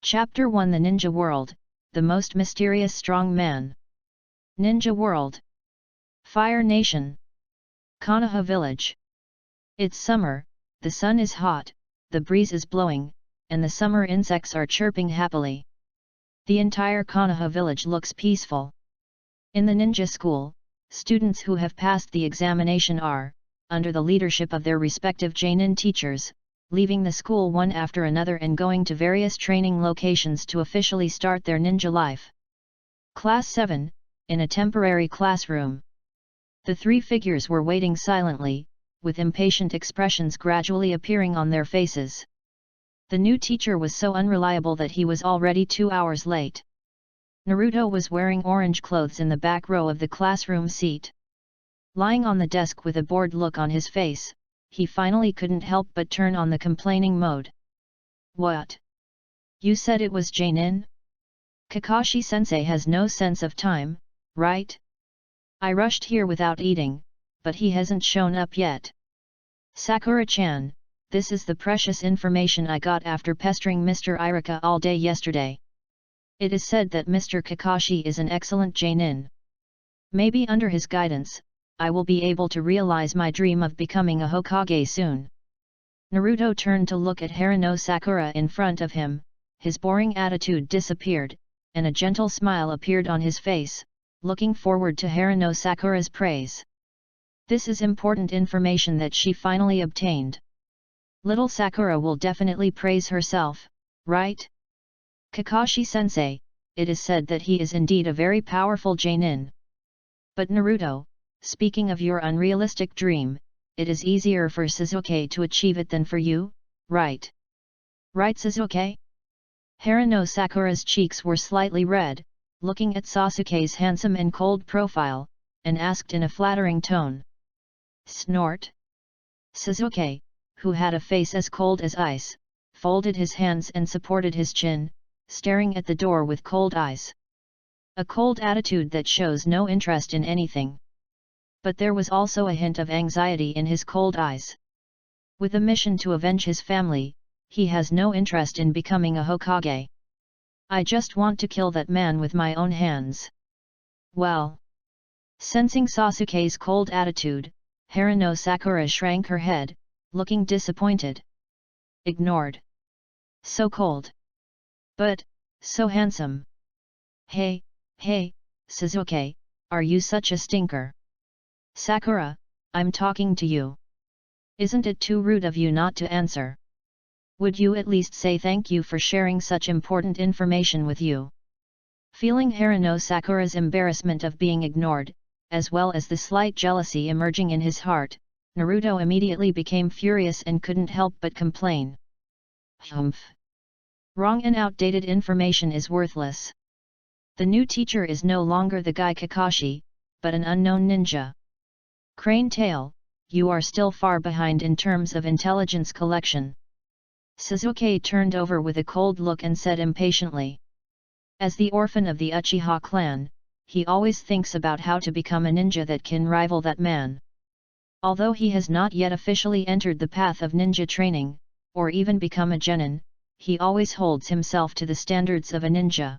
Chapter 1 The Ninja World, the most mysterious strong man. Ninja World. Fire Nation. KONOHA Village. It's summer, the sun is hot, the breeze is blowing, and the summer insects are chirping happily. The entire KONOHA village looks peaceful. In the ninja school, students who have passed the examination are, under the leadership of their respective Jonin teachers, leaving the school one after another and going to various training locations to officially start their ninja life. Class 7, in a temporary classroom. The three figures were waiting silently, with impatient expressions gradually appearing on their faces. The new teacher was so unreliable that he was already 2 hours late. Naruto was wearing orange clothes in the back row of the classroom seat. Lying on the desk with a bored look on his face, he finally couldn't help but turn on the complaining mode. What? You said it was Jonin? Kakashi-sensei has no sense of time, right? I rushed here without eating, but he hasn't shown up yet. Sakura-chan, this is the precious information I got after pestering Mr. Irika all day yesterday. It is said that Mr. Kakashi is an excellent Jonin. Maybe under his guidance, I will be able to realize my dream of becoming a Hokage soon. Naruto turned to look at Haruno Sakura in front of him, his boring attitude disappeared, and a gentle smile appeared on his face, looking forward to Haruno Sakura's praise. This is important information that she finally obtained. Little Sakura will definitely praise herself, right? Kakashi-sensei, it is said that he is indeed a very powerful Jonin. But Naruto, speaking of your unrealistic dream, it is easier for Sasuke to achieve it than for you, right? Right, Sasuke? Haruno Sakura's cheeks were slightly red, looking at Sasuke's handsome and cold profile, and asked in a flattering tone. Snort. Sasuke, who had a face as cold as ice, folded his hands and supported his chin, staring at the door with cold eyes. A cold attitude that shows no interest in anything. But there was also a hint of anxiety in his cold eyes. With a mission to avenge his family, he has no interest in becoming a Hokage. I just want to kill that man with my own hands. Well. Sensing Sasuke's cold attitude, Haruno Sakura shrank her head, looking disappointed. Ignored. So cold. But, so handsome. Hey, Sasuke, are you such a stinker? Sakura, I'm talking to you. Isn't it too rude of you not to answer? Would you at least say thank you for sharing such important information with you? Feeling Haruno Sakura's embarrassment of being ignored, as well as the slight jealousy emerging in his heart, Naruto immediately became furious and couldn't help but complain. Humph! Wrong and outdated information is worthless. The new teacher is no longer the guy Kakashi, but an unknown ninja. Crane Tail, you are still far behind in terms of intelligence collection. Sasuke turned over with a cold look and said impatiently. As the orphan of the Uchiha clan, he always thinks about how to become a ninja that can rival that man. Although he has not yet officially entered the path of ninja training, or even become a genin, he always holds himself to the standards of a ninja.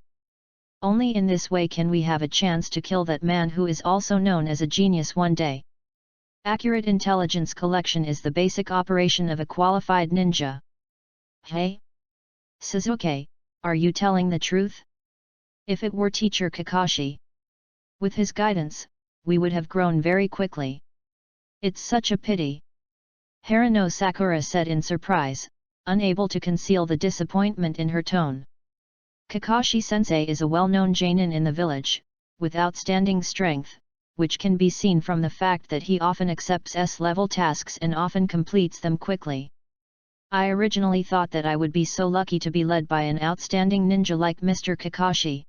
Only in this way can we have a chance to kill that man who is also known as a genius one day. Accurate intelligence collection is the basic operation of a qualified ninja. Hey? Sasuke, are you telling the truth? If it were teacher Kakashi. With his guidance, we would have grown very quickly. It's such a pity. Haruno Sakura said in surprise, unable to conceal the disappointment in her tone. Kakashi-sensei is a well-known Jonin in the village, with outstanding strength, which can be seen from the fact that he often accepts S-level tasks and often completes them quickly. I originally thought that I would be so lucky to be led by an outstanding ninja like Mr. Kakashi.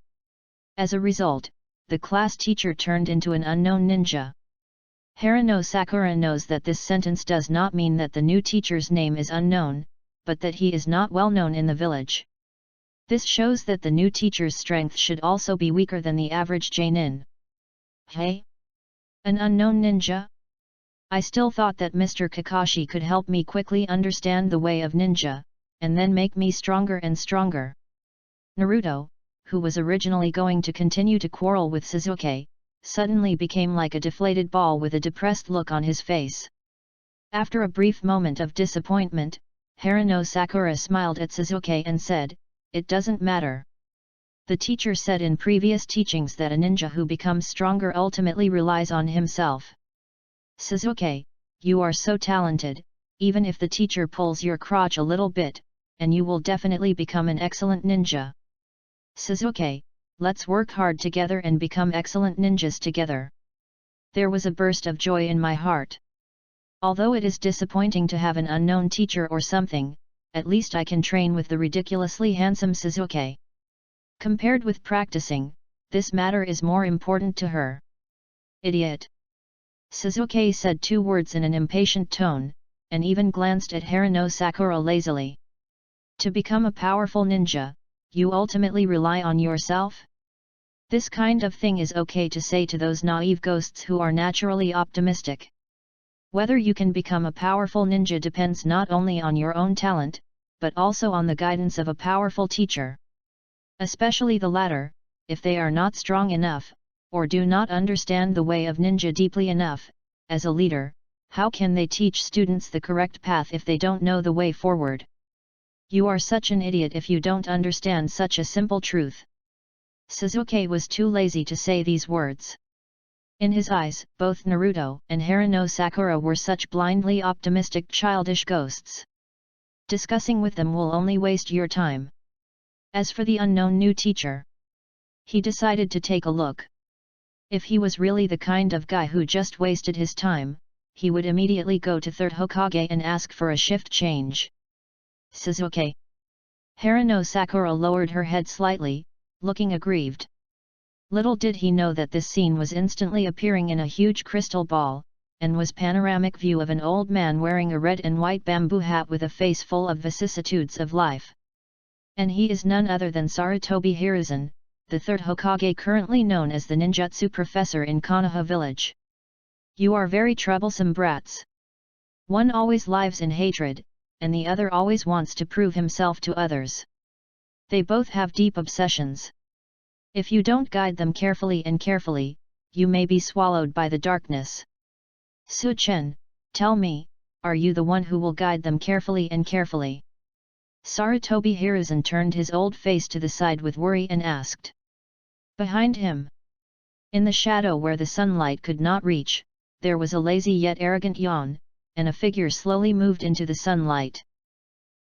As a result, the class teacher turned into an unknown ninja. Haruno Sakura knows that this sentence does not mean that the new teacher's name is unknown, but that he is not well known in the village. This shows that the new teacher's strength should also be weaker than the average Jonin. Hey? An unknown ninja? I still thought that Mr. Kakashi could help me quickly understand the way of ninja, and then make me stronger and stronger. Naruto, who was originally going to continue to quarrel with Sasuke, suddenly became like a deflated ball with a depressed look on his face. After a brief moment of disappointment, Haruno Sakura smiled at Sasuke and said, "It doesn't matter. The teacher said in previous teachings that a ninja who becomes stronger ultimately relies on himself. Sasuke, you are so talented, even if the teacher pulls your crotch a little bit, and you will definitely become an excellent ninja. Sasuke, let's work hard together and become excellent ninjas together." There was a burst of joy in my heart. Although it is disappointing to have an unknown teacher or something, at least I can train with the ridiculously handsome Sasuke. Compared with practicing, this matter is more important to her. Idiot! Sasuke said 2 words in an impatient tone, and even glanced at Haruno Sakura lazily. To become a powerful ninja, you ultimately rely on yourself? This kind of thing is okay to say to those naive ghosts who are naturally optimistic. Whether you can become a powerful ninja depends not only on your own talent, but also on the guidance of a powerful teacher. Especially the latter, if they are not strong enough, or do not understand the way of ninja deeply enough. As a leader, how can they teach students the correct path if they don't know the way forward? You are such an idiot if you don't understand such a simple truth. Sasuke was too lazy to say these words. In his eyes, both Naruto and Haruno Sakura were such blindly optimistic childish ghosts. Discussing with them will only waste your time. As for the unknown new teacher, he decided to take a look. If he was really the kind of guy who just wasted his time, he would immediately go to Third Hokage and ask for a shift change. Sasuke. Haruno Sakura lowered her head slightly, looking aggrieved. Little did he know that this scene was instantly appearing in a huge crystal ball, and was panoramic view of an old man wearing a red and white bamboo hat with a face full of vicissitudes of life. And he is none other than Sarutobi Hiruzen, the 3rd Hokage currently known as the ninjutsu professor in Konoha village. You are very troublesome brats. One always lives in hatred, and the other always wants to prove himself to others. They both have deep obsessions. If you don't guide them carefully, you may be swallowed by the darkness. Su Chen, tell me, are you the one who will guide them carefully? Sarutobi Hiruzen turned his old face to the side with worry and asked. Behind him, in the shadow where the sunlight could not reach, there was a lazy yet arrogant yawn, and a figure slowly moved into the sunlight.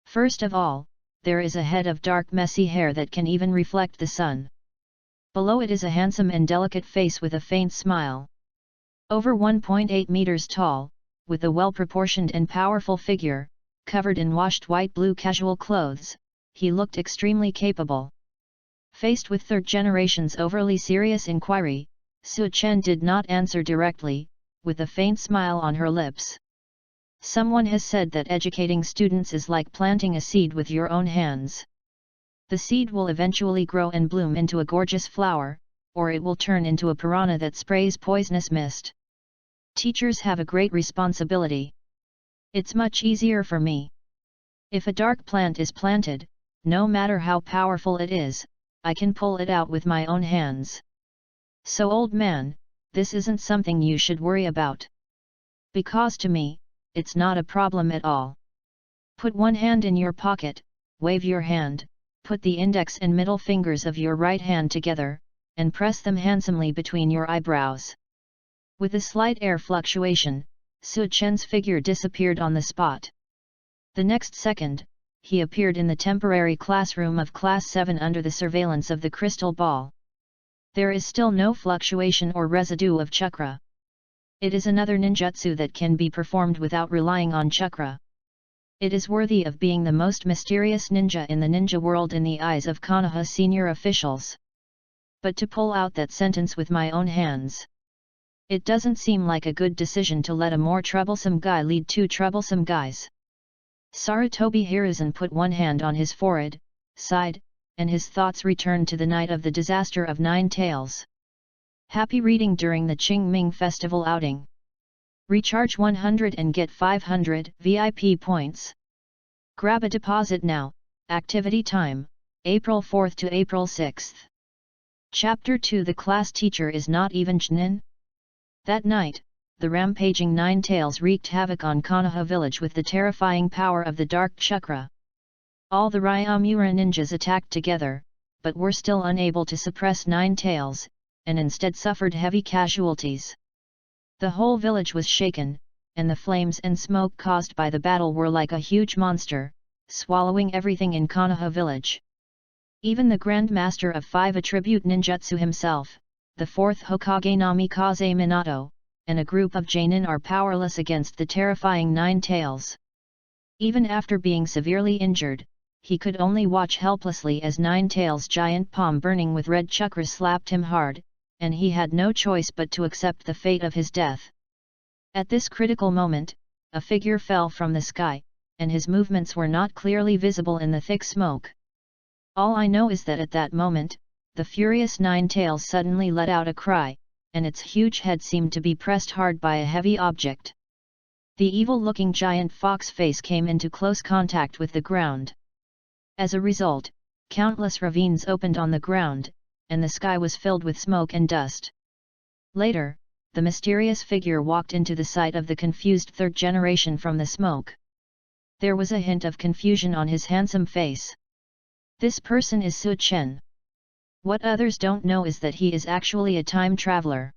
First of all, there is a head of dark messy hair that can even reflect the sun. Below it is a handsome and delicate face with a faint smile. Over 1.8 meters tall, with a well-proportioned and powerful figure, covered in washed white-blue casual clothes, he looked extremely capable. Faced with third generation's overly serious inquiry, Su Chen did not answer directly, with a faint smile on her lips. Someone has said that educating students is like planting a seed with your own hands. The seed will eventually grow and bloom into a gorgeous flower, or it will turn into a piranha that sprays poisonous mist. Teachers have a great responsibility. It's much easier for me. If a dark plant is planted, no matter how powerful it is, I can pull it out with my own hands. So old man, this isn't something you should worry about. Because to me, it's not a problem at all. Put one hand in your pocket, wave your hand, put the index and middle fingers of your right hand together, and press them handsomely between your eyebrows. With a slight air fluctuation, Su Chen's figure disappeared on the spot. The next second, he appeared in the temporary classroom of Class 7 under the surveillance of the crystal ball. There is still no fluctuation or residue of chakra. It is another ninjutsu that can be performed without relying on chakra. It is worthy of being the most mysterious ninja in the ninja world in the eyes of Konoha senior officials. But to pull out that sentence with my own hands. It doesn't seem like a good decision to let a more troublesome guy lead 2 troublesome guys. Sarutobi Hiruzen put one hand on his forehead, sighed, and his thoughts returned to the night of the disaster of 9 Tails. Happy reading during the Qingming Festival outing. Recharge 100 and get 500 VIP points. Grab a deposit now. Activity time, April 4 to April 6. Chapter 2. The class teacher is not even Jnin? That night, the rampaging Nine Tails wreaked havoc on Konoha village with the terrifying power of the Dark Chakra. All the Ryomura ninjas attacked together, but were still unable to suppress Nine Tails, and instead suffered heavy casualties. The whole village was shaken, and the flames and smoke caused by the battle were like a huge monster, swallowing everything in Konoha village. Even the Grand Master of 5 Attribute Ninjutsu himself, the 4th Hokage Namikaze Minato, and a group of Jonin are powerless against the terrifying Nine Tails. Even after being severely injured, he could only watch helplessly as Nine Tails' giant palm burning with red chakra slapped him hard, and he had no choice but to accept the fate of his death. At this critical moment, a figure fell from the sky, and his movements were not clearly visible in the thick smoke. All I know is that at that moment, the furious Nine Tails suddenly let out a cry, and its huge head seemed to be pressed hard by a heavy object. The evil-looking giant fox face came into close contact with the ground. As a result, countless ravines opened on the ground, and the sky was filled with smoke and dust. Later, the mysterious figure walked into the sight of the confused third generation from the smoke. There was a hint of confusion on his handsome face. This person is Su Chen. What others don't know is that he is actually a time traveler.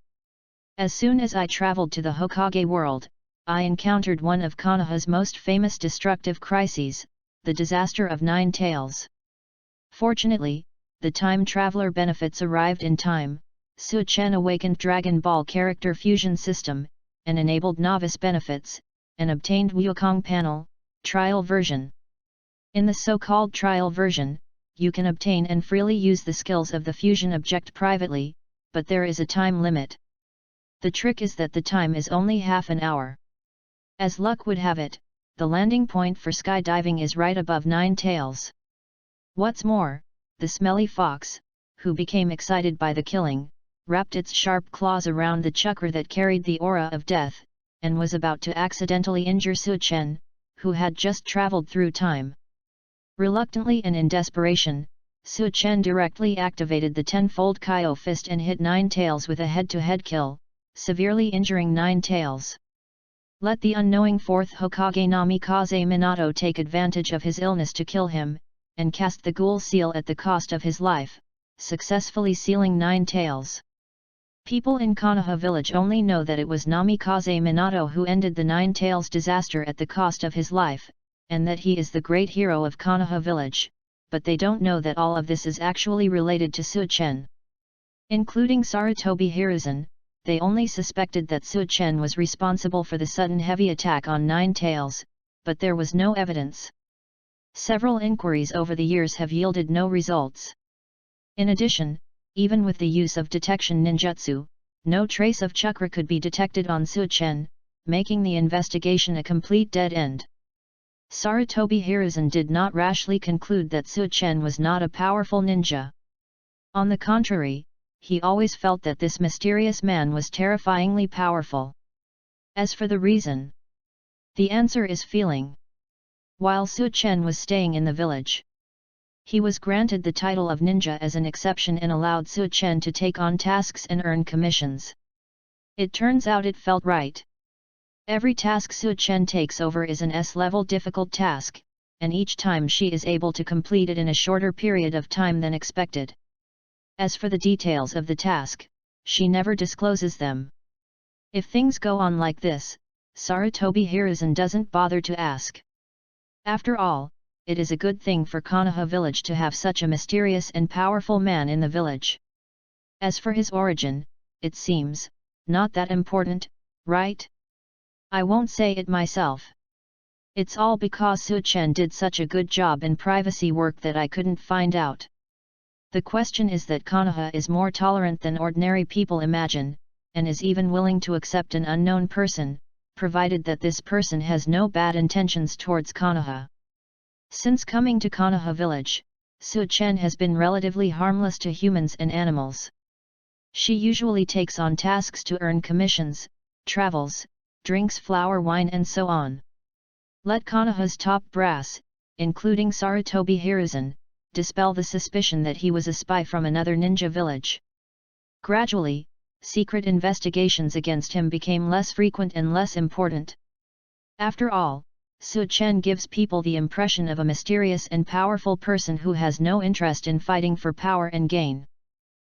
As soon as I traveled to the Hokage world, I encountered one of Konoha's most famous destructive crises, the disaster of Nine Tails. Fortunately, the time traveler benefits arrived in time. Su Chen awakened Dragon Ball character fusion system, and enabled novice benefits, and obtained Wukong panel, trial version. In the so-called trial version, you can obtain and freely use the skills of the fusion object privately, but there is a time limit. The trick is that the time is only half an hour. As luck would have it, the landing point for skydiving is right above Nine Tails. What's more, the smelly fox, who became excited by the killing, wrapped its sharp claws around the chakra that carried the aura of death, and was about to accidentally injure Su Chen, who had just traveled through time. Reluctantly and in desperation, Su Chen directly activated the tenfold Kyo fist and hit Nine Tails with a head-to-head kill, severely injuring Nine Tails. Let the unknowing 4th Hokage Namikaze Minato take advantage of his illness to kill him, and cast the ghoul seal at the cost of his life, successfully sealing Nine Tails. People in Konoha village only know that it was Namikaze Minato who ended the Nine Tails disaster at the cost of his life, and that he is the great hero of Konoha village, but they don't know that all of this is actually related to Su Chen. Including Sarutobi Hiruzen, they only suspected that Su Chen was responsible for the sudden heavy attack on Nine Tails, but there was no evidence. Several inquiries over the years have yielded no results. In addition, even with the use of detection ninjutsu, no trace of chakra could be detected on Su Chen, making the investigation a complete dead end. Sarutobi Hiruzen did not rashly conclude that Su Chen was not a powerful ninja. On the contrary, he always felt that this mysterious man was terrifyingly powerful. As for the reason, the answer is feeling. While Su Chen was staying in the village, he was granted the title of ninja as an exception and allowed Su Chen to take on tasks and earn commissions. It turns out it felt right. Every task Su Chen takes over is an S-level difficult task, and each time she is able to complete it in a shorter period of time than expected. As for the details of the task, she never discloses them. If things go on like this, Sarutobi Hiruzen doesn't bother to ask. After all, it is a good thing for Konoha village to have such a mysterious and powerful man in the village. As for his origin, it seems, not that important, right? I won't say it myself. It's all because Su Chen did such a good job in privacy work that I couldn't find out. The question is that Konoha is more tolerant than ordinary people imagine, and is even willing to accept an unknown person, provided that this person has no bad intentions towards Konoha. Since coming to Konoha village, Su Chen has been relatively harmless to humans and animals. She usually takes on tasks to earn commissions, travels, drinks flower wine and so on. Let Konoha's top brass, including Sarutobi Hiruzen, dispel the suspicion that he was a spy from another ninja village. Gradually, secret investigations against him became less frequent and less important. After all, Su Chen gives people the impression of a mysterious and powerful person who has no interest in fighting for power and gain.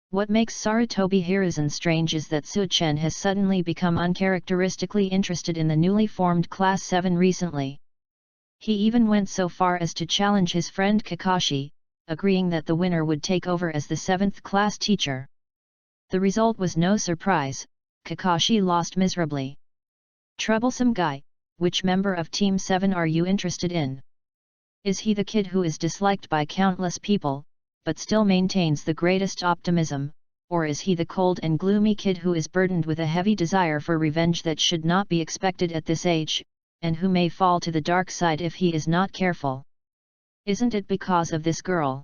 What makes Sarutobi Hiruzen strange is that Su Chen has suddenly become uncharacteristically interested in the newly formed Class 7 recently. He even went so far as to challenge his friend Kakashi, agreeing that the winner would take over as the 7th class teacher. The result was no surprise, Kakashi lost miserably. Troublesome guy, which member of Team 7 are you interested in? Is he the kid who is disliked by countless people, but still maintains the greatest optimism, or is he the cold and gloomy kid who is burdened with a heavy desire for revenge that should not be expected at this age, and who may fall to the dark side if he is not careful? Isn't it because of this girl?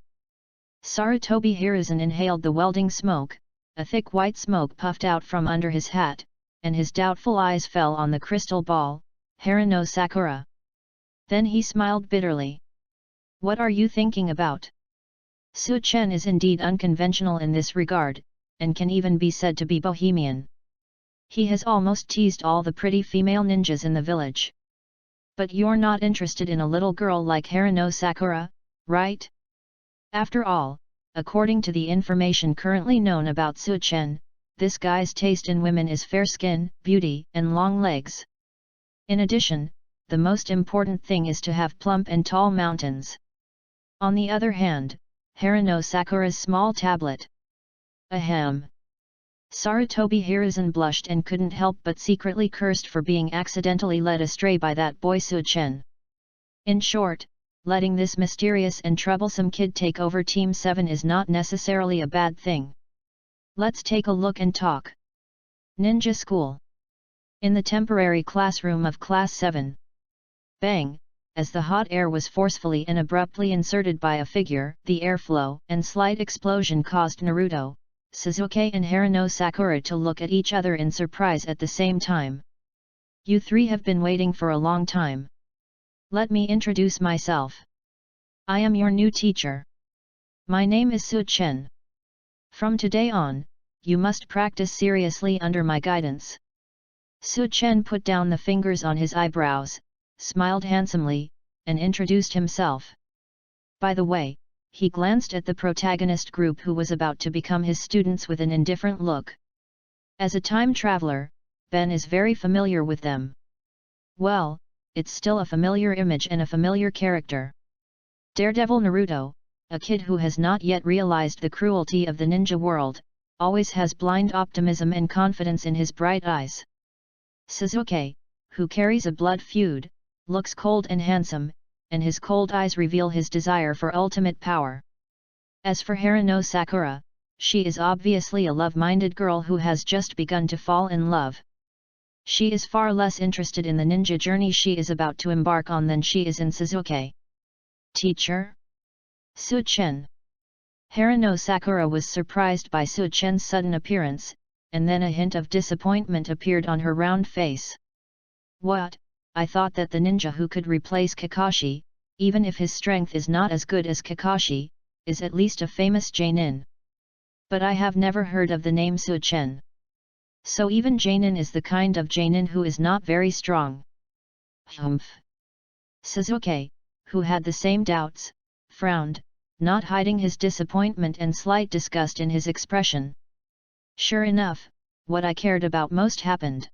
Sarutobi Hiruzen inhaled the welding smoke, a thick white smoke puffed out from under his hat, and his doubtful eyes fell on the crystal ball, Harano Sakura. Then he smiled bitterly. What are you thinking about? Su Chen is indeed unconventional in this regard, and can even be said to be bohemian. He has almost teased all the pretty female ninjas in the village. But you're not interested in a little girl like Harano Sakura, right? After all, according to the information currently known about Su Chen, this guy's taste in women is fair skin, beauty, and long legs. In addition, the most important thing is to have plump and tall mountains. On the other hand, Harano Sakura's small tablet. Ahem. Sarutobi Hiruzen blushed and couldn't help but secretly cursed for being accidentally led astray by that boy Su Chen. In short, letting this mysterious and troublesome kid take over Team 7 is not necessarily a bad thing. Let's take a look and talk. Ninja School. In the temporary classroom of Class 7. Bang! As the hot air was forcefully and abruptly inserted by a figure, the airflow and slight explosion caused Naruto, Sasuke and Harano Sakura to look at each other in surprise at the same time. You three have been waiting for a long time. Let me introduce myself. I am your new teacher. My name is Su Chen. From today on, you must practice seriously under my guidance. Su Chen put down the fingers on his eyebrows, smiled handsomely, and introduced himself. By the way, he glanced at the protagonist group who was about to become his students with an indifferent look. As a time traveler, Ben is very familiar with them. Well, it's still a familiar image and a familiar character. Daredevil Naruto, a kid who has not yet realized the cruelty of the ninja world, always has blind optimism and confidence in his bright eyes. Sasuke, who carries a blood feud, looks cold and handsome, and his cold eyes reveal his desire for ultimate power. As for Harano Sakura, she is obviously a love-minded girl who has just begun to fall in love. She is far less interested in the ninja journey she is about to embark on than she is in Sasuke. Teacher? Su Chen. Harano Sakura was surprised by Su Chen's sudden appearance, and then a hint of disappointment appeared on her round face. What? I thought that the ninja who could replace Kakashi, even if his strength is not as good as Kakashi, is at least a famous Jonin. But I have never heard of the name Su Chen. So even Jonin is the kind of Jonin who is not very strong. Humph. Sasuke, who had the same doubts, frowned, not hiding his disappointment and slight disgust in his expression. Sure enough, what I cared about most happened.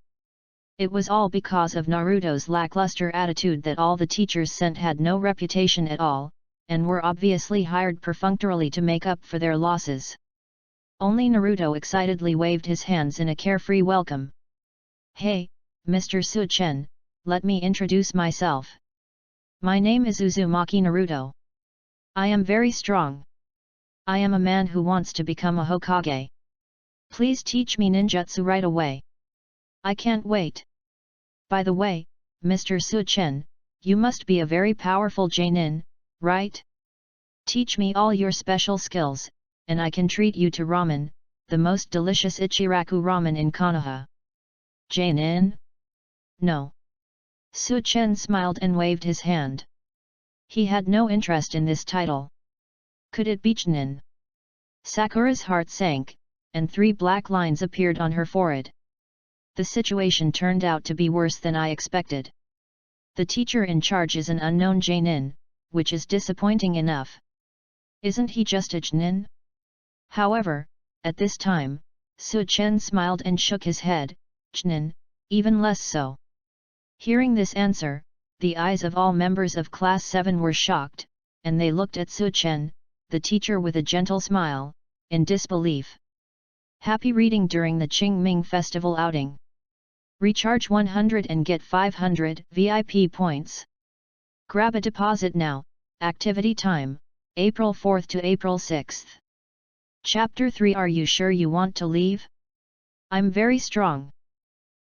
It was all because of Naruto's lackluster attitude that all the teachers sent had no reputation at all, and were obviously hired perfunctorily to make up for their losses. Only Naruto excitedly waved his hands in a carefree welcome. Hey, Mr. Su Chen, let me introduce myself. My name is Uzumaki Naruto. I am very strong. I am a man who wants to become a Hokage. Please teach me ninjutsu right away. I can't wait. By the way, Mr. Su Chen, you must be a very powerful Jonin, right? Teach me all your special skills, and I can treat you to ramen, the most delicious Ichiraku ramen in Konoha. Jonin? No. Su Chen smiled and waved his hand. He had no interest in this title. Could it be Chunin? Sakura's heart sank, and 3 black lines appeared on her forehead. The situation turned out to be worse than I expected. The teacher in charge is an unknown Jainin, which is disappointing enough. Isn't he just a Chunin? However, at this time, Su Chen smiled and shook his head. Chunin, even less so. Hearing this answer, the eyes of all members of Class 7 were shocked, and they looked at Su Chen, the teacher, with a gentle smile, in disbelief. Happy reading during the Qingming Festival outing. Recharge 100 and get 500 VIP points. Grab a deposit now. Activity time, April 4th to April 6th. Chapter 3. Are you sure you want to leave? I'm very strong.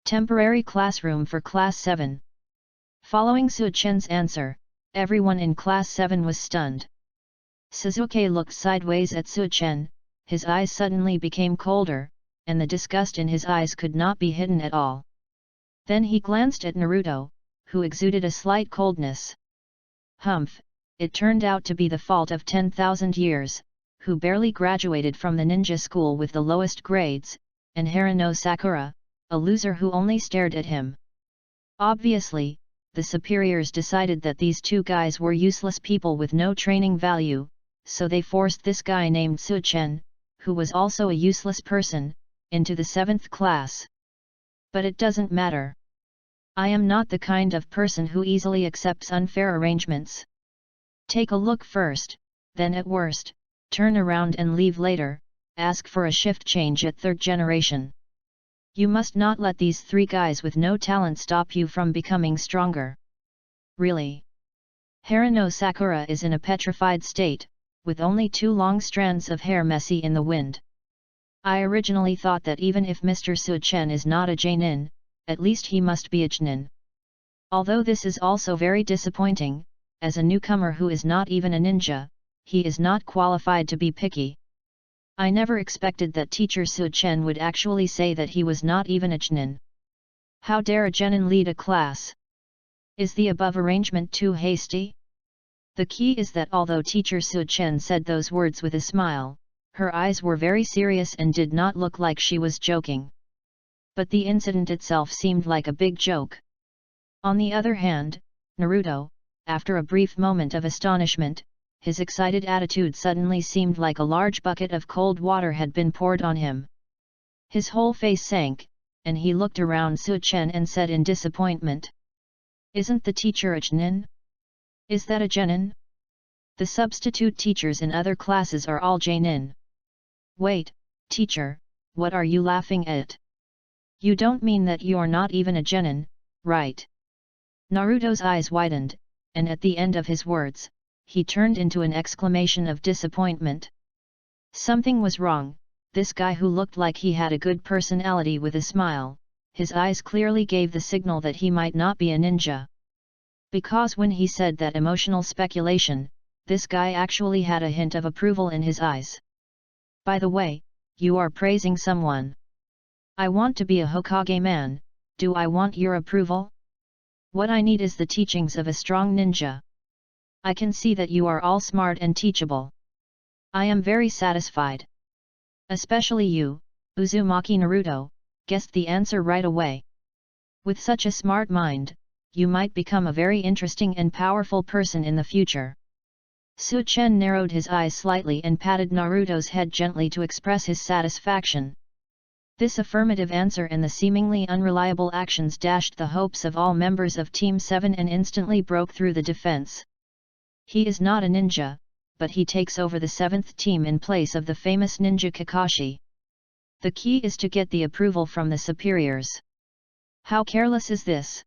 Temporary classroom for Class 7. Following Su Chen's answer, everyone in Class 7 was stunned. Suzuki looked sideways at Su Chen, his eyes suddenly became colder, and the disgust in his eyes could not be hidden at all. Then he glanced at Naruto, who exuded a slight coldness. Humph, it turned out to be the fault of 10,000 years, who barely graduated from the ninja school with the lowest grades, and Harano Sakura, a loser who only stared at him. Obviously, the superiors decided that these 2 guys were useless people with no training value, so they forced this guy named Su Chen, who was also a useless person, into the 7th class. But it doesn't matter. I am not the kind of person who easily accepts unfair arrangements. Take a look first, then at worst, turn around and leave later, ask for a shift change at 3rd generation. You must not let these 3 guys with no talent stop you from becoming stronger. Really? Harano Sakura is in a petrified state, with only 2 long strands of hair messy in the wind. I originally thought that even if Mr. Su Chen is not a Jainin, at least he must be a Chunin. Although this is also very disappointing, as a newcomer who is not even a ninja, he is not qualified to be picky. I never expected that teacher Su Chen would actually say that he was not even a Chunin. How dare a genin lead a class? Is the above arrangement too hasty? The key is that although teacher Su Chen said those words with a smile, her eyes were very serious and did not look like she was joking. But the incident itself seemed like a big joke. On the other hand, Naruto, after a brief moment of astonishment, his excited attitude suddenly seemed like a large bucket of cold water had been poured on him. His whole face sank, and he looked around Su Chen and said in disappointment. Isn't the teacher a Chunin? Is that a Genin? The substitute teachers in other classes are all Jainin. Wait, teacher, what are you laughing at? You don't mean that you're not even a Genin, right? Naruto's eyes widened, and at the end of his words, he turned into an exclamation of disappointment. Something was wrong. This guy who looked like he had a good personality with a smile, his eyes clearly gave the signal that he might not be a ninja. Because when he said that emotional speculation, this guy actually had a hint of approval in his eyes. By the way, you are praising someone. I want to be a Hokage man, do I want your approval? What I need is the teachings of a strong ninja. I can see that you are all smart and teachable. I am very satisfied. Especially you, Uzumaki Naruto, guessed the answer right away. With such a smart mind, you might become a very interesting and powerful person in the future. Su Chen narrowed his eyes slightly and patted Naruto's head gently to express his satisfaction. This affirmative answer and the seemingly unreliable actions dashed the hopes of all members of Team 7 and instantly broke through the defense. He is not a ninja, but he takes over the 7th team in place of the famous ninja Kakashi. The key is to get the approval from the superiors. How careless is this?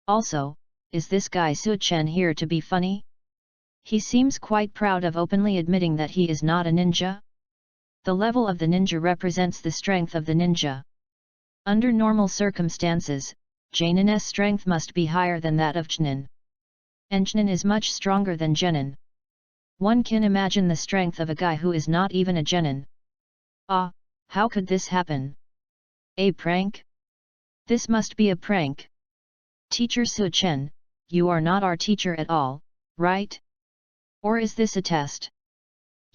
Also, is this guy Su Chen here to be funny? He seems quite proud of openly admitting that he is not a ninja. The level of the ninja represents the strength of the ninja. Under normal circumstances, Janin's strength must be higher than that of Chunin. And Chunin is much stronger than Genin. One can imagine the strength of a guy who is not even a Genin. Ah, how could this happen? A prank? This must be a prank. Teacher Su Chen, you are not our teacher at all, right? Or is this a test?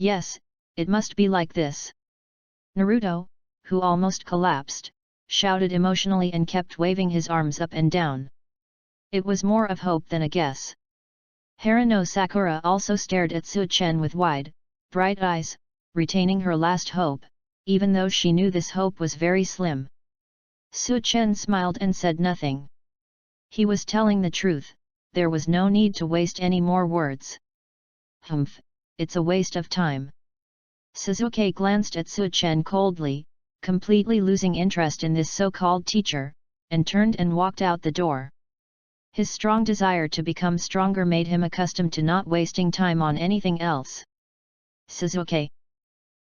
Yes, it must be like this. Naruto, who almost collapsed, shouted emotionally and kept waving his arms up and down. It was more of hope than a guess. Haruno Sakura also stared at Su-chen with wide, bright eyes, retaining her last hope, even though she knew this hope was very slim. Su-chen smiled and said nothing. He was telling the truth, there was no need to waste any more words. Humph, it's a waste of time. Sasuke glanced at Su-chen coldly, completely losing interest in this so-called teacher, and turned and walked out the door. His strong desire to become stronger made him accustomed to not wasting time on anything else. Sasuke.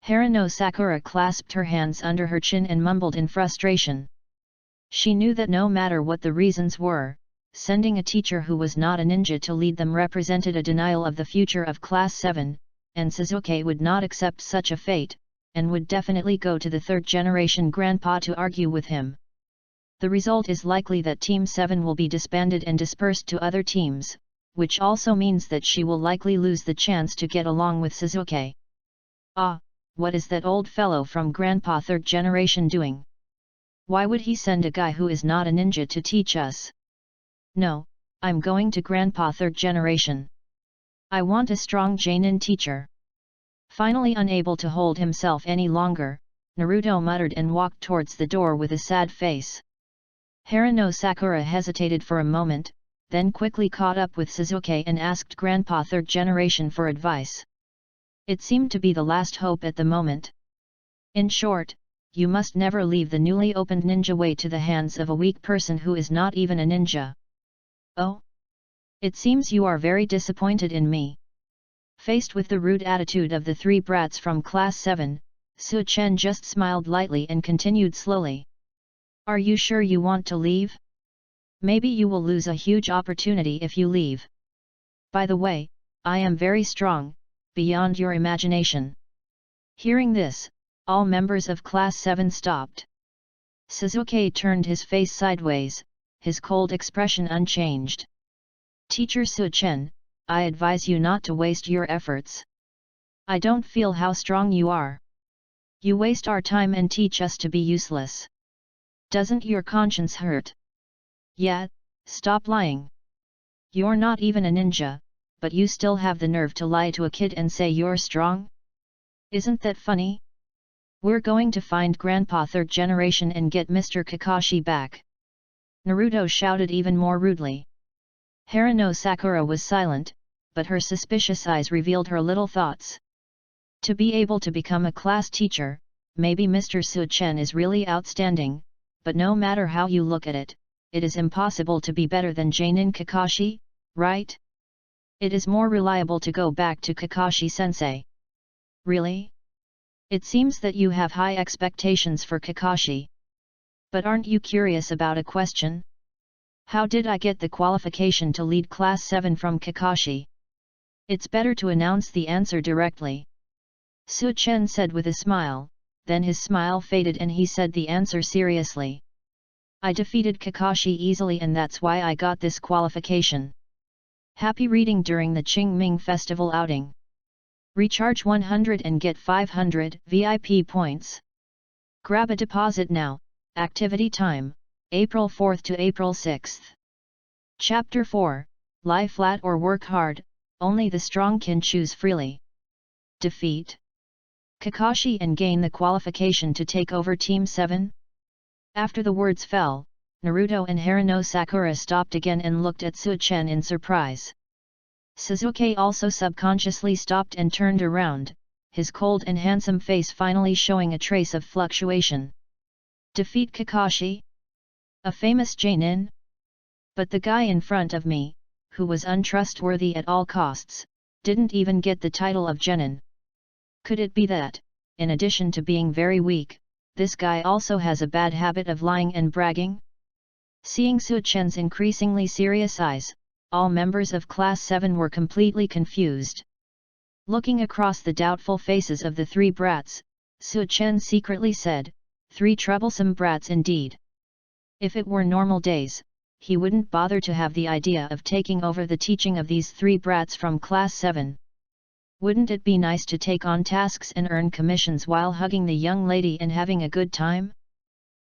Haruno Sakura clasped her hands under her chin and mumbled in frustration. She knew that no matter what the reasons were, sending a teacher who was not a ninja to lead them represented a denial of the future of Class 7, and Sasuke would not accept such a fate, and would definitely go to the third-generation grandpa to argue with him. The result is likely that Team 7 will be disbanded and dispersed to other teams, which also means that she will likely lose the chance to get along with Sasuke. Ah, what is that old fellow from Grandpa third generation doing? Why would he send a guy who is not a ninja to teach us? No, I'm going to Grandpa third generation. I want a strong Jonin teacher. Finally unable to hold himself any longer, Naruto muttered and walked towards the door with a sad face. Haruno Sakura hesitated for a moment, then quickly caught up with Sasuke and asked Grandpa third generation for advice. It seemed to be the last hope at the moment. In short, you must never leave the newly opened ninja way to the hands of a weak person who is not even a ninja. Oh? It seems you are very disappointed in me. Faced with the rude attitude of the three brats from Class 7, Su-chen just smiled lightly and continued slowly. Are you sure you want to leave? Maybe you will lose a huge opportunity if you leave. By the way, I am very strong, beyond your imagination. Hearing this, all members of Class 7 stopped. Sasuke turned his face sideways, his cold expression unchanged. Teacher Su-chen, I advise you not to waste your efforts. I don't feel how strong you are. You waste our time and teach us to be useless. Doesn't your conscience hurt? Yeah, stop lying. You're not even a ninja, but you still have the nerve to lie to a kid and say you're strong? Isn't that funny? We're going to find Grandpa third generation and get Mr. Kakashi back. Naruto shouted even more rudely. Haruno Sakura was silent, but her suspicious eyes revealed her little thoughts. To be able to become a class teacher, maybe Mr. Su-chen is really outstanding, but no matter how you look at it, it is impossible to be better than Jonin Kakashi, right? It is more reliable to go back to Kakashi-sensei. Really? It seems that you have high expectations for Kakashi. But aren't you curious about a question? How did I get the qualification to lead Class 7 from Kakashi? It's better to announce the answer directly. Su-chen said with a smile, then his smile faded and he said the answer seriously. I defeated Kakashi easily and that's why I got this qualification. Happy reading during the Qingming Festival outing. Recharge 100 and get 500 VIP points. Grab a deposit now. Activity time, April 4th to April 6th. Chapter 4, Lie flat or work hard, only the strong can choose freely. Defeat Kakashi and gain the qualification to take over Team 7? After the words fell, Naruto and Haruno Sakura stopped again and looked at Su-chen in surprise. Sasuke also subconsciously stopped and turned around, his cold and handsome face finally showing a trace of fluctuation. Defeat Kakashi? A famous Jonin? But the guy in front of me, who was untrustworthy at all costs, didn't even get the title of Jonin. Could it be that, in addition to being very weak, this guy also has a bad habit of lying and bragging? Seeing Su-chen's increasingly serious eyes, all members of Class 7 were completely confused. Looking across the doubtful faces of the three brats, Su-chen secretly said, 3 troublesome brats indeed. If it were normal days, he wouldn't bother to have the idea of taking over the teaching of these 3 brats from Class 7. Wouldn't it be nice to take on tasks and earn commissions while hugging the young lady and having a good time?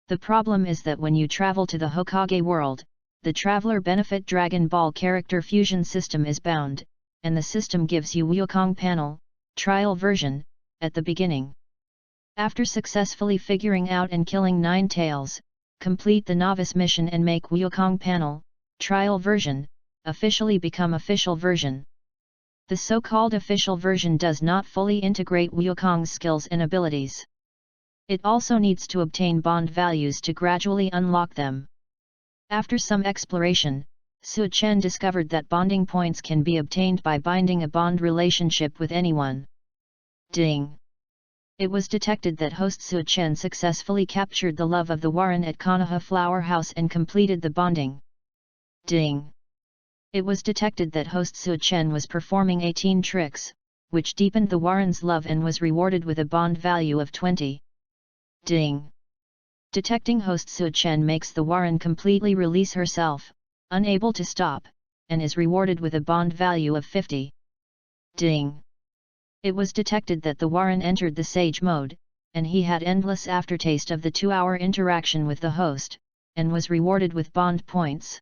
The problem is that when you travel to the Hokage world, the Traveler Benefit Dragon Ball character fusion system is bound, and the system gives you Wukong panel, trial version, at the beginning. After successfully figuring out and killing 9 tails, complete the novice mission and make Wukong panel, trial version, officially become official version. The so-called official version does not fully integrate Wukong's skills and abilities. It also needs to obtain bond values to gradually unlock them. After some exploration, Su Chen discovered that bonding points can be obtained by binding a bond relationship with anyone. Ding! It was detected that host Su Chen successfully captured the love of the Warren at Konoha Flower House and completed the bonding. Ding! It was detected that host Su Chen was performing 18 tricks, which deepened the Warren's love and was rewarded with a bond value of 20. Ding! Detecting host Su Chen makes the Warren completely release herself, unable to stop, and is rewarded with a bond value of 50. Ding! It was detected that the Warren entered the Sage mode, and he had endless aftertaste of the 2-hour interaction with the host, and was rewarded with bond points.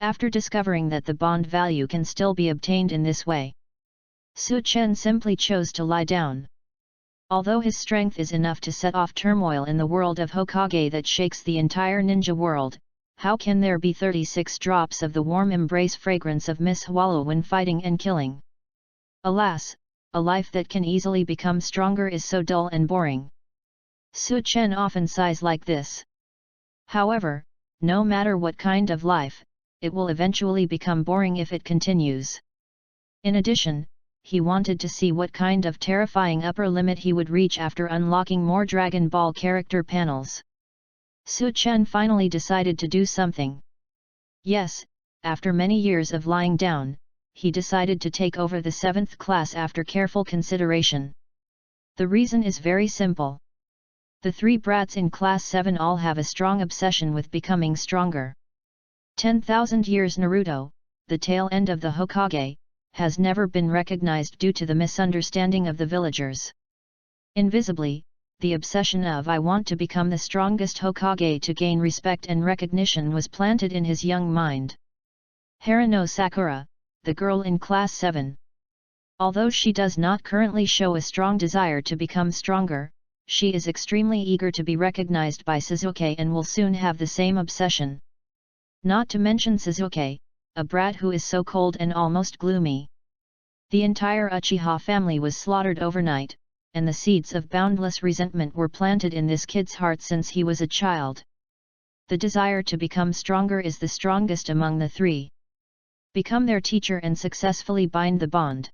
After discovering that the bond value can still be obtained in this way, Su Chen simply chose to lie down. Although his strength is enough to set off turmoil in the world of Hokage that shakes the entire ninja world, how can there be 36 drops of the warm embrace fragrance of Miss Hwalo when fighting and killing? Alas, a life that can easily become stronger is so dull and boring. Su Chen often sighs like this. However, no matter what kind of life, it will eventually become boring if it continues. In addition, he wanted to see what kind of terrifying upper limit he would reach after unlocking more Dragon Ball character panels. Su Chen finally decided to do something. Yes, after many years of lying down, he decided to take over the 7th class after careful consideration. The reason is very simple. The 3 brats in Class 7 all have a strong obsession with becoming stronger. 10,000 years Naruto, the tail end of the Hokage, has never been recognized due to the misunderstanding of the villagers. Invisibly, the obsession of "I want to become the strongest Hokage to gain respect and recognition" was planted in his young mind. Haruno Sakura, the girl in Class 7. Although she does not currently show a strong desire to become stronger, she is extremely eager to be recognized by Sasuke and will soon have the same obsession. Not to mention Sasuke, a brat who is so cold and almost gloomy. The entire Uchiha family was slaughtered overnight, and the seeds of boundless resentment were planted in this kid's heart since he was a child. The desire to become stronger is the strongest among the 3. Become their teacher and successfully bind the bond.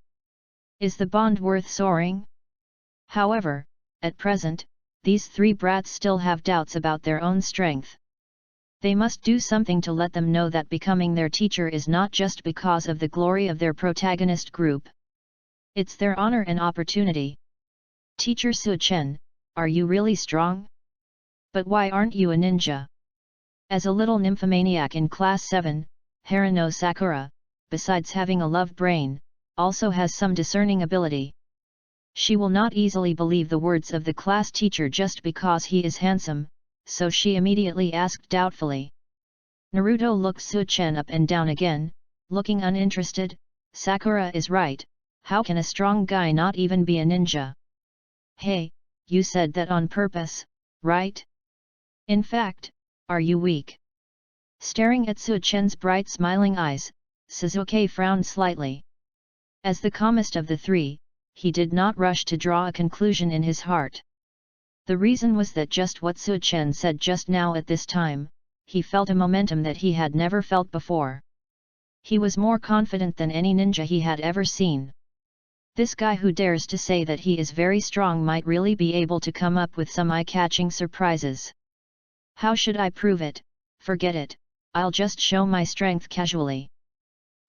Is the bond worth soaring? However, at present, these 3 brats still have doubts about their own strength. They must do something to let them know that becoming their teacher is not just because of the glory of their protagonist group. It's their honor and opportunity. Teacher Su Chen, are you really strong? But why aren't you a ninja? As a little nymphomaniac in Class 7, Haruno Sakura, besides having a love brain, also has some discerning ability. She will not easily believe the words of the class teacher just because he is handsome, so she immediately asked doubtfully. Naruto looked Su Chen up and down again, looking uninterested. Sakura is right, how can a strong guy not even be a ninja? Hey, you said that on purpose, right? In fact, are you weak? Staring at Su Chen's bright smiling eyes, Sasuke frowned slightly. As the calmest of the 3, he did not rush to draw a conclusion in his heart. The reason was that just what Su Chen said just now at this time, he felt a momentum that he had never felt before. He was more confident than any ninja he had ever seen. This guy who dares to say that he is very strong might really be able to come up with some eye-catching surprises. How should I prove it? Forget it, I'll just show my strength casually.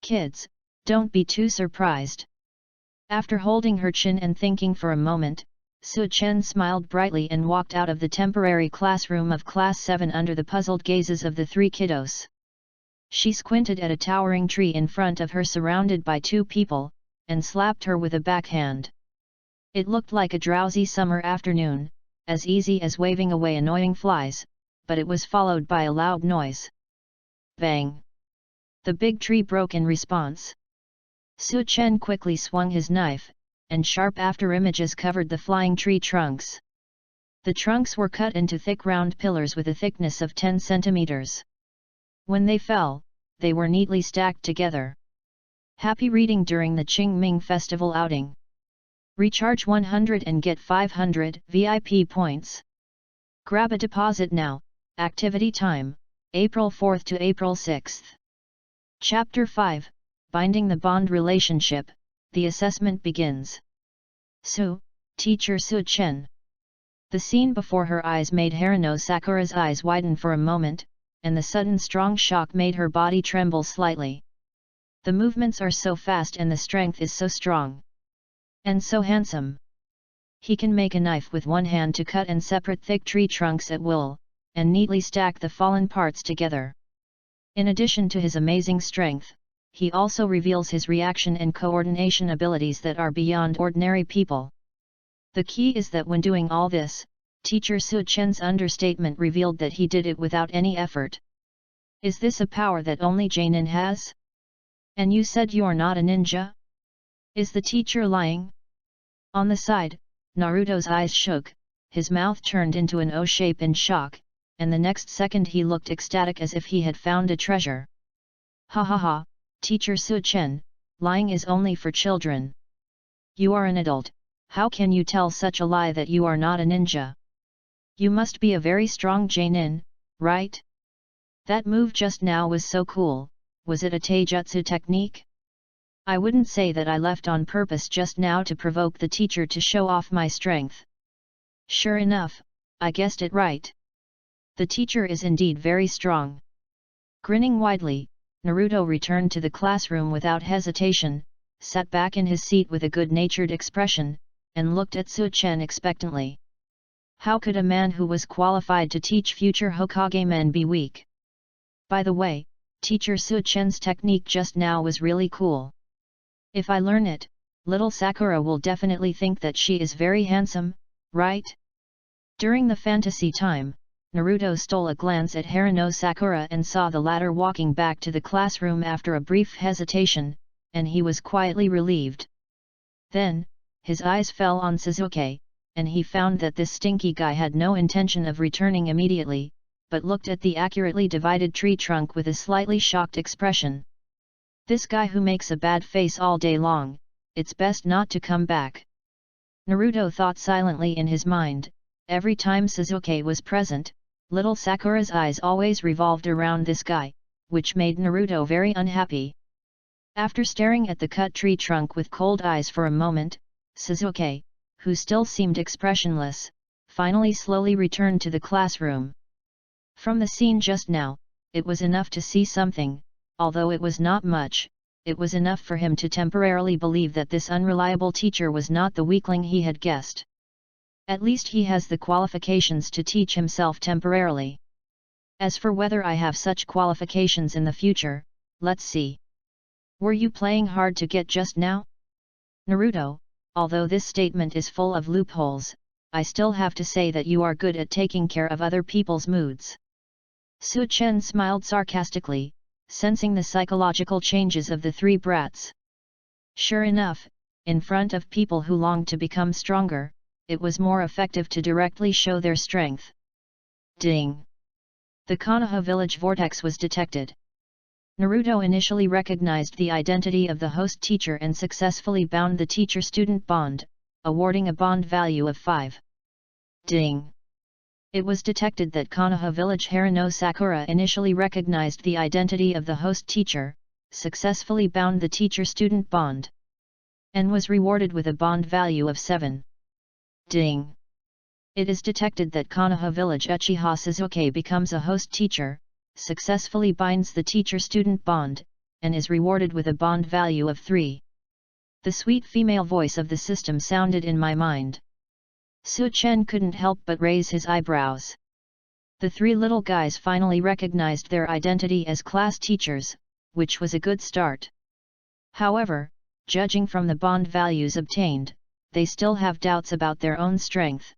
Kids, don't be too surprised. After holding her chin and thinking for a moment, Su Chen smiled brightly and walked out of the temporary classroom of Class 7 under the puzzled gazes of the 3 kiddos. She squinted at a towering tree in front of her surrounded by 2 people, and slapped her with a backhand. It looked like a drowsy summer afternoon, as easy as waving away annoying flies, but it was followed by a loud noise. Bang! The big tree broke in response. Su Chen quickly swung his knife, and sharp after images covered the flying tree trunks. The trunks were cut into thick round pillars with a thickness of 10 centimeters. When they fell, they were neatly stacked together. Happy reading during the Qingming Festival outing. Recharge 100 and get 500 VIP points. Grab a deposit now. Activity time, April 4th to April 6th. Chapter 5, Binding the Bond Relationship, the assessment begins. Su, Teacher Su Chen. The scene before her eyes made Haruno Sakura's eyes widen for a moment, and the sudden strong shock made her body tremble slightly. The movements are so fast and the strength is so strong. And so handsome. He can make a knife with one hand to cut and separate thick tree trunks at will, and neatly stack the fallen parts together. In addition to his amazing strength, he also reveals his reaction and coordination abilities that are beyond ordinary people. The key is that when doing all this, Teacher Su Chen's understatement revealed that he did it without any effort. Is this a power that only Jainin has? And you said you're not a ninja? Is the teacher lying? On the side, Naruto's eyes shook, his mouth turned into an O shape in shock, and the next second he looked ecstatic as if he had found a treasure. Ha ha ha, Teacher Su Chen, lying is only for children. You are an adult, how can you tell such a lie that you are not a ninja? You must be a very strong Jainin, right? That move just now was so cool, was it a taijutsu technique? I wouldn't say that I left on purpose just now to provoke the teacher to show off my strength. Sure enough, I guessed it right. The teacher is indeed very strong. Grinning widely, Naruto returned to the classroom without hesitation, sat back in his seat with a good-natured expression, and looked at Su Chen expectantly. How could a man who was qualified to teach future Hokage men be weak? By the way, Teacher Su Chen's technique just now was really cool. If I learn it, little Sakura will definitely think that she is very handsome, right? During the fantasy time, Naruto stole a glance at Haruno Sakura and saw the latter walking back to the classroom after a brief hesitation, and he was quietly relieved. Then, his eyes fell on Sasuke, and he found that this stinky guy had no intention of returning immediately, but looked at the accurately divided tree trunk with a slightly shocked expression. This guy who makes a bad face all day long, it's best not to come back. Naruto thought silently in his mind. Every time Sasuke was present, little Sakura's eyes always revolved around this guy, which made Naruto very unhappy. After staring at the cut tree trunk with cold eyes for a moment, Sasuke, who still seemed expressionless, finally slowly returned to the classroom. From the scene just now, it was enough to see something. Although it was not much, it was enough for him to temporarily believe that this unreliable teacher was not the weakling he had guessed. At least he has the qualifications to teach himself temporarily. As for whether I have such qualifications in the future, let's see. Were you playing hard to get just now? Naruto, although this statement is full of loopholes, I still have to say that you are good at taking care of other people's moods. Su Chen smiled sarcastically, sensing the psychological changes of the three brats. Sure enough, in front of people who longed to become stronger, it was more effective to directly show their strength. Ding! The KONOHA village vortex was detected. Naruto initially recognized the identity of the host teacher and successfully bound the teacher-student bond, awarding a bond value of 5. Ding! It was detected that KONOHA village Haruno Sakura initially recognized the identity of the host teacher, successfully bound the teacher-student bond, and was rewarded with a bond value of 7. Ding! It is detected that KONOHA village Uchiha Sasuke becomes a host teacher, successfully binds the teacher-student bond, and is rewarded with a bond value of 3. The sweet female voice of the system sounded in my mind. Su Chen couldn't help but raise his eyebrows. The three little guys finally recognized their identity as class teachers, which was a good start. However, judging from the bond values obtained, they still have doubts about their own strength.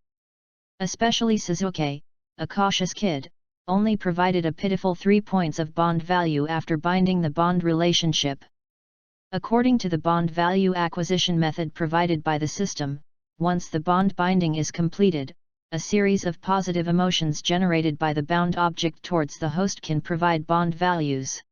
Especially Suzuki, a cautious kid, only provided a pitiful 3 points of bond value after binding the bond relationship. According to the bond value acquisition method provided by the system, once the bond binding is completed, a series of positive emotions generated by the bound object towards the host can provide bond values.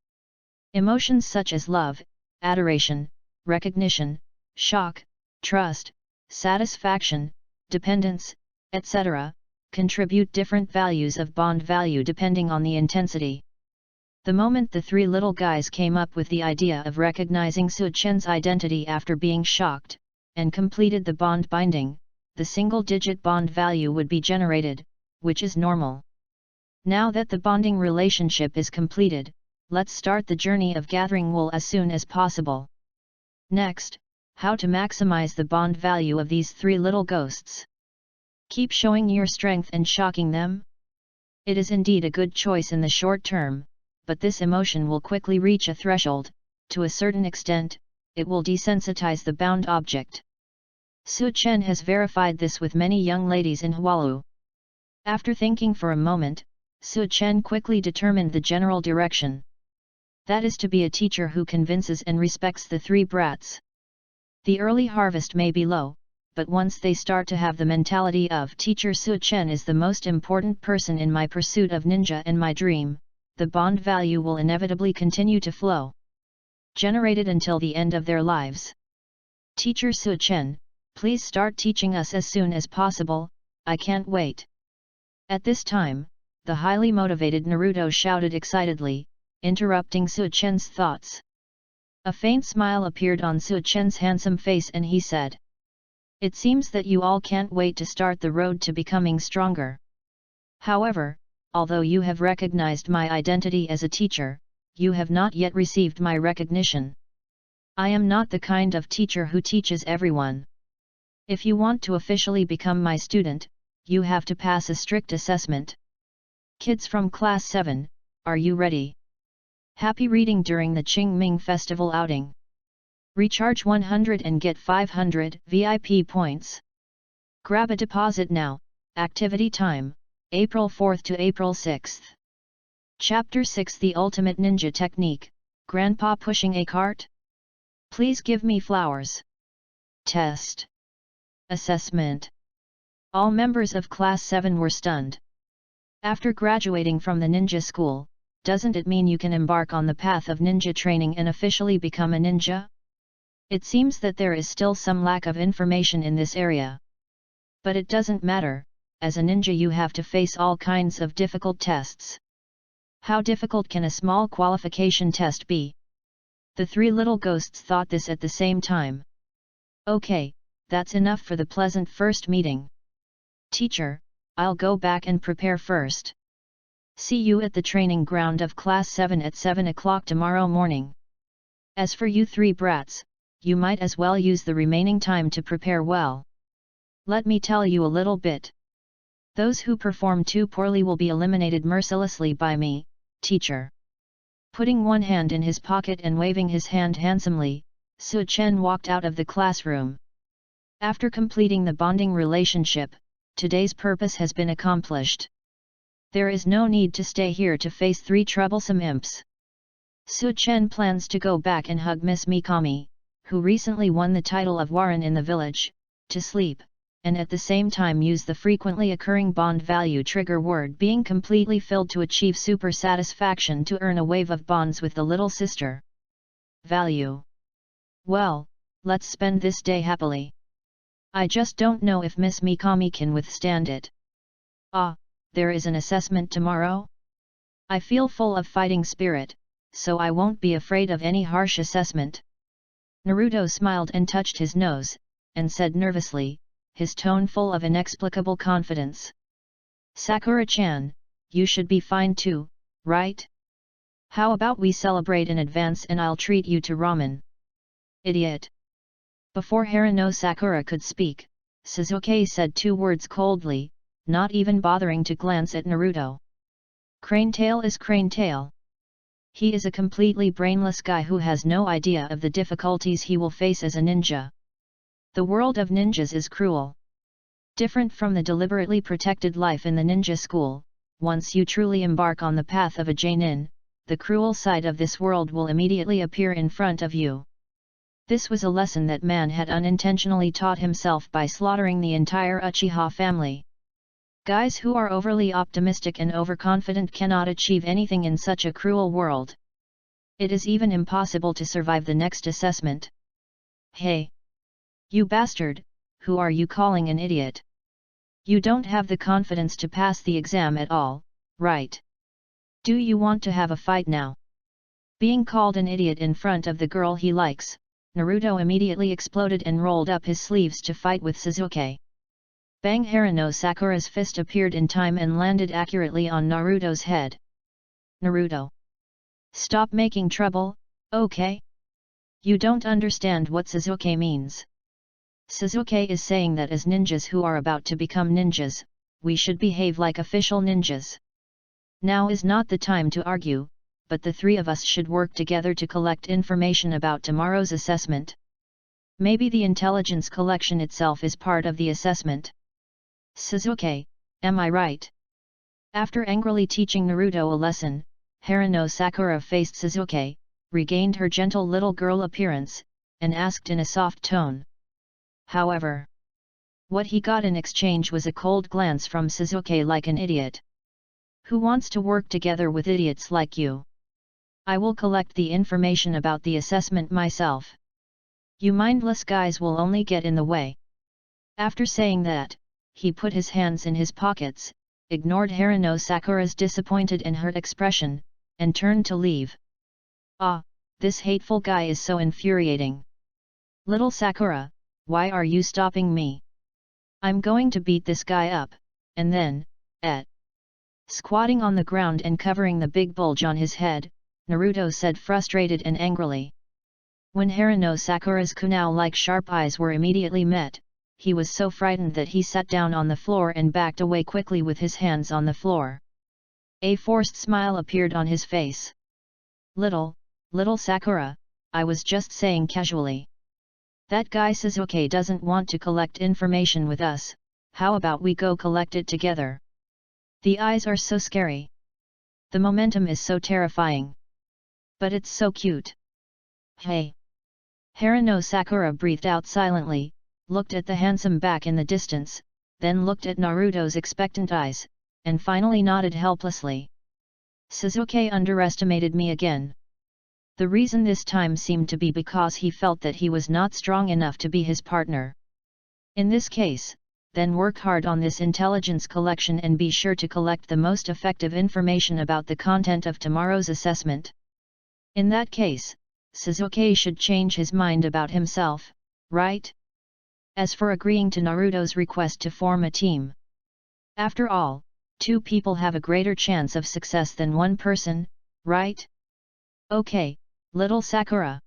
Emotions such as love, adoration, recognition, shock, trust, satisfaction, dependence, etc., contribute different values of bond value depending on the intensity. The moment the three little guys came up with the idea of recognizing Su Chen's identity after being shocked, and completed the bond binding, the single-digit bond value would be generated, which is normal. Now that the bonding relationship is completed, let's start the journey of gathering wool as soon as possible. Next, how to maximize the bond value of these three little ghosts. Keep showing your strength and shocking them. It is indeed a good choice in the short term, but this emotion will quickly reach a threshold. To a certain extent, it will desensitize the bound object. Su Chen has verified this with many young ladies in Hualu. After thinking for a moment, Su Chen quickly determined the general direction. That is to be a teacher who convinces and respects the three brats. The early harvest may be low, but once they start to have the mentality of teacher Su Chen is the most important person in my pursuit of ninja and my dream, the bond value will inevitably continue to flow. Generated until the end of their lives. Teacher Su Chen, please start teaching us as soon as possible, I can't wait. At this time, the highly motivated Naruto shouted excitedly, interrupting Su Chen's thoughts. A faint smile appeared on Su Chen's handsome face and he said, "It seems that you all can't wait to start the road to becoming stronger. However, although you have recognized my identity as a teacher, you have not yet received my recognition. I am not the kind of teacher who teaches everyone. If you want to officially become my student, you have to pass a strict assessment. Kids from Class 7, are you ready? Happy reading during the Qingming Festival outing. Recharge 100 and get 500 VIP points. Grab a deposit now. Activity time, April 4th to April 6th. Chapter 6 The Ultimate Ninja Technique, Grandpa pushing a cart? Please give me flowers. Test. Assessment. All members of Class 7 were stunned. After graduating from the ninja school, doesn't it mean you can embark on the path of ninja training and officially become a ninja? It seems that there is still some lack of information in this area. But it doesn't matter, as a ninja you have to face all kinds of difficult tests. How difficult can a small qualification test be? The three little ghosts thought this at the same time. Okay, that's enough for the pleasant first meeting. Teacher, I'll go back and prepare first. See you at the training ground of Class 7 at 7 o'clock tomorrow morning. As for you three brats, you might as well use the remaining time to prepare well. Let me tell you a little bit. Those who perform too poorly will be eliminated mercilessly by me, teacher. Putting one hand in his pocket and waving his hand handsomely, Su Chen walked out of the classroom. After completing the bonding relationship, today's purpose has been accomplished. There is no need to stay here to face three troublesome imps. Su Chen plans to go back and hug Miss Mikami, who recently won the title of Warren in the village, to sleep, and at the same time use the frequently occurring bond value trigger word being completely filled to achieve super satisfaction to earn a wave of bonds with the little sister. Value. Well, let's spend this day happily. I just don't know if Miss Mikami can withstand it. Ah, there is an assessment tomorrow? I feel full of fighting spirit, so I won't be afraid of any harsh assessment. Naruto smiled and touched his nose, and said nervously, his tone full of inexplicable confidence. Sakura-chan, you should be fine too, right? How about we celebrate in advance and I'll treat you to ramen? Idiot. Before Harano Sakura could speak, Suzuki said two words coldly, not even bothering to glance at Naruto. Crane tail is crane tail. He is a completely brainless guy who has no idea of the difficulties he will face as a ninja. The world of ninjas is cruel. Different from the deliberately protected life in the ninja school, once you truly embark on the path of a Jainin, the cruel side of this world will immediately appear in front of you. This was a lesson that man had unintentionally taught himself by slaughtering the entire Uchiha family. Guys who are overly optimistic and overconfident cannot achieve anything in such a cruel world. It is even impossible to survive the next assessment. Hey! You bastard, who are you calling an idiot? You don't have the confidence to pass the exam at all, right? Do you want to have a fight now? Being called an idiot in front of the girl he likes, Naruto immediately exploded and rolled up his sleeves to fight with Sasuke. Bang! Haruno Sakura's fist appeared in time and landed accurately on Naruto's head. Naruto! Stop making trouble, okay? You don't understand what Sasuke means. Sasuke is saying that as ninjas who are about to become ninjas, we should behave like official ninjas. Now is not the time to argue, but the three of us should work together to collect information about tomorrow's assessment. Maybe the intelligence collection itself is part of the assessment. Sasuke, am I right? After angrily teaching Naruto a lesson, Haruno Sakura faced Sasuke, regained her gentle little girl appearance, and asked in a soft tone. However, what he got in exchange was a cold glance from Sasuke like an idiot. Who wants to work together with idiots like you? I will collect the information about the assessment myself. You mindless guys will only get in the way. After saying that, he put his hands in his pockets, ignored Haruno Sakura's disappointed and hurt expression, and turned to leave. Ah, this hateful guy is so infuriating. Little Sakura, why are you stopping me? I'm going to beat this guy up, and then, Squatting on the ground and covering the big bulge on his head, Naruto said frustrated and angrily. When Haruno Sakura's kunao-like sharp eyes were immediately met, he was so frightened that he sat down on the floor and backed away quickly with his hands on the floor. A forced smile appeared on his face. Little Sakura, I was just saying casually. That guy Sasuke doesn't want to collect information with us, how about we go collect it together? The eyes are so scary. The momentum is so terrifying. But it's so cute. Hey! Haruno Sakura breathed out silently, looked at the handsome back in the distance, then looked at Naruto's expectant eyes, and finally nodded helplessly. Sasuke underestimated me again. The reason this time seemed to be because he felt that he was not strong enough to be his partner. In this case, then work hard on this intelligence collection and be sure to collect the most effective information about the content of tomorrow's assessment. In that case, Sasuke should change his mind about himself, right? As for agreeing to Naruto's request to form a team. After all, two people have a greater chance of success than one person, right? Okay, little Sakura.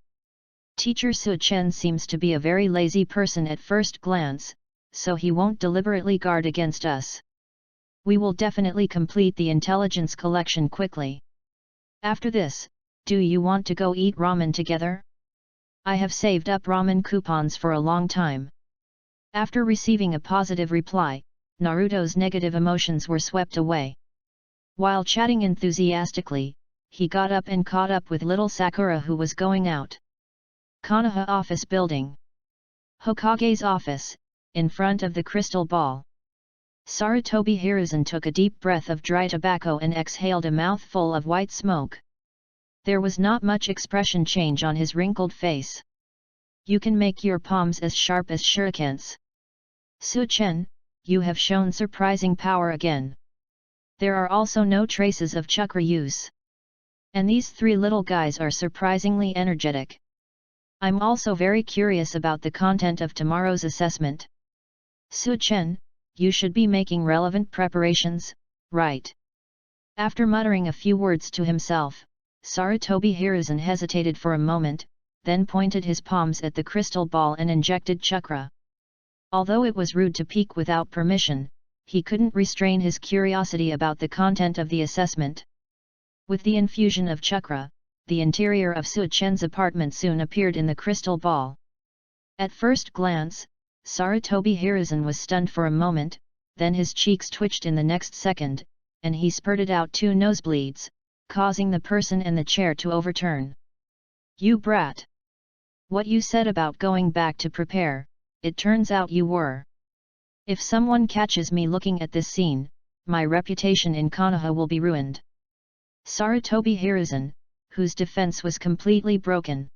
Teacher Su-chen seems to be a very lazy person at first glance, so he won't deliberately guard against us. We will definitely complete the intelligence collection quickly. After this, do you want to go eat ramen together? I have saved up ramen coupons for a long time. After receiving a positive reply, Naruto's negative emotions were swept away. While chatting enthusiastically, he got up and caught up with little Sakura who was going out. Konoha office building. Hokage's office, in front of the crystal ball. Sarutobi Hiruzen took a deep breath of dry tobacco and exhaled a mouthful of white smoke. There was not much expression change on his wrinkled face. You can make your palms as sharp as shurikens. Su-chen, you have shown surprising power again. There are also no traces of chakra use. And these three little guys are surprisingly energetic. I'm also very curious about the content of tomorrow's assessment. Su-chen, you should be making relevant preparations, right? After muttering a few words to himself, Sarutobi Hiruzen hesitated for a moment, then pointed his palms at the crystal ball and injected chakra. Although it was rude to peek without permission, he couldn't restrain his curiosity about the content of the assessment. With the infusion of chakra, the interior of Su Chen's apartment soon appeared in the crystal ball. At first glance, Sarutobi Hiruzen was stunned for a moment, then his cheeks twitched in the next second, and he spurted out 2 nosebleeds, causing the person and the chair to overturn. "You brat! What you said about going back to prepare, it turns out you were. If someone catches me looking at this scene, my reputation in Konoha will be ruined." Sarutobi Hiruzen, whose defense was completely broken,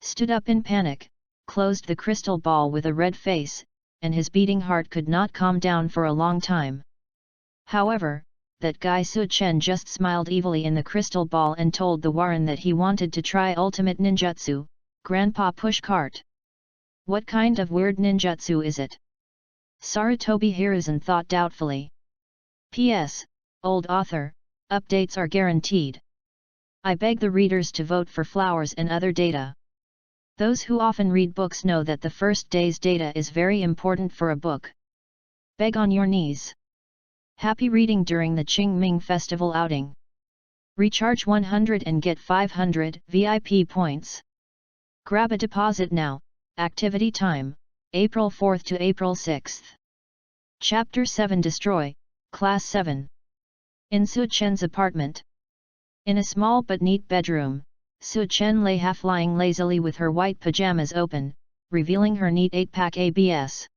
stood up in panic, closed the crystal ball with a red face, and his beating heart could not calm down for a long time. However, that guy Su Chen just smiled evilly in the crystal ball and told the Warren that he wanted to try ultimate ninjutsu, Grandpa Pushcart. What kind of weird ninjutsu is it? Sarutobi Hiruzen thought doubtfully. P.S. Old author, updates are guaranteed. I beg the readers to vote for flowers and other data. Those who often read books know that the first day's data is very important for a book. Beg on your knees. Happy reading during the Qingming Festival outing. Recharge 100 and get 500 VIP points. Grab a deposit now. Activity time, April 4th to April 6th. Chapter 7 Destroy, Class 7. In Su Chen's apartment. In a small but neat bedroom, Su Chen lay half lying lazily with her white pajamas open, revealing her neat 8-pack abs.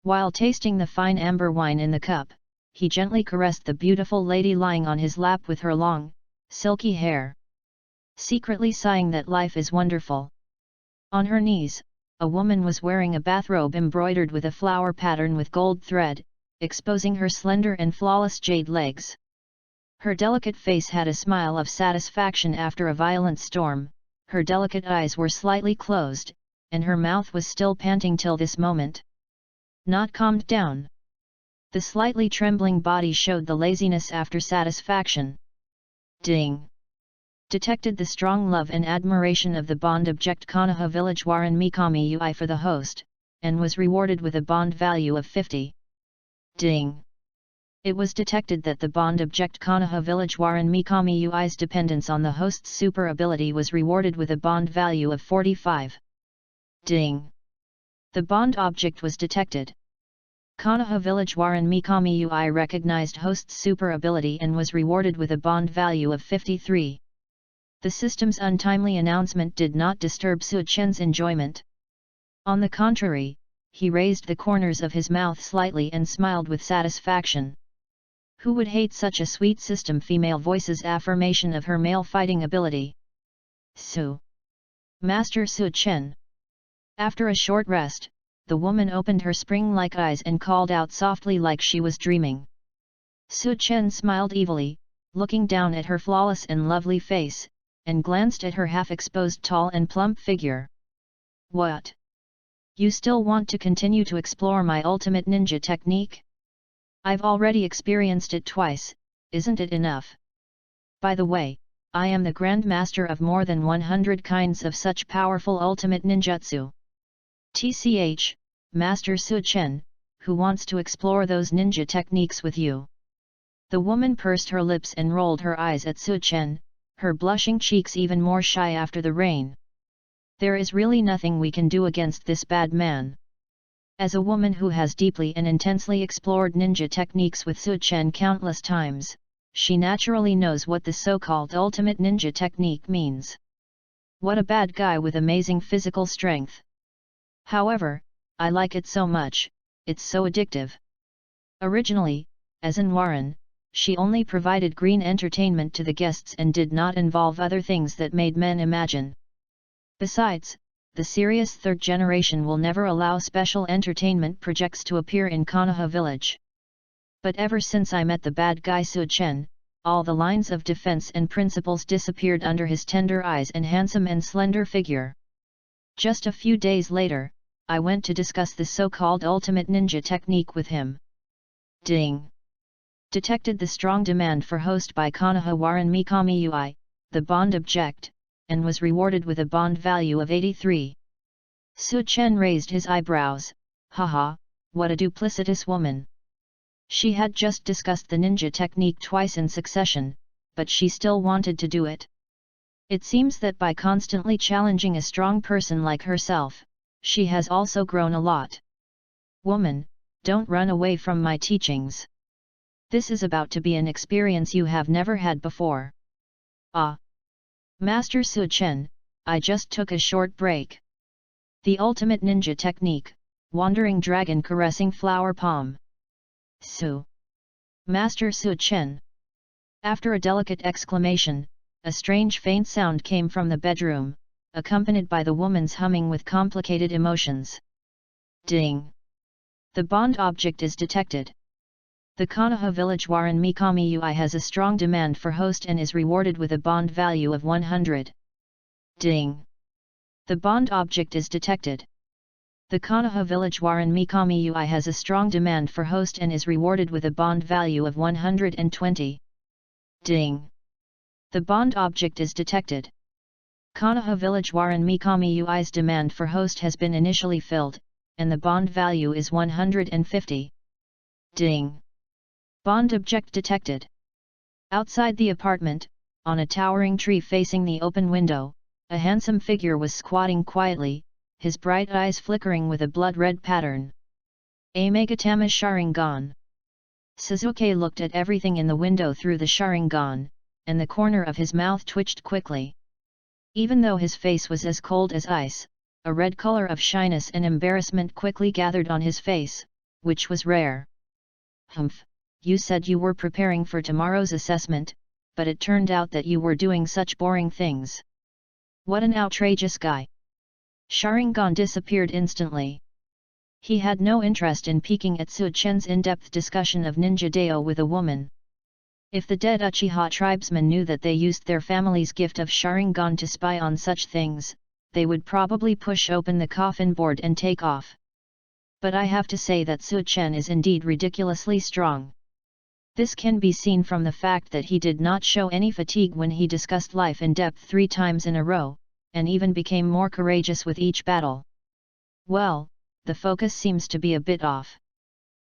While tasting the fine amber wine in the cup, he gently caressed the beautiful lady lying on his lap with her long, silky hair. Secretly sighing that life is wonderful. On her knees, a woman was wearing a bathrobe embroidered with a flower pattern with gold thread, exposing her slender and flawless jade legs. Her delicate face had a smile of satisfaction after a violent storm, her delicate eyes were slightly closed, and her mouth was still panting till this moment. Not calmed down. The slightly trembling body showed the laziness after satisfaction. Ding! Detected the strong love and admiration of the bond object Konoha village Warren Mikami Ui for the host, and was rewarded with a bond value of 50. Ding! It was detected that the bond object Konoha village Warren Mikami Ui's dependence on the host's super ability was rewarded with a bond value of 45. Ding! The bond object was detected. Konoha village Warren Mikami Ui recognized host's super ability and was rewarded with a bond value of 53. The system's untimely announcement did not disturb Su Chen's enjoyment. On the contrary, he raised the corners of his mouth slightly and smiled with satisfaction. Who would hate such a sweet system? Female voice's affirmation of her male fighting ability. Su. Master Su Chen. After a short rest, the woman opened her spring-like eyes and called out softly like she was dreaming. Su Chen smiled evilly, looking down at her flawless and lovely face, and glanced at her half-exposed tall and plump figure. What? You still want to continue to explore my ultimate ninja technique? I've already experienced it twice, isn't it enough? By the way, I am the Grand Master of more than 100 kinds of such powerful ultimate ninjutsu. TCH, Master Su Chen, who wants to explore those ninja techniques with you? The woman pursed her lips and rolled her eyes at Su Chen, her blushing cheeks even more shy after the rain. There is really nothing we can do against this bad man. As a woman who has deeply and intensely explored ninja techniques with Su Chen countless times, she naturally knows what the so-called ultimate ninja technique means. What a bad guy with amazing physical strength. However, I like it so much, it's so addictive. Originally, as in Warren, she only provided green entertainment to the guests and did not involve other things that made men imagine. Besides, the serious third generation will never allow special entertainment projects to appear in Konoha village. But ever since I met the bad guy Su Chen, all the lines of defense and principles disappeared under his tender eyes and handsome and slender figure. Just a few days later, I went to discuss the so-called ultimate ninja technique with him. Ding! Detected the strong demand for host by Konoha Warren Mikami Ui, the bond object, and was rewarded with a bond value of 83. Su Chen raised his eyebrows. Haha, what a duplicitous woman. She had just discussed the ninja technique twice in succession, but she still wanted to do it. It seems that by constantly challenging a strong person like herself, she has also grown a lot. Woman, don't run away from my teachings. This is about to be an experience you have never had before. Ah! Master Su Chen, I just took a short break. The ultimate ninja technique, Wandering Dragon Caressing Flower Palm. Su. Master Su Chen. After a delicate exclamation, a strange faint sound came from the bedroom, accompanied by the woman's humming with complicated emotions. Ding! The bond object is detected. The KONOHA village Warren Mikami Ui has a strong demand for host and is rewarded with a bond value of 100. Ding! The bond object is detected. The KONOHA village Warren Mikami Ui has a strong demand for host and is rewarded with a bond value of 120. Ding! The bond object is detected. KONOHA village Warren Mikami Ui's demand for host has been initially filled, and the bond value is 150. Ding! Bond object detected. Outside the apartment, on a towering tree facing the open window, a handsome figure was squatting quietly, his bright eyes flickering with a blood-red pattern. A Megatama Sharingan. Suzuki looked at everything in the window through the Sharingan, and the corner of his mouth twitched quickly. Even though his face was as cold as ice, a red color of shyness and embarrassment quickly gathered on his face, which was rare. Humph, you said you were preparing for tomorrow's assessment, but it turned out that you were doing such boring things. What an outrageous guy! Sharingan disappeared instantly. He had no interest in peeking at Su Chen's in-depth discussion of Ninja Dao with a woman. If the dead Uchiha tribesmen knew that they used their family's gift of Sharingan to spy on such things, they would probably push open the coffin board and take off. But I have to say that Su Chen is indeed ridiculously strong. This can be seen from the fact that he did not show any fatigue when he discussed life in depth 3 times in a row, and even became more courageous with each battle. Well, the focus seems to be a bit off.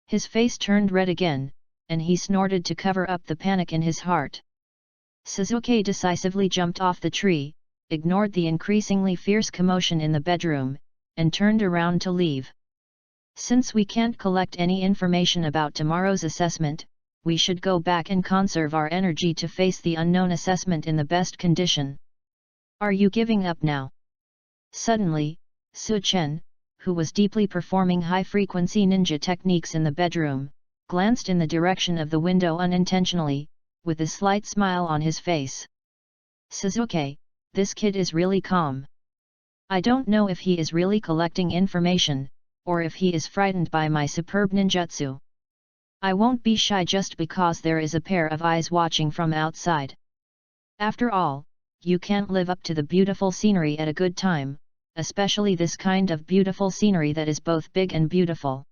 His face turned red again, and he snorted to cover up the panic in his heart. Suzuki decisively jumped off the tree, ignored the increasingly fierce commotion in the bedroom, and turned around to leave. Since we can't collect any information about tomorrow's assessment, we should go back and conserve our energy to face the unknown assessment in the best condition. Are you giving up now? Suddenly, Su Chen, who was deeply performing high-frequency ninja techniques in the bedroom, glanced in the direction of the window unintentionally, with a slight smile on his face. Suzuki, this kid is really calm. I don't know if he is really collecting information, or if he is frightened by my superb ninjutsu. I won't be shy just because there is a pair of eyes watching from outside. After all, you can't live up to the beautiful scenery at a good time, especially this kind of beautiful scenery that is both big and beautiful.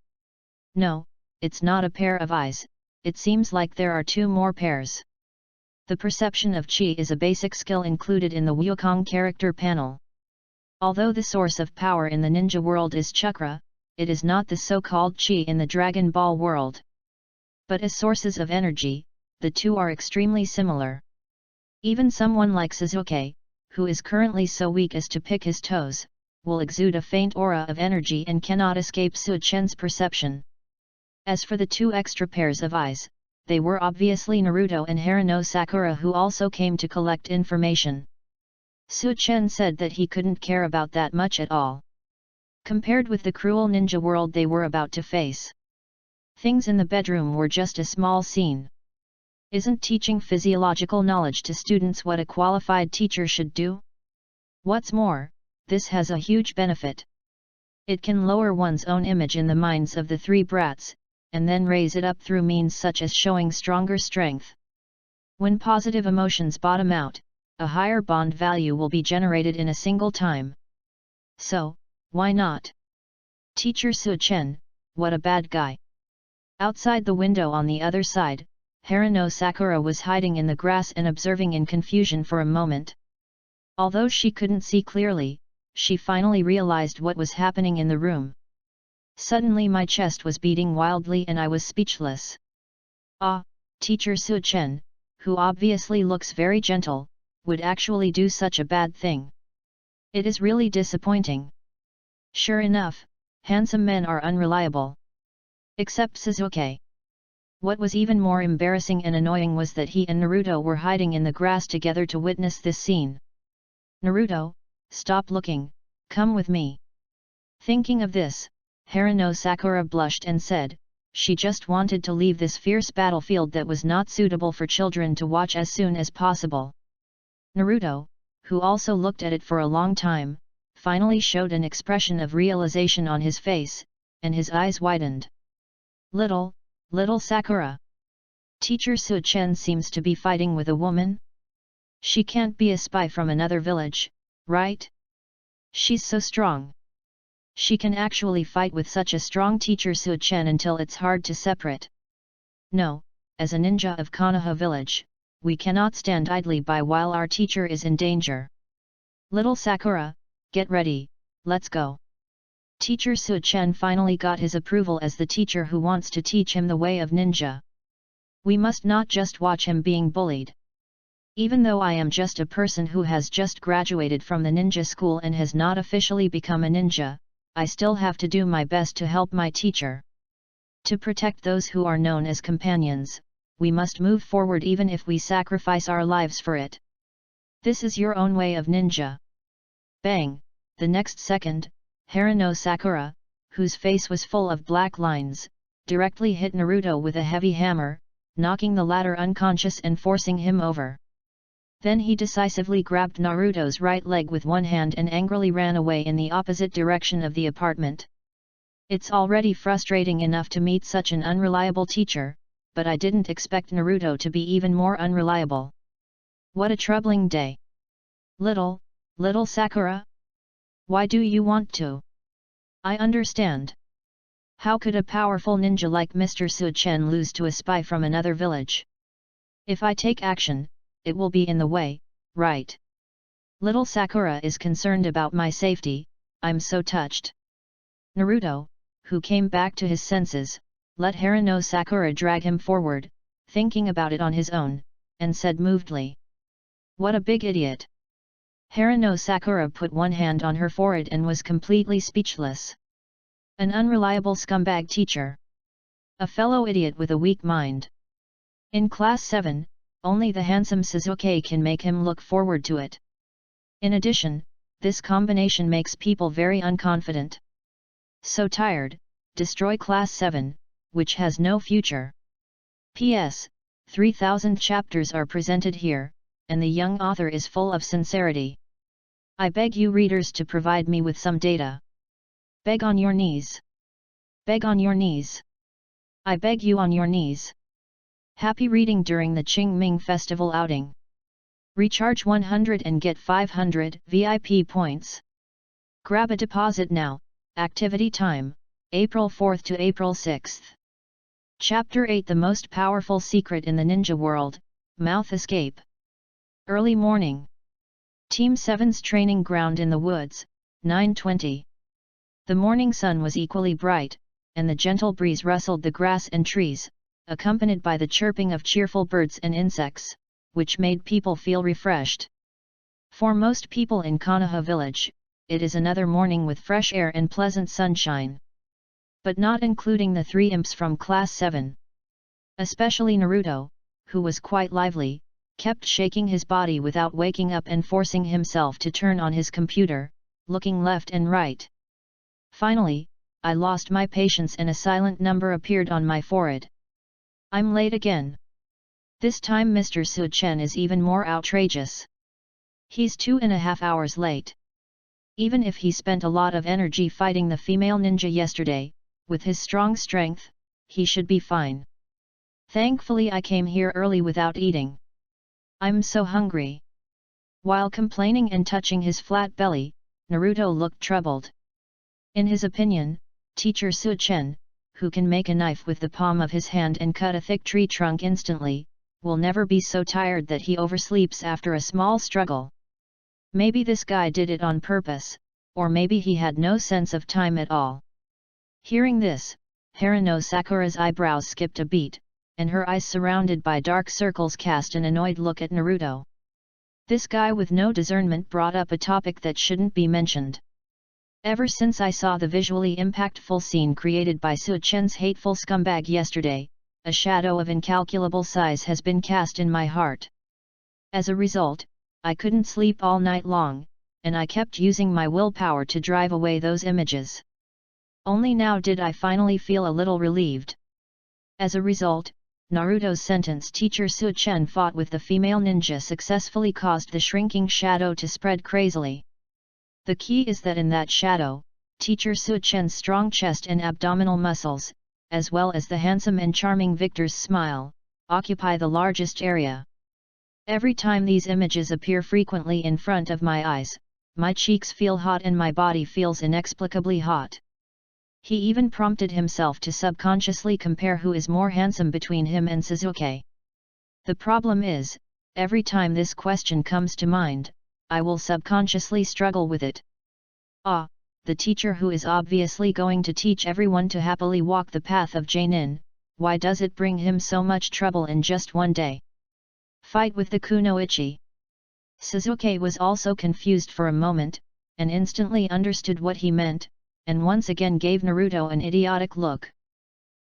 No, it's not a pair of eyes, it seems like there are 2 more pairs. The perception of Qi is a basic skill included in the Wukong character panel. Although the source of power in the ninja world is chakra, it is not the so-called Qi in the Dragon Ball world. But as sources of energy, the two are extremely similar. Even someone like Suzuki, who is currently so weak as to pick his toes, will exude a faint aura of energy and cannot escape Su Chen's perception. As for the 2 extra pairs of eyes, they were obviously Naruto and Haruno Sakura, who also came to collect information. Su Chen said that he couldn't care about that much at all. Compared with the cruel ninja world they were about to face, things in the bedroom were just a small scene. Isn't teaching physiological knowledge to students what a qualified teacher should do? What's more, this has a huge benefit. It can lower one's own image in the minds of the 3 brats, and then raise it up through means such as showing stronger strength. When positive emotions bottom out, a higher bond value will be generated in a single time. So, why not? Teacher Su Chen, what a bad guy. Outside the window on the other side, Haruno Sakura was hiding in the grass and observing in confusion for a moment. Although she couldn't see clearly, she finally realized what was happening in the room. Suddenly my chest was beating wildly and I was speechless. Ah, Teacher Su Chen, who obviously looks very gentle, would actually do such a bad thing. It is really disappointing. Sure enough, handsome men are unreliable. Except Sasuke. What was even more embarrassing and annoying was that he and Naruto were hiding in the grass together to witness this scene. Naruto, stop looking, come with me. Thinking of this, Haruno Sakura blushed and said, she just wanted to leave this fierce battlefield that was not suitable for children to watch as soon as possible. Naruto, who also looked at it for a long time, finally showed an expression of realization on his face, and his eyes widened. Little Sakura. Teacher Su-chen seems to be fighting with a woman? She can't be a spy from another village, right? She's so strong. She can actually fight with such a strong teacher Su-chen until it's hard to separate. No, as a ninja of Konoha village, we cannot stand idly by while our teacher is in danger. Little Sakura, get ready, let's go. Teacher Su-chen finally got his approval as the teacher who wants to teach him the way of ninja. We must not just watch him being bullied. Even though I am just a person who has just graduated from the ninja school and has not officially become a ninja, I still have to do my best to help my teacher. To protect those who are known as companions, we must move forward even if we sacrifice our lives for it. This is your own way of ninja. Bang! The next second, Haruno Sakura, whose face was full of black lines, directly hit Naruto with a heavy hammer, knocking the latter unconscious and forcing him over. Then he decisively grabbed Naruto's right leg with one hand and angrily ran away in the opposite direction of the apartment. It's already frustrating enough to meet such an unreliable teacher, but I didn't expect Naruto to be even more unreliable. What a troubling day. Little Sakura? Why do you want to? I understand. How could a powerful ninja like Mr. Su-chen lose to a spy from another village? If I take action, it will be in the way, right? Little Sakura is concerned about my safety, I'm so touched. Naruto, who came back to his senses, let Haruno Sakura drag him forward, thinking about it on his own, and said movedly. What a big idiot! Haruno Sakura put one hand on her forehead and was completely speechless. An unreliable scumbag teacher. A fellow idiot with a weak mind. In Class 7, only the handsome Sasuke can make him look forward to it. In addition, this combination makes people very unconfident. So tired, destroy Class 7, which has no future. P.S. 3000 chapters are presented here, and the young author is full of sincerity. I beg you readers to provide me with some data. Beg on your knees. Beg on your knees. I beg you on your knees. Happy reading during the Qingming Festival outing. Recharge 100 and get 500 VIP points. Grab a deposit now. Activity time, April 4th to April 6th. Chapter 8 The Most Powerful Secret in the Ninja World, Mouth Escape. Early morning. Team 7's training ground in the woods, 9:20. The morning sun was equally bright, and the gentle breeze rustled the grass and trees, accompanied by the chirping of cheerful birds and insects, which made people feel refreshed. For most people in Konoha village, it is another morning with fresh air and pleasant sunshine. But not including the three imps from Class 7. Especially Naruto, who was quite lively, kept shaking his body without waking up and forcing himself to turn on his computer, looking left and right. Finally, I lost my patience and a silent number appeared on my forehead. I'm late again. This time Mr. Su-chen is even more outrageous. He's 2.5 hours late. Even if he spent a lot of energy fighting the female ninja yesterday, with his strong strength, he should be fine. Thankfully I came here early without eating. I'm so hungry. While complaining and touching his flat belly, Naruto looked troubled. In his opinion, Teacher Su-chen, who can make a knife with the palm of his hand and cut a thick tree trunk instantly, will never be so tired that he oversleeps after a small struggle. Maybe this guy did it on purpose, or maybe he had no sense of time at all. Hearing this, Haruno Sakura's eyebrows skipped a beat, and her eyes surrounded by dark circles cast an annoyed look at Naruto. This guy with no discernment brought up a topic that shouldn't be mentioned. Ever since I saw the visually impactful scene created by Su Chen's hateful scumbag yesterday, a shadow of incalculable size has been cast in my heart. As a result, I couldn't sleep all night long, and I kept using my willpower to drive away those images. Only now did I finally feel a little relieved. As a result, Naruto's sentence teacher Su Chen fought with the female ninja successfully caused the shrinking shadow to spread crazily. The key is that in that shadow, teacher Su Chen's strong chest and abdominal muscles, as well as the handsome and charming Victor's smile, occupy the largest area. Every time these images appear frequently in front of my eyes, my cheeks feel hot and my body feels inexplicably hot. He even prompted himself to subconsciously compare who is more handsome between him and Sasuke. The problem is, every time this question comes to mind, I will subconsciously struggle with it. Ah, the teacher who is obviously going to teach everyone to happily walk the path of Jainin, why does it bring him so much trouble in just one day? Fight with the kunoichi. Sasuke was also confused for a moment, and instantly understood what he meant, and once again gave Naruto an idiotic look.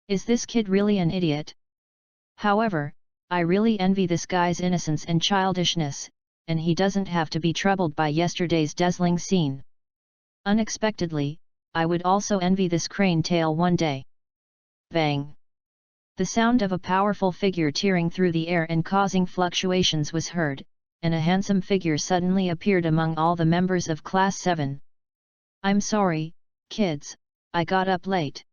Is this kid really an idiot? However, I really envy this guy's innocence and childishness, and he doesn't have to be troubled by yesterday's dazzling scene. Unexpectedly, I would also envy this crane tail one day. Bang! The sound of a powerful figure tearing through the air and causing fluctuations was heard, and a handsome figure suddenly appeared among all the members of Class 7. I'm sorry, kids, I got up late.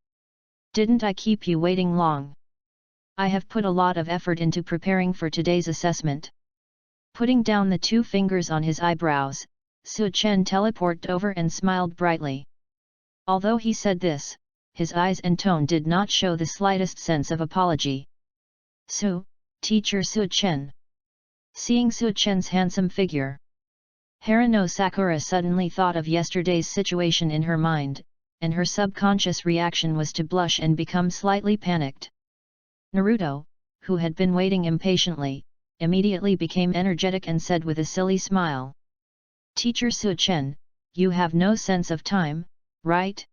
Didn't I keep you waiting long? I have put a lot of effort into preparing for today's assessment. Putting down the 2 fingers on his eyebrows, Su Chen teleported over and smiled brightly. Although he said this, his eyes and tone did not show the slightest sense of apology. Teacher Su Chen. Seeing Su Chen's handsome figure, Harano Sakura suddenly thought of yesterday's situation in her mind, and her subconscious reaction was to blush and become slightly panicked. Naruto, who had been waiting impatiently, immediately became energetic and said with a silly smile, "Teacher Su Chen, you have no sense of time, right?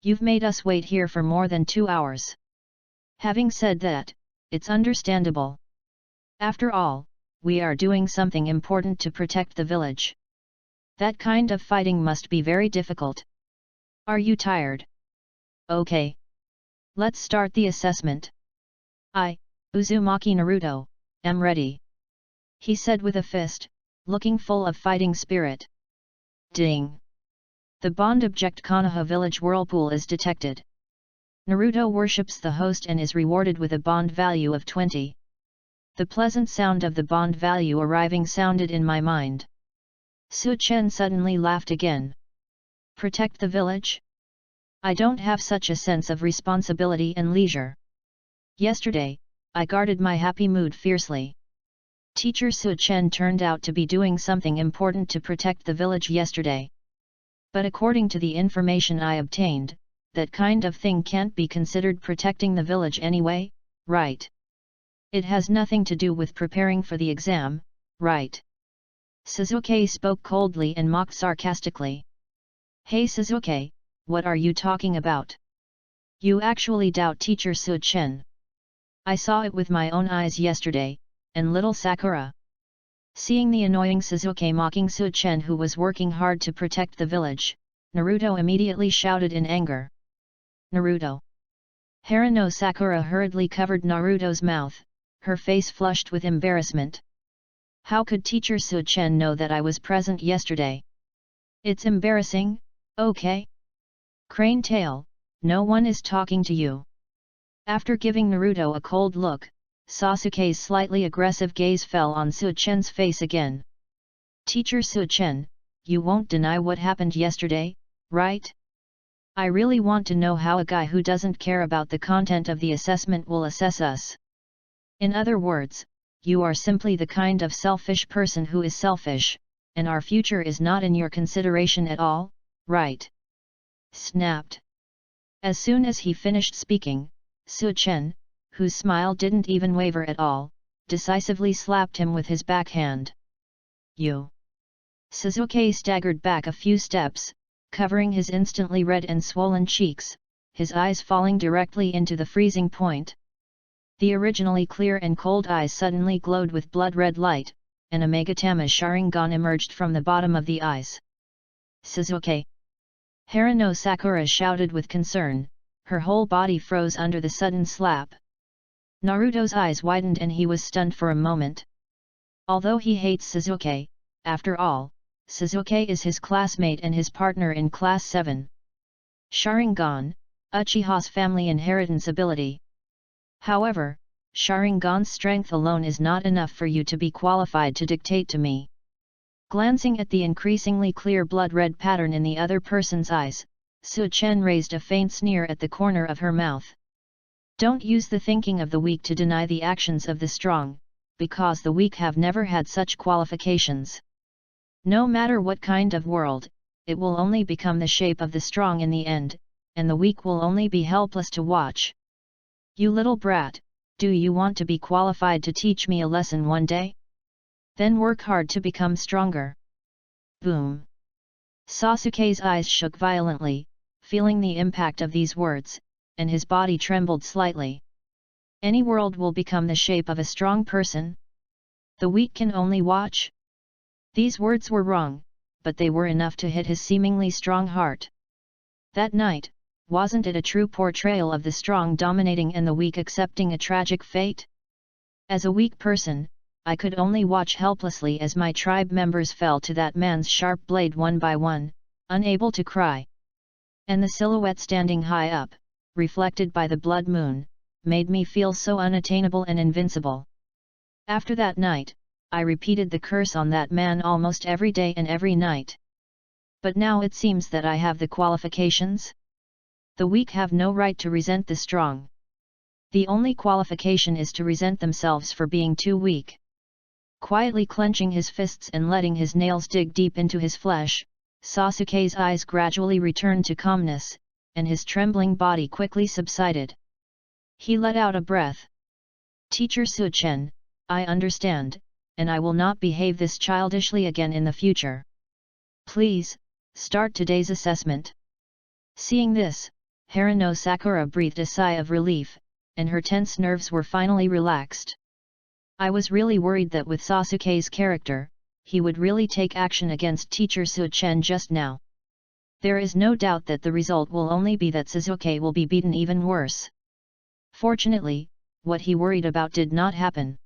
You've made us wait here for more than 2 hours. Having said that, it's understandable. After all, we are doing something important to protect the village. That kind of fighting must be very difficult. Are you tired? Okay. Let's start the assessment. I, Uzumaki Naruto, am ready," he said with a fist, looking full of fighting spirit. Ding! The bond object Konoha village whirlpool is detected. Naruto worships the host and is rewarded with a bond value of 20. The pleasant sound of the bond value arriving sounded in my mind. Su Chen suddenly laughed again. Protect the village? I don't have such a sense of responsibility and leisure. Yesterday, I guarded my happy mood fiercely. Teacher Su Chen turned out to be doing something important to protect the village yesterday. But according to the information I obtained, that kind of thing can't be considered protecting the village anyway, right? It has nothing to do with preparing for the exam, right? Sasuke spoke coldly and mocked sarcastically. Hey Sasuke, what are you talking about? You actually doubt teacher Su Chen. I saw it with my own eyes yesterday, and little Sakura. Seeing the annoying Sasuke mocking Su Chen who was working hard to protect the village, Naruto immediately shouted in anger. Naruto! Harano Sakura hurriedly covered Naruto's mouth, her face flushed with embarrassment. How could teacher Su Chen know that I was present yesterday? It's embarrassing, okay? Crane tail, no one is talking to you. After giving Naruto a cold look, Sasuke's slightly aggressive gaze fell on Su Chen's face again. Teacher Su Chen, you won't deny what happened yesterday, right? I really want to know how a guy who doesn't care about the content of the assessment will assess us. In other words, you are simply the kind of selfish person who is selfish, and our future is not in your consideration at all, right? Snapped. As soon as he finished speaking, Su Chen, whose smile didn't even waver at all, decisively slapped him with his backhand. You. Suzuki staggered back a few steps, covering his instantly red and swollen cheeks, his eyes falling directly into the freezing point. The originally clear and cold eyes suddenly glowed with blood-red light, and a Megatama Sharingan emerged from the bottom of the eyes. Suzuki! Harano Sakura shouted with concern, her whole body froze under the sudden slap. Naruto's eyes widened and he was stunned for a moment. Although he hates Suzuki, after all, Suzuki is his classmate and his partner in Class 7. Sharingan, Uchiha's family inheritance ability. However, Sharingan's strength alone is not enough for you to be qualified to dictate to me. Glancing at the increasingly clear blood-red pattern in the other person's eyes, Su-chen raised a faint sneer at the corner of her mouth. Don't use the thinking of the weak to deny the actions of the strong, because the weak have never had such qualifications. No matter what kind of world, it will only become the shape of the strong in the end, and the weak will only be helpless to watch. You little brat, do you want to be qualified to teach me a lesson one day? Then work hard to become stronger. Boom! Sasuke's eyes shook violently, feeling the impact of these words, and his body trembled slightly. Any world will become the shape of a strong person? The weak can only watch? These words were wrong, but they were enough to hit his seemingly strong heart. That night, wasn't it a true portrayal of the strong dominating and the weak accepting a tragic fate? As a weak person, I could only watch helplessly as my tribe members fell to that man's sharp blade one by one, unable to cry. And the silhouette standing high up, reflected by the blood moon, made me feel so unattainable and invincible. After that night, I repeated the curse on that man almost every day and every night. But now it seems that I have the qualifications? The weak have no right to resent the strong. The only qualification is to resent themselves for being too weak. Quietly clenching his fists and letting his nails dig deep into his flesh, Sasuke's eyes gradually returned to calmness, and his trembling body quickly subsided. He let out a breath. Teacher Su-chen, I understand, and I will not behave this childishly again in the future. Please, start today's assessment. Seeing this, Harano Sakura breathed a sigh of relief, and her tense nerves were finally relaxed. I was really worried that with Sasuke's character, he would really take action against Teacher Su-chen just now. There is no doubt that the result will only be that Suzuki will be beaten even worse. Fortunately, what he worried about did not happen.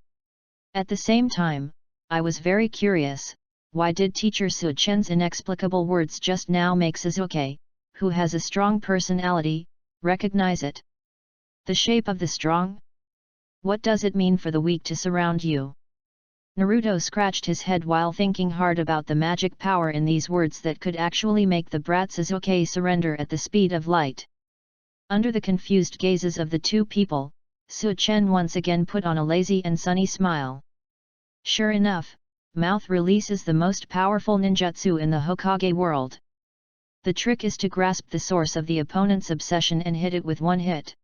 At the same time, I was very curious, why did Teacher Su-chen's inexplicable words just now make Suzuki, who has a strong personality, recognize it? The shape of the strong? What does it mean for the weak to surround you? Naruto scratched his head while thinking hard about the magic power in these words that could actually make the brat Suzuki surrender at the speed of light. Under the confused gazes of the two people, Su-chen once again put on a lazy and sunny smile. Sure enough, mouth release is the most powerful ninjutsu in the Hokage world. The trick is to grasp the source of the opponent's obsession and hit it with one hit.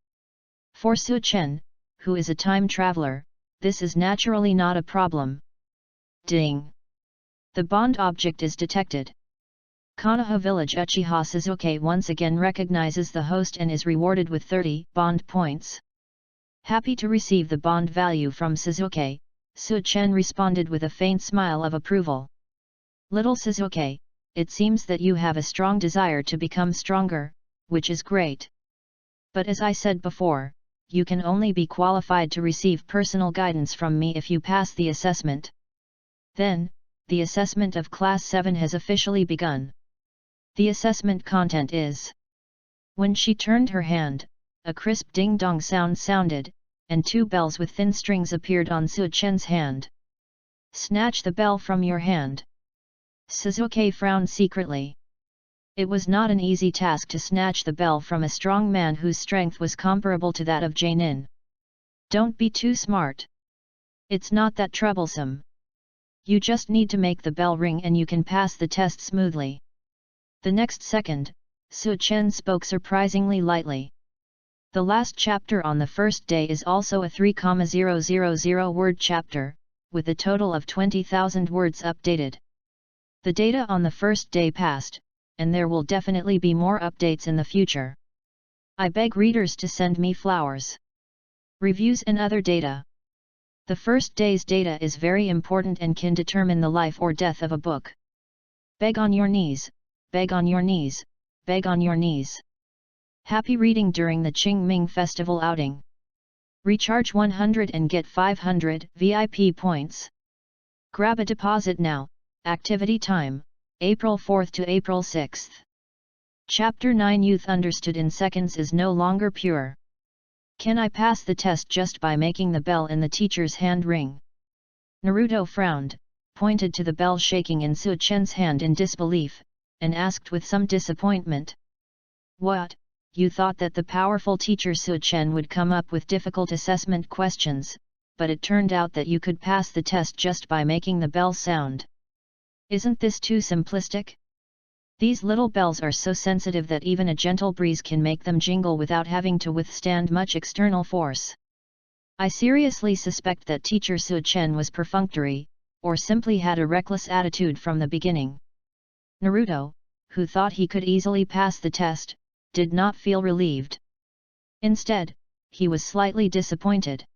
For Su-chen, who is a time traveler, this is naturally not a problem. Ding! The bond object is detected. Konoha Village Uchiha Suzuki once again recognizes the host and is rewarded with 30 bond points. Happy to receive the bond value from Suzuki, Su-chen responded with a faint smile of approval. Little Suzuki, it seems that you have a strong desire to become stronger, which is great. But as I said before, you can only be qualified to receive personal guidance from me if you pass the assessment. Then, the assessment of Class 7 has officially begun. The assessment content is... When she turned her hand, a crisp ding-dong sound sounded, and two bells with thin strings appeared on Su-chen's hand. Snatch the bell from your hand. Suzuki frowned secretly. It was not an easy task to snatch the bell from a strong man whose strength was comparable to that of Janin. Don't be too smart. It's not that troublesome. You just need to make the bell ring and you can pass the test smoothly. The next second, Su-chen spoke surprisingly lightly. The last chapter on the first day is also a 3,000 word chapter, with a total of 20,000 words updated. The data on the first day passed, and there will definitely be more updates in the future. I beg readers to send me flowers, reviews and other data. The first day's data is very important and can determine the life or death of a book. Beg on your knees, beg on your knees, beg on your knees. Happy reading during the Qingming Festival outing. Recharge 100 and get 500 VIP points. Grab a deposit now. Activity time, April 4th to April 6th. Chapter 9 Youth understood in seconds is no longer pure. Can I pass the test just by making the bell in the teacher's hand ring? Naruto frowned, pointed to the bell shaking in Su Chen's hand in disbelief, and asked with some disappointment. What, you thought that the powerful teacher Su Chen would come up with difficult assessment questions, but it turned out that you could pass the test just by making the bell sound. Isn't this too simplistic? These little bells are so sensitive that even a gentle breeze can make them jingle without having to withstand much external force. I seriously suspect that teacher Su Chen was perfunctory, or simply had a reckless attitude from the beginning. Naruto, who thought he could easily pass the test, did not feel relieved. Instead, he was slightly disappointed.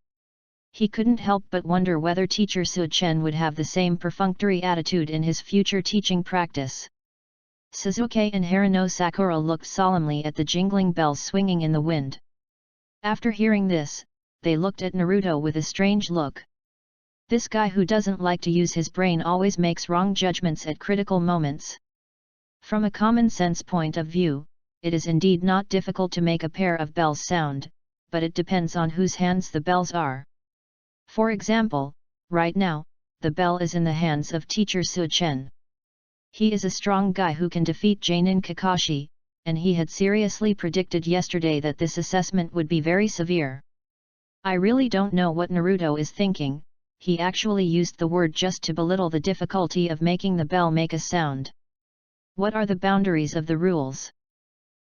He couldn't help but wonder whether teacher Su Chen would have the same perfunctory attitude in his future teaching practice. Sasuke and Haruno Sakura looked solemnly at the jingling bells swinging in the wind. After hearing this, they looked at Naruto with a strange look. This guy who doesn't like to use his brain always makes wrong judgments at critical moments. From a common sense point of view, it is indeed not difficult to make a pair of bells sound, but it depends on whose hands the bells are. For example, right now, the bell is in the hands of teacher Su Chen. He is a strong guy who can defeat Jainin Kakashi, and he had seriously predicted yesterday that this assessment would be very severe. I really don't know what Naruto is thinking. He actually used the word just to belittle the difficulty of making the bell make a sound. What are the boundaries of the rules?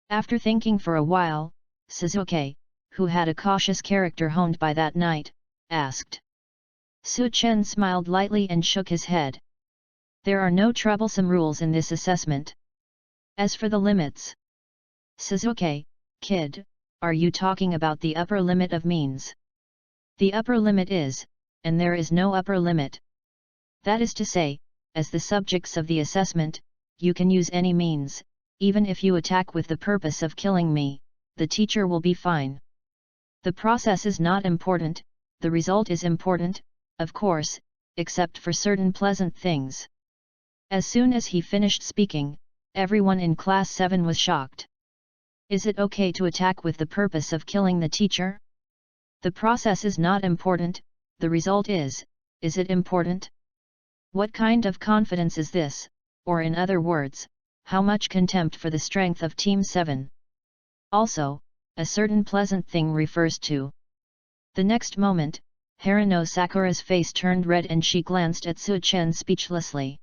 After thinking for a while, Sasuke, who had a cautious character honed by that night, asked. Su Chen smiled lightly and shook his head. There are no troublesome rules in this assessment. As for the limits, Sasuke, kid, are you talking about the upper limit of means? The upper limit is, and there is no upper limit. That is to say, as the subjects of the assessment, you can use any means, even if you attack with the purpose of killing me, the teacher will be fine. The process is not important, the result is important, of course, except for certain pleasant things. As soon as he finished speaking, everyone in Class 7 was shocked. Is it okay to attack with the purpose of killing the teacher? The process is not important, the result is it important? What kind of confidence is this, or in other words, how much contempt for the strength of Team 7? Also, a certain pleasant thing refers to. The next moment, Haruno Sakura's face turned red and she glanced at Su Chen speechlessly.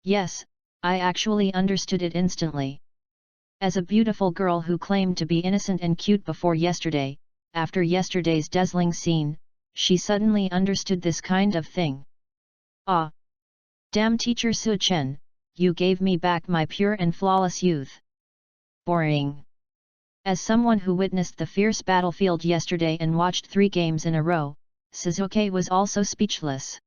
Yes, I actually understood it instantly. As a beautiful girl who claimed to be innocent and cute before yesterday, after yesterday's dazzling scene, she suddenly understood this kind of thing. Ah! Damn teacher Su Chen, you gave me back my pure and flawless youth. Boring. As someone who witnessed the fierce battlefield yesterday and watched 3 games in a row, Sasuke was also speechless.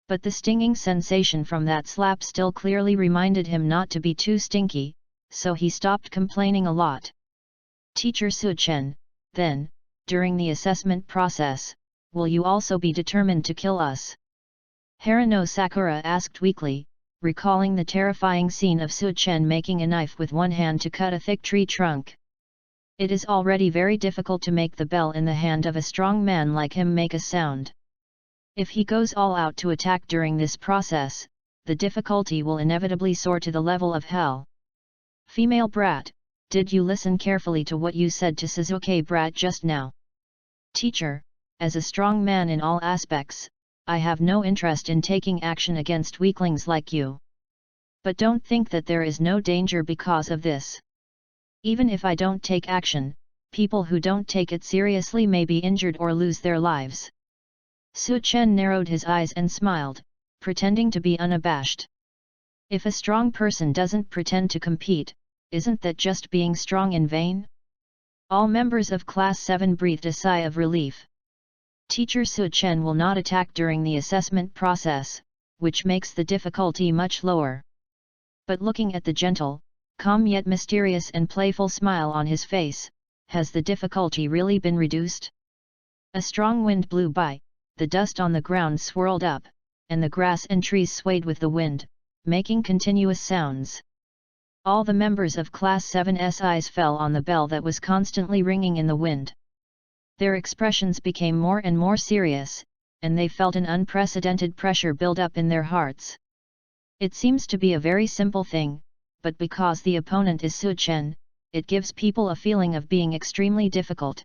But the stinging sensation from that slap still clearly reminded him not to be too stinky, so he stopped complaining a lot. Teacher Su Chen, then, during the assessment process, will you also be determined to kill us? Haruno Sakura asked weakly, recalling the terrifying scene of Su Chen making a knife with one hand to cut a thick tree trunk. It is already very difficult to make the bell in the hand of a strong man like him make a sound. If he goes all out to attack during this process, the difficulty will inevitably soar to the level of hell. Female brat, did you listen carefully to what you said to Sasuke brat just now? Teacher, as a strong man in all aspects, I have no interest in taking action against weaklings like you. But don't think that there is no danger because of this. Even if I don't take action, people who don't take it seriously may be injured or lose their lives. Su Chen narrowed his eyes and smiled, pretending to be unabashed. If a strong person doesn't pretend to compete, isn't that just being strong in vain? All members of Class 7 breathed a sigh of relief. Teacher Su Chen will not attack during the assessment process, which makes the difficulty much lower. But looking at the gentle, calm yet mysterious and playful smile on his face, has the difficulty really been reduced? A strong wind blew by, the dust on the ground swirled up, and the grass and trees swayed with the wind, making continuous sounds. All the members of Class 7's eyes fell on the bell that was constantly ringing in the wind. Their expressions became more and more serious, and they felt an unprecedented pressure build up in their hearts. It seems to be a very simple thing, but because the opponent is Su Chen, it gives people a feeling of being extremely difficult.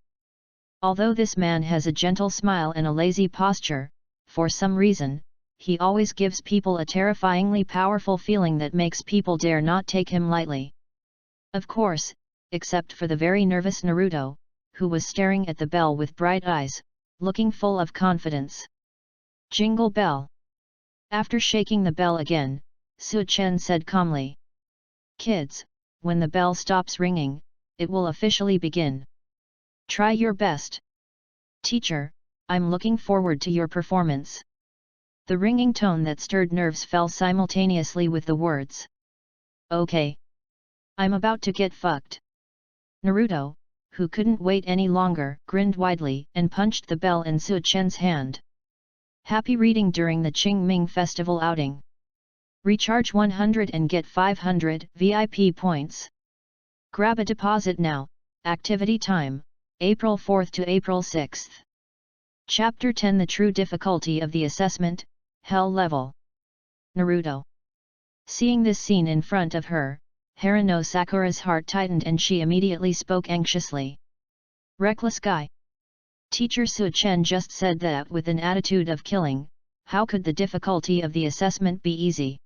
Although this man has a gentle smile and a lazy posture, for some reason, he always gives people a terrifyingly powerful feeling that makes people dare not take him lightly. Of course, except for the very nervous Naruto, who was staring at the bell with bright eyes, looking full of confidence. Jingle bell. After shaking the bell again, Su Chen said calmly. Kids, when the bell stops ringing, it will officially begin. Try your best. Teacher, I'm looking forward to your performance. The ringing tone that stirred nerves fell simultaneously with the words. Okay. I'm about to get fucked. Naruto, who couldn't wait any longer, grinned widely and punched the bell in Su Chen's hand. Happy reading during the Qingming Festival outing. Recharge 100 and get 500 VIP points. Grab a deposit now. Activity time, April 4th to April 6th. Chapter 10 The True Difficulty of the Assessment, Hell Level. Naruto. Seeing this scene in front of her, Haruno Sakura's heart tightened and she immediately spoke anxiously. Reckless guy. Teacher Su Chen just said that with an attitude of killing, how could the difficulty of the assessment be easy?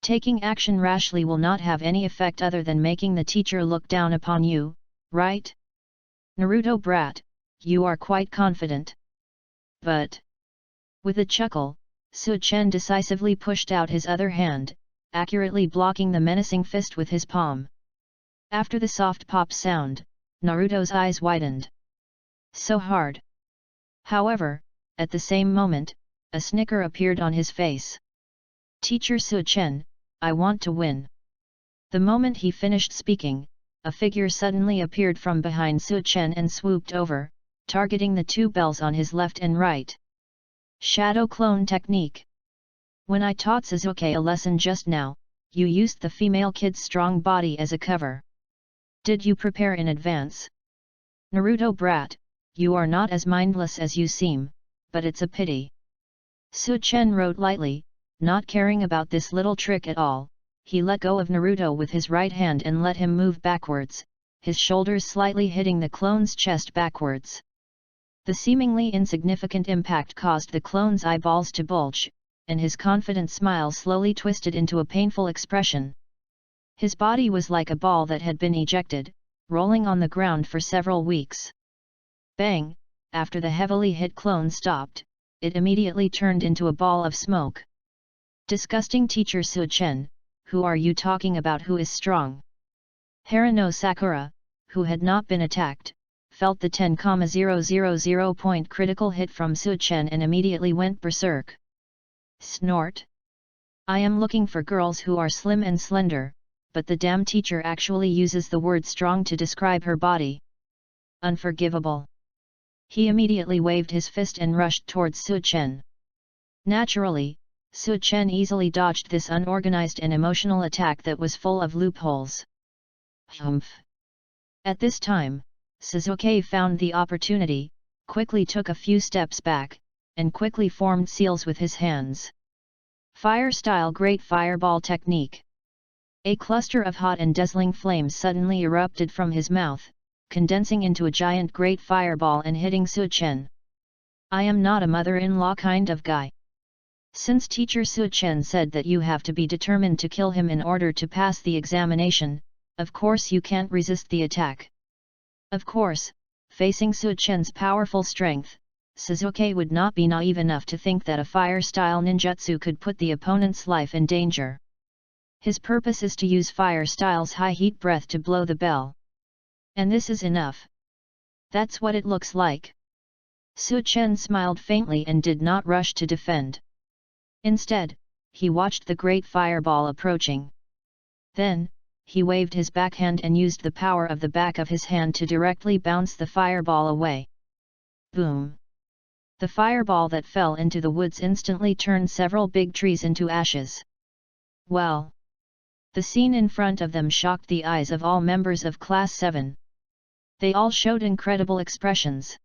Taking action rashly will not have any effect other than making the teacher look down upon you, right? Naruto brat, you are quite confident. But... With a chuckle, Su Chen decisively pushed out his other hand, accurately blocking the menacing fist with his palm. After the soft pop sound, Naruto's eyes widened. So hard. However, at the same moment, a snicker appeared on his face. Teacher Su Chen, I want to win. The moment he finished speaking, a figure suddenly appeared from behind Su Chen and swooped over, targeting the two bells on his left and right. Shadow Clone Technique. When I taught Sasuke a lesson just now, you used the female kid's strong body as a cover. Did you prepare in advance? Naruto brat, you are not as mindless as you seem, but it's a pity. Su Chen wrote lightly, not caring about this little trick at all. He let go of Naruto with his right hand and let him move backwards, his shoulders slightly hitting the clone's chest backwards. The seemingly insignificant impact caused the clone's eyeballs to bulge, and his confident smile slowly twisted into a painful expression. His body was like a ball that had been ejected, rolling on the ground for several weeks. Bang! After the heavily hit clone stopped, it immediately turned into a ball of smoke. Disgusting Teacher Su Chen, who are you talking about? Who is strong? Haruno Sakura, who had not been attacked, felt the 10,000 point critical hit from Su Chen and immediately went berserk. Snort. I am looking for girls who are slim and slender, but the damn teacher actually uses the word strong to describe her body. Unforgivable. He immediately waved his fist and rushed towards Su Chen. Naturally, Su Chen easily dodged this unorganized and emotional attack that was full of loopholes. Humph. At this time, Sasuke found the opportunity, quickly took a few steps back, and quickly formed seals with his hands. Fire-style Great Fireball Technique. A cluster of hot and dazzling flames suddenly erupted from his mouth, condensing into a giant great fireball and hitting Su Chen. I am not a mother-in-law kind of guy. Since Teacher Su Chen said that you have to be determined to kill him in order to pass the examination, of course you can't resist the attack. Of course, facing Su Chen's powerful strength, Sasuke would not be naive enough to think that a fire-style ninjutsu could put the opponent's life in danger. His purpose is to use fire-style's high heat breath to blow the bell. And this is enough. That's what it looks like. Su Chen smiled faintly and did not rush to defend. Instead, he watched the great fireball approaching. Then, he waved his backhand and used the power of the back of his hand to directly bounce the fireball away. Boom! The fireball that fell into the woods instantly turned several big trees into ashes. Well! The scene in front of them shocked the eyes of all members of Class 7. They all showed incredible expressions.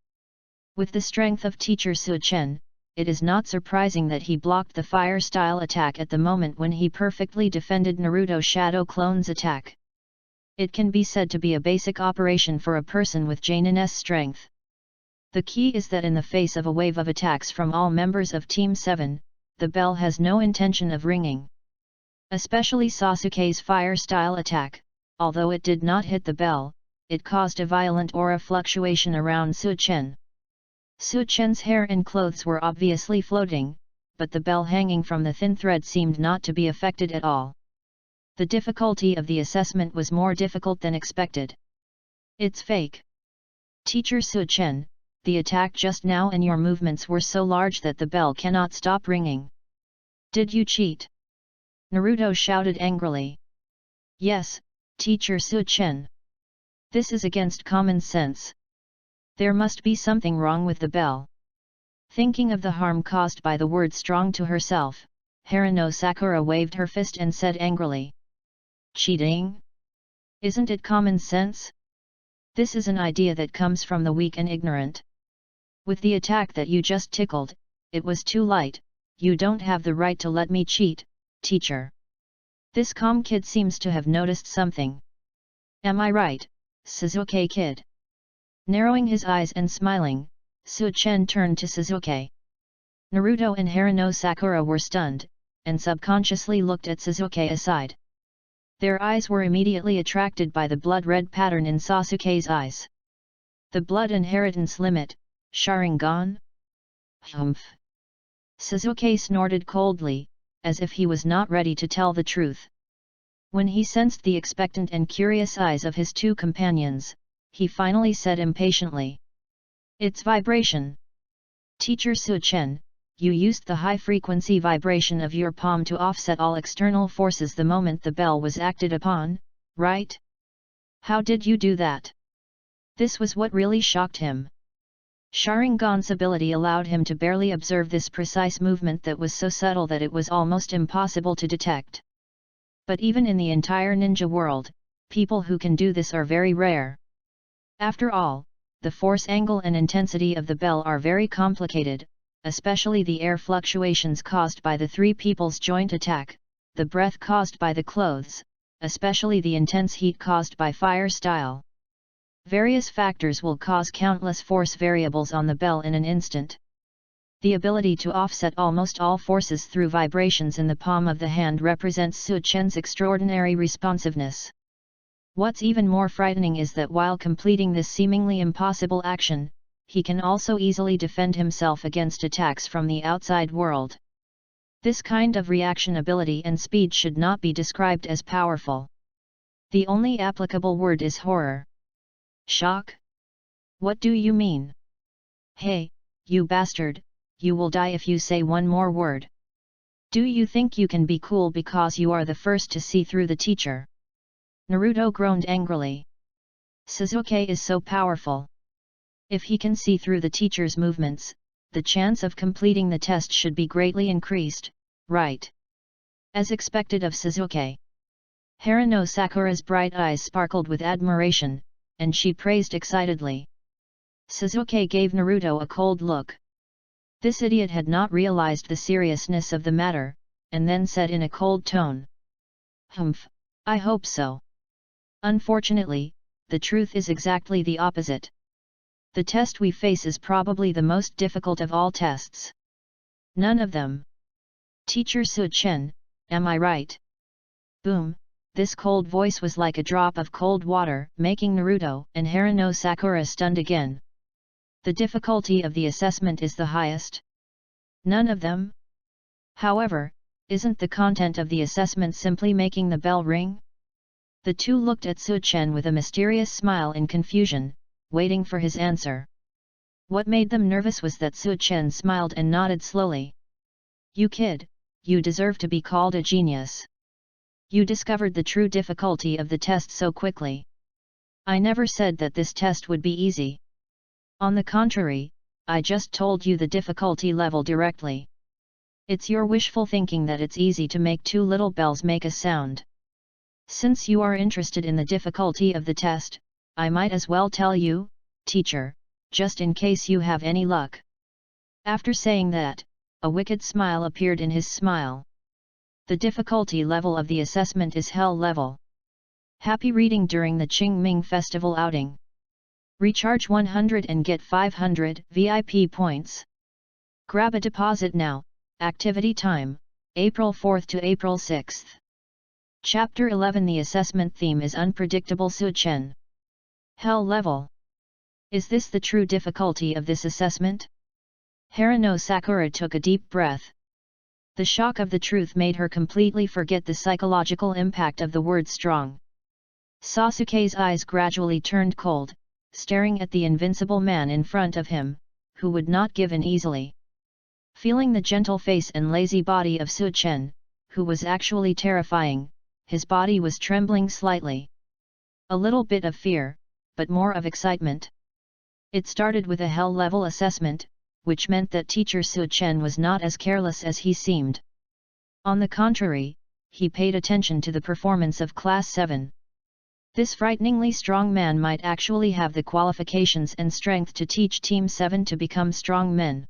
With the strength of Teacher Su Chen, it is not surprising that he blocked the fire-style attack at the moment when he perfectly defended Naruto Shadow Clone's attack. It can be said to be a basic operation for a person with Janin's strength. The key is that in the face of a wave of attacks from all members of Team 7, the bell has no intention of ringing. Especially Sasuke's fire-style attack, although it did not hit the bell, it caused a violent aura fluctuation around Su Chen. Su Chen's hair and clothes were obviously floating, but the bell hanging from the thin thread seemed not to be affected at all. The difficulty of the assessment was more difficult than expected. It's fake. Teacher Su Chen, the attack just now and your movements were so large that the bell cannot stop ringing. Did you cheat? Naruto shouted angrily. Yes, Teacher Su Chen. This is against common sense. There must be something wrong with the bell. Thinking of the harm caused by the word strong to herself, Haruno Sakura waved her fist and said angrily. Cheating? Isn't it common sense? This is an idea that comes from the weak and ignorant. With the attack that you just tickled, it was too light, you don't have the right to let me cheat, teacher. This calm kid seems to have noticed something. Am I right, Sasuke kid? Narrowing his eyes and smiling, Su Chen turned to Sasuke. Naruto and Haruno Sakura were stunned, and subconsciously looked at Sasuke aside. Their eyes were immediately attracted by the blood-red pattern in Sasuke's eyes. The blood inheritance limit, Sharingan? Humph! Sasuke snorted coldly, as if he was not ready to tell the truth. When he sensed the expectant and curious eyes of his two companions, he finally said impatiently. It's vibration. Teacher Su Chen, you used the high-frequency vibration of your palm to offset all external forces the moment the bell was acted upon, right? How did you do that? This was what really shocked him. Sharingan's ability allowed him to barely observe this precise movement that was so subtle that it was almost impossible to detect. But even in the entire ninja world, people who can do this are very rare. After all, the force angle and intensity of the bell are very complicated, especially the air fluctuations caused by the three people's joint attack, the breath caused by the clothes, especially the intense heat caused by fire style. Various factors will cause countless force variables on the bell in an instant. The ability to offset almost all forces through vibrations in the palm of the hand represents Su Chen's extraordinary responsiveness. What's even more frightening is that while completing this seemingly impossible action, he can also easily defend himself against attacks from the outside world. This kind of reaction ability and speed should not be described as powerful. The only applicable word is horror. Shock? What do you mean? Hey, you bastard, you will die if you say one more word. Do you think you can be cool because you are the first to see through the teacher? Naruto groaned angrily. Sasuke is so powerful. If he can see through the teacher's movements, the chance of completing the test should be greatly increased, right? As expected of Sasuke. Haruno Sakura's bright eyes sparkled with admiration, and she praised excitedly. Sasuke gave Naruto a cold look. This idiot had not realized the seriousness of the matter, and then said in a cold tone. Humph, I hope so. Unfortunately, the truth is exactly the opposite. The test we face is probably the most difficult of all tests. None of them. Teacher Su Chen, am I right? Boom, this cold voice was like a drop of cold water, making Naruto and Haruno Sakura stunned again. The difficulty of the assessment is the highest? None of them? However, isn't the content of the assessment simply making the bell ring? The two looked at Su Chen with a mysterious smile in confusion, waiting for his answer. What made them nervous was that Su Chen smiled and nodded slowly. You kid, you deserve to be called a genius. You discovered the true difficulty of the test so quickly. I never said that this test would be easy. On the contrary, I just told you the difficulty level directly. It's your wishful thinking that it's easy to make two little bells make a sound. Since you are interested in the difficulty of the test, I might as well tell you, teacher, just in case you have any luck. After saying that, a wicked smile appeared in his smile. The difficulty level of the assessment is hell level. Happy reading during the Qingming Festival outing. Recharge 100 and get 500 VIP points. Grab a deposit now. Activity time, April 4th to April 6th. Chapter 11. The assessment theme is unpredictable. Su Chen. Hell level. Is this the true difficulty of this assessment? Harano Sakura took a deep breath. The shock of the truth made her completely forget the psychological impact of the word strong. Sasuke's eyes gradually turned cold, staring at the invincible man in front of him, who would not give in easily. Feeling the gentle face and lazy body of Su Chen, who was actually terrifying, his body was trembling slightly. A little bit of fear, but more of excitement. It started with a hell-level assessment, which meant that teacher Su Chen was not as careless as he seemed. On the contrary, he paid attention to the performance of Class 7. This frighteningly strong man might actually have the qualifications and strength to teach Team 7 to become strong men.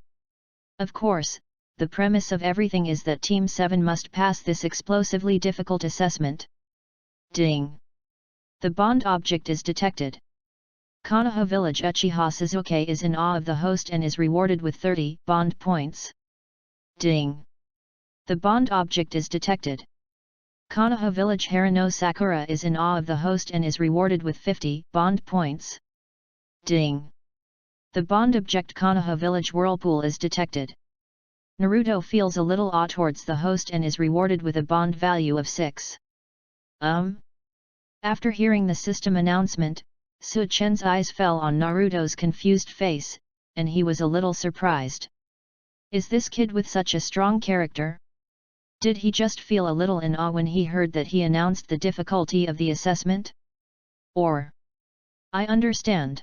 Of course, the premise of everything is that Team 7 must pass this explosively difficult assessment. Ding! The bond object is detected. Konoha Village Uchiha Sasuke is in awe of the host and is rewarded with 30 bond points. Ding! The bond object is detected. Konoha Village Harano Sakura is in awe of the host and is rewarded with 50 bond points. Ding! The bond object Konoha Village Whirlpool is detected. Naruto feels a little awe towards the host and is rewarded with a bond value of 6. After hearing the system announcement, Su Chen's eyes fell on Naruto's confused face, and he was a little surprised. Is this kid with such a strong character? Did he just feel a little in awe when he heard that he announced the difficulty of the assessment? Or? I understand.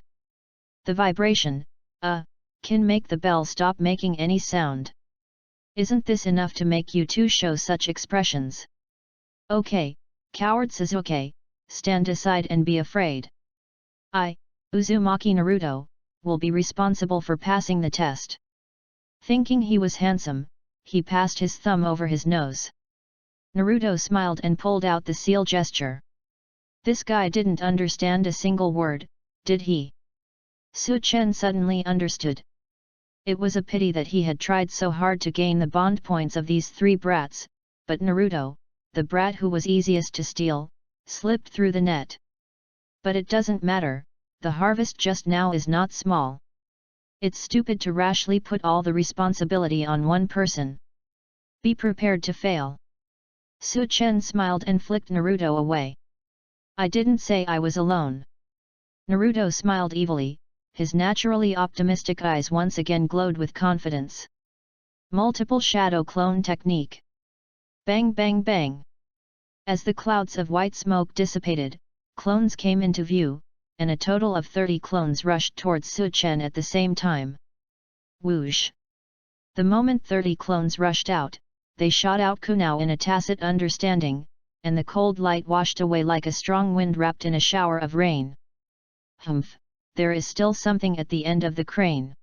The vibration, can make the bell stop making any sound. Isn't this enough to make you two show such expressions? Okay, coward Sasuke, stand aside and be afraid. I, Uzumaki Naruto, will be responsible for passing the test. Thinking he was handsome, he passed his thumb over his nose. Naruto smiled and pulled out the seal gesture. This guy didn't understand a single word, did he? Su Chen suddenly understood. It was a pity that he had tried so hard to gain the bond points of these three brats, but Naruto, the brat who was easiest to steal, slipped through the net. But it doesn't matter, the harvest just now is not small. It's stupid to rashly put all the responsibility on one person. Be prepared to fail. Su Chen smiled and flicked Naruto away. I didn't say I was alone. Naruto smiled evilly, his naturally optimistic eyes once again glowed with confidence. Multiple shadow clone technique. Bang bang bang. As the clouds of white smoke dissipated, clones came into view, and a total of 30 clones rushed towards Su Chen at the same time. Whoosh! The moment 30 clones rushed out, they shot out kunao in a tacit understanding, and the cold light washed away like a strong wind wrapped in a shower of rain. Humph! There is still something at the end of the crane.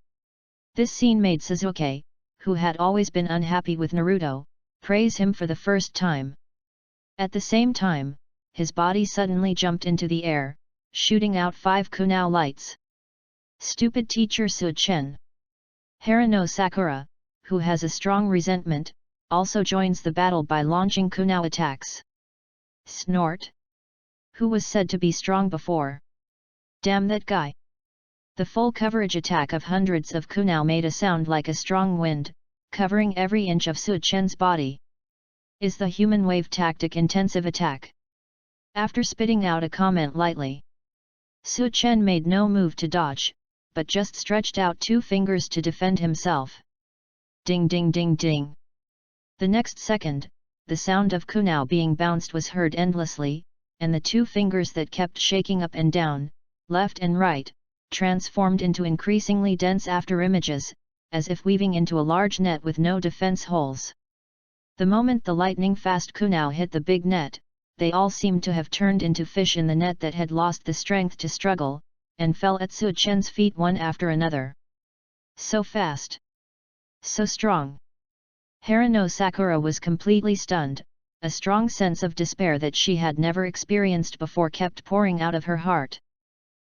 This scene made Sasuke, who had always been unhappy with Naruto, praise him for the first time. At the same time, his body suddenly jumped into the air, shooting out 5 kunao lights. Stupid teacher Su Chen. Harano Sakura, who has a strong resentment, also joins the battle by launching kunao attacks. Snort! Who was said to be strong before? Damn that guy! The full coverage attack of hundreds of kunao made a sound like a strong wind, covering every inch of Su Chen's body. Is the human wave tactic intensive attack? After spitting out a comment lightly, Su Chen made no move to dodge, but just stretched out 2 fingers to defend himself. Ding ding ding ding. The next second, the sound of kunao being bounced was heard endlessly, and the 2 fingers that kept shaking up and down, left and right, transformed into increasingly dense afterimages, as if weaving into a large net with no defense holes. The moment the lightning-fast kunao hit the big net, they all seemed to have turned into fish in the net that had lost the strength to struggle, and fell at Su Chen's feet one after another. So fast! So strong! Harano Sakura was completely stunned, a strong sense of despair that she had never experienced before kept pouring out of her heart.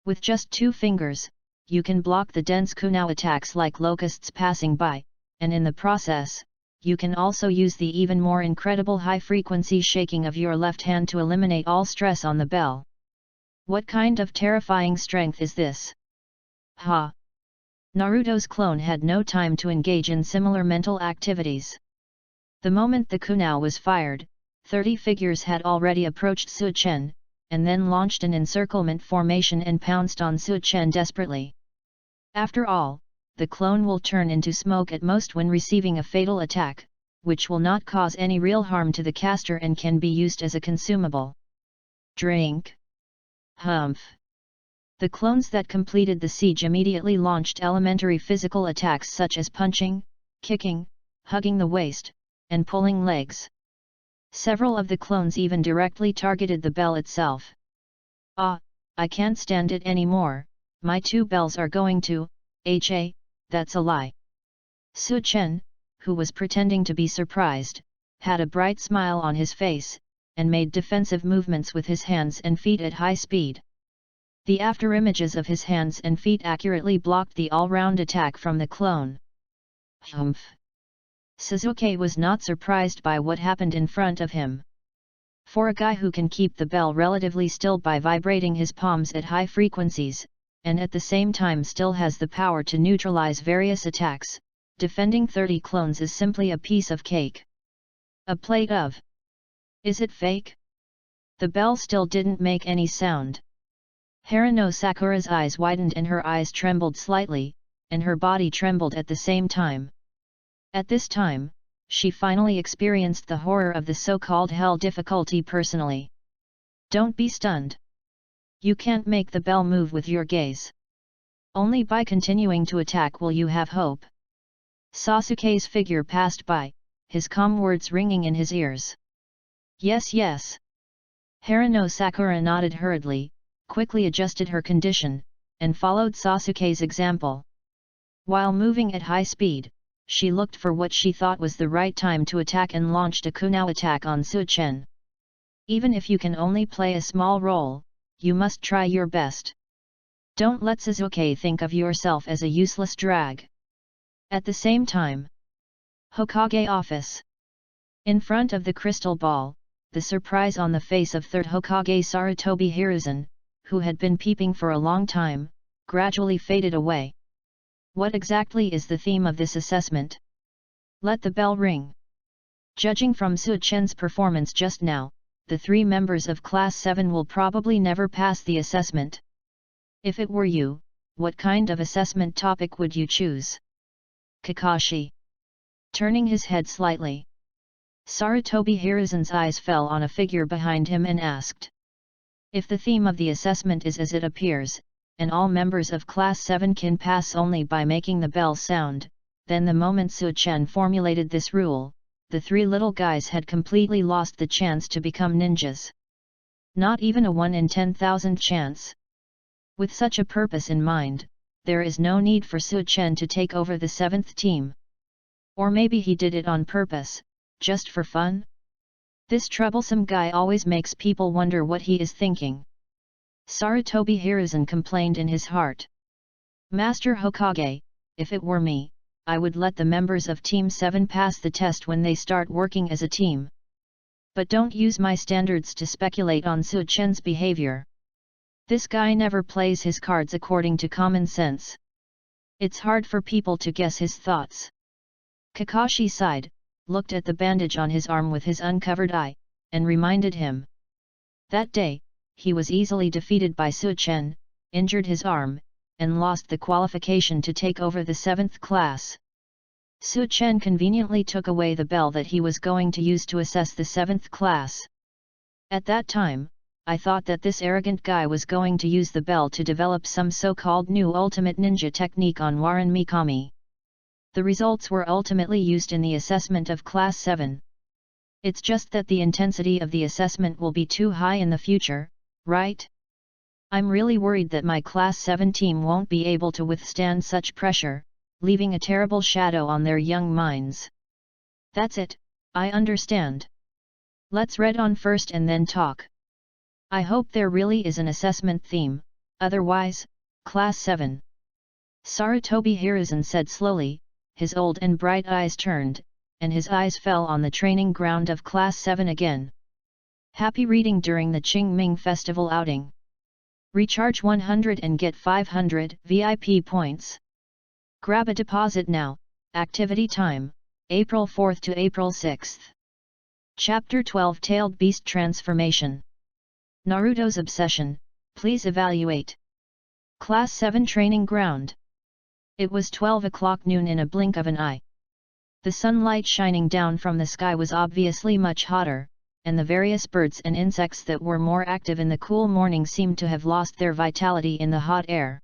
With just 2 fingers, you can block the dense kunao attacks like locusts passing by, and in the process, you can also use the even more incredible high-frequency shaking of your left hand to eliminate all stress on the bell. What kind of terrifying strength is this? Ha! Naruto's clone had no time to engage in similar mental activities. The moment the kunao was fired, 30 figures had already approached Su Chen, and then launched an encirclement formation and pounced on Su Chen desperately. After all, the clone will turn into smoke at most when receiving a fatal attack, which will not cause any real harm to the caster and can be used as a consumable. Drink. Humph. The clones that completed the siege immediately launched elementary physical attacks such as punching, kicking, hugging the waist, and pulling legs. Several of the clones even directly targeted the bell itself. Ah, I can't stand it anymore, my 2 bells are going to, that's a lie. Su Chen, who was pretending to be surprised, had a bright smile on his face, and made defensive movements with his hands and feet at high speed. The afterimages of his hands and feet accurately blocked the all-round attack from the clone. Humph! Sasuke was not surprised by what happened in front of him. For a guy who can keep the bell relatively still by vibrating his palms at high frequencies, and at the same time still has the power to neutralize various attacks, defending 30 clones is simply a piece of cake. A plate of. Is it fake? The bell still didn't make any sound. Harano Sakura's eyes widened and her eyes trembled slightly, and her body trembled at the same time. At this time, she finally experienced the horror of the so-called hell difficulty personally. Don't be stunned. You can't make the bell move with your gaze. Only by continuing to attack will you have hope. Sasuke's figure passed by, his calm words ringing in his ears. Yes, yes. Harano Sakura nodded hurriedly, quickly adjusted her condition, and followed Sasuke's example. While moving at high speed, she looked for what she thought was the right time to attack and launched a kunao attack on Su Chen. Even if you can only play a small role, you must try your best. Don't let Sasuke think of yourself as a useless drag. At the same time, Hokage office. In front of the crystal ball, the surprise on the face of 3rd Hokage Sarutobi Hiruzen, who had been peeping for a long time, gradually faded away. What exactly is the theme of this assessment? Let the bell ring. Judging from Su Chen's performance just now, the 3 members of Class 7 will probably never pass the assessment. If it were you, what kind of assessment topic would you choose? Kakashi. Turning his head slightly, Sarutobi Hiruzen's eyes fell on a figure behind him and asked. If the theme of the assessment is as it appears, and all members of Class 7 can pass only by making the bell sound, then the moment Su Chen formulated this rule, the 3 little guys had completely lost the chance to become ninjas. Not even a 1 in 10,000 chance. With such a purpose in mind, there is no need for Su Chen to take over the 7th team. Or maybe he did it on purpose, just for fun? This troublesome guy always makes people wonder what he is thinking. Sarutobi Hiruzen complained in his heart. Master Hokage, if it were me, I would let the members of Team 7 pass the test when they start working as a team. But don't use my standards to speculate on Su Chen's behavior. This guy never plays his cards according to common sense. It's hard for people to guess his thoughts. Kakashi sighed, looked at the bandage on his arm with his uncovered eye, and reminded him. That day, he was easily defeated by Su-chen, injured his arm, and lost the qualification to take over the 7th class. Su-chen conveniently took away the bell that he was going to use to assess the 7th class. At that time, I thought that this arrogant guy was going to use the bell to develop some so-called new ultimate ninja technique on Waran Mikami. The results were ultimately used in the assessment of Class 7. It's just that the intensity of the assessment will be too high in the future, right? I'm really worried that my Class 7 team won't be able to withstand such pressure, leaving a terrible shadow on their young minds. That's it, I understand. Let's read on first and then talk. I hope there really is an assessment theme, otherwise, Class 7. Sarutobi Hiruzen said slowly, his old and bright eyes turned, and his eyes fell on the training ground of Class 7 again. Happy reading during the Qingming Festival outing. Recharge 100 and get 500 VIP points. Grab a deposit now. Activity time, April 4th to April 6th. Chapter 12 Tailed Beast Transformation. Naruto's Obsession, please evaluate. Class 7 Training Ground. It was 12 o'clock noon in a blink of an eye. The sunlight shining down from the sky was obviously much hotter, and the various birds and insects that were more active in the cool morning seemed to have lost their vitality in the hot air.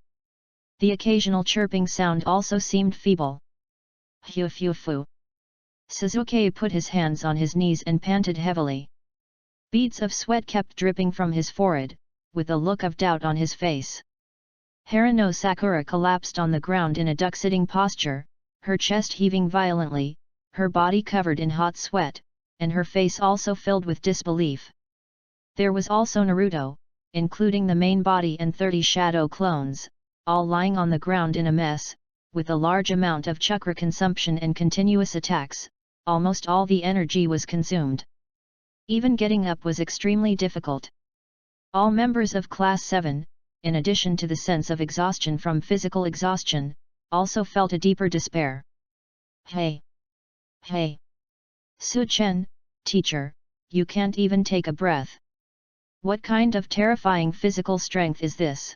The occasional chirping sound also seemed feeble. Phew phew phew. Sasuke put his hands on his knees and panted heavily. Beads of sweat kept dripping from his forehead, with a look of doubt on his face. Harano Sakura collapsed on the ground in a duck-sitting posture, her chest heaving violently, her body covered in hot sweat, and her face also filled with disbelief. There was also Naruto, including the main body and 30 shadow clones, all lying on the ground in a mess, with a large amount of chakra consumption and continuous attacks. Almost all the energy was consumed. Even getting up was extremely difficult. All members of Class 7, in addition to the sense of exhaustion from physical exhaustion, also felt a deeper despair. Hey! Hey! Su-chen, teacher, you can't even take a breath. What kind of terrifying physical strength is this?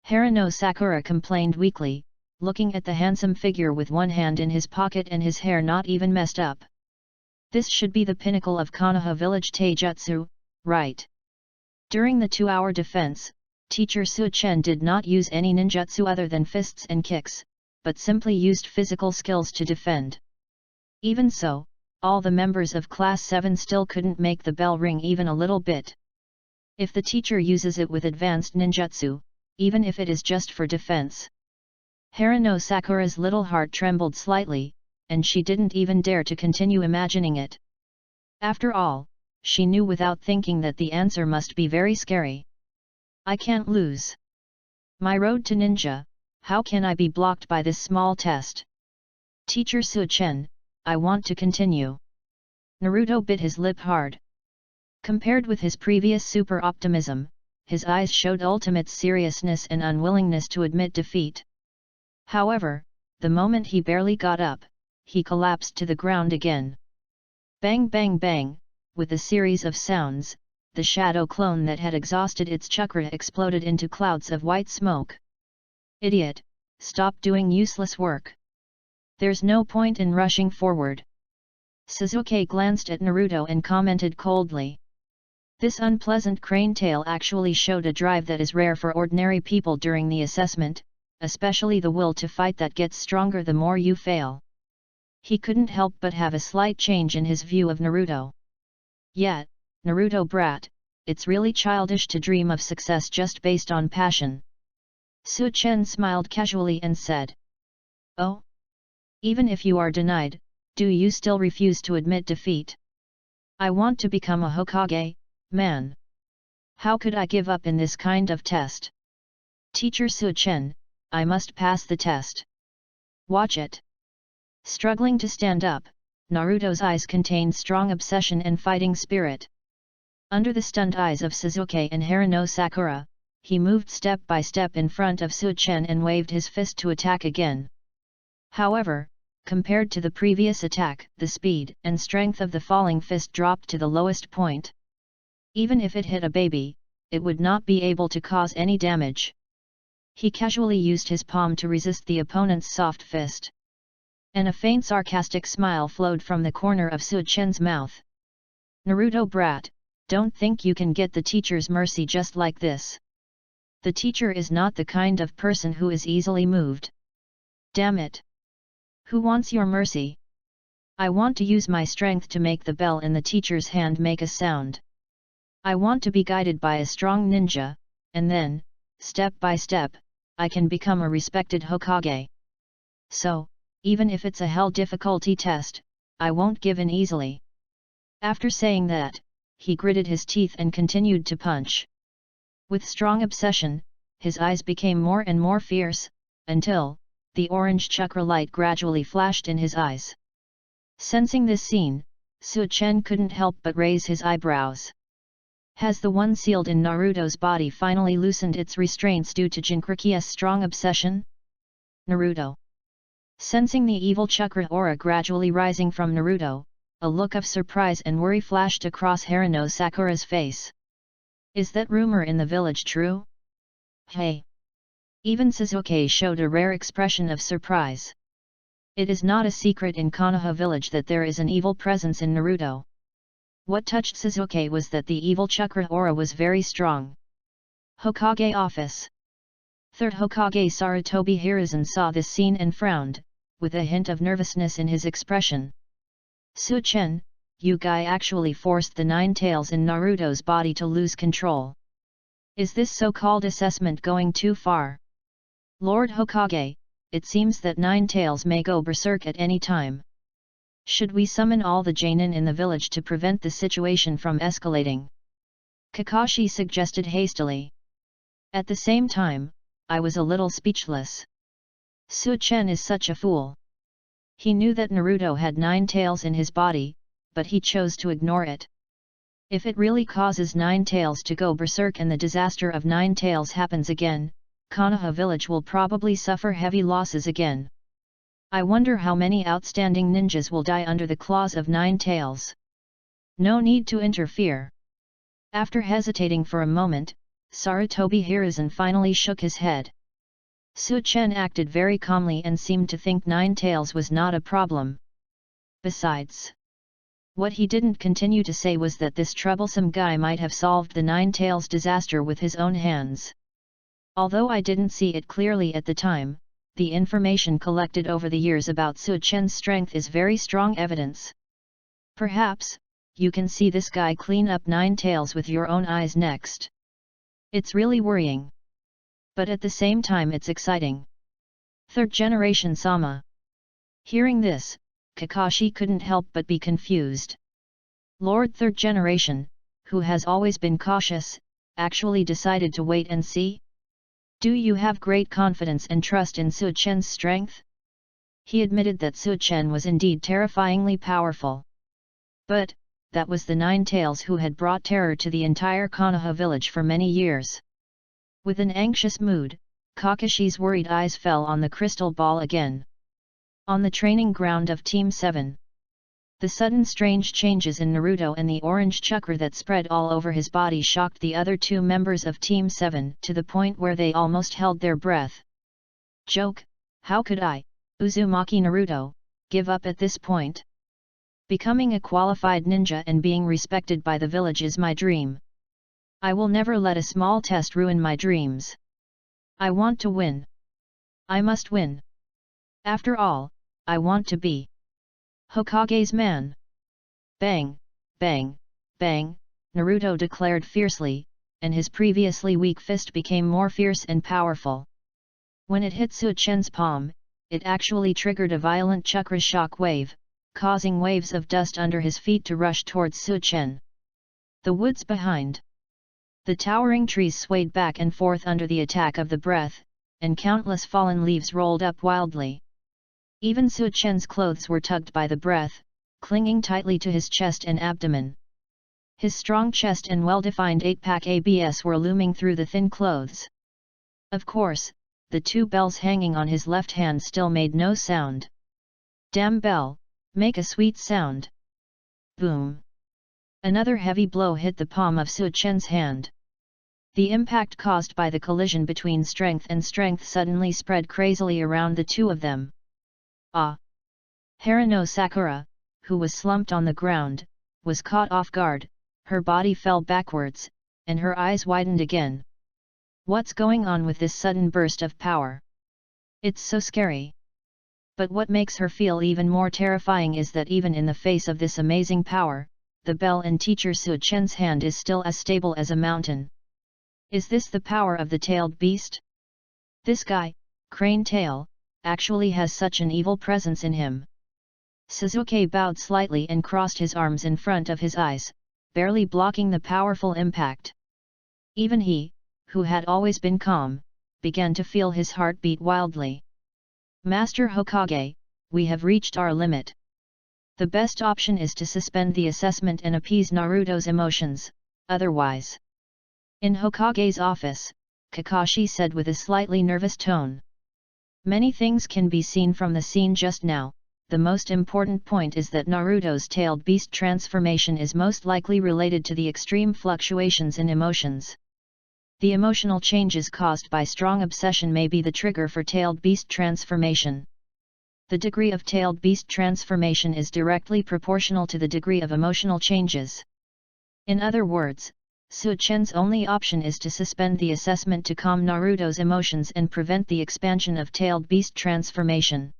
Harano Sakura complained weakly, looking at the handsome figure with one hand in his pocket and his hair not even messed up. This should be the pinnacle of Konoha village taijutsu, right? During the 2-hour defense, Teacher Su-chen did not use any ninjutsu other than fists and kicks, but simply used physical skills to defend. Even so, all the members of Class 7 still couldn't make the bell ring even a little bit. If the teacher uses it with advanced ninjutsu, even if it is just for defense. Harano Sakura's little heart trembled slightly, and she didn't even dare to continue imagining it. After all, she knew without thinking that the answer must be very scary. I can't lose. My road to ninja, how can I be blocked by this small test? Teacher Su-chen, I want to continue. Naruto bit his lip hard. Compared with his previous super optimism, his eyes showed ultimate seriousness and unwillingness to admit defeat. However, the moment he barely got up, he collapsed to the ground again. Bang bang bang, with a series of sounds, the shadow clone that had exhausted its chakra exploded into clouds of white smoke. Idiot, stop doing useless work. There's no point in rushing forward. Sasuke glanced at Naruto and commented coldly. This unpleasant crane tail actually showed a drive that is rare for ordinary people during the assessment, especially the will to fight that gets stronger the more you fail. He couldn't help but have a slight change in his view of Naruto. Yet, Naruto brat, it's really childish to dream of success just based on passion. Su-chen smiled casually and said. Oh? Even if you are denied, do you still refuse to admit defeat? I want to become a Hokage, man. How could I give up in this kind of test? Teacher Su-chen, I must pass the test. Watch it. Struggling to stand up, Naruto's eyes contained strong obsession and fighting spirit. Under the stunned eyes of Sasuke and Harano Sakura, he moved step by step in front of Su Chen and waved his fist to attack again. However, compared to the previous attack, the speed and strength of the falling fist dropped to the lowest point. Even if it hit a baby, it would not be able to cause any damage. He casually used his palm to resist the opponent's soft fist. And a faint sarcastic smile flowed from the corner of Su Chen's mouth. Naruto brat, don't think you can get the teacher's mercy just like this. The teacher is not the kind of person who is easily moved. Damn it! Who wants your mercy? I want to use my strength to make the bell in the teacher's hand make a sound. I want to be guided by a strong ninja, and then, step by step, I can become a respected Hokage. So, even if it's a hell difficulty test, I won't give in easily. After saying that, he gritted his teeth and continued to punch. With strong obsession, his eyes became more and more fierce, until the orange chakra light gradually flashed in his eyes. Sensing this scene, Su Chen couldn't help but raise his eyebrows. Has the one sealed in Naruto's body finally loosened its restraints due to Jinchuriki's strong obsession? Naruto. Sensing the evil chakra aura gradually rising from Naruto, a look of surprise and worry flashed across Haruno Sakura's face. Is that rumor in the village true? Hey! Even Sasuke showed a rare expression of surprise. It is not a secret in Konoha village that there is an evil presence in Naruto. What touched Sasuke was that the evil chakra aura was very strong. Hokage office. Third Hokage Sarutobi Hiruzen saw this scene and frowned, with a hint of nervousness in his expression. Su Chen, you guy actually forced the nine tails in Naruto's body to lose control. Is this so-called assessment going too far? Lord Hokage, it seems that nine tails may go berserk at any time. Should we summon all the Genin in the village to prevent the situation from escalating? Kakashi suggested hastily. At the same time, I was a little speechless. Su Chen is such a fool. He knew that Naruto had nine tails in his body, but he chose to ignore it. If it really causes nine tails to go berserk and the disaster of nine tails happens again, Konoha village will probably suffer heavy losses again. I wonder how many outstanding ninjas will die under the claws of nine tails. No need to interfere. After hesitating for a moment, Sarutobi Hiruzen finally shook his head. Su Chen acted very calmly and seemed to think nine tails was not a problem. Besides, what he didn't continue to say was that this troublesome guy might have solved the nine tails disaster with his own hands. Although I didn't see it clearly at the time, the information collected over the years about Su Chen's strength is very strong evidence. Perhaps, you can see this guy clean up nine tails with your own eyes next. It's really worrying. But at the same time it's exciting. Third generation Sama. Hearing this, Kakashi couldn't help but be confused. Lord Third Generation, who has always been cautious, actually decided to wait and see? Do you have great confidence and trust in Su Chen's strength? He admitted that Su Chen was indeed terrifyingly powerful. But, that was the Nine Tails who had brought terror to the entire Konoha village for many years. With an anxious mood, Kakashi's worried eyes fell on the crystal ball again. On the training ground of Team 7. The sudden strange changes in Naruto and the orange chakra that spread all over his body shocked the other two members of Team 7 to the point where they almost held their breath. Joke, how could I, Uzumaki Naruto, give up at this point? Becoming a qualified ninja and being respected by the village is my dream. I will never let a small test ruin my dreams. I want to win. I must win. After all, I want to be Hokage's man. Bang, bang, bang, Naruto declared fiercely, and his previously weak fist became more fierce and powerful. When it hit Su Chen's palm, it actually triggered a violent chakra shock wave, causing waves of dust under his feet to rush towards Su Chen. The woods behind. The towering trees swayed back and forth under the attack of the breath, and countless fallen leaves rolled up wildly. Even Su Chen's clothes were tugged by the breath, clinging tightly to his chest and abdomen. His strong chest and well-defined 8-pack abs were looming through the thin clothes. Of course, the 2 bells hanging on his left hand still made no sound. Damn bell, make a sweet sound. Boom. Another heavy blow hit the palm of Su Chen's hand. The impact caused by the collision between strength and strength suddenly spread crazily around the two of them. Ah! Harano Sakura, who was slumped on the ground, was caught off guard, her body fell backwards, and her eyes widened again. What's going on with this sudden burst of power? It's so scary. But what makes her feel even more terrifying is that even in the face of this amazing power, the bell in teacher Su Chen's hand is still as stable as a mountain. Is this the power of the tailed beast? This guy, Crane Tail, actually has such an evil presence in him. Suzuki bowed slightly and crossed his arms in front of his eyes, barely blocking the powerful impact. Even he, who had always been calm, began to feel his heart beat wildly. Master Hokage, we have reached our limit. The best option is to suspend the assessment and appease Naruto's emotions, otherwise. In Hokage's office, Kakashi said with a slightly nervous tone. Many things can be seen from the scene just now. The most important point is that Naruto's tailed beast transformation is most likely related to the extreme fluctuations in emotions. The emotional changes caused by strong obsession may be the trigger for tailed beast transformation. The degree of tailed beast transformation is directly proportional to the degree of emotional changes. In other words, Su Chen's only option is to suspend the assessment to calm Naruto's emotions and prevent the expansion of tailed beast transformation.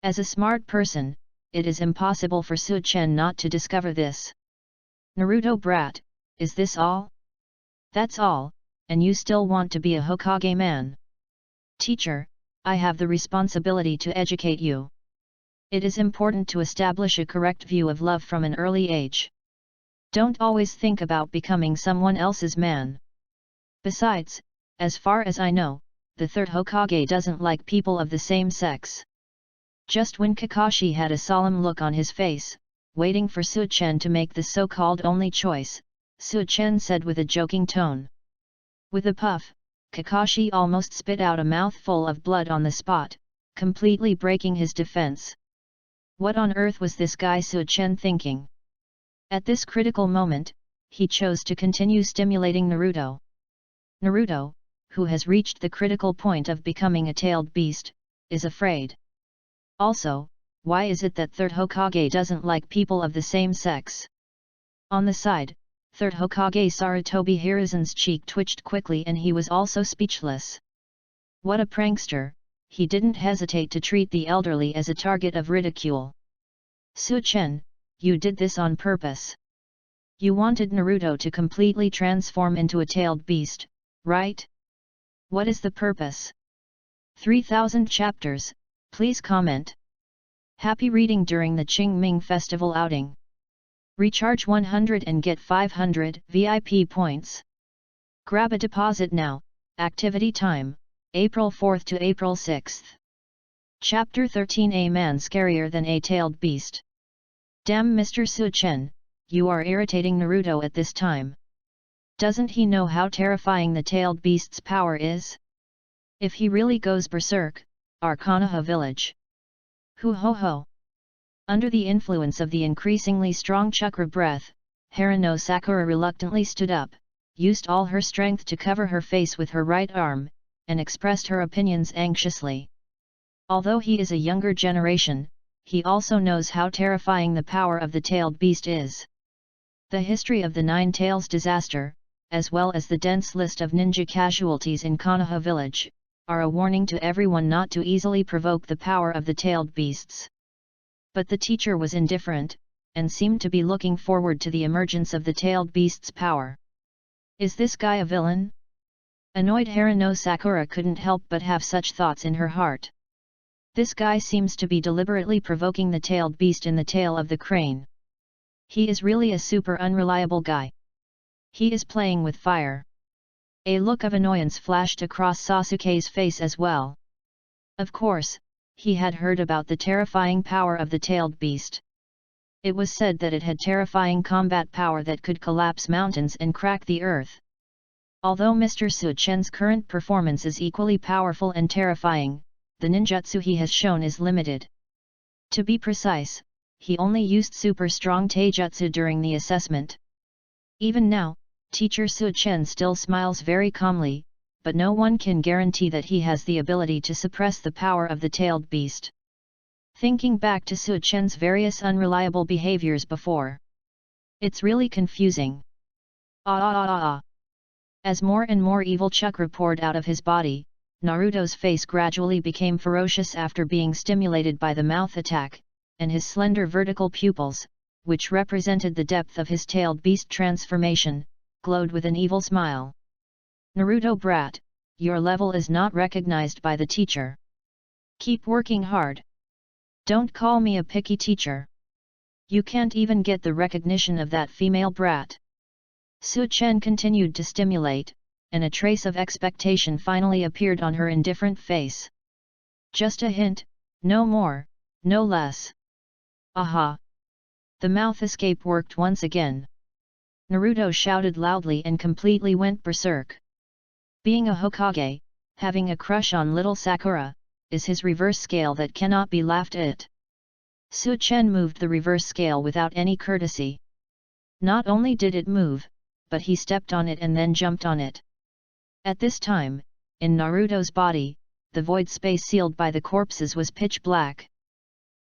As a smart person, it is impossible for Su Chen not to discover this. Naruto brat, is this all? That's all, and you still want to be a Hokage man? Teacher, I have the responsibility to educate you. It is important to establish a correct view of love from an early age. Don't always think about becoming someone else's man. Besides, as far as I know, the third Hokage doesn't like people of the same sex. Just when Kakashi had a solemn look on his face, waiting for Su Chen to make the so-called only choice, Su Chen said with a joking tone. With a puff, Kakashi almost spit out a mouthful of blood on the spot, completely breaking his defense. What on earth was this guy Su Chen thinking? At this critical moment, he chose to continue stimulating Naruto. Naruto, who has reached the critical point of becoming a tailed beast, is afraid. Also, why is it that third Hokage doesn't like people of the same sex? On the side, third Hokage Sarutobi Hiruzen's cheek twitched quickly and he was also speechless. What a prankster, he didn't hesitate to treat the elderly as a target of ridicule. Su Chen, you did this on purpose. You wanted Naruto to completely transform into a tailed beast, right? What is the purpose? 3000 chapters, please comment. Happy reading during the Qingming Festival outing. Recharge 100 and get 500 VIP points. Grab a deposit now. Activity time, April 4th to April 6th. Chapter 13. A man scarier than a tailed beast. Damn Mr. Su Chen, you are irritating Naruto at this time. Doesn't he know how terrifying the tailed beast's power is? If he really goes berserk, our KONOHA village. Hoo ho ho. Under the influence of the increasingly strong chakra breath, Harano Sakura reluctantly stood up, used all her strength to cover her face with her right arm, and expressed her opinions anxiously. Although he is a younger generation, he also knows how terrifying the power of the tailed beast is. The history of the Nine Tails disaster, as well as the dense list of ninja casualties in KONOHA village, are a warning to everyone not to easily provoke the power of the tailed beasts. But the teacher was indifferent, and seemed to be looking forward to the emergence of the tailed beast's power. Is this guy a villain? Annoyed Harano Sakura couldn't help but have such thoughts in her heart. This guy seems to be deliberately provoking the tailed beast in the tail of the crane. He is really a super unreliable guy. He is playing with fire. A look of annoyance flashed across Sasuke's face as well. Of course, he had heard about the terrifying power of the tailed beast. It was said that it had terrifying combat power that could collapse mountains and crack the earth. Although Mr. Su Chen's current performance is equally powerful and terrifying, the ninjutsu he has shown is limited. To be precise, he only used super strong taijutsu during the assessment. Even now, Teacher Su Chen still smiles very calmly, but no one can guarantee that he has the ability to suppress the power of the tailed beast. Thinking back to Su Chen's various unreliable behaviors before, it's really confusing. As more and more evil chakra poured out of his body, Naruto's face gradually became ferocious after being stimulated by the mouth attack, and his slender vertical pupils, which represented the depth of his tailed beast transformation, glowed with an evil smile. Naruto brat, your level is not recognized by the teacher. Keep working hard. Don't call me a picky teacher. You can't even get the recognition of that female brat. Su Chen continued to stimulate, and a trace of expectation finally appeared on her indifferent face. Just a hint, no more, no less. Aha! The mouth escape worked once again. Naruto shouted loudly and completely went berserk. Being a Hokage, having a crush on little Sakura, is his reverse scale that cannot be laughed at. Su Chen moved the reverse scale without any courtesy. Not only did it move, but he stepped on it and then jumped on it. At this time, in Naruto's body, the void space sealed by the corpses was pitch black.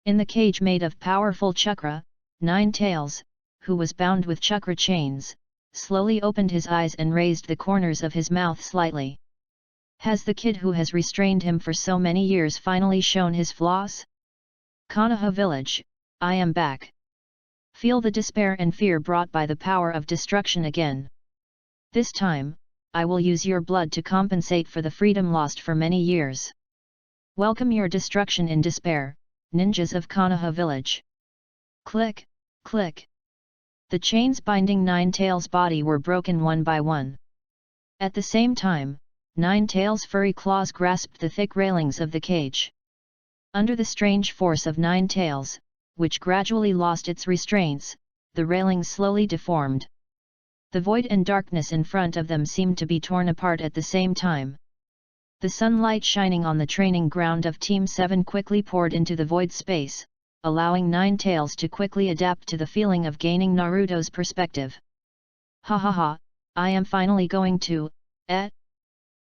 In the cage made of powerful chakra, Nine Tails, who was bound with chakra chains, slowly opened his eyes and raised the corners of his mouth slightly. Has the kid who has restrained him for so many years finally shown his flaws? Konoha village, I am back. Feel the despair and fear brought by the power of destruction again. This time, I will use your blood to compensate for the freedom lost for many years. Welcome your destruction in despair, ninjas of Konoha village. Click, click. The chains binding Nine Tails' body were broken one by one. At the same time, Nine Tails' furry claws grasped the thick railings of the cage. Under the strange force of Nine Tails, which gradually lost its restraints, the railings slowly deformed. The void and darkness in front of them seemed to be torn apart at the same time. The sunlight shining on the training ground of Team 7 quickly poured into the void space, allowing Nine Tails to quickly adapt to the feeling of gaining Naruto's perspective. Ha ha ha, I am finally going to,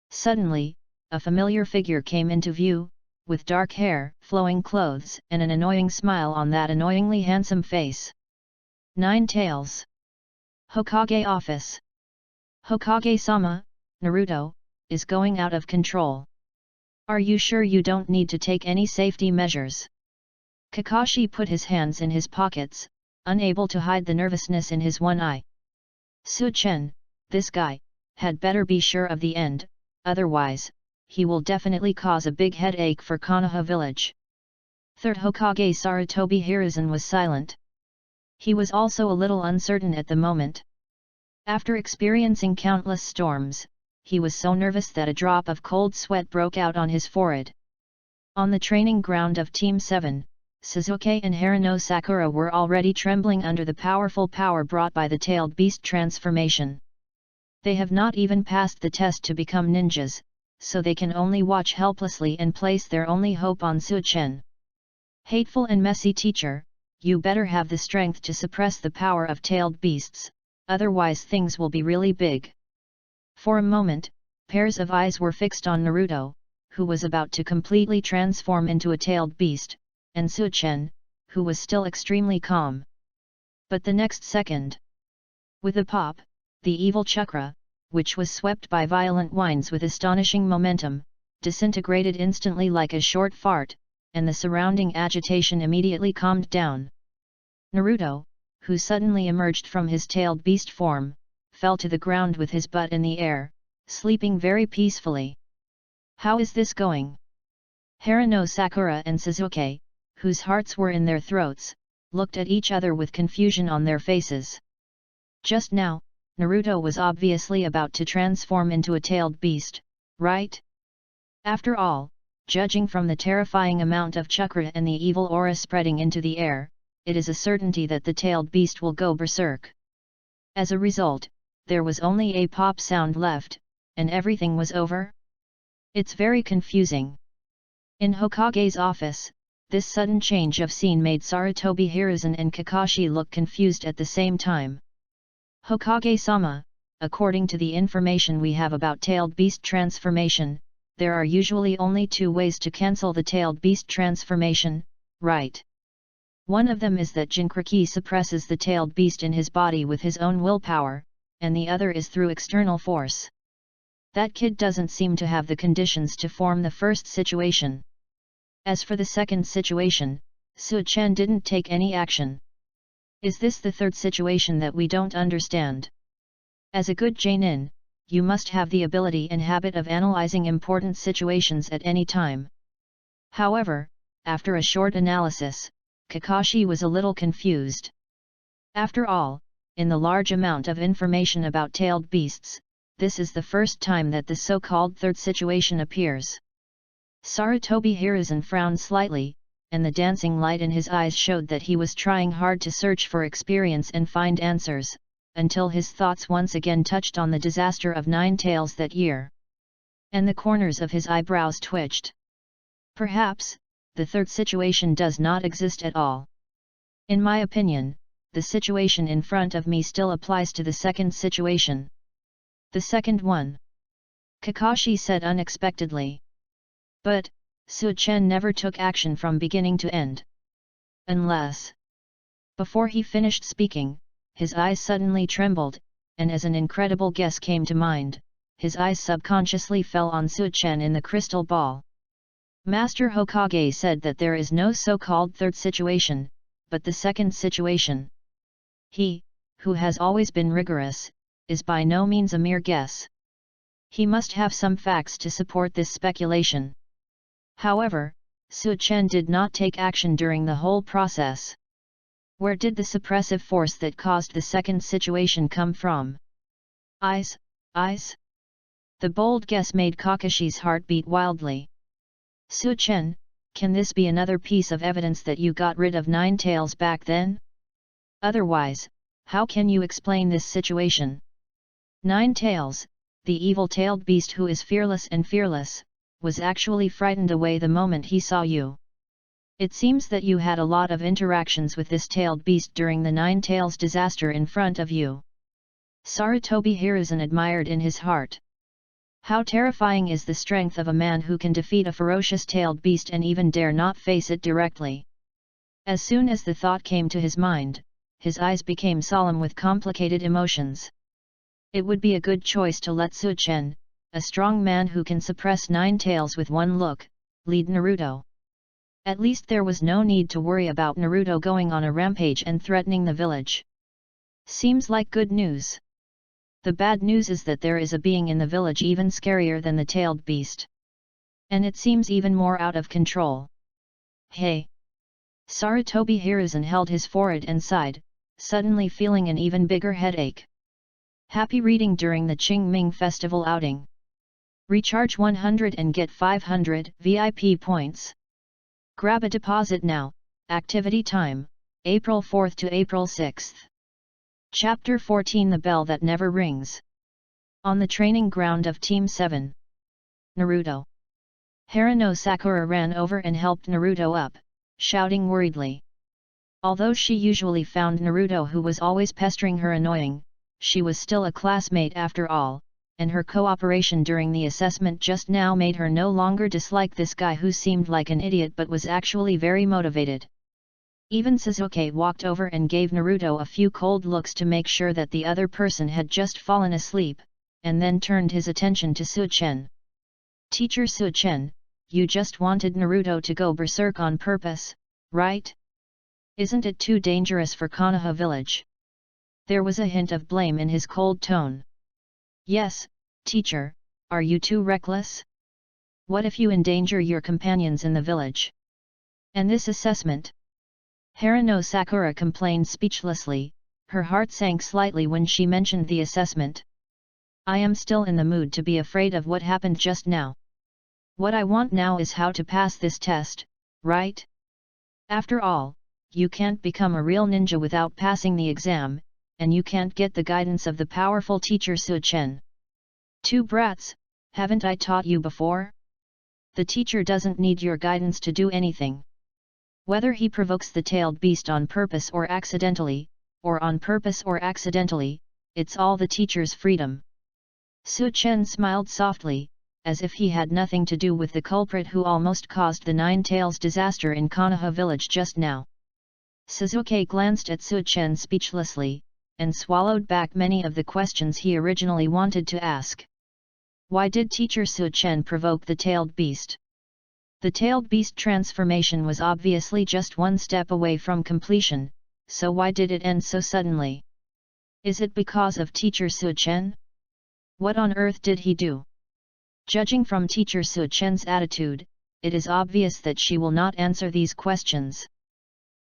Suddenly, a familiar figure came into view, with dark hair, flowing clothes and an annoying smile on that annoyingly handsome face. Nine Tails. Hokage office. Hokage-sama, Naruto, is going out of control. Are you sure you don't need to take any safety measures? Kakashi put his hands in his pockets, unable to hide the nervousness in his one eye. Su Chen, this guy, had better be sure of the end, otherwise, he will definitely cause a big headache for Konoha village. Third Hokage Sarutobi Hiruzen was silent. He was also a little uncertain at the moment. After experiencing countless storms, he was so nervous that a drop of cold sweat broke out on his forehead. On the training ground of Team 7, Sasuke and Haruno Sakura were already trembling under the powerful power brought by the tailed beast transformation. They have not even passed the test to become ninjas, so they can only watch helplessly and place their only hope on Su Chen. Hateful and messy teacher, you better have the strength to suppress the power of tailed beasts, otherwise things will be really big. For a moment, pairs of eyes were fixed on Naruto, who was about to completely transform into a tailed beast, and Su Chen, who was still extremely calm. But the next second, with a pop, the evil chakra, which was swept by violent winds with astonishing momentum, disintegrated instantly like a short fart, and the surrounding agitation immediately calmed down. Naruto, who suddenly emerged from his tailed beast form, fell to the ground with his butt in the air, sleeping very peacefully. How is this going? Haruno Sakura and Sasuke, whose hearts were in their throats, looked at each other with confusion on their faces. Just now, Naruto was obviously about to transform into a tailed beast, right? After all, judging from the terrifying amount of chakra and the evil aura spreading into the air, it is a certainty that the tailed beast will go berserk. As a result, there was only a pop sound left, and everything was over? It's very confusing. In Hokage's office, this sudden change of scene made Sarutobi Hiruzen and Kakashi look confused at the same time. Hokage-sama, according to the information we have about tailed beast transformation, there are usually only two ways to cancel the tailed beast transformation, right? One of them is that Jinchuriki suppresses the tailed beast in his body with his own willpower, and the other is through external force. That kid doesn't seem to have the conditions to form the first situation. As for the second situation, Suchen didn't take any action. Is this the third situation that we don't understand? As a good Jonin, you must have the ability and habit of analyzing important situations at any time. However, after a short analysis, Kakashi was a little confused. After all, in the large amount of information about tailed beasts, this is the first time that the so-called third situation appears. Sarutobi Hiruzen frowned slightly, and the dancing light in his eyes showed that he was trying hard to search for experience and find answers, until his thoughts once again touched on the disaster of Nine Tails that year. And the corners of his eyebrows twitched. Perhaps, the third situation does not exist at all. In my opinion, the situation in front of me still applies to the second situation. The second one? Kakashi said unexpectedly. But, Suchen never took action from beginning to end. Unless... Before he finished speaking, his eyes suddenly trembled, and as an incredible guess came to mind, his eyes subconsciously fell on Suchen in the crystal ball. Master Hokage said that there is no so-called third situation, but the second situation. He, who has always been rigorous, is by no means a mere guess. He must have some facts to support this speculation. However, Suchen did not take action during the whole process. Where did the suppressive force that caused the second situation come from? Eyes? The bold guess made Kakashi's heart beat wildly. Suchen, can this be another piece of evidence that you got rid of Nine Tails back then? Otherwise, how can you explain this situation? Nine Tails, the evil-tailed beast who is fearless, was actually frightened away the moment he saw you. It seems that you had a lot of interactions with this tailed beast during the Nine Tails disaster in front of you. Sarutobi Hiruzen admired in his heart. How terrifying is the strength of a man who can defeat a ferocious tailed beast and even dare not face it directly. As soon as the thought came to his mind, his eyes became solemn with complicated emotions. It would be a good choice to let Suchen, a strong man who can suppress Nine Tails with one look, lead Naruto. At least there was no need to worry about Naruto going on a rampage and threatening the village. Seems like good news. The bad news is that there is a being in the village even scarier than the tailed beast. And it seems even more out of control. Hey! Sarutobi Hiruzen held his forehead and sighed, suddenly feeling an even bigger headache. Happy reading during the Qingming Festival outing. Recharge 100 and get 500 VIP points. Grab a deposit now. Activity time, April 4th to April 6th. Chapter 14 The Bell That Never Rings. On the training ground of Team 7. Naruto. Harano Sakura ran over and helped Naruto up, shouting worriedly. Although she usually found Naruto, who was always pestering her, annoying, she was still a classmate after all, and her cooperation during the assessment just now made her no longer dislike this guy who seemed like an idiot but was actually very motivated. Even Sasuke walked over and gave Naruto a few cold looks to make sure that the other person had just fallen asleep, and then turned his attention to Suchen. Teacher Suchen, you just wanted Naruto to go berserk on purpose, right? Isn't it too dangerous for Konoha village? There was a hint of blame in his cold tone. Yes, teacher, are you too reckless? What if you endanger your companions in the village? And this assessment? Harano Sakura complained speechlessly, her heart sank slightly when she mentioned the assessment. I am still in the mood to be afraid of what happened just now. What I want now is how to pass this test, right? After all, you can't become a real ninja without passing the exam, and you can't get the guidance of the powerful teacher Su Chen. Two brats, haven't I taught you before? The teacher doesn't need your guidance to do anything. Whether he provokes the tailed beast on purpose or accidentally, it's all the teacher's freedom. Su Chen smiled softly, as if he had nothing to do with the culprit who almost caused the Nine Tails disaster in Konoha village just now. Suzuki glanced at Su Chen speechlessly, and swallowed back many of the questions he originally wanted to ask. Why did teacher Su Chen provoke the tailed beast? The tailed beast transformation was obviously just one step away from completion, so why did it end so suddenly? Is it because of teacher Su Chen? What on earth did he do? Judging from teacher Su Chen's attitude, it is obvious that she will not answer these questions.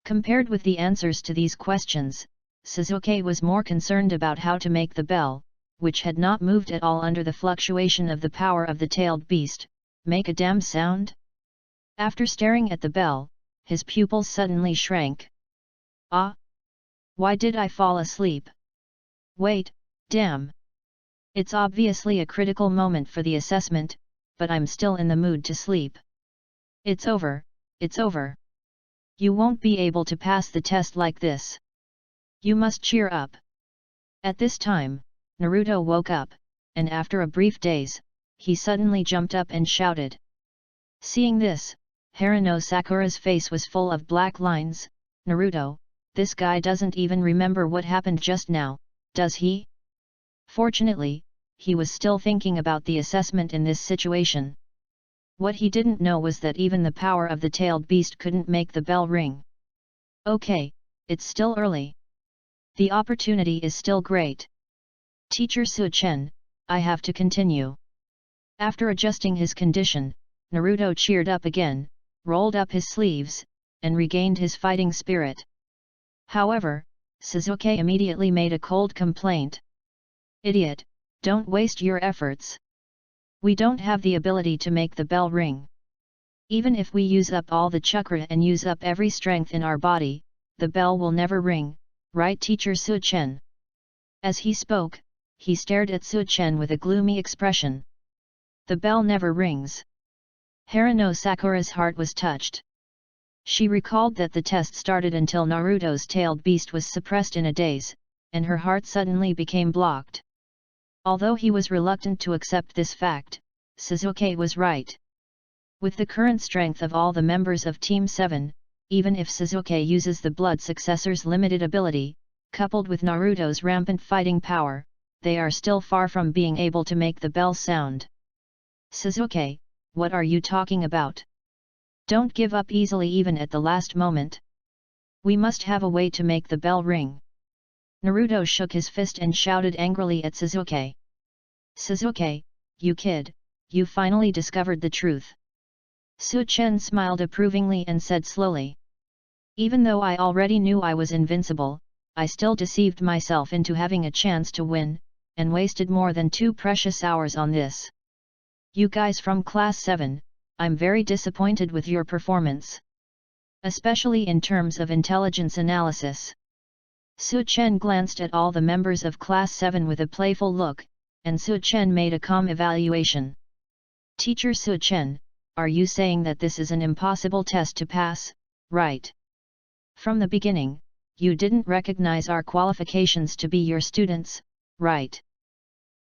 Compared with the answers to these questions, Suzuki was more concerned about how to make the bell, which had not moved at all under the fluctuation of the power of the tailed beast, make a damn sound. After staring at the bell, his pupils suddenly shrank. Ah! Why did I fall asleep? Wait, damn! It's obviously a critical moment for the assessment, but I'm still in the mood to sleep. It's over, it's over. You won't be able to pass the test like this. You must cheer up. At this time, Naruto woke up, and after a brief daze, he suddenly jumped up and shouted. Seeing this, Haruno Sakura's face was full of black lines. Naruto, this guy doesn't even remember what happened just now, does he? Fortunately, he was still thinking about the assessment in this situation. What he didn't know was that even the power of the tailed beast couldn't make the bell ring. Okay, it's still early. The opportunity is still great. Teacher Su Chen, I have to continue. After adjusting his condition, Naruto cheered up again, rolled up his sleeves, and regained his fighting spirit. However, Suzuki immediately made a cold complaint. Idiot, don't waste your efforts. We don't have the ability to make the bell ring. Even if we use up all the chakra and use up every strength in our body, the bell will never ring, right teacher Su Chen? As he spoke, he stared at Su Chen with a gloomy expression. The bell never rings. Haruno Sakura's heart was touched. She recalled that the test started until Naruto's tailed beast was suppressed in a daze, and her heart suddenly became blocked. Although he was reluctant to accept this fact, Suzuki was right. With the current strength of all the members of Team 7, even if Suzuki uses the Blood Successor's limited ability, coupled with Naruto's rampant fighting power, they are still far from being able to make the bell sound. Suzuki, what are you talking about? Don't give up easily even at the last moment. We must have a way to make the bell ring. Naruto shook his fist and shouted angrily at Suzuki. Suzuki, you kid, you finally discovered the truth. Su Chen smiled approvingly and said slowly. Even though I already knew I was invincible, I still deceived myself into having a chance to win, and wasted more than 2 precious hours on this. You guys from Class 7, I'm very disappointed with your performance. Especially in terms of intelligence analysis. Su Chen glanced at all the members of Class 7 with a playful look, and Su Chen made a calm evaluation. Teacher Su Chen, are you saying that this is an impossible test to pass, right? From the beginning, you didn't recognize our qualifications to be your students, right?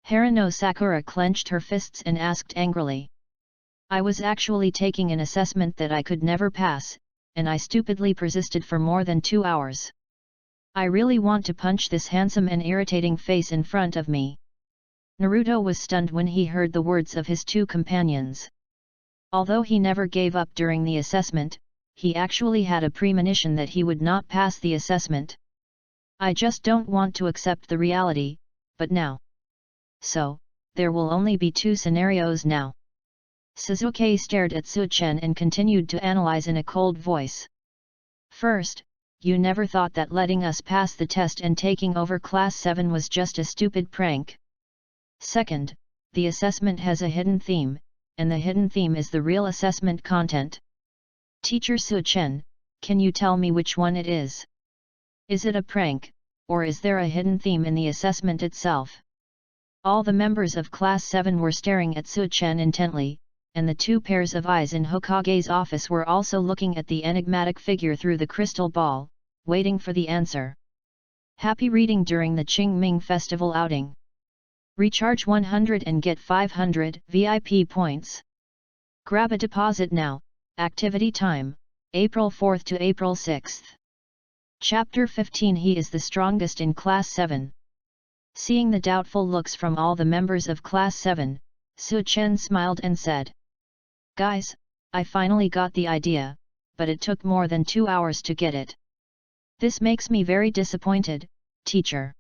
Haruno Sakura clenched her fists and asked angrily. I was actually taking an assessment that I could never pass, and I stupidly persisted for more than 2 hours. I really want to punch this handsome and irritating face in front of me. Naruto was stunned when he heard the words of his 2 companions. Although he never gave up during the assessment, he actually had a premonition that he would not pass the assessment. I just don't want to accept the reality, but now. So, there will only be 2 scenarios now. Suzuki stared at Su Chen and continued to analyze in a cold voice. First, you never thought that letting us pass the test and taking over Class 7 was just a stupid prank. Second, the assessment has a hidden theme, and the hidden theme is the real assessment content. Teacher Su Chen, Can you tell me which one it is? Is it a prank, or is there a hidden theme in the assessment itself? All the members of Class 7 were staring at Su-chen intently, and the two pairs of eyes in Hokage's office were also looking at the enigmatic figure through the crystal ball, waiting for the answer. Happy reading during the Qingming Festival outing. Recharge 100 and get 500 VIP points. Grab a deposit now. Activity time, April 4th to April 6th. Chapter 15. He is the strongest in Class 7. Seeing the doubtful looks from all the members of Class 7, Su-chen smiled and said, "Guys, I finally got the idea, but it took more than 2 hours to get it. This makes me very disappointed, teacher.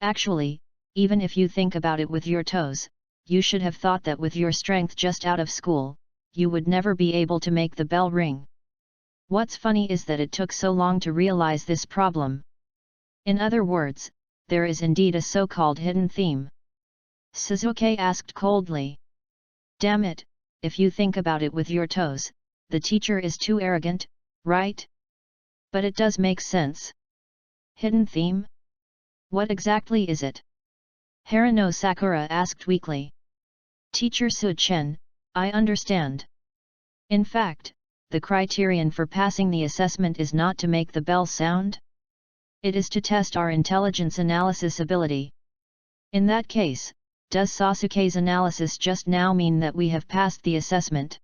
Actually, even if you think about it with your toes, you should have thought that with your strength just out of school, you would never be able to make the bell ring. What's funny is that it took so long to realize this problem. In other words, there is indeed a so-called hidden theme." Suzuki asked coldly. "Damn it, if you think about it with your toes, the teacher is too arrogant, right? But it does make sense. Hidden theme? What exactly is it?" Harano Sakura asked weakly. "Teacher Su-chen, I understand. In fact, the criterion for passing the assessment is not to make the bell sound. It is to test our intelligence analysis ability. In that case, does Sasuke's analysis just now mean that we have passed the assessment?"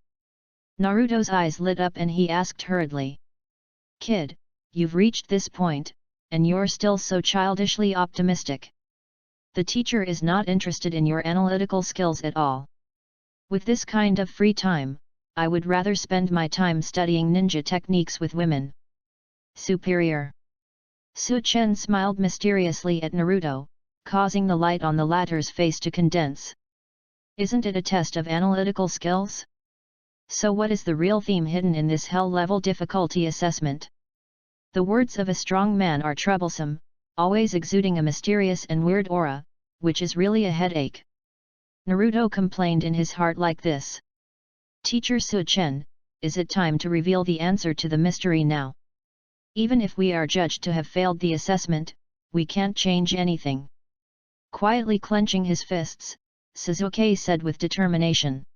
Naruto's eyes lit up and he asked hurriedly. "Kid, you've reached this point, and you're still so childishly optimistic. The teacher is not interested in your analytical skills at all. With this kind of free time, I would rather spend my time studying ninja techniques with women. Superior." Su-chen smiled mysteriously at Naruto, causing the light on the latter's face to condense. "Isn't it a test of analytical skills? So what is the real theme hidden in this hell-level difficulty assessment?" The words of a strong man are troublesome, always exuding a mysterious and weird aura, which is really a headache. Naruto complained in his heart like this. "Teacher Su-chen, is it time to reveal the answer to the mystery now? Even if we are judged to have failed the assessment, we can't change anything." Quietly clenching his fists, Suzuki said with determination.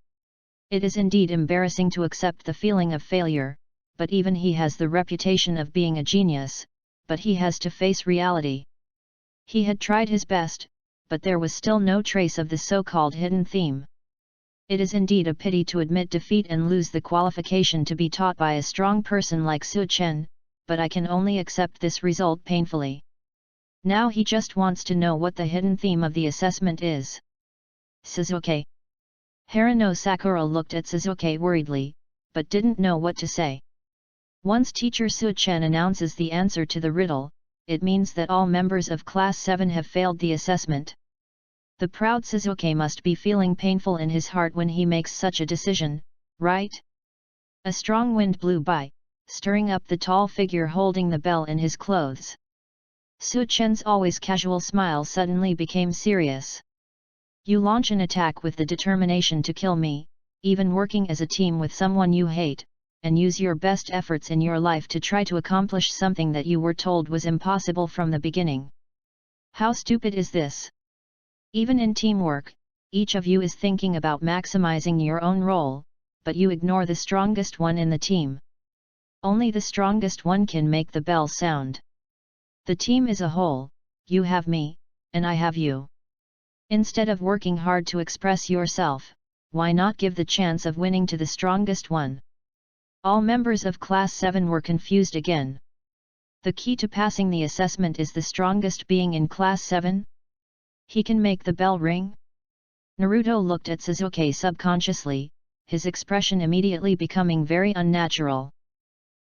"It is indeed embarrassing to accept the feeling of failure, but even he has the reputation of being a genius, but he has to face reality. He had tried his best, but there was still no trace of the so-called hidden theme. It is indeed a pity to admit defeat and lose the qualification to be taught by a strong person like Su-chen, but I can only accept this result painfully. Now he just wants to know what the hidden theme of the assessment is." Suzuki. Harano Sakura looked at Suzuki worriedly, but didn't know what to say. Once Teacher Su-chen announces the answer to the riddle, it means that all members of Class 7 have failed the assessment. The proud Suzuki must be feeling painful in his heart when he makes such a decision, right? A strong wind blew by, stirring up the tall figure holding the bell in his clothes. Su-chen's always casual smile suddenly became serious. "You launch an attack with the determination to kill me, even working as a team with someone you hate, and use your best efforts in your life to try to accomplish something that you were told was impossible from the beginning. How stupid is this? Even in teamwork, each of you is thinking about maximizing your own role, but you ignore the strongest one in the team. Only the strongest one can make the bell sound. The team is a whole, you have me, and I have you. Instead of working hard to express yourself, why not give the chance of winning to the strongest one?" All members of Class 7 were confused again. The key to passing the assessment is the strongest being in Class 7? He can make the bell ring? Naruto looked at Suzuki subconsciously, his expression immediately becoming very unnatural.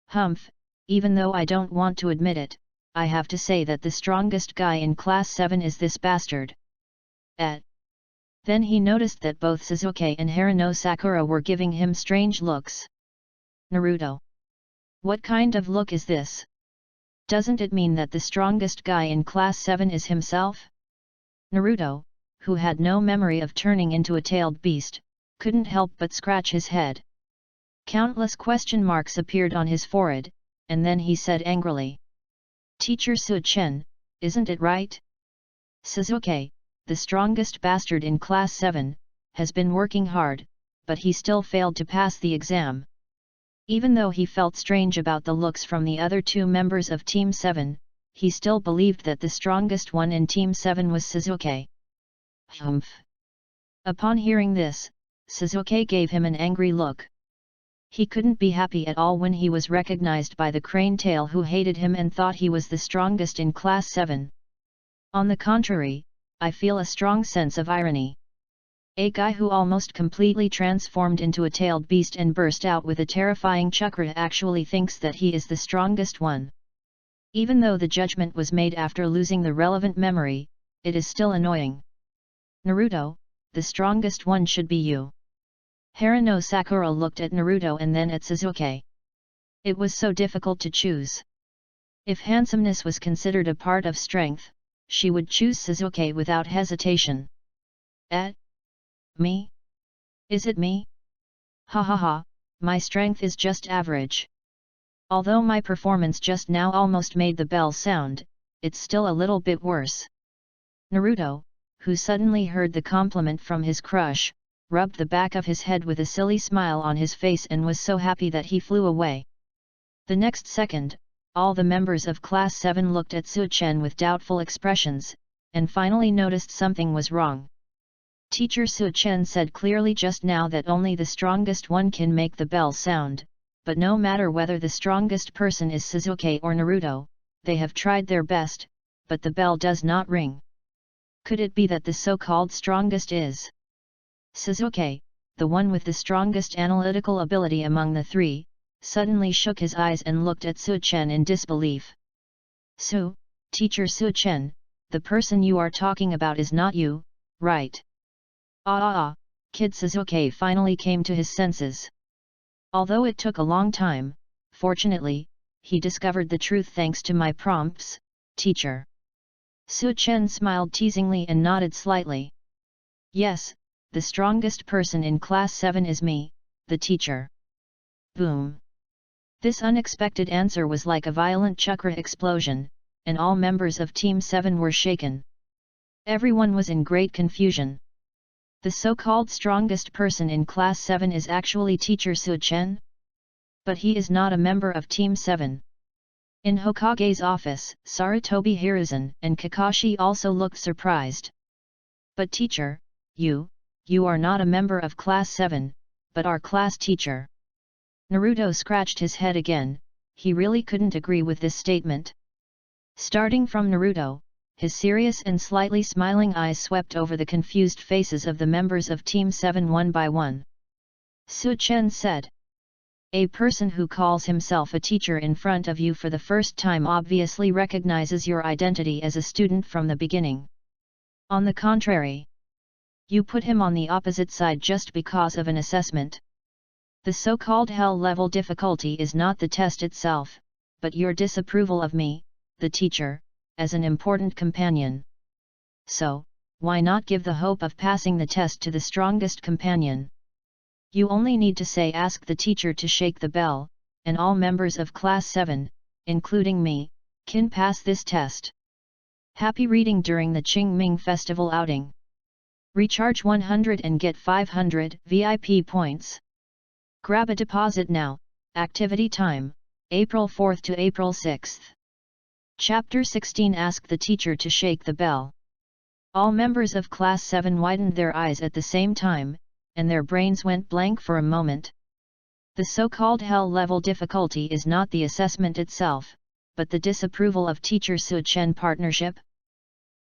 "Humph, even though I don't want to admit it, I have to say that the strongest guy in Class 7 is this bastard." Then he noticed that both Suzuki and Harano Sakura were giving him strange looks. "Naruto, what kind of look is this? Doesn't it mean that the strongest guy in Class 7 is himself?" Naruto, who had no memory of turning into a tailed beast, couldn't help but scratch his head. Countless question marks appeared on his forehead, and then he said angrily. Teacher Su-chen, isn't it right? Sasuke, the strongest bastard in Class 7, has been working hard, but he still failed to pass the exam. Even though he felt strange about the looks from the other two members of Team 7, he still believed that the strongest one in Team 7 was Sasuke. Humph! Upon hearing this, Sasuke gave him an angry look. He couldn't be happy at all when he was recognized by the crane tail who hated him and thought he was the strongest in Class 7. On the contrary, I feel a strong sense of irony. A guy who almost completely transformed into a tailed beast and burst out with a terrifying chakra actually thinks that he is the strongest one. Even though the judgment was made after losing the relevant memory, it is still annoying. Naruto, the strongest one should be you. Haruno Sakura looked at Naruto and then at Sasuke. It was so difficult to choose. If handsomeness was considered a part of strength, she would choose Sasuke without hesitation. Me? Is it me? Ha ha ha, my strength is just average. Although my performance just now almost made the bell sound, it's still a little bit worse. Naruto, who suddenly heard the compliment from his crush, rubbed the back of his head with a silly smile on his face and was so happy that he flew away. The next second, all the members of Class 7 looked at Su-chen with doubtful expressions, and finally noticed something was wrong. Teacher Su-chen said clearly just now that only the strongest one can make the bell sound, but no matter whether the strongest person is Sasuke or Naruto, they have tried their best, but the bell does not ring. Could it be that the so-called strongest is Sasuke, the one with the strongest analytical ability among the three? Suddenly shook his eyes and looked at Su-chen in disbelief. Teacher Su-chen, the person you are talking about is not you, right? Kid Sasuke finally came to his senses. Although it took a long time, fortunately, he discovered the truth thanks to my prompts, teacher. Su-chen smiled teasingly and nodded slightly. Yes, the strongest person in Class 7 is me, the teacher. Boom! This unexpected answer was like a violent chakra explosion, and all members of Team 7 were shaken. Everyone was in great confusion. The so-called strongest person in Class 7 is actually Teacher Su-chen? But he is not a member of Team 7. In Hokage's office, Sarutobi Hiruzen and Kakashi also looked surprised. But teacher, you are not a member of Class 7, but our class teacher. Naruto scratched his head again, he really couldn't agree with this statement. Starting from Naruto, his serious and slightly smiling eyes swept over the confused faces of the members of Team 7 one by one. Su-chen said. A person who calls himself a teacher in front of you for the first time obviously recognizes your identity as a student from the beginning. On the contrary, you put him on the opposite side just because of an assessment. The so-called hell level difficulty is not the test itself, but your disapproval of me, the teacher, as an important companion. So, why not give the hope of passing the test to the strongest companion? You only need to say ask the teacher to shake the bell, and all members of Class 7, including me, can pass this test. Happy reading during the Qingming Festival outing. Recharge 100 and get 500 VIP points. Grab a deposit now. Activity time, April 4th to April 6th. Chapter 16 Ask the teacher to shake the bell. All members of Class 7 widened their eyes at the same time, and their brains went blank for a moment. The so-called hell level difficulty is not the assessment itself, but the disapproval of Teacher Su-chen partnership.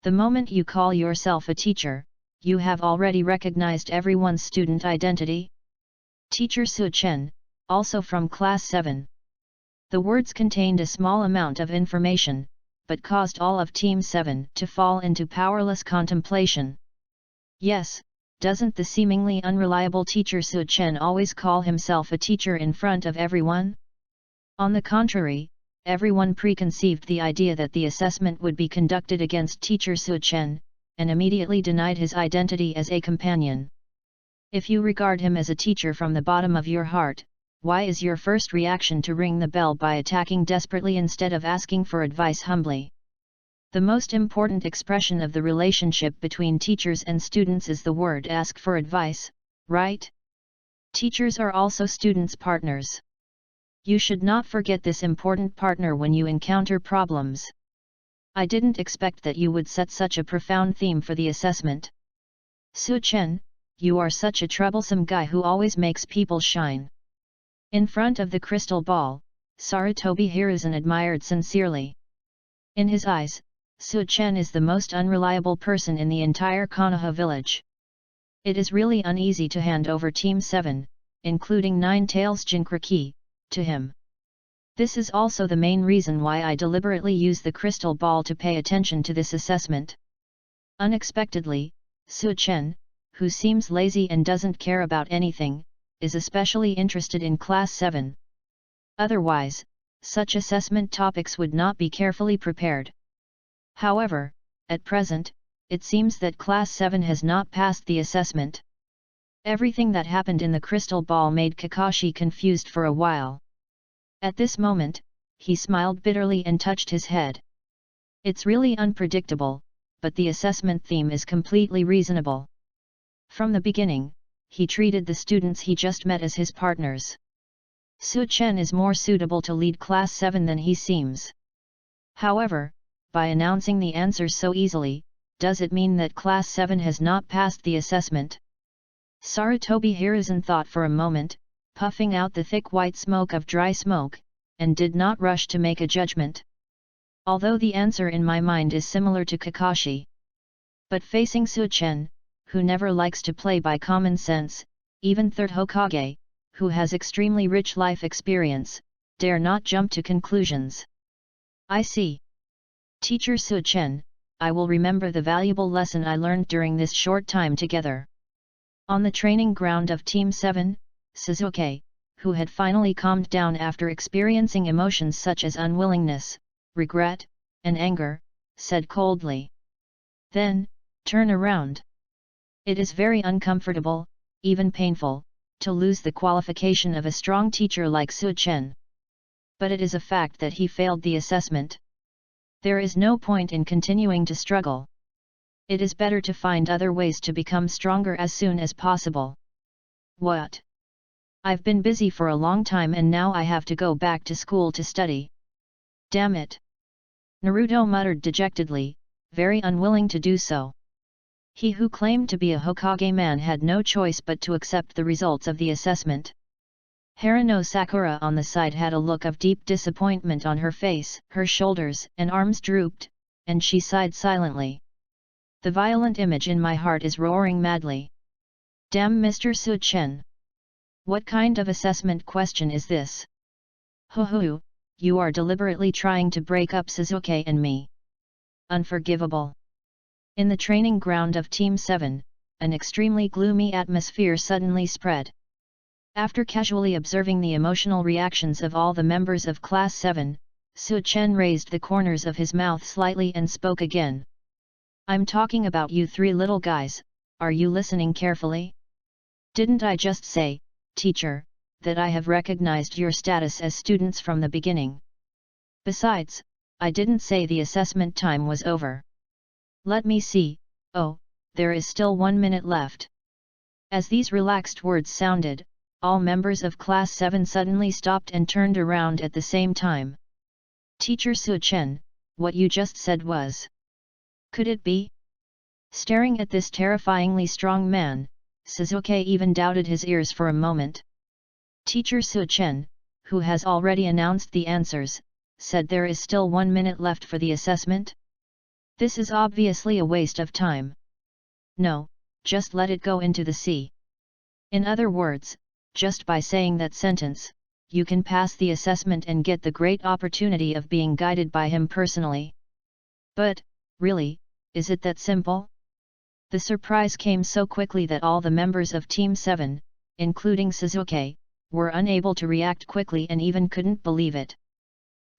The moment you call yourself a teacher, you have already recognized everyone's student identity. Teacher Su-chen, also from Class 7. The words contained a small amount of information, but caused all of Team 7 to fall into powerless contemplation. Yes, doesn't the seemingly unreliable Teacher Su-chen always call himself a teacher in front of everyone? On the contrary, everyone preconceived the idea that the assessment would be conducted against Teacher Su-chen, and immediately denied his identity as a companion. If you regard him as a teacher from the bottom of your heart, why is your first reaction to ring the bell by attacking desperately instead of asking for advice humbly? The most important expression of the relationship between teachers and students is the word ask for advice, right? Teachers are also students' partners. You should not forget this important partner when you encounter problems. I didn't expect that you would set such a profound theme for the assessment. Su-chen, you are such a troublesome guy who always makes people shine. In front of the crystal ball, Sarutobi Hiruzen admired sincerely. In his eyes, Su-chen is the most unreliable person in the entire Konoha village. It is really uneasy to hand over Team 7, including Nine Tails Jinkraki, to him. This is also the main reason why I deliberately use the crystal ball to pay attention to this assessment. Unexpectedly, Su-chen, who seems lazy and doesn't care about anything, is especially interested in Class 7. Otherwise, such assessment topics would not be carefully prepared. However, at present, it seems that Class 7 has not passed the assessment. Everything that happened in the crystal ball made Kakashi confused for a while. At this moment, he smiled bitterly and touched his head. It's really unpredictable, but the assessment theme is completely reasonable. From the beginning, he treated the students he just met as his partners. Su-chen is more suitable to lead Class 7 than he seems. However, by announcing the answers so easily, does it mean that Class 7 has not passed the assessment? Sarutobi Hiruzen thought for a moment, puffing out the thick white smoke of dry smoke, and did not rush to make a judgment. Although the answer in my mind is similar to Kakashi. But facing Su-chen, who never likes to play by common sense, even Third Hokage, who has extremely rich life experience, dare not jump to conclusions. I see. Teacher Su-chen, I will remember the valuable lesson I learned during this short time together. On the training ground of Team 7, Sasuke, who had finally calmed down after experiencing emotions such as unwillingness, regret, and anger, said coldly. Then, turn around. It is very uncomfortable, even painful, to lose the qualification of a strong teacher like Su-chen. But it is a fact that he failed the assessment. There is no point in continuing to struggle. It is better to find other ways to become stronger as soon as possible. What? I've been busy for a long time and now I have to go back to school to study. Damn it! Naruto muttered dejectedly, very unwilling to do so. He who claimed to be a Hokage man had no choice but to accept the results of the assessment. Harano Sakura on the side had a look of deep disappointment on her face, her shoulders and arms drooped, and she sighed silently. The violent image in my heart is roaring madly. Damn Mr. Su-chen! What kind of assessment question is this? Hoo, you are deliberately trying to break up Sasuke and me. Unforgivable. In the training ground of Team 7, an extremely gloomy atmosphere suddenly spread. After casually observing the emotional reactions of all the members of Class 7, Su-chen raised the corners of his mouth slightly and spoke again. I'm talking about you three little guys, are you listening carefully? Didn't I just say, teacher, that I have recognized your status as students from the beginning? Besides, I didn't say the assessment time was over. Let me see, oh, there is still 1 minute left. As these relaxed words sounded, all members of Class 7 suddenly stopped and turned around at the same time. Teacher Su-chen, what you just said was... Could it be? Staring at this terrifyingly strong man, Sasuke even doubted his ears for a moment. Teacher Su-chen, who has already announced the answers, said there is still 1 minute left for the assessment? This is obviously a waste of time. No, just let it go into the sea. In other words, just by saying that sentence, you can pass the assessment and get the great opportunity of being guided by him personally. But, really, is it that simple? The surprise came so quickly that all the members of Team 7, including Sasuke, were unable to react quickly and even couldn't believe it.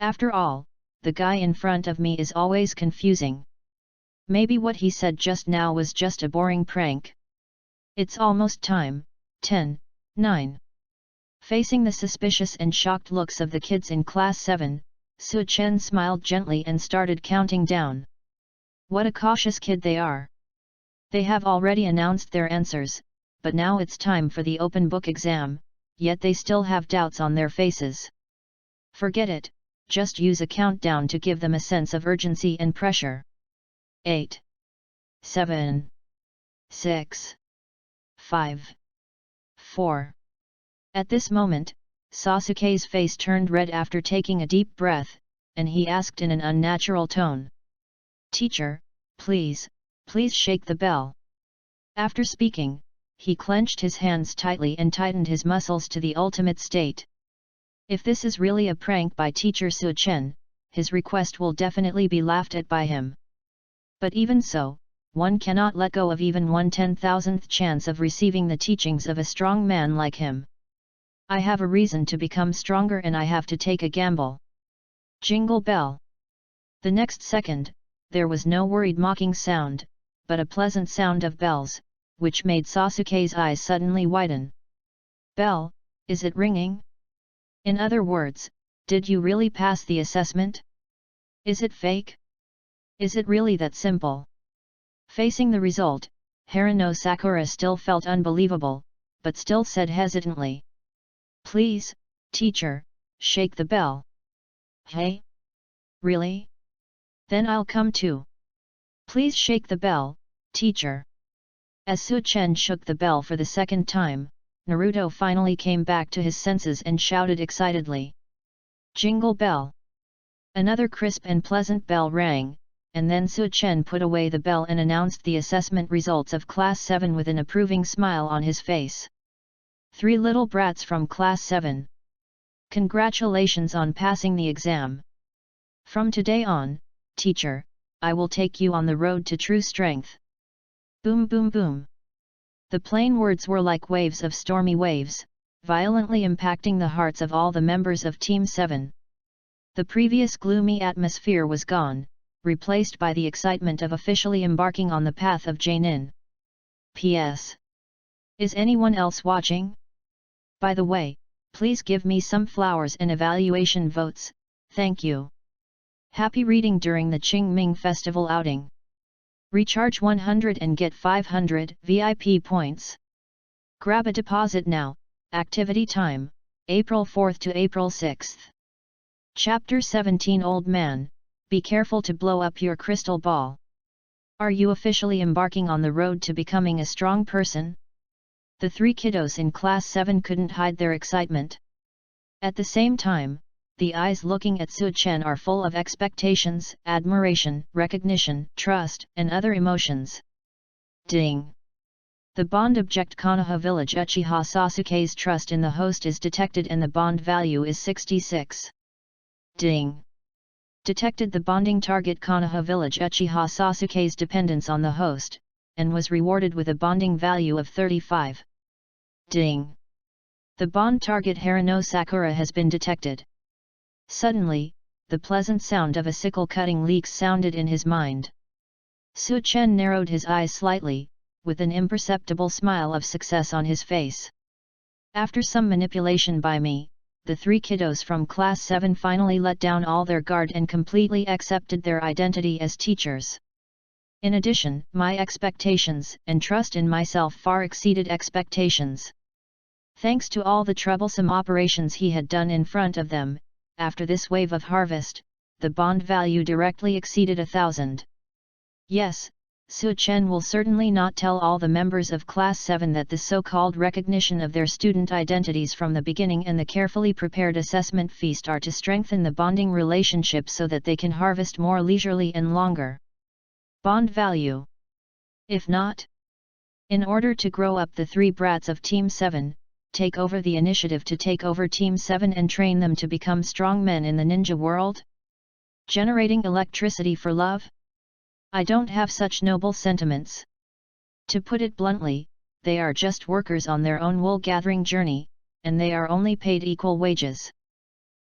After all, the guy in front of me is always confusing. Maybe what he said just now was just a boring prank. It's almost time. 10, 9. Facing the suspicious and shocked looks of the kids in Class 7, Su Chen smiled gently and started counting down. What a cautious kid they are. They have already announced their answers, but now it's time for the open book exam, yet they still have doubts on their faces. Forget it, just use a countdown to give them a sense of urgency and pressure. 8. 7. 6. 5. 4. At this moment, Sasuke's face turned red after taking a deep breath, and he asked in an unnatural tone. Teacher, please shake the bell. After speaking, he clenched his hands tightly and tightened his muscles to the ultimate state. If this is really a prank by Teacher Su Chen, his request will definitely be laughed at by him. But even so, one cannot let go of even 1/10,000th chance of receiving the teachings of a strong man like him. I have a reason to become stronger and I have to take a gamble. Jingle bell. The next second, there was no worried mocking sound, but a pleasant sound of bells, which made Sasuke's eyes suddenly widen. Bell, is it ringing? In other words, did you really pass the assessment? Is it fake? Is it really that simple? Facing the result, Harano Sakura still felt unbelievable, but still said hesitantly. Please, teacher, shake the bell. Hey? Really? Then I'll come too. Please shake the bell, teacher. As Su Chen shook the bell for the second time, Naruto finally came back to his senses and shouted excitedly. Jingle bell! Another crisp and pleasant bell rang, and then Su Chen put away the bell and announced the assessment results of Class 7 with an approving smile on his face. 3 little brats from Class 7. Congratulations on passing the exam. From today on, teacher, I will take you on the road to true strength. Boom boom boom. The plain words were like waves of stormy waves, violently impacting the hearts of all the members of Team 7. The previous gloomy atmosphere was gone, replaced by the excitement of officially embarking on the path of Jainin. P.S. Is anyone else watching? By the way, please give me some flowers and evaluation votes, thank you. Happy reading during the Qingming Festival outing. Recharge 100 and get 500 VIP points. Grab a deposit now. Activity time, April 4th to April 6th. Chapter 17 Old Man, be careful to blow up your crystal ball. Are you officially embarking on the road to becoming a strong person? The 3 kiddos in Class 7 couldn't hide their excitement. At the same time, the eyes looking at Su Chen are full of expectations, admiration, recognition, trust, and other emotions. Ding! The bond object KONOHA village Uchiha Sasuke's trust in the host is detected and the bond value is 66. Ding! Detected the bonding target KONOHA village Uchiha Sasuke's dependence on the host, and was rewarded with a bonding value of 35. Ding! The bond target Harano Sakura has been detected. Suddenly, the pleasant sound of a sickle cutting leeks sounded in his mind. Su Chen narrowed his eyes slightly, with an imperceptible smile of success on his face. After some manipulation by me, the 3 kiddos from Class 7 finally let down all their guard and completely accepted their identity as teachers. In addition, my expectations and trust in myself far exceeded expectations. Thanks to all the troublesome operations he had done in front of them, after this wave of harvest, the bond value directly exceeded 1,000. Yes, Su Chen will certainly not tell all the members of Class 7 that the so-called recognition of their student identities from the beginning and the carefully prepared assessment feast are to strengthen the bonding relationship so that they can harvest more leisurely and longer. Bond value. If not, in order to grow up the 3 brats of Team 7, take over the initiative to take over Team 7 and train them to become strong men in the ninja world? Generating electricity for love? I don't have such noble sentiments. To put it bluntly, they are just workers on their own wool-gathering journey, and they are only paid equal wages.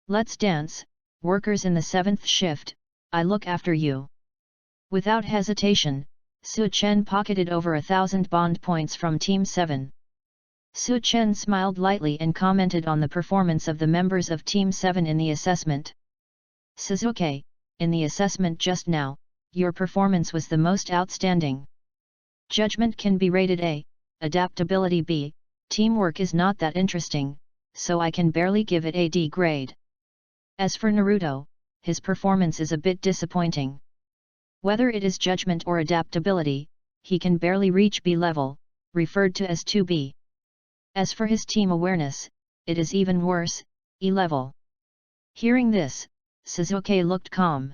Let's dance, workers in the 7th shift, I look after you. Without hesitation, Su Chen pocketed over 1,000 bond points from Team 7. Su Chen smiled lightly and commented on the performance of the members of Team 7 in the assessment. Suzuki, in the assessment just now, your performance was the most outstanding. Judgment can be rated A, adaptability B, teamwork is not that interesting, so I can barely give it a D grade. As for Naruto, his performance is a bit disappointing. Whether it is judgment or adaptability, he can barely reach B level, referred to as 2B. As for his team awareness, it is even worse, E level. Hearing this, Suzuki looked calm.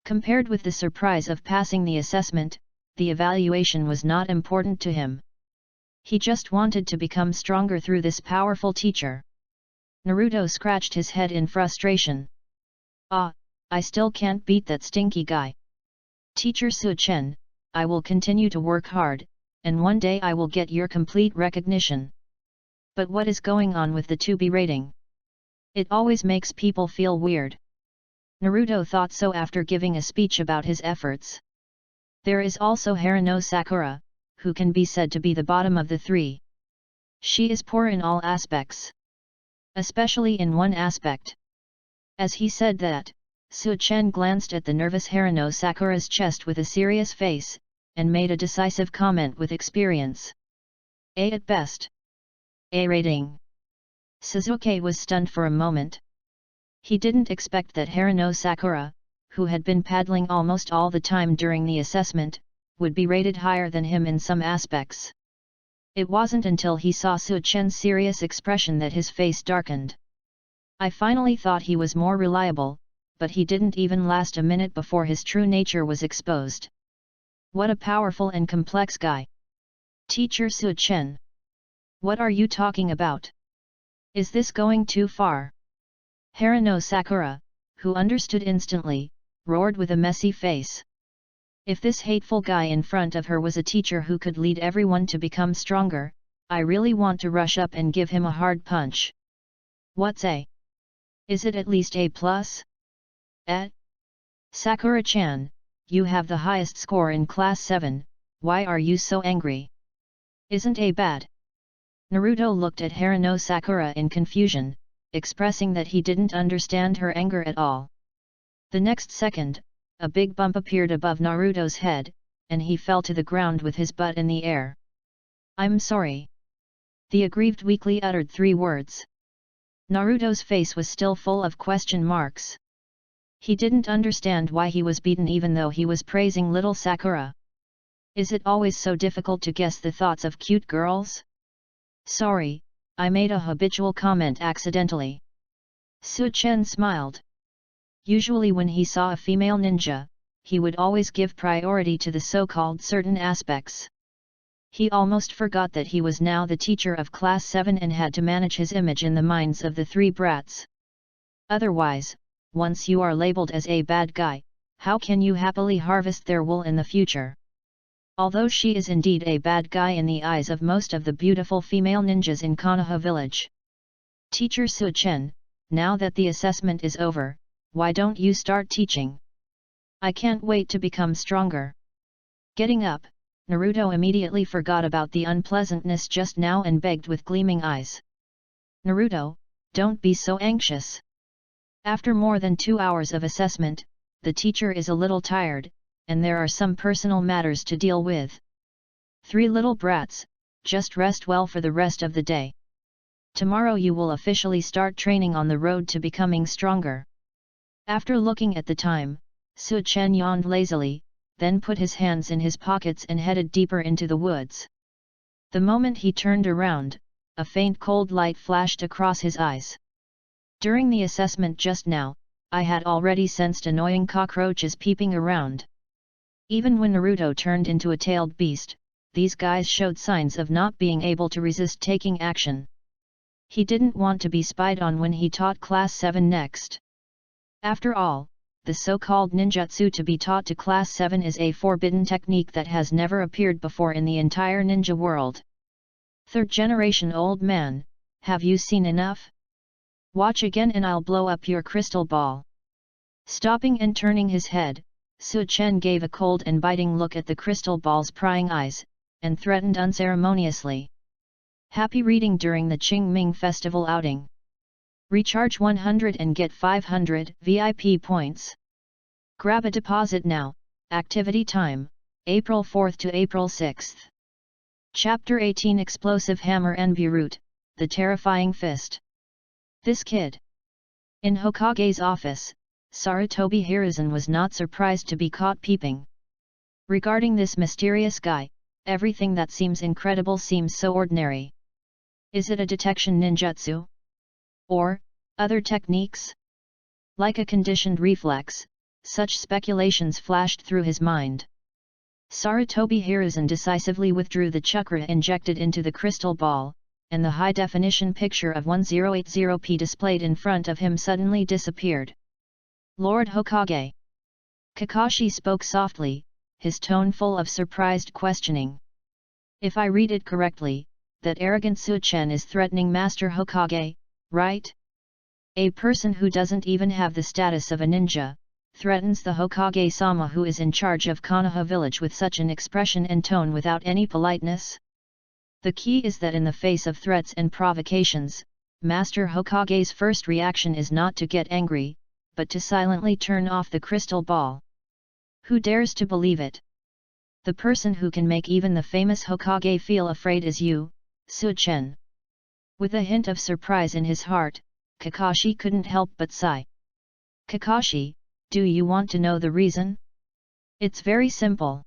Compared with the surprise of passing the assessment, the evaluation was not important to him. He just wanted to become stronger through this powerful teacher. Naruto scratched his head in frustration. Ah, I still can't beat that stinky guy. Teacher Su Chen, I will continue to work hard, and one day I will get your complete recognition. But what is going on with the 2B rating? It always makes people feel weird. Naruto thought so after giving a speech about his efforts. There is also Haruno Sakura, who can be said to be the bottom of the three. She is poor in all aspects. Especially in one aspect. As he said that, Su Chen glanced at the nervous Haruno Sakura's chest with a serious face, and made a decisive comment with experience. A at best. A rating. Suzuki was stunned for a moment. He didn't expect that Haruno Sakura, who had been paddling almost all the time during the assessment, would be rated higher than him in some aspects. It wasn't until he saw Su Chen's serious expression that his face darkened. I finally thought he was more reliable, but he didn't even last a minute before his true nature was exposed. What a powerful and complex guy. Teacher Su Chen. What are you talking about? Is this going too far? Haruno Sakura, who understood instantly, roared with a messy face. If this hateful guy in front of her was a teacher who could lead everyone to become stronger, I really want to rush up and give him a hard punch. What's A? Is it at least A+? Sakura-chan, you have the highest score in Class 7, why are you so angry? Isn't A bad? Naruto looked at Haruno Sakura in confusion, expressing that he didn't understand her anger at all. The next second, a big bump appeared above Naruto's head, and he fell to the ground with his butt in the air. I'm sorry. The aggrieved weakly uttered 3 words. Naruto's face was still full of question marks. He didn't understand why he was beaten even though he was praising little Sakura. Is it always so difficult to guess the thoughts of cute girls? Sorry, I made a habitual comment accidentally. Su Chen smiled. Usually when he saw a female ninja, he would always give priority to the so-called certain aspects. He almost forgot that he was now the teacher of Class 7 and had to manage his image in the minds of the 3 brats. Otherwise, once you are labeled as a bad guy, how can you happily harvest their wool in the future? Although she is indeed a bad guy in the eyes of most of the beautiful female ninjas in Konoha village. Teacher Su Chen, now that the assessment is over, why don't you start teaching? I can't wait to become stronger. Getting up, Naruto immediately forgot about the unpleasantness just now and begged with gleaming eyes. Naruto, don't be so anxious. After more than 2 hours of assessment, the teacher is a little tired, and there are some personal matters to deal with. 3 little brats, just rest well for the rest of the day. Tomorrow you will officially start training on the road to becoming stronger. After looking at the time, Su Chen yawned lazily, then put his hands in his pockets and headed deeper into the woods. The moment he turned around, a faint cold light flashed across his eyes. During the assessment just now, I had already sensed annoying cockroaches peeping around. Even when Naruto turned into a tailed beast, these guys showed signs of not being able to resist taking action. He didn't want to be spied on when he taught Class 7 next. After all, the so-called ninjutsu to be taught to Class 7 is a forbidden technique that has never appeared before in the entire ninja world. 3rd generation old man, have you seen enough? Watch again and I'll blow up your crystal ball. Stopping and turning his head, Su Chen gave a cold and biting look at the crystal ball's prying eyes, and threatened unceremoniously. Happy reading during the Qingming Festival outing. Recharge 100 and get 500 VIP points. Grab a deposit now. Activity time, April 4th to April 6th. Chapter 18 Explosive Hammer and Beirut, The Terrifying Fist. This kid. In Hokage's office, Sarutobi Hiruzen was not surprised to be caught peeping. Regarding this mysterious guy, everything that seems incredible seems so ordinary. Is it a detection ninjutsu? Or, other techniques? Like a conditioned reflex, such speculations flashed through his mind. Sarutobi Hiruzen decisively withdrew the chakra injected into the crystal ball, and the high-definition picture of 1080p displayed in front of him suddenly disappeared. Lord Hokage. Kakashi spoke softly, his tone full of surprised questioning. If I read it correctly, that arrogant Suchen is threatening Master Hokage, right? A person who doesn't even have the status of a ninja, threatens the Hokage-sama who is in charge of Konoha village with such an expression and tone without any politeness? The key is that in the face of threats and provocations, Master Hokage's first reaction is not to get angry, but to silently turn off the crystal ball. Who dares to believe it? The person who can make even the famous Hokage feel afraid is you, Suchen. With a hint of surprise in his heart, Kakashi couldn't help but sigh. Kakashi, do you want to know the reason? It's very simple.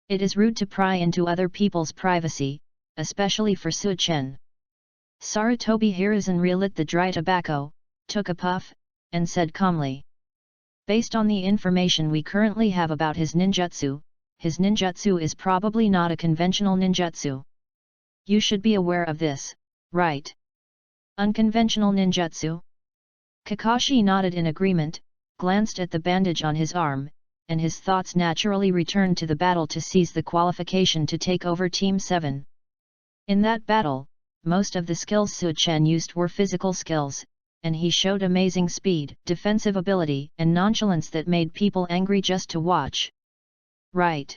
It is rude to pry into other people's privacy, especially for Suchen. Sarutobi Hiruzen relit the dry tobacco, took a puff, and said calmly. Based on the information we currently have about his ninjutsu is probably not a conventional ninjutsu. You should be aware of this, right? Unconventional ninjutsu? Kakashi nodded in agreement, glanced at the bandage on his arm, and his thoughts naturally returned to the battle to seize the qualification to take over Team 7. In that battle, most of the skills Suchen used were physical skills, and he showed amazing speed, defensive ability, and nonchalance that made people angry just to watch. Right.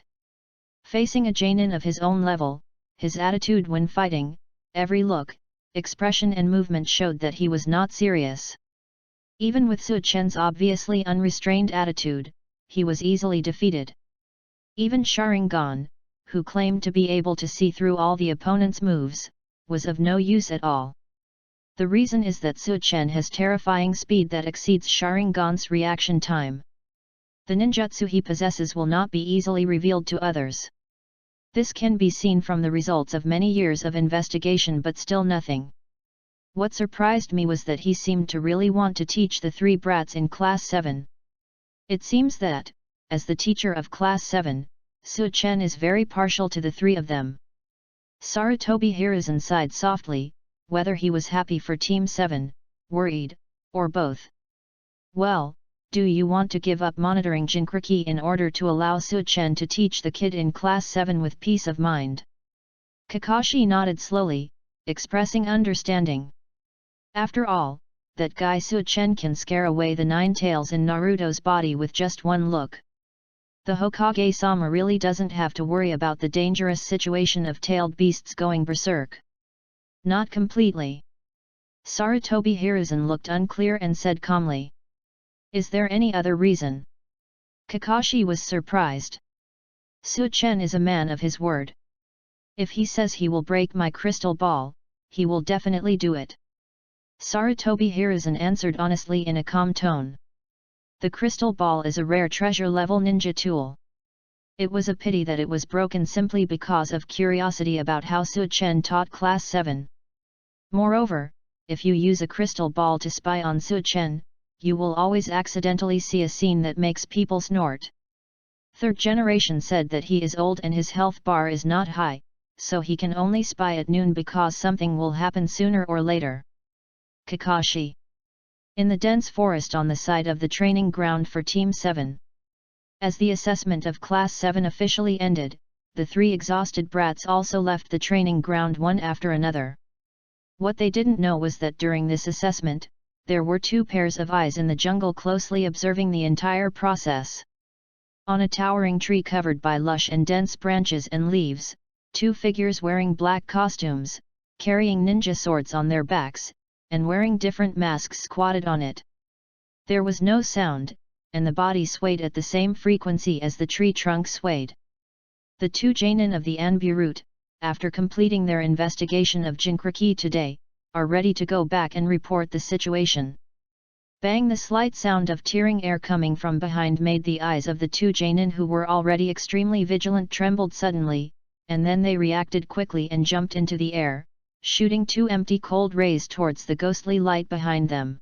Facing a Jainin of his own level, his attitude when fighting, every look, expression and movement showed that he was not serious. Even with Suchen's obviously unrestrained attitude, he was easily defeated. Even Sharingan, who claimed to be able to see through all the opponent's moves, was of no use at all. The reason is that Suchen has terrifying speed that exceeds Sharingan's reaction time. The ninjutsu he possesses will not be easily revealed to others. This can be seen from the results of many years of investigation, but still nothing. What surprised me was that he seemed to really want to teach the three brats in Class 7. It seems that, as the teacher of Class 7, Suchen is very partial to the three of them. Sarutobi Hiruzen sighed softly, whether he was happy for Team 7, worried, or both. Well, do you want to give up monitoring Jinchuriki in order to allow Suchen to teach the kid in Class 7 with peace of mind? Kakashi nodded slowly, expressing understanding. After all, that guy Suchen can scare away the 9 tails in Naruto's body with just one look. The Hokage-sama really doesn't have to worry about the dangerous situation of tailed beasts going berserk. Not completely. Sarutobi Hiruzen looked unclear and said calmly. Is there any other reason? Kakashi was surprised. Suchen is a man of his word. If he says he will break my crystal ball, he will definitely do it. Sarutobi Hiruzen answered honestly in a calm tone. The crystal ball is a rare treasure-level ninja tool. It was a pity that it was broken simply because of curiosity about how Suchen taught Class 7. Moreover, if you use a crystal ball to spy on Suchen, you will always accidentally see a scene that makes people snort. Third generation said that he is old and his health bar is not high, so he can only spy at noon because something will happen sooner or later. Kakashi. In the dense forest on the side of the training ground for Team 7. As the assessment of Class 7 officially ended, the 3 exhausted brats also left the training ground one after another. What they didn't know was that during this assessment, there were 2 pairs of eyes in the jungle closely observing the entire process. On a towering tree covered by lush and dense branches and leaves, 2 figures wearing black costumes, carrying ninja swords on their backs, and wearing different masks squatted on it. There was no sound, and the body swayed at the same frequency as the tree trunk swayed. The two Jainin of the Anbu route, after completing their investigation of Jinkraki today, are ready to go back and report the situation. Bang! The slight sound of tearing air coming from behind made the eyes of the two Jainin, who were already extremely vigilant, trembled suddenly, and then they reacted quickly and jumped into the air, shooting two empty cold rays towards the ghostly light behind them.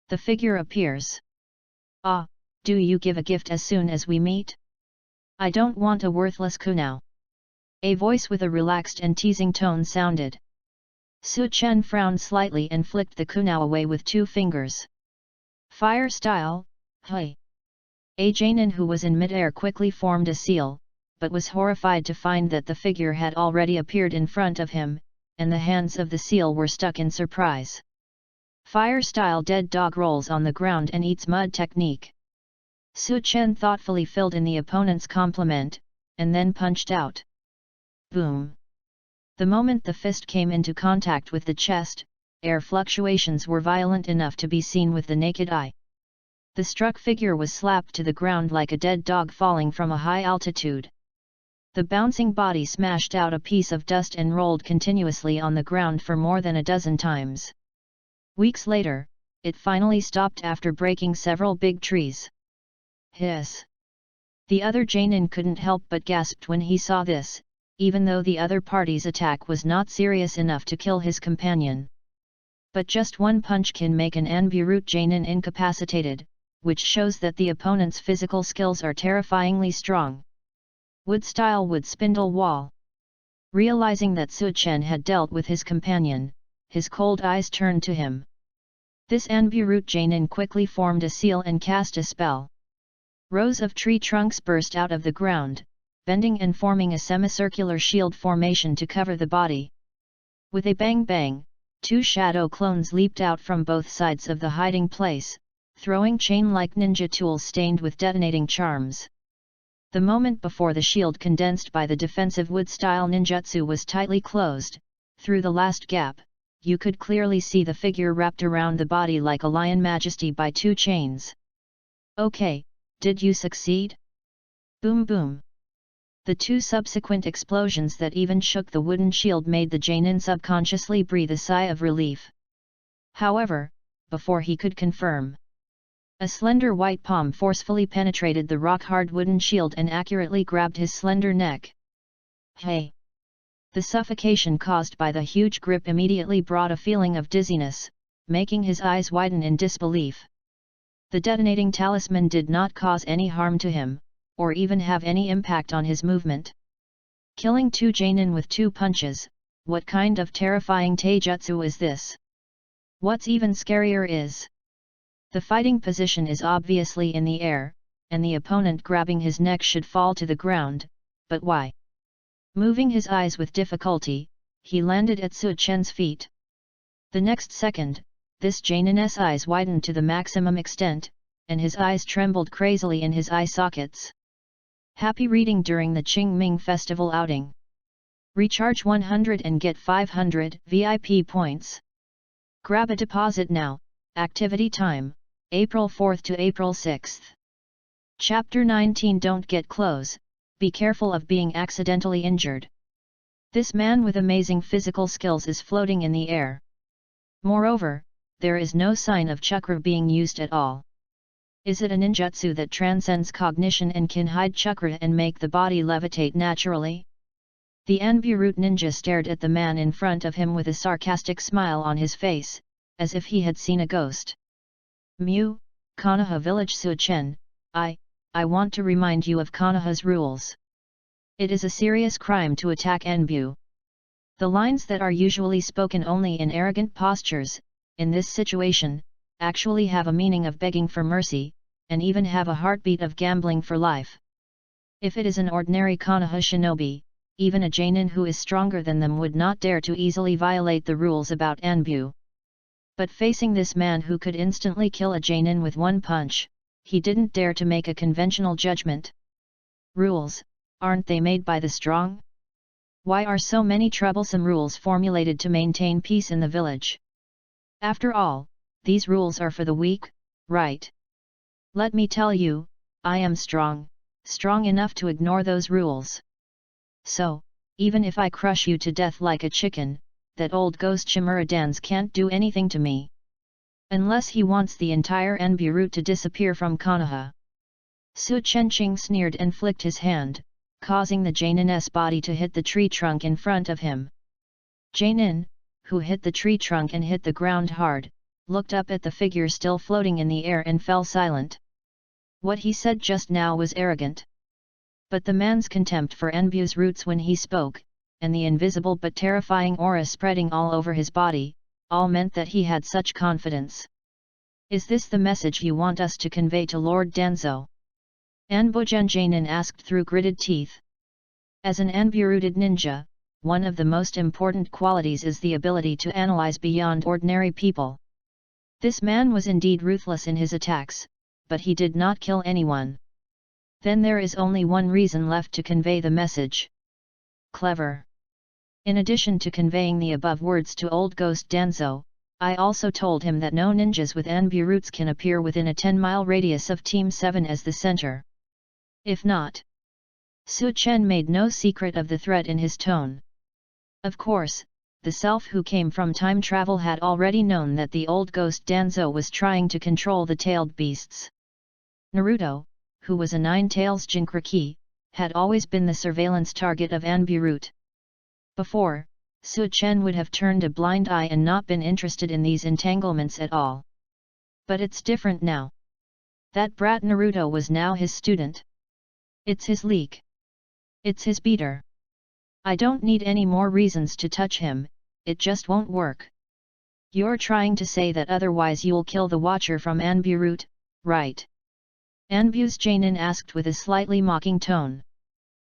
The figure appears. Ah, do you give a gift as soon as we meet? I don't want a worthless kunao. A voice with a relaxed and teasing tone sounded. Su Chen frowned slightly and flicked the kunao away with two fingers. Fire style, hey! A Jainin who was in midair quickly formed a seal, but was horrified to find that the figure had already appeared in front of him, and the hands of the seal were stuck in surprise. Fire style dead dog rolls on the ground and eats mud technique. Su Chen thoughtfully filled in the opponent's compliment, and then punched out. Boom! The moment the fist came into contact with the chest, air fluctuations were violent enough to be seen with the naked eye. The struck figure was slapped to the ground like a dead dog falling from a high altitude. The bouncing body smashed out a piece of dust and rolled continuously on the ground for more than a dozen times. Weeks later, it finally stopped after breaking several big trees. Hiss! The other Jainin couldn't help but gasped when he saw this, even though the other party's attack was not serious enough to kill his companion. But just one punch can make an Anbu root Jainin incapacitated, which shows that the opponent's physical skills are terrifyingly strong. Wood-style wood spindle wall. Realizing that Su Chen had dealt with his companion, his cold eyes turned to him. This Anbu root Jainin quickly formed a seal and cast a spell. Rows of tree trunks burst out of the ground, bending and forming a semicircular shield formation to cover the body. With a bang-bang, two shadow clones leaped out from both sides of the hiding place, throwing chain-like ninja tools stained with detonating charms. The moment before the shield condensed by the defensive wood-style ninjutsu was tightly closed, through the last gap, you could clearly see the figure wrapped around the body like a lion majesty by two chains. Okay, did you succeed? Boom boom! The two subsequent explosions that even shook the wooden shield made the Jainin subconsciously breathe a sigh of relief. However, before he could confirm, a slender white palm forcefully penetrated the rock-hard wooden shield and accurately grabbed his slender neck. Hey! The suffocation caused by the huge grip immediately brought a feeling of dizziness, making his eyes widen in disbelief. The detonating talisman did not cause any harm to him, or even have any impact on his movement. Killing two Jainin with two punches, what kind of terrifying taijutsu is this? What's even scarier is, the fighting position is obviously in the air, and the opponent grabbing his neck should fall to the ground, but why? Moving his eyes with difficulty, he landed at Su Chen's feet. The next second, this Jainin's eyes widened to the maximum extent, and his eyes trembled crazily in his eye sockets. Happy reading during the Qingming Festival outing. Recharge 100 and get 500 VIP points. Grab a deposit now. Activity time, April 4th to April 6th. Chapter 19. Don't get close, be careful of being accidentally injured. This man with amazing physical skills is floating in the air. Moreover, there is no sign of chakra being used at all. Is it a ninjutsu that transcends cognition and can hide chakra and make the body levitate naturally? The Anbu root ninja stared at the man in front of him with a sarcastic smile on his face, as if he had seen a ghost. Mew, Konoha village Su Chen, I want to remind you of Konoha's rules. It is a serious crime to attack Anbu. The lines that are usually spoken only in arrogant postures, in this situation, actually have a meaning of begging for mercy, and even have a heartbeat of gambling for life. If it is an ordinary Konoha shinobi, even a Jainin who is stronger than them would not dare to easily violate the rules about Anbu. But facing this man who could instantly kill a Jainin with one punch, he didn't dare to make a conventional judgment. Rules, aren't they made by the strong? Why are so many troublesome rules formulated to maintain peace in the village? After all, these rules are for the weak, right? Let me tell you, I am strong enough to ignore those rules. So, even if I crush you to death like a chicken, that old ghost Shimura-dans can't do anything to me. Unless he wants the entire Enbu route to disappear from Konoha. Su Chenqing sneered and flicked his hand, causing the Janin's body to hit the tree trunk in front of him. Janin, who hit the tree trunk and hit the ground hard, looked up at the figure still floating in the air and fell silent. What he said just now was arrogant. But the man's contempt for Enbu's roots when he spoke, and the invisible but terrifying aura spreading all over his body, all meant that he had such confidence. Is this the message you want us to convey to Lord Danzo? Anbujen Janin asked through gritted teeth. As an Enbu-rooted ninja, one of the most important qualities is the ability to analyze beyond ordinary people. This man was indeed ruthless in his attacks, but he did not kill anyone. Then there is only one reason left to convey the message. Clever. In addition to conveying the above words to old ghost Danzo, I also told him that no ninjas with Enbu roots can appear within a 10-mile radius of Team 7 as the center. If not. Su Chen made no secret of the threat in his tone. Of course, the self who came from time travel had already known that the old ghost Danzo was trying to control the tailed beasts. Naruto, who was a Nine-Tails Jinchuriki, had always been the surveillance target of Enbu root. Before, Su Chen would have turned a blind eye and not been interested in these entanglements at all. But it's different now. That brat Naruto was now his student. It's his leak. It's his beater. I don't need any more reasons to touch him, it just won't work. You're trying to say that otherwise you'll kill the watcher from Enbu root, right? Anbu's Janin asked with a slightly mocking tone.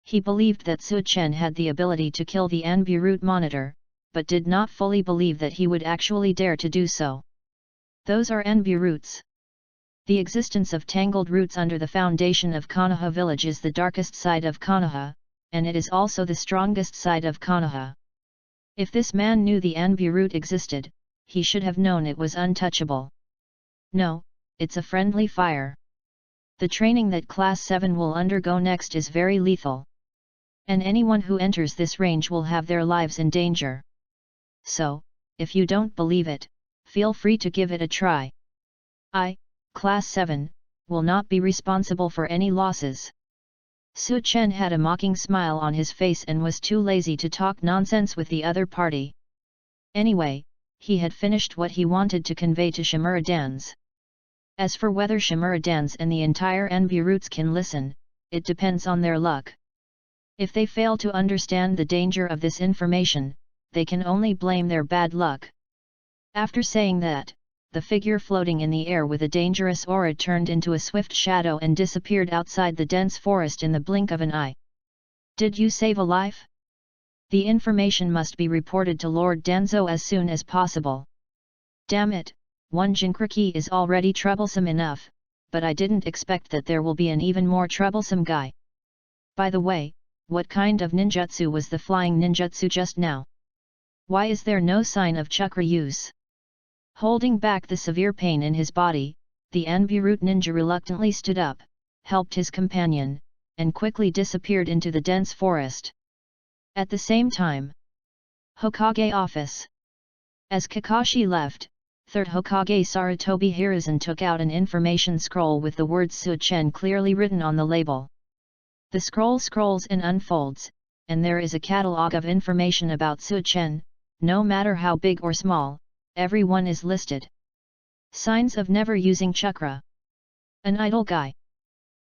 He believed that Su Chen had the ability to kill the Enbu root monitor, but did not fully believe that he would actually dare to do so. Those are Enbu roots. The existence of tangled roots under the foundation of Konoha village is the darkest side of Konoha, and it is also the strongest side of Konoha. If this man knew the Enbu root existed, he should have known it was untouchable. No, it's a friendly fire. The training that Class 7 will undergo next is very lethal. And anyone who enters this range will have their lives in danger. So, if you don't believe it, feel free to give it a try. I, Class 7, will not be responsible for any losses. Su Chen had a mocking smile on his face and was too lazy to talk nonsense with the other party. Anyway, he had finished what he wanted to convey to Shimura-dans. As for whether Shimura-dans and the entire Enbu roots can listen, it depends on their luck. If they fail to understand the danger of this information, they can only blame their bad luck. After saying that, the figure floating in the air with a dangerous aura turned into a swift shadow and disappeared outside the dense forest in the blink of an eye. Did you save a life? The information must be reported to Lord Danzo as soon as possible. Damn it, one Jinchuriki is already troublesome enough, but I didn't expect that there will be an even more troublesome guy. By the way, what kind of ninjutsu was the flying ninjutsu just now? Why is there no sign of chakra use? Holding back the severe pain in his body, the Enbu root ninja reluctantly stood up, helped his companion, and quickly disappeared into the dense forest. At the same time, Hokage office. As Kakashi left, 3rd Hokage Sarutobi Hiruzen took out an information scroll with the words Su Chen clearly written on the label. The scroll scrolls and unfolds, and there is a catalog of information about Su Chen, no matter how big or small, everyone is listed. Signs of never using chakra. An idle guy.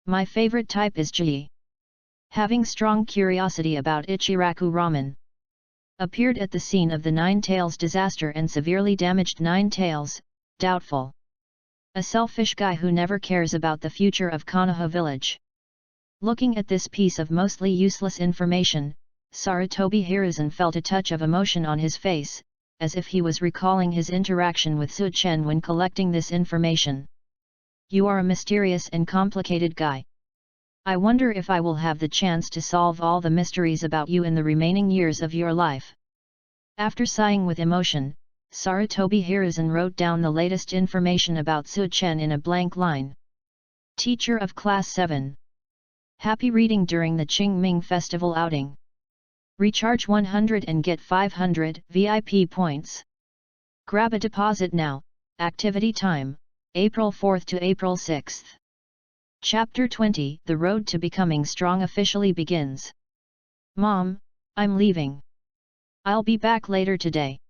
My favorite type is Ji. Having strong curiosity about Ichiraku ramen. Appeared at the scene of the Nine-Tails disaster and severely damaged Nine-Tails, doubtful. A selfish guy who never cares about the future of Konoha village. Looking at this piece of mostly useless information, Sarutobi Hiruzen felt a touch of emotion on his face, as if he was recalling his interaction with Su Chen when collecting this information. You are a mysterious and complicated guy. I wonder if I will have the chance to solve all the mysteries about you in the remaining years of your life. After sighing with emotion, Sarutobi Hiruzen wrote down the latest information about Su-chen in a blank line. Teacher of Class 7. Happy reading during the Qingming Festival outing. Recharge 100 and get 500 VIP points. Grab a deposit now. Activity time, April 4th to April 6th. Chapter 20 The Road to Becoming Strong officially begins. Mom, I'm leaving. I'll be back later today.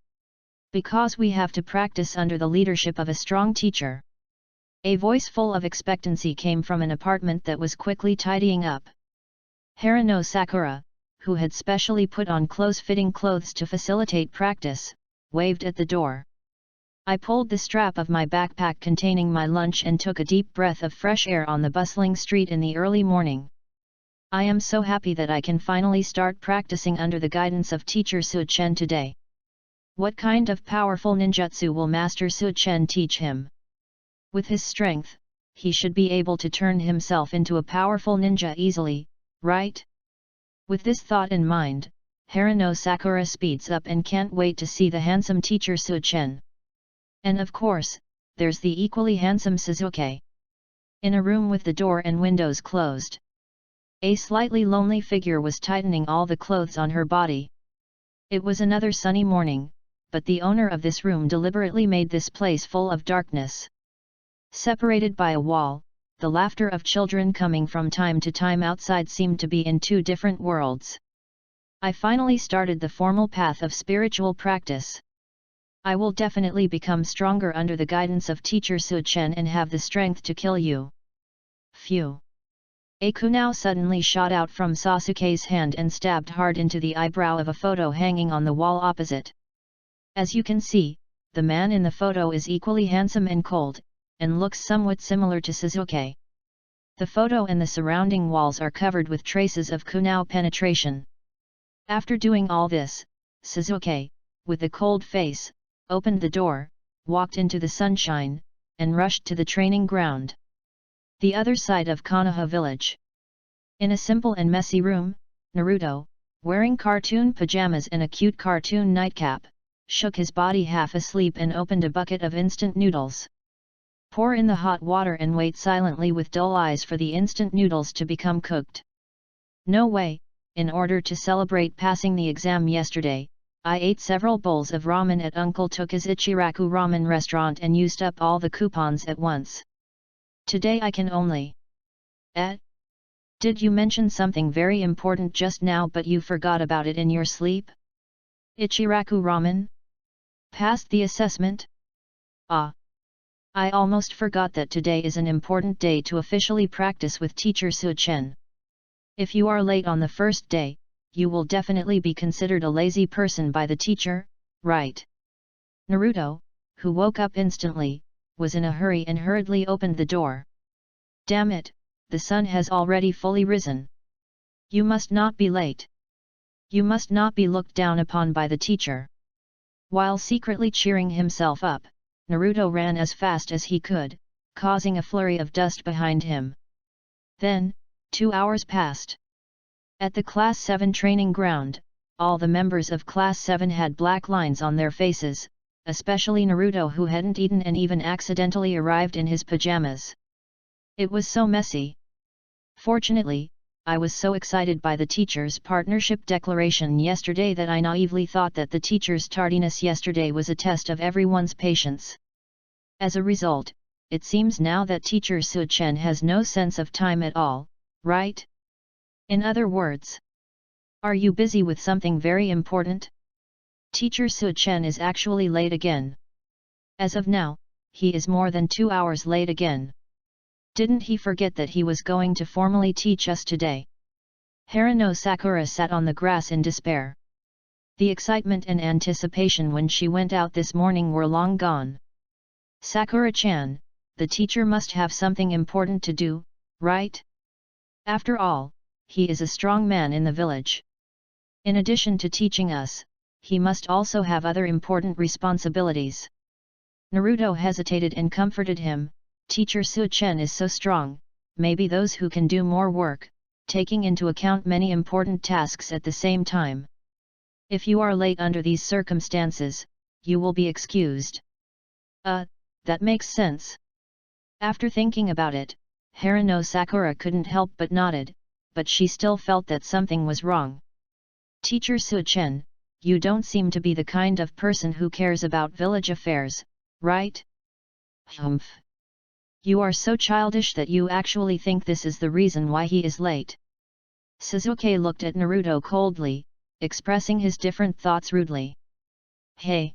Because we have to practice under the leadership of a strong teacher. A voice full of expectancy came from an apartment that was quickly tidying up. Harano Sakura, who had specially put on close-fitting clothes to facilitate practice, waved at the door. I pulled the strap of my backpack containing my lunch and took a deep breath of fresh air on the bustling street in the early morning. I am so happy that I can finally start practicing under the guidance of Teacher Su-chen today. What kind of powerful ninjutsu will Master Su-chen teach him? With his strength, he should be able to turn himself into a powerful ninja easily, right? With this thought in mind, Harano Sakura speeds up and can't wait to see the handsome Teacher Su-chen. And of course, there's the equally handsome Suzuki. In a room with the door and windows closed. A slightly lonely figure was tightening all the clothes on her body. It was another sunny morning, but the owner of this room deliberately made this place full of darkness. Separated by a wall, the laughter of children coming from time to time outside seemed to be in two different worlds. I finally started the formal path of spiritual practice. I will definitely become stronger under the guidance of Teacher Su-chen and have the strength to kill you. Phew! A kunai suddenly shot out from Sasuke's hand and stabbed hard into the eyebrow of a photo hanging on the wall opposite. As you can see, the man in the photo is equally handsome and cold, and looks somewhat similar to Suzuki. The photo and the surrounding walls are covered with traces of kunai penetration. After doing all this, Suzuki, with a cold face, opened the door, walked into the sunshine, and rushed to the training ground. The other side of Konoha village. In a simple and messy room, Naruto, wearing cartoon pajamas and a cute cartoon nightcap, shook his body half asleep and opened a bucket of instant noodles. Pour in the hot water and wait silently with dull eyes for the instant noodles to become cooked. No way, in order to celebrate passing the exam yesterday, I ate several bowls of ramen at Uncle Toka's Ichiraku ramen restaurant and used up all the coupons at once. Today I can only... Did you mention something very important just now but you forgot about it in your sleep? Ichiraku ramen? Passed the assessment? Ah! I almost forgot that today is an important day to officially practice with Teacher Su-chen. If you are late on the first day, you will definitely be considered a lazy person by the teacher, right? Naruto, who woke up instantly, was in a hurry and hurriedly opened the door. Damn it, the sun has already fully risen. You must not be late. You must not be looked down upon by the teacher. While secretly cheering himself up, Naruto ran as fast as he could, causing a flurry of dust behind him. Then, 2 hours passed. At the Class 7 training ground, all the members of Class 7 had black lines on their faces, especially Naruto who hadn't eaten and even accidentally arrived in his pajamas. It was so messy. Fortunately, I was so excited by the teacher's partnership declaration yesterday that I naively thought that the teacher's tardiness yesterday was a test of everyone's patience. As a result, it seems now that Teacher Su-chen has no sense of time at all, right? In other words, are you busy with something very important? Teacher Su-chen is actually late again. As of now, he is more than 2 hours late again. Didn't he forget that he was going to formally teach us today? Harano Sakura sat on the grass in despair. The excitement and anticipation when she went out this morning were long gone. Sakura-chan, the teacher must have something important to do, right? After all, he is a strong man in the village. In addition to teaching us, he must also have other important responsibilities. Naruto hesitated and comforted him. Teacher Su-chen is so strong, may be those who can do more work, taking into account many important tasks at the same time. If you are late under these circumstances, you will be excused. That makes sense. After thinking about it, Haruno Sakura couldn't help but nodded, but she still felt that something was wrong. Teacher Suchen, you don't seem to be the kind of person who cares about village affairs, right? Humph. You are so childish that you actually think this is the reason why he is late. Sasuke looked at Naruto coldly, expressing his different thoughts rudely. Hey!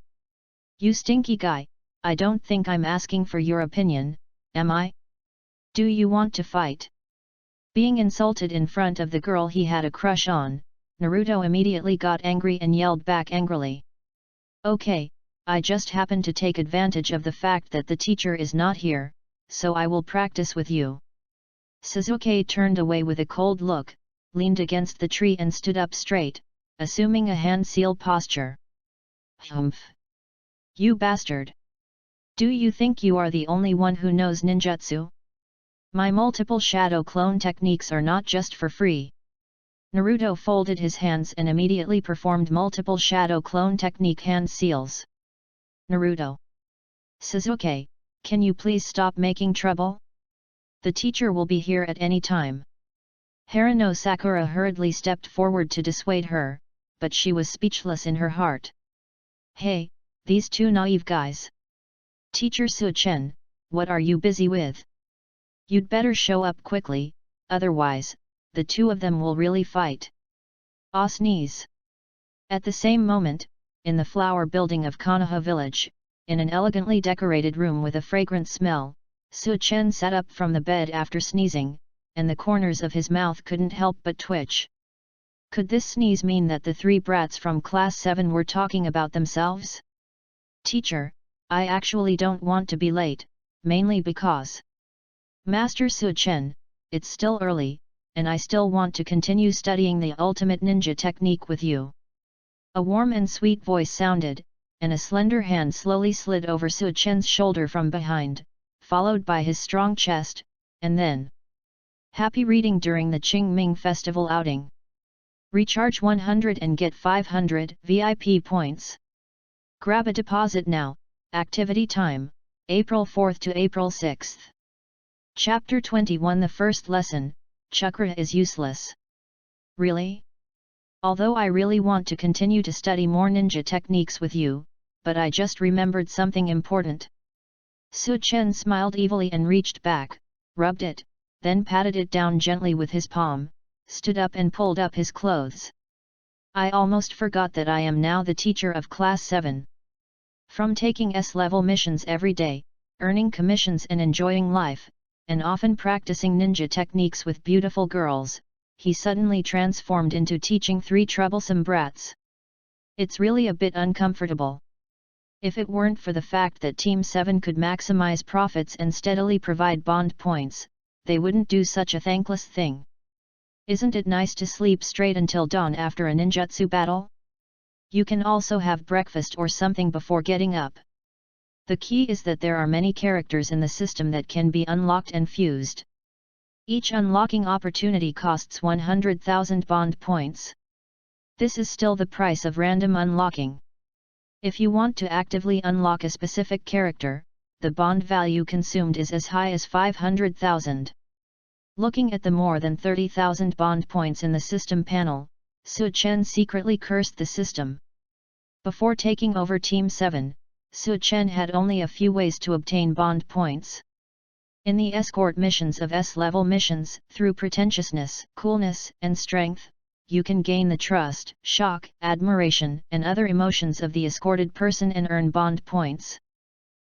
You stinky guy, I don't think I'm asking for your opinion, am I? Do you want to fight? Being insulted in front of the girl he had a crush on, Naruto immediately got angry and yelled back angrily. Okay, I just happened to take advantage of the fact that the teacher is not here, so I will practice with you. Sasuke turned away with a cold look, leaned against the tree and stood up straight, assuming a hand seal posture. Humph! You bastard! Do you think you are the only one who knows ninjutsu? My multiple shadow clone techniques are not just for free. Naruto folded his hands and immediately performed multiple shadow clone technique hand seals. Naruto! Sasuke, can you please stop making trouble? The teacher will be here at any time. Haruno Sakura hurriedly stepped forward to dissuade her, but she was speechless in her heart. Hey, these two naive guys! Teacher Suchen, what are you busy with? You'd better show up quickly, otherwise, the two of them will really fight. Ah, sneeze! At the same moment, in the flower building of Konoha village, in an elegantly decorated room with a fragrant smell, Suchen sat up from the bed after sneezing, and the corners of his mouth couldn't help but twitch. Could this sneeze mean that the three brats from class 7 were talking about themselves? Teacher, I actually don't want to be late, mainly because Master Suchen, it's still early, and I still want to continue studying the ultimate ninja technique with you. A warm and sweet voice sounded, and a slender hand slowly slid over Suchen's shoulder from behind, followed by his strong chest, and then happy reading during the Qingming Festival outing. Recharge 100 and get 500 VIP points. Grab a deposit now. Activity time, April 4th to April 6th. Chapter 21 The first lesson, Chakra is useless. Really? Although I really want to continue to study more ninja techniques with you, but I just remembered something important. Suchen smiled evilly and reached back, rubbed it, then patted it down gently with his palm, stood up and pulled up his clothes. I almost forgot that I am now the teacher of class 7. From taking S-level missions every day, earning commissions and enjoying life, and often practicing ninja techniques with beautiful girls, he suddenly transformed into teaching three troublesome brats. It's really a bit uncomfortable. If it weren't for the fact that Team 7 could maximize profits and steadily provide bond points, they wouldn't do such a thankless thing. Isn't it nice to sleep straight until dawn after a ninjutsu battle? You can also have breakfast or something before getting up. The key is that there are many characters in the system that can be unlocked and fused. Each unlocking opportunity costs 100,000 bond points. This is still the price of random unlocking. If you want to actively unlock a specific character, the bond value consumed is as high as 500,000. Looking at the more than 30,000 bond points in the system panel, Suchen secretly cursed the system. Before taking over Team 7, Suchen had only a few ways to obtain bond points. In the escort missions of S-level missions, through pretentiousness, coolness, and strength, you can gain the trust, shock, admiration, and other emotions of the escorted person and earn bond points.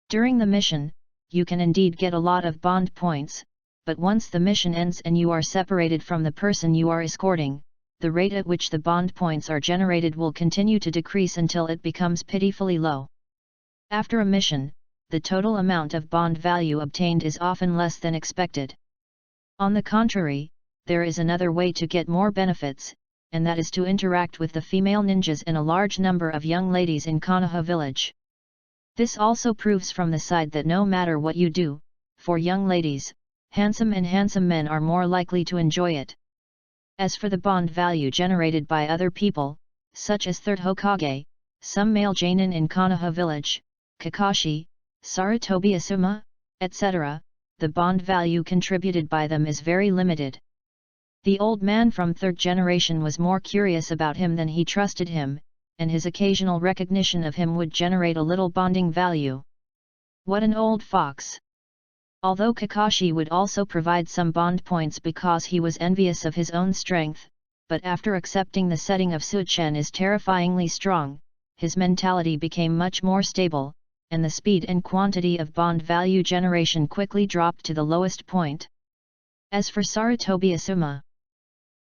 During the mission, you can indeed get a lot of bond points, but once the mission ends and you are separated from the person you are escorting, the rate at which the bond points are generated will continue to decrease until it becomes pitifully low. After a mission, the total amount of bond value obtained is often less than expected. On the contrary, there is another way to get more benefits, and that is to interact with the female ninjas and a large number of young ladies in Konoha village. This also proves from the side that no matter what you do, for young ladies, Handsome men are more likely to enjoy it. As for the bond value generated by other people, such as third Hokage, some male Jainin in Konoha village, Kakashi, Sarutobi Asuma, etc., the bond value contributed by them is very limited. The old man from third generation was more curious about him than he trusted him, and his occasional recognition of him would generate a little bonding value. What an old fox! Although Kakashi would also provide some bond points because he was envious of his own strength, but after accepting the setting of Suchen is terrifyingly strong, his mentality became much more stable, and the speed and quantity of bond value generation quickly dropped to the lowest point. As for Sarutobi Asuma,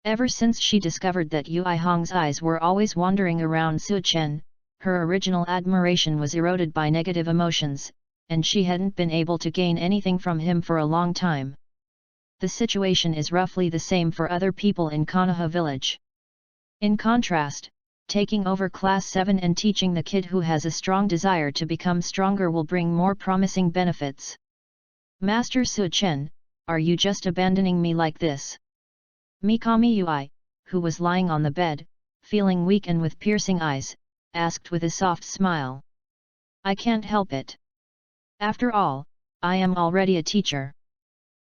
ever since she discovered that Yui Hong's eyes were always wandering around Suchen, her original admiration was eroded by negative emotions, and she hadn't been able to gain anything from him for a long time. The situation is roughly the same for other people in Konoha village. In contrast, taking over Class 7 and teaching the kid who has a strong desire to become stronger will bring more promising benefits. Master Suchen, are you just abandoning me like this? Mikami Yui, who was lying on the bed, feeling weak and with piercing eyes, asked with a soft smile. I can't help it. After all, I am already a teacher.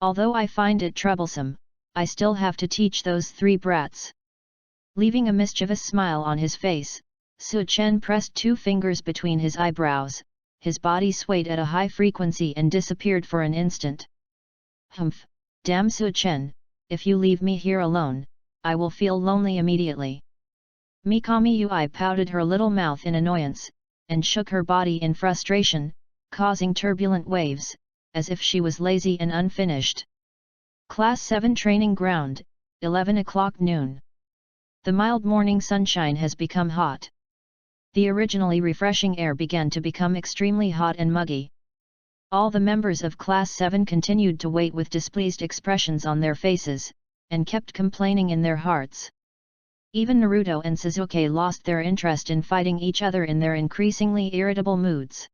Although I find it troublesome, I still have to teach those three brats. Leaving a mischievous smile on his face, Suchen pressed 2 fingers between his eyebrows, his body swayed at a high frequency and disappeared for an instant. Humph, damn Suchen, if you leave me here alone, I will feel lonely immediately. Mikami Yui pouted her little mouth in annoyance, and shook her body in frustration, causing turbulent waves, as if she was lazy and unfinished. Class 7 Training Ground, 11 o'clock noon. The mild morning sunshine has become hot. The originally refreshing air began to become extremely hot and muggy. All the members of Class 7 continued to wait with displeased expressions on their faces, and kept complaining in their hearts. Even Naruto and Sasuke lost their interest in fighting each other in their increasingly irritable moods.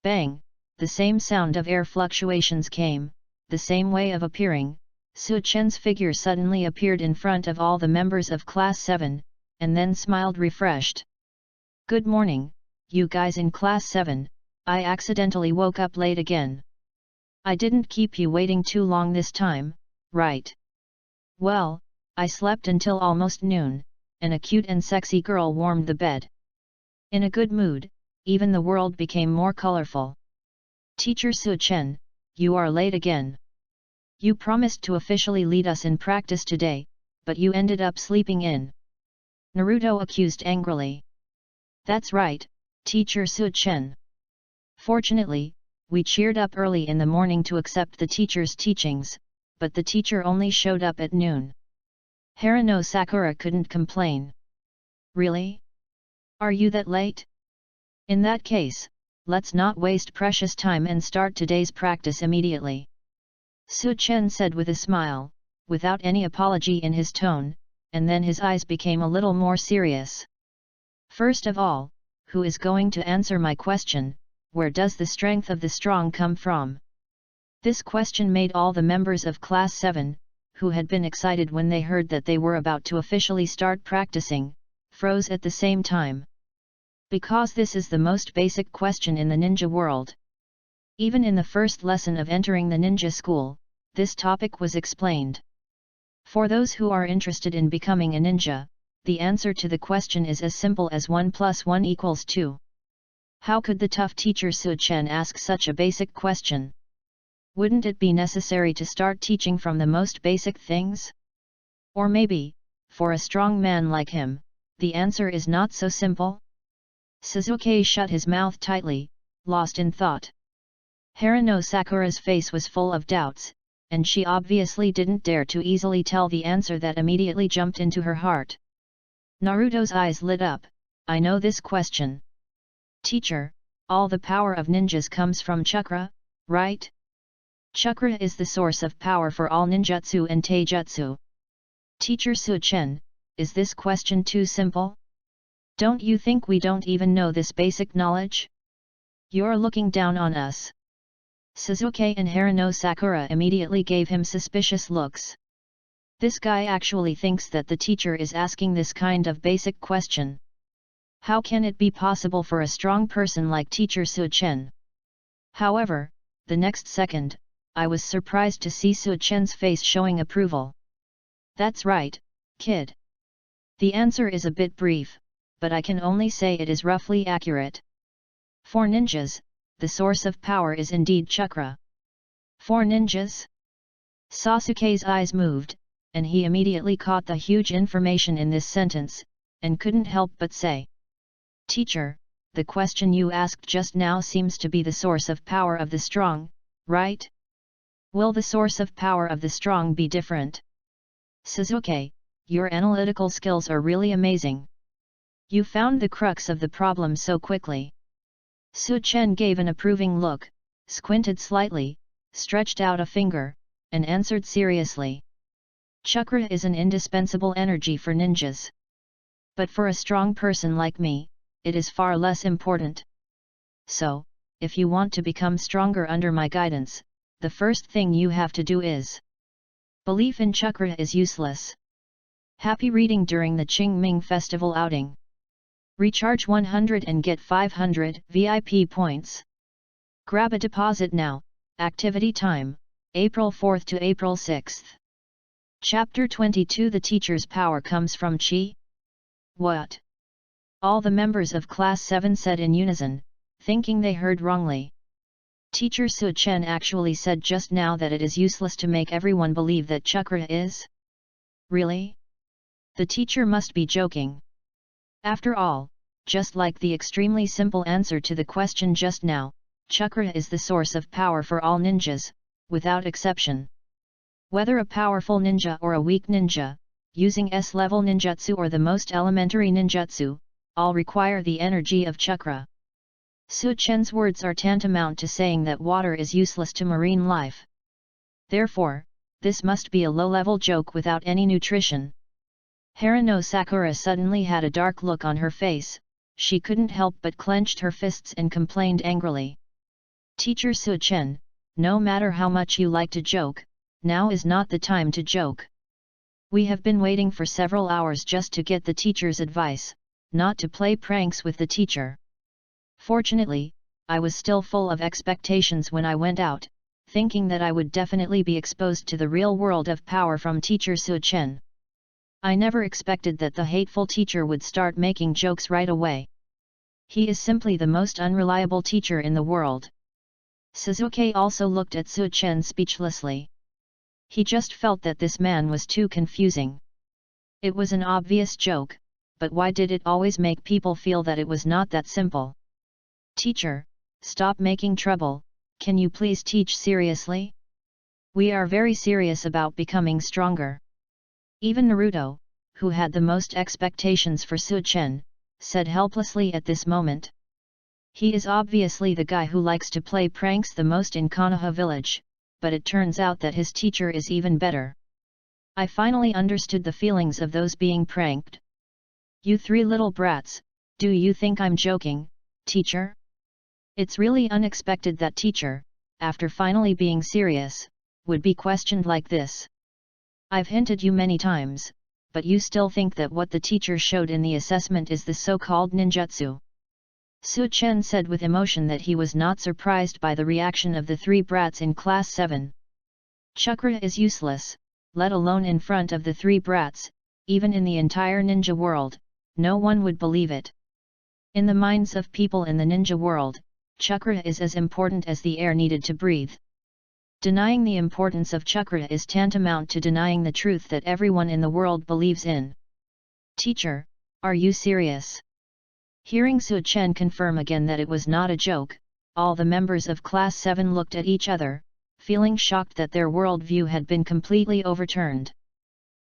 Bang! The same sound of air fluctuations came, the same way of appearing. Suchen's figure suddenly appeared in front of all the members of Class 7, and then smiled refreshed. Good morning, you guys in Class 7. I accidentally woke up late again. I didn't keep you waiting too long this time, right? Well, I slept until almost noon, and a cute and sexy girl warmed the bed. In a good mood, even the world became more colorful. Teacher Suchen, you are late again. You promised to officially lead us in practice today, but you ended up sleeping in. Naruto accused angrily. That's right, Teacher Suchen. Fortunately, we cheered up early in the morning to accept the teacher's teachings, but the teacher only showed up at noon. Harano Sakura couldn't complain. Really? Are you that late? In that case, let's not waste precious time and start today's practice immediately. Suchen said with a smile, without any apology in his tone, and then his eyes became a little more serious. First of all, who is going to answer my question? Where does the strength of the strong come from? This question made all the members of Class 7, who had been excited when they heard that they were about to officially start practicing, froze at the same time. Because this is the most basic question in the ninja world. Even in the first lesson of entering the ninja school, this topic was explained. For those who are interested in becoming a ninja, the answer to the question is as simple as 1 + 1 = 2. How could the tough teacher Suchen ask such a basic question? Wouldn't it be necessary to start teaching from the most basic things? Or maybe, for a strong man like him, the answer is not so simple? Sasuke shut his mouth tightly, lost in thought. Harano Sakura's face was full of doubts, and she obviously didn't dare to easily tell the answer that immediately jumped into her heart. Naruto's eyes lit up. I know this question. Teacher, all the power of ninjas comes from chakra, right? Chakra is the source of power for all ninjutsu and taijutsu. Teacher Suchen, is this question too simple? Don't you think we don't even know this basic knowledge? You're looking down on us. Suzuki and Harano Sakura immediately gave him suspicious looks. This guy actually thinks that the teacher is asking this kind of basic question. How can it be possible for a strong person like teacher Su-chen? However, the next second, I was surprised to see Su-chen's face showing approval. That's right, kid. The answer is a bit brief, but I can only say it is roughly accurate. For ninjas, the source of power is indeed chakra. For ninjas? Sasuke's eyes moved, and he immediately caught the huge information in this sentence, and couldn't help but say, "Teacher, the question you asked just now seems to be the source of power of the strong, right? Will the source of power of the strong be different?" Suzuki, your analytical skills are really amazing. You found the crux of the problem so quickly. Su-chen gave an approving look, squinted slightly, stretched out a finger, and answered seriously. Chakra is an indispensable energy for ninjas. But for a strong person like me, it is far less important. So, if you want to become stronger under my guidance, the first thing you have to do is. Belief in chakra is useless. Happy reading during the Qingming Festival outing. Recharge 100 and get 500 VIP points. Grab a deposit now. Activity time, April 4th to April 6th. Chapter 22. The teacher's power comes from Qi? What? All the members of Class 7 said in unison, thinking they heard wrongly. Teacher Su-chen actually said just now that it is useless to make everyone believe that chakra is? Really? The teacher must be joking. After all, just like the extremely simple answer to the question just now, chakra is the source of power for all ninjas, without exception. Whether a powerful ninja or a weak ninja, using S-level ninjutsu or the most elementary ninjutsu, all require the energy of chakra. Su-chen's words are tantamount to saying that water is useless to marine life. Therefore, this must be a low-level joke without any nutrition. Harano Sakura suddenly had a dark look on her face, she couldn't help but clenched her fists and complained angrily. Teacher Su-chen, no matter how much you like to joke, now is not the time to joke. We have been waiting for several hours just to get the teacher's advice, not to play pranks with the teacher. Fortunately, I was still full of expectations when I went out, thinking that I would definitely be exposed to the real world of power from teacher Su-chen. I never expected that the hateful teacher would start making jokes right away. He is simply the most unreliable teacher in the world. Suzuki also looked at Su-chen speechlessly. He just felt that this man was too confusing. It was an obvious joke, but why did it always make people feel that it was not that simple? Teacher, stop making trouble, can you please teach seriously? We are very serious about becoming stronger. Even Naruto, who had the most expectations for Su-chen, said helplessly at this moment. He is obviously the guy who likes to play pranks the most in Konoha village, but it turns out that his teacher is even better. I finally understood the feelings of those being pranked. You three little brats, do you think I'm joking, teacher? It's really unexpected that teacher, after finally being serious, would be questioned like this. I've hinted you many times, but you still think that what the teacher showed in the assessment is the so-called ninjutsu. Su-chen said with emotion that he was not surprised by the reaction of the three brats in Class 7. Chakra is useless, let alone in front of the three brats, even in the entire ninja world, no one would believe it. In the minds of people in the ninja world, chakra is as important as the air needed to breathe. Denying the importance of chakra is tantamount to denying the truth that everyone in the world believes in. Teacher, are you serious? Hearing Su-chen confirm again that it was not a joke, all the members of Class 7 looked at each other, feeling shocked that their worldview had been completely overturned.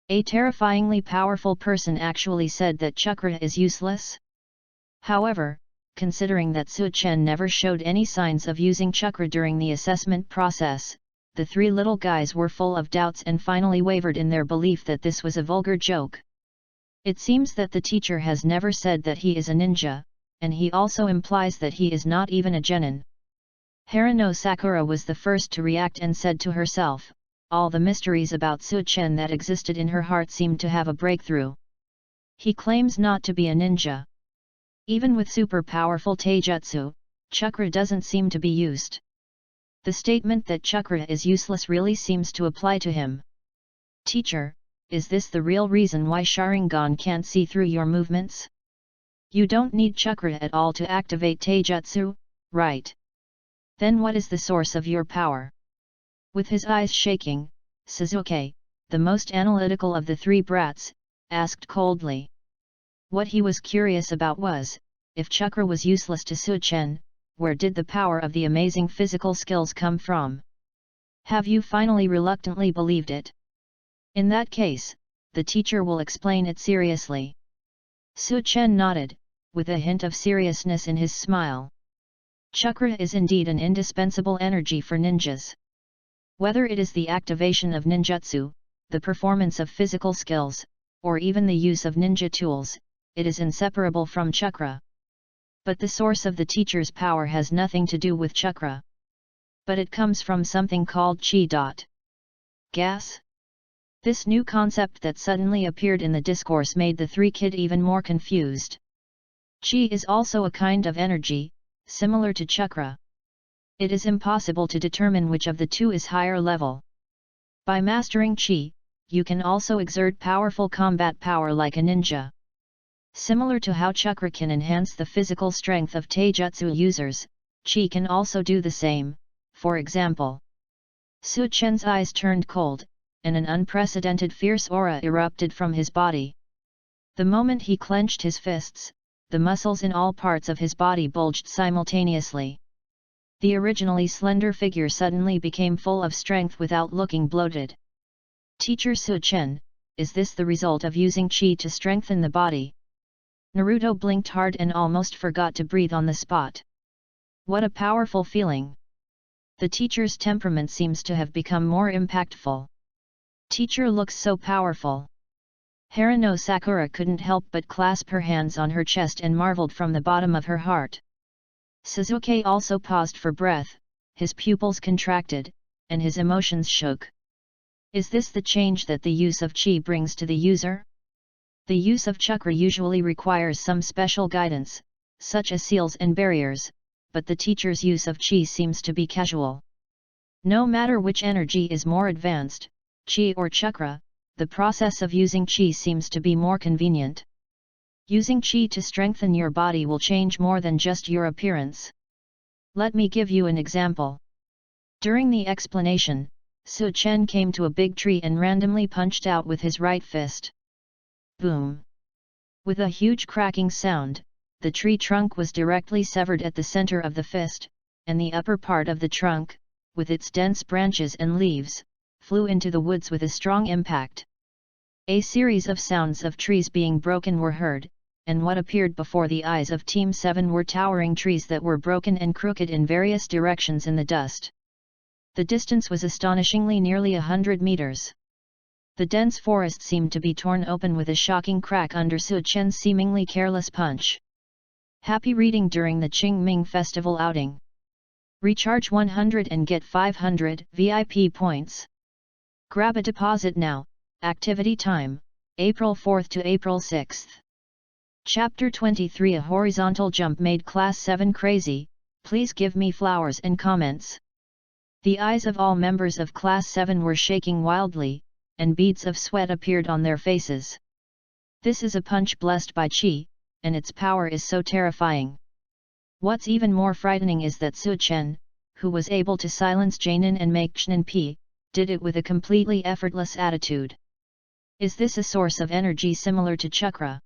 A terrifyingly powerful person actually said that chakra is useless? However, considering that Su-chen never showed any signs of using chakra during the assessment process, the three little guys were full of doubts and finally wavered in their belief that this was a vulgar joke. It seems that the teacher has never said that he is a ninja, and he also implies that he is not even a genin. Haruno Sakura was the first to react and said to herself, all the mysteries about Su-chen that existed in her heart seemed to have a breakthrough. He claims not to be a ninja. Even with super powerful taijutsu, chakra doesn't seem to be used. The statement that chakra is useless really seems to apply to him. Teacher, is this the real reason why Sharingan can't see through your movements? You don't need chakra at all to activate taijutsu, right? Then what is the source of your power? With his eyes shaking, Suzuki, the most analytical of the three brats, asked coldly. What he was curious about was, if chakra was useless to Su-chen, where did the power of the amazing physical skills come from? Have you finally reluctantly believed it? In that case, the teacher will explain it seriously. Su-chen nodded, with a hint of seriousness in his smile. Chakra is indeed an indispensable energy for ninjas. Whether it is the activation of ninjutsu, the performance of physical skills, or even the use of ninja tools, it is inseparable from chakra. But the source of the teacher's power has nothing to do with chakra. But it comes from something called chi. Gas? This new concept that suddenly appeared in the discourse made the three-kid even more confused. Chi is also a kind of energy, similar to chakra. It is impossible to determine which of the two is higher level. By mastering chi, you can also exert powerful combat power like a ninja. Similar to how chakra can enhance the physical strength of taijutsu users, chi can also do the same. For example, Su-chen's eyes turned cold, and an unprecedented fierce aura erupted from his body. The moment he clenched his fists, the muscles in all parts of his body bulged simultaneously. The originally slender figure suddenly became full of strength without looking bloated. Teacher Su-chen, is this the result of using chi to strengthen the body? Naruto blinked hard and almost forgot to breathe on the spot. What a powerful feeling! The teacher's temperament seems to have become more impactful. Teacher looks so powerful. Haruno Sakura couldn't help but clasp her hands on her chest and marveled from the bottom of her heart. Suzuki also paused for breath, his pupils contracted, and his emotions shook. Is this the change that the use of chi brings to the user? The use of chakra usually requires some special guidance, such as seals and barriers, but the teacher's use of chi seems to be casual. No matter which energy is more advanced, chi or chakra, the process of using chi seems to be more convenient. Using chi to strengthen your body will change more than just your appearance. Let me give you an example. During the explanation, Su-chen came to a big tree and randomly punched out with his right fist. Boom! With a huge cracking sound, the tree trunk was directly severed at the center of the fist, and the upper part of the trunk, with its dense branches and leaves, flew into the woods with a strong impact. A series of sounds of trees being broken were heard, and what appeared before the eyes of Team 7 were towering trees that were broken and crooked in various directions in the dust. The distance was astonishingly nearly 100 meters. The dense forest seemed to be torn open with a shocking crack under Su-chen's seemingly careless punch. Happy reading during the Qingming Festival outing. Recharge 100 and get 500 VIP points. Grab a deposit now. Activity time, April 4th to April 6th. Chapter 23 A horizontal jump made Class 7 crazy, please give me flowers and comments. The eyes of all members of Class 7 were shaking wildly, and beads of sweat appeared on their faces. This is a punch blessed by chi, and its power is so terrifying. What's even more frightening is that Su-chen, who was able to silence Janin and make Chinen P, did it with a completely effortless attitude. Is this a source of energy similar to chakra?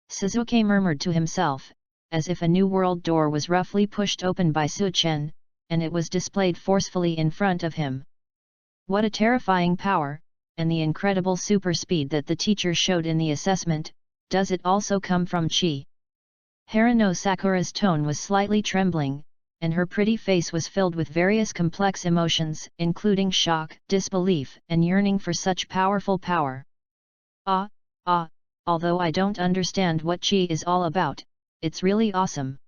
Suzuki murmured to himself, as if a new world door was roughly pushed open by Su-chen, and it was displayed forcefully in front of him. What a terrifying power, and the incredible super speed that the teacher showed in the assessment, does it also come from chi? Haruno Sakura's tone was slightly trembling, and her pretty face was filled with various complex emotions, including shock, disbelief, and yearning for such powerful power. Although I don't understand what chi is all about, it's really awesome.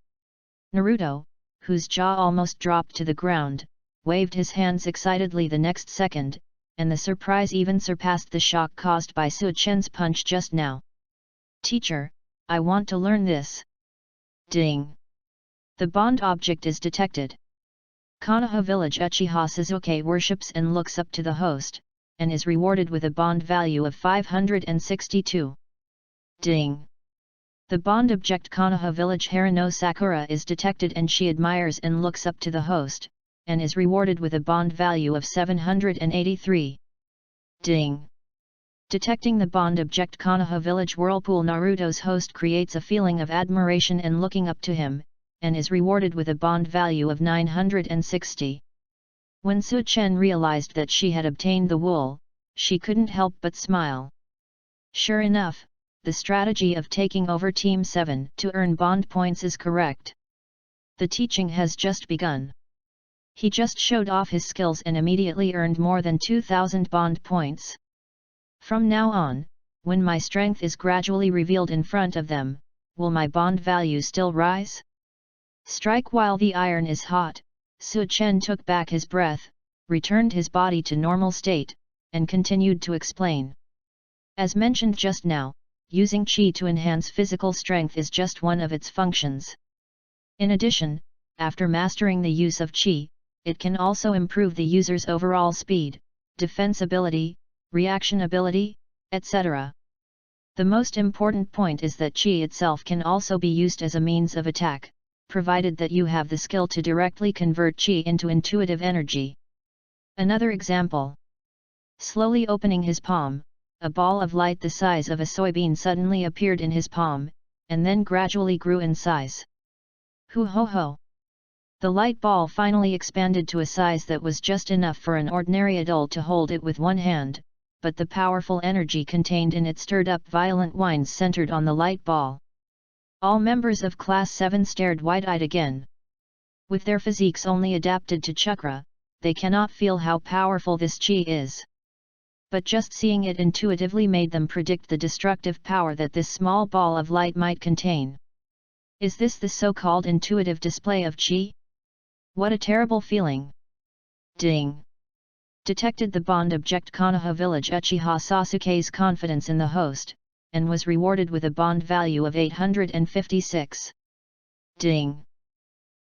Naruto, whose jaw almost dropped to the ground, waved his hands excitedly the next second, and the surprise even surpassed the shock caused by Su Chen's punch just now. "Teacher, I want to learn this." Ding! The bond object is detected. Konoha Village Uchiha Suzuki worships and looks up to the host, and is rewarded with a bond value of 562. Ding! The bond object Konoha Village Harano Sakura is detected and she admires and looks up to the host, and is rewarded with a bond value of 783. Ding! Detecting the bond object Konoha Village Whirlpool Naruto's host creates a feeling of admiration and looking up to him, and is rewarded with a bond value of 960. When Su Chen realized that she had obtained the wool, she couldn't help but smile. Sure enough, the strategy of taking over Team 7 to earn bond points is correct. The teaching has just begun. He just showed off his skills and immediately earned more than 2,000 bond points. From now on, when my strength is gradually revealed in front of them, will my bond value still rise? Strike while the iron is hot. Su Chen took back his breath, returned his body to normal state, and continued to explain. As mentioned just now, using qi to enhance physical strength is just one of its functions. In addition, after mastering the use of qi, it can also improve the user's overall speed, defensibility, reaction ability, etc. The most important point is that qi itself can also be used as a means of attack, provided that you have the skill to directly convert qi into intuitive energy. Another example. Slowly opening his palm, a ball of light the size of a soybean suddenly appeared in his palm, and then gradually grew in size. Hoo ho ho! The light ball finally expanded to a size that was just enough for an ordinary adult to hold it with one hand, but the powerful energy contained in it stirred up violent winds centered on the light ball. All members of Class 7 stared wide-eyed again. With their physiques only adapted to chakra, they cannot feel how powerful this qi is. But just seeing it intuitively made them predict the destructive power that this small ball of light might contain. Is this the so-called intuitive display of qi? What a terrible feeling! Ding! Detected the bond object Konoha Village Uchiha Sasuke's confidence in the host, and was rewarded with a bond value of 856. Ding!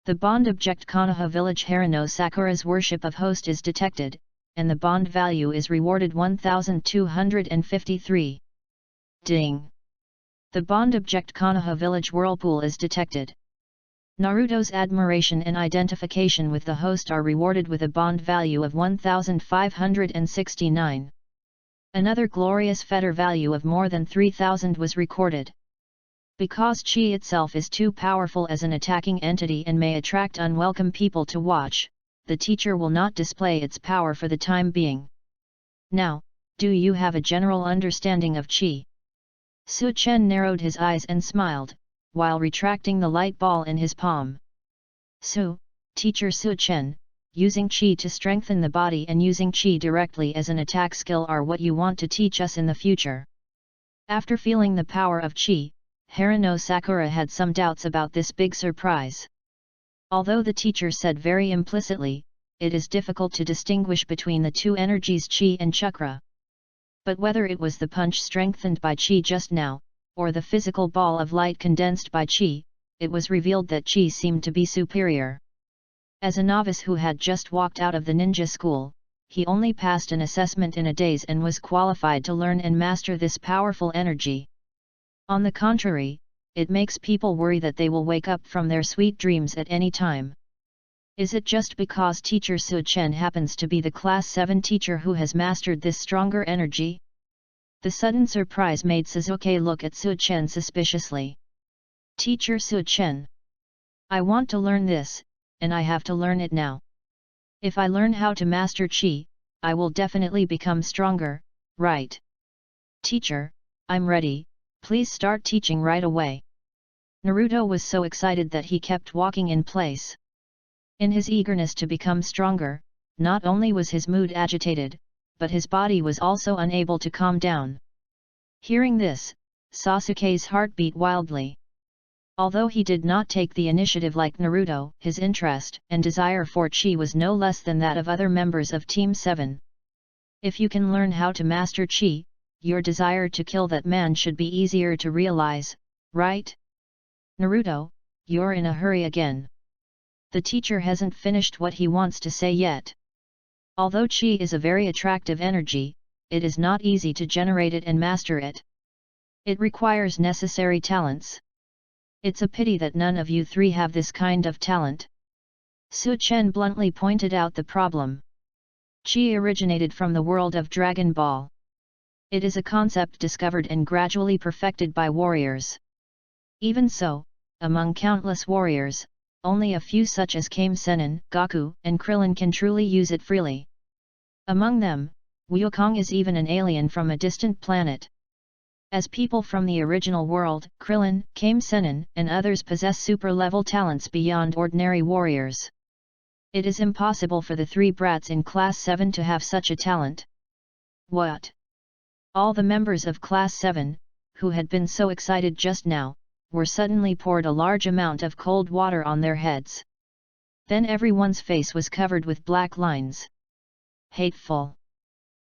The bond object Konoha Village Harano Sakura's worship of host is detected, and the bond value is rewarded 1253. Ding! The bond object Konoha Village Whirlpool is detected. Naruto's admiration and identification with the host are rewarded with a bond value of 1569. Another glorious fetter value of more than 3000 was recorded. Because qi itself is too powerful as an attacking entity and may attract unwelcome people to watch, the teacher will not display its power for the time being. Now, do you have a general understanding of qi? Su Chen narrowed his eyes and smiled, while retracting the light ball in his palm. Teacher Su Chen, using qi to strengthen the body and using qi directly as an attack skill are what you want to teach us in the future. After feeling the power of qi, Harano Sakura had some doubts about this big surprise. Although the teacher said very implicitly, it is difficult to distinguish between the two energies qi and chakra. But whether it was the punch strengthened by qi just now, or the physical ball of light condensed by qi, it was revealed that qi seemed to be superior. As a novice who had just walked out of the ninja school, he only passed an assessment in a daze and was qualified to learn and master this powerful energy. On the contrary, it makes people worry that they will wake up from their sweet dreams at any time. Is it just because teacher Su Chen happens to be the Class 7 teacher who has mastered this stronger energy? The sudden surprise made Suzuki look at Su Chen suspiciously. Teacher Su Chen. I want to learn this, and I have to learn it now. If I learn how to master qi, I will definitely become stronger, right? Teacher, I'm ready, please start teaching right away. Naruto was so excited that he kept walking in place. In his eagerness to become stronger, not only was his mood agitated, but his body was also unable to calm down. Hearing this, Sasuke's heart beat wildly. Although he did not take the initiative like Naruto, his interest and desire for chi was no less than that of other members of Team 7. If you can learn how to master chi, your desire to kill that man should be easier to realize, right? Naruto, you're in a hurry again. The teacher hasn't finished what he wants to say yet. Although chi is a very attractive energy, it is not easy to generate it and master it. It requires necessary talents. It's a pity that none of you three have this kind of talent. Su Chen bluntly pointed out the problem. Chi originated from the world of Dragon Ball. It is a concept discovered and gradually perfected by warriors. Even so, among countless warriors, only a few such as Kame Sennin, Goku, and Krillin can truly use it freely. Among them, Wukong is even an alien from a distant planet. As people from the original world, Krillin, Kame Sennin, and others possess super-level talents beyond ordinary warriors. It is impossible for the three brats in Class 7 to have such a talent. What? All the members of Class 7, who had been so excited just now, were suddenly poured a large amount of cold water on their heads. Then everyone's face was covered with black lines. Hateful!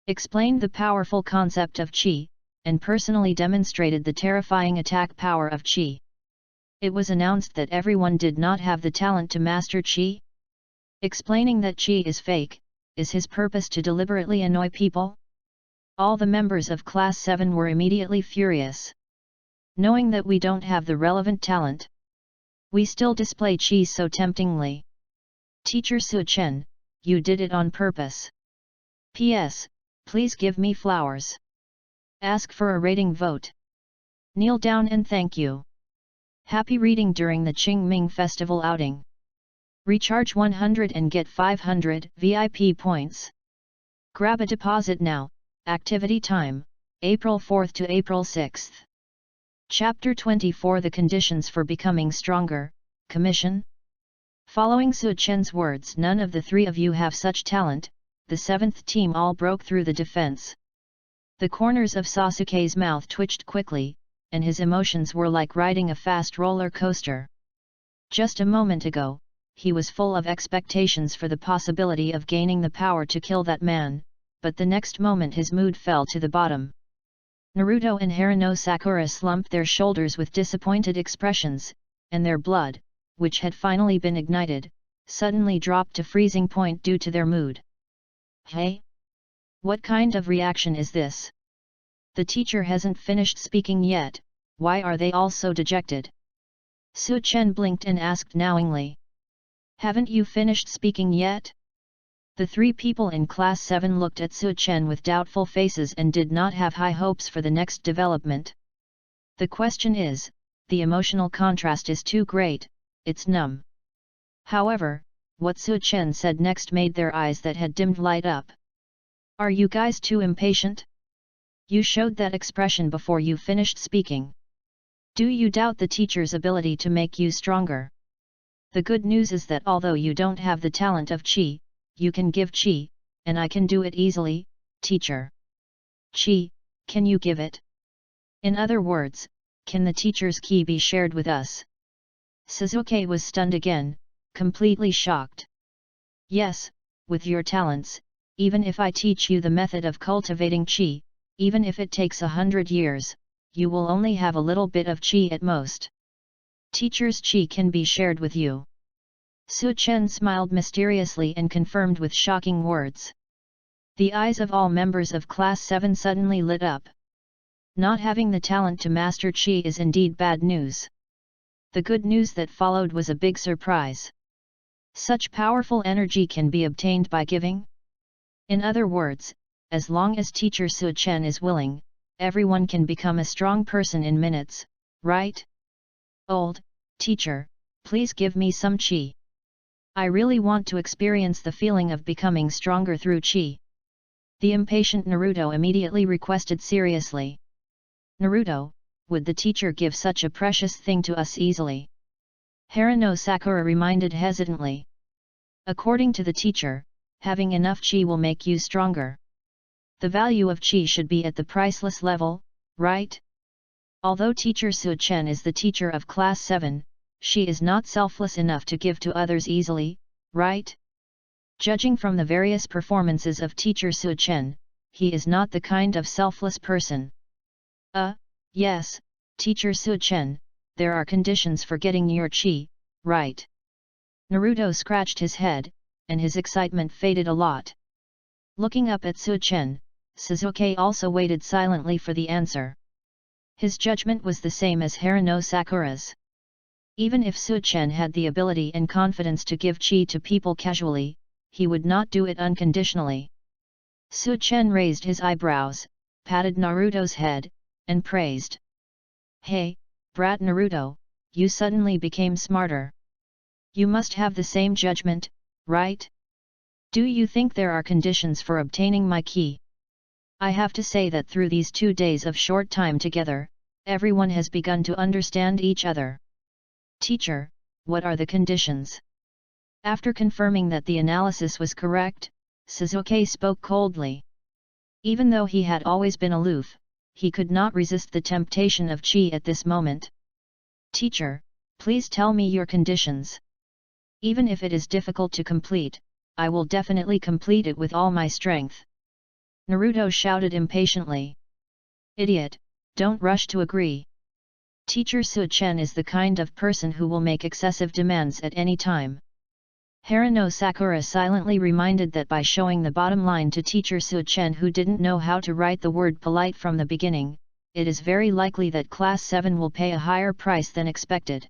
Explained the powerful concept of chi, and personally demonstrated the terrifying attack power of chi. It was announced that everyone did not have the talent to master chi. Explaining that chi is fake, is his purpose to deliberately annoy people? All the members of Class 7 were immediately furious. Knowing that we don't have the relevant talent, we still display chi so temptingly. Teacher Su Chen, you did it on purpose. P.S. Please give me flowers. Ask for a rating vote. Kneel down and thank you. Happy reading during the Qingming Festival outing. Recharge 100 and get 500 VIP points. Grab a deposit now. Activity time, April 4th to April 6th. Chapter 24 The Conditions for Becoming Stronger, Commission. Following Su Chen's words, none of the three of you have such talent. The seventh team all broke through the defense. The corners of Sasuke's mouth twitched quickly, and his emotions were like riding a fast roller coaster. Just a moment ago, he was full of expectations for the possibility of gaining the power to kill that man, but the next moment his mood fell to the bottom. Naruto and Haruno Sakura slumped their shoulders with disappointed expressions, and their blood, which had finally been ignited, suddenly dropped to freezing point due to their mood. Hey? What kind of reaction is this? The teacher hasn't finished speaking yet, why are they all so dejected? Su Chen blinked and asked knowingly. Haven't you finished speaking yet? The three people in Class 7 looked at Su Chen with doubtful faces and did not have high hopes for the next development. The question is, the emotional contrast is too great, it's numb. However, what Su Chen said next made their eyes that had dimmed light up. Are you guys too impatient? You showed that expression before you finished speaking. Do you doubt the teacher's ability to make you stronger? The good news is that although you don't have the talent of chi, you can give chi, and I can do it easily, teacher. Chi, can you give it? In other words, can the teacher's ki be shared with us? Sasuke was stunned again, completely shocked. Yes, with your talents, even if I teach you the method of cultivating chi, even if it takes 100 years, you will only have a little bit of chi at most. Teacher's chi can be shared with you. Su Chen smiled mysteriously and confirmed with shocking words. The eyes of all members of Class 7 suddenly lit up. Not having the talent to master chi is indeed bad news. The good news that followed was a big surprise. Such powerful energy can be obtained by giving? In other words, as long as teacher Su Chen is willing, everyone can become a strong person in minutes, right? Old teacher, please give me some chi. I really want to experience the feeling of becoming stronger through chi. The impatient Naruto immediately requested seriously. Naruto, would the teacher give such a precious thing to us easily? Haruno Sakura reminded hesitantly. According to the teacher, having enough chi will make you stronger. The value of chi should be at the priceless level, right? Although teacher Su Chen is the teacher of class 7, she is not selfless enough to give to others easily, right? Judging from the various performances of teacher Su Chen, he is not the kind of selfless person. Yes, teacher Su Chen, there are conditions for getting your chi, right? Naruto scratched his head, and his excitement faded a lot. Looking up at Su Chen, Sasuke also waited silently for the answer. His judgment was the same as Haruno Sakura's. Even if Su Chen had the ability and confidence to give chi to people casually, he would not do it unconditionally. Su Chen raised his eyebrows, patted Naruto's head, and praised. Hey, brat Naruto, you suddenly became smarter. You must have the same judgment, right? Do you think there are conditions for obtaining my ki? I have to say that through these 2 days of short time together, everyone has begun to understand each other. Teacher, what are the conditions? After confirming that the analysis was correct, Sasuke spoke coldly. Even though he had always been aloof, he could not resist the temptation of chi at this moment. Teacher, please tell me your conditions. Even if it is difficult to complete, I will definitely complete it with all my strength. Naruto shouted impatiently. Idiot, don't rush to agree. Teacher Su Chen is the kind of person who will make excessive demands at any time. Haruno Sakura silently reminded that by showing the bottom line to teacher Su Chen, who didn't know how to write the word polite from the beginning, it is very likely that class 7 will pay a higher price than expected.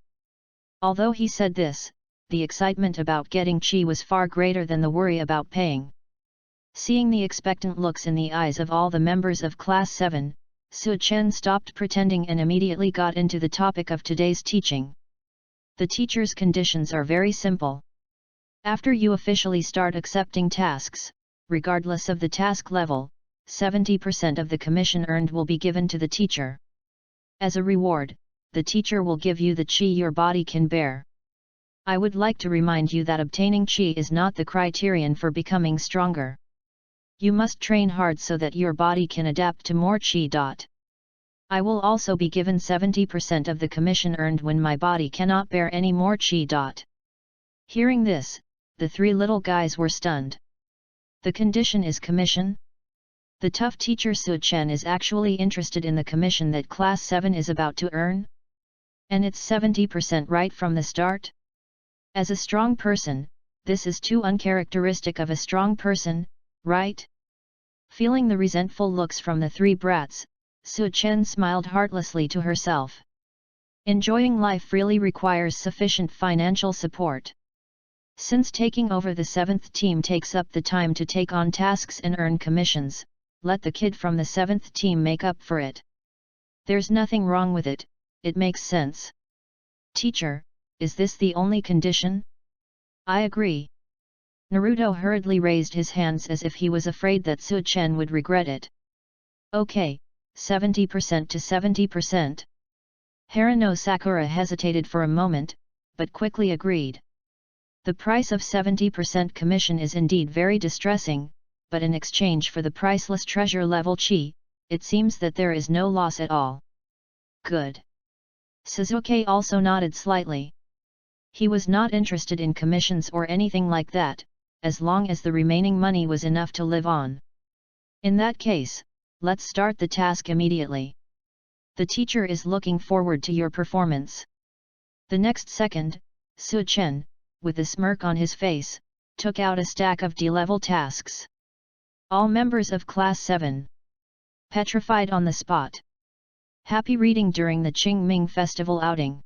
Although he said this, the excitement about getting chi was far greater than the worry about paying. Seeing the expectant looks in the eyes of all the members of class 7, Su Chen stopped pretending and immediately got into the topic of today's teaching. The teacher's conditions are very simple. After you officially start accepting tasks, regardless of the task level, 70% of the commission earned will be given to the teacher. As a reward, the teacher will give you the chi your body can bear. I would like to remind you that obtaining chi is not the criterion for becoming stronger. You must train hard so that your body can adapt to more chi. I will also be given 70% of the commission earned when my body cannot bear any more chi. Hearing this, the 3 little guys were stunned. The condition is commission? The tough teacher Su Chen is actually interested in the commission that class 7 is about to earn? And it's 70% right from the start? As a strong person, this is too uncharacteristic of a strong person, right? Feeling the resentful looks from the 3 brats, Su Chen smiled heartlessly to herself. Enjoying life really requires sufficient financial support. Since taking over the 7th team takes up the time to take on tasks and earn commissions, let the kid from the 7th team make up for it. There's nothing wrong with it, it makes sense. Teacher, is this the only condition? I agree. Naruto hurriedly raised his hands as if he was afraid that Su Chen would regret it. Okay, 70% to 70%. Haruno Sakura hesitated for a moment, but quickly agreed. The price of 70% commission is indeed very distressing, but in exchange for the priceless treasure level chi, it seems that there is no loss at all. Good. Sasuke also nodded slightly. He was not interested in commissions or anything like that, as long as the remaining money was enough to live on. In that case, let's start the task immediately. The teacher is looking forward to your performance. The next second, Su Chen, with a smirk on his face, took out a stack of D-level tasks. All members of Class 7. Petrified on the spot. Happy reading during the Qingming Festival outing.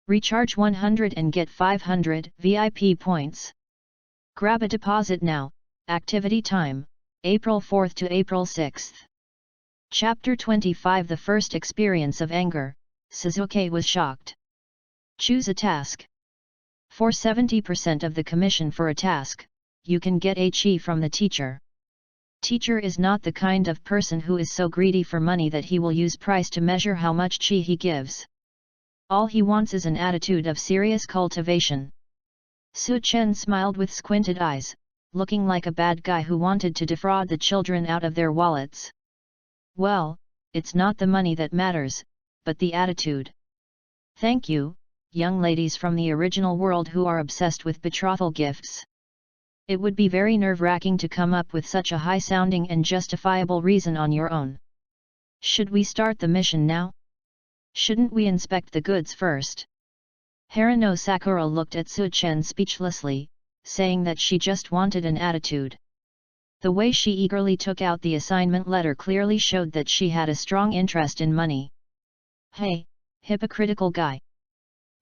Recharge 100 and get 500 VIP points. Grab a deposit now. Activity time, April 4th to April 6th. Chapter 25. The first experience of anger, Sasuke was shocked. Choose a task. For 70% of the commission for a task, you can get a chi from the teacher. Teacher is not the kind of person who is so greedy for money that he will use price to measure how much chi he gives. All he wants is an attitude of serious cultivation. Su Chen smiled with squinted eyes, looking like a bad guy who wanted to defraud the children out of their wallets. Well, it's not the money that matters, but the attitude. Thank you, young ladies from the original world who are obsessed with betrothal gifts. It would be very nerve-wracking to come up with such a high-sounding and justifiable reason on your own. Should we start the mission now? Shouldn't we inspect the goods first? Haruno Sakura looked at Su-chen speechlessly, saying that she just wanted an attitude. The way she eagerly took out the assignment letter clearly showed that she had a strong interest in money. Hey, hypocritical guy!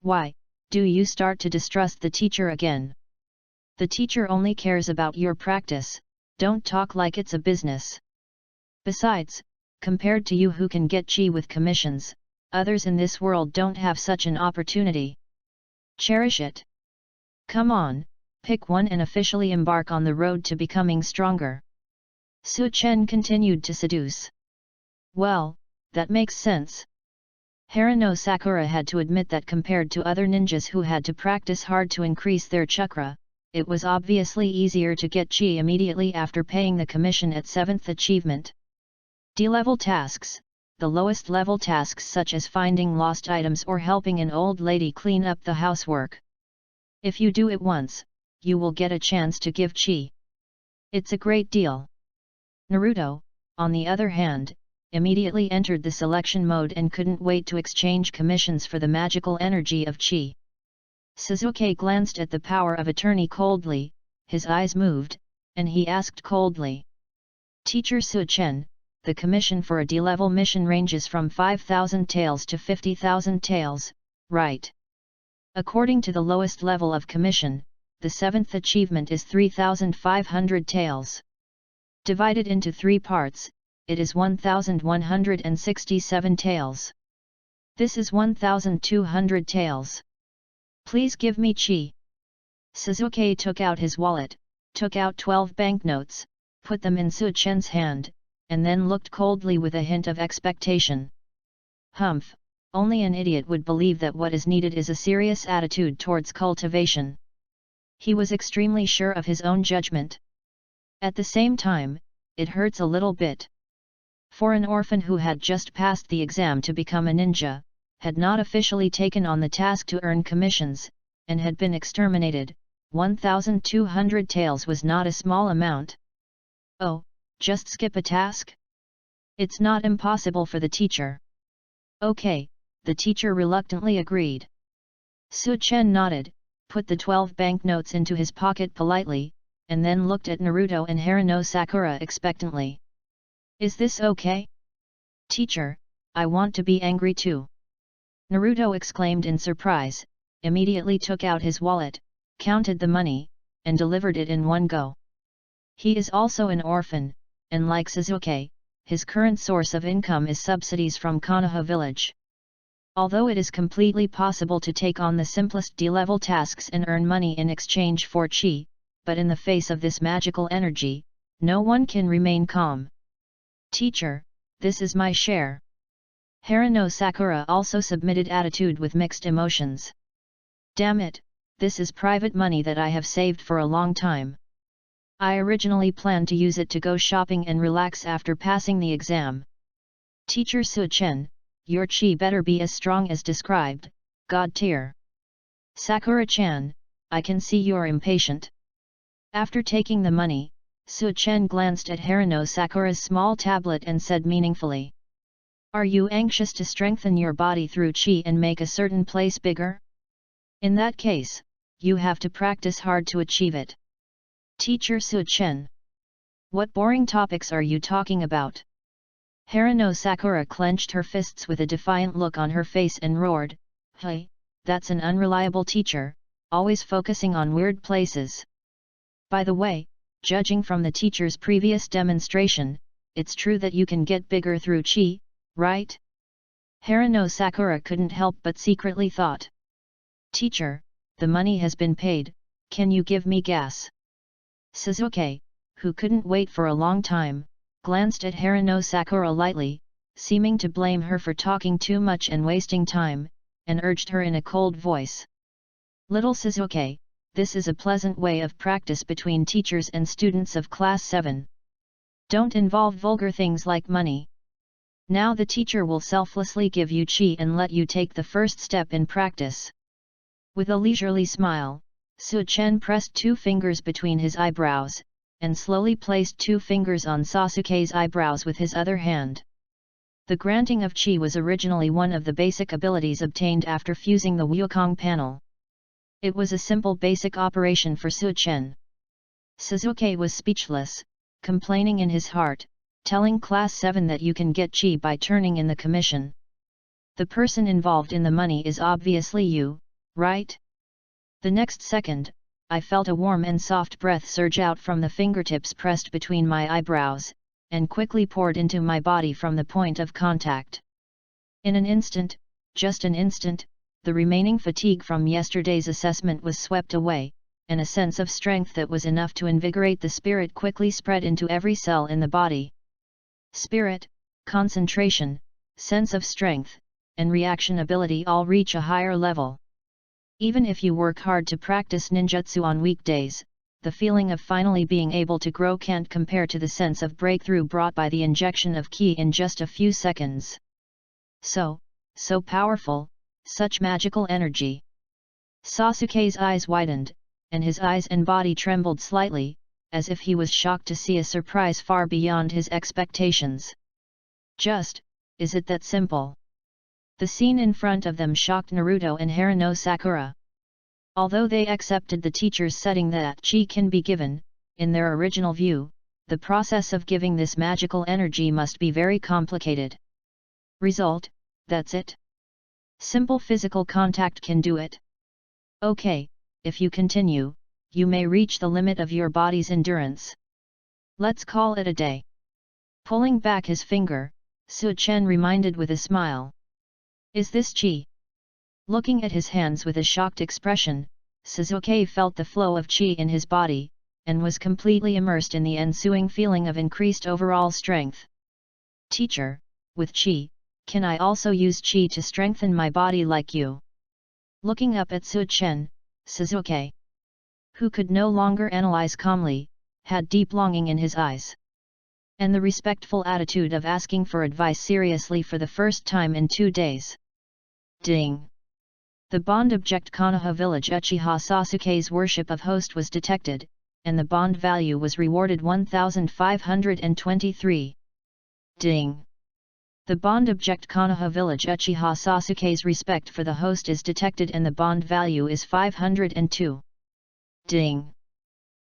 Why, do you start to distrust the teacher again? The teacher only cares about your practice, don't talk like it's a business. Besides, compared to you who can get chi with commissions, others in this world don't have such an opportunity. Cherish it. Come on, pick one and officially embark on the road to becoming stronger. Su-chen continued to seduce. Well, that makes sense. Haruno Sakura had to admit that compared to other ninjas who had to practice hard to increase their chakra, it was obviously easier to get chi immediately after paying the commission at 7th achievement. D-level tasks, the lowest level tasks such as finding lost items or helping an old lady clean up the housework. If you do it once, you will get a chance to give chi. It's a great deal. Naruto, on the other hand, immediately entered the selection mode and couldn't wait to exchange commissions for the magical energy of chi. Sasuke glanced at the power of attorney coldly, his eyes moved, and he asked coldly. Teacher Su-chen, the commission for a D-level mission ranges from 5,000 taels to 50,000 taels, right? According to the lowest level of commission, the 7th achievement is 3,500 taels. Divided into 3 parts, it is 1,167 taels. This is 1,200 taels. Please give me chi. Sasuke took out his wallet, took out 12 banknotes, put them in Su-chen's hand, and then looked coldly with a hint of expectation. Humph, only an idiot would believe that what is needed is a serious attitude towards cultivation. He was extremely sure of his own judgment. At the same time, it hurts a little bit. For an orphan who had just passed the exam to become a ninja, had not officially taken on the task to earn commissions, and had been exterminated, 1,200 taels was not a small amount. Oh, just skip a task? It's not impossible for the teacher. Okay, the teacher reluctantly agreed. Su-chen nodded, put the 12 banknotes into his pocket politely, and then looked at Naruto and Haruno Sakura expectantly. Is this okay? Teacher, I want to be angry too. Naruto exclaimed in surprise, immediately took out his wallet, counted the money, and delivered it in one go. He is also an orphan, and like Sasuke, his current source of income is subsidies from Konoha village. Although it is completely possible to take on the simplest D-level tasks and earn money in exchange for chi, but in the face of this magical energy, no one can remain calm. Teacher, this is my share. Haruno Sakura also submitted attitude with mixed emotions. Damn it, this is private money that I have saved for a long time. I originally planned to use it to go shopping and relax after passing the exam. Teacher Su-chen, your chi better be as strong as described, God tier. Sakura-chan, I can see you're impatient. After taking the money, Su-chen glanced at Haruno Sakura's small tablet and said meaningfully. Are you anxious to strengthen your body through chi and make a certain place bigger? In that case, you have to practice hard to achieve it. Teacher Su-chen. What boring topics are you talking about? Haruno Sakura clenched her fists with a defiant look on her face and roared, Hey, that's an unreliable teacher, always focusing on weird places. By the way, judging from the teacher's previous demonstration, it's true that you can get bigger through chi, right? Haruno Sakura couldn't help but secretly thought. Teacher, the money has been paid, can you give me gas? Sasuke, who couldn't wait for a long time, glanced at Haruno Sakura lightly, seeming to blame her for talking too much and wasting time, and urged her in a cold voice. Little Sasuke, this is a pleasant way of practice between teachers and students of Class 7. Don't involve vulgar things like money. Now the teacher will selflessly give you qi and let you take the first step in practice. With a leisurely smile, Su Chen pressed 2 fingers between his eyebrows, and slowly placed 2 fingers on Sasuke's eyebrows with his other hand. The granting of qi was originally one of the basic abilities obtained after fusing the Wukong panel. It was a simple basic operation for Su Chen. Sasuke was speechless, complaining in his heart, telling Class 7 that you can get qi by turning in the commission. The person involved in the money is obviously you, right? The next second, I felt a warm and soft breath surge out from the fingertips pressed between my eyebrows, and quickly poured into my body from the point of contact. In an instant, just an instant, the remaining fatigue from yesterday's assessment was swept away, and a sense of strength that was enough to invigorate the spirit quickly spread into every cell in the body. Spirit, concentration, sense of strength, and reaction ability all reach a higher level. Even if you work hard to practice ninjutsu on weekdays, the feeling of finally being able to grow can't compare to the sense of breakthrough brought by the injection of qi in just a few seconds. So powerful, such magical energy. Sasuke's eyes widened, and his eyes and body trembled slightly, as if he was shocked to see a surprise far beyond his expectations. Is it that simple? The scene in front of them shocked Naruto and Haruno Sakura. Although they accepted the teacher's setting that qi can be given, in their original view, the process of giving this magical energy must be very complicated. Result, that's it. Simple physical contact can do it. Okay, if you continue, you may reach the limit of your body's endurance. Let's call it a day. Pulling back his finger, Su Chen reminded with a smile. Is this qi? Looking at his hands with a shocked expression, Sasuke felt the flow of qi in his body, and was completely immersed in the ensuing feeling of increased overall strength. Teacher, with qi, can I also use qi to strengthen my body like you? Looking up at Su Chen, Sasuke, who could no longer analyze calmly, had deep longing in his eyes. And the respectful attitude of asking for advice seriously for the first time in 2 days. Ding! The bond object Konoha village Uchiha Sasuke's worship of host was detected, and the bond value was rewarded 1523. Ding! The bond object Konoha village Uchiha Sasuke's respect for the host is detected and the bond value is 502. Ding!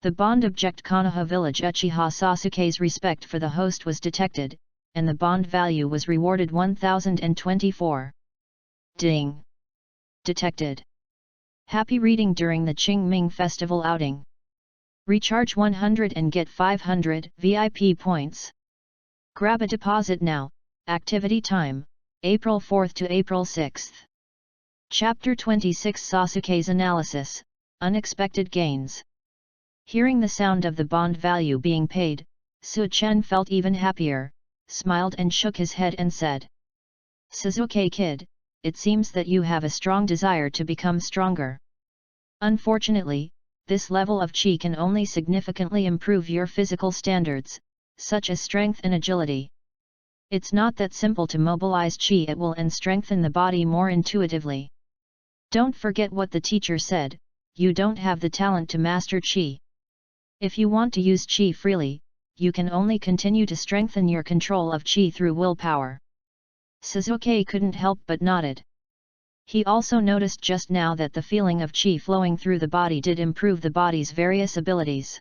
The bond object Konoha village Uchiha Sasuke's respect for the host was detected, and the bond value was rewarded 1024. Ding! Detected. Happy reading during the Qingming Festival outing. Recharge 100 and get 500 VIP points. Grab a deposit now. Activity time, April 4 to April 6. Chapter 26 Sasuke's Analysis, Unexpected Gains. Hearing the sound of the bond value being paid, Su Chen felt even happier, smiled and shook his head and said, Sasuke kid, it seems that you have a strong desire to become stronger. Unfortunately, this level of qi can only significantly improve your physical standards, such as strength and agility. It's not that simple to mobilize qi at will and strengthen the body more intuitively. Don't forget what the teacher said, you don't have the talent to master qi. If you want to use qi freely, you can only continue to strengthen your control of qi through willpower. Sasuke couldn't help but nodded. He also noticed just now that the feeling of qi flowing through the body did improve the body's various abilities.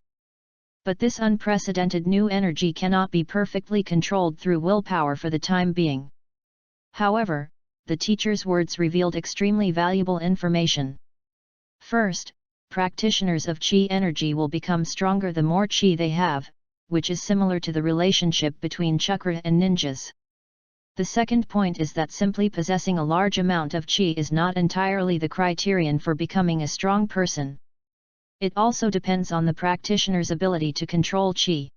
But this unprecedented new energy cannot be perfectly controlled through willpower for the time being. However, the teacher's words revealed extremely valuable information. First, practitioners of qi energy will become stronger the more qi they have, which is similar to the relationship between chakra and ninjas. The second point is that simply possessing a large amount of qi is not entirely the criterion for becoming a strong person. It also depends on the practitioner's ability to control qi.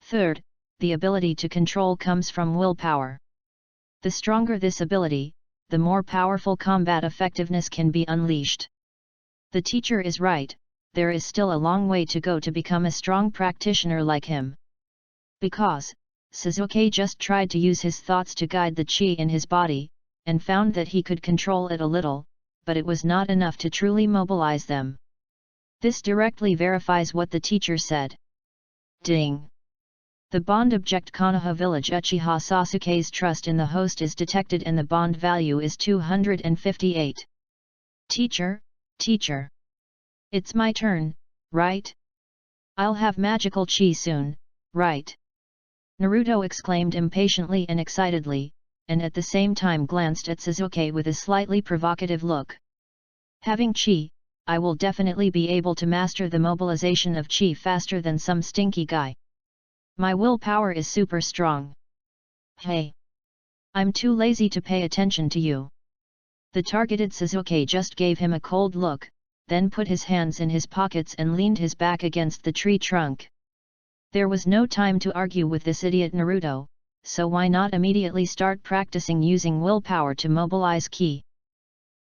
Third, the ability to control comes from willpower. The stronger this ability, the more powerful combat effectiveness can be unleashed. The teacher is right, there is still a long way to go to become a strong practitioner like him. Because, Sasuke just tried to use his thoughts to guide the chi in his body, and found that he could control it a little, but it was not enough to truly mobilize them. This directly verifies what the teacher said. Ding! The bond object Konoha village Uchiha Sasuke's trust in the host is detected and the bond value is 258. Teacher, teacher! It's my turn, right? I'll have magical chi soon, right? Naruto exclaimed impatiently and excitedly, and at the same time glanced at Sasuke with a slightly provocative look. Having chi, I will definitely be able to master the mobilization of chi faster than some stinky guy. My willpower is super strong. Hey! I'm too lazy to pay attention to you. The targeted Sasuke just gave him a cold look, then put his hands in his pockets and leaned his back against the tree trunk. There was no time to argue with this idiot Naruto, so why not immediately start practicing using willpower to mobilize ki?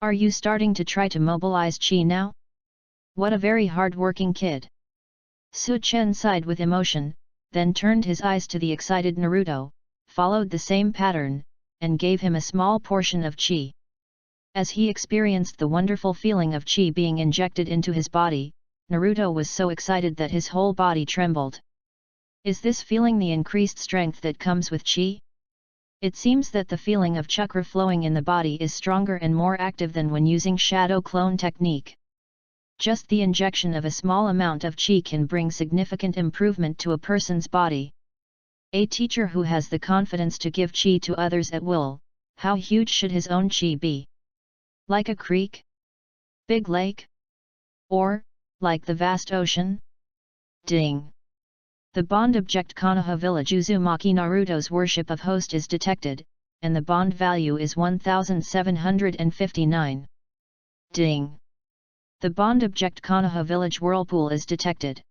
Are you starting to try to mobilize chi now? What a very hard-working kid. Su Chen sighed with emotion, then turned his eyes to the excited Naruto, followed the same pattern, and gave him a small portion of chi. As he experienced the wonderful feeling of chi being injected into his body, Naruto was so excited that his whole body trembled. Is this feeling the increased strength that comes with chi? It seems that the feeling of chakra flowing in the body is stronger and more active than when using shadow clone technique. Just the injection of a small amount of chi can bring significant improvement to a person's body. A teacher who has the confidence to give chi to others at will, how huge should his own chi be? Like a creek? Big lake? Or, like the vast ocean? Ding! The bond object Konoha village Uzumaki Naruto's worship of host is detected, and the bond value is 1759. Ding! The bond object Konoha village whirlpool is detected.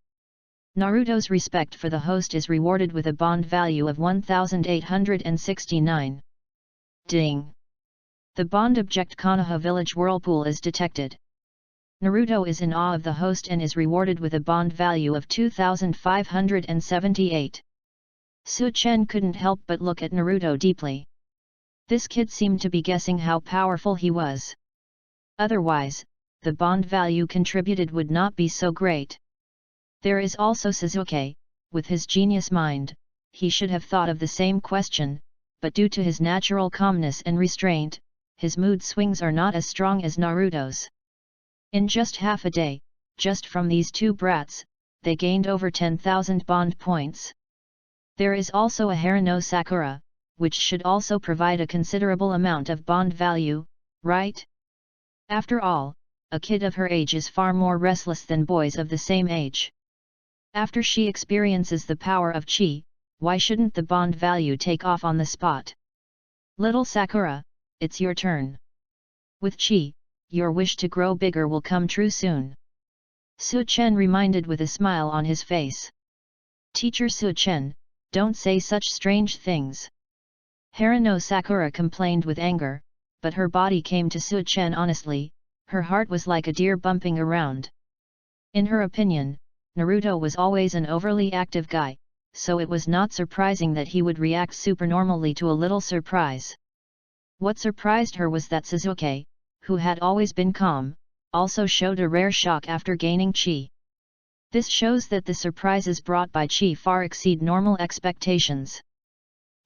Naruto's respect for the host is rewarded with a bond value of 1869. Ding! The bond object Konoha village whirlpool is detected. Naruto is in awe of the host and is rewarded with a bond value of 2578. Su Chen couldn't help but look at Naruto deeply. This kid seemed to be guessing how powerful he was. Otherwise, the bond value contributed would not be so great. There is also Sasuke, with his genius mind, he should have thought of the same question, but due to his natural calmness and restraint, his mood swings are not as strong as Naruto's. In just half a day, just from these two brats, they gained over 10,000 bond points. There is also a Harano Sakura, which should also provide a considerable amount of bond value, right? After all, a kid of her age is far more restless than boys of the same age. After she experiences the power of chi, why shouldn't the bond value take off on the spot? Little Sakura, it's your turn. With chi, your wish to grow bigger will come true soon. Su Chen reminded with a smile on his face. Teacher Su Chen, don't say such strange things. Harano Sakura complained with anger, but her body came to Su Chen honestly, her heart was like a deer bumping around. In her opinion, Naruto was always an overly active guy, so it was not surprising that he would react supernormally to a little surprise. What surprised her was that Sasuke, who had always been calm, also showed a rare shock after gaining chi. This shows that the surprises brought by chi far exceed normal expectations.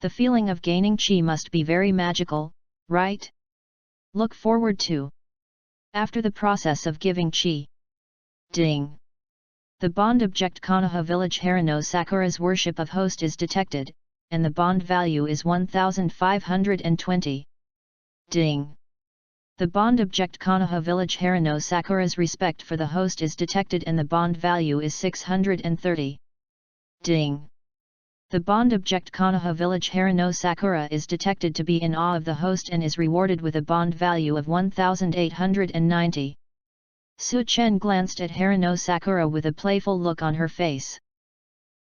The feeling of gaining chi must be very magical, right? Look forward to. After the process of giving chi. Ding! The bond object Konoha village Harano Sakura's worship of host is detected, and the bond value is 1520. Ding! The bond object Konoha village Harano Sakura's respect for the host is detected and the bond value is 630. Ding! The bond object Konoha village Harano Sakura is detected to be in awe of the host and is rewarded with a bond value of 1890. Su Chen glanced at Harano Sakura with a playful look on her face.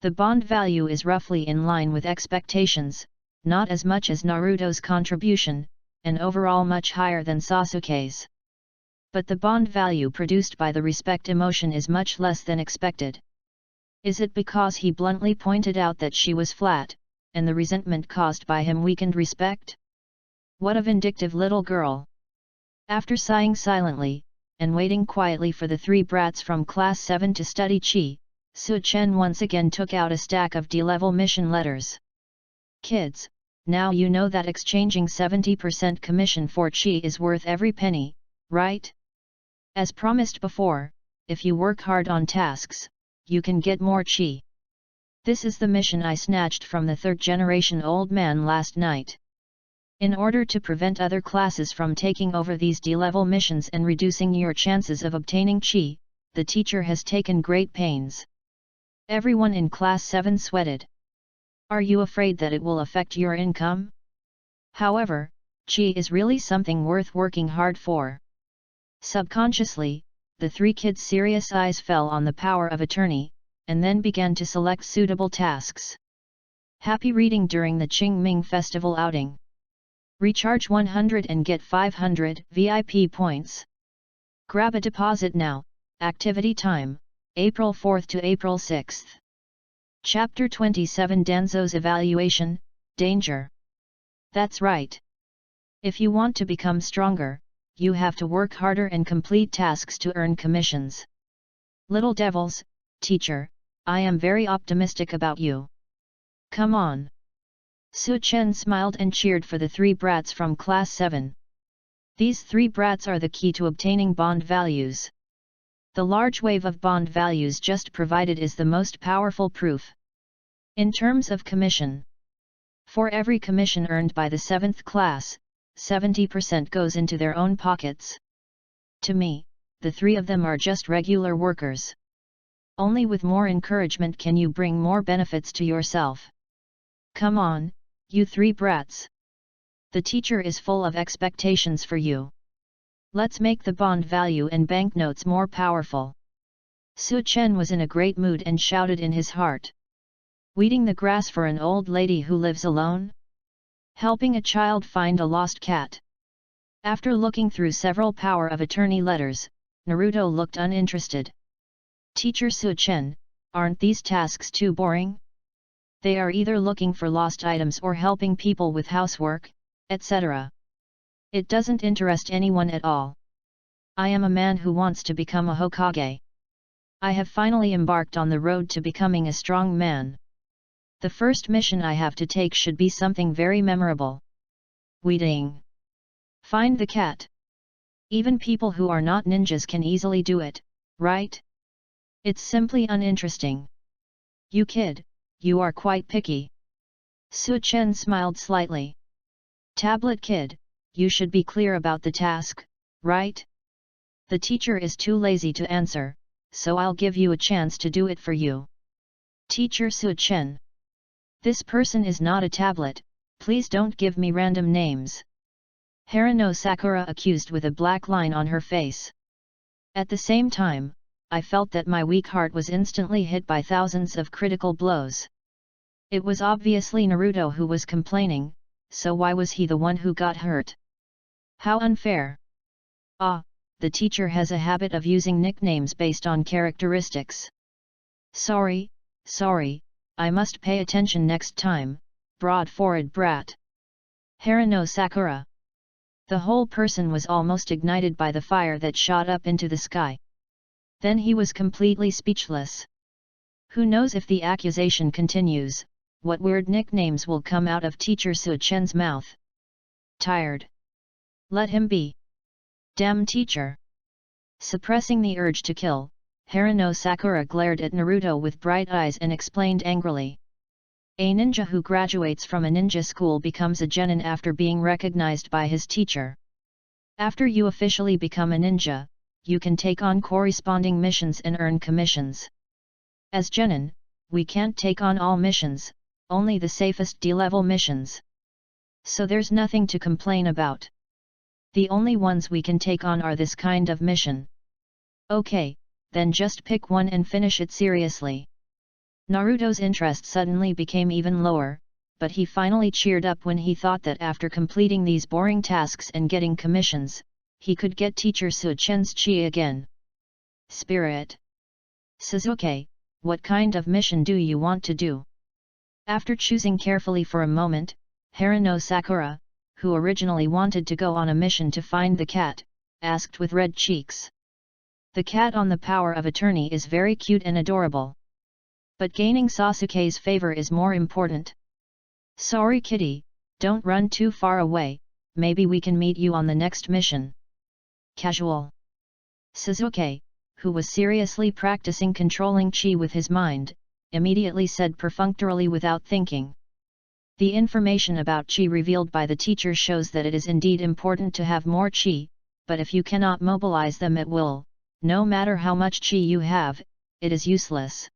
The bond value is roughly in line with expectations, not as much as Naruto's contribution, and overall much higher than Sasuke's. But the bond value produced by the respect emotion is much less than expected. Is it because he bluntly pointed out that she was flat, and the resentment caused by him weakened respect? What a vindictive little girl! After sighing silently, and waiting quietly for the three brats from Class 7 to study Qi, Su Chen once again took out a stack of D-level mission letters. Kids, now you know that exchanging 70% commission for Qi is worth every penny, right? As promised before, if you work hard on tasks, you can get more Qi. This is the mission I snatched from the third-generation old man last night. In order to prevent other classes from taking over these D-level missions and reducing your chances of obtaining Qi, the teacher has taken great pains. Everyone in Class 7 sweated. Are you afraid that it will affect your income? However, Qi is really something worth working hard for. Subconsciously, the three kids' serious eyes fell on the power of attorney, and then began to select suitable tasks. Happy reading during the Qingming Festival outing. Recharge 100 and get 500 VIP points. Grab a deposit now. Activity time, April 4th to April 6th. Chapter 27 Danzo's Evaluation, Danger. That's right. If you want to become stronger, you have to work harder and complete tasks to earn commissions. Little devils, teacher, I am very optimistic about you. Come on. Su Chen smiled and cheered for the three brats from Class 7. These three brats are the key to obtaining bond values. The large wave of bond values just provided is the most powerful proof. In terms of commission, for every commission earned by the 7th class, 70% goes into their own pockets. To me, the three of them are just regular workers. Only with more encouragement can you bring more benefits to yourself. Come on, you three brats. The teacher is full of expectations for you. Let's make the bond value and banknotes more powerful. Su Chen was in a great mood and shouted in his heart. Weeding the grass for an old lady who lives alone? Helping a child find a lost cat. After looking through several power of attorney letters, Naruto looked uninterested. Teacher Su Chen, aren't these tasks too boring? They are either looking for lost items or helping people with housework, etc. It doesn't interest anyone at all. I am a man who wants to become a Hokage. I have finally embarked on the road to becoming a strong man. The first mission I have to take should be something very memorable. Weeding. Find the cat. Even people who are not ninjas can easily do it, right? It's simply uninteresting. You kid, you are quite picky. Su Chen smiled slightly. Tablet kid, you should be clear about the task, right? The teacher is too lazy to answer, so I'll give you a chance to do it for you. Teacher Su Chen. This person is not a tablet, please don't give me random names. Harano Sakura accused with a black line on her face. At the same time, I felt that my weak heart was instantly hit by thousands of critical blows. It was obviously Naruto who was complaining, so why was he the one who got hurt? How unfair! Ah, the teacher has a habit of using nicknames based on characteristics. Sorry, I must pay attention next time, broad-forehead brat. Harano Sakura. The whole person was almost ignited by the fire that shot up into the sky. Then he was completely speechless. Who knows if the accusation continues, what weird nicknames will come out of teacher Su Chen's mouth. Tired. Let him be. Damn teacher. Suppressing the urge to kill, Harano Sakura glared at Naruto with bright eyes and explained angrily. A ninja who graduates from a ninja school becomes a genin after being recognized by his teacher. After you officially become a ninja, you can take on corresponding missions and earn commissions. As genin, we can't take on all missions, only the safest D-level missions. So there's nothing to complain about. The only ones we can take on are this kind of mission. Okay, then just pick one and finish it seriously. Naruto's interest suddenly became even lower, but he finally cheered up when he thought that after completing these boring tasks and getting commissions, he could get teacher Su Chen's Qi again. Spirit. Sasuke, what kind of mission do you want to do? After choosing carefully for a moment, Harano Sakura, who originally wanted to go on a mission to find the cat, asked with red cheeks. The cat on the power of attorney is very cute and adorable. But gaining Sasuke's favor is more important. Sorry kitty, don't run too far away, maybe we can meet you on the next mission. Casual. Sasuke, who was seriously practicing controlling chi with his mind, immediately said perfunctorily without thinking. The information about chi revealed by the teacher shows that it is indeed important to have more chi, but if you cannot mobilize them at will, no matter how much chi you have, it is useless.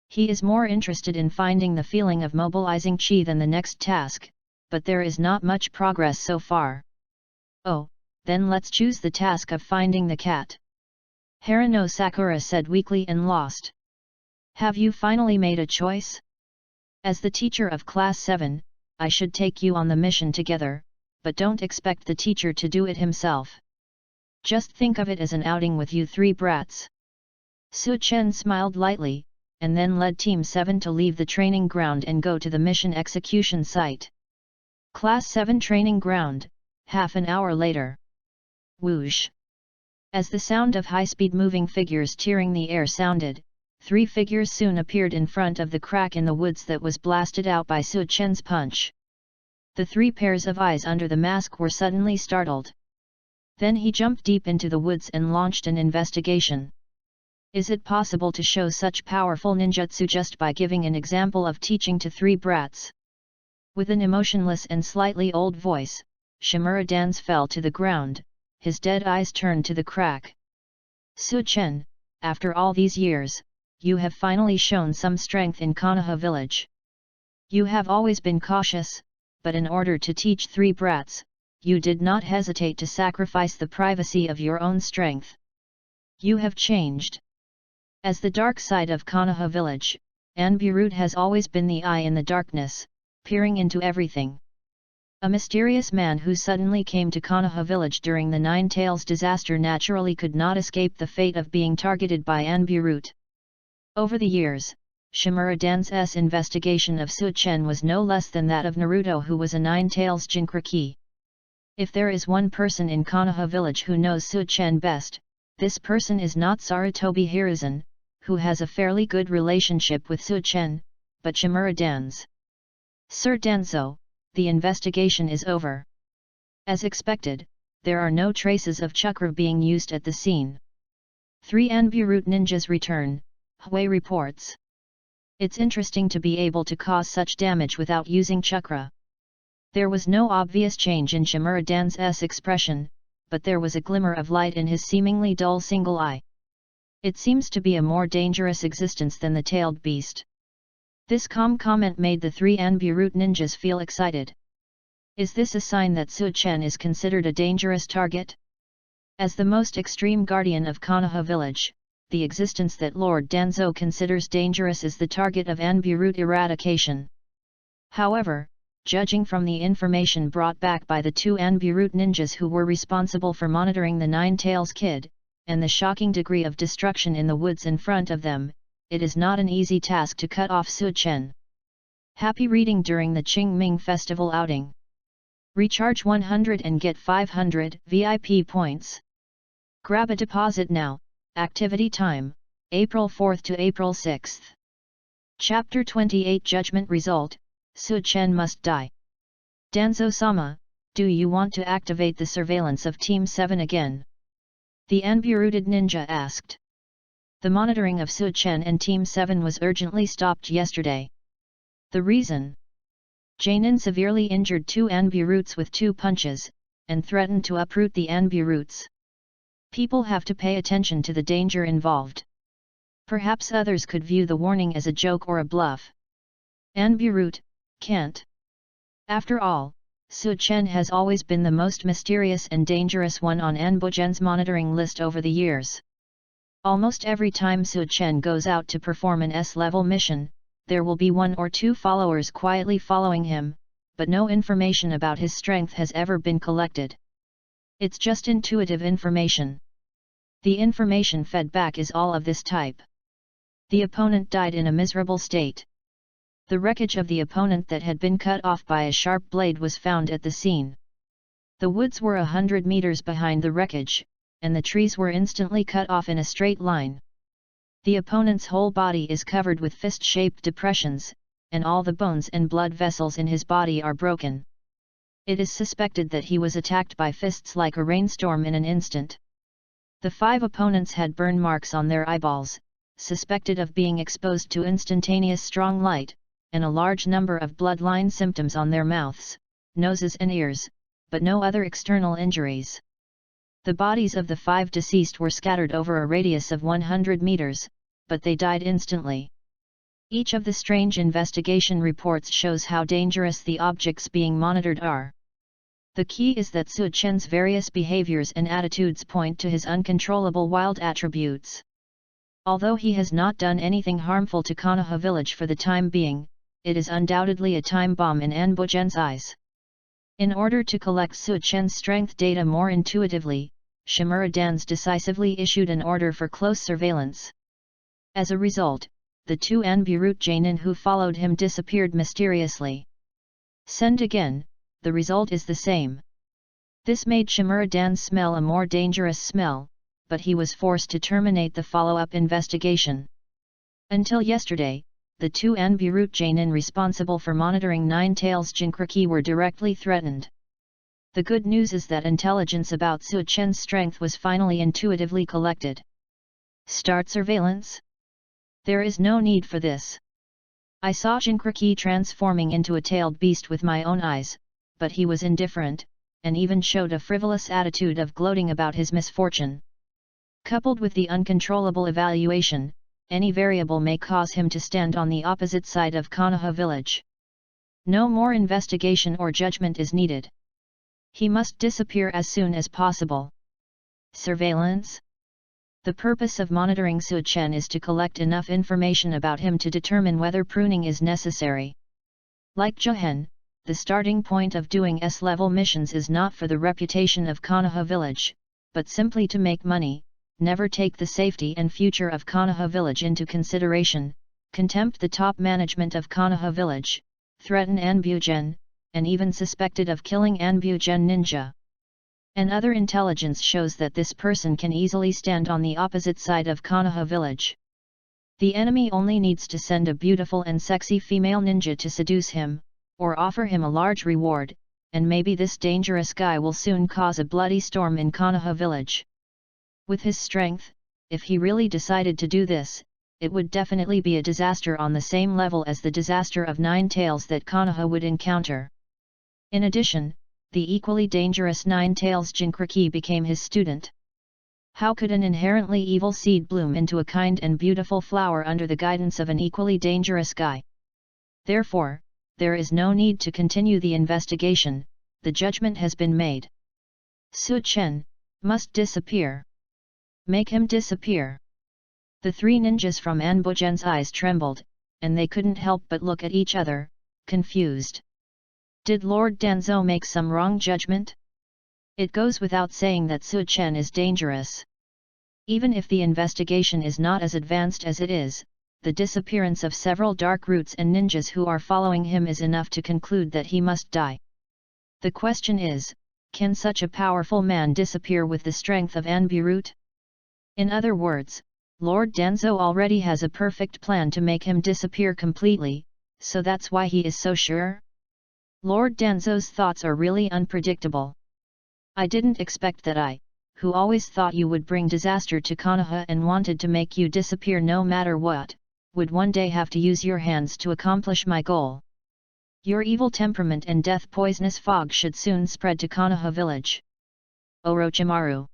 He is more interested in finding the feeling of mobilizing chi than the next task, but there is not much progress so far. Oh, then let's choose the task of finding the cat. Harano Sakura said weakly and lost. Have you finally made a choice? As the teacher of Class 7, I should take you on the mission together, but don't expect the teacher to do it himself. Just think of it as an outing with you three brats. Su Chen smiled lightly, and then led Team 7 to leave the training ground and go to the mission execution site. Class 7 training ground, half an hour later. Whoosh! As the sound of high-speed moving figures tearing the air sounded, three figures soon appeared in front of the crack in the woods that was blasted out by Su Chen's punch. The three pairs of eyes under the mask were suddenly startled. Then he jumped deep into the woods and launched an investigation. Is it possible to show such powerful ninjutsu just by giving an example of teaching to three brats? With an emotionless and slightly old voice, Shimura Dance fell to the ground, his dead eyes turned to the crack. Su Chen, after all these years, you have finally shown some strength in Konoha village. You have always been cautious, but in order to teach three brats, you did not hesitate to sacrifice the privacy of your own strength. You have changed. As the dark side of Konoha village, Anbirut has always been the eye in the darkness, peering into everything. A mysterious man who suddenly came to Konoha village during the Nine Tails disaster naturally could not escape the fate of being targeted by Anbirut. Over the years, Shimura Dan's investigation of Su Chen was no less than that of Naruto, who was a Nine Tails Jinchuriki. If there is one person in Konoha village who knows Su Chen best, this person is not Sarutobi Hiruzen, who has a fairly good relationship with Su Chen, but Shimura Dan's. Sir Danzo, the investigation is over. As expected, there are no traces of chakra being used at the scene. 3 Anbirut ninjas return, Hui reports. It's interesting to be able to cause such damage without using chakra. There was no obvious change in Shimura Dan's expression, but there was a glimmer of light in his seemingly dull single eye. It seems to be a more dangerous existence than the tailed beast. This calm comment made the 3 Anbirut ninjas feel excited. Is this a sign that Su Chen is considered a dangerous target? As the most extreme guardian of Konoha village, the existence that Lord Danzo considers dangerous is the target of Anbirut eradication. However, judging from the information brought back by the 2 Anbirut ninjas who were responsible for monitoring the Nine Tails Kid, and the shocking degree of destruction in the woods in front of them, it is not an easy task to cut off Su Chen. Happy reading during the Qingming Festival outing. Recharge 100 and get 500 VIP points. Grab a deposit now. Activity time, April 4th to April 6th. Chapter 28 Judgment Result, Su Chen must die. Danzo-sama, do you want to activate the surveillance of Team 7 again? The Anbiruted ninja asked. The monitoring of Su Chen and Team 7 was urgently stopped yesterday. The reason? Jainin severely injured 2 Anbiruts with 2 punches, and threatened to uproot the Anbiruts. People have to pay attention to the danger involved. Perhaps others could view the warning as a joke or a bluff. Anbirut, can't. After all, Su Chen has always been the most mysterious and dangerous one on Anbogen's monitoring list over the years. Almost every time Su Chen goes out to perform an S-level mission, there will be 1 or 2 followers quietly following him, but no information about his strength has ever been collected. It's just intuitive information. The information fed back is all of this type. The opponent died in a miserable state. The wreckage of the opponent that had been cut off by a sharp blade was found at the scene. The woods were 100 meters behind the wreckage, and the trees were instantly cut off in a straight line. The opponent's whole body is covered with fist-shaped depressions, and all the bones and blood vessels in his body are broken. It is suspected that he was attacked by fists like a rainstorm in an instant. The 5 opponents had burn marks on their eyeballs, suspected of being exposed to instantaneous strong light, and a large number of bloodline symptoms on their mouths, noses and ears, but no other external injuries. The bodies of the 5 deceased were scattered over a radius of 100 meters, but they died instantly. Each of the strange investigation reports shows how dangerous the objects being monitored are. The key is that Su Chen's various behaviors and attitudes point to his uncontrollable wild attributes. Although he has not done anything harmful to Konoha village for the time being, it is undoubtedly a time bomb in An Bujen's eyes. In order to collect Su Chen's strength data more intuitively, Shimura Dans decisively issued an order for close surveillance. As a result, the 2 Anburut Jainin who followed him disappeared mysteriously. Send again, the result is the same. This made Shimura Dan smell a more dangerous smell, but he was forced to terminate the follow-up investigation. Until yesterday, the 2 Anburut Jainin responsible for monitoring Nine Tails Jinkriki were directly threatened. The good news is that intelligence about Su Chen's strength was finally intuitively collected. Start surveillance? There is no need for this. I saw Jinkriki transforming into a tailed beast with my own eyes, but he was indifferent, and even showed a frivolous attitude of gloating about his misfortune. Coupled with the uncontrollable evaluation, any variable may cause him to stand on the opposite side of Konoha village. No more investigation or judgment is needed. He must disappear as soon as possible. Surveillance? The purpose of monitoring Su Chen is to collect enough information about him to determine whether pruning is necessary. Like Johen, the starting point of doing S-level missions is not for the reputation of Konoha village, but simply to make money, never take the safety and future of Konoha village into consideration, contempt the top management of Konoha village, threaten An Bujen, and even suspected of killing An Bujen ninja. And other intelligence shows that this person can easily stand on the opposite side of Konoha village. The enemy only needs to send a beautiful and sexy female ninja to seduce him, or offer him a large reward, and maybe this dangerous guy will soon cause a bloody storm in Konoha village. With his strength, if he really decided to do this, it would definitely be a disaster on the same level as the disaster of Nine Tails that Konoha would encounter. In addition, the equally dangerous Nine Tails Jinkriki became his student. How could an inherently evil seed bloom into a kind and beautiful flower under the guidance of an equally dangerous guy? Therefore, there is no need to continue the investigation, the judgment has been made. Su Chen must disappear. Make him disappear. The 3 ninjas from An Bujen's eyes trembled, and they couldn't help but look at each other, confused. Did Lord Danzo make some wrong judgment? It goes without saying that Su Chen is dangerous. Even if the investigation is not as advanced as it is, the disappearance of several dark roots and ninjas who are following him is enough to conclude that he must die. The question is, can such a powerful man disappear with the strength of Anburut? In other words, Lord Danzo already has a perfect plan to make him disappear completely, so that's why he is so sure? Lord Danzo's thoughts are really unpredictable. I didn't expect that I, who always thought you would bring disaster to Konoha and wanted to make you disappear no matter what, would one day have to use your hands to accomplish my goal. Your evil temperament and death poisonous fog should soon spread to Konoha village. Orochimaru.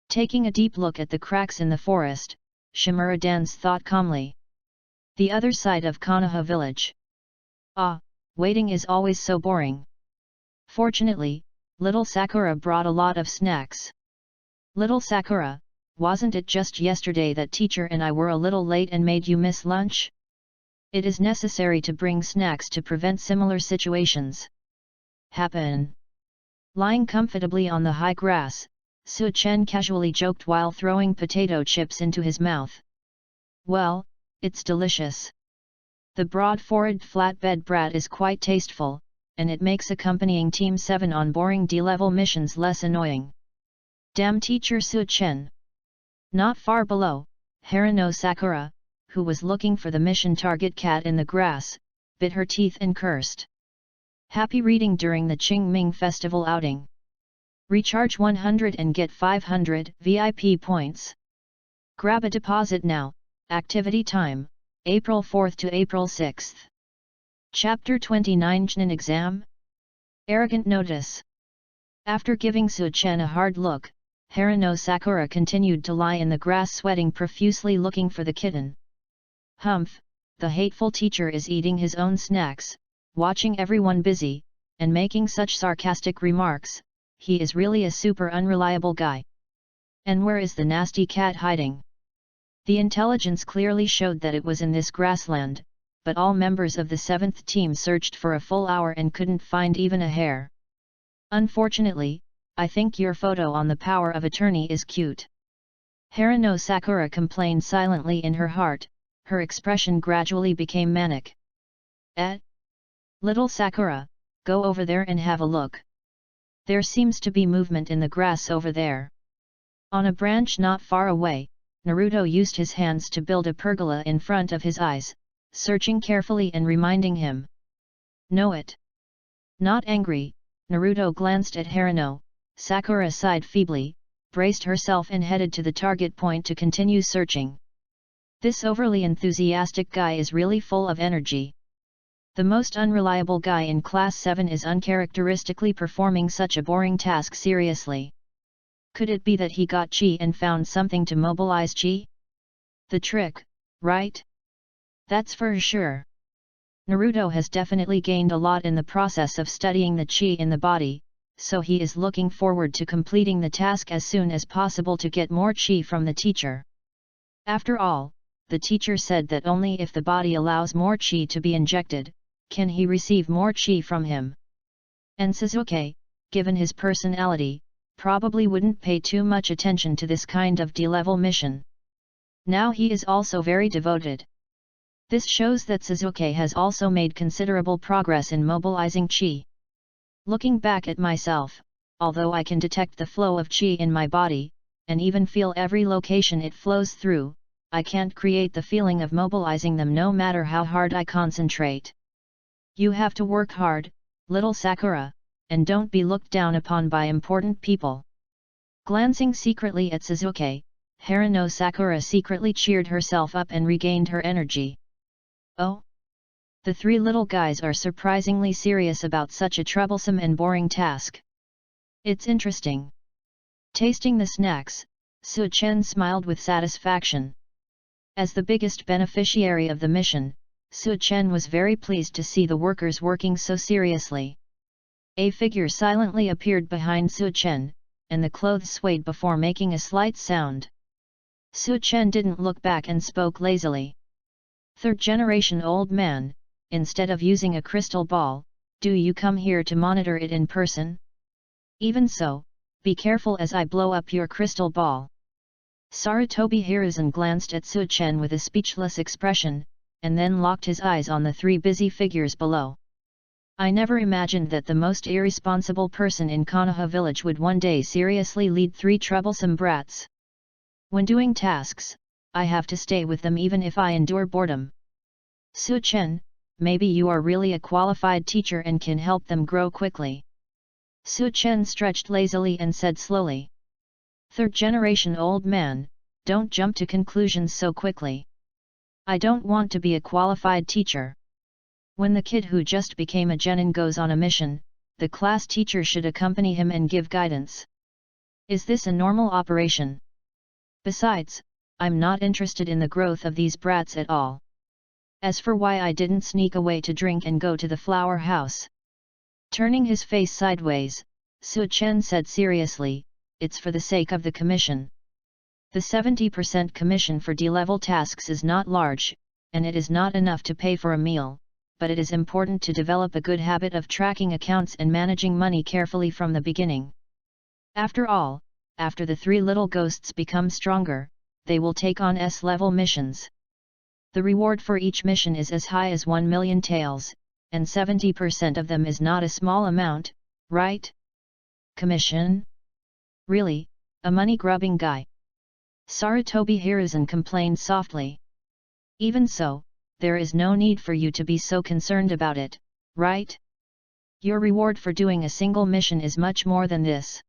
Taking a deep look at the cracks in the forest, Shimura Dans thought calmly. The other side of Konoha village. Ah, waiting is always so boring. Fortunately, little Sakura brought a lot of snacks. Little Sakura, wasn't it just yesterday that teacher and I were a little late and made you miss lunch? It is necessary to bring snacks to prevent similar situations. Happen. Lying comfortably on the high grass, Su Chen casually joked while throwing potato chips into his mouth. Well, it's delicious. The broad-forehead flatbed brat is quite tasteful, and it makes accompanying Team 7 on boring D-level missions less annoying. Damn Teacher Su-chen! Not far below, Haruno Sakura, who was looking for the mission target cat in the grass, bit her teeth and cursed. Happy reading during the Qingming Festival outing. Recharge 100 and get 500 VIP points. Grab a deposit now. Activity time, April 4th to April 6th. Chapter 29 Jnin Exam? Arrogant Notice. After giving Su-chen a hard look, Haruno Sakura continued to lie in the grass sweating profusely looking for the kitten. Humph, the hateful teacher is eating his own snacks, watching everyone busy, and making such sarcastic remarks. He is really a super unreliable guy. And where is the nasty cat hiding? The intelligence clearly showed that it was in this grassland, but all members of the 7th team searched for a full hour and couldn't find even a hair. Unfortunately, I think your photo on the power of attorney is cute. Haruno Sakura complained silently in her heart, her expression gradually became manic. Little Sakura, go over there and have a look. There seems to be movement in the grass over there. On a branch not far away, Naruto used his hands to build a pergola in front of his eyes, searching carefully and reminding him. Know it. Not angry, Naruto glanced at Haruno. Sakura sighed feebly, braced herself and headed to the target point to continue searching. This overly enthusiastic guy is really full of energy. The most unreliable guy in Class 7 is uncharacteristically performing such a boring task seriously. Could it be that he got chi and found something to mobilize chi? The trick, right? That's for sure. Naruto has definitely gained a lot in the process of studying the chi in the body, so he is looking forward to completing the task as soon as possible to get more chi from the teacher. After all, the teacher said that only if the body allows more chi to be injected, can he receive more chi from him. And Sasuke, given his personality, probably wouldn't pay too much attention to this kind of D-level mission. Now he is also very devoted. This shows that Sasuke has also made considerable progress in mobilizing chi. Looking back at myself, although I can detect the flow of chi in my body, and even feel every location it flows through, I can't create the feeling of mobilizing them no matter how hard I concentrate. You have to work hard, little Sakura, and don't be looked down upon by important people. Glancing secretly at Sasuke, Haruno Sakura secretly cheered herself up and regained her energy. Oh? The three little guys are surprisingly serious about such a troublesome and boring task. It's interesting. Tasting the snacks, Su-chen smiled with satisfaction. As the biggest beneficiary of the mission, Su-chen was very pleased to see the workers working so seriously. A figure silently appeared behind Su-chen, and the clothes swayed before making a slight sound. Su-chen didn't look back and spoke lazily. Third-generation old man, instead of using a crystal ball, do you come here to monitor it in person? Even so, be careful as I blow up your crystal ball. Sarutobi Hiruzen glanced at Su-chen with a speechless expression, and then locked his eyes on the three busy figures below. I never imagined that the most irresponsible person in Konoha village would one day seriously lead three troublesome brats. When doing tasks, I have to stay with them even if I endure boredom. Su-chen, maybe you are really a qualified teacher and can help them grow quickly. Su-chen stretched lazily and said slowly. Third-generation old man, don't jump to conclusions so quickly. I don't want to be a qualified teacher. When the kid who just became a genin goes on a mission, the class teacher should accompany him and give guidance. Is this a normal operation? Besides, I'm not interested in the growth of these brats at all. As for why I didn't sneak away to drink and go to the flower house. Turning his face sideways, Su-chen said seriously, it's for the sake of the commission. The 70% commission for D-level tasks is not large, and it is not enough to pay for a meal, but it is important to develop a good habit of tracking accounts and managing money carefully from the beginning. After all, after the three little ghosts become stronger, they will take on S-level missions. The reward for each mission is as high as 1 million taels, and 70% of them is not a small amount, right? Commission? Really, a money-grubbing guy. Sarutobi Hiruzen complained softly. Even so, there is no need for you to be so concerned about it, right? Your reward for doing a single mission is much more than this.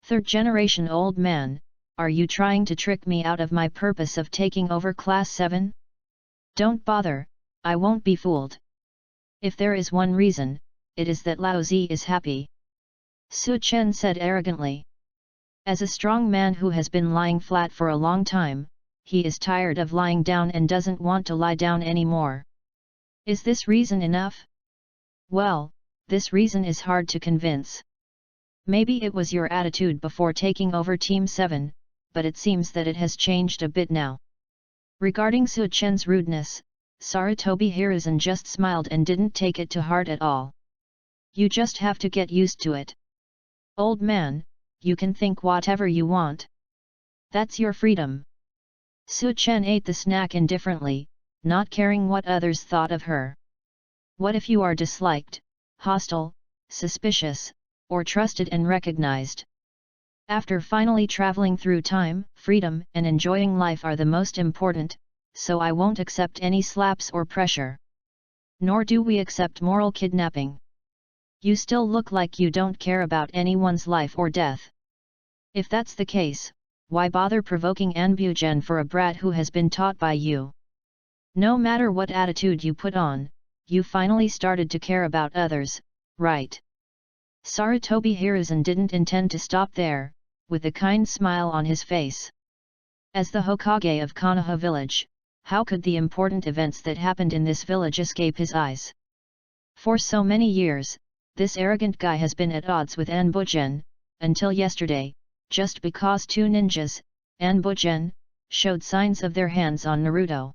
Third-generation old man, are you trying to trick me out of my purpose of taking over Class 7? Don't bother, I won't be fooled. If there is one reason, it is that Lao Zi is happy. Su Chen said arrogantly. As a strong man who has been lying flat for a long time, he is tired of lying down and doesn't want to lie down anymore. Is this reason enough? Well, this reason is hard to convince. Maybe it was your attitude before taking over Team 7, but it seems that it has changed a bit now. Regarding Su Chen's rudeness, Sarutobi Hiruzen just smiled and didn't take it to heart at all. You just have to get used to it. Old man, you can think whatever you want. That's your freedom. Su Chen ate the snack indifferently, not caring what others thought of her. What if you are disliked, hostile, suspicious, or trusted and recognized? After finally traveling through time, freedom and enjoying life are the most important, so I won't accept any slaps or pressure. Nor do we accept moral kidnapping. You still look like you don't care about anyone's life or death. If that's the case, why bother provoking Anbugen for a brat who has been taught by you? No matter what attitude you put on, you finally started to care about others, right? Sarutobi Hiruzen didn't intend to stop there, with a kind smile on his face. As the Hokage of Konoha village, how could the important events that happened in this village escape his eyes? For so many years, this arrogant guy has been at odds with Anbugen, until yesterday, just because two ninjas, Anbugen, showed signs of their hands on Naruto.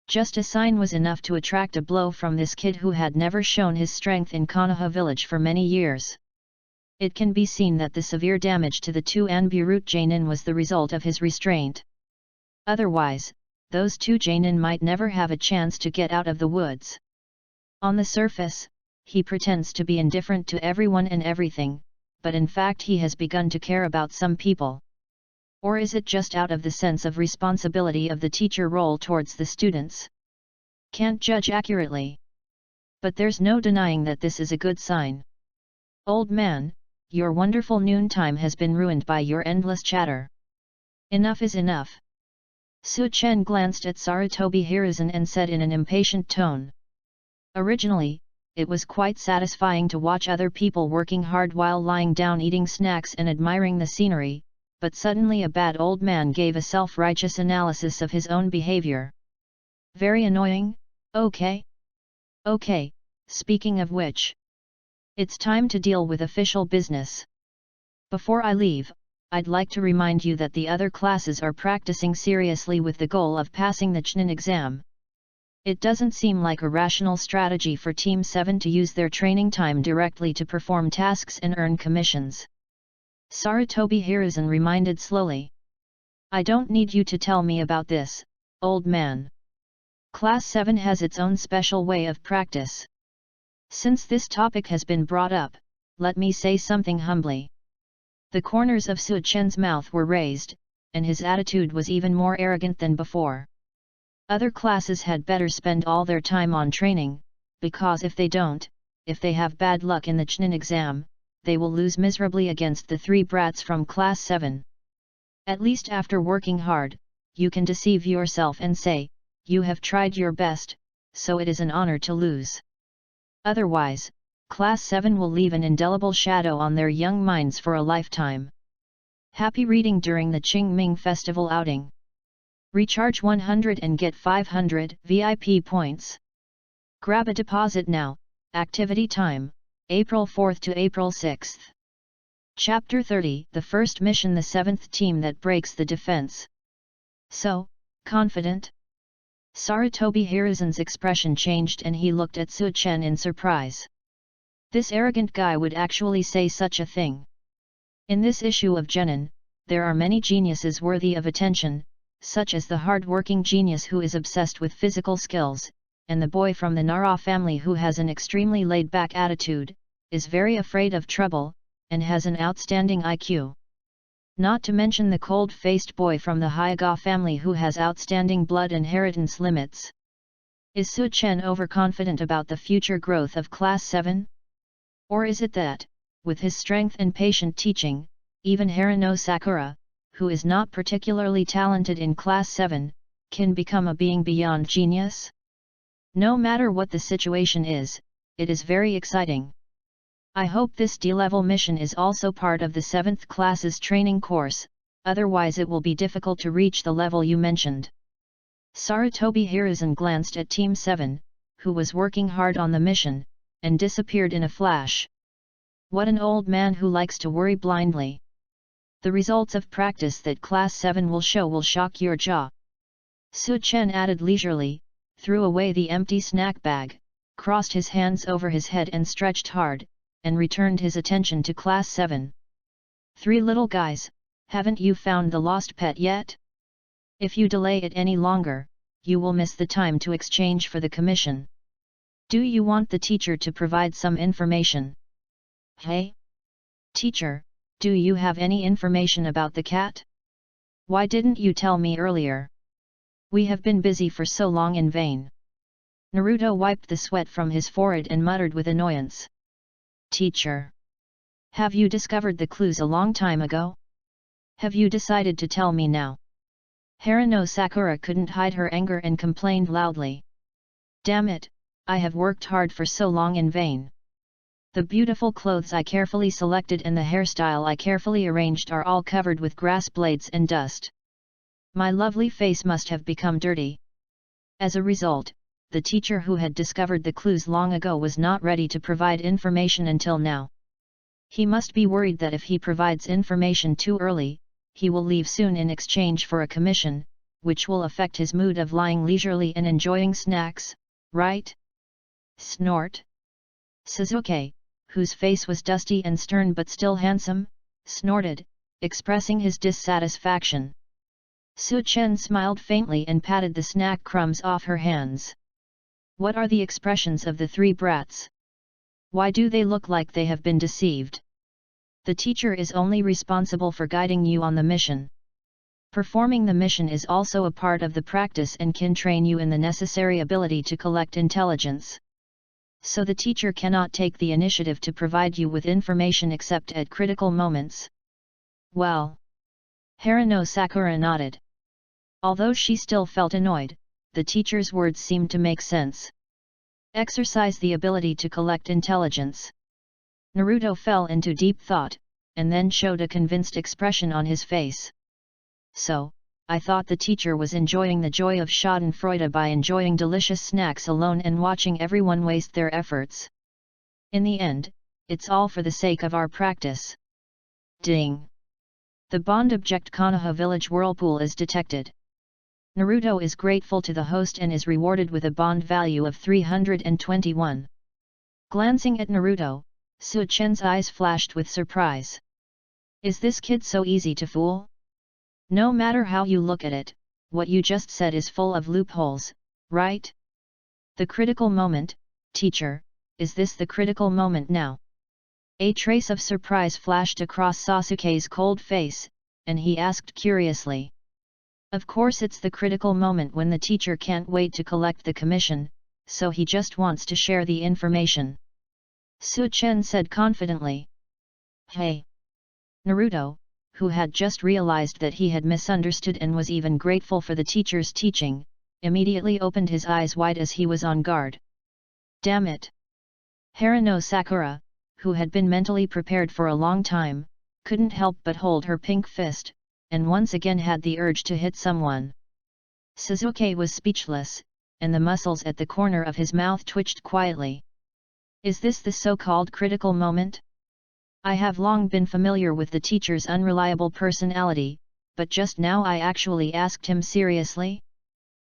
Just a sign was enough to attract a blow from this kid who had never shown his strength in Konoha village for many years. It can be seen that the severe damage to the two Anbu Jainin was the result of his restraint. Otherwise, those two Jainin might never have a chance to get out of the woods. On the surface, he pretends to be indifferent to everyone and everything, but in fact he has begun to care about some people. Or is it just out of the sense of responsibility of the teacher role towards the students? Can't judge accurately. But there's no denying that this is a good sign. Old man, your wonderful noontime has been ruined by your endless chatter. Enough is enough. Su Chen glanced at Sarutobi Hiruzen and said in an impatient tone. Originally, it was quite satisfying to watch other people working hard while lying down eating snacks and admiring the scenery, but suddenly a bad old man gave a self-righteous analysis of his own behavior. Very annoying, okay? Okay, speaking of which. It's time to deal with official business. Before I leave, I'd like to remind you that the other classes are practicing seriously with the goal of passing the Chunin exam. It doesn't seem like a rational strategy for Team 7 to use their training time directly to perform tasks and earn commissions. Sarutobi Hiruzen reminded slowly. I don't need you to tell me about this, old man. Class 7 has its own special way of practice. Since this topic has been brought up, let me say something humbly. The corners of Su Chen's mouth were raised, and his attitude was even more arrogant than before. Other classes had better spend all their time on training, because if they don't, if they have bad luck in the Chunin exam, they will lose miserably against the three brats from Class 7. At least after working hard, you can deceive yourself and say, you have tried your best, so it is an honor to lose. Otherwise, Class 7 will leave an indelible shadow on their young minds for a lifetime. Happy reading during the Qingming Festival outing. Recharge 100 and get 500 VIP points. Grab a deposit now. Activity time, April 4th to April 6th. Chapter 30, the first mission, the 7th team that breaks the defense. So, confident? Sarutobi Hiruzen's expression changed and he looked at Su Chen in surprise. This arrogant guy would actually say such a thing. In this issue of Genin, there are many geniuses worthy of attention, such as the hard-working genius who is obsessed with physical skills, and the boy from the Nara family who has an extremely laid-back attitude, is very afraid of trouble, and has an outstanding IQ. Not to mention the cold-faced boy from the Hyaga family who has outstanding blood inheritance limits. Is Su Chen overconfident about the future growth of Class 7? Or is it that, with his strength and patient teaching, even Harano Sakura, who is not particularly talented in Class 7, can become a being beyond genius? No matter what the situation is, it is very exciting. I hope this D-level mission is also part of the 7th class's training course, otherwise it will be difficult to reach the level you mentioned. Sarutobi Hiruzen glanced at Team 7, who was working hard on the mission, and disappeared in a flash. What an old man who likes to worry blindly. The results of practice that Class 7 will show will shock your jaw. Su Chen added leisurely, threw away the empty snack bag, crossed his hands over his head and stretched hard, and returned his attention to Class 7. 3 little guys, haven't you found the lost pet yet? If you delay it any longer, you will miss the time to exchange for the commission. Do you want the teacher to provide some information? Hey? Teacher, do you have any information about the cat? Why didn't you tell me earlier? We have been busy for so long in vain. Naruto wiped the sweat from his forehead and muttered with annoyance. Teacher. Have you discovered the clues a long time ago? Have you decided to tell me now? Harano Sakura couldn't hide her anger and complained loudly. Damn it, I have worked hard for so long in vain. The beautiful clothes I carefully selected and the hairstyle I carefully arranged are all covered with grass blades and dust. My lovely face must have become dirty. As a result, the teacher who had discovered the clues long ago was not ready to provide information until now. He must be worried that if he provides information too early, he will leave soon in exchange for a commission, which will affect his mood of lying leisurely and enjoying snacks, right? Snort. Suzuki, whose face was dusty and stern but still handsome, snorted, expressing his dissatisfaction. Su Chen smiled faintly and patted the snack crumbs off her hands. What are the expressions of the 3 brats? Why do they look like they have been deceived? The teacher is only responsible for guiding you on the mission. Performing the mission is also a part of the practice and can train you in the necessary ability to collect intelligence. So the teacher cannot take the initiative to provide you with information except at critical moments. Well. Harano Sakura nodded. Although she still felt annoyed, the teacher's words seemed to make sense. Exercise the ability to collect intelligence. Naruto fell into deep thought, and then showed a convinced expression on his face. So, I thought the teacher was enjoying the joy of schadenfreude by enjoying delicious snacks alone and watching everyone waste their efforts. In the end, it's all for the sake of our practice. Ding! The bond object Konoha village whirlpool is detected. Naruto is grateful to the host and is rewarded with a bond value of 321. Glancing at Naruto, Su Chen's eyes flashed with surprise. Is this kid so easy to fool? No matter how you look at it, what you just said is full of loopholes, right? The critical moment, teacher, is this the critical moment now? A trace of surprise flashed across Sasuke's cold face, and he asked curiously. Of course it's the critical moment when the teacher can't wait to collect the commission, so he just wants to share the information. Su Chen said confidently. Hey! Naruto, who had just realized that he had misunderstood and was even grateful for the teacher's teaching, immediately opened his eyes wide as he was on guard. Damn it! Harano Sakura, who had been mentally prepared for a long time, couldn't help but hold her pink fist, and once again had the urge to hit someone. Suzuki was speechless, and the muscles at the corner of his mouth twitched quietly. Is this the so-called critical moment? I have long been familiar with the teacher's unreliable personality, but just now I actually asked him seriously?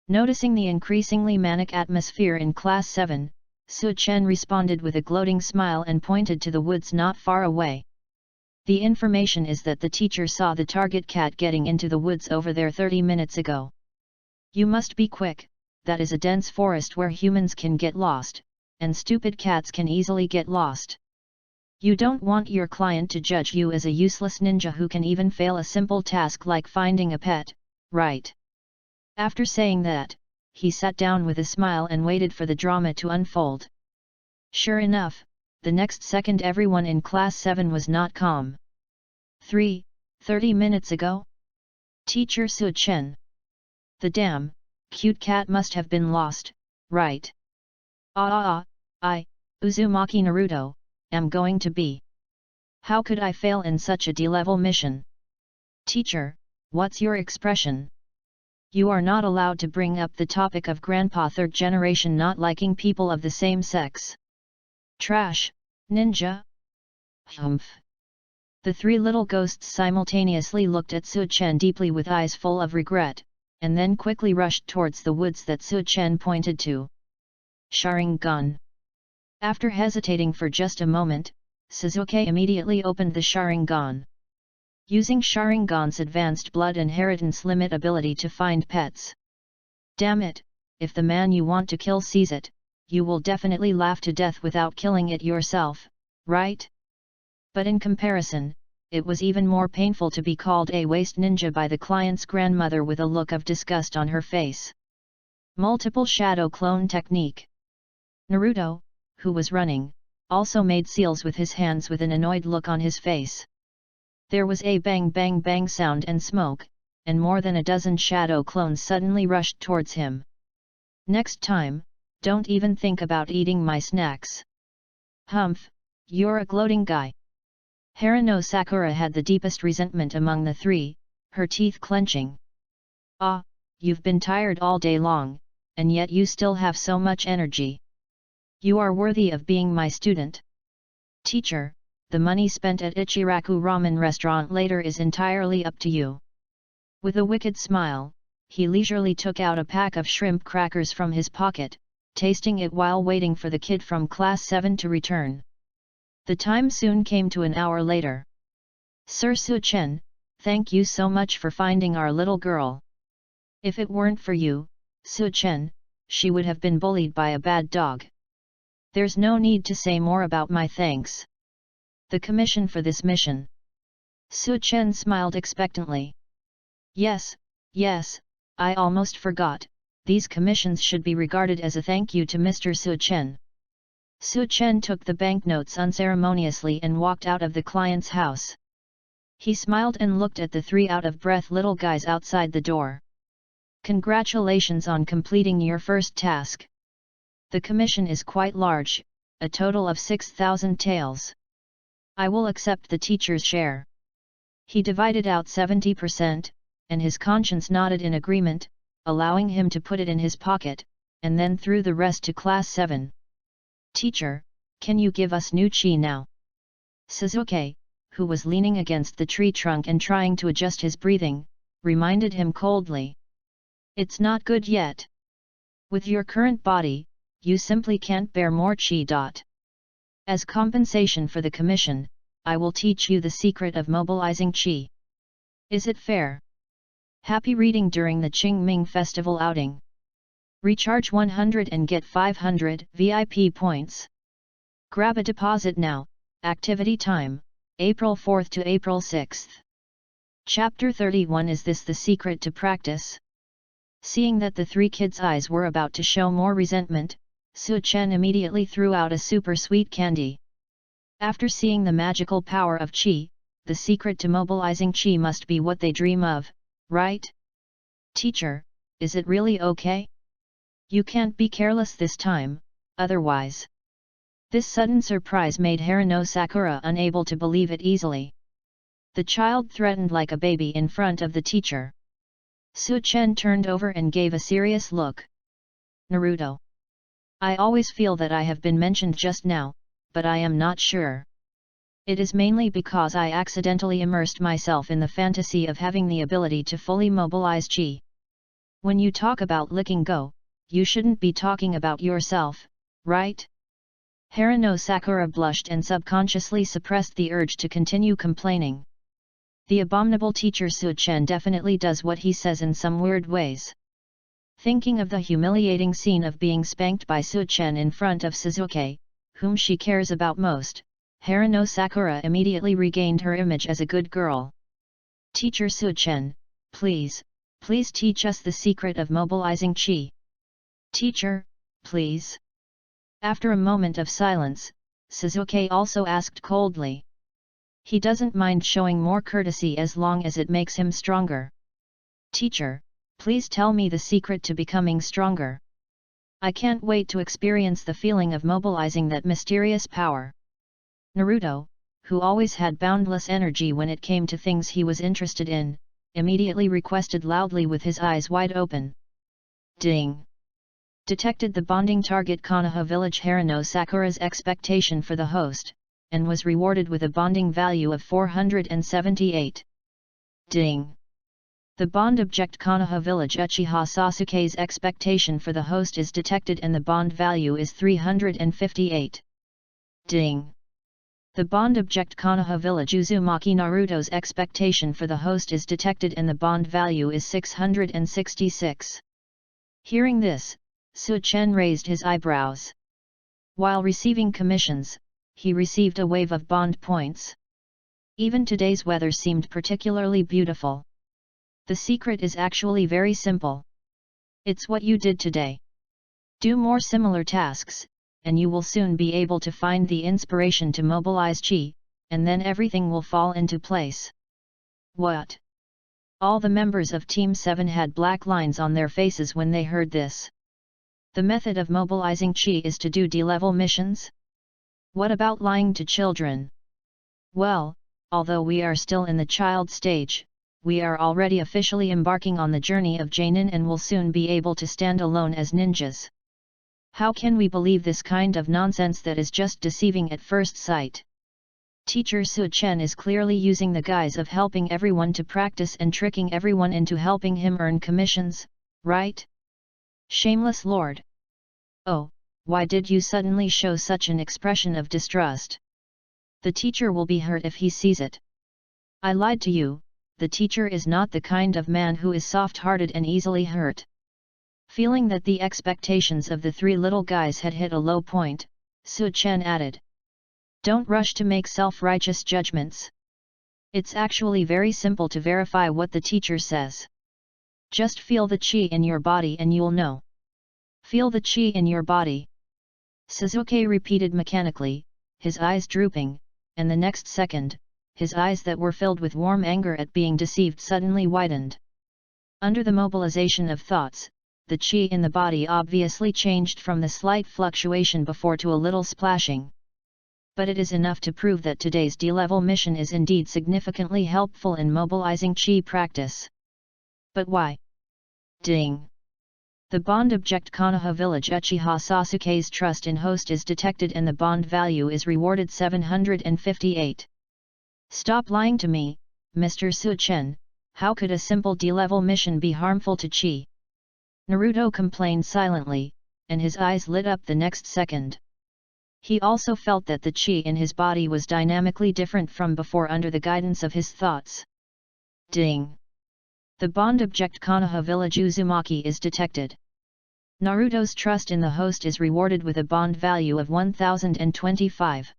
Noticing the increasingly manic atmosphere in Class 7, Su Chen responded with a gloating smile and pointed to the woods not far away. The information is that the teacher saw the target cat getting into the woods over there 30 minutes ago. You must be quick, that is a dense forest where humans can get lost, and stupid cats can easily get lost. You don't want your client to judge you as a useless ninja who can even fail a simple task like finding a pet, right? After saying that, he sat down with a smile and waited for the drama to unfold. Sure enough, the next second everyone in Class 7 was not calm. 30 minutes ago? Teacher Su Chen. The damn, cute cat must have been lost, right? I, Uzumaki Naruto, am going to be. How could I fail in such a D-level mission? Teacher, what's your expression? You are not allowed to bring up the topic of grandpa third generation not liking people of the same sex. Trash, ninja? Humph. The three little ghosts simultaneously looked at Su Chen deeply with eyes full of regret, and then quickly rushed towards the woods that Su Chen pointed to. Sharingan. After hesitating for just a moment, Suzuki immediately opened the Sharingan. Using Sharingan's advanced blood inheritance limit ability to find pets. Damn it, if the man you want to kill sees it, you will definitely laugh to death without killing it yourself, right? But in comparison, it was even more painful to be called a waste ninja by the client's grandmother with a look of disgust on her face. Multiple shadow clone technique. Naruto, who was running, also made seals with his hands with an annoyed look on his face. There was a bang bang bang sound and smoke, and more than a dozen shadow clones suddenly rushed towards him. Next time, don't even think about eating my snacks. Humph, you're a gloating guy. Harano Sakura had the deepest resentment among the three, her teeth clenching. Ah, you've been tired all day long, and yet you still have so much energy. You are worthy of being my student. Teacher, the money spent at Ichiraku Ramen restaurant later is entirely up to you. With a wicked smile, he leisurely took out a pack of shrimp crackers from his pocket, tasting it while waiting for the kid from Class 7 to return. The time soon came to an hour later. Sir Su Chen, thank you so much for finding our little girl. If it weren't for you, Su Chen, she would have been bullied by a bad dog. There's no need to say more about my thanks. The commission for this mission. Su Chen smiled expectantly. Yes, I almost forgot, these commissions should be regarded as a thank you to Mr. Su Chen. Su Chen took the banknotes unceremoniously and walked out of the client's house. He smiled and looked at the three out-of-breath little guys outside the door. Congratulations on completing your first task. The commission is quite large, a total of 6,000 taels. I will accept the teacher's share. He divided out 70%, and his conscience nodded in agreement, allowing him to put it in his pocket, and then threw the rest to Class 7. Teacher, can you give us new chi now? Suzuki, who was leaning against the tree trunk and trying to adjust his breathing, reminded him coldly. It's not good yet. With your current body, you simply can't bear more chi. As compensation for the commission, I will teach you the secret of mobilizing chi. Is it fair? Happy reading during the Qingming Festival outing. Recharge 100 and get 500 VIP points. Grab a deposit now. Activity time, April 4th to April 6th. Chapter 31. Is this the secret to practice? Seeing that the three kids' eyes were about to show more resentment, Su Chen immediately threw out a super sweet candy. After seeing the magical power of Qi, the secret to mobilizing Qi must be what they dream of, right? Teacher, is it really okay? You can't be careless this time, otherwise. This sudden surprise made Harano Sakura unable to believe it easily. The child threatened like a baby in front of the teacher. Su Chen turned over and gave a serious look. Naruto. I always feel that I have been mentioned just now, but I am not sure. It is mainly because I accidentally immersed myself in the fantasy of having the ability to fully mobilize Qi. When you talk about letting go, you shouldn't be talking about yourself, right? Harano Sakura blushed and subconsciously suppressed the urge to continue complaining. The abominable teacher Su-chen definitely does what he says in some weird ways. Thinking of the humiliating scene of being spanked by Su-chen in front of Suzuki, whom she cares about most, Harano Sakura immediately regained her image as a good girl. Teacher Su-chen, please teach us the secret of mobilizing chi. Teacher, please. After a moment of silence, Suzuki also asked coldly. He doesn't mind showing more courtesy as long as it makes him stronger. Teacher, please tell me the secret to becoming stronger. I can't wait to experience the feeling of mobilizing that mysterious power. Naruto, who always had boundless energy when it came to things he was interested in, immediately requested loudly with his eyes wide open. Ding! Detected the bonding target Konoha village. Harano Sakura's expectation for the host, and was rewarded with a bonding value of 478. Ding! The bond object Konoha village. Uchiha Sasuke's expectation for the host is detected and the bond value is 358. Ding! The bond object Konoha village. Uzumaki Naruto's expectation for the host is detected and the bond value is 666. Hearing this, Su-chen raised his eyebrows. While receiving commissions, he received a wave of bond points. Even today's weather seemed particularly beautiful. The secret is actually very simple. It's what you did today. Do more similar tasks, and you will soon be able to find the inspiration to mobilize chi, and then everything will fall into place. What? All the members of Team 7 had black lines on their faces when they heard this. The method of mobilizing chi is to do D-level missions? What about lying to children? Well, although we are still in the child stage, we are already officially embarking on the journey of Jainin and will soon be able to stand alone as ninjas. How can we believe this kind of nonsense that is just deceiving at first sight? Teacher Su-chen is clearly using the guise of helping everyone to practice and tricking everyone into helping him earn commissions, right? Shameless lord! Oh, why did you suddenly show such an expression of distrust? The teacher will be hurt if he sees it. I lied to you, the teacher is not the kind of man who is soft-hearted and easily hurt. Feeling that the expectations of the three little guys had hit a low point, Su-chen added. Don't rush to make self-righteous judgments. It's actually very simple to verify what the teacher says. Just feel the chi in your body and you'll know. Feel the chi in your body. Suzuki repeated mechanically, his eyes drooping, and the next second, his eyes that were filled with warm anger at being deceived suddenly widened. Under the mobilization of thoughts, the chi in the body obviously changed from the slight fluctuation before to a little splashing. But it is enough to prove that today's D-level mission is indeed significantly helpful in mobilizing chi practice. But why? Ding! The bond object Konoha village. Uchiha Sasuke's trust in host is detected and the bond value is rewarded 758. Stop lying to me, Mr. Su-chen, how could a simple D-level mission be harmful to chi? Naruto complained silently, and his eyes lit up the next second. He also felt that the chi in his body was dynamically different from before under the guidance of his thoughts. Ding! The bond object Konoha village Uzumaki is detected. Naruto's trust in the host is rewarded with a bond value of 1025.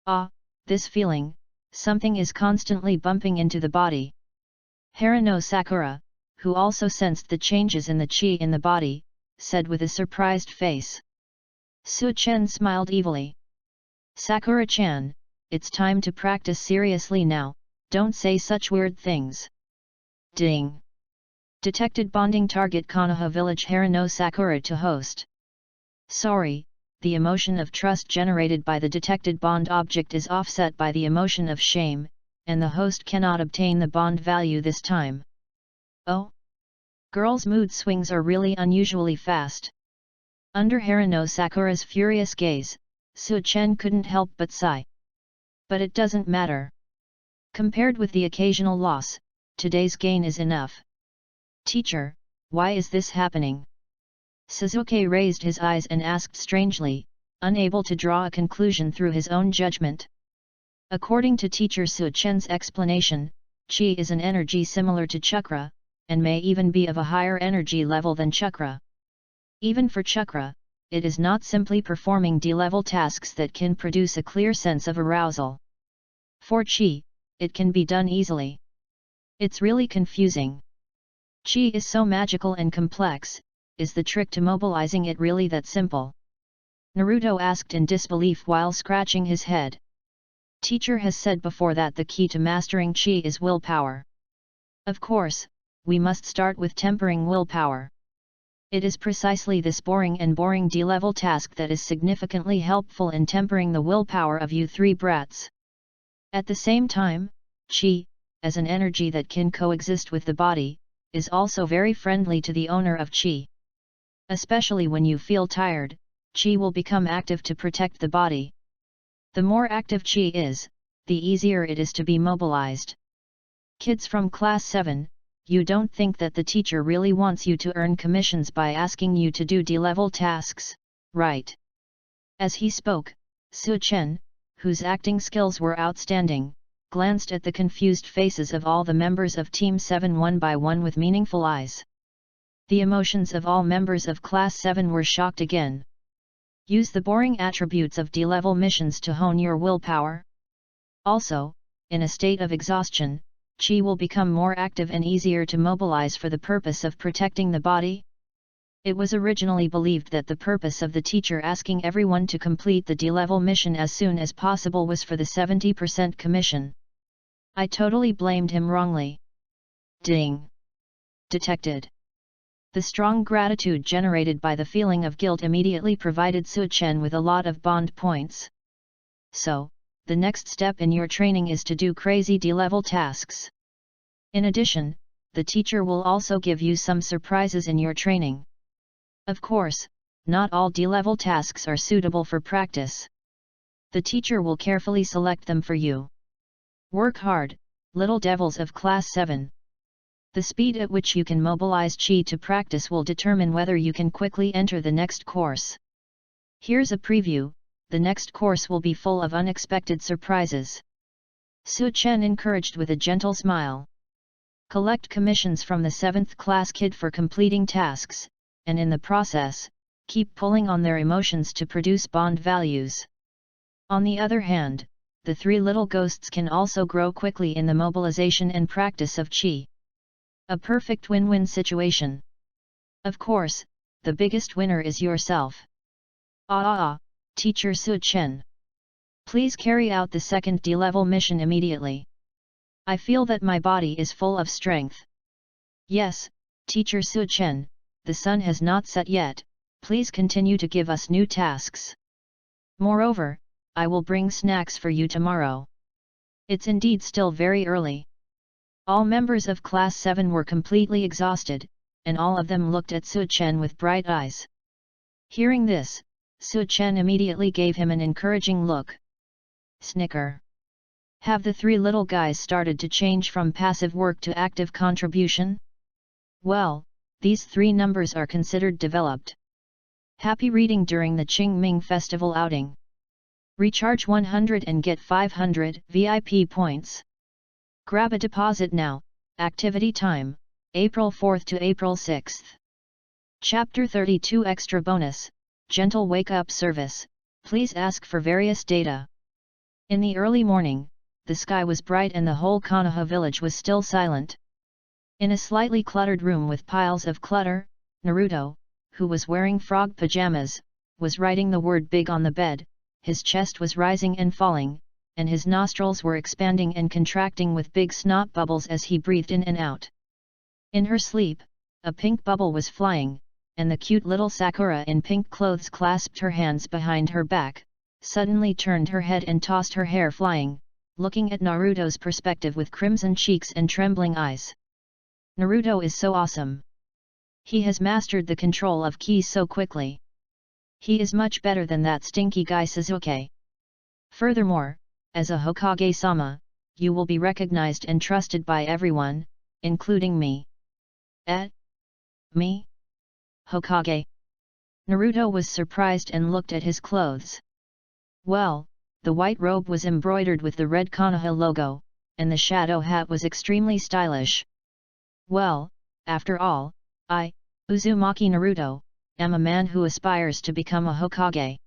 Ah, this feeling, something is constantly bumping into the body. Harano Sakura, who also sensed the changes in the chi in the body, said with a surprised face. Su-chen smiled evilly. Sakura-chan, it's time to practice seriously now, don't say such weird things. Ding! Detected bonding target Konoha village. Harano Sakura to host. Sorry, the emotion of trust generated by the detected bond object is offset by the emotion of shame, and the host cannot obtain the bond value this time. Oh? Girls' mood swings are really unusually fast. Under Harano Sakura's furious gaze, Su-chen couldn't help but sigh. But it doesn't matter. Compared with the occasional loss, today's gain is enough. Teacher, why is this happening? Suzuki raised his eyes and asked strangely, unable to draw a conclusion through his own judgment. According to teacher Su Chen's explanation, Qi is an energy similar to chakra, and may even be of a higher energy level than chakra. Even for chakra, it is not simply performing D-level tasks that can produce a clear sense of arousal. For Qi, it can be done easily. It's really confusing. Qi is so magical and complex, is the trick to mobilizing it really that simple? Naruto asked in disbelief while scratching his head. Teacher has said before that the key to mastering Qi is willpower. Of course, we must start with tempering willpower. It is precisely this boring D-level task that is significantly helpful in tempering the willpower of you three brats. At the same time, Qi, as an energy that can coexist with the body, is also very friendly to the owner of Qi. Especially when you feel tired, Qi will become active to protect the body. The more active Qi is, the easier it is to be mobilized. Kids from class 7, you don't think that the teacher really wants you to earn commissions by asking you to do D-level tasks, right? As he spoke, Su Chen, whose acting skills were outstanding, glanced at the confused faces of all the members of Team 7 one by one with meaningful eyes. The emotions of all members of Class 7 were shocked again. Use the boring attributes of D-level missions to hone your willpower. Also, in a state of exhaustion, Qi will become more active and easier to mobilize for the purpose of protecting the body. It was originally believed that the purpose of the teacher asking everyone to complete the D-level mission as soon as possible was for the 70% commission. I totally blamed him wrongly. Ding! Detected. The strong gratitude generated by the feeling of guilt immediately provided Su Chen with a lot of bond points. So, the next step in your training is to do crazy D-level tasks. In addition, the teacher will also give you some surprises in your training. Of course, not all D-level tasks are suitable for practice. The teacher will carefully select them for you. Work hard, little devils of Class 7. The speed at which you can mobilize Qi to practice will determine whether you can quickly enter the next course. Here's a preview, the next course will be full of unexpected surprises. Su Chen encouraged with a gentle smile. Collect commissions from the 7th class kid for completing tasks, and in the process, keep pulling on their emotions to produce bond values. On the other hand, the three little ghosts can also grow quickly in the mobilization and practice of Qi. A perfect win-win situation. Of course, the biggest winner is yourself. Teacher Su Chen. Please carry out the second D-level mission immediately. I feel that my body is full of strength. Yes, Teacher Su Chen, the sun has not set yet, please continue to give us new tasks. Moreover, I will bring snacks for you tomorrow. It's indeed still very early. All members of Class 7 were completely exhausted, and all of them looked at Su Chen with bright eyes. Hearing this, Su Chen immediately gave him an encouraging look. Snicker. Have the three little guys started to change from passive work to active contribution? Well, these three numbers are considered developed. Happy reading during the Qingming Festival outing. Recharge 100 and get 500 VIP points. Grab a deposit now. Activity time, April 4th to April 6th. Chapter 32 Extra Bonus, Gentle Wake Up Service, please ask for various data. In the early morning, the sky was bright and the whole Konoha village was still silent. In a slightly cluttered room with piles of clutter, Naruto, who was wearing frog pajamas, was writing the word big on the bed, his chest was rising and falling, and his nostrils were expanding and contracting with big snot bubbles as he breathed in and out. In her sleep, a pink bubble was flying, and the cute little Sakura in pink clothes clasped her hands behind her back, suddenly turned her head and tossed her hair flying, looking at Naruto's perspective with crimson cheeks and trembling eyes. Naruto is so awesome. He has mastered the control of ki so quickly. He is much better than that stinky guy Sasuke. Furthermore, as a Hokage-sama, you will be recognized and trusted by everyone, including me. Me? Hokage? Naruto was surprised and looked at his clothes. Well, the white robe was embroidered with the red Konoha logo, and the shadow hat was extremely stylish. Well, after all, I, Uzumaki Naruto, am a man who aspires to become a Hokage.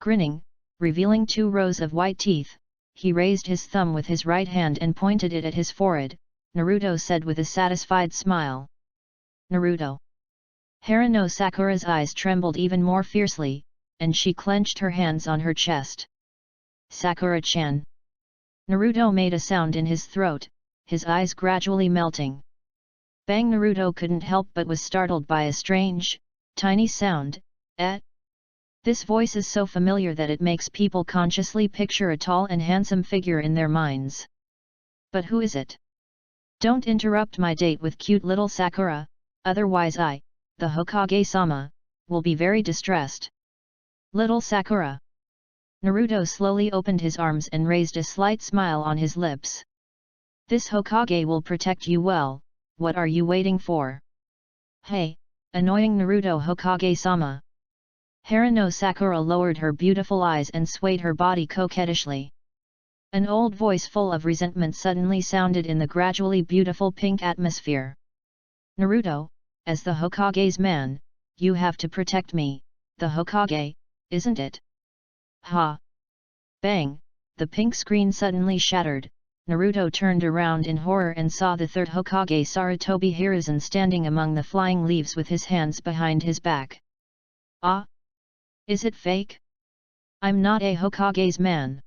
Grinning, revealing 2 rows of white teeth, he raised his thumb with his right hand and pointed it at his forehead. Naruto said with a satisfied smile. Naruto. Harano Sakura's eyes trembled even more fiercely, and she clenched her hands on her chest. Sakura-chan. Naruto made a sound in his throat, his eyes gradually melting. Bang! Naruto couldn't help but was startled by a strange, tiny sound. This voice is so familiar that it makes people consciously picture a tall and handsome figure in their minds. But who is it? Don't interrupt my date with cute little Sakura, otherwise I, the Hokage-sama, will be very distressed. Little Sakura. Naruto slowly opened his arms and raised a slight smile on his lips. This Hokage will protect you well, what are you waiting for? Hey, annoying Naruto Hokage-sama. Harano Sakura lowered her beautiful eyes and swayed her body coquettishly. An old voice full of resentment suddenly sounded in the gradually beautiful pink atmosphere. Naruto, as the Hokage's man, you have to protect me, the Hokage, isn't it? Ha! Bang! The pink screen suddenly shattered. Naruto turned around in horror and saw the 3rd Hokage Sarutobi Hiruzen standing among the flying leaves with his hands behind his back. Ah! Is it fake? I'm not a Hokage's man.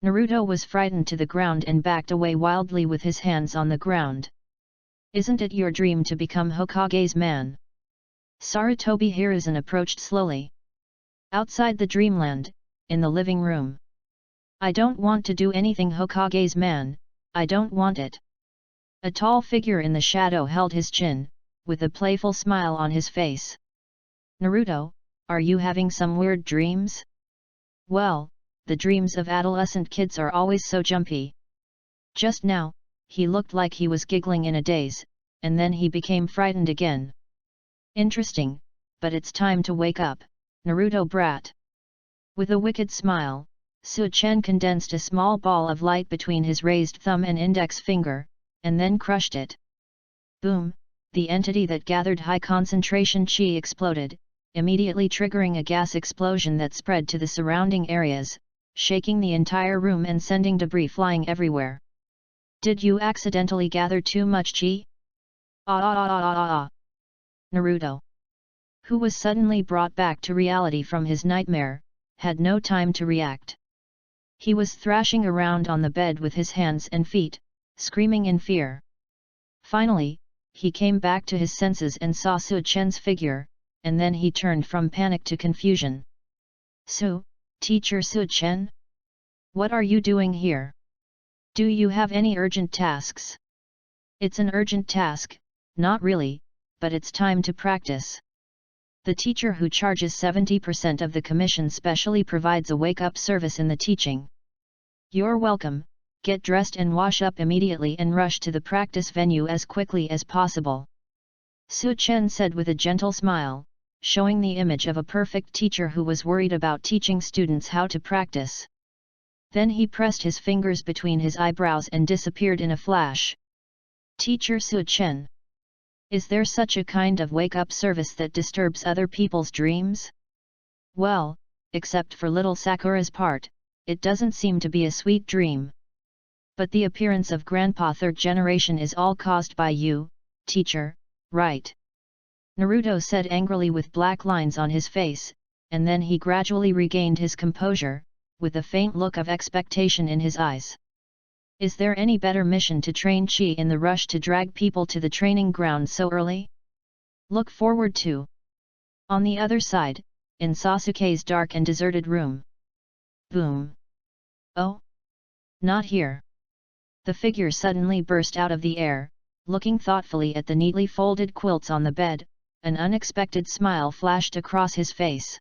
Naruto was frightened to the ground and backed away wildly with his hands on the ground. Isn't it your dream to become Hokage's man? Sarutobi Hiruzen approached slowly. Outside the dreamland, in the living room. I don't want to do anything Hokage's man, I don't want it. A tall figure in the shadow held his chin, with a playful smile on his face. Naruto, are you having some weird dreams? Well, the dreams of adolescent kids are always so jumpy. Just now, he looked like he was giggling in a daze, and then he became frightened again. Interesting, but it's time to wake up, Naruto brat. With a wicked smile, Su-chen condensed a small ball of light between his raised thumb and index finger, and then crushed it. Boom! The entity that gathered high concentration chi exploded, immediately triggering a gas explosion that spread to the surrounding areas, shaking the entire room and sending debris flying everywhere. Did you accidentally gather too much chi? Naruto, who was suddenly brought back to reality from his nightmare, had no time to react. He was thrashing around on the bed with his hands and feet, screaming in fear. Finally, he came back to his senses and saw Su-chen's figure, and then he turned from panic to confusion. Teacher Su-chen? What are you doing here? Do you have any urgent tasks? It's an urgent task, not really, but it's time to practice. The teacher who charges 70% of the commission specially provides a wake-up service in the teaching. You're welcome, get dressed and wash up immediately and rush to the practice venue as quickly as possible. Su-chen said with a gentle smile, showing the image of a perfect teacher who was worried about teaching students how to practice. Then he pressed his fingers between his eyebrows and disappeared in a flash. Teacher Su-chen. Is there such a kind of wake-up service that disturbs other people's dreams? Well, except for little Sakura's part, it doesn't seem to be a sweet dream. But the appearance of Grandpa 3rd generation is all caused by you, teacher, right? Naruto said angrily with black lines on his face, and then he gradually regained his composure, with a faint look of expectation in his eyes. Is there any better mission to train chi in the rush to drag people to the training ground so early? Look forward to. On the other side, in Sasuke's dark and deserted room. Boom! Oh? Not here. The figure suddenly burst out of the air, looking thoughtfully at the neatly folded quilts on the bed. An unexpected smile flashed across his face.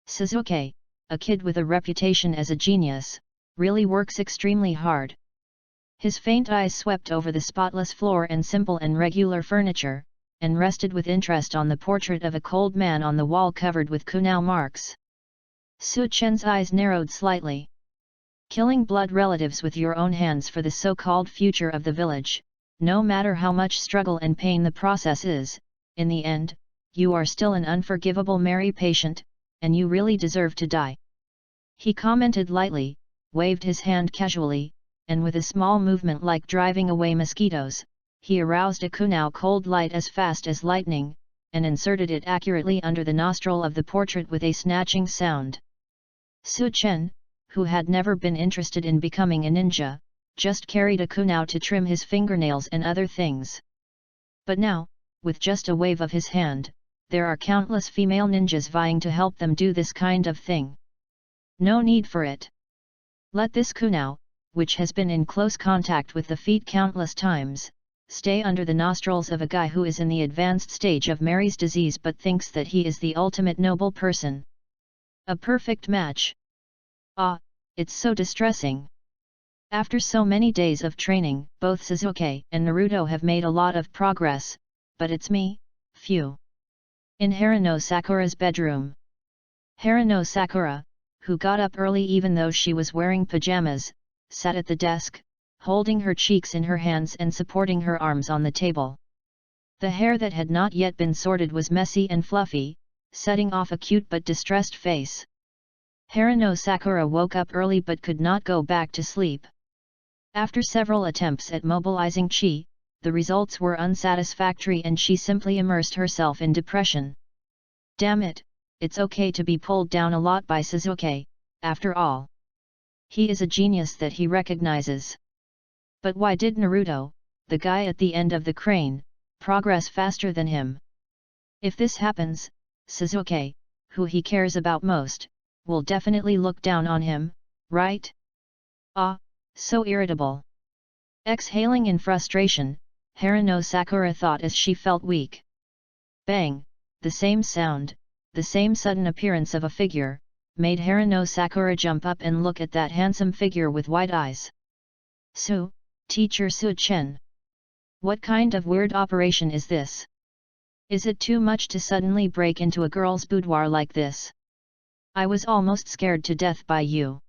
Sasuke, a kid with a reputation as a genius, really works extremely hard. His faint eyes swept over the spotless floor and simple and regular furniture, and rested with interest on the portrait of a cold man on the wall covered with kunao marks. Su Chen's eyes narrowed slightly. Killing blood relatives with your own hands for the so-called future of the village, no matter how much struggle and pain the process is, in the end, you are still an unforgivable Mary patient, and you really deserve to die. He commented lightly, waved his hand casually, and with a small movement like driving away mosquitoes, he aroused a kunao cold light as fast as lightning, and inserted it accurately under the nostril of the portrait with a snatching sound. Su Chen, who had never been interested in becoming a ninja, just carried a kunao to trim his fingernails and other things. But now, with just a wave of his hand, there are countless female ninjas vying to help them do this kind of thing. No need for it. Let this kunao, which has been in close contact with the feet countless times, stay under the nostrils of a guy who is in the advanced stage of Mary's disease but thinks that he is the ultimate noble person. A perfect match. Ah, it's so distressing. After so many days of training, both Sasuke and Naruto have made a lot of progress, but it's me, phew. In Haruno Sakura's bedroom. Haruno Sakura, who got up early even though she was wearing pajamas, sat at the desk, holding her cheeks in her hands and supporting her arms on the table. The hair that had not yet been sorted was messy and fluffy, setting off a cute but distressed face. Haruno Sakura woke up early but could not go back to sleep. After several attempts at mobilizing chi, the results were unsatisfactory and she simply immersed herself in depression. Damn it, it's okay to be pulled down a lot by Sasuke, after all. He is a genius that he recognizes. But why did Naruto, the guy at the end of the crane, progress faster than him? If this happens, Sasuke, who he cares about most, will definitely look down on him, right? Ah, so irritable. Exhaling in frustration, Haruno Sakura thought as she felt weak. Bang, the same sound, the same sudden appearance of a figure, made Haruno Sakura jump up and look at that handsome figure with wide eyes. Teacher Su Chen. What kind of weird operation is this? Is it too much to suddenly break into a girl's boudoir like this? I was almost scared to death by you.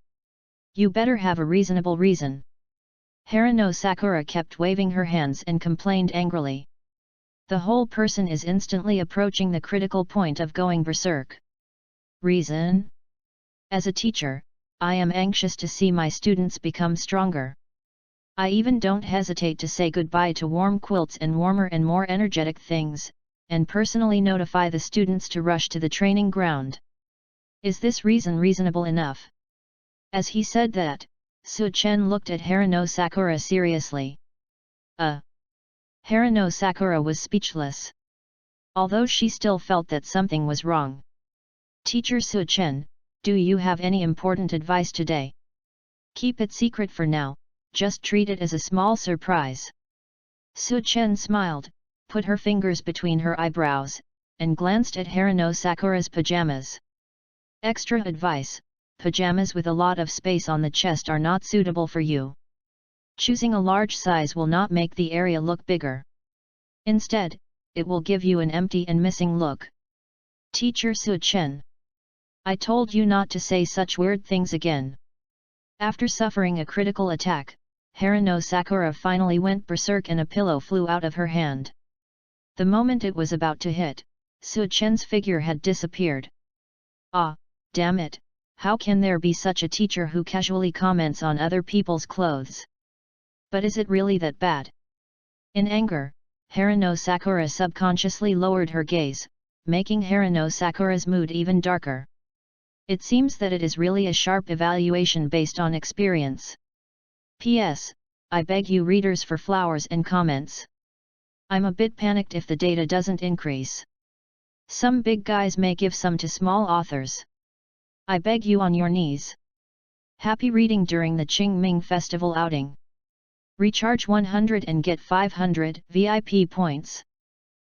You better have a reasonable reason. Haruno Sakura kept waving her hands and complained angrily. The whole person is instantly approaching the critical point of going berserk. Reason? As a teacher, I am anxious to see my students become stronger. I even don't hesitate to say goodbye to warm quilts and warmer and more energetic things, and personally notify the students to rush to the training ground. Is this reason reasonable enough? As he said that, Su Chen looked at Haruno Sakura seriously. Haruno Sakura was speechless. Although she still felt that something was wrong. Teacher Su Chen, do you have any important advice today? Keep it secret for now, just treat it as a small surprise. Su Chen smiled, put her fingers between her eyebrows, and glanced at Haruno Sakura's pajamas. Extra advice, pajamas with a lot of space on the chest are not suitable for you. Choosing a large size will not make the area look bigger. Instead, it will give you an empty and missing look. Teacher Su Chen. I told you not to say such weird things again. After suffering a critical attack, Haruno Sakura finally went berserk and a pillow flew out of her hand. The moment it was about to hit, Su Chen's figure had disappeared. Ah, damn it, how can there be such a teacher who casually comments on other people's clothes? But is it really that bad? In anger, Haruno Sakura subconsciously lowered her gaze, making Haruno Sakura's mood even darker. It seems that it is really a sharp evaluation based on experience. P.S. I beg you readers for flowers and comments. I'm a bit panicked if the data doesn't increase. Some big guys may give some to small authors. I beg you on your knees. Happy reading during the Qingming Festival outing. Recharge 100 and get 500 VIP points.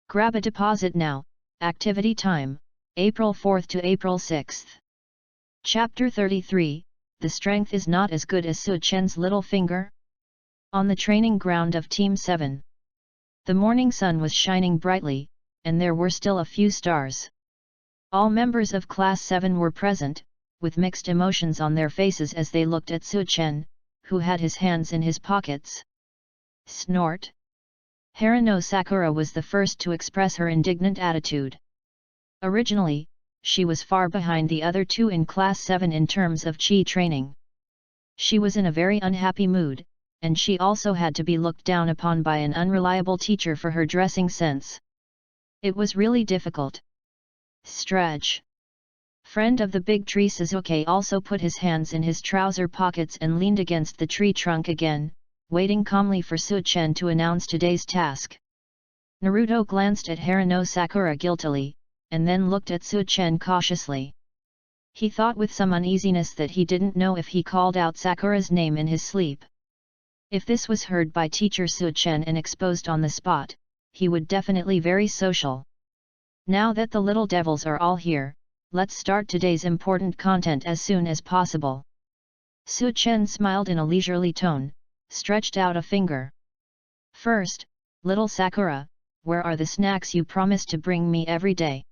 Grab a deposit now. Activity time, April 4th to April 6th. Chapter 33, The Strength is Not as Good as Su Chen's Little Finger? On the training ground of Team 7. The morning sun was shining brightly, and there were still a few stars. All members of Class 7 were present, with mixed emotions on their faces as they looked at Su-chen, who had his hands in his pockets. Snort! Haruno Sakura was the first to express her indignant attitude. Originally, she was far behind the other two in Class 7 in terms of chi training. She was in a very unhappy mood, and she also had to be looked down upon by an unreliable teacher for her dressing sense. It was really difficult. Stretch. Friend of the big tree Suzuki also put his hands in his trouser pockets and leaned against the tree trunk again, waiting calmly for Su-chen to announce today's task. Naruto glanced at Haruno Sakura guiltily, and then looked at Su-chen cautiously. He thought with some uneasiness that he didn't know if he called out Sakura's name in his sleep. If this was heard by teacher Su-chen and exposed on the spot, he would definitely very social. Now that the little devils are all here, let's start today's important content as soon as possible. Su-chen smiled in a leisurely tone, stretched out a finger. First, little Sakura, where are the snacks you promised to bring me every day?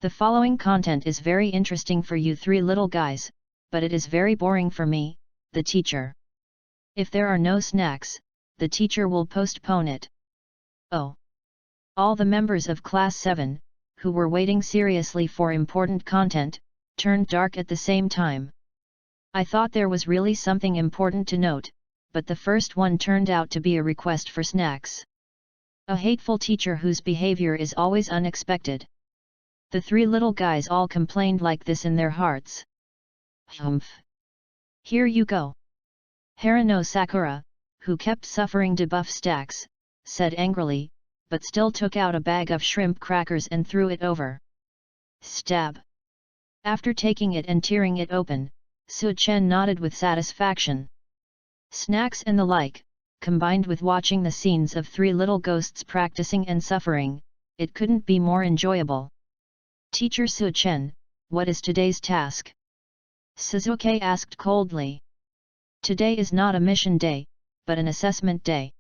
The following content is very interesting for you three little guys, but it is very boring for me, the teacher. If there are no snacks, the teacher will postpone it. Oh! All the members of Class 7, who were waiting seriously for important content, turned dark at the same time. I thought there was really something important to note, but the first one turned out to be a request for snacks. A hateful teacher whose behavior is always unexpected. The three little guys all complained like this in their hearts. Humph! Here you go! Haruno Sakura, who kept suffering debuff stacks, said angrily, but still took out a bag of shrimp crackers and threw it over. Stab! After taking it and tearing it open, Su-chen nodded with satisfaction. Snacks and the like, combined with watching the scenes of three little ghosts practicing and suffering, it couldn't be more enjoyable. Teacher Su-chen, what is today's task? Suzuki asked coldly. Today is not a mission day, but an assessment day.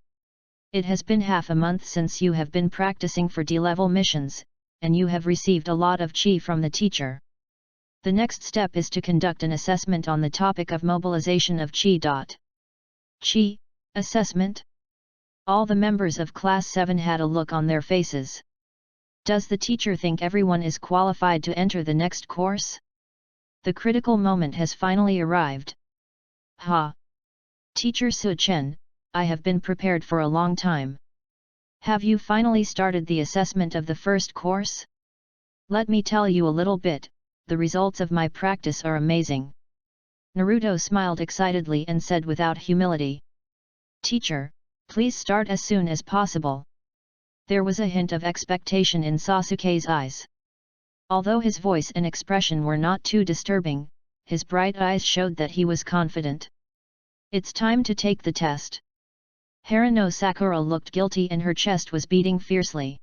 It has been half a month since you have been practicing for D-level missions, and you have received a lot of chi from the teacher. The next step is to conduct an assessment on the topic of mobilization of chi. Chi, assessment? All the members of Class 7 had a look on their faces. Does the teacher think everyone is qualified to enter the next course? The critical moment has finally arrived. Ha! Teacher Su-chen, I have been prepared for a long time. Have you finally started the assessment of the first course? Let me tell you a little bit, the results of my practice are amazing. Naruto smiled excitedly and said without humility. Teacher, please start as soon as possible. There was a hint of expectation in Sasuke's eyes. Although his voice and expression were not too disturbing, his bright eyes showed that he was confident. It's time to take the test. Haruno Sakura looked guilty and her chest was beating fiercely.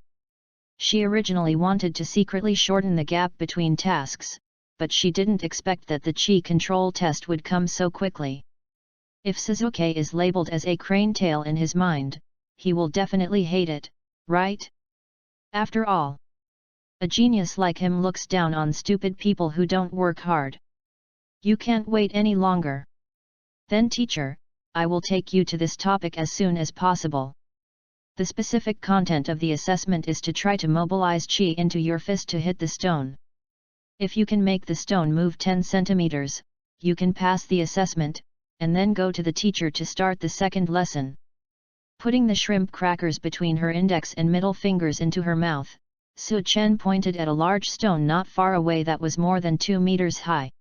She originally wanted to secretly shorten the gap between tasks, but she didn't expect that the chi control test would come so quickly. If Suzuki is labeled as a crane tail in his mind, he will definitely hate it, right? After all, a genius like him looks down on stupid people who don't work hard. You can't wait any longer. Then teacher, I will take you to this topic as soon as possible. The specific content of the assessment is to try to mobilize chi into your fist to hit the stone. If you can make the stone move 10 centimeters, you can pass the assessment, and then go to the teacher to start the second lesson. Putting the shrimp crackers between her index and middle fingers into her mouth, Su-chen pointed at a large stone not far away that was more than 2 meters high.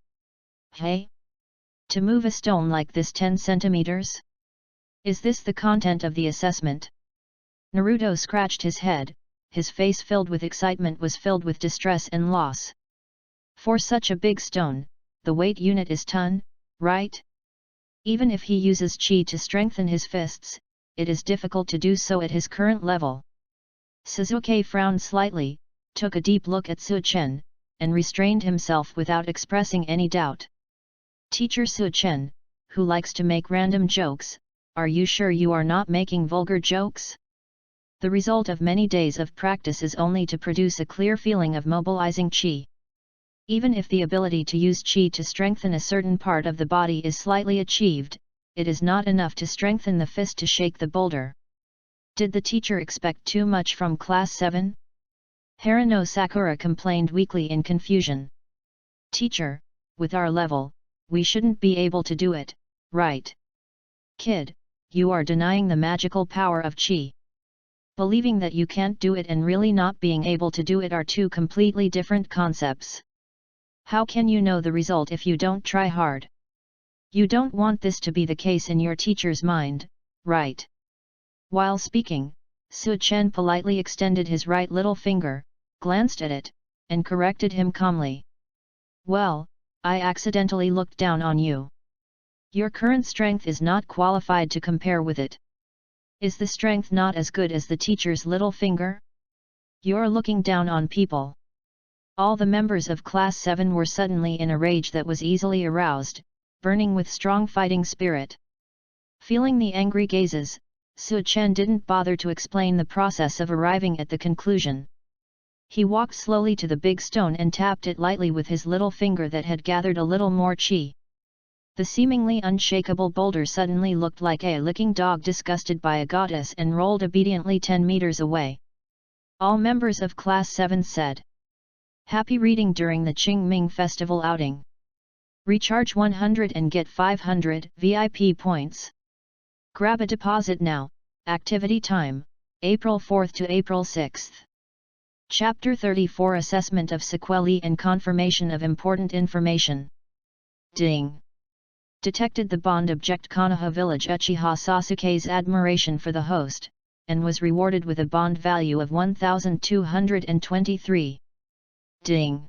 Hey? To move a stone like this 10 centimeters? Is this the content of the assessment? Naruto scratched his head, his face filled with excitement was filled with distress and loss. For such a big stone, the weight unit is ton, right? Even if he uses chi to strengthen his fists, it is difficult to do so at his current level. Suzuki frowned slightly, took a deep look at Su-chen, and restrained himself without expressing any doubt. Teacher Su-chen, who likes to make random jokes, are you sure you are not making vulgar jokes? The result of many days of practice is only to produce a clear feeling of mobilizing qi. Even if the ability to use qi to strengthen a certain part of the body is slightly achieved, it is not enough to strengthen the fist to shake the boulder. Did the teacher expect too much from Class 7? Harano Sakura complained weakly in confusion. Teacher, with our level, we shouldn't be able to do it, right? Kid, you are denying the magical power of qi. Believing that you can't do it and really not being able to do it are two completely different concepts. How can you know the result if you don't try hard? You don't want this to be the case in your teacher's mind, right? While speaking, Su Chen politely extended his right little finger, glanced at it, and corrected him calmly. Well, I accidentally looked down on you. Your current strength is not qualified to compare with it. Is the strength not as good as the teacher's little finger? You're looking down on people. All the members of Class 7 were suddenly in a rage that was easily aroused, burning with strong fighting spirit. Feeling the angry gazes, Su Chen didn't bother to explain the process of arriving at the conclusion. He walked slowly to the big stone and tapped it lightly with his little finger that had gathered a little more qi. The seemingly unshakable boulder suddenly looked like a licking dog disgusted by a goddess and rolled obediently 10 meters away. All members of Class 7 said, "Happy reading during the Qingming Festival outing. Recharge 100 and get 500 VIP points. Grab a deposit now." Activity time, April 4th to April 6th. Chapter 34 Assessment of Sequelae and Confirmation of Important Information. Ding! Detected the bond object Konoha village Uchiha Sasuke's admiration for the host, and was rewarded with a bond value of 1223. Ding!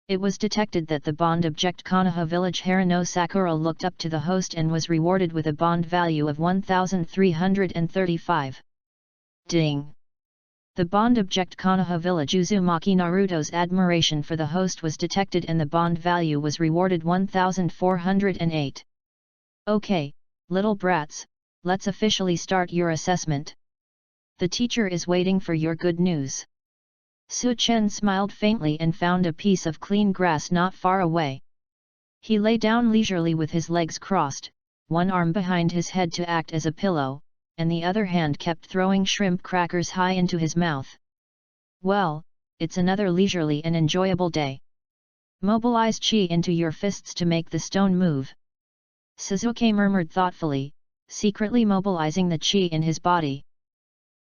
It was detected that the bond object Konoha village Harano Sakura looked up to the host and was rewarded with a bond value of 1335. Ding! The bond object Konoha village Uzumaki Naruto's admiration for the host was detected and the bond value was rewarded 1408. Okay, little brats, let's officially start your assessment. The teacher is waiting for your good news. Su Chen smiled faintly and found a piece of clean grass not far away. He lay down leisurely with his legs crossed, one arm behind his head to act as a pillow, and the other hand kept throwing shrimp crackers high into his mouth. Well, it's another leisurely and enjoyable day. Mobilize qi into your fists to make the stone move. Suzuki murmured thoughtfully, secretly mobilizing the qi in his body.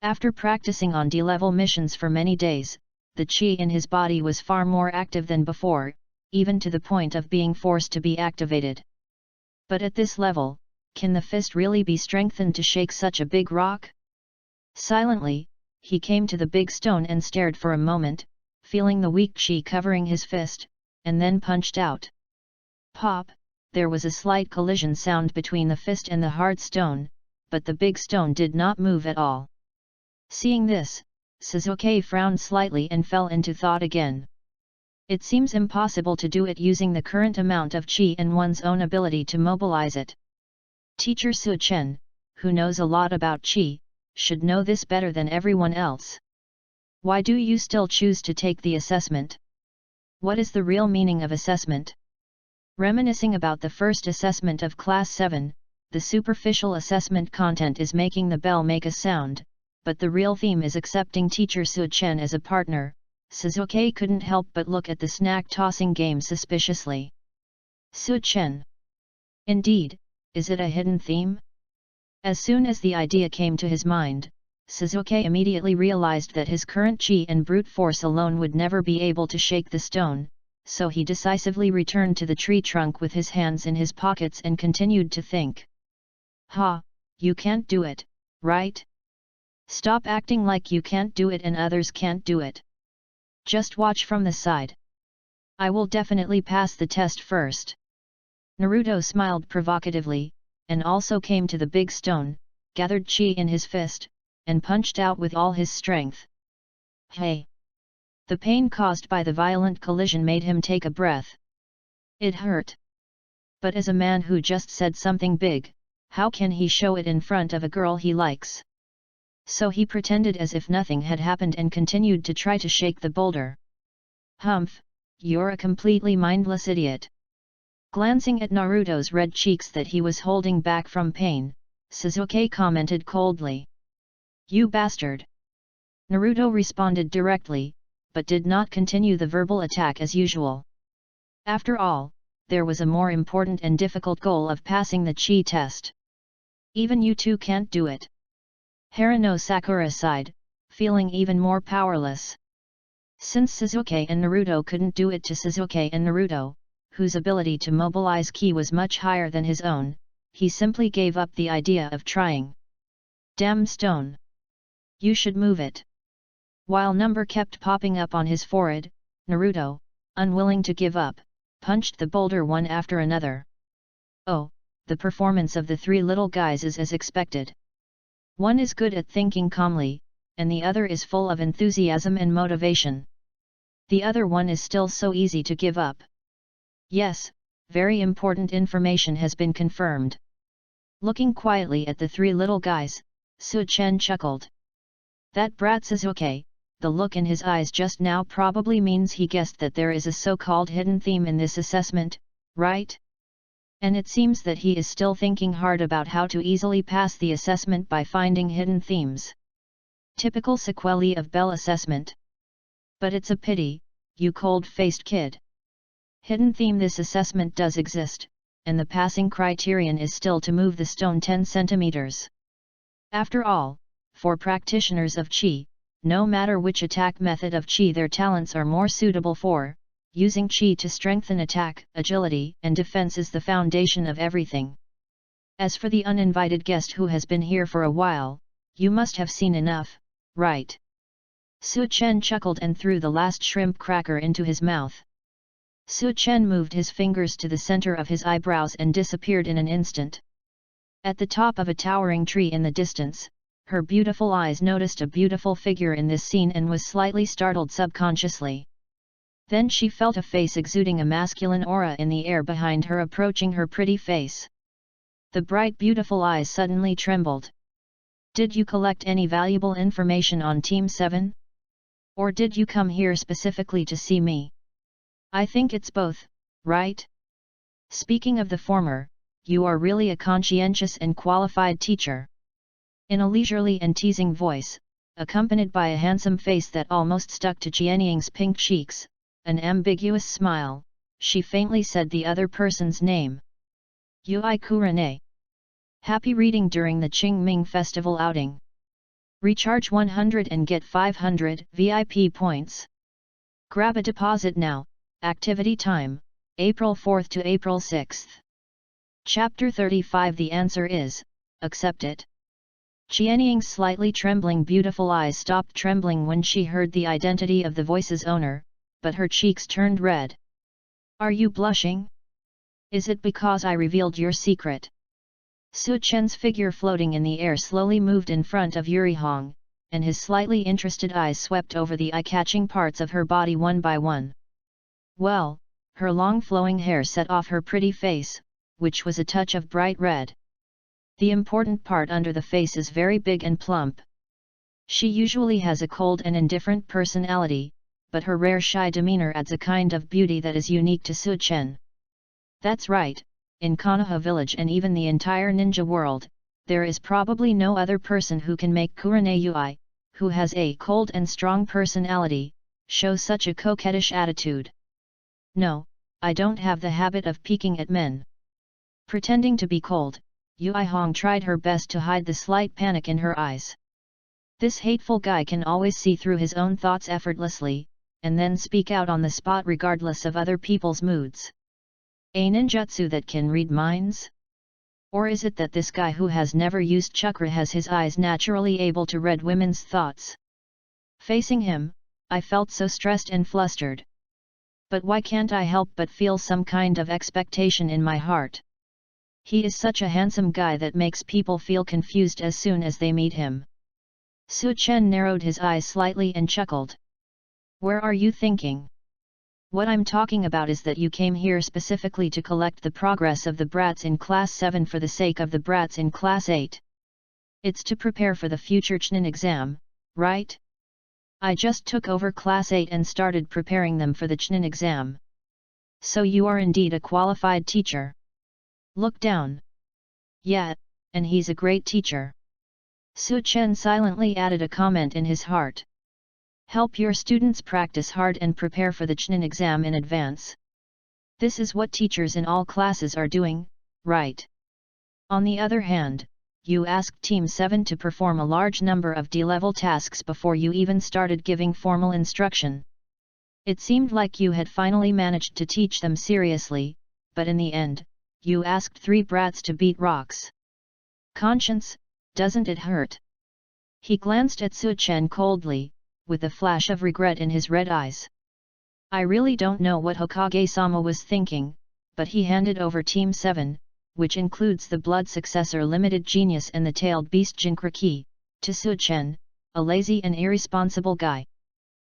After practicing on D-level missions for many days, the qi in his body was far more active than before, even to the point of being forced to be activated. But at this level, can the fist really be strengthened to shake such a big rock? Silently, he came to the big stone and stared for a moment, feeling the weak qi covering his fist, and then punched out. Pop! There was a slight collision sound between the fist and the hard stone, but the big stone did not move at all. Seeing this, Suzuki frowned slightly and fell into thought again. It seems impossible to do it using the current amount of qi and one's own ability to mobilize it. Teacher Su Chen, who knows a lot about qi, should know this better than everyone else. Why do you still choose to take the assessment? What is the real meaning of assessment? Reminiscing about the first assessment of Class 7, the superficial assessment content is making the bell make a sound, but the real theme is accepting Teacher Su Chen as a partner. Suzuki couldn't help but look at the snack-tossing game suspiciously. Su Chen. Indeed, is it a hidden theme? As soon as the idea came to his mind, Suzuki immediately realized that his current qi and brute force alone would never be able to shake the stone, so he decisively returned to the tree trunk with his hands in his pockets and continued to think. Ha, you can't do it, right? Stop acting like you can't do it and others can't do it. Just watch from the side. I will definitely pass the test first. Naruto smiled provocatively, and also came to the big stone, gathered qi in his fist, and punched out with all his strength. Hey! The pain caused by the violent collision made him take a breath. It hurt. But as a man who just said something big, how can he show it in front of a girl he likes? So he pretended as if nothing had happened and continued to try to shake the boulder. Humph, you're a completely mindless idiot. Glancing at Naruto's red cheeks that he was holding back from pain, Sasuke commented coldly. You bastard! Naruto responded directly, but did not continue the verbal attack as usual. After all, there was a more important and difficult goal of passing the chi test. Even you two can't do it. Harano Sakura sighed, feeling even more powerless. Since Sasuke and Naruto couldn't do it to Sasuke and Naruto, whose ability to mobilize ki was much higher than his own, he simply gave up the idea of trying. Damn stone! You should move it. While number kept popping up on his forehead, Naruto, unwilling to give up, punched the boulder one after another. Oh, the performance of the three little guys is as expected. One is good at thinking calmly, and the other is full of enthusiasm and motivation. The other one is still so easy to give up. Yes, very important information has been confirmed. Looking quietly at the three little guys, Su-chen chuckled. That brat Sasuke, the look in his eyes just now probably means he guessed that there is a so-called hidden theme in this assessment, right? And it seems that he is still thinking hard about how to easily pass the assessment by finding hidden themes. Typical sequelae of Bell assessment. But it's a pity, you cold-faced kid. Hidden theme: this assessment does exist, and the passing criterion is still to move the stone 10 centimeters. After all, for practitioners of Qi, no matter which attack method of Qi their talents are more suitable for, using Qi to strengthen attack, agility, and defense is the foundation of everything. As for the uninvited guest who has been here for a while, you must have seen enough, right? Su-chen chuckled and threw the last shrimp cracker into his mouth. Su-chen moved his fingers to the center of his eyebrows and disappeared in an instant. At the top of a towering tree in the distance, her beautiful eyes noticed a beautiful figure in this scene and was slightly startled subconsciously. Then she felt a face exuding a masculine aura in the air behind her approaching her pretty face. The bright beautiful eyes suddenly trembled. Did you collect any valuable information on Team 7? Or did you come here specifically to see me? I think it's both, right? Speaking of the former, you are really a conscientious and qualified teacher. In a leisurely and teasing voice, accompanied by a handsome face that almost stuck to Jianying's pink cheeks, an ambiguous smile, she faintly said the other person's name. Yui Kurane. Happy reading during the Qingming Festival outing. Recharge 100 and get 500 VIP points. Grab a deposit now. Activity time, April 4th to April 6th. Chapter 35. The answer is, accept it. Jianying's slightly trembling beautiful eyes stopped trembling when she heard the identity of the voice's owner, but her cheeks turned red. Are you blushing? Is it because I revealed your secret? Su-chen's figure floating in the air slowly moved in front of Yurihong, and his slightly interested eyes swept over the eye-catching parts of her body one by one. Well, her long flowing hair set off her pretty face, which was a touch of bright red. The important part under the face is very big and plump. She usually has a cold and indifferent personality, but her rare shy demeanor adds a kind of beauty that is unique to Su-chen. That's right, in Konoha village and even the entire ninja world, there is probably no other person who can make Kurane Yui, who has a cold and strong personality, show such a coquettish attitude. No, I don't have the habit of peeking at men. Pretending to be cold, Yui Hong tried her best to hide the slight panic in her eyes. This hateful guy can always see through his own thoughts effortlessly, and then speak out on the spot regardless of other people's moods. A ninjutsu that can read minds? Or is it that this guy who has never used chakra has his eyes naturally able to read women's thoughts? Facing him, I felt so stressed and flustered. But why can't I help but feel some kind of expectation in my heart? He is such a handsome guy that makes people feel confused as soon as they meet him. Su-chen narrowed his eyes slightly and chuckled. Where are you thinking? What I'm talking about is that you came here specifically to collect the progress of the brats in Class 7 for the sake of the brats in Class 8. It's to prepare for the future CHNN exam, right? I just took over Class 8 and started preparing them for the CHNN exam. So you are indeed a qualified teacher. Look down. Yeah, and he's a great teacher. Su Chen silently added a comment in his heart. Help your students practice hard and prepare for the CHNN exam in advance. This is what teachers in all classes are doing, right? On the other hand, you asked Team 7 to perform a large number of D-level tasks before you even started giving formal instruction. It seemed like you had finally managed to teach them seriously, but in the end, you asked 3 brats to beat rocks. Conscience, doesn't it hurt? He glanced at Su Chen coldly, with a flash of regret in his red eyes. I really don't know what Hokage-sama was thinking, but he handed over Team 7, which includes the Blood Successor Limited Genius and the Tailed Beast Jinkraki, to Su Chen, a lazy and irresponsible guy.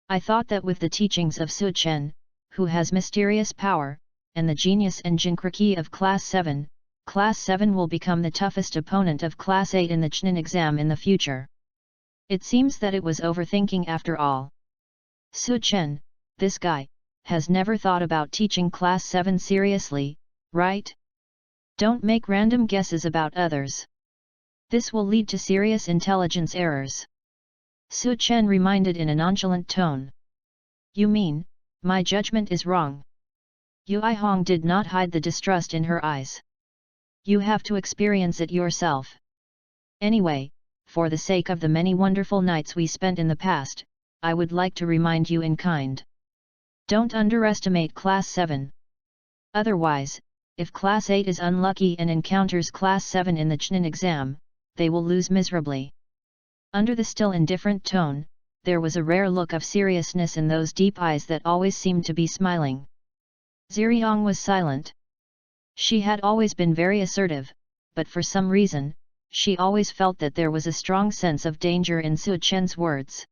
I thought that with the teachings of Su Chen, who has mysterious power, and the Genius and Jinkraki of Class 7, Class 7 will become the toughest opponent of Class 8 in the CHNN exam in the future. It seems that it was overthinking after all. Su Chen, this guy, has never thought about teaching Class 7 seriously, right? Don't make random guesses about others. This will lead to serious intelligence errors. Su Chen reminded in a nonchalant tone. You mean, my judgment is wrong? Yu Hong did not hide the distrust in her eyes. You have to experience it yourself. Anyway, for the sake of the many wonderful nights we spent in the past, I would like to remind you in kind. Don't underestimate Class 7. Otherwise, if Class 8 is unlucky and encounters Class 7 in the CHNN exam, they will lose miserably. Under the still indifferent tone, there was a rare look of seriousness in those deep eyes that always seemed to be smiling. Ziriang was silent. She had always been very assertive, but for some reason, she always felt that there was a strong sense of danger in Su Chen's words.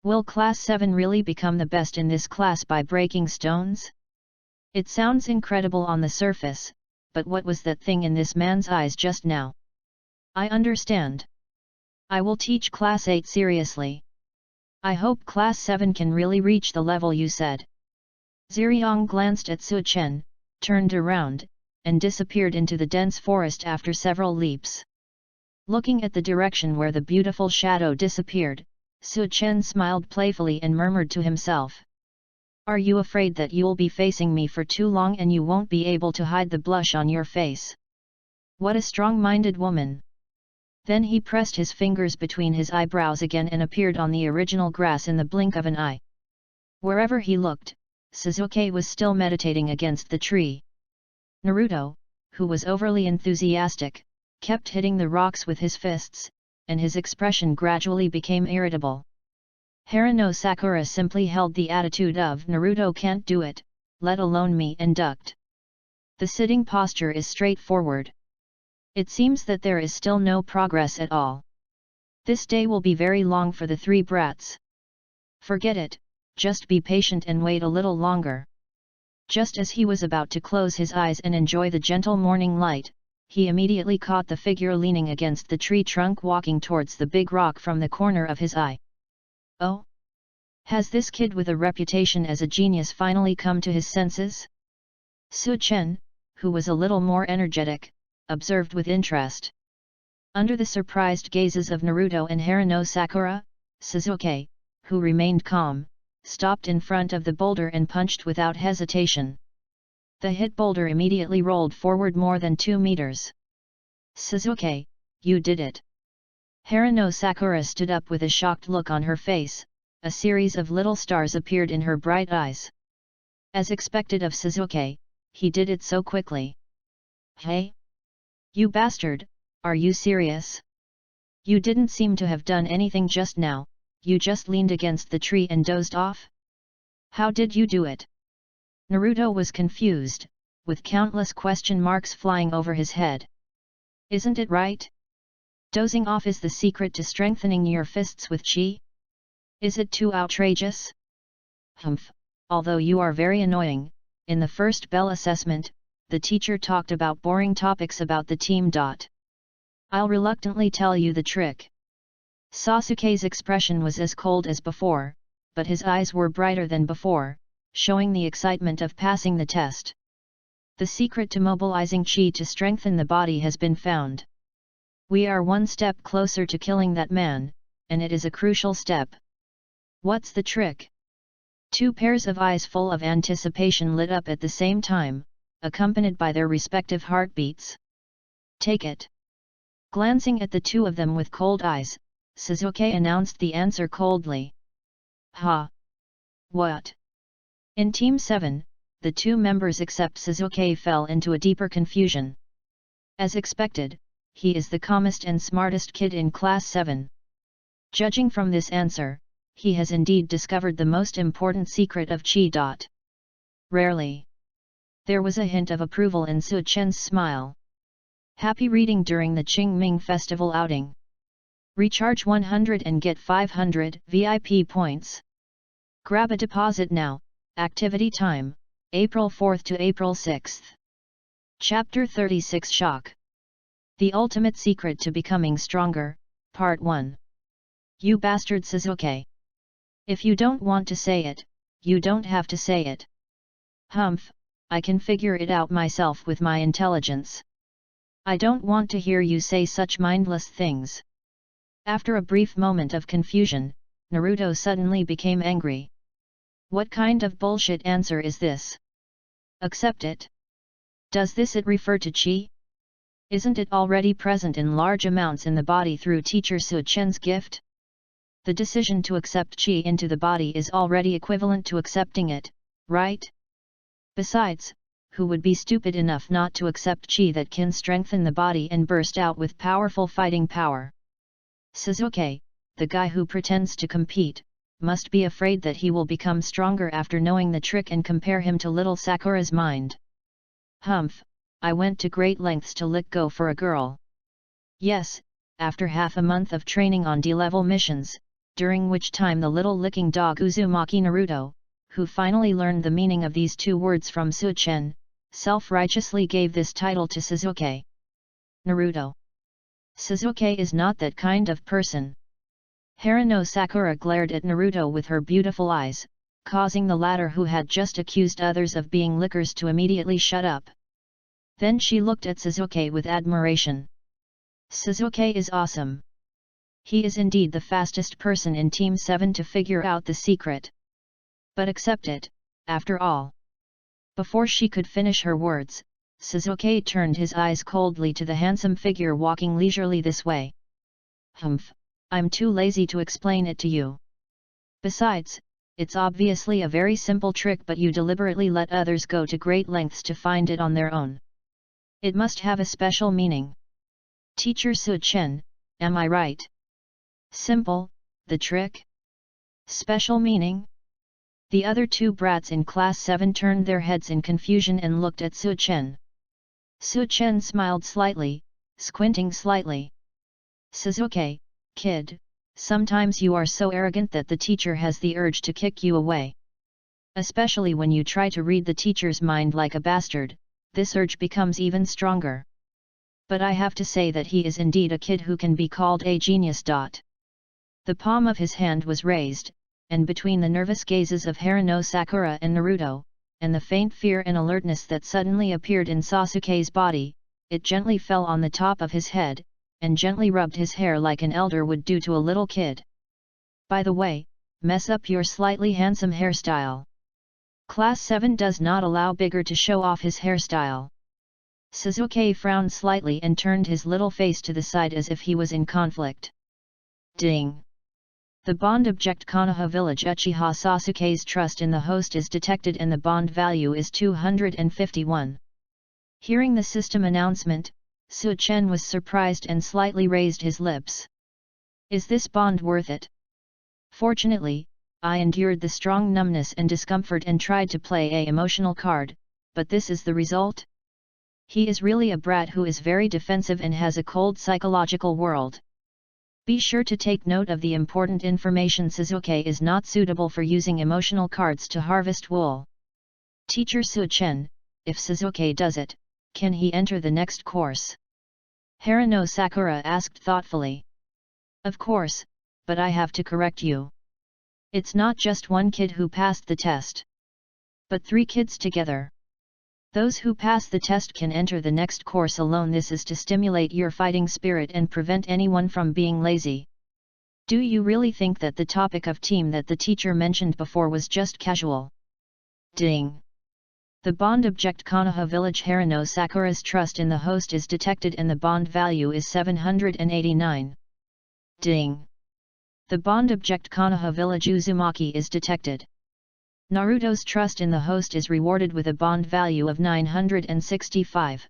Will Class 7 really become the best in this class by breaking stones? It sounds incredible on the surface, but what was that thing in this man's eyes just now? I understand. I will teach Class 8 seriously. I hope Class 7 can really reach the level you said. Ziriang glanced at Su Chen, turned around, and disappeared into the dense forest after several leaps. Looking at the direction where the beautiful shadow disappeared, Su Chen smiled playfully and murmured to himself. Are you afraid that you'll be facing me for too long and you won't be able to hide the blush on your face? What a strong-minded woman! Then he pressed his fingers between his eyebrows again and appeared on the original grass in the blink of an eye. Wherever he looked, Suzuki was still meditating against the tree. Naruto, who was overly enthusiastic, kept hitting the rocks with his fists, and his expression gradually became irritable. Harano Sakura simply held the attitude of Naruto can't do it, let alone me, and ducked. The sitting posture is straightforward. It seems that there is still no progress at all. This day will be very long for the 3 brats. Forget it, just be patient and wait a little longer. Just as he was about to close his eyes and enjoy the gentle morning light, he immediately caught the figure leaning against the tree trunk walking towards the big rock from the corner of his eye. Oh? Has this kid with a reputation as a genius finally come to his senses? Su Chen, who was a little more energetic, observed with interest. Under the surprised gazes of Naruto and Harano Sakura, Suzuki, who remained calm, stopped in front of the boulder and punched without hesitation. The hit boulder immediately rolled forward more than 2 meters. Suzuki, you did it! Harano Sakura stood up with a shocked look on her face, a series of little stars appeared in her bright eyes. As expected of Suzuki, he did it so quickly. Hey? You bastard, are you serious? You didn't seem to have done anything just now, you just leaned against the tree and dozed off? How did you do it? Naruto was confused, with countless question marks flying over his head. Isn't it right? Dozing off is the secret to strengthening your fists with chi? Is it too outrageous? Humph, although you are very annoying, in the first bell assessment, the teacher talked about boring topics about the team. I'll reluctantly tell you the trick. Sasuke's expression was as cold as before, but his eyes were brighter than before, showing the excitement of passing the test. The secret to mobilizing chi to strengthen the body has been found. We are one step closer to killing that man, and it is a crucial step. What's the trick? Two pairs of eyes full of anticipation lit up at the same time, accompanied by their respective heartbeats. Take it. Glancing at the two of them with cold eyes, Sasuke announced the answer coldly. Ha! What? In Team 7, the two members except Sasuke fell into a deeper confusion. As expected, he is the calmest and smartest kid in Class 7. Judging from this answer, he has indeed discovered the most important secret of Chi. Rarely. There was a hint of approval in Su Chen's smile. Happy reading during the Qingming Festival outing. Recharge 100 and get 500 VIP points. Grab a deposit now. Activity time, April 4th to April 6th. Chapter 36 Shock. The Ultimate Secret to Becoming Stronger, Part 1. You bastard Sasuke. If you don't want to say it, you don't have to say it. Humph, I can figure it out myself with my intelligence. I don't want to hear you say such mindless things. After a brief moment of confusion, Naruto suddenly became angry. What kind of bullshit answer is this? Accept it. Does this it refer to chi? Isn't it already present in large amounts in the body through teacher Su Chen's gift? The decision to accept chi into the body is already equivalent to accepting it, right? Besides, who would be stupid enough not to accept chi that can strengthen the body and burst out with powerful fighting power? Sasuke, the guy who pretends to compete, must be afraid that he will become stronger after knowing the trick, and compare him to little Sakura's mind. Humph, I went to great lengths to let go for a girl. Yes, after half a month of training on D-level missions, during which time the little licking dog Uzumaki Naruto, who finally learned the meaning of these two words from Su Chen, self-righteously gave this title to Sasuke. Naruto. Sasuke is not that kind of person. Haruno Sakura glared at Naruto with her beautiful eyes, causing the latter, who had just accused others of being lickers, to immediately shut up. Then she looked at Sasuke with admiration. Sasuke is awesome. He is indeed the fastest person in Team 7 to figure out the secret. But accept it, after all. Before she could finish her words, Sasuke turned his eyes coldly to the handsome figure walking leisurely this way. Humph, I'm too lazy to explain it to you. Besides, it's obviously a very simple trick, but you deliberately let others go to great lengths to find it on their own. It must have a special meaning. Teacher Su Chen, am I right? Simple, the trick? Special meaning? The other two brats in Class 7 turned their heads in confusion and looked at Su Chen. Su Chen smiled slightly, squinting slightly. Sasuke, kid, sometimes you are so arrogant that the teacher has the urge to kick you away. Especially when you try to read the teacher's mind like a bastard, this urge becomes even stronger. But I have to say that he is indeed a kid who can be called a genius. The palm of his hand was raised, and between the nervous gazes of Haruno Sakura and Naruto, and the faint fear and alertness that suddenly appeared in Sasuke's body, it gently fell on the top of his head, and gently rubbed his hair like an elder would do to a little kid. By the way, mess up your slightly handsome hairstyle. Class 7 does not allow bigger to show off his hairstyle. Sasuke frowned slightly and turned his little face to the side as if he was in conflict. Ding! The bond object Konoha Village Uchiha Sasuke's trust in the host is detected and the bond value is 251. Hearing the system announcement, Su Chen was surprised and slightly raised his lips. Is this bond worth it? Fortunately, I endured the strong numbness and discomfort and tried to play a emotional card, but this is the result? He is really a brat who is very defensive and has a cold psychological world. Be sure to take note of the important information. Sasuke is not suitable for using emotional cards to harvest wool. Teacher Su Chen, if Sasuke does it, can he enter the next course? Haruno Sakura asked thoughtfully. Of course, but I have to correct you. It's not just one kid who passed the test, but 3 kids together. Those who pass the test can enter the next course alone. This is to stimulate your fighting spirit and prevent anyone from being lazy. Do you really think that the topic of team that the teacher mentioned before was just casual? Ding! The bond object Konoha Village. Haruno Sakura's trust in the host is detected and the bond value is 789. Ding! The bond object Konoha Village Uzumaki is detected. Naruto's trust in the host is rewarded with a bond value of 965.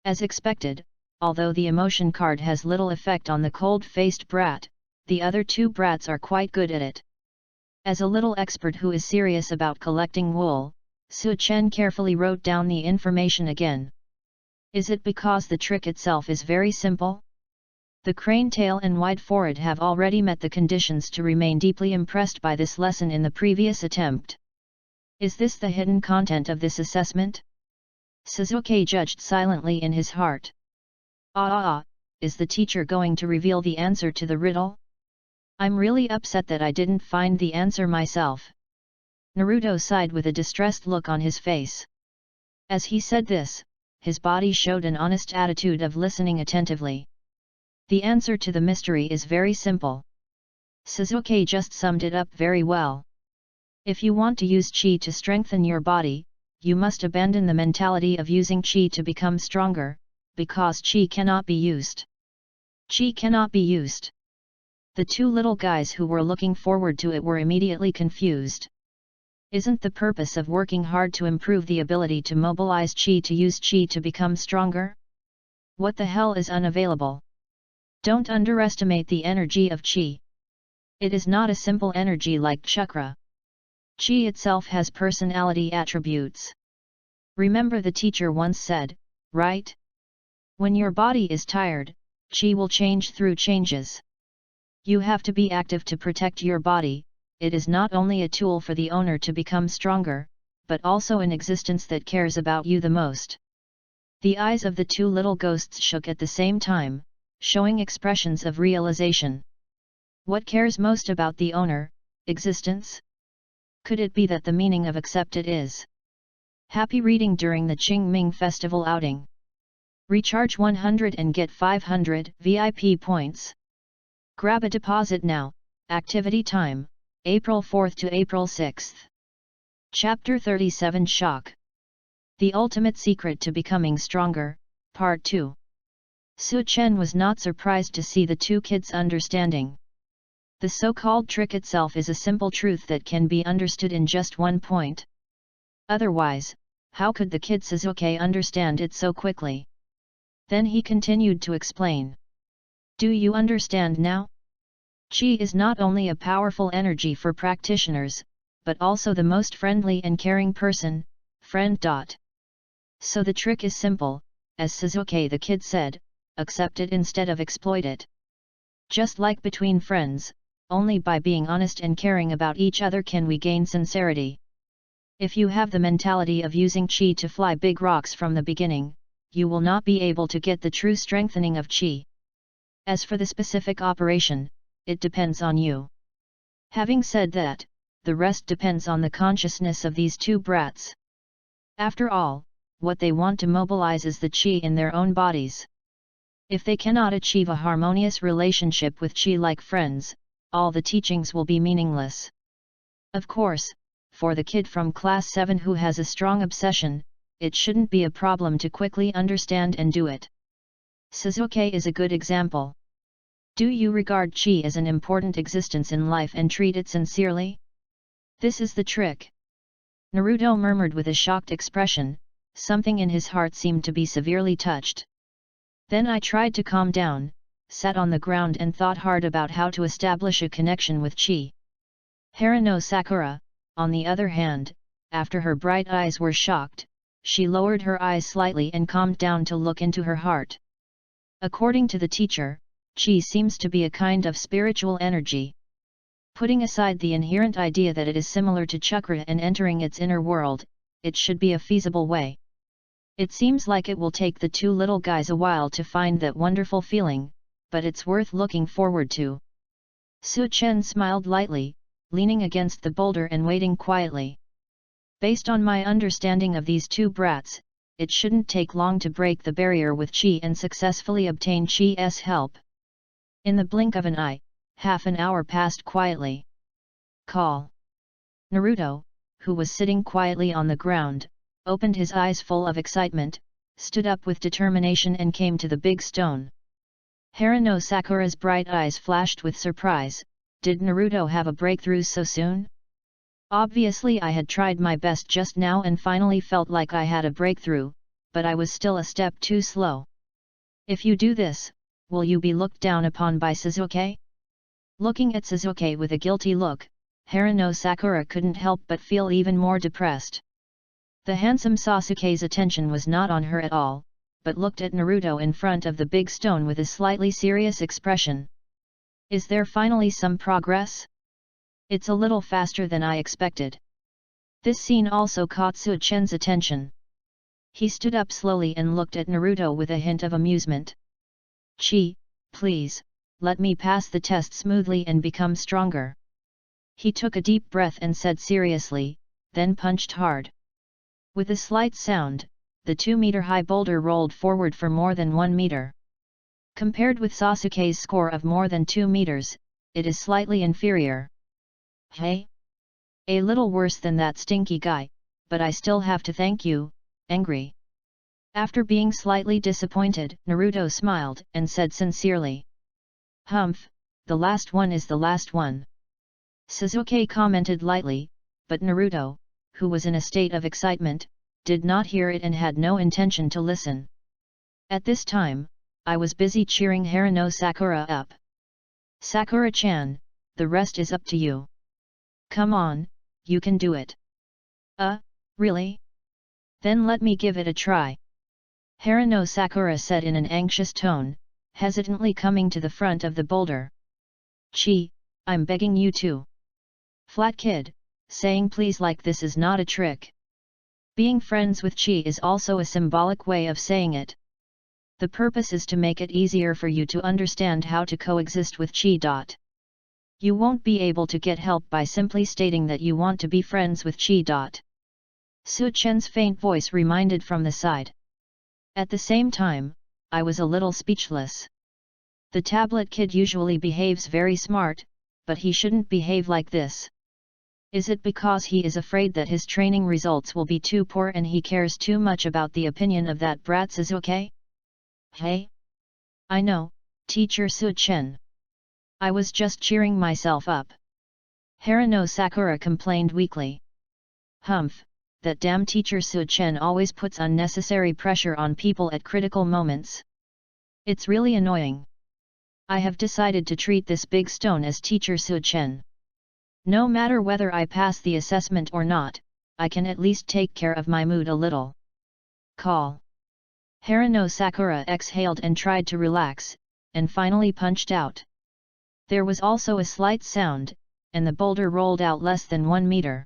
As expected, although the emotion card has little effect on the cold-faced brat, the other 2 brats are quite good at it. As a little expert who is serious about collecting wool, Su-chen carefully wrote down the information again. Is it because the trick itself is very simple? The crane tail and wide forehead have already met the conditions to remain deeply impressed by this lesson in the previous attempt. Is this the hidden content of this assessment? Suzuki judged silently in his heart. Is the teacher going to reveal the answer to the riddle? I'm really upset that I didn't find the answer myself. Naruto sighed with a distressed look on his face. As he said this, his body showed an honest attitude of listening attentively. The answer to the mystery is very simple. Suzuki just summed it up very well. If you want to use chi to strengthen your body, you must abandon the mentality of using chi to become stronger, because chi cannot be used. Chi cannot be used. The 2 little guys who were looking forward to it were immediately confused. Isn't the purpose of working hard to improve the ability to mobilize chi to use chi to become stronger? What the hell is unavailable? Don't underestimate the energy of chi. It is not a simple energy like chakra. Chi itself has personality attributes. Remember the teacher once said, right? When your body is tired, chi will change through changes. You have to be active to protect your body. It is not only a tool for the owner to become stronger, but also an existence that cares about you the most. The eyes of the 2 little ghosts shook at the same time, showing expressions of realization. What cares most about the owner, existence? Could it be that the meaning of accepted is happy reading during the Qingming Festival outing? Recharge 100 and get 500 VIP points. Grab a deposit now. Activity time, April 4th to April 6th. Chapter 37 Shock. The Ultimate Secret to Becoming Stronger, Part 2. Su-chen was not surprised to see the 2 kids understanding. The so-called trick itself is a simple truth that can be understood in just 1 point. Otherwise, how could the kid Suzuki understand it so quickly? Then he continued to explain. Do you understand now? Chi is not only a powerful energy for practitioners, but also the most friendly and caring person, friend. So the trick is simple, as Suzuki the kid said, accept it instead of exploit it. Just like between friends, only by being honest and caring about each other can we gain sincerity. If you have the mentality of using chi to fly big rocks from the beginning, you will not be able to get the true strengthening of chi. As for the specific operation, it depends on you. Having said that, the rest depends on the consciousness of these 2 brats. After all, what they want to mobilize is the chi in their own bodies. If they cannot achieve a harmonious relationship with chi like friends, all the teachings will be meaningless. Of course, for the kid from class 7 who has a strong obsession, it shouldn't be a problem to quickly understand and do it. Suzuki is a good example. Do you regard chi as an important existence in life and treat it sincerely? This is the trick. Naruto murmured with a shocked expression, something in his heart seemed to be severely touched. Then I tried to calm down, sat on the ground and thought hard about how to establish a connection with chi. Haruno Sakura, on the other hand, after her bright eyes were shocked, she lowered her eyes slightly and calmed down to look into her heart. According to the teacher, chi seems to be a kind of spiritual energy. Putting aside the inherent idea that it is similar to chakra and entering its inner world, it should be a feasible way. It seems like it will take the two little guys a while to find that wonderful feeling, but it's worth looking forward to. Su Chen smiled lightly, leaning against the boulder and waiting quietly. Based on my understanding of these two brats, it shouldn't take long to break the barrier with Qi and successfully obtain Qi's help. In the blink of an eye, half an hour passed quietly. Call. Naruto, who was sitting quietly on the ground, opened his eyes full of excitement, stood up with determination and came to the big stone. Haruno Sakura's bright eyes flashed with surprise. Did Naruto have a breakthrough so soon? Obviously I had tried my best just now and finally felt like I had a breakthrough, but I was still a step too slow. If you do this, will you be looked down upon by Sasuke? Looking at Sasuke with a guilty look, Haruno Sakura couldn't help but feel even more depressed. The handsome Sasuke's attention was not on her at all, but looked at Naruto in front of the big stone with a slightly serious expression. Is there finally some progress? It's a little faster than I expected. This scene also caught Su Chen's attention. He stood up slowly and looked at Naruto with a hint of amusement. Chi, please, let me pass the test smoothly and become stronger. He took a deep breath and said seriously, then punched hard. With a slight sound, the 2-meter-high boulder rolled forward for more than 1 meter. Compared with Sasuke's score of more than 2 meters, it is slightly inferior. Hey? A little worse than that stinky guy, but I still have to thank you, angry. After being slightly disappointed, Naruto smiled and said sincerely. Humph, the last one is the last one. Sasuke commented lightly, but Naruto, who was in a state of excitement, did not hear it and had no intention to listen. At this time, I was busy cheering Haruno Sakura up. Sakura-chan, the rest is up to you. Come on, you can do it. Really? Then let me give it a try. Haruno Sakura said in an anxious tone, hesitantly coming to the front of the boulder. Chi, I'm begging you to. Flat kid, saying please like this is not a trick. Being friends with Chi is also a symbolic way of saying it. The purpose is to make it easier for you to understand how to coexist with Chi. You won't be able to get help by simply stating that you want to be friends with Chi. Su Chen's faint voice reminded from the side. At the same time, I was a little speechless. The tablet kid usually behaves very smart, but he shouldn't behave like this. Is it because he is afraid that his training results will be too poor and he cares too much about the opinion of that brat Sasuke? Hey? I know, Teacher Su Chen. I was just cheering myself up. Haruno Sakura complained weakly. Humph, that damn Teacher Su Chen always puts unnecessary pressure on people at critical moments. It's really annoying. I have decided to treat this big stone as Teacher Su Chen. No matter whether I pass the assessment or not, I can at least take care of my mood a little. Call. Haruno Sakura exhaled and tried to relax, and finally punched out. There was also a slight sound, and the boulder rolled out less than 1 meter.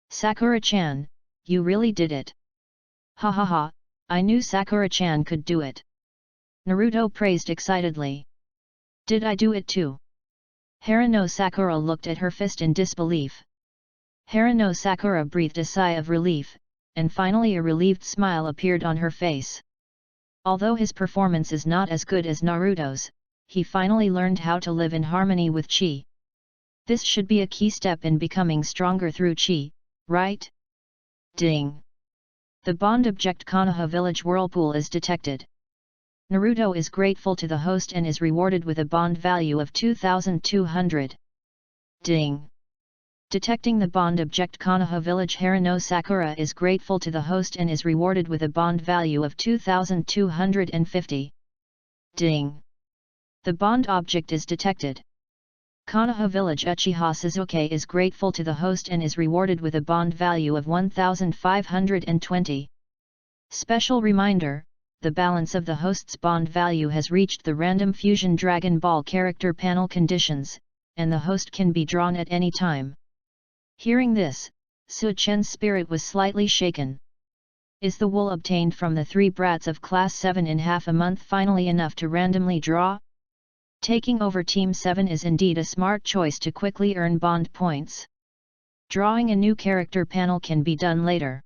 Sakura-chan, you really did it. Ha ha ha, I knew Sakura-chan could do it. Naruto praised excitedly. Did I do it too? Haruno Sakura looked at her fist in disbelief. Haruno Sakura breathed a sigh of relief, and finally a relieved smile appeared on her face. Although his performance is not as good as Naruto's, he finally learned how to live in harmony with Chi. This should be a key step in becoming stronger through Chi, right? Ding! The bond object Konoha Village Whirlpool is detected. Naruto is grateful to the host and is rewarded with a bond value of 2,200. Ding! Detecting the bond object Konoha Village Haruno Sakura is grateful to the host and is rewarded with a bond value of 2,250. Ding! The bond object is detected. Konoha Village Uchiha Sasuke is grateful to the host and is rewarded with a bond value of 1,520. Special reminder, the balance of the host's bond value has reached the random fusion Dragon Ball character panel conditions, and the host can be drawn at any time. Hearing this, Su Chen's spirit was slightly shaken. Is the wool obtained from the 3 brats of Class 7 in half a month finally enough to randomly draw? Taking over Team 7 is indeed a smart choice to quickly earn bond points. Drawing a new character panel can be done later.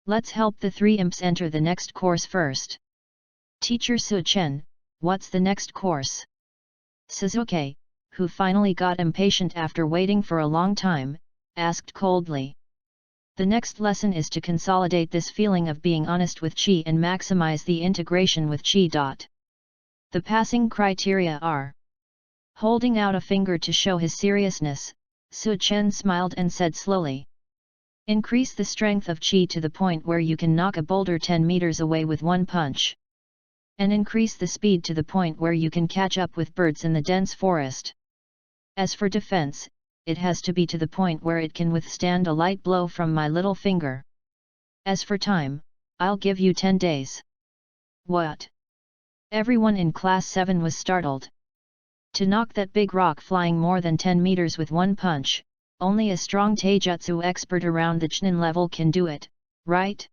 Let's help the 3 imps enter the next course first. Teacher Su-chen, what's the next course? Suzuki, who finally got impatient after waiting for a long time, asked coldly. The next lesson is to consolidate this feeling of being honest with Chi and maximize the integration with Chi. The passing criteria are. Holding out a finger to show his seriousness, Su-chen smiled and said slowly. Increase the strength of Chi to the point where you can knock a boulder 10 meters away with one punch. And increase the speed to the point where you can catch up with birds in the dense forest. As for defense, it has to be to the point where it can withstand a light blow from my little finger. As for time, I'll give you 10 days. What? Everyone in Class 7 was startled. To knock that big rock flying more than 10 meters with one punch, only a strong taijutsu expert around the Chunin level can do it, right?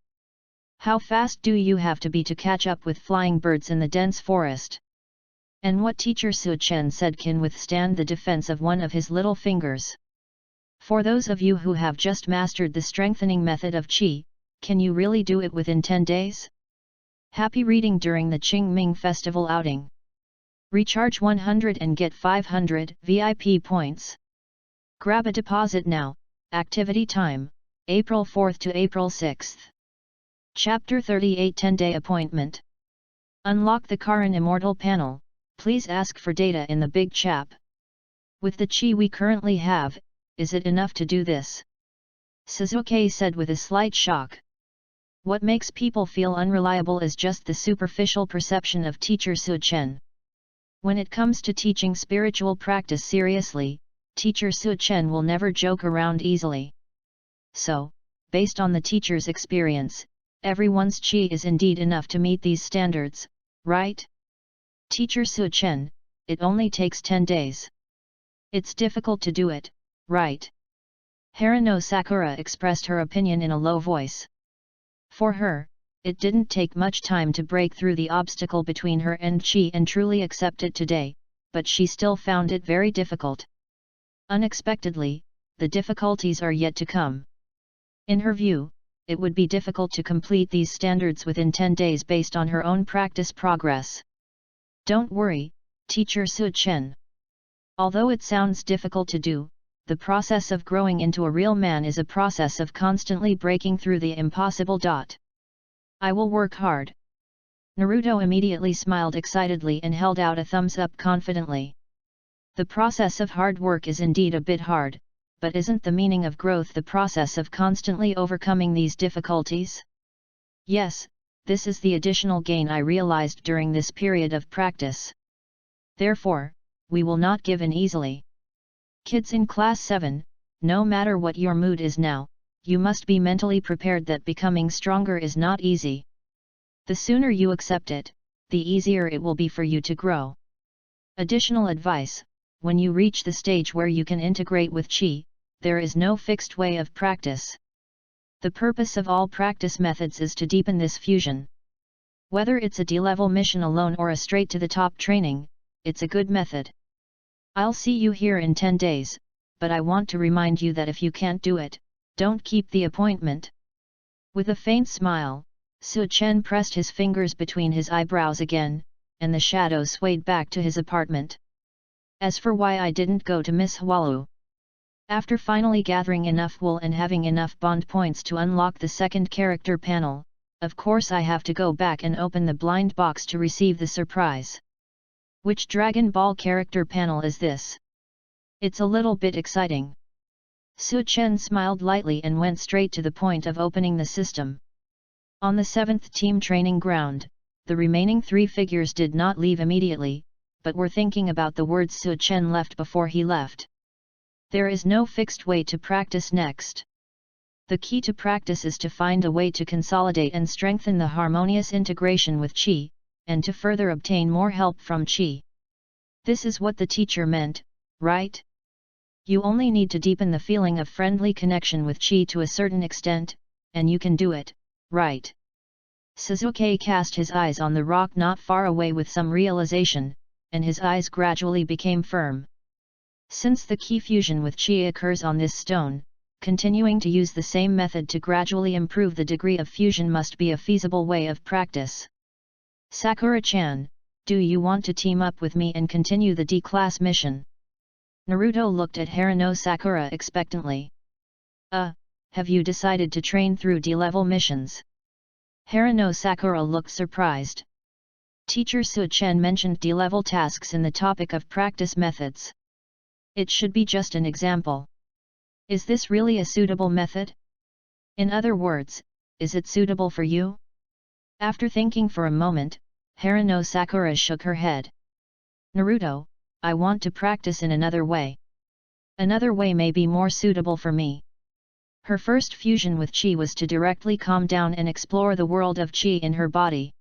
How fast do you have to be to catch up with flying birds in the dense forest? And what Teacher Su-chen said can withstand the defense of one of his little fingers? For those of you who have just mastered the strengthening method of Qi, can you really do it within 10 days? Happy reading during the Qingming Festival outing. Recharge 100 and get 500 VIP points. Grab a deposit now. Activity time, April 4th to April 6th. Chapter 38 10-Day Appointment. Unlock the Karin Immortal panel. Please ask for data in the big chap. With the Qi we currently have, is it enough to do this? Suzuki said with a slight shock. What makes people feel unreliable is just the superficial perception of Teacher Su-chen. When it comes to teaching spiritual practice seriously, Teacher Su-chen will never joke around easily. So, based on the teacher's experience, everyone's Qi is indeed enough to meet these standards, right? Teacher Su-chen, it only takes 10 days. It's difficult to do it, right? Harano Sakura expressed her opinion in a low voice. For her, it didn't take much time to break through the obstacle between her and Qi and truly accept it today, but she still found it very difficult. Unexpectedly, the difficulties are yet to come. In her view, it would be difficult to complete these standards within 10 days based on her own practice progress. Don't worry, Teacher Su-chen. Although it sounds difficult to do, the process of growing into a real man is a process of constantly breaking through the impossible. I will work hard. Naruto immediately smiled excitedly and held out a thumbs up confidently. The process of hard work is indeed a bit hard, but isn't the meaning of growth the process of constantly overcoming these difficulties? Yes, this is the additional gain I realized during this period of practice. Therefore, we will not give in easily. Kids in Class 7, no matter what your mood is now, you must be mentally prepared that becoming stronger is not easy. The sooner you accept it, the easier it will be for you to grow. Additional advice: when you reach the stage where you can integrate with Qi, there is no fixed way of practice. The purpose of all practice methods is to deepen this fusion. Whether it's a D-level mission alone or a straight-to-the-top training, it's a good method. I'll see you here in 10 days, but I want to remind you that if you can't do it, don't keep the appointment. With a faint smile, Su-chen pressed his fingers between his eyebrows again, and the shadow swayed back to his apartment. As for why I didn't go to Miss Hualu. After finally gathering enough wool and having enough bond points to unlock the second character panel, of course I have to go back and open the blind box to receive the surprise. Which Dragon Ball character panel is this? It's a little bit exciting. Su-chen smiled lightly and went straight to the point of opening the system. On the 7th team training ground, the remaining 3 figures did not leave immediately, but were thinking about the words Su-chen left before he left. There is no fixed way to practice next. The key to practice is to find a way to consolidate and strengthen the harmonious integration with Qi, and to further obtain more help from Qi. This is what the teacher meant, right? You only need to deepen the feeling of friendly connection with Qi to a certain extent, and you can do it, right? Suzuki cast his eyes on the rock not far away with some realization, and his eyes gradually became firm. Since the key fusion with chi occurs on this stone, continuing to use the same method to gradually improve the degree of fusion must be a feasible way of practice. Sakura-chan, do you want to team up with me and continue the D-class mission? Naruto looked at Harano Sakura expectantly. Have you decided to train through D-level missions? Harano Sakura looked surprised. Teacher Su-chen mentioned D-level tasks in the topic of practice methods. It should be just an example. Is this really a suitable method? In other words, is it suitable for you? After thinking for a moment, Harano Sakura shook her head. Naruto, I want to practice in another way. Another way may be more suitable for me. Her first fusion with chi was to directly calm down and explore the world of chi in her body.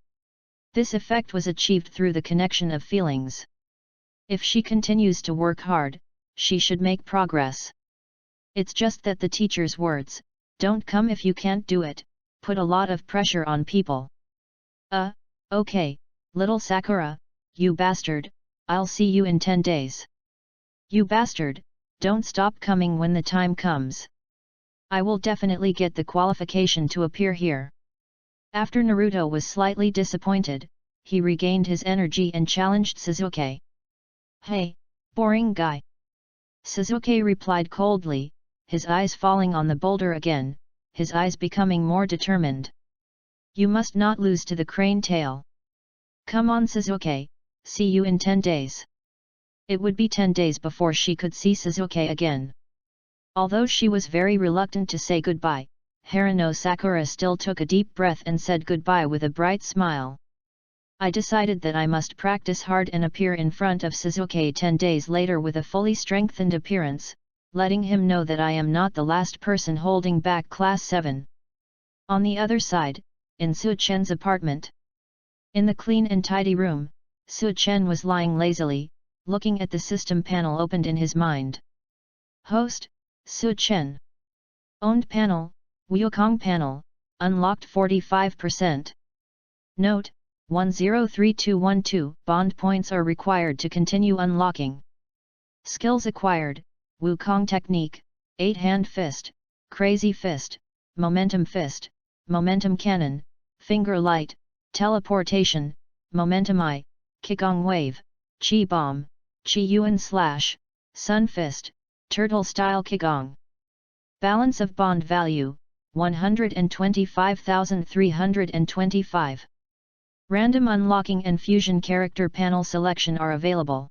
This effect was achieved through the connection of feelings. If she continues to work hard, she should make progress. It's just that the teacher's words, "Don't come if you can't do it," put a lot of pressure on people. Okay, little Sakura, you bastard, I'll see you in 10 days. You bastard, don't stop coming when the time comes. I will definitely get the qualification to appear here. After Naruto was slightly disappointed, he regained his energy and challenged Suzuki. Hey, boring guy. Suzuki replied coldly, his eyes falling on the boulder again, his eyes becoming more determined. You must not lose to the crane tail. Come on Suzuki, see you in 10 days. It would be 10 days before she could see Suzuki again. Although she was very reluctant to say goodbye, Harano Sakura still took a deep breath and said goodbye with a bright smile. I decided that I must practice hard and appear in front of Suzuki 10 days later with a fully strengthened appearance, letting him know that I am not the last person holding back Class 7. On the other side, in Su-chen's apartment. In the clean and tidy room, Su-chen was lying lazily, looking at the system panel opened in his mind. Host, Su-chen. Owned panel, Wukong panel, unlocked 45%. Note, 103212 bond points are required to continue unlocking. Skills acquired, Wukong technique, 8-hand fist, crazy fist, momentum cannon, finger light, teleportation, momentum eye, Qigong wave, Qi bomb, Qi yuan slash, sun fist, turtle style Qigong. Balance of bond value, 125,325. Random unlocking and fusion character panel selection are available.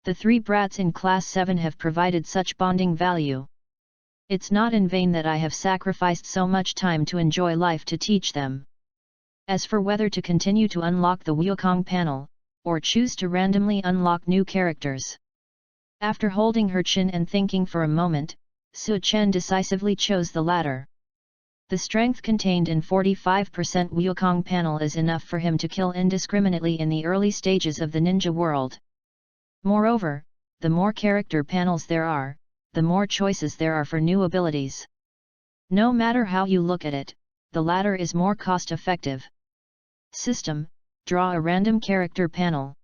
The 3 brats in Class 7 have provided such bonding value. It's not in vain that I have sacrificed so much time to enjoy life to teach them. As for whether to continue to unlock the Wukong panel, or choose to randomly unlock new characters. After holding her chin and thinking for a moment, Su-chen decisively chose the latter. The strength contained in 45% Wukong panel is enough for him to kill indiscriminately in the early stages of the ninja world. Moreover, the more character panels there are, the more choices there are for new abilities. No matter how you look at it, the latter is more cost-effective. System, draw a random character panel.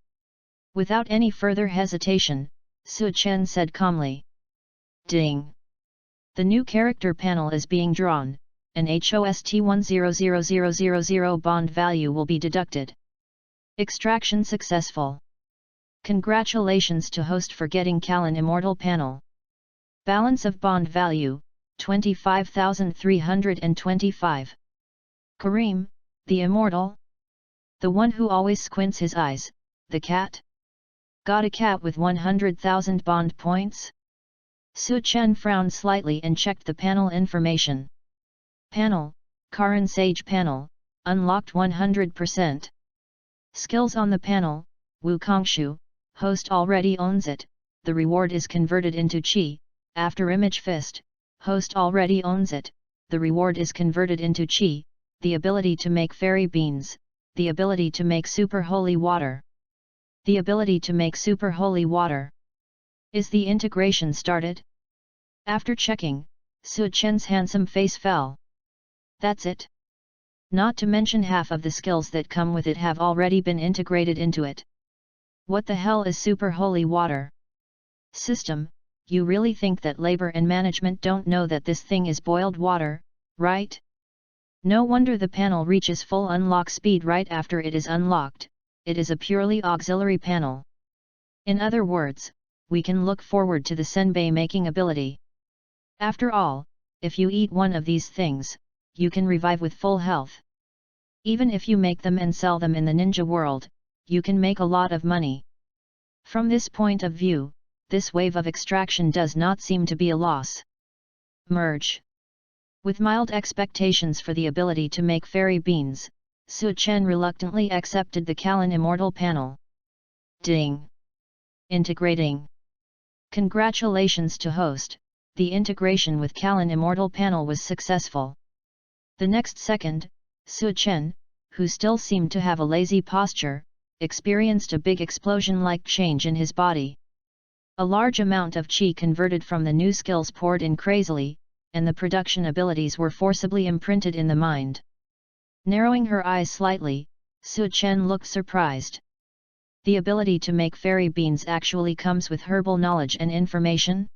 Without any further hesitation, Su-chen said calmly. Ding! The new character panel is being drawn. An HOST 100000 bond value will be deducted. Extraction successful. Congratulations to host for getting Kallen Immortal panel. Balance of bond value, 25,325. Kareem, the Immortal? The one who always squints his eyes, the cat? Got a cat with 100,000 bond points? Su-chen frowned slightly and checked the panel information. Panel, Karin Sage panel, unlocked 100%. Skills on the panel, Wukongshu, host already owns it, the reward is converted into Qi. After Image Fist, host already owns it, the reward is converted into Qi, the ability to make fairy beans, the ability to make super holy water. The ability to make super holy water. Is the integration started? After checking, Su-chen's handsome face fell. That's it. Not to mention half of the skills that come with it have already been integrated into it. What the hell is super holy water? System, you really think that labor and management don't know that this thing is boiled water, right? No wonder the panel reaches full unlock speed right after it is unlocked. It is a purely auxiliary panel. In other words, we can look forward to the senbei making ability. After all, if you eat one of these things, you can revive with full health. Even if you make them and sell them in the ninja world, you can make a lot of money. From this point of view, this wave of extraction does not seem to be a loss. Merge. With mild expectations for the ability to make fairy beans, Su Chen reluctantly accepted the Kalin Immortal panel. Ding! Integrating. Congratulations to host, the integration with Kalin Immortal panel was successful. The next second, Su Chen, who still seemed to have a lazy posture, experienced a big explosion-like change in his body. A large amount of qi converted from the new skills poured in crazily, and the production abilities were forcibly imprinted in the mind. Narrowing her eyes slightly, Su Chen looked surprised. The ability to make fairy beans actually comes with herbal knowledge and information?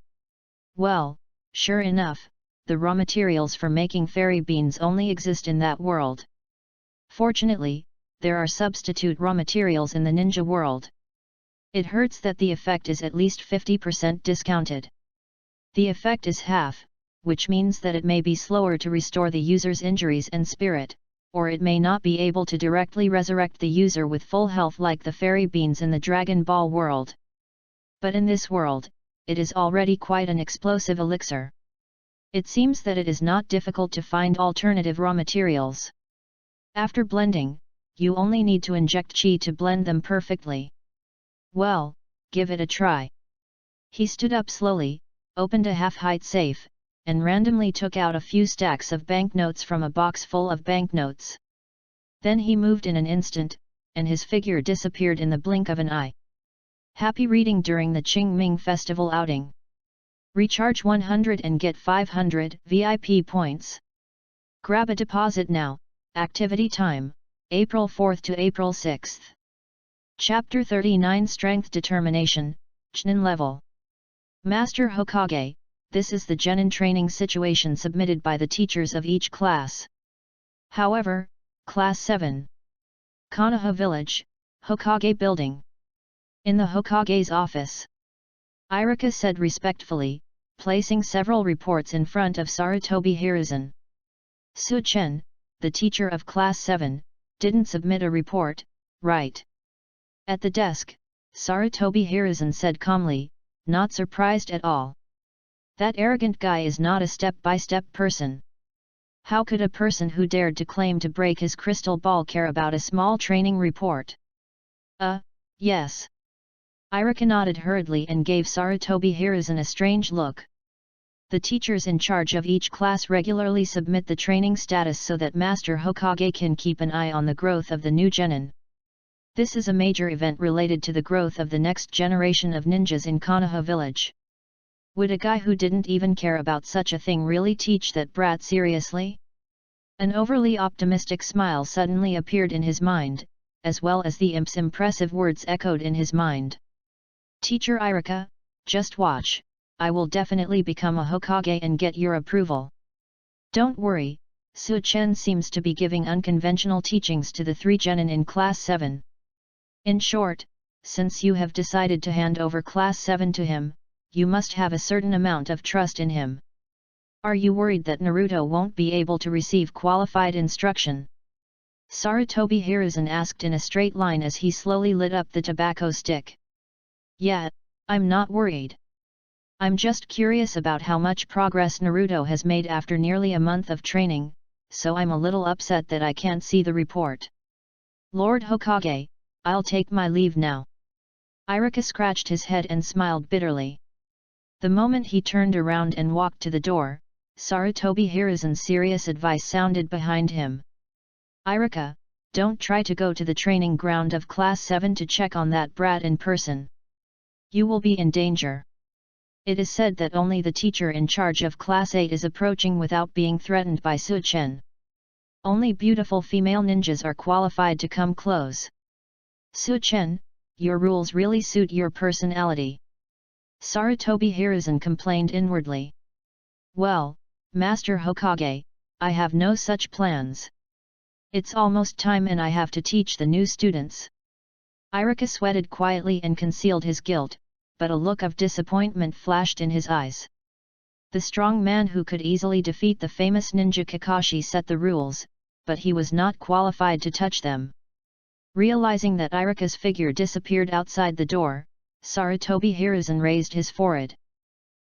Well, sure enough, the raw materials for making fairy beans only exist in that world. Fortunately, there are substitute raw materials in the ninja world. It hurts that the effect is at least 50% discounted. The effect is half, which means that it may be slower to restore the user's injuries and spirit, or it may not be able to directly resurrect the user with full health like the fairy beans in the Dragon Ball world. But in this world, it is already quite an explosive elixir. It seems that it is not difficult to find alternative raw materials. After blending, you only need to inject qi to blend them perfectly. Well, give it a try. He stood up slowly, opened a half-height safe, and randomly took out a few stacks of banknotes from a box full of banknotes. Then he moved in an instant, and his figure disappeared in the blink of an eye. Happy reading during the Qingming Festival outing. Recharge 100 and get 500 VIP points. Grab a deposit now. Activity time, April 4th to April 6th. Chapter 39 Strength Determination, Chunin Level. Master Hokage, this is the genin training situation submitted by the teachers of each class. However, Class 7. Konoha Village, Hokage Building. In the Hokage's office. Irika said respectfully, placing several reports in front of Sarutobi Hiruzen. Su Chen, the teacher of Class 7, didn't submit a report, right? At the desk, Sarutobi Hiruzen said calmly, not surprised at all. That arrogant guy is not a step-by-step person. How could a person who dared to claim to break his crystal ball care about a small training report? Yes. Irika nodded hurriedly and gave Sarutobi Hiruzen a strange look. The teachers in charge of each class regularly submit the training status so that Master Hokage can keep an eye on the growth of the new genin. This is a major event related to the growth of the next generation of ninjas in Konoha Village. Would a guy who didn't even care about such a thing really teach that brat seriously? An overly optimistic smile suddenly appeared in his mind, as well as the imp's impressive words echoed in his mind. Teacher Irika, just watch, I will definitely become a Hokage and get your approval. Don't worry, Su Chen seems to be giving unconventional teachings to the 3 genin in Class 7. In short, since you have decided to hand over Class 7 to him, you must have a certain amount of trust in him. Are you worried that Naruto won't be able to receive qualified instruction? Sarutobi Hiruzen asked in a straight line as he slowly lit up the tobacco stick. Yeah, I'm not worried. I'm just curious about how much progress Naruto has made after nearly a month of training, so I'm a little upset that I can't see the report. Lord Hokage, I'll take my leave now. Irika scratched his head and smiled bitterly. The moment he turned around and walked to the door, Sarutobi Hiruzen's serious advice sounded behind him. Irika, don't try to go to the training ground of Class 7 to check on that brat in person. You will be in danger. It is said that only the teacher in charge of Class 8 is approaching without being threatened by Su Chen. Only beautiful female ninjas are qualified to come close. Su-chen, your rules really suit your personality. Sarutobi Hiruzen complained inwardly. Well, Master Hokage, I have no such plans. It's almost time and I have to teach the new students. Irika sweated quietly and concealed his guilt, but a look of disappointment flashed in his eyes. The strong man who could easily defeat the famous ninja Kakashi set the rules, but he was not qualified to touch them. Realizing that Irika's figure disappeared outside the door, Sarutobi Hiruzen raised his forehead.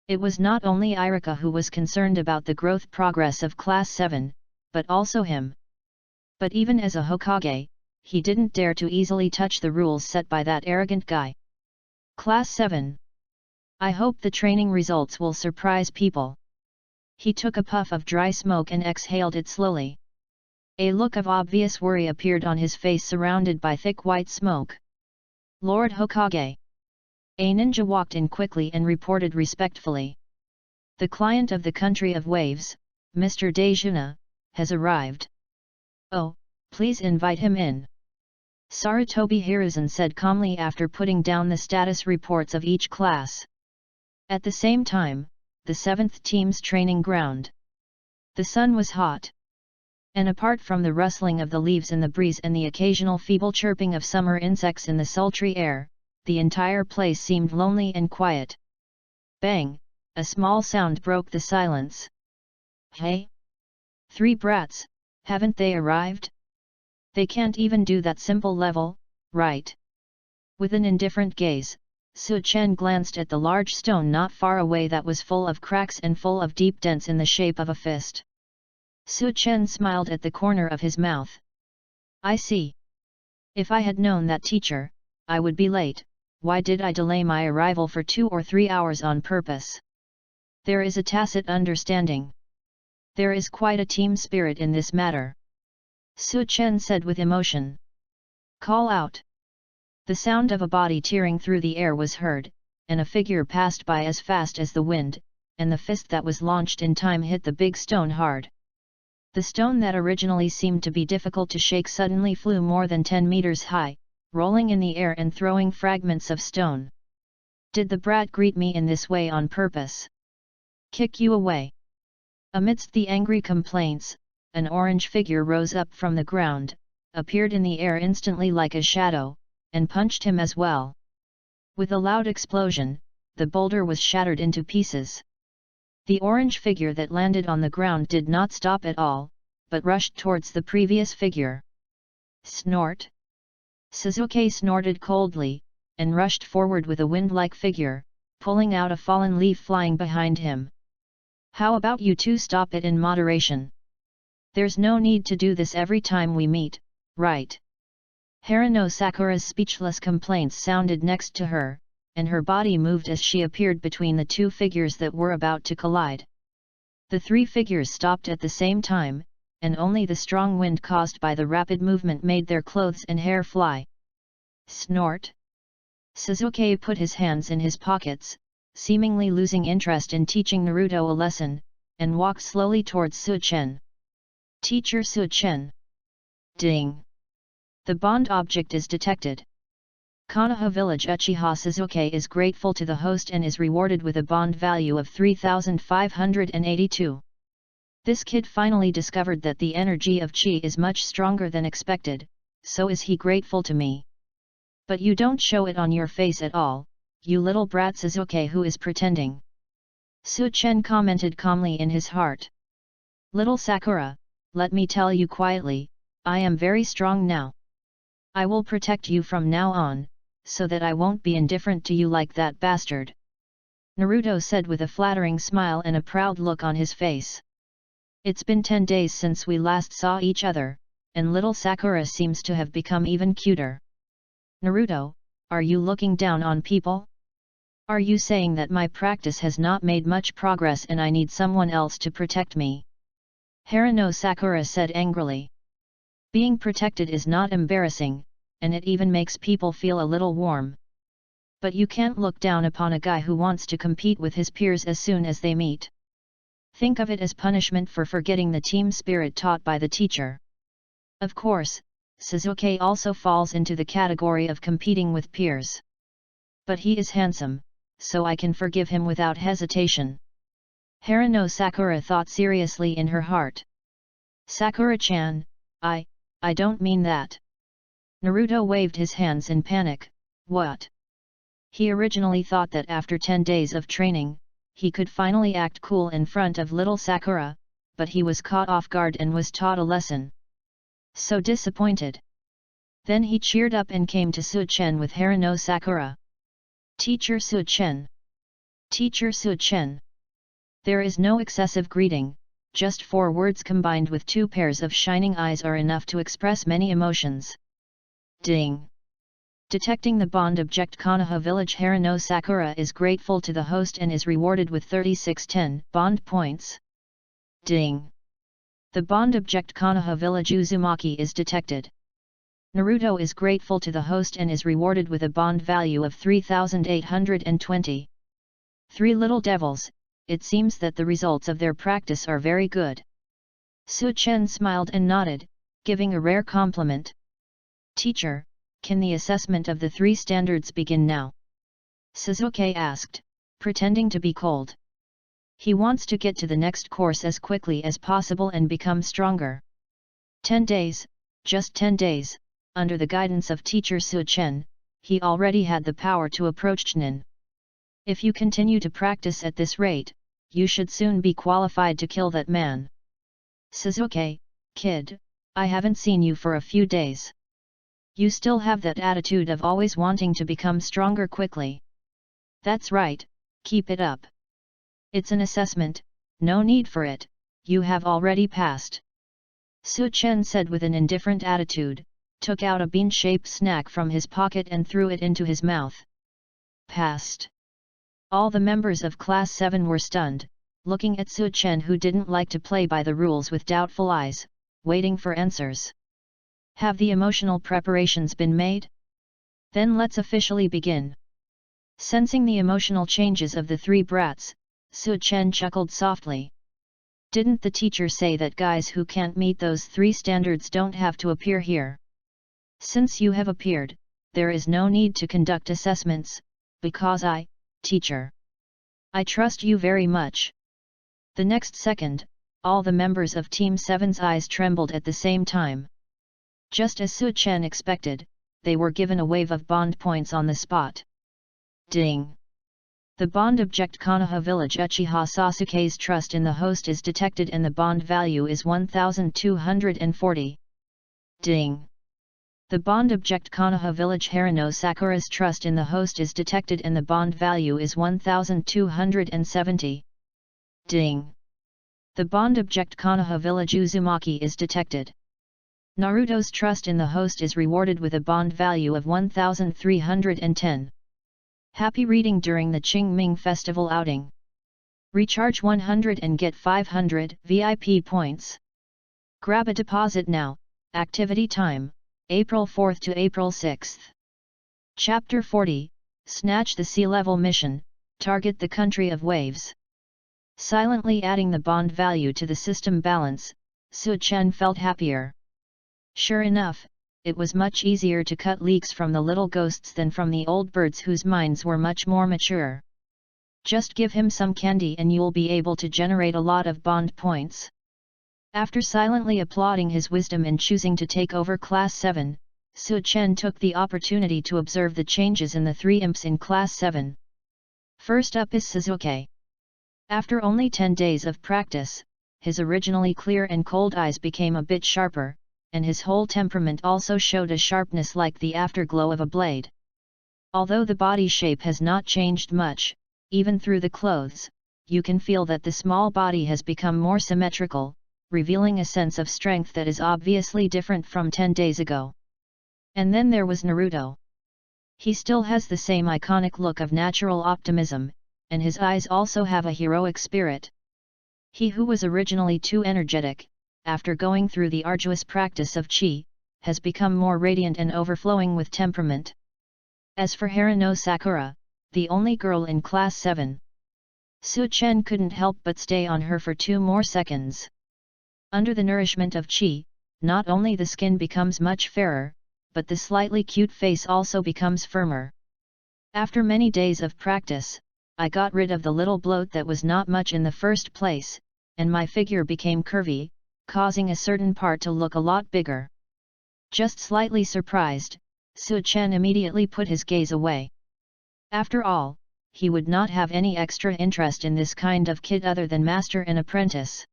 It was not only Irika who was concerned about the growth progress of Class 7, but also him. But even as a Hokage, he didn't dare to easily touch the rules set by that arrogant guy. Class 7. I hope the training results will surprise people. He took a puff of dry smoke and exhaled it slowly. A look of obvious worry appeared on his face surrounded by thick white smoke. Lord Hokage. A ninja walked in quickly and reported respectfully. The client of the country of waves, Mr. Dejuna, has arrived. Oh, please invite him in. Sarutobi Hiruzen said calmly after putting down the status reports of each class. At the same time, the 7th team's training ground. The sun was hot. And apart from the rustling of the leaves in the breeze and the occasional feeble chirping of summer insects in the sultry air, the entire place seemed lonely and quiet. Bang! A small sound broke the silence. Hey? 3 brats, haven't they arrived? They can't even do that simple level, right? With an indifferent gaze, Su-chen glanced at the large stone not far away that was full of cracks and full of deep dents in the shape of a fist. Su-chen smiled at the corner of his mouth. I see. If I had known that, teacher, I would be late. Why did I delay my arrival for 2 or 3 hours on purpose? There is a tacit understanding. There is quite a team spirit in this matter. Su-chen said with emotion. Call out. The sound of a body tearing through the air was heard, and a figure passed by as fast as the wind, and the fist that was launched in time hit the big stone hard. The stone that originally seemed to be difficult to shake suddenly flew more than 10 meters high, rolling in the air and throwing fragments of stone. Did the brat greet me in this way on purpose? Kick you away. Amidst the angry complaints, an orange figure rose up from the ground, appeared in the air instantly like a shadow, and punched him as well. With a loud explosion, the boulder was shattered into pieces. The orange figure that landed on the ground did not stop at all, but rushed towards the previous figure. Snort! Suzuki snorted coldly, and rushed forward with a wind-like figure, pulling out a fallen leaf flying behind him. How about you two stop it in moderation? There's no need to do this every time we meet, right? Harano Sakura's speechless complaints sounded next to her, and her body moved as she appeared between the 2 figures that were about to collide. The 3 figures stopped at the same time, and only the strong wind caused by the rapid movement made their clothes and hair fly. Snort! Suzuki put his hands in his pockets, seemingly losing interest in teaching Naruto a lesson, and walked slowly towards Su-chen. Teacher Su-chen. Ding! The bond object is detected. Konoha Village Uchiha Suzuki is grateful to the host and is rewarded with a bond value of 3,582. This kid finally discovered that the energy of chi is much stronger than expected, so is he grateful to me. But you don't show it on your face at all, you little brat Suzuki who is pretending. Su-chen commented calmly in his heart. Little Sakura, let me tell you quietly, I am very strong now. I will protect you from now on, so that I won't be indifferent to you like that bastard. Naruto said with a flattering smile and a proud look on his face. It's been 10 days since we last saw each other, and little Sakura seems to have become even cuter. Naruto, are you looking down on people? Are you saying that my practice has not made much progress and I need someone else to protect me? Harano Sakura said angrily. Being protected is not embarrassing, and it even makes people feel a little warm. But you can't look down upon a guy who wants to compete with his peers as soon as they meet. Think of it as punishment for forgetting the team spirit taught by the teacher. Of course, Sasuke also falls into the category of competing with peers. But he is handsome, so I can forgive him without hesitation. Haruno Sakura thought seriously in her heart. Sakura-chan, I don't mean that. Naruto waved his hands in panic. What? He originally thought that after 10 days of training, he could finally act cool in front of little Sakura, but he was caught off guard and was taught a lesson. So disappointed. Then he cheered up and came to Su-chen with Haruno Sakura. Teacher Su-chen. Teacher Su-chen. There is no excessive greeting, just 4 words combined with 2 pairs of shining eyes are enough to express many emotions. Ding! Detecting the bond object Konoha village, Haruno Sakura is grateful to the host and is rewarded with 3610 bond points. Ding! The bond object Konoha village Uzumaki is detected. Naruto is grateful to the host and is rewarded with a bond value of 3820. 3 little devils, it seems that the results of their practice are very good. Su-chen smiled and nodded, giving a rare compliment. Teacher, can the assessment of the 3 standards begin now? Sasuke asked, pretending to be cold. He wants to get to the next course as quickly as possible and become stronger. 10 days, just 10 days, under the guidance of teacher Su-chen, he already had the power to approach Chunin. If you continue to practice at this rate, you should soon be qualified to kill that man. Sasuke, kid, I haven't seen you for a few days. You still have that attitude of always wanting to become stronger quickly. That's right, keep it up. It's an assessment, no need for it, you have already passed. Su-chen said with an indifferent attitude, took out a bean-shaped snack from his pocket and threw it into his mouth. Passed. All the members of Class 7 were stunned, looking at Su-chen, who didn't like to play by the rules, with doubtful eyes, waiting for answers. Have the emotional preparations been made? Then let's officially begin. Sensing the emotional changes of the 3 brats, Su-chen chuckled softly. Didn't the teacher say that guys who can't meet those 3 standards don't have to appear here? Since you have appeared, there is no need to conduct assessments, because teacher, I trust you very much. The next second, all the members of Team 7's eyes trembled at the same time. Just as Su-chen expected, they were given a wave of bond points on the spot. Ding! The bond object Konoha village Uchiha Sasuke's trust in the host is detected and the bond value is 1240. Ding! The bond object Konoha village Haruno Sakura's trust in the host is detected and the bond value is 1270. Ding! The bond object Konoha village Uzumaki is detected. Naruto's trust in the host is rewarded with a bond value of 1310. Happy reading during the Qingming Festival outing. Recharge 100 and get 500 VIP points. Grab a deposit now. Activity time, April 4th to April 6th. Chapter 40, Snatch the Sea Level Mission, Target the Country of Waves. Silently adding the bond value to the system balance, Su-chen felt happier. Sure enough, it was much easier to cut leaks from the little ghosts than from the old birds whose minds were much more mature. Just give him some candy and you'll be able to generate a lot of bond points. After silently applauding his wisdom in choosing to take over Class 7, Su-chen took the opportunity to observe the changes in the 3 imps in Class 7. First up is Sasuke. After only 10 days of practice, his originally clear and cold eyes became a bit sharper, and his whole temperament also showed a sharpness like the afterglow of a blade. Although the body shape has not changed much, even through the clothes, you can feel that the small body has become more symmetrical, revealing a sense of strength that is obviously different from 10 days ago. And then there was Naruto. He still has the same iconic look of natural optimism, and his eyes also have a heroic spirit. He who was originally too energetic, after going through the arduous practice of Chi, has become more radiant and overflowing with temperament. As for Haruno Sakura, the only girl in Class 7, Su-chen couldn't help but stay on her for 2 more seconds. Under the nourishment of Chi, not only the skin becomes much fairer, but the slightly cute face also becomes firmer. After many days of practice, I got rid of the little bloat that was not much in the first place, and my figure became curvy, causing a certain part to look a lot bigger. Just slightly surprised, Su Chen immediately put his gaze away. After all, he would not have any extra interest in this kind of kid other than master and apprentice.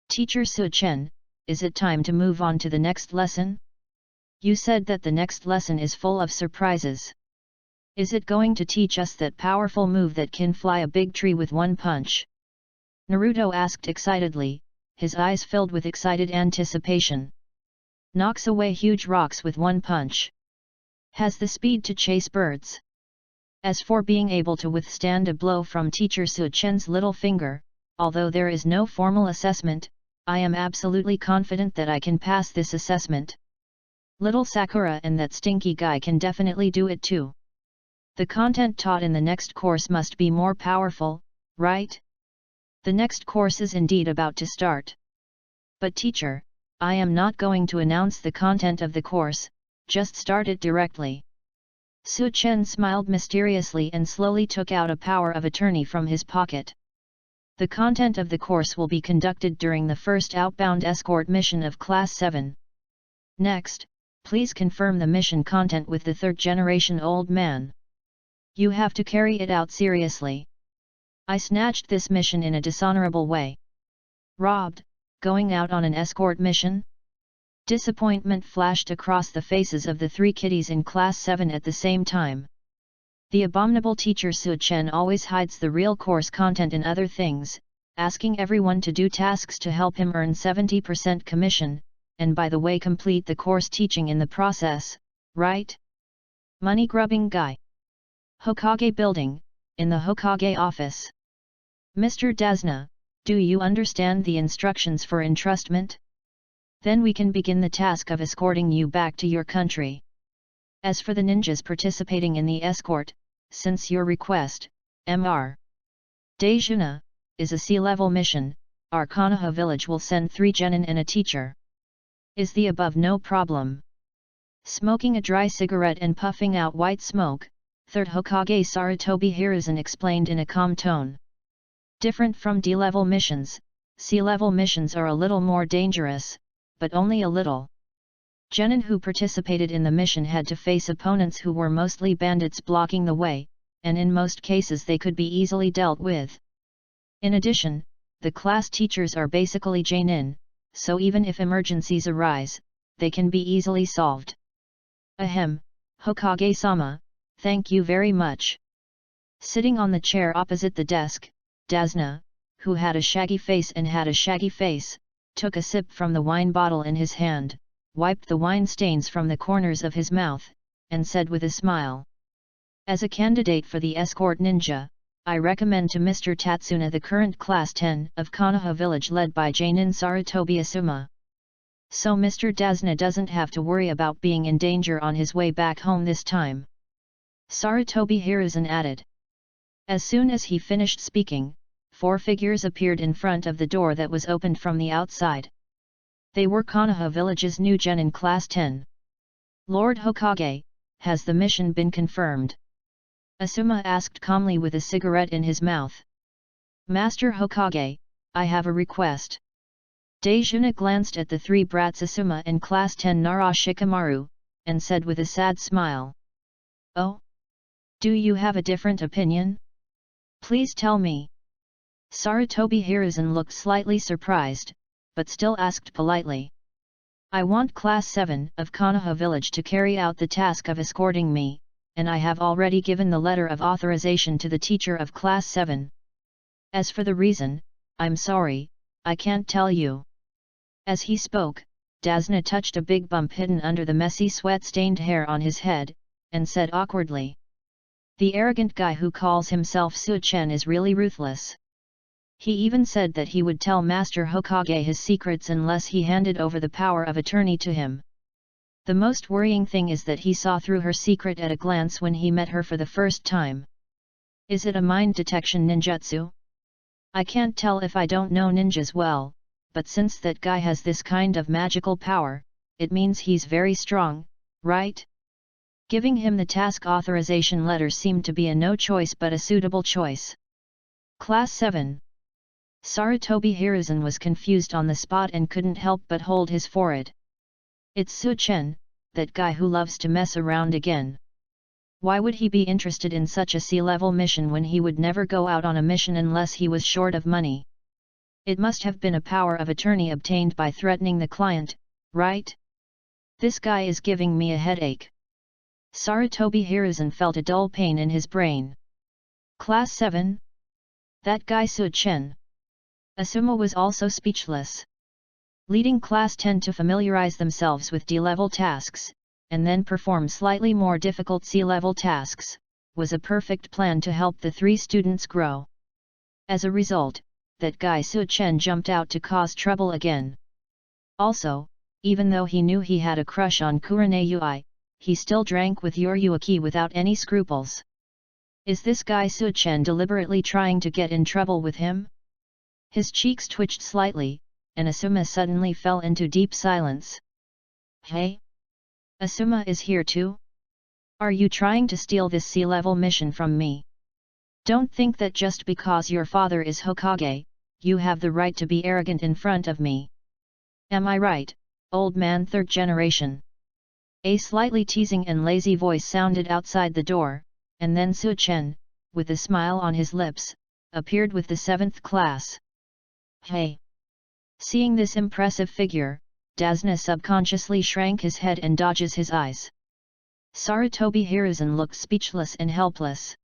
Teacher Su Chen, is it time to move on to the next lesson? You said that the next lesson is full of surprises. Is it going to teach us that powerful move that can fly a big tree with one punch? Naruto asked excitedly, his eyes filled with excited anticipation. Knocks away huge rocks with one punch. Has the speed to chase birds. As for being able to withstand a blow from teacher Su Chen's little finger, although there is no formal assessment, I am absolutely confident that I can pass this assessment. Little Sakura and that stinky guy can definitely do it too. The content taught in the next course must be more powerful, right? The next course is indeed about to start. But teacher, I am not going to announce the content of the course, just start it directly. Su Chen smiled mysteriously and slowly took out a power of attorney from his pocket. The content of the course will be conducted during the first outbound escort mission of Class 7. Next, please confirm the mission content with the third generation old man. You have to carry it out seriously. I snatched this mission in a dishonorable way. Robbed, going out on an escort mission? Disappointment flashed across the faces of the three kiddies in Class 7 at the same time. The abominable teacher Su Chen always hides the real course content in other things, asking everyone to do tasks to help him earn 70% commission, and by the way complete the course teaching in the process, right? Money-grubbing guy. Hokage Building, in the Hokage office. Mr. Dasna, do you understand the instructions for entrustment? Then we can begin the task of escorting you back to your country. As for the ninjas participating in the escort, since your request, Mr. Dejuna, is a sea-level mission, our Konoha village will send 3 genin and a teacher. Is the above no problem? Smoking a dry cigarette and puffing out white smoke, 3rd Hokage Sarutobi Hiruzen explained in a calm tone. Different from D-level missions, sea-level missions are a little more dangerous, but only a little. Genin who participated in the mission had to face opponents who were mostly bandits blocking the way, and in most cases they could be easily dealt with. In addition, the class teachers are basically genin, so even if emergencies arise, they can be easily solved. Ahem, Hokage-sama, thank you very much. Sitting on the chair opposite the desk, Dasna, who had a shaggy face took a sip from the wine bottle in his hand, wiped the wine stains from the corners of his mouth, and said with a smile. As a candidate for the escort ninja, I recommend to Mr. Tatsuna the current Class 10 of Konoha village led by Jainin Sarutobi Asuma. So Mr. Dasna doesn't have to worry about being in danger on his way back home this time. Sarutobi Hiruzen added. As soon as he finished speaking, 4 figures appeared in front of the door that was opened from the outside. They were Konoha village's new genin Class 10. Lord Hokage, has the mission been confirmed? Asuma asked calmly with a cigarette in his mouth. Master Hokage, I have a request. Dejuna glanced at the 3 brats Asuma and Class 10 Nara Shikamaru, and said with a sad smile. Oh? Do you have a different opinion? Please tell me. Sarutobi Hiruzen looked slightly surprised, but still asked politely. I want Class 7 of Konoha village to carry out the task of escorting me, and I have already given the letter of authorization to the teacher of Class 7. As for the reason, I'm sorry, I can't tell you. As he spoke, Dasna touched a big bump hidden under the messy sweat-stained hair on his head, and said awkwardly. The arrogant guy who calls himself Su Chen is really ruthless. He even said that he would tell Master Hokage his secrets unless he handed over the power of attorney to him. The most worrying thing is that he saw through her secret at a glance when he met her for the first time. Is it a mind detection ninjutsu? I can't tell if I don't know ninjas well, but since that guy has this kind of magical power, it means he's very strong, right? Giving him the task authorization letter seemed to be a no choice but a suitable choice. Class 7. Sarutobi Hiruzen was confused on the spot and couldn't help but hold his forehead. It's Su-chen, that guy who loves to mess around again. Why would he be interested in such a sea-level mission when he would never go out on a mission unless he was short of money? It must have been a power of attorney obtained by threatening the client, right? This guy is giving me a headache. Sarutobi Hiruzen felt a dull pain in his brain. Class 7? That guy Su-chen. Asuma was also speechless. Leading Class 10 to familiarize themselves with D-level tasks, and then perform slightly more difficult C-level tasks, was a perfect plan to help the 3 students grow. As a result, that guy Su-chen jumped out to cause trouble again. Also, even though he knew he had a crush on Kurane Yui, he still drank with Yoryuki without any scruples. Is this guy Su-chen deliberately trying to get in trouble with him? His cheeks twitched slightly, and Asuma suddenly fell into deep silence. Hey? Asuma is here too? Are you trying to steal this sea-level mission from me? Don't think that just because your father is Hokage, you have the right to be arrogant in front of me. Am I right, old man 3rd generation? A slightly teasing and lazy voice sounded outside the door, and then Su-chen, with a smile on his lips, appeared with the 7th class. Hey! Seeing this impressive figure, Dasna subconsciously shrank his head and dodges his eyes. Sarutobi Hiruzen looked speechless and helpless.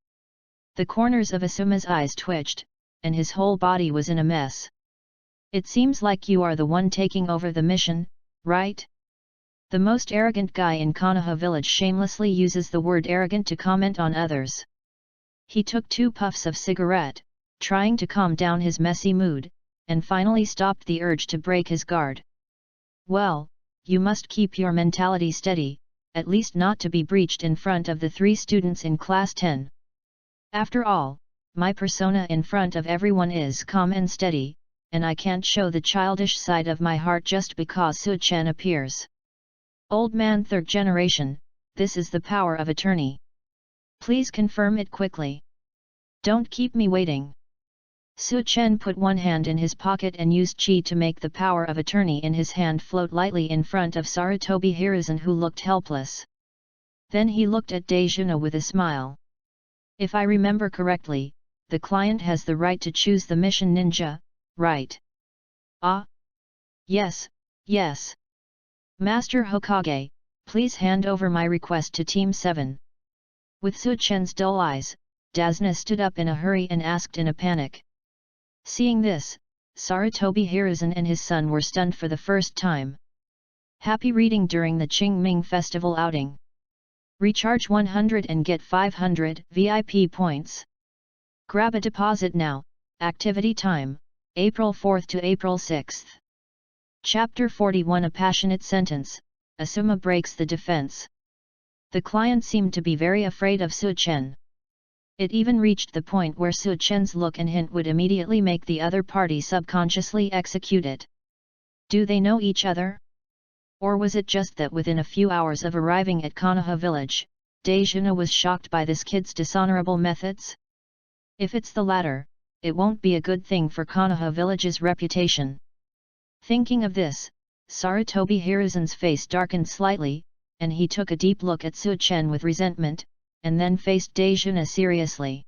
The corners of Asuma's eyes twitched, and his whole body was in a mess. It seems like you are the one taking over the mission, right? The most arrogant guy in Konoha village shamelessly uses the word arrogant to comment on others. He took 2 puffs of cigarette, trying to calm down his messy mood, and finally stopped the urge to break his guard. Well, you must keep your mentality steady, at least not to be breached in front of the 3 students in Class 10. After all, my persona in front of everyone is calm and steady, and I can't show the childish side of my heart just because Su-chen appears. Old man 3rd generation, this is the power of attorney. Please confirm it quickly. Don't keep me waiting. Su-chen put one hand in his pocket and used chi to make the power of attorney in his hand float lightly in front of Sarutobi Hiruzen, who looked helpless. Then he looked at Daijuna with a smile. If I remember correctly, the client has the right to choose the mission ninja, right? Ah? Yes, yes. Master Hokage, please hand over my request to Team 7. With Su-chen's dull eyes, Dasna stood up in a hurry and asked in a panic. Seeing this, Sarutobi Hiruzen and his son were stunned for the first time. Happy reading during the Qingming Festival outing. Recharge 100 and get 500 VIP points. Grab a deposit now. Activity time, April 4th to April 6th. Chapter 41. A passionate sentence, Asuma breaks the defense. The client seemed to be very afraid of Su-chen. It even reached the point where Su-chen's look and hint would immediately make the other party subconsciously execute it. Do they know each other? Or was it just that within a few hours of arriving at Konoha village, Daijuna was shocked by this kid's dishonorable methods? If it's the latter, it won't be a good thing for Konoha village's reputation. Thinking of this, Sarutobi Hiruzen's face darkened slightly, and he took a deep look at Su-chen with resentment, and then faced Daijuna seriously.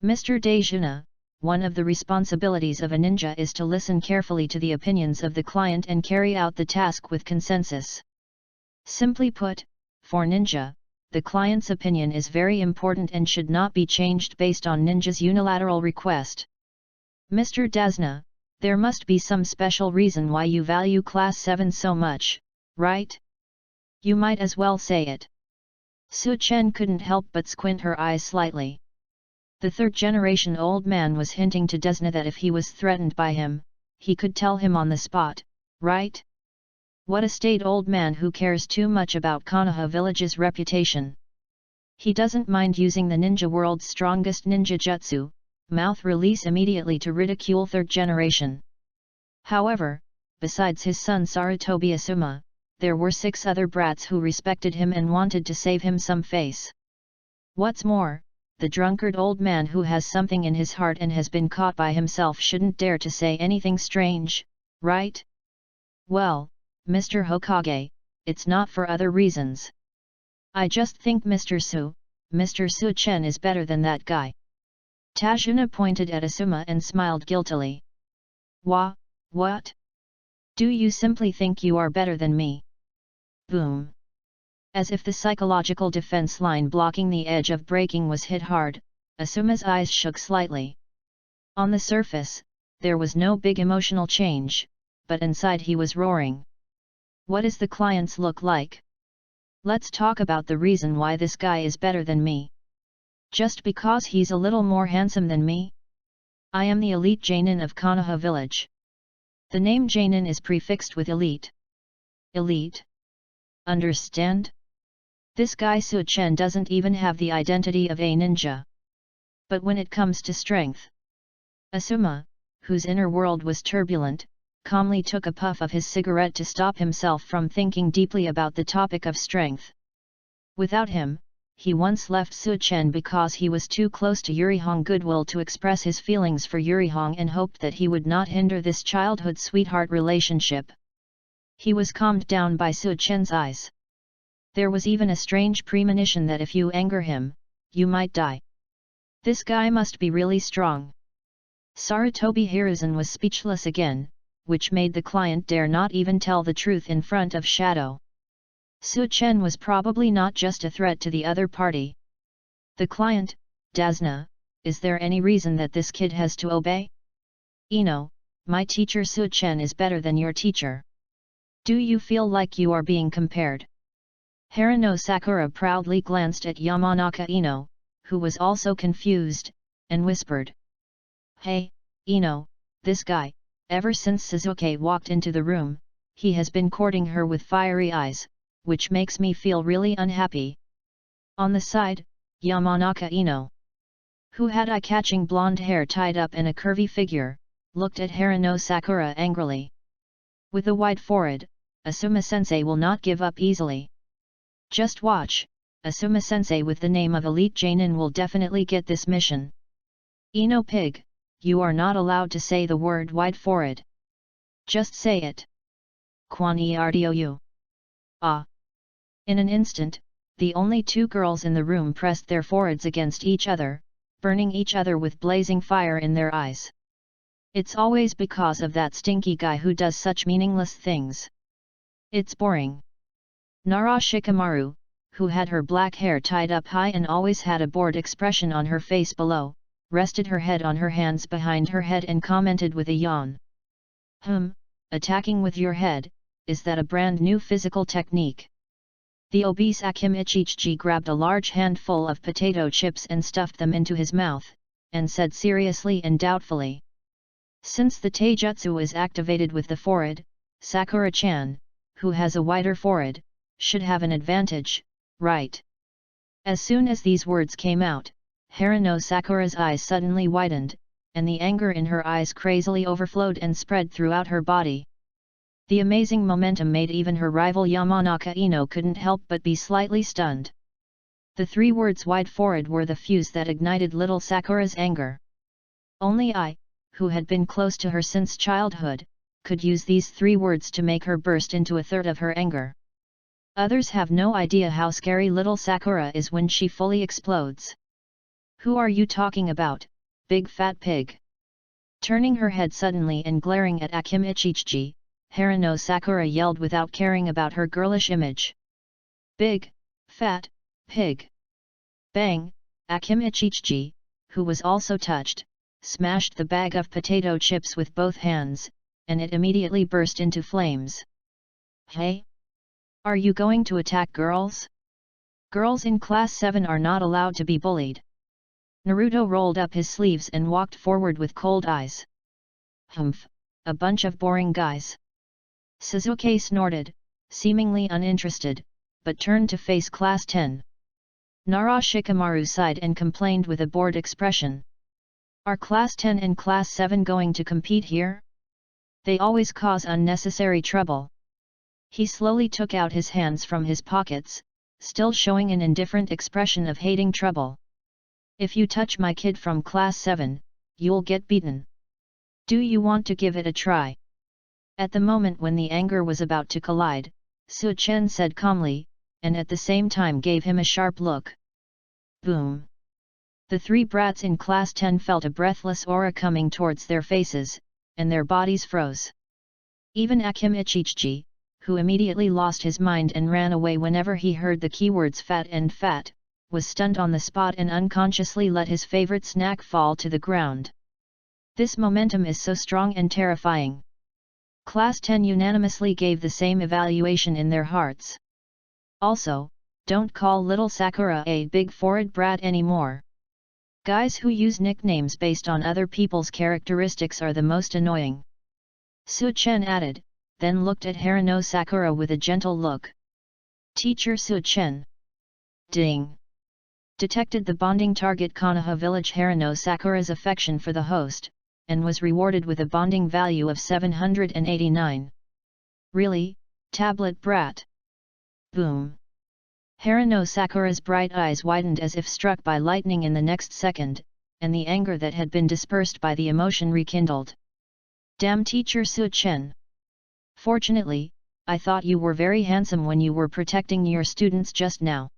Mr. Daijuna, one of the responsibilities of a ninja is to listen carefully to the opinions of the client and carry out the task with consensus. Simply put, for ninja, the client's opinion is very important and should not be changed based on ninja's unilateral request. Mr. Dasna, there must be some special reason why you value Class 7 so much, right? You might as well say it. Su-chen couldn't help but squint her eyes slightly. The 3rd generation old man was hinting to Dasna that if he was threatened by him, he could tell him on the spot, right? What a staid old man who cares too much about Konoha village's reputation. He doesn't mind using the ninja world's strongest ninja jutsu, mouth release immediately to ridicule 3rd generation. However, besides his son Sarutobi Asuma, there were 6 other brats who respected him and wanted to save him some face. What's more, the drunkard old man who has something in his heart and has been caught by himself shouldn't dare to say anything strange, right? Well, Mr. Hokage, it's not for other reasons. I just think Mr. Su Chen is better than that guy. Tajuna pointed at Asuma and smiled guiltily. What? Do you simply think you are better than me? Boom. As if the psychological defense line blocking the edge of breaking was hit hard, Asuma's eyes shook slightly. On the surface, there was no big emotional change, but inside he was roaring. What is the client's look like? Let's talk about the reason why this guy is better than me. Just because he's a little more handsome than me? I am the elite Jainin of Konoha village. The name Jainin is prefixed with elite. Elite? Understand? This guy Su Chen doesn't even have the identity of a ninja. But when it comes to strength, Asuma, whose inner world was turbulent, calmly took a puff of his cigarette to stop himself from thinking deeply about the topic of strength. Without him, he once left Su Chen because he was too close to Yurihong goodwill to express his feelings for Yurihong and hoped that he would not hinder this childhood sweetheart relationship. He was calmed down by Su Chen's eyes. There was even a strange premonition that if you anger him, you might die. This guy must be really strong. Sarutobi Hiruzen was speechless again, which made the client dare not even tell the truth in front of Shadow. Su Chen was probably not just a threat to the other party. The client, Dasna, is there any reason that this kid has to obey? Ino, my teacher Su Chen is better than your teacher. Do you feel like you are being compared? Harano Sakura proudly glanced at Yamanaka Ino, who was also confused, and whispered. Hey, Ino, this guy, ever since Suzuki walked into the room, he has been courting her with fiery eyes, which makes me feel really unhappy. On the side, Yamanaka Ino, who had eye-catching blonde hair tied up and a curvy figure, looked at Harano Sakura angrily. With a wide forehead, Asuma-sensei will not give up easily. Just watch, Asuma-sensei with the name of Elite Jainin will definitely get this mission. Ino pig, you are not allowed to say the word wide forehead. Just say it. Kwani Rdio. Ah. In an instant, the only 2 girls in the room pressed their foreheads against each other, burning each other with blazing fire in their eyes. It's always because of that stinky guy who does such meaningless things. It's boring. Nara Shikamaru, who had her black hair tied up high and always had a bored expression on her face below, rested her head on her hands behind her head and commented with a yawn. Attacking with your head, is that a brand new physical technique? The obese Akim Ichichi grabbed a large handful of potato chips and stuffed them into his mouth, and said seriously and doubtfully. Since the taijutsu is activated with the forehead, Sakura-chan, who has a wider forehead, should have an advantage, right? As soon as these words came out, Harano Sakura's eyes suddenly widened, and the anger in her eyes crazily overflowed and spread throughout her body. The amazing momentum made even her rival Yamanaka Ino couldn't help but be slightly stunned. The 3 words wide forehead were the fuse that ignited little Sakura's anger. Only I, who had been close to her since childhood, could use these 3 words to make her burst into a third of her anger. Others have no idea how scary little Sakura is when she fully explodes. Who are you talking about, big fat pig? Turning her head suddenly and glaring at Akim Ichichi, Harano Sakura yelled without caring about her girlish image. Big, fat, pig. Bang, Akim Ichichi, who was also touched, smashed the bag of potato chips with both hands, and it immediately burst into flames. Hey? Are you going to attack girls? Girls in Class 7 are not allowed to be bullied. Naruto rolled up his sleeves and walked forward with cold eyes. Humph, a bunch of boring guys. Suzuki snorted, seemingly uninterested, but turned to face Class 10. Nara Shikamaru sighed and complained with a bored expression. Are Class 10 and Class 7 going to compete here? They always cause unnecessary trouble. He slowly took out his hands from his pockets, still showing an indifferent expression of hating trouble. If you touch my kid from class 7, you'll get beaten. Do you want to give it a try? At the moment when the anger was about to collide, Su Chen said calmly, and at the same time gave him a sharp look. Boom! The three brats in class 10 felt a breathless aura coming towards their faces, and their bodies froze. Even Akim Ichichi, who immediately lost his mind and ran away whenever he heard the keywords fat and fat, was stunned on the spot and unconsciously let his favorite snack fall to the ground. This momentum is so strong and terrifying. Class 10 unanimously gave the same evaluation in their hearts. Also, don't call little Sakura a big forehead brat anymore. Guys who use nicknames based on other people's characteristics are the most annoying. Su Chen added, then looked at Harano Sakura with a gentle look. Teacher Su Chen. Ding! Detected the bonding target Konoha village Harano Sakura's affection for the host, and was rewarded with a bonding value of 789. Really, tablet brat? Boom! Harano Sakura's bright eyes widened as if struck by lightning in the next second, and the anger that had been dispersed by the emotion rekindled. Damn Teacher Su Chen! Fortunately, I thought you were very handsome when you were protecting your students just now.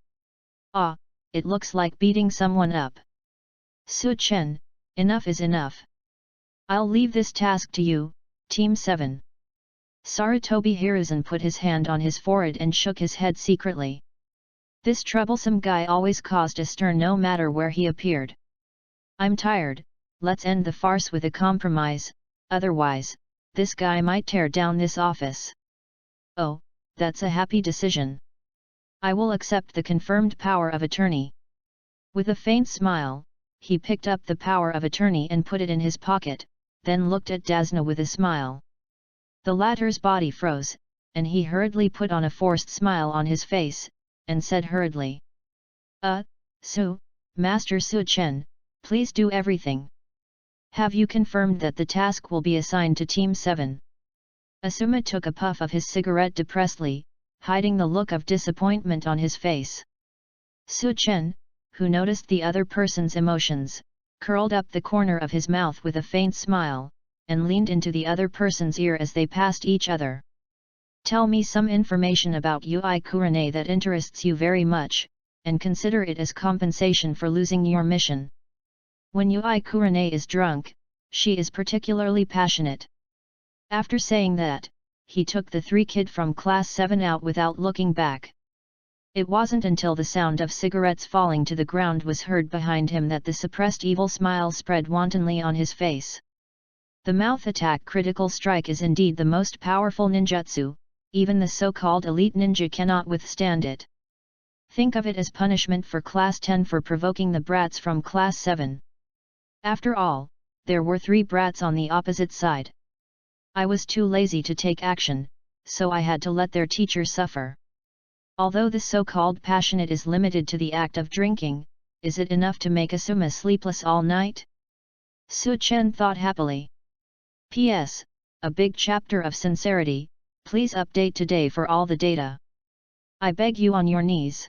Ah, it looks like beating someone up. Su Chen, enough is enough. I'll leave this task to you, Team 7. Sarutobi Hiruzen put his hand on his forehead and shook his head secretly. This troublesome guy always caused a stir no matter where he appeared. I'm tired, let's end the farce with a compromise, otherwise, this guy might tear down this office. Oh, that's a happy decision. I will accept the confirmed power of attorney. With a faint smile, he picked up the power of attorney and put it in his pocket, then looked at Dasna with a smile. The latter's body froze, and he hurriedly put on a forced smile on his face, and said hurriedly. Master Su Chen, please do everything. Have you confirmed that the task will be assigned to Team 7? Asuma took a puff of his cigarette depressedly, hiding the look of disappointment on his face. Su Chen, who noticed the other person's emotions, curled up the corner of his mouth with a faint smile, and leaned into the other person's ear as they passed each other. Tell me some information about Ui Kurane that interests you very much, and consider it as compensation for losing your mission. When Ui Kurane is drunk, she is particularly passionate. After saying that, he took the three kid from class 7 out without looking back. It wasn't until the sound of cigarettes falling to the ground was heard behind him that the suppressed evil smile spread wantonly on his face. The mouth attack critical strike is indeed the most powerful ninjutsu, even the so-called elite ninja cannot withstand it. Think of it as punishment for class 10 for provoking the brats from class 7. After all, there were 3 brats on the opposite side. I was too lazy to take action, so I had to let their teacher suffer. Although the so-called passionate is limited to the act of drinking, is it enough to make Asuma sleepless all night? Su Chen thought happily. P.S. A big chapter of sincerity, please update today for all the data. I beg you on your knees.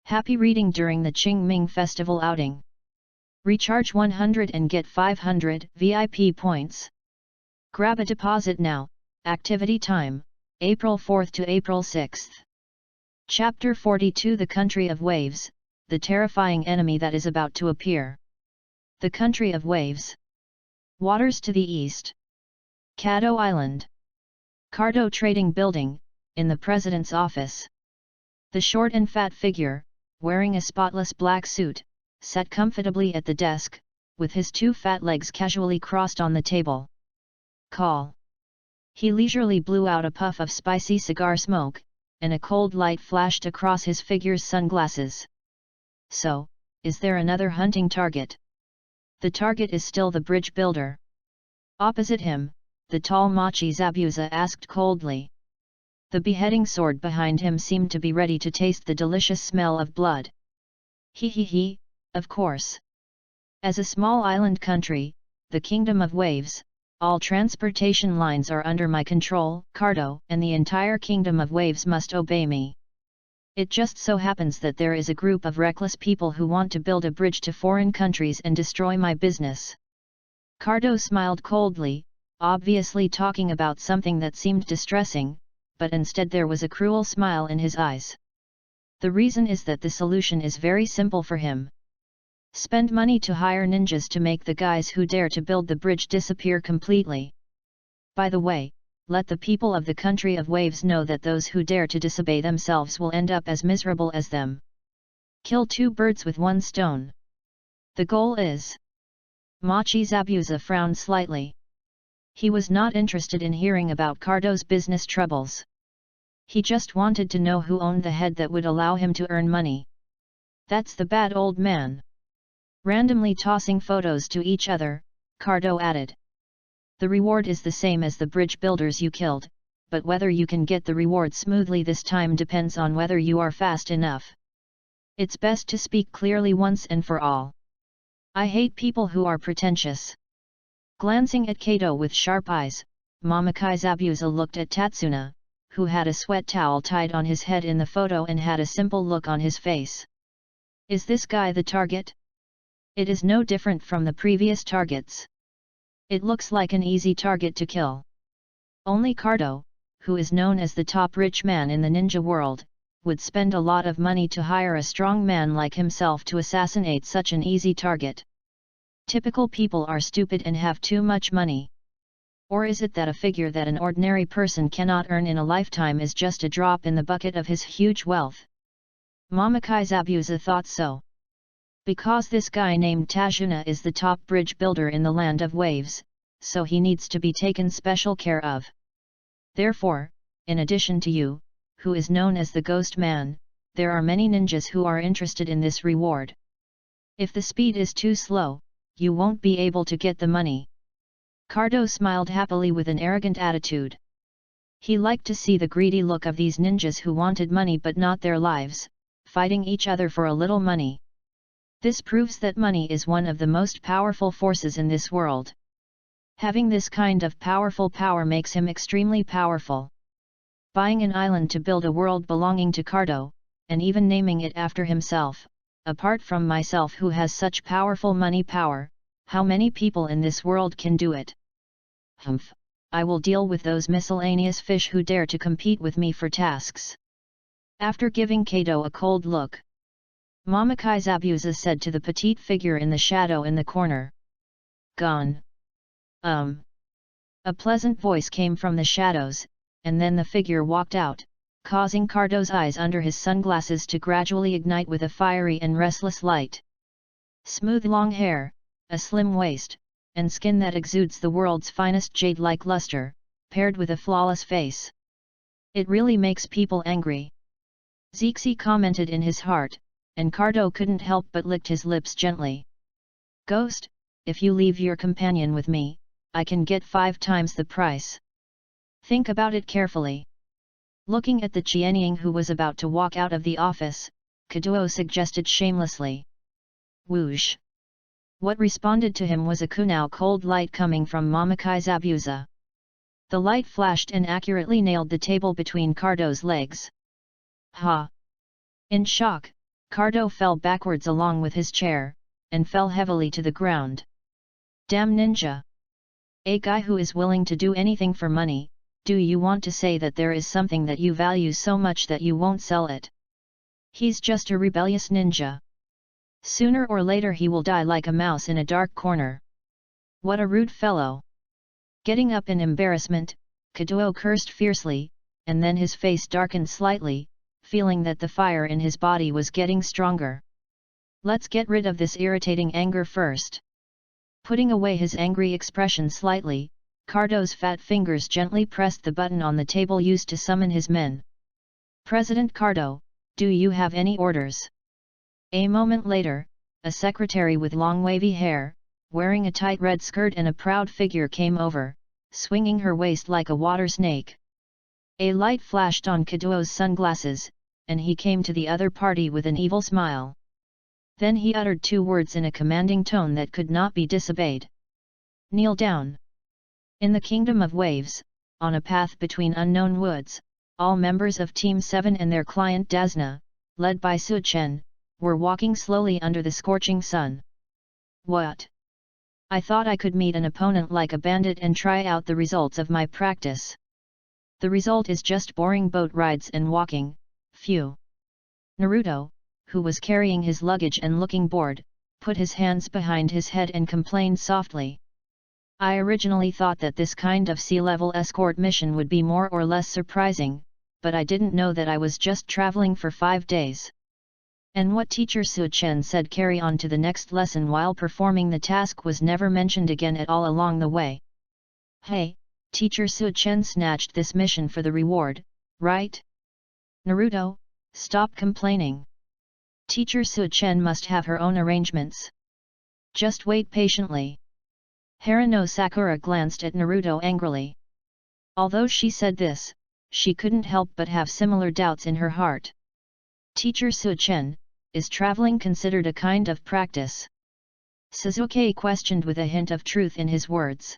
Happy reading during the Qingming Festival outing. Recharge 100 and get 500 VIP points. Grab a deposit now. Activity time, April 4th to April 6th. Chapter 42 The Country of Waves, the terrifying enemy that is about to appear. The Country of Waves. Waters to the east. Kado Island. Cardo Trading Building, in the President's office. The short and fat figure, wearing a spotless black suit, sat comfortably at the desk, with his 2 fat legs casually crossed on the table. Call. He leisurely blew out a puff of spicy cigar smoke, and a cold light flashed across his figure's sunglasses. So, is there another hunting target? The target is still the bridge builder. Opposite him, the tall Machi Zabuza asked coldly. The beheading sword behind him seemed to be ready to taste the delicious smell of blood. He, of course. As a small island country, the Kingdom of Waves, All transportation lines are under my control, Cardo, and the entire kingdom of waves must obey me. It just so happens that there is a group of reckless people who want to build a bridge to foreign countries and destroy my business. Cardo smiled coldly, obviously talking about something that seemed distressing, but instead there was a cruel smile in his eyes. The reason is that the solution is very simple for him. Spend money to hire ninjas to make the guys who dare to build the bridge disappear completely. By the way, let the people of the country of waves know that those who dare to disobey themselves will end up as miserable as them. Kill two birds with one stone. The goal is... Mochizabusa frowned slightly. He was not interested in hearing about Cardo's business troubles. He just wanted to know who owned the head that would allow him to earn money. That's the bad old man. Randomly tossing photos to each other, Cardo added. The reward is the same as the bridge builders you killed, but whether you can get the reward smoothly this time depends on whether you are fast enough. It's best to speak clearly once and for all. I hate people who are pretentious. Glancing at Kato with sharp eyes, Momokizabusa looked at Tatsuna, who had a sweat towel tied on his head in the photo and had a simple look on his face. Is this guy the target? It is no different from the previous targets. It looks like an easy target to kill. Only Cardo, who is known as the top rich man in the ninja world, would spend a lot of money to hire a strong man like himself to assassinate such an easy target. Typical people are stupid and have too much money. Or is it that a figure that an ordinary person cannot earn in a lifetime is just a drop in the bucket of his huge wealth? Momokizabusa thought so. Because this guy named Tajuna is the top bridge builder in the land of waves, so he needs to be taken special care of. Therefore, in addition to you, who is known as the Ghost Man, there are many ninjas who are interested in this reward. If the speed is too slow, you won't be able to get the money. Cardo smiled happily with an arrogant attitude. He liked to see the greedy look of these ninjas who wanted money but not their lives, fighting each other for a little money. This proves that money is one of the most powerful forces in this world. Having this kind of powerful power makes him extremely powerful. Buying an island to build a world belonging to Cardo, and even naming it after himself, apart from myself who has such powerful money power, how many people in this world can do it? Humph, I will deal with those miscellaneous fish who dare to compete with me for tasks. After giving Kato a cold look, Momokizabusa said to the petite figure in the shadow in the corner. Gone. A pleasant voice came from the shadows, and then the figure walked out, causing Cardo's eyes under his sunglasses to gradually ignite with a fiery and restless light. Smooth long hair, a slim waist, and skin that exudes the world's finest jade-like luster, paired with a flawless face. It really makes people angry. Zixi commented in his heart, and Cardo couldn't help but licked his lips gently. Ghost, if you leave your companion with me, I can get 5 times the price. Think about it carefully. Looking at the Qianying who was about to walk out of the office, Kaduo suggested shamelessly. Whoosh! What responded to him was a kunao cold light coming from Momokizabusa. The light flashed and accurately nailed the table between Cardo's legs. Ha! In shock, Cardo fell backwards along with his chair, and fell heavily to the ground. Damn ninja! A guy who is willing to do anything for money, do you want to say that there is something that you value so much that you won't sell it? He's just a rebellious ninja. Sooner or later he will die like a mouse in a dark corner. What a rude fellow! Getting up in embarrassment, Kaduo cursed fiercely, and then his face darkened slightly, feeling that the fire in his body was getting stronger. Let's get rid of this irritating anger first. Putting away his angry expression slightly, Cardo's fat fingers gently pressed the button on the table used to summon his men. President Cardo, do you have any orders? A moment later, a secretary with long wavy hair, wearing a tight red skirt and a proud figure came over, swinging her waist like a water snake. A light flashed on Kaduo's sunglasses, and he came to the other party with an evil smile. Then he uttered 2 words in a commanding tone that could not be disobeyed. Kneel down. In the Kingdom of Waves, on a path between unknown woods, all members of Team 7 and their client Dasna, led by Su Chen, were walking slowly under the scorching sun. What? I thought I could meet an opponent like a bandit and try out the results of my practice. The result is just boring boat rides and walking, phew. Naruto, who was carrying his luggage and looking bored, put his hands behind his head and complained softly. I originally thought that this kind of sea-level escort mission would be more or less surprising, but I didn't know that I was just traveling for 5 days. And what teacher Su Chen said carry on to the next lesson while performing the task was never mentioned again at all along the way. Hey, teacher Su Chen snatched this mission for the reward, right? Naruto, stop complaining. Teacher Su Chen must have her own arrangements. Just wait patiently. Haruno Sakura glanced at Naruto angrily. Although she said this, she couldn't help but have similar doubts in her heart. Teacher Su Chen, is traveling considered a kind of practice? Suzuki questioned with a hint of truth in his words.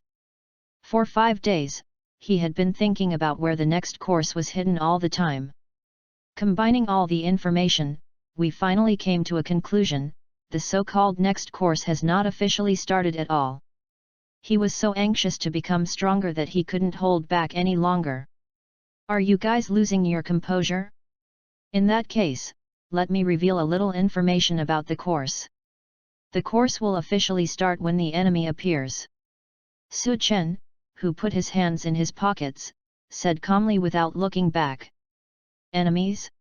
For 5 days, he had been thinking about where the next course was hidden all the time. Combining all the information, we finally came to a conclusion: the so-called next course has not officially started at all. He was so anxious to become stronger that he couldn't hold back any longer. Are you guys losing your composure? In that case, let me reveal a little information about the course. The course will officially start when the enemy appears. Su Chen, who put his hands in his pockets, said calmly without looking back. Enemies?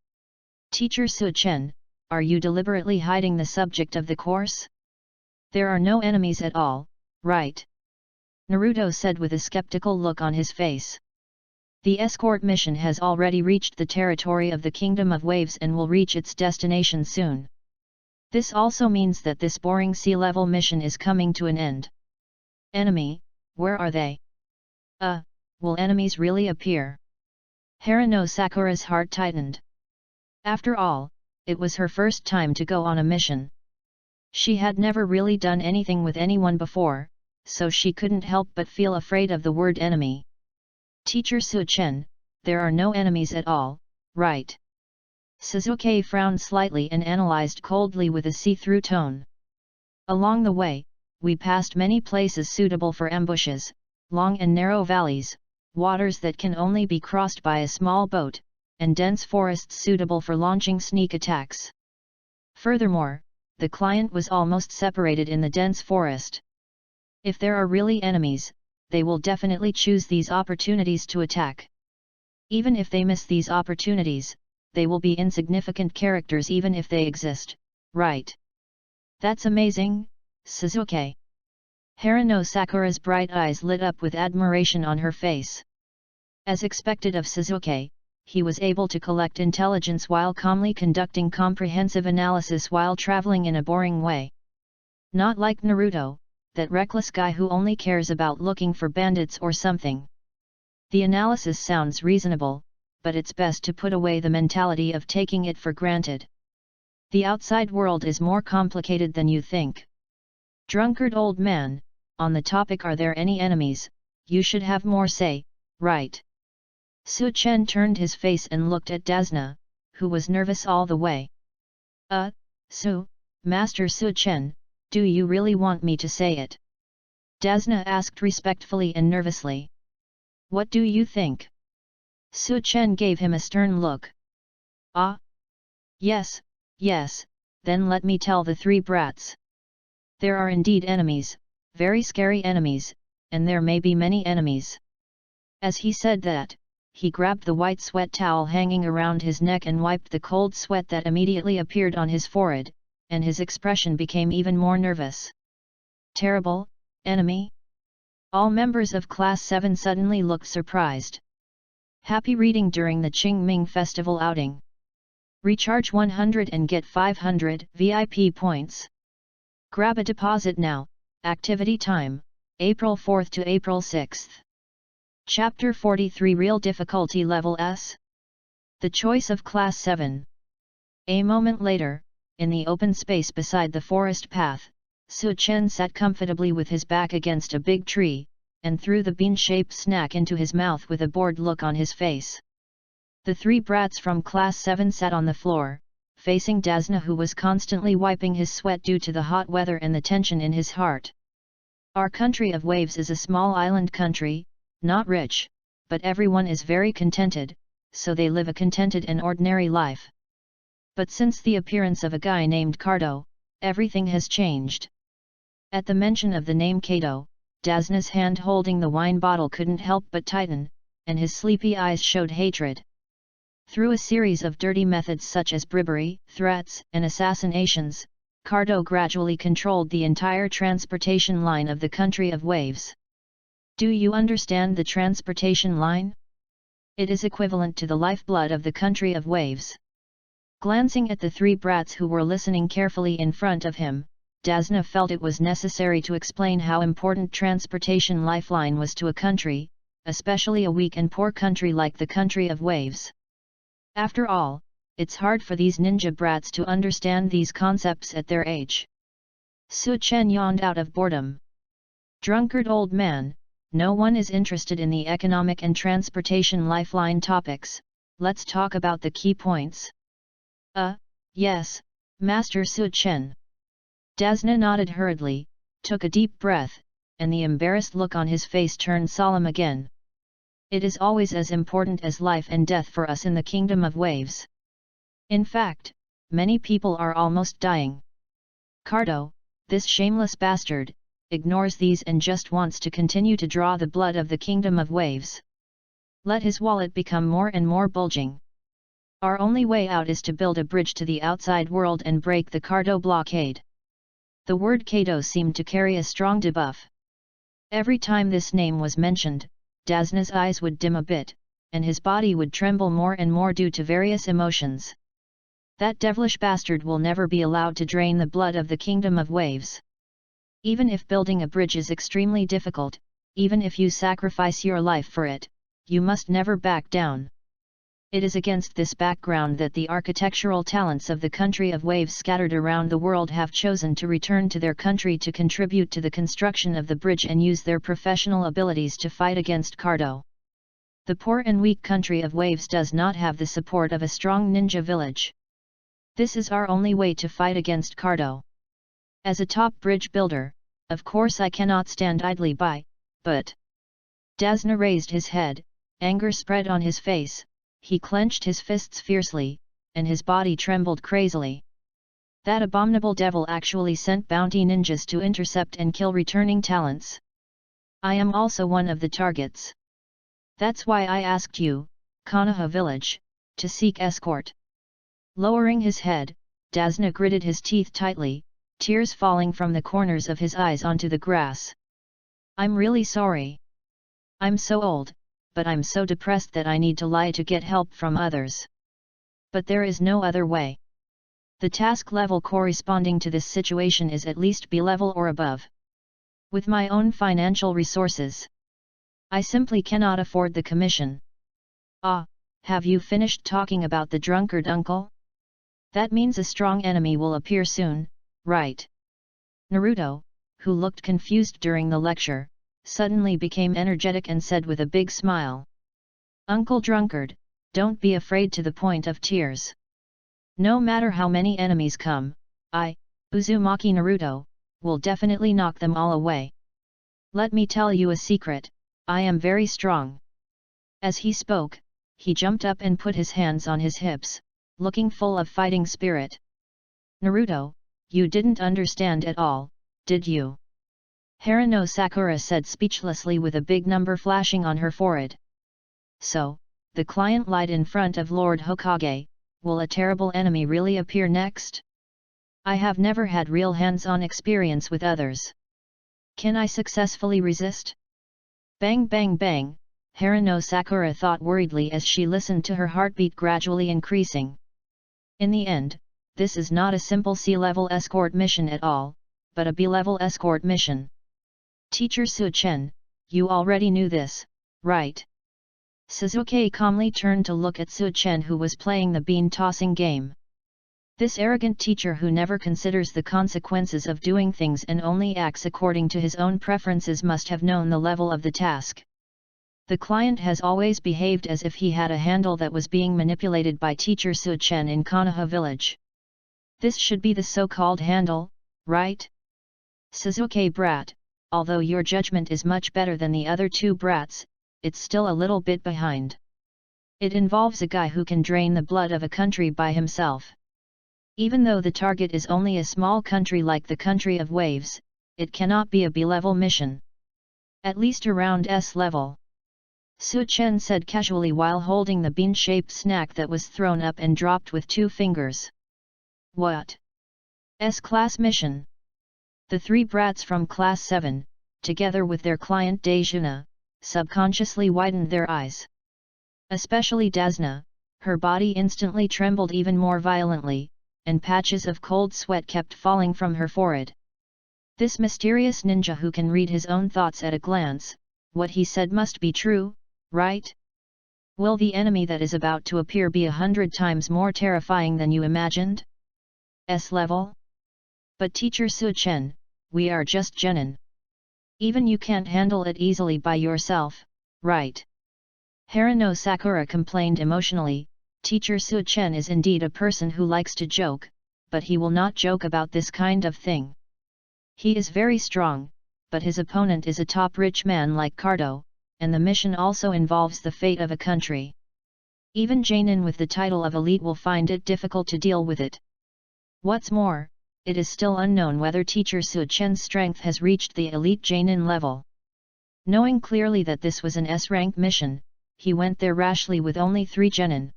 Teacher Su Chen, are you deliberately hiding the subject of the course? There are no enemies at all, right? Naruto said with a skeptical look on his face. The escort mission has already reached the territory of the Kingdom of Waves and will reach its destination soon. This also means that this boring sea-level mission is coming to an end. Enemy, where are they? Will enemies really appear? Haruno Sakura's heart tightened. After all, it was her first time to go on a mission. She had never really done anything with anyone before, so she couldn't help but feel afraid of the word enemy. Teacher Su Chen, there are no enemies at all, right? Suzuki frowned slightly and analyzed coldly with a see-through tone. Along the way, we passed many places suitable for ambushes, long and narrow valleys, waters that can only be crossed by a small boat, and dense forests suitable for launching sneak attacks. Furthermore, the client was almost separated in the dense forest. If there are really enemies, they will definitely choose these opportunities to attack. Even if they miss these opportunities, they will be insignificant characters even if they exist, right? That's amazing, Suzuki. Haruno Sakura's bright eyes lit up with admiration on her face. As expected of Suzuki, he was able to collect intelligence while calmly conducting comprehensive analysis while traveling in a boring way. Not like Naruto, that reckless guy who only cares about looking for bandits or something. The analysis sounds reasonable, but it's best to put away the mentality of taking it for granted. The outside world is more complicated than you think. Drunkard old man, on the topic are there any enemies, you should have more say, right? Su Chen turned his face and looked at Dasna, who was nervous all the way. Master Su Chen, do you really want me to say it? Dasna asked respectfully and nervously. What do you think? Su Chen gave him a stern look. Yes, then let me tell the 3 brats. There are indeed enemies, very scary enemies, and there may be many enemies. As he said that, he grabbed the white sweat towel hanging around his neck and wiped the cold sweat that immediately appeared on his forehead, and his expression became even more nervous. Terrible, enemy? All members of Class 7 suddenly looked surprised. Happy reading during the Qingming Festival outing. Recharge 100 and get 500 VIP points. Grab a deposit now. Activity time, April 4th to April 6th. Chapter 43 Real Difficulty Level S. The Choice of Class 7. A moment later, in the open space beside the forest path, Su Chen sat comfortably with his back against a big tree, and threw the bean-shaped snack into his mouth with a bored look on his face. The three brats from Class 7 sat on the floor, facing Dasna, who was constantly wiping his sweat due to the hot weather and the tension in his heart. Our country of waves is a small island country, not rich, but everyone is very contented, so they live a contented and ordinary life. But since the appearance of a guy named Cardo, everything has changed. At the mention of the name Kato, Dasna's hand holding the wine bottle couldn't help but tighten, and his sleepy eyes showed hatred. Through a series of dirty methods such as bribery, threats, and assassinations, Cardo gradually controlled the entire transportation line of the country of waves. Do you understand the transportation line? It is equivalent to the lifeblood of the country of waves. Glancing at the three brats who were listening carefully in front of him, Dasna felt it was necessary to explain how important transportation lifeline was to a country, especially a weak and poor country like the country of waves. After all, it's hard for these ninja brats to understand these concepts at their age. Su Chen yawned out of boredom. Drunkard old man, no one is interested in the economic and transportation lifeline topics, let's talk about the key points. Yes, Master Su Chen. Dasna nodded hurriedly, took a deep breath, and the embarrassed look on his face turned solemn again. It is always as important as life and death for us in the kingdom of waves. In fact, many people are almost dying. Cardo, this shameless bastard, ignores these and just wants to continue to draw the blood of the kingdom of waves. Let his wallet become more and more bulging. Our only way out is to build a bridge to the outside world and break the Cardo blockade. The word Kato seemed to carry a strong debuff. Every time this name was mentioned, Dasna's eyes would dim a bit, and his body would tremble more and more due to various emotions. That devilish bastard will never be allowed to drain the blood of the kingdom of waves. Even if building a bridge is extremely difficult, even if you sacrifice your life for it, you must never back down. It is against this background that the architectural talents of the country of waves scattered around the world have chosen to return to their country to contribute to the construction of the bridge and use their professional abilities to fight against Cardo. The poor and weak country of waves does not have the support of a strong ninja village. This is our only way to fight against Cardo. As a top bridge builder, of course I cannot stand idly by, but... Dasna raised his head, anger spread on his face. He clenched his fists fiercely, and his body trembled crazily. That abominable devil actually sent bounty ninjas to intercept and kill returning talents. I am also one of the targets. That's why I asked you, KONOHA village, to seek escort. Lowering his head, Dasna gritted his teeth tightly, tears falling from the corners of his eyes onto the grass. I'm really sorry. I'm so old, but I'm so depressed that I need to lie to get help from others. But there is no other way. The task level corresponding to this situation is at least B level or above. With my own financial resources, I simply cannot afford the commission. Ah, have you finished talking about the drunkard uncle? That means a strong enemy will appear soon, right? Naruto, who looked confused during the lecture, suddenly became energetic and said with a big smile. Uncle Drunkard, don't be afraid to the point of tears. No matter how many enemies come, I, Uzumaki Naruto, will definitely knock them all away. Let me tell you a secret, I am very strong. As he spoke, he jumped up and put his hands on his hips, looking full of fighting spirit. Naruto, you didn't understand at all, did you? Harano Sakura said speechlessly with a big number flashing on her forehead. So, the client lied in front of Lord Hokage, will a terrible enemy really appear next? I have never had real hands-on experience with others. Can I successfully resist? Bang bang bang, Harano Sakura thought worriedly as she listened to her heartbeat gradually increasing. In the end, this is not a simple C-level escort mission at all, but a B-level escort mission. Teacher Su Chen, you already knew this, right? Suzuki calmly turned to look at Su Chen, who was playing the bean-tossing game. This arrogant teacher who never considers the consequences of doing things and only acts according to his own preferences must have known the level of the task. The client has always behaved as if he had a handle that was being manipulated by teacher Su-chen in Konoha village. This should be the so-called handle, right? Suzuki brat, although your judgment is much better than the other two brats, it's still a little bit behind. It involves a guy who can drain the blood of a country by himself. Even though the target is only a small country like the country of waves, it cannot be a B-level mission. At least around S level. Su-chen said casually while holding the bean-shaped snack that was thrown up and dropped with 2 fingers. What? S-class mission? The 3 brats from Class 7, together with their client Daijuna, subconsciously widened their eyes. Especially Dasna, her body instantly trembled even more violently, and patches of cold sweat kept falling from her forehead. This mysterious ninja who can read his own thoughts at a glance, what he said must be true, right? Will the enemy that is about to appear be 100 times more terrifying than you imagined? S level? But teacher Su-chen, we are just genin. Even you can't handle it easily by yourself, right? Harano Sakura complained emotionally. Teacher Su-chen is indeed a person who likes to joke, but he will not joke about this kind of thing. He is very strong, but his opponent is a top rich man like Cardo, and the mission also involves the fate of a country. Even Jainin with the title of elite will find it difficult to deal with it. What's more, it is still unknown whether teacher Su-chen's strength has reached the elite Jainin level. Knowing clearly that this was an S-rank mission, he went there rashly with only 3 genin.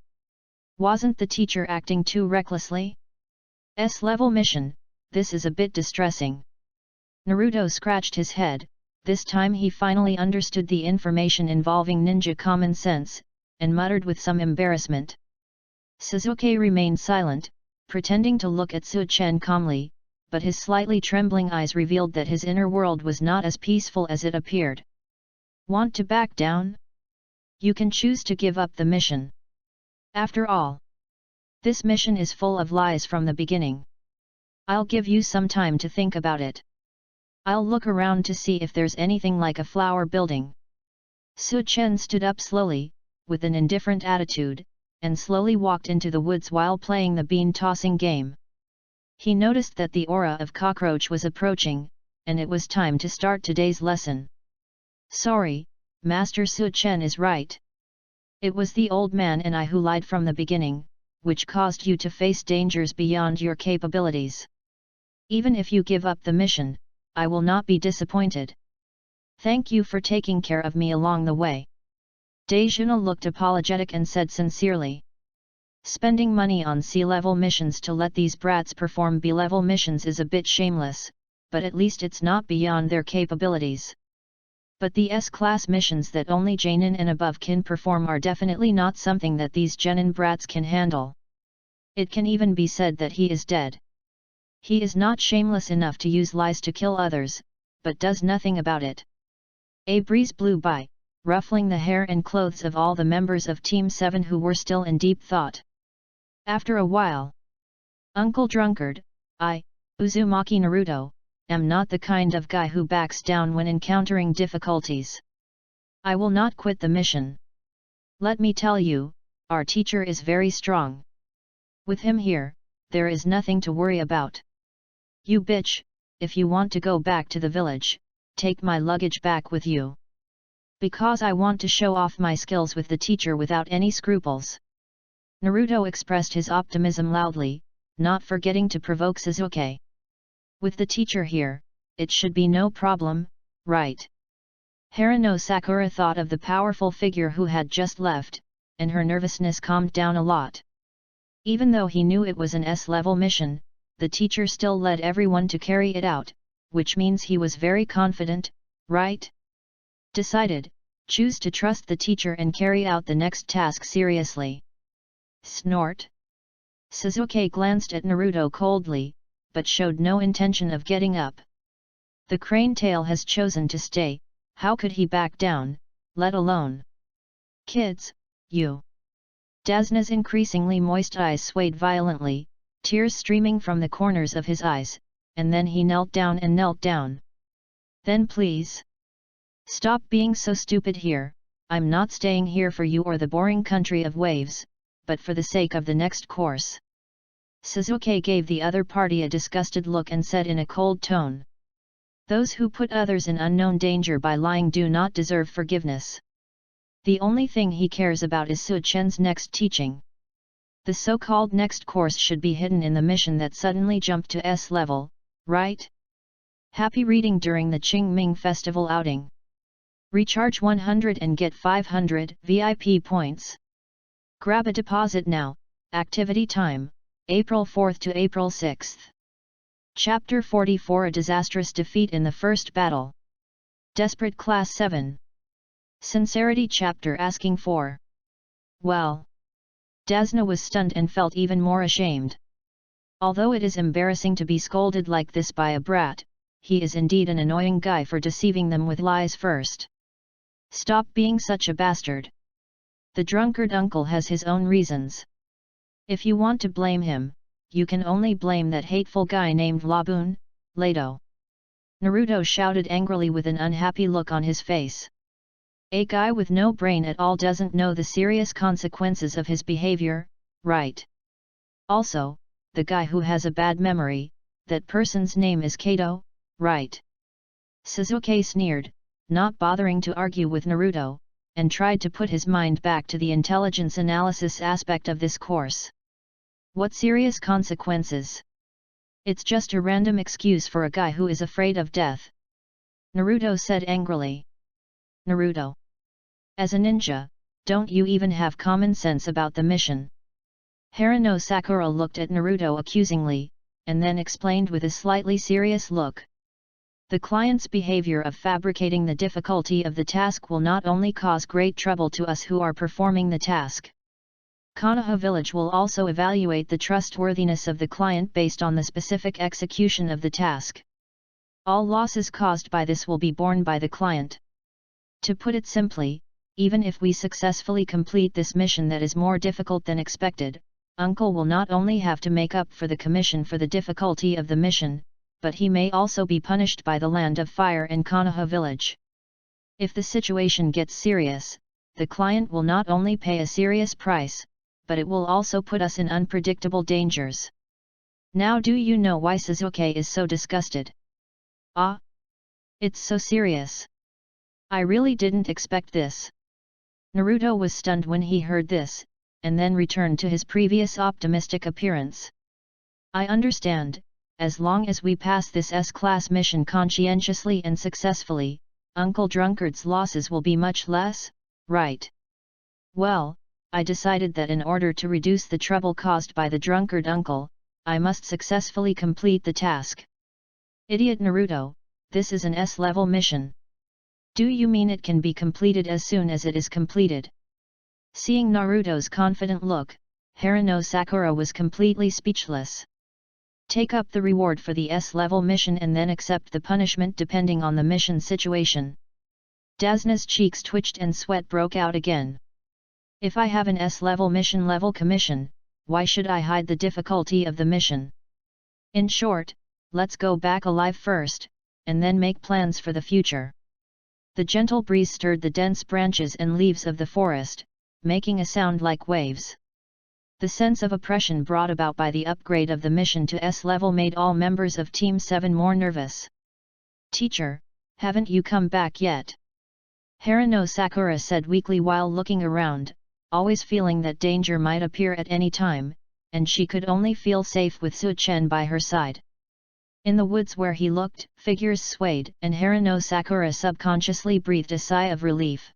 Wasn't the teacher acting too recklessly? S-level mission, this is a bit distressing. Naruto scratched his head. This time he finally understood the information involving ninja common sense, and muttered with some embarrassment. Suzuki remained silent, pretending to look at Su-chen calmly, but his slightly trembling eyes revealed that his inner world was not as peaceful as it appeared. Want to back down? You can choose to give up the mission. After all, this mission is full of lies from the beginning. I'll give you some time to think about it. I'll look around to see if there's anything like a flower building. Su-chen stood up slowly, with an indifferent attitude, and slowly walked into the woods while playing the bean-tossing game. He noticed that the aura of cockroach was approaching, and it was time to start today's lesson. Sorry, Master Su-chen is right. It was the old man and I who lied from the beginning, which caused you to face dangers beyond your capabilities. Even if you give up the mission, I will not be disappointed. Thank you for taking care of me along the way. Daijuna looked apologetic and said sincerely. Spending money on C-level missions to let these brats perform B-level missions is a bit shameless, but at least it's not beyond their capabilities. But the S-class missions that only Jainin and above can perform are definitely not something that these genin brats can handle. It can even be said that he is dead. He is not shameless enough to use lies to kill others, but does nothing about it. A breeze blew by, ruffling the hair and clothes of all the members of Team 7 who were still in deep thought. After a while, Uncle Drunkard, I, Uzumaki Naruto, am not the kind of guy who backs down when encountering difficulties. I will not quit the mission. Let me tell you, our teacher is very strong. With him here, there is nothing to worry about. You bitch, if you want to go back to the village, take my luggage back with you. Because I want to show off my skills with the teacher without any scruples. Naruto expressed his optimism loudly, not forgetting to provoke Suzuki. With the teacher here, it should be no problem, right? Harano Sakura thought of the powerful figure who had just left, and her nervousness calmed down a lot. Even though he knew it was an S-level mission, the teacher still led everyone to carry it out, which means he was very confident, right? Decided, choose to trust the teacher and carry out the next task seriously. Snort. Suzuki glanced at Naruto coldly, but showed no intention of getting up. The crane tail has chosen to stay, how could he back down, let alone? Kids, you. Dasna's increasingly moist eyes swayed violently, tears streaming from the corners of his eyes, and then he knelt down and knelt down. Then please. Stop being so stupid here. I'm not staying here for you or the boring country of waves, but for the sake of the next course. Suzuki gave the other party a disgusted look and said in a cold tone. Those who put others in unknown danger by lying do not deserve forgiveness. The only thing he cares about is Su Chen's next teaching. The so-called next course should be hidden in the mission that suddenly jumped to S level, right? Happy reading during the Qingming Festival outing. Recharge 100 and get 500 VIP points. Grab a deposit now. Activity time, April 4th to April 6th. Chapter 44 A disastrous defeat in the first battle. Desperate Class 7. Sincerity chapter asking for. Well. Dasna was stunned and felt even more ashamed. Although it is embarrassing to be scolded like this by a brat, he is indeed an annoying guy for deceiving them with lies first. Stop being such a bastard. The drunkard uncle has his own reasons. If you want to blame him, you can only blame that hateful guy named Labun, Lado. Naruto shouted angrily with an unhappy look on his face. A guy with no brain at all doesn't know the serious consequences of his behavior, right? Also, the guy who has a bad memory, that person's name is Kato, right? Suzuki sneered, not bothering to argue with Naruto, and tried to put his mind back to the intelligence analysis aspect of this course. What serious consequences? It's just a random excuse for a guy who is afraid of death. Naruto said angrily. Naruto. As a ninja, don't you even have common sense about the mission? Haruno Sakura looked at Naruto accusingly, and then explained with a slightly serious look. The client's behavior of fabricating the difficulty of the task will not only cause great trouble to us who are performing the task. Konoha village will also evaluate the trustworthiness of the client based on the specific execution of the task. All losses caused by this will be borne by the client. To put it simply, even if we successfully complete this mission that is more difficult than expected, Uncle will not only have to make up for the commission for the difficulty of the mission, but he may also be punished by the Land of Fire and Konoha village. If the situation gets serious, the client will not only pay a serious price, but it will also put us in unpredictable dangers. Now do you know why Suzuki is so disgusted? Ah! It's so serious. I really didn't expect this. Naruto was stunned when he heard this, and then returned to his previous optimistic appearance. I understand, as long as we pass this S-class mission conscientiously and successfully, Uncle Drunkard's losses will be much less, right? Well, I decided that in order to reduce the trouble caused by the drunkard uncle, I must successfully complete the task. Idiot Naruto, this is an S-level mission. Do you mean it can be completed as soon as it is completed? Seeing Naruto's confident look, Haruno Sakura was completely speechless. Take up the reward for the S-level mission and then accept the punishment depending on the mission situation. Dasna's cheeks twitched and sweat broke out again. If I have an S-level mission level commission, why should I hide the difficulty of the mission? In short, let's go back alive first, and then make plans for the future. The gentle breeze stirred the dense branches and leaves of the forest, making a sound like waves. The sense of oppression brought about by the upgrade of the mission to S-level made all members of Team 7 more nervous. Teacher, haven't you come back yet? Haruno Sakura said weakly while looking around, always feeling that danger might appear at any time, and she could only feel safe with Su-chen by her side. In the woods where he looked, figures swayed, and Haruno Sakura subconsciously breathed a sigh of relief.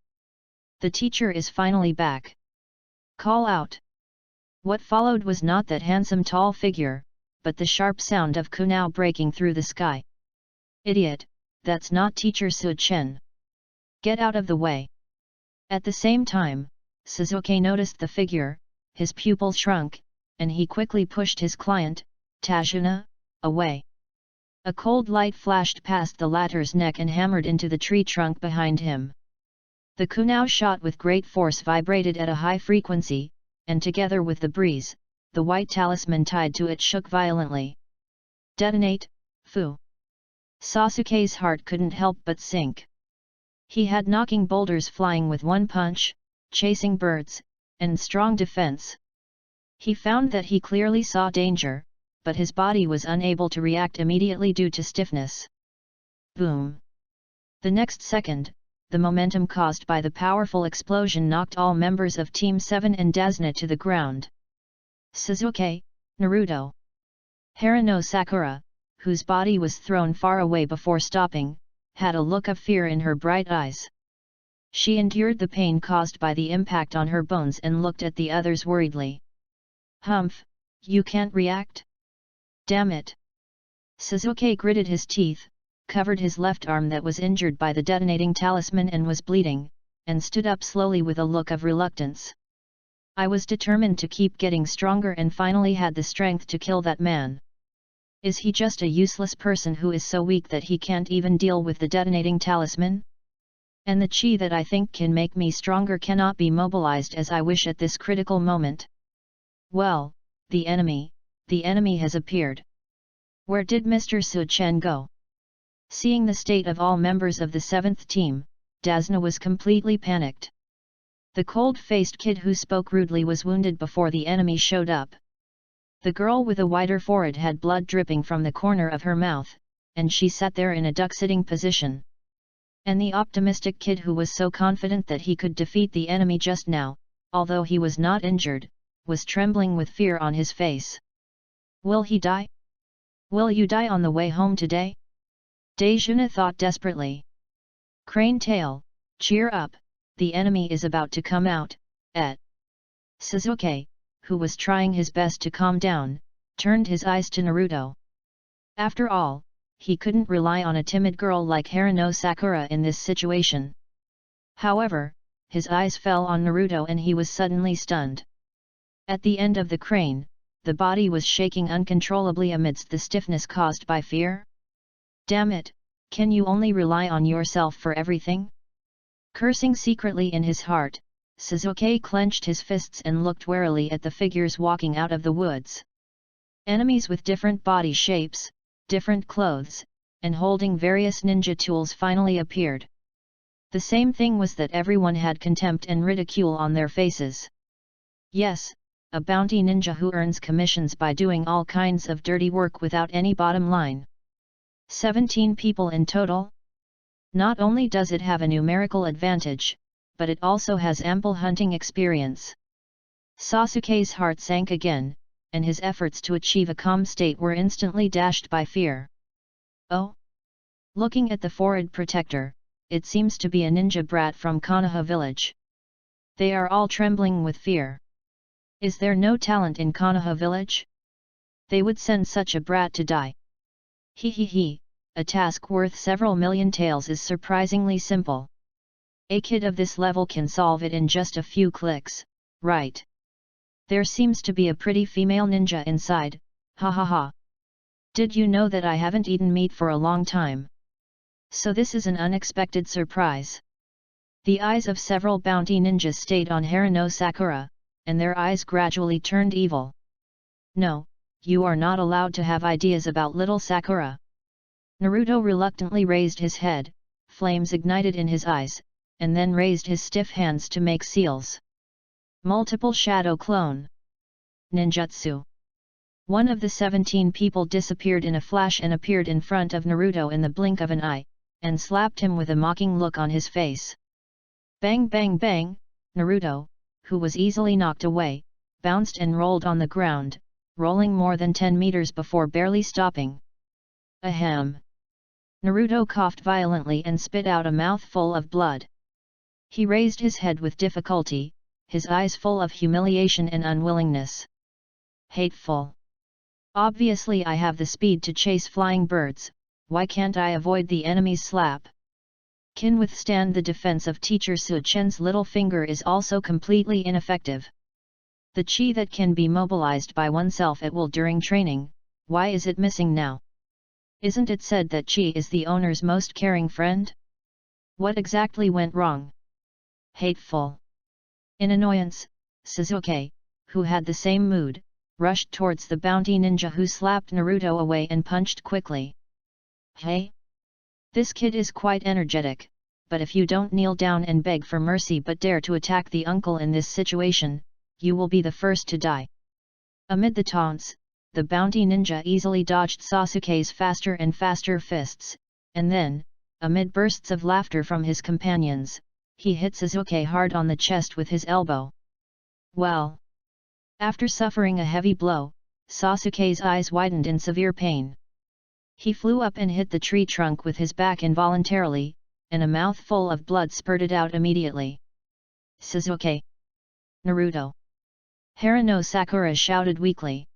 The teacher is finally back. Call out. What followed was not that handsome tall figure, but the sharp sound of Kunao breaking through the sky. Idiot, that's not Teacher Su-chen. Get out of the way. At the same time, Suzuki noticed the figure, his pupil shrunk, and he quickly pushed his client, Tajuna, away. A cold light flashed past the latter's neck and hammered into the tree trunk behind him. The kunao shot with great force vibrated at a high frequency, and together with the breeze, the white talisman tied to it shook violently. Detonate, Fu! Sasuke's heart couldn't help but sink. He had knocking boulders flying with one punch, chasing birds, and strong defense. He found that he clearly saw danger, but his body was unable to react immediately due to stiffness. Boom! The next second, the momentum caused by the powerful explosion knocked all members of Team 7 and Dasna to the ground. Sasuke, Naruto. Haruno Sakura, whose body was thrown far away before stopping, had a look of fear in her bright eyes. She endured the pain caused by the impact on her bones and looked at the others worriedly. Humph, you can't react? Damn it! Sasuke gritted his teeth, covered his left arm that was injured by the detonating talisman and was bleeding, and stood up slowly with a look of reluctance. I was determined to keep getting stronger and finally had the strength to kill that man. Is he just a useless person who is so weak that he can't even deal with the detonating talisman? And the chi that I think can make me stronger cannot be mobilized as I wish at this critical moment. Well, the enemy has appeared. Where did Mr. Su Chen go? Seeing the state of all members of the 7th team, Dasna was completely panicked. The cold-faced kid who spoke rudely was wounded before the enemy showed up. The girl with a wider forehead had blood dripping from the corner of her mouth, and she sat there in a duck-sitting position. And the optimistic kid who was so confident that he could defeat the enemy just now, although he was not injured, was trembling with fear on his face. Will he die? Will you die on the way home today? Dejuna thought desperately. Crane Tail, cheer up, the enemy is about to come out, Sasuke, who was trying his best to calm down, turned his eyes to Naruto. After all, he couldn't rely on a timid girl like Haruno Sakura in this situation. However, his eyes fell on Naruto and he was suddenly stunned. At the end of the crane, the body was shaking uncontrollably amidst the stiffness caused by fear. Damn it, can you only rely on yourself for everything? Cursing secretly in his heart, Sasuke clenched his fists and looked warily at the figures walking out of the woods. Enemies with different body shapes, different clothes, and holding various ninja tools finally appeared. The same thing was that everyone had contempt and ridicule on their faces. Yes, a bounty ninja who earns commissions by doing all kinds of dirty work without any bottom line. 17 people in total? Not only does it have a numerical advantage, but it also has ample hunting experience. Sasuke's heart sank again, and his efforts to achieve a calm state were instantly dashed by fear. Oh? Looking at the forehead protector, it seems to be a ninja brat from Konoha village. They are all trembling with fear. Is there no talent in Konoha village? They would send such a brat to die. He, a task worth several million taels is surprisingly simple. A kid of this level can solve it in just a few clicks, right? There seems to be a pretty female ninja inside, ha ha ha. Did you know that I haven't eaten meat for a long time? So this is an unexpected surprise. The eyes of several bounty ninjas stayed on Haruno Sakura, and their eyes gradually turned evil. No, you are not allowed to have ideas about little Sakura. Naruto reluctantly raised his head, flames ignited in his eyes, and then raised his stiff hands to make seals. Multiple shadow clone. Ninjutsu. One of the 17 people disappeared in a flash and appeared in front of Naruto in the blink of an eye, and slapped him with a mocking look on his face. Bang bang bang, Naruto, who was easily knocked away, bounced and rolled on the ground, rolling more than 10 meters before barely stopping. Ahem! Naruto coughed violently and spit out a mouthful of blood. He raised his head with difficulty, his eyes full of humiliation and unwillingness. Hateful! Obviously I have the speed to chase flying birds, why can't I avoid the enemy's slap? Can withstand the defense of Teacher Su Chen's little finger is also completely ineffective. The chi that can be mobilized by oneself at will during training, why is it missing now? Isn't it said that chi is the owner's most caring friend? What exactly went wrong? Hateful! In annoyance, Sasuke, who had the same mood, rushed towards the bounty ninja, who slapped Naruto away and punched quickly. Hey! This kid is quite energetic, but if you don't kneel down and beg for mercy but dare to attack the uncle in this situation, you will be the first to die. Amid the taunts, the bounty ninja easily dodged Sasuke's faster and faster fists, and then, amid bursts of laughter from his companions, he hit Sasuke hard on the chest with his elbow. Well! After suffering a heavy blow, Sasuke's eyes widened in severe pain. He flew up and hit the tree trunk with his back involuntarily, and a mouthful of blood spurted out immediately. Sasuke! Naruto! Haruno Sakura shouted weakly.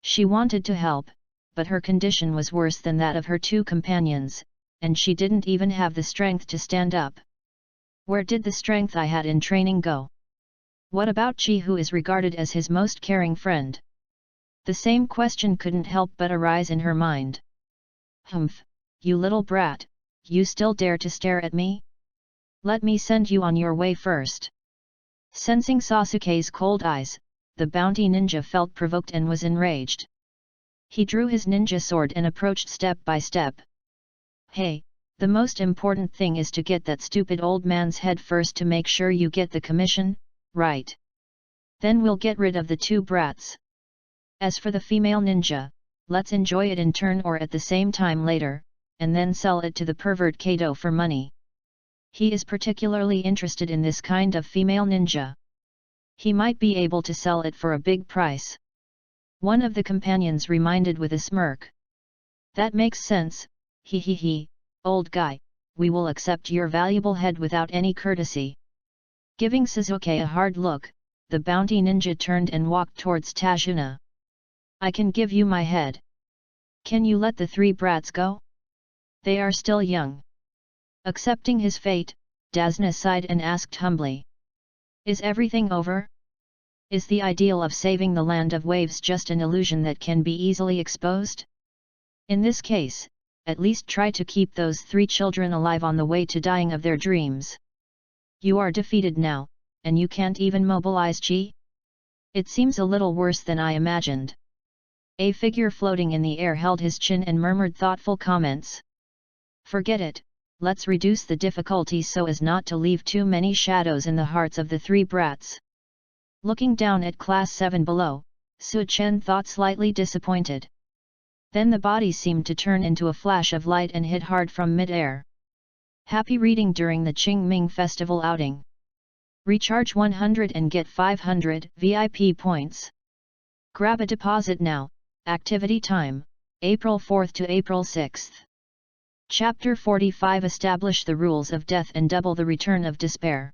She wanted to help, but her condition was worse than that of her two companions, and she didn't even have the strength to stand up. Where did the strength I had in training go? What about Chi, who is regarded as his most caring friend? The same question couldn't help but arise in her mind. Humph, you little brat, you still dare to stare at me? Let me send you on your way first. Sensing Sasuke's cold eyes, the bounty ninja felt provoked and was enraged. He drew his ninja sword and approached step by step. Hey, the most important thing is to get that stupid old man's head first to make sure you get the commission, right? Then we'll get rid of the two brats. As for the female ninja, let's enjoy it in turn or at the same time later, and then sell it to the pervert Kato for money. He is particularly interested in this kind of female ninja. He might be able to sell it for a big price. One of the companions reminded with a smirk. That makes sense, he, old guy, we will accept your valuable head without any courtesy. Giving Sasuke a hard look, the bounty ninja turned and walked towards Tajuna. I can give you my head. Can you let the three brats go? They are still young. Accepting his fate, Dazna sighed and asked humbly. Is everything over? Is the ideal of saving the land of waves just an illusion that can be easily exposed? In this case, at least try to keep those three children alive on the way to dying of their dreams. You are defeated now, and you can't even mobilize Chi? It seems a little worse than I imagined. A figure floating in the air held his chin and murmured thoughtful comments. Forget it, let's reduce the difficulty so as not to leave too many shadows in the hearts of the three brats. Looking down at Class 7 below, Su Chen thought slightly disappointed. Then the body seemed to turn into a flash of light and hit hard from mid-air. Happy reading during the Qingming Festival outing. Recharge 100 and get 500 VIP points. Grab a deposit now. Activity time, April 4th to April 6th. Chapter 45. Establish the rules of death and double the return of despair.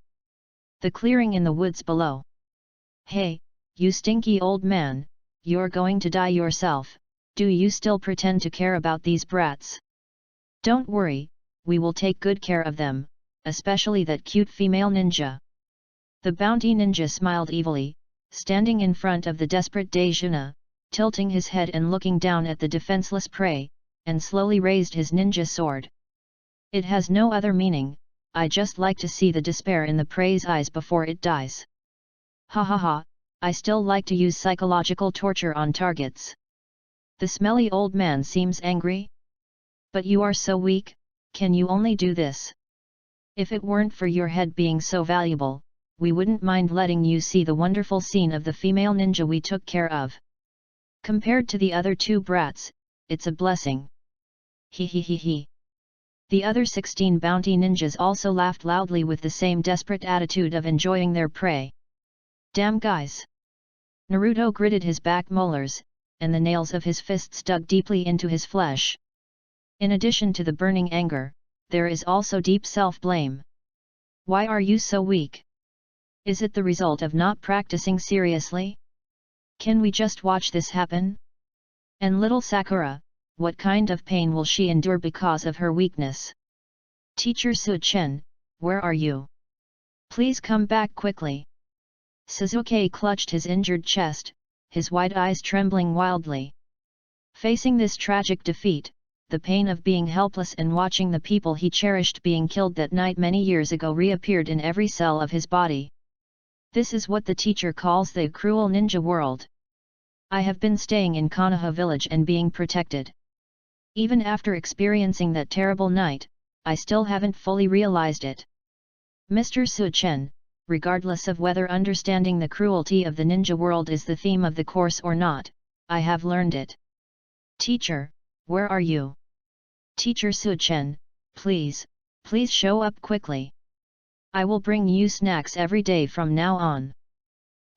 The clearing in the woods below. Hey, you stinky old man, you're going to die yourself. Do you still pretend to care about these brats? Don't worry, we will take good care of them, especially that cute female ninja. The bounty ninja smiled evilly, standing in front of the desperate Dejuna, tilting his head and looking down at the defenseless prey, and slowly raised his ninja sword. It has no other meaning, I just like to see the despair in the prey's eyes before it dies. Ha ha ha, I still like to use psychological torture on targets. The smelly old man seems angry. But you are so weak, can you only do this? If it weren't for your head being so valuable, we wouldn't mind letting you see the wonderful scene of the female ninja we took care of. Compared to the other two brats, it's a blessing. He. The other 16 bounty ninjas also laughed loudly with the same desperate attitude of enjoying their prey. Damn guys! Naruto gritted his back molars, and the nails of his fists dug deeply into his flesh. In addition to the burning anger, there is also deep self-blame. Why are you so weak? Is it the result of not practicing seriously? Can we just watch this happen? And little Sakura, what kind of pain will she endure because of her weakness? Teacher Su Chen, where are you? Please come back quickly. Sasuke clutched his injured chest, his wide eyes trembling wildly. Facing this tragic defeat, the pain of being helpless and watching the people he cherished being killed that night many years ago reappeared in every cell of his body. This is what the teacher calls the cruel ninja world. I have been staying in Konoha village and being protected. Even after experiencing that terrible night, I still haven't fully realized it. Mr. Suchen, regardless of whether understanding the cruelty of the ninja world is the theme of the course or not, I have learned it. Teacher, where are you? Teacher Suchen, please show up quickly. I will bring you snacks every day from now on.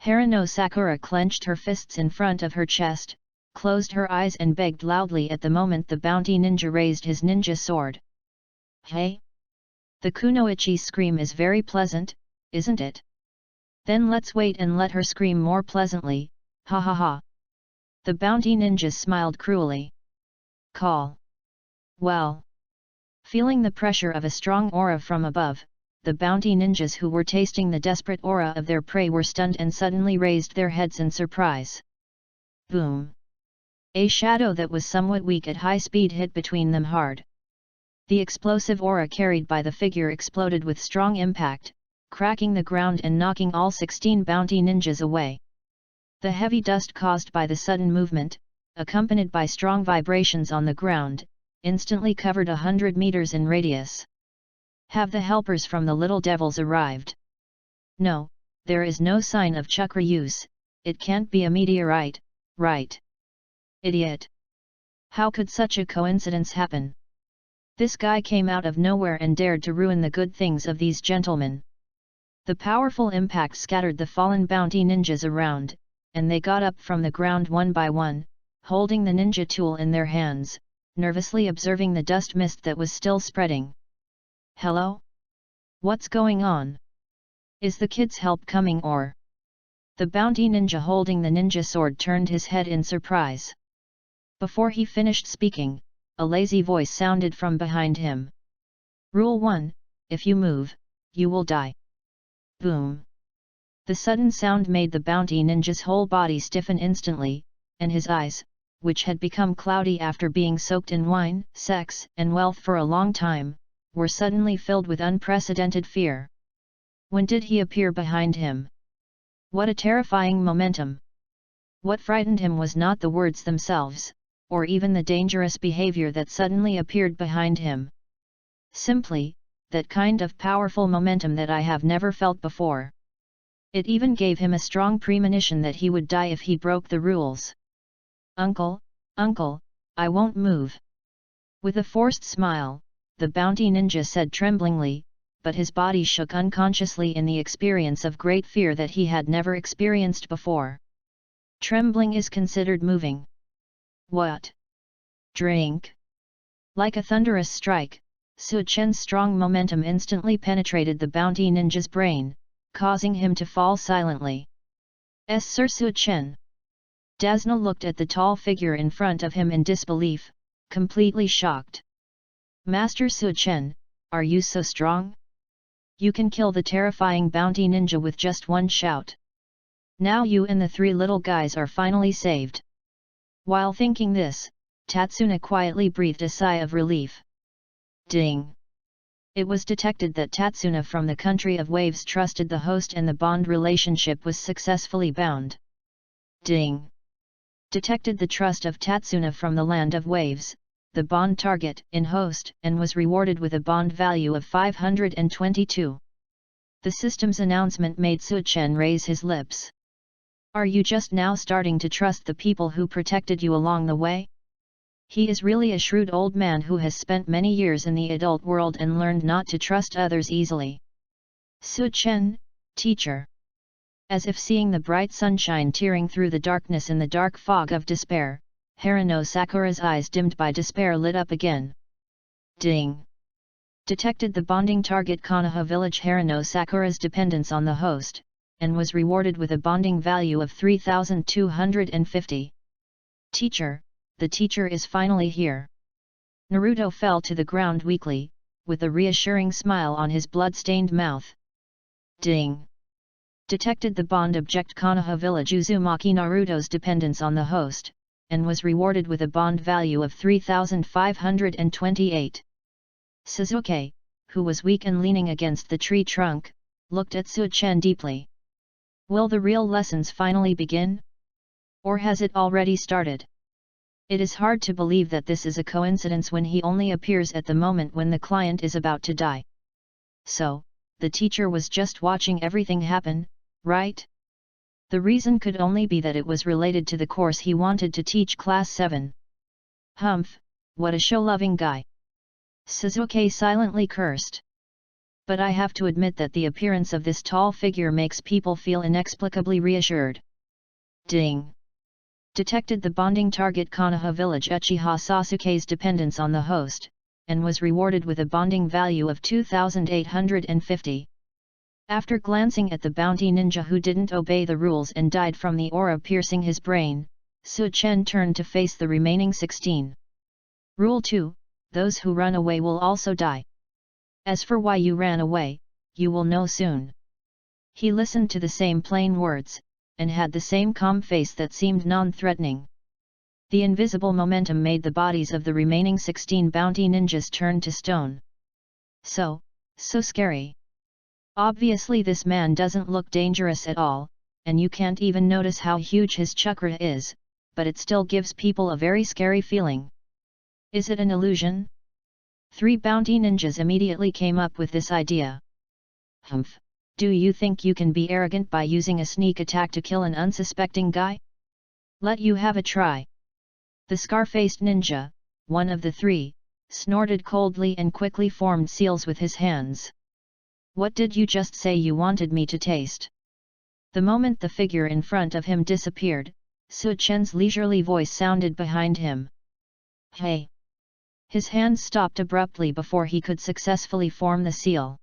Harano Sakura clenched her fists in front of her chest, closed her eyes and begged loudly at the moment the bounty ninja raised his ninja sword. Hey! The kunoichi's scream is very pleasant, isn't it? Then let's wait and let her scream more pleasantly, ha ha ha. The bounty ninja smiled cruelly. Call. Well. Feeling the pressure of a strong aura from above, the bounty ninjas who were tasting the desperate aura of their prey were stunned and suddenly raised their heads in surprise. Boom! A shadow that was somewhat weak at high speed hit between them hard. The explosive aura carried by the figure exploded with strong impact, cracking the ground and knocking all 16 bounty ninjas away. The heavy dust caused by the sudden movement, accompanied by strong vibrations on the ground, instantly covered 100 meters in radius. Have the helpers from the little devils arrived? No, there is no sign of chakra use, it can't be a meteorite, right? Idiot! How could such a coincidence happen? This guy came out of nowhere and dared to ruin the good things of these gentlemen. The powerful impact scattered the fallen bounty ninjas around, and they got up from the ground one by one, holding the ninja tool in their hands, nervously observing the dust mist that was still spreading. Hello? What's going on? Is the kid's help coming or? The bounty ninja holding the ninja sword turned his head in surprise. Before he finished speaking, a lazy voice sounded from behind him. Rule 1, if you move, you will die. Boom! The sudden sound made the bounty ninja's whole body stiffen instantly, and his eyes, which had become cloudy after being soaked in wine, sex, and wealth for a long time, were suddenly filled with unprecedented fear. When did he appear behind him? What a terrifying momentum! What frightened him was not the words themselves, or even the dangerous behavior that suddenly appeared behind him. Simply, that kind of powerful momentum that I have never felt before. It even gave him a strong premonition that he would die if he broke the rules. Uncle, I won't move. With a forced smile, the bounty ninja said tremblingly, but his body shook unconsciously in the experience of great fear that he had never experienced before. Trembling is considered moving. What? Drink? Like a thunderous strike, Su Chen's strong momentum instantly penetrated the bounty ninja's brain, causing him to fall silently. Sir Su Chen. Dasna looked at the tall figure in front of him in disbelief, completely shocked. Master Su Chen, are you so strong? You can kill the terrifying bounty ninja with just one shout. Now you and the 3 little guys are finally saved. While thinking this, Tatsuna quietly breathed a sigh of relief. Ding! It was detected that Tatsuna from the country of waves trusted the host and the bond relationship was successfully bound. Ding! Detected the trust of Tatsuna from the land of waves, the bond target in host and was rewarded with a bond value of 522. The system's announcement made Su Chen raise his lips. Are you just now starting to trust the people who protected you along the way? He is really a shrewd old man who has spent many years in the adult world and learned not to trust others easily. Su Chen, teacher. As if seeing the bright sunshine tearing through the darkness in the dark fog of despair, Harano Sakura's eyes dimmed by despair lit up again. Ding! Detected the bonding target Konoha village Harano Sakura's dependence on the host, and was rewarded with a bonding value of 3,250. Teacher, the teacher is finally here. Naruto fell to the ground weakly, with a reassuring smile on his blood-stained mouth. Ding! Detected the bond object Konoha village Uzumaki Naruto's dependence on the host, and was rewarded with a bond value of 3,528. Suzuki, who was weak and leaning against the tree trunk, looked at Su Chen deeply. Will the real lessons finally begin? Or has it already started? It is hard to believe that this is a coincidence when he only appears at the moment when the client is about to die. So, the teacher was just watching everything happen, right? The reason could only be that it was related to the course he wanted to teach Class 7. Humph, what a show-loving guy. Suzuki silently cursed. But I have to admit that the appearance of this tall figure makes people feel inexplicably reassured. Ding! Detected the bonding target. Konoha Village Uchiha Sasuke's dependence on the host, and was rewarded with a bonding value of 2,850. After glancing at the bounty ninja who didn't obey the rules and died from the aura piercing his brain, Su-chen turned to face the remaining 16. Rule 2, those who run away will also die. As for why you ran away, you will know soon. He listened to the same plain words, and had the same calm face that seemed non-threatening. The invisible momentum made the bodies of the remaining 16 bounty ninjas turn to stone. So scary. Obviously this man doesn't look dangerous at all, and you can't even notice how huge his chakra is, but it still gives people a very scary feeling. Is it an illusion? 3 bounty ninjas immediately came up with this idea. Humph, do you think you can be arrogant by using a sneak attack to kill an unsuspecting guy? Let you have a try. The scar-faced ninja, one of the 3, snorted coldly and quickly formed seals with his hands. What did you just say you wanted me to taste? The moment the figure in front of him disappeared, Su-chen's leisurely voice sounded behind him. Hey! His hands stopped abruptly before he could successfully form the seal.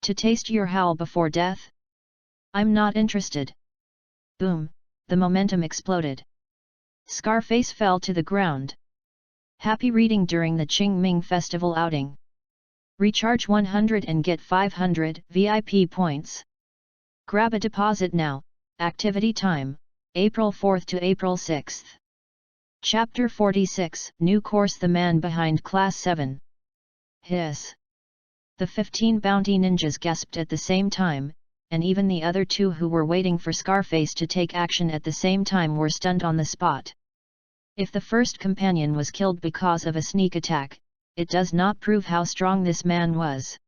To taste your howl before death? I'm not interested. Boom! The momentum exploded. Scarface fell to the ground. Happy reading during the Qingming Festival outing. Recharge 100 and get 500 VIP points. Grab a deposit now. Activity time, April 4th to April 6th. Chapter 46, New Course. The Man Behind Class 7. Hiss! The 15 bounty ninjas gasped at the same time, and even the other 2 who were waiting for Scarface to take action at the same time were stunned on the spot. If the first companion was killed because of a sneak attack, it does not prove how strong this man was.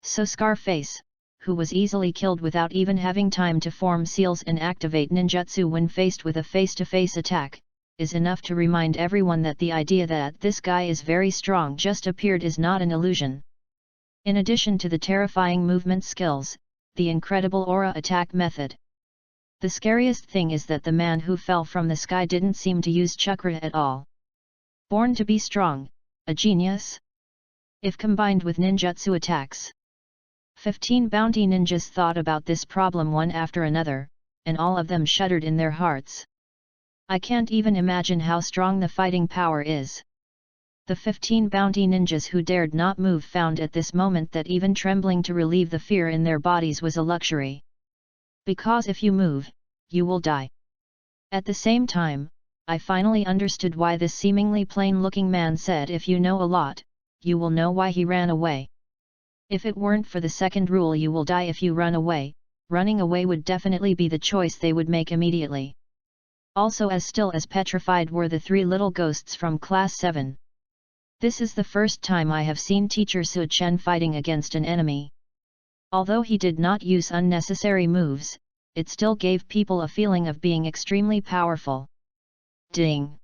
So Scarface, who was easily killed without even having time to form seals and activate ninjutsu when faced with a face-to-face attack, is enough to remind everyone that the idea that this guy is very strong just appeared is not an illusion. In addition to the terrifying movement skills, the incredible aura attack method. The scariest thing is that the man who fell from the sky didn't seem to use chakra at all. Born to be strong. A genius? If combined with ninjutsu attacks. 15 bounty ninjas thought about this problem one after another, and all of them shuddered in their hearts. I can't even imagine how strong the fighting power is. The 15 bounty ninjas who dared not move found at this moment that even trembling to relieve the fear in their bodies was a luxury. Because if you move, you will die. At the same time, I finally understood why this seemingly plain-looking man said if you know a lot, you will know why he ran away. If it weren't for the second rule you will die if you run away, running away would definitely be the choice they would make immediately. Also as still as petrified were the 3 little ghosts from Class 7. This is the first time I have seen Teacher Su-chen fighting against an enemy. Although he did not use unnecessary moves, it still gave people a feeling of being extremely powerful. Ding!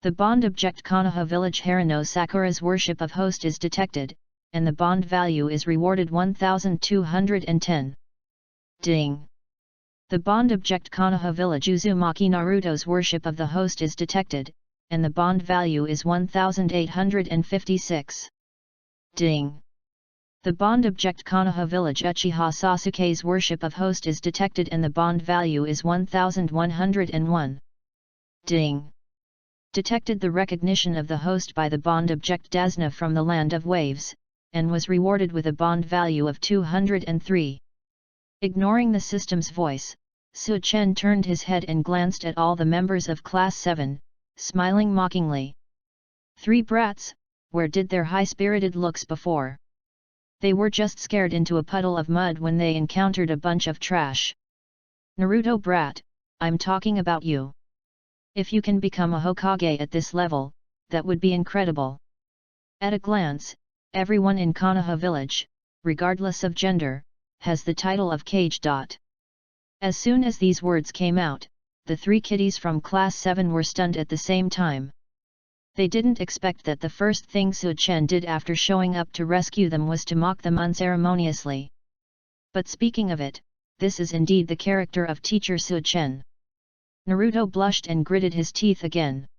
The bond object Konoha Village Harano Sakura's worship of host is detected, and the bond value is rewarded 1210. Ding! The bond object Konoha Village Uzumaki Naruto's worship of the host is detected, and the bond value is 1856. Ding! The bond object Konoha Village Uchiha Sasuke's worship of host is detected and the bond value is 1101. Ding! Detected the recognition of the host by the bond object Dasna from the Land of Waves, and was rewarded with a bond value of 203. Ignoring the system's voice, Su-chen turned his head and glanced at all the members of Class 7, smiling mockingly. 3 brats, where did their high-spirited looks before? They were just scared into a puddle of mud when they encountered a bunch of trash. Naruto brat, I'm talking about you. If you can become a Hokage at this level, that would be incredible. At a glance, everyone in Konoha village, regardless of gender, has the title of Kage. As soon as these words came out, the 3 kiddies from Class 7 were stunned at the same time. They didn't expect that the first thing Su-chen did after showing up to rescue them was to mock them unceremoniously. But speaking of it, this is indeed the character of Teacher Su-chen. Naruto blushed and gritted his teeth again.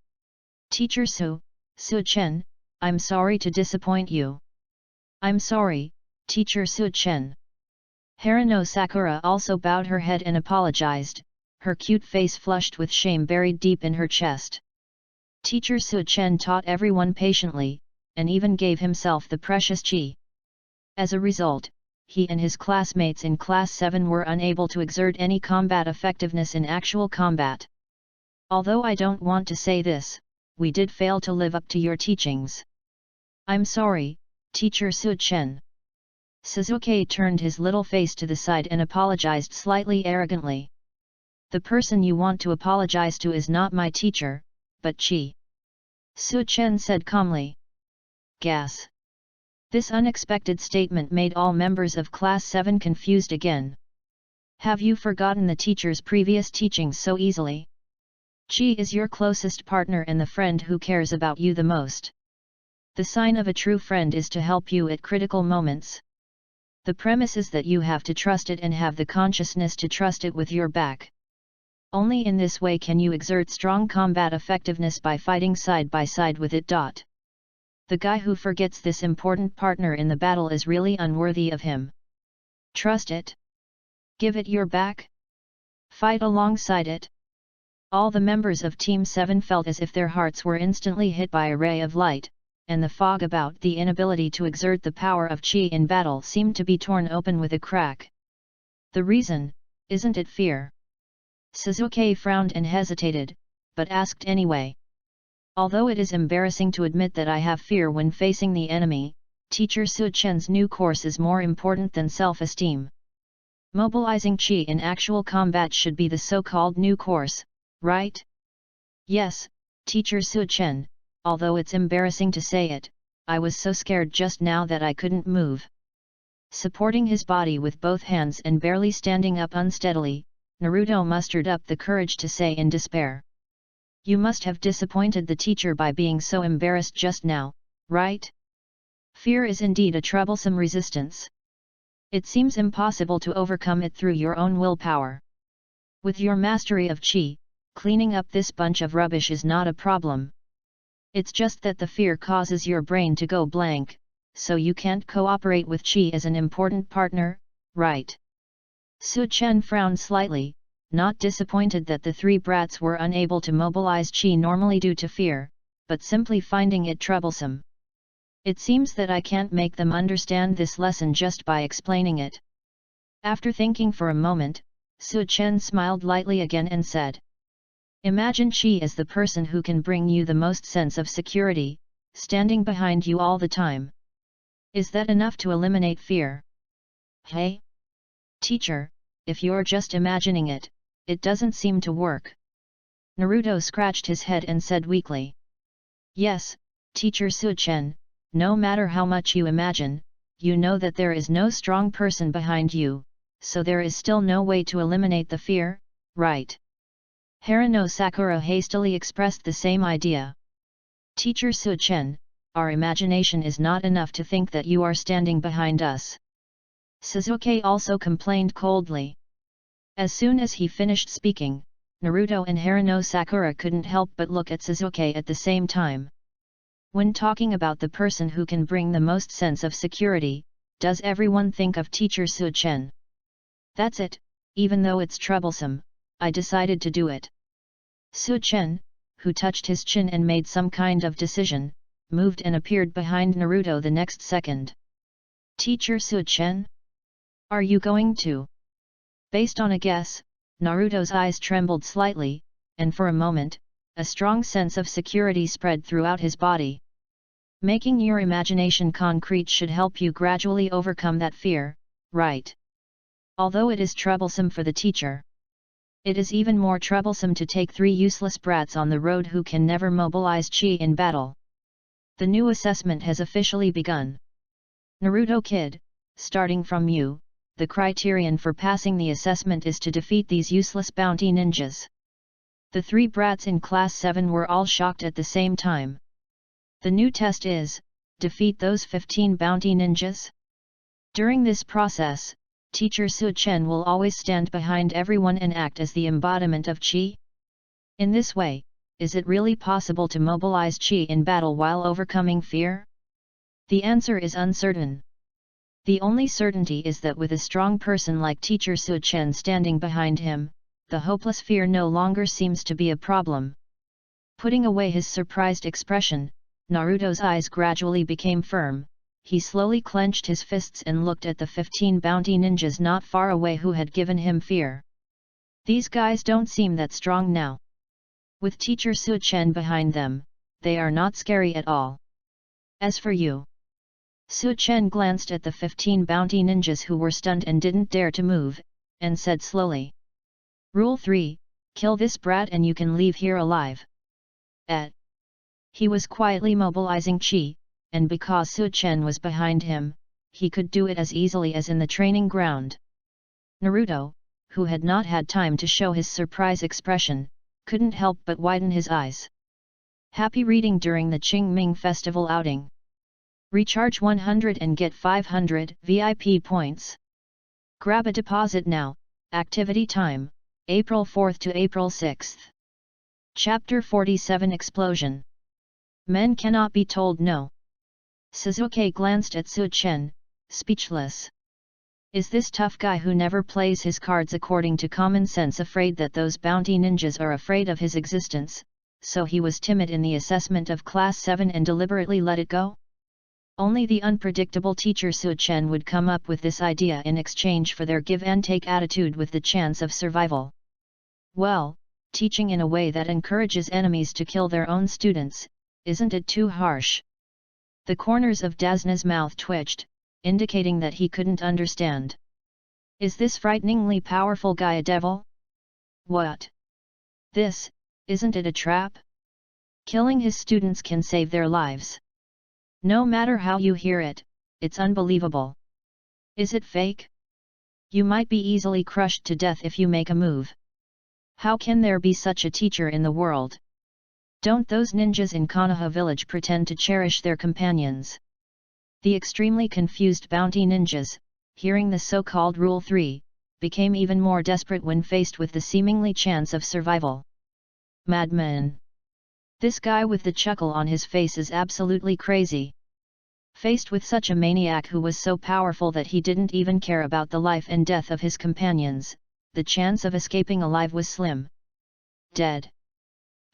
Teacher Su-chen, I'm sorry to disappoint you. I'm sorry, Teacher Su-chen. Harano Sakura also bowed her head and apologized, her cute face flushed with shame buried deep in her chest. Teacher Su-chen taught everyone patiently, and even gave himself the precious chi. As a result, he and his classmates in Class 7 were unable to exert any combat effectiveness in actual combat. Although I don't want to say this, we did fail to live up to your teachings. I'm sorry, Teacher Su-chen. Sasuke turned his little face to the side and apologized slightly arrogantly. The person you want to apologize to is not my teacher, but Chi. Su-chen said calmly. Gas. This unexpected statement made all members of Class 7 confused again. Have you forgotten the teacher's previous teachings so easily? Chi is your closest partner and the friend who cares about you the most. The sign of a true friend is to help you at critical moments. The premise is that you have to trust it and have the consciousness to trust it with your back. Only in this way can you exert strong combat effectiveness by fighting side by side with it. The guy who forgets this important partner in the battle is really unworthy of him. Trust it. Give it your back. Fight alongside it. All the members of Team 7 felt as if their hearts were instantly hit by a ray of light, and the fog about the inability to exert the power of chi in battle seemed to be torn open with a crack. The reason, isn't it fear? Sasuke frowned and hesitated, but asked anyway. Although it is embarrassing to admit that I have fear when facing the enemy, Teacher Su-chen's new course is more important than self-esteem. Mobilizing chi in actual combat should be the so-called new course, right? Yes, Teacher Su-chen. Although it's embarrassing to say it, I was so scared just now that I couldn't move. Supporting his body with both hands and barely standing up unsteadily, Naruto mustered up the courage to say in despair. You must have disappointed the teacher by being so embarrassed just now, right? Fear is indeed a troublesome resistance. It seems impossible to overcome it through your own willpower. With your mastery of chi, cleaning up this bunch of rubbish is not a problem. It's just that the fear causes your brain to go blank, so you can't cooperate with Chi as an important partner, right? Su-chen frowned slightly, not disappointed that the 3 brats were unable to mobilize Chi normally due to fear, but simply finding it troublesome. It seems that I can't make them understand this lesson just by explaining it. After thinking for a moment, Su-chen smiled lightly again and said. Imagine Chi as the person who can bring you the most sense of security, standing behind you all the time. Is that enough to eliminate fear? Hey? Teacher, if you're just imagining it, it doesn't seem to work. Naruto scratched his head and said weakly. Yes, Teacher Su-chen, no matter how much you imagine, you know that there is no strong person behind you, so there is still no way to eliminate the fear, right? Harano Sakura hastily expressed the same idea. Teacher Su-chen, our imagination is not enough to think that you are standing behind us. Sasuke also complained coldly. As soon as he finished speaking, Naruto and Harano Sakura couldn't help but look at Sasuke at the same time. When talking about the person who can bring the most sense of security, does everyone think of Teacher Su-chen? That's it, even though it's troublesome, I decided to do it. Su-chen, who touched his chin and made some kind of decision, moved and appeared behind Naruto the next second. Teacher Su-chen? Are you going to? Based on a guess, Naruto's eyes trembled slightly, and for a moment, a strong sense of security spread throughout his body. Making your imagination concrete should help you gradually overcome that fear, right? Although it is troublesome for the teacher. It is even more troublesome to take 3 useless brats on the road who can never mobilize chi in battle. The new assessment has officially begun. Naruto kid, starting from you, the criterion for passing the assessment is to defeat these useless bounty ninjas. The 3 brats in Class 7 were all shocked at the same time. The new test is, defeat those 15 bounty ninjas? During this process, Teacher Su-chen will always stand behind everyone and act as the embodiment of chi. In this way, is it really possible to mobilize chi in battle while overcoming fear? The answer is uncertain. The only certainty is that with a strong person like Teacher Su-chen standing behind him, the hopeless fear no longer seems to be a problem. Putting away his surprised expression, Naruto's eyes gradually became firm. He slowly clenched his fists and looked at the 15 bounty ninjas not far away who had given him fear. These guys don't seem that strong now. With Teacher Su-chen behind them, they are not scary at all. As for you... Su-chen glanced at the 15 bounty ninjas who were stunned and didn't dare to move, and said slowly. Rule 3, kill this brat and you can leave here alive. He was quietly mobilizing chi, and because Su-chen was behind him, he could do it as easily as in the training ground. Naruto, who had not had time to show his surprise expression, couldn't help but widen his eyes. Happy reading during the Qingming Festival outing. Recharge 100 and get 500 VIP points. Grab a deposit now. Activity time, April 4th to April 6th. Chapter 47 Explosion. Men cannot be told no. Suzuki glanced at Su-chen, speechless. Is this tough guy who never plays his cards according to common sense afraid that those bounty ninjas are afraid of his existence, so he was timid in the assessment of Class 7 and deliberately let it go? Only the unpredictable Teacher Su-chen would come up with this idea in exchange for their give-and-take attitude with the chance of survival. Well, teaching in a way that encourages enemies to kill their own students, isn't it too harsh? The corners of Dasna's mouth twitched, indicating that he couldn't understand. Is this frighteningly powerful guy a devil? What? Isn't it a trap? Killing his students can save their lives. No matter how you hear it, it's unbelievable. Is it fake? You might be easily crushed to death if you make a move. How can there be such a teacher in the world? Don't those ninjas in Konoha village pretend to cherish their companions? The extremely confused bounty ninjas, hearing the so-called Rule 3, became even more desperate when faced with the seemingly chance of survival. Madman! This guy with the chuckle on his face is absolutely crazy. Faced with such a maniac who was so powerful that he didn't even care about the life and death of his companions, the chance of escaping alive was slim. Dead.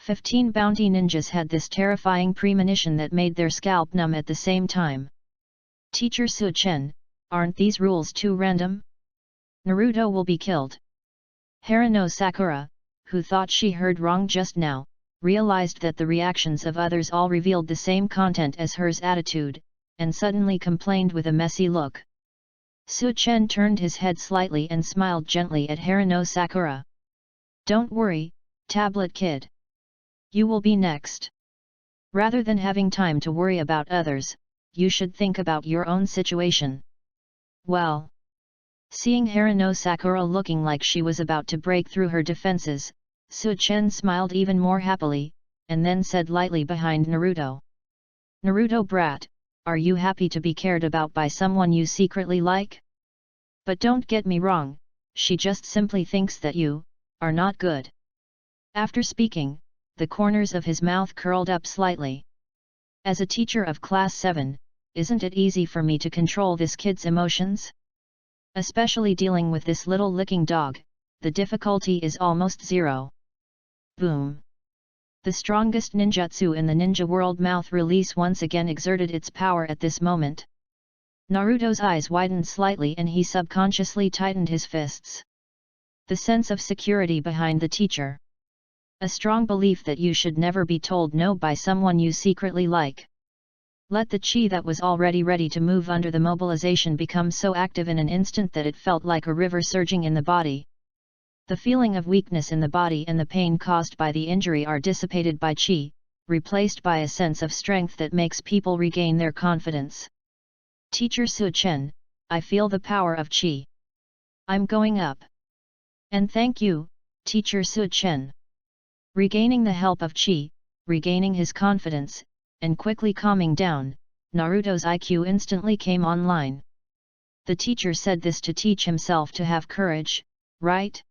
15 bounty ninjas had this terrifying premonition that made their scalp numb at the same time. Teacher Su-chen, aren't these rules too random? Naruto will be killed. Haruno Sakura, who thought she heard wrong just now, realized that the reactions of others all revealed the same content as hers attitude, and suddenly complained with a messy look. Su-chen turned his head slightly and smiled gently at Haruno Sakura. Don't worry, Tablet Kid. You will be next. Rather than having time to worry about others, you should think about your own situation. Well. Seeing Haruno Sakura looking like she was about to break through her defenses, Su-chen smiled even more happily, and then said lightly behind Naruto. Naruto brat, are you happy to be cared about by someone you secretly like? But don't get me wrong, she just simply thinks that you are not good. After speaking, the corners of his mouth curled up slightly. As a teacher of Class 7, isn't it easy for me to control this kid's emotions? Especially dealing with this little licking dog, the difficulty is almost zero. Boom! The strongest ninjutsu in the ninja world mouth release once again exerted its power at this moment. Naruto's eyes widened slightly and he subconsciously tightened his fists. The sense of security behind the teacher. A strong belief that you should never be told no by someone you secretly like. Let the chi that was already ready to move under the mobilization become so active in an instant that it felt like a river surging in the body. The feeling of weakness in the body and the pain caused by the injury are dissipated by qi, replaced by a sense of strength that makes people regain their confidence. Teacher Su Chen, I feel the power of qi. I'm going up. And thank you, Teacher Su Chen. Regaining the help of qi, regaining his confidence, and quickly calming down, Naruto's IQ instantly came online. The teacher said this to teach himself to have courage, right?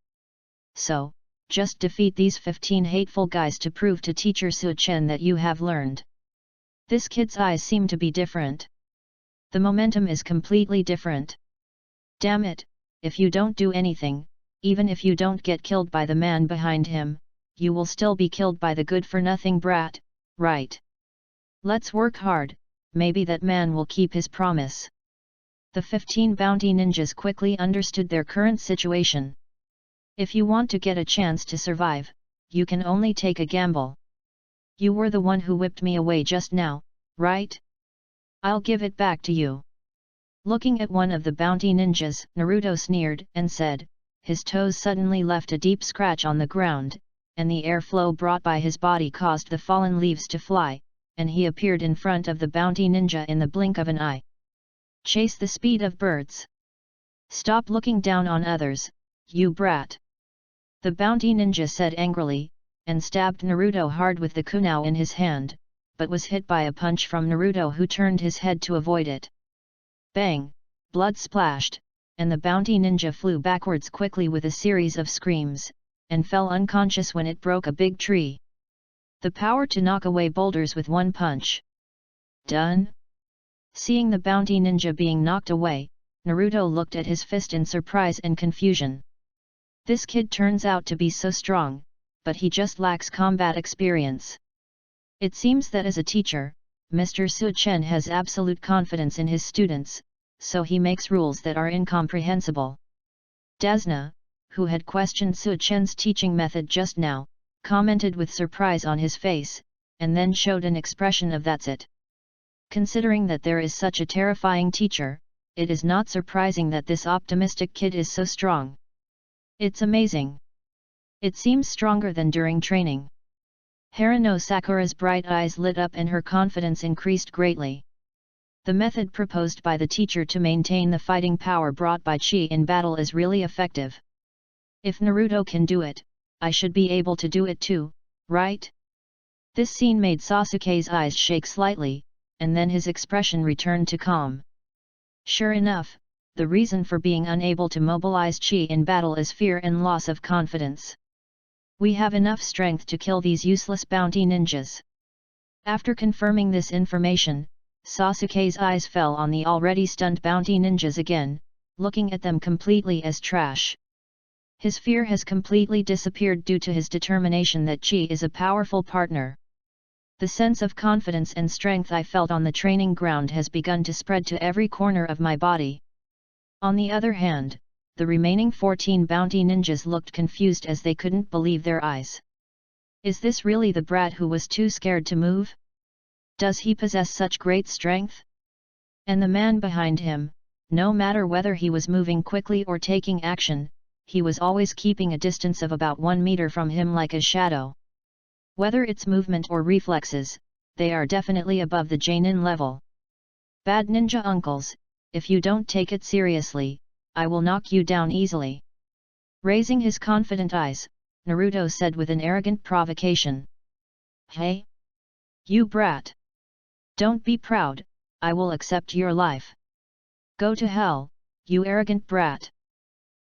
So, just defeat these 15 hateful guys to prove to Teacher Su Chen that you have learned. This kid's eyes seem to be different. The momentum is completely different. Damn it, if you don't do anything, even if you don't get killed by the man behind him, you will still be killed by the good-for-nothing brat, right? Let's work hard, maybe that man will keep his promise. The 15 bounty ninjas quickly understood their current situation. If you want to get a chance to survive, you can only take a gamble. You were the one who whipped me away just now, right? I'll give it back to you. Looking at one of the bounty ninjas, Naruto sneered and said, his toes suddenly left a deep scratch on the ground, and the airflow brought by his body caused the fallen leaves to fly, and he appeared in front of the bounty ninja in the blink of an eye. Chase the speed of birds. Stop looking down on others, you brat. The bounty ninja said angrily, and stabbed Naruto hard with the kunai in his hand, but was hit by a punch from Naruto, who turned his head to avoid it. Bang! Blood splashed, and the bounty ninja flew backwards quickly with a series of screams, and fell unconscious when it broke a big tree. The power to knock away boulders with one punch. Done? Seeing the bounty ninja being knocked away, Naruto looked at his fist in surprise and confusion. This kid turns out to be so strong, but he just lacks combat experience. It seems that as a teacher, Mr. Su Chen has absolute confidence in his students, so he makes rules that are incomprehensible. Dasna, who had questioned Su Chen's teaching method just now, commented with surprise on his face, and then showed an expression of "that's it." Considering that there is such a terrifying teacher, it is not surprising that this optimistic kid is so strong. It's amazing. It seems stronger than during training. Haruno Sakura's bright eyes lit up and her confidence increased greatly. The method proposed by the teacher to maintain the fighting power brought by Chi in battle is really effective. If Naruto can do it, I should be able to do it too, right? This scene made Sasuke's eyes shake slightly, and then his expression returned to calm. Sure enough, the reason for being unable to mobilize Chi in battle is fear and loss of confidence. We have enough strength to kill these useless bounty ninjas. After confirming this information, Sasuke's eyes fell on the already stunned bounty ninjas again, looking at them completely as trash. His fear has completely disappeared due to his determination that Chi is a powerful partner. The sense of confidence and strength I felt on the training ground has begun to spread to every corner of my body. On the other hand, the remaining 14 bounty ninjas looked confused as they couldn't believe their eyes. Is this really the brat who was too scared to move? Does he possess such great strength? And the man behind him, no matter whether he was moving quickly or taking action, he was always keeping a distance of about 1 meter from him like a shadow. Whether it's movement or reflexes, they are definitely above the Jainin level. Bad ninja uncles, if you don't take it seriously, I will knock you down easily. Raising his confident eyes, Naruto said with an arrogant provocation. Hey! You brat! Don't be proud, I will accept your life. Go to hell, you arrogant brat!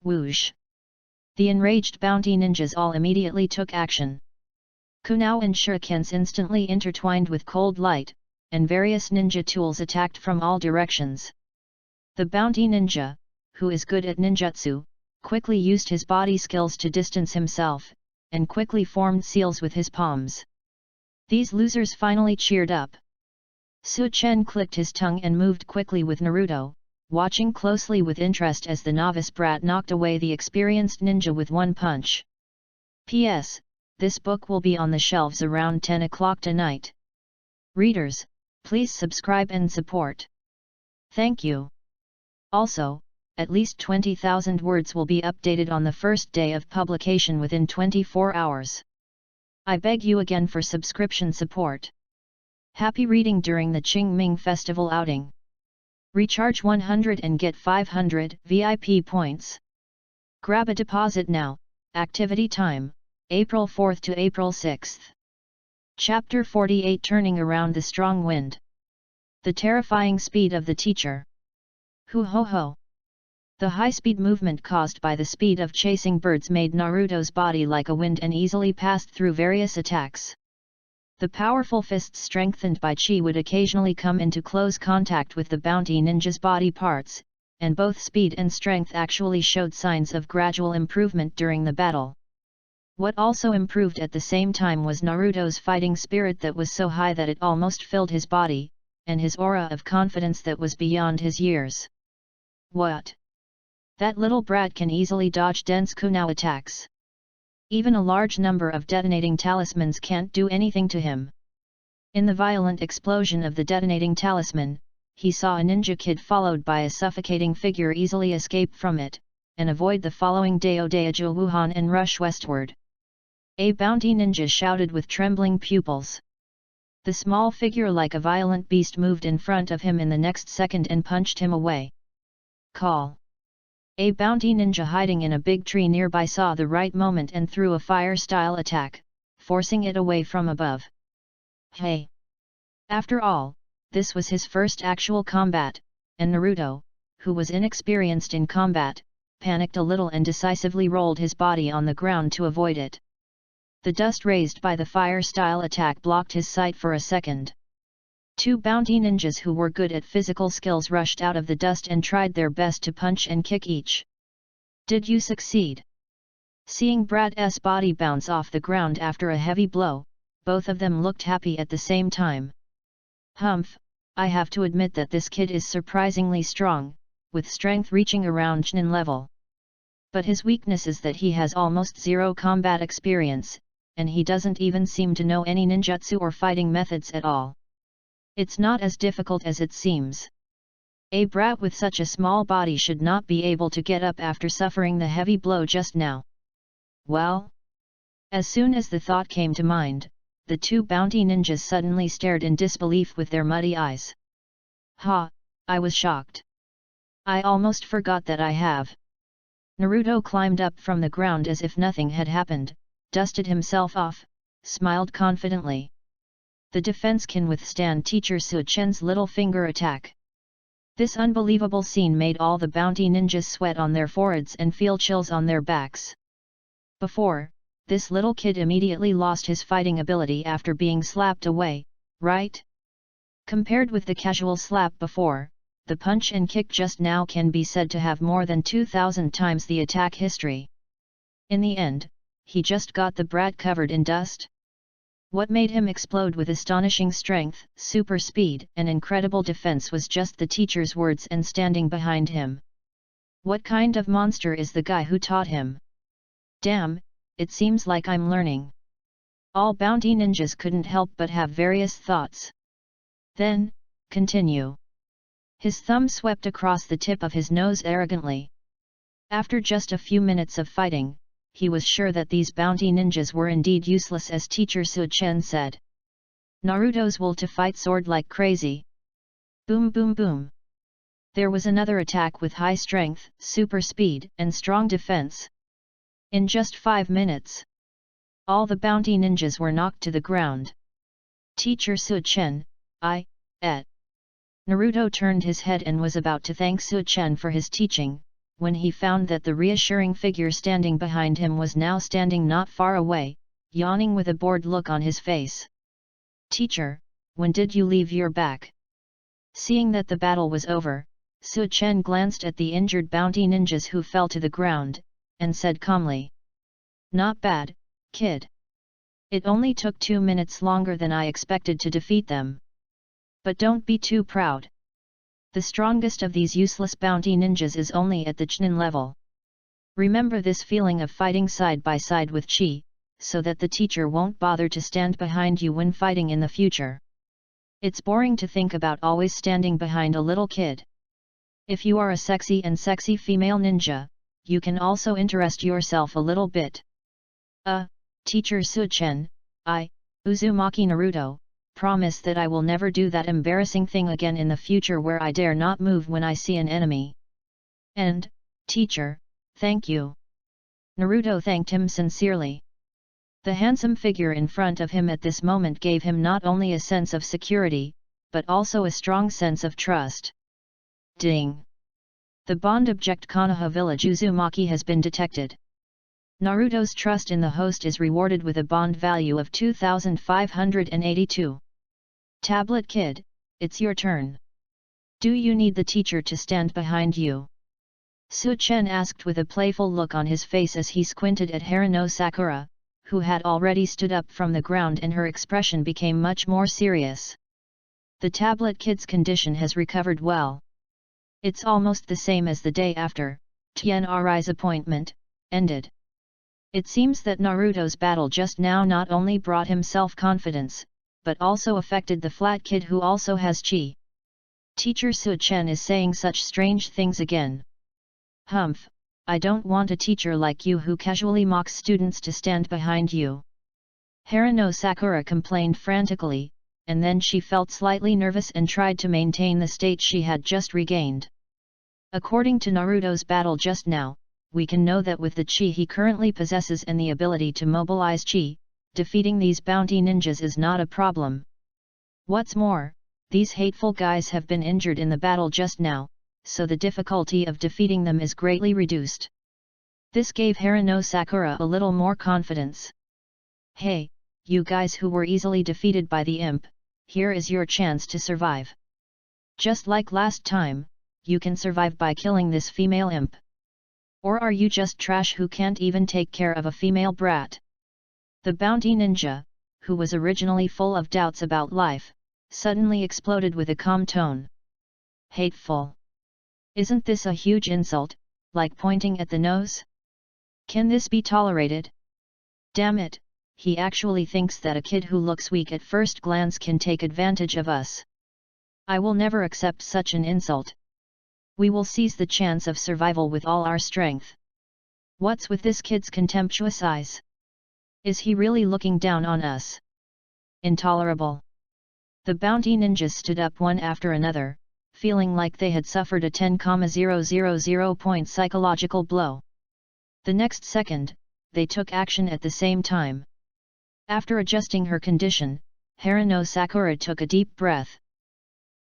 Whoosh! The enraged bounty ninjas all immediately took action. Kunai and shurikens instantly intertwined with cold light, and various ninja tools attacked from all directions. The bounty ninja, who is good at ninjutsu, quickly used his body skills to distance himself, and quickly formed seals with his palms. These losers finally cheered up. Su Chen clicked his tongue and moved quickly with Naruto, watching closely with interest as the novice brat knocked away the experienced ninja with one punch. P.S. This book will be on the shelves around 10 o'clock tonight. Readers, please subscribe and support. Thank you. Also, at least 20,000 words will be updated on the first day of publication within 24 hours. I beg you again for subscription support. Happy reading during the Qingming Festival outing. Recharge 100 and get 500 VIP points. Grab a deposit now. Activity time, April 4th to April 6th. Chapter 48 Turning Around the Strong Wind. The Terrifying Speed of the Teacher. Hoo ho ho. The high-speed movement caused by the speed of chasing birds made Naruto's body like a wind and easily passed through various attacks. The powerful fists strengthened by chi would occasionally come into close contact with the bounty ninja's body parts, and both speed and strength actually showed signs of gradual improvement during the battle. What also improved at the same time was Naruto's fighting spirit that was so high that it almost filled his body, and his aura of confidence that was beyond his years. What? That little brat can easily dodge dense kunai attacks. Even a large number of detonating talismans can't do anything to him. In the violent explosion of the detonating talisman, he saw a ninja kid followed by a suffocating figure easily escape from it, and avoid the following Daodaiju Wuhan and rush westward. A bounty ninja shouted with trembling pupils. The small figure like a violent beast moved in front of him in the next second and punched him away. Call. A bounty ninja hiding in a big tree nearby saw the right moment and threw a fire-style attack, forcing it away from above. Hey! After all, this was his first actual combat, and Naruto, who was inexperienced in combat, panicked a little and decisively rolled his body on the ground to avoid it. The dust raised by the fire-style attack blocked his sight for a second. Two bounty ninjas who were good at physical skills rushed out of the dust and tried their best to punch and kick each. Did you succeed? Seeing Brat's body bounce off the ground after a heavy blow, both of them looked happy at the same time. Humph, I have to admit that this kid is surprisingly strong, with strength reaching around Chunin level. But his weakness is that he has almost zero combat experience, and he doesn't even seem to know any ninjutsu or fighting methods at all. It's not as difficult as it seems. A brat with such a small body should not be able to get up after suffering the heavy blow just now. Well? As soon as the thought came to mind, the two bounty ninjas suddenly stared in disbelief with their muddy eyes. Ha! I was shocked. I almost forgot that I have. Naruto climbed up from the ground as if nothing had happened, dusted himself off, smiled confidently. The defense can withstand Teacher Su-chen's little finger attack. This unbelievable scene made all the bounty ninjas sweat on their foreheads and feel chills on their backs. Before, this little kid immediately lost his fighting ability after being slapped away, right? Compared with the casual slap before, the punch and kick just now can be said to have more than 2,000 times the attack history. In the end, he just got the brat covered in dust. What made him explode with astonishing strength, super speed, and incredible defense was just the teacher's words and standing behind him. What kind of monster is the guy who taught him? Damn, it seems like I'm learning. All bounty ninjas couldn't help but have various thoughts. Then, continue. His thumb swept across the tip of his nose arrogantly. After just a few minutes of fighting, he was sure that these bounty ninjas were indeed useless as Teacher Su-chen said. Naruto's will to fight soared like crazy. Boom boom boom. There was another attack with high strength, super speed, and strong defense. In just 5 minutes, all the bounty ninjas were knocked to the ground. Teacher Su-chen, Naruto turned his head and was about to thank Su-chen for his teaching, when he found that the reassuring figure standing behind him was now standing not far away, yawning with a bored look on his face. Teacher, when did you leave your back? Seeing that the battle was over, Su-chen glanced at the injured bounty ninjas who fell to the ground, and said calmly. Not bad, kid. It only took 2 minutes longer than I expected to defeat them. But don't be too proud. The strongest of these useless bounty ninjas is only at the Chunin level. Remember this feeling of fighting side by side with Chi, so that the teacher won't bother to stand behind you when fighting in the future. It's boring to think about always standing behind a little kid. If you are a sexy female ninja, you can also interest yourself a little bit. Teacher Su-chen, I, Uzumaki Naruto, promise that I will never do that embarrassing thing again in the future where I dare not move when I see an enemy. And, teacher, thank you. Naruto thanked him sincerely. The handsome figure in front of him at this moment gave him not only a sense of security, but also a strong sense of trust. Ding! The bond object Konoha village Uzumaki has been detected. Naruto's trust in the host is rewarded with a bond value of 2,582. Tablet Kid, it's your turn. Do you need the teacher to stand behind you? Su-chen asked with a playful look on his face as he squinted at Harano Sakura, who had already stood up from the ground, and her expression became much more serious. The Tablet Kid's condition has recovered well. It's almost the same as the day after Tianri's appointment ended. It seems that Naruto's battle just now not only brought him self-confidence, but also affected the flat kid who also has chi. Teacher Su-chen is saying such strange things again. Humph, I don't want a teacher like you who casually mocks students to stand behind you. Harano Sakura complained frantically, and then she felt slightly nervous and tried to maintain the state she had just regained. According to Naruto's battle just now, we can know that with the chi he currently possesses and the ability to mobilize chi, defeating these bounty ninjas is not a problem. What's more, these hateful guys have been injured in the battle just now, so the difficulty of defeating them is greatly reduced. This gave Harano Sakura a little more confidence. Hey, you guys who were easily defeated by the imp, here is your chance to survive. Just like last time, you can survive by killing this female imp. Or are you just trash who can't even take care of a female brat? The bounty ninja, who was originally full of doubts about life, suddenly exploded with a calm tone. Hateful! Isn't this a huge insult, like pointing at the nose? Can this be tolerated? Damn it, he actually thinks that a kid who looks weak at first glance can take advantage of us. I will never accept such an insult. We will seize the chance of survival with all our strength. What's with this kid's contemptuous eyes? Is he really looking down on us? Intolerable! The bounty ninjas stood up one after another, feeling like they had suffered a 10,000 point psychological blow. The next second, they took action at the same time. After adjusting her condition, Harano Sakura took a deep breath.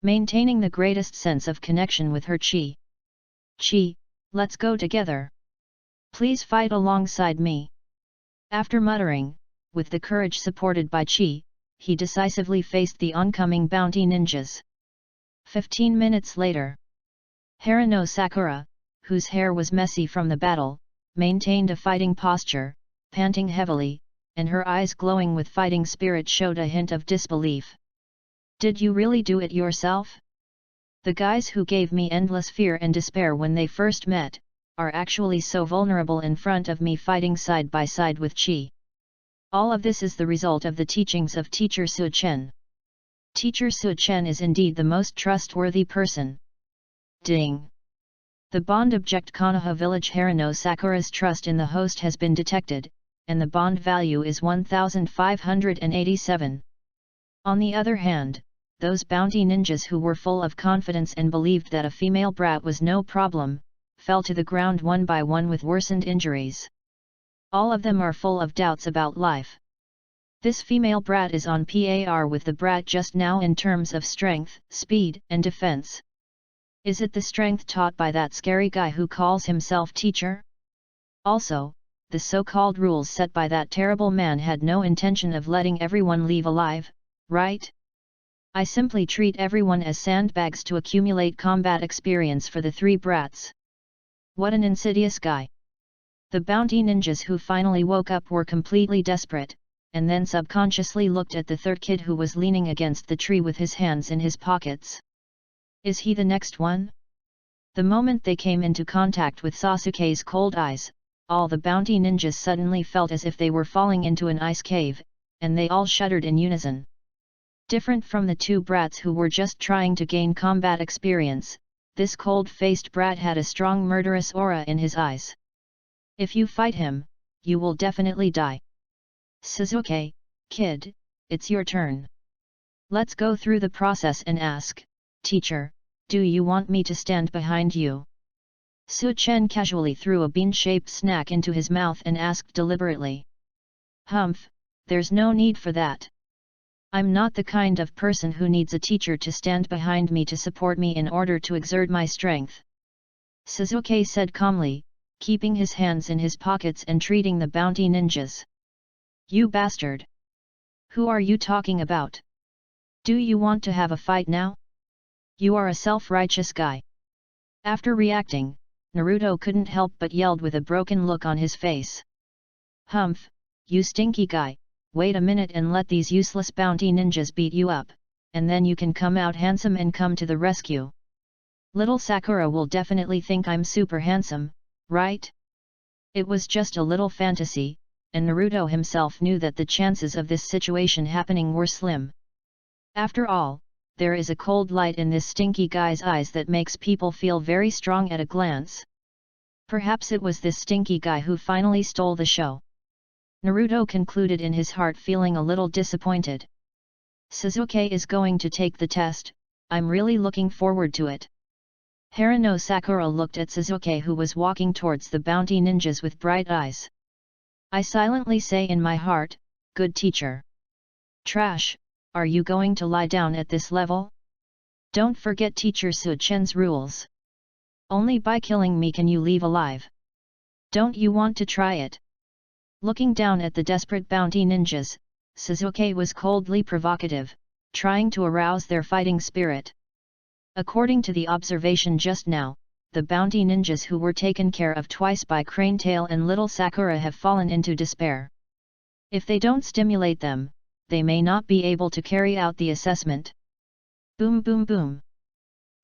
Maintaining the greatest sense of connection with her chi. Chi, let's go together. Please fight alongside me. After muttering, with the courage supported by chi, he decisively faced the oncoming bounty ninjas. 15 minutes later, Harano Sakura, whose hair was messy from the battle, maintained a fighting posture, panting heavily, and her eyes glowing with fighting spirit showed a hint of disbelief. Did you really do it yourself? The guys who gave me endless fear and despair when they first met, are actually so vulnerable in front of me fighting side by side with chi. All of this is the result of the teachings of Teacher Su-chen. Teacher Su-chen is indeed the most trustworthy person. Ding! The bond object Konoha village Harano Sakura's trust in the host has been detected, and the bond value is 1,587. On the other hand, those bounty ninjas who were full of confidence and believed that a female brat was no problem, fell to the ground one by one with worsened injuries. All of them are full of doubts about life. This female brat is on par with the brat just now in terms of strength, speed, and defense. Is it the strength taught by that scary guy who calls himself teacher? Also, the so-called rules set by that terrible man had no intention of letting everyone leave alive, right? I simply treat everyone as sandbags to accumulate combat experience for the three brats. What an insidious guy! The bounty ninjas who finally woke up were completely desperate, and then subconsciously looked at the third kid who was leaning against the tree with his hands in his pockets. Is he the next one? The moment they came into contact with Sasuke's cold eyes, all the bounty ninjas suddenly felt as if they were falling into an ice cave, and they all shuddered in unison. Different from the two brats who were just trying to gain combat experience, this cold-faced brat had a strong murderous aura in his eyes. If you fight him, you will definitely die. Suzuki, kid, it's your turn. Let's go through the process and ask, teacher, do you want me to stand behind you? Su Chen casually threw a bean-shaped snack into his mouth and asked deliberately. Humph, there's no need for that. I'm not the kind of person who needs a teacher to stand behind me to support me in order to exert my strength. Suzuki said calmly, keeping his hands in his pockets and treating the bounty ninjas. You bastard! Who are you talking about? Do you want to have a fight now? You are a self-righteous guy. After reacting, Naruto couldn't help but yelled with a broken look on his face. Humph, you stinky guy, wait a minute and let these useless bounty ninjas beat you up, and then you can come out handsome and come to the rescue. Little Sakura will definitely think I'm super handsome, right? It was just a little fantasy, and Naruto himself knew that the chances of this situation happening were slim. After all, there is a cold light in this stinky guy's eyes that makes people feel very strong at a glance. Perhaps it was this stinky guy who finally stole the show. Naruto concluded in his heart, feeling a little disappointed. Suzuki is going to take the test, I'm really looking forward to it. Haruno Sakura looked at Suzuki, who was walking towards the bounty ninjas with bright eyes. I silently say in my heart, good teacher. Trash, are you going to lie down at this level? Don't forget teacher Su Chen's rules. Only by killing me can you leave alive. Don't you want to try it? Looking down at the desperate bounty ninjas, Suzuki was coldly provocative, trying to arouse their fighting spirit. According to the observation just now, the bounty ninjas who were taken care of twice by Cranetail and Little Sakura have fallen into despair. If they don't stimulate them, they may not be able to carry out the assessment. Boom boom boom.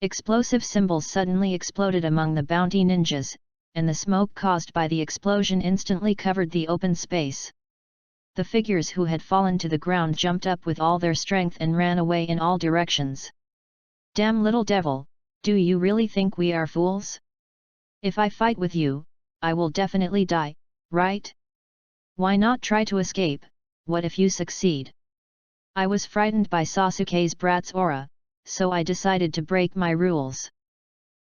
Explosive symbols suddenly exploded among the bounty ninjas, and the smoke caused by the explosion instantly covered the open space. The figures who had fallen to the ground jumped up with all their strength and ran away in all directions. Damn little devil, do you really think we are fools? If I fight with you, I will definitely die, right? Why not try to escape? What if you succeed? I was frightened by Sasuke's brat's aura, so I decided to break my rules.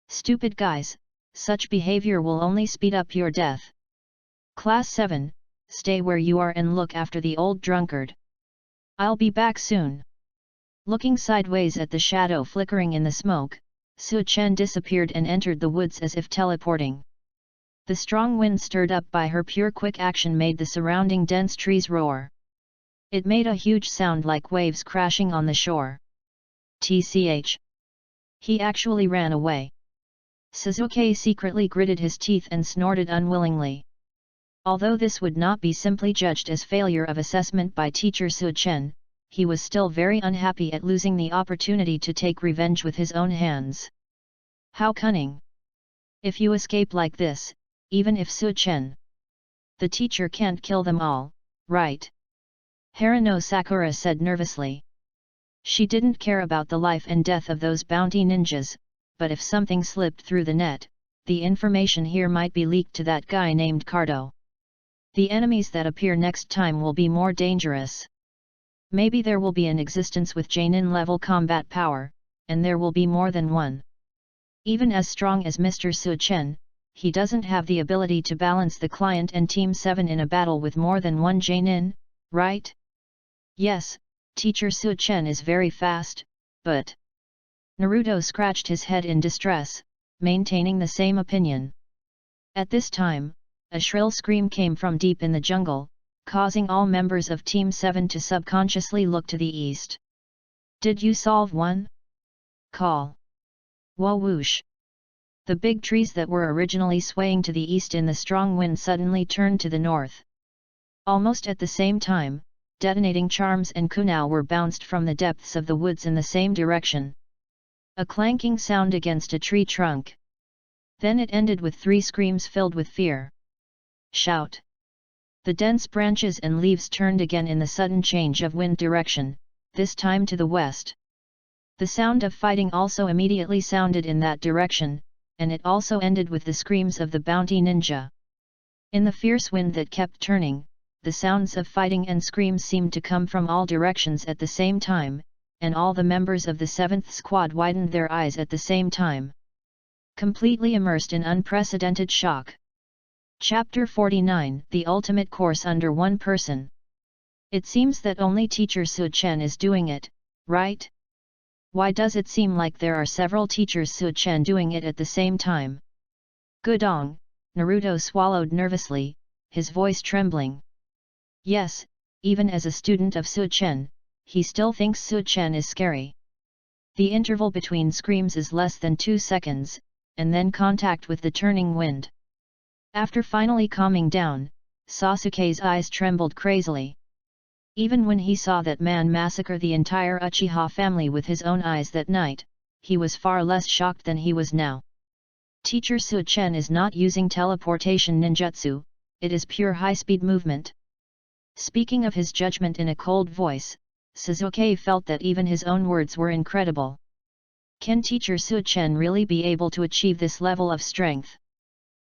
Stupid guys, such behavior will only speed up your death. Class 7, stay where you are and look after the old drunkard. I'll be back soon. Looking sideways at the shadow flickering in the smoke, Su Chen disappeared and entered the woods as if teleporting. The strong wind stirred up by her pure quick action made the surrounding dense trees roar. It made a huge sound like waves crashing on the shore. Tch. He actually ran away. Suzuki secretly gritted his teeth and snorted unwillingly. Although this would not be simply judged as failure of assessment by teacher Su Chen, he was still very unhappy at losing the opportunity to take revenge with his own hands. How cunning! If you escape like this, even if Su Chen, the teacher, can't kill them all, right? Haruno Sakura said nervously. She didn't care about the life and death of those bounty ninjas, but if something slipped through the net, the information here might be leaked to that guy named Cardo. The enemies that appear next time will be more dangerous. Maybe there will be an existence with Jainin level combat power, and there will be more than one. Even as strong as Mr. Su Chen, he doesn't have the ability to balance the client and Team 7 in a battle with more than one Jainin, right? Yes, teacher Su Chen is very fast, but... Naruto scratched his head in distress, maintaining the same opinion. At this time, a shrill scream came from deep in the jungle, causing all members of Team 7 to subconsciously look to the east. Did you solve one? Call. Whoa whoosh. The big trees that were originally swaying to the east in the strong wind suddenly turned to the north. Almost at the same time, detonating charms and kunai were bounced from the depths of the woods in the same direction. A clanking sound against a tree trunk. Then it ended with 3 screams filled with fear. Shout! The dense branches and leaves turned again in the sudden change of wind direction, this time to the west. The sound of fighting also immediately sounded in that direction, and it also ended with the screams of the bounty ninja. In the fierce wind that kept turning, the sounds of fighting and screams seemed to come from all directions at the same time, and all the members of the 7th squad widened their eyes at the same time, completely immersed in unprecedented shock. Chapter 49: The Ultimate Course Under One Person. It seems that only Teacher Su Chen is doing it, right? Why does it seem like there are several teachers Su Chen doing it at the same time? Gudong, Naruto swallowed nervously, his voice trembling. Yes, even as a student of Su Chen, he still thinks Su Chen is scary. The interval between screams is less than 2 seconds, and then contact with the turning wind. After finally calming down, Sasuke's eyes trembled crazily. Even when he saw that man massacre the entire Uchiha family with his own eyes that night, he was far less shocked than he was now. Teacher Su Chen is not using teleportation ninjutsu, it is pure high-speed movement. Speaking of his judgment in a cold voice, Sasuke felt that even his own words were incredible. Can Teacher Su Chen really be able to achieve this level of strength?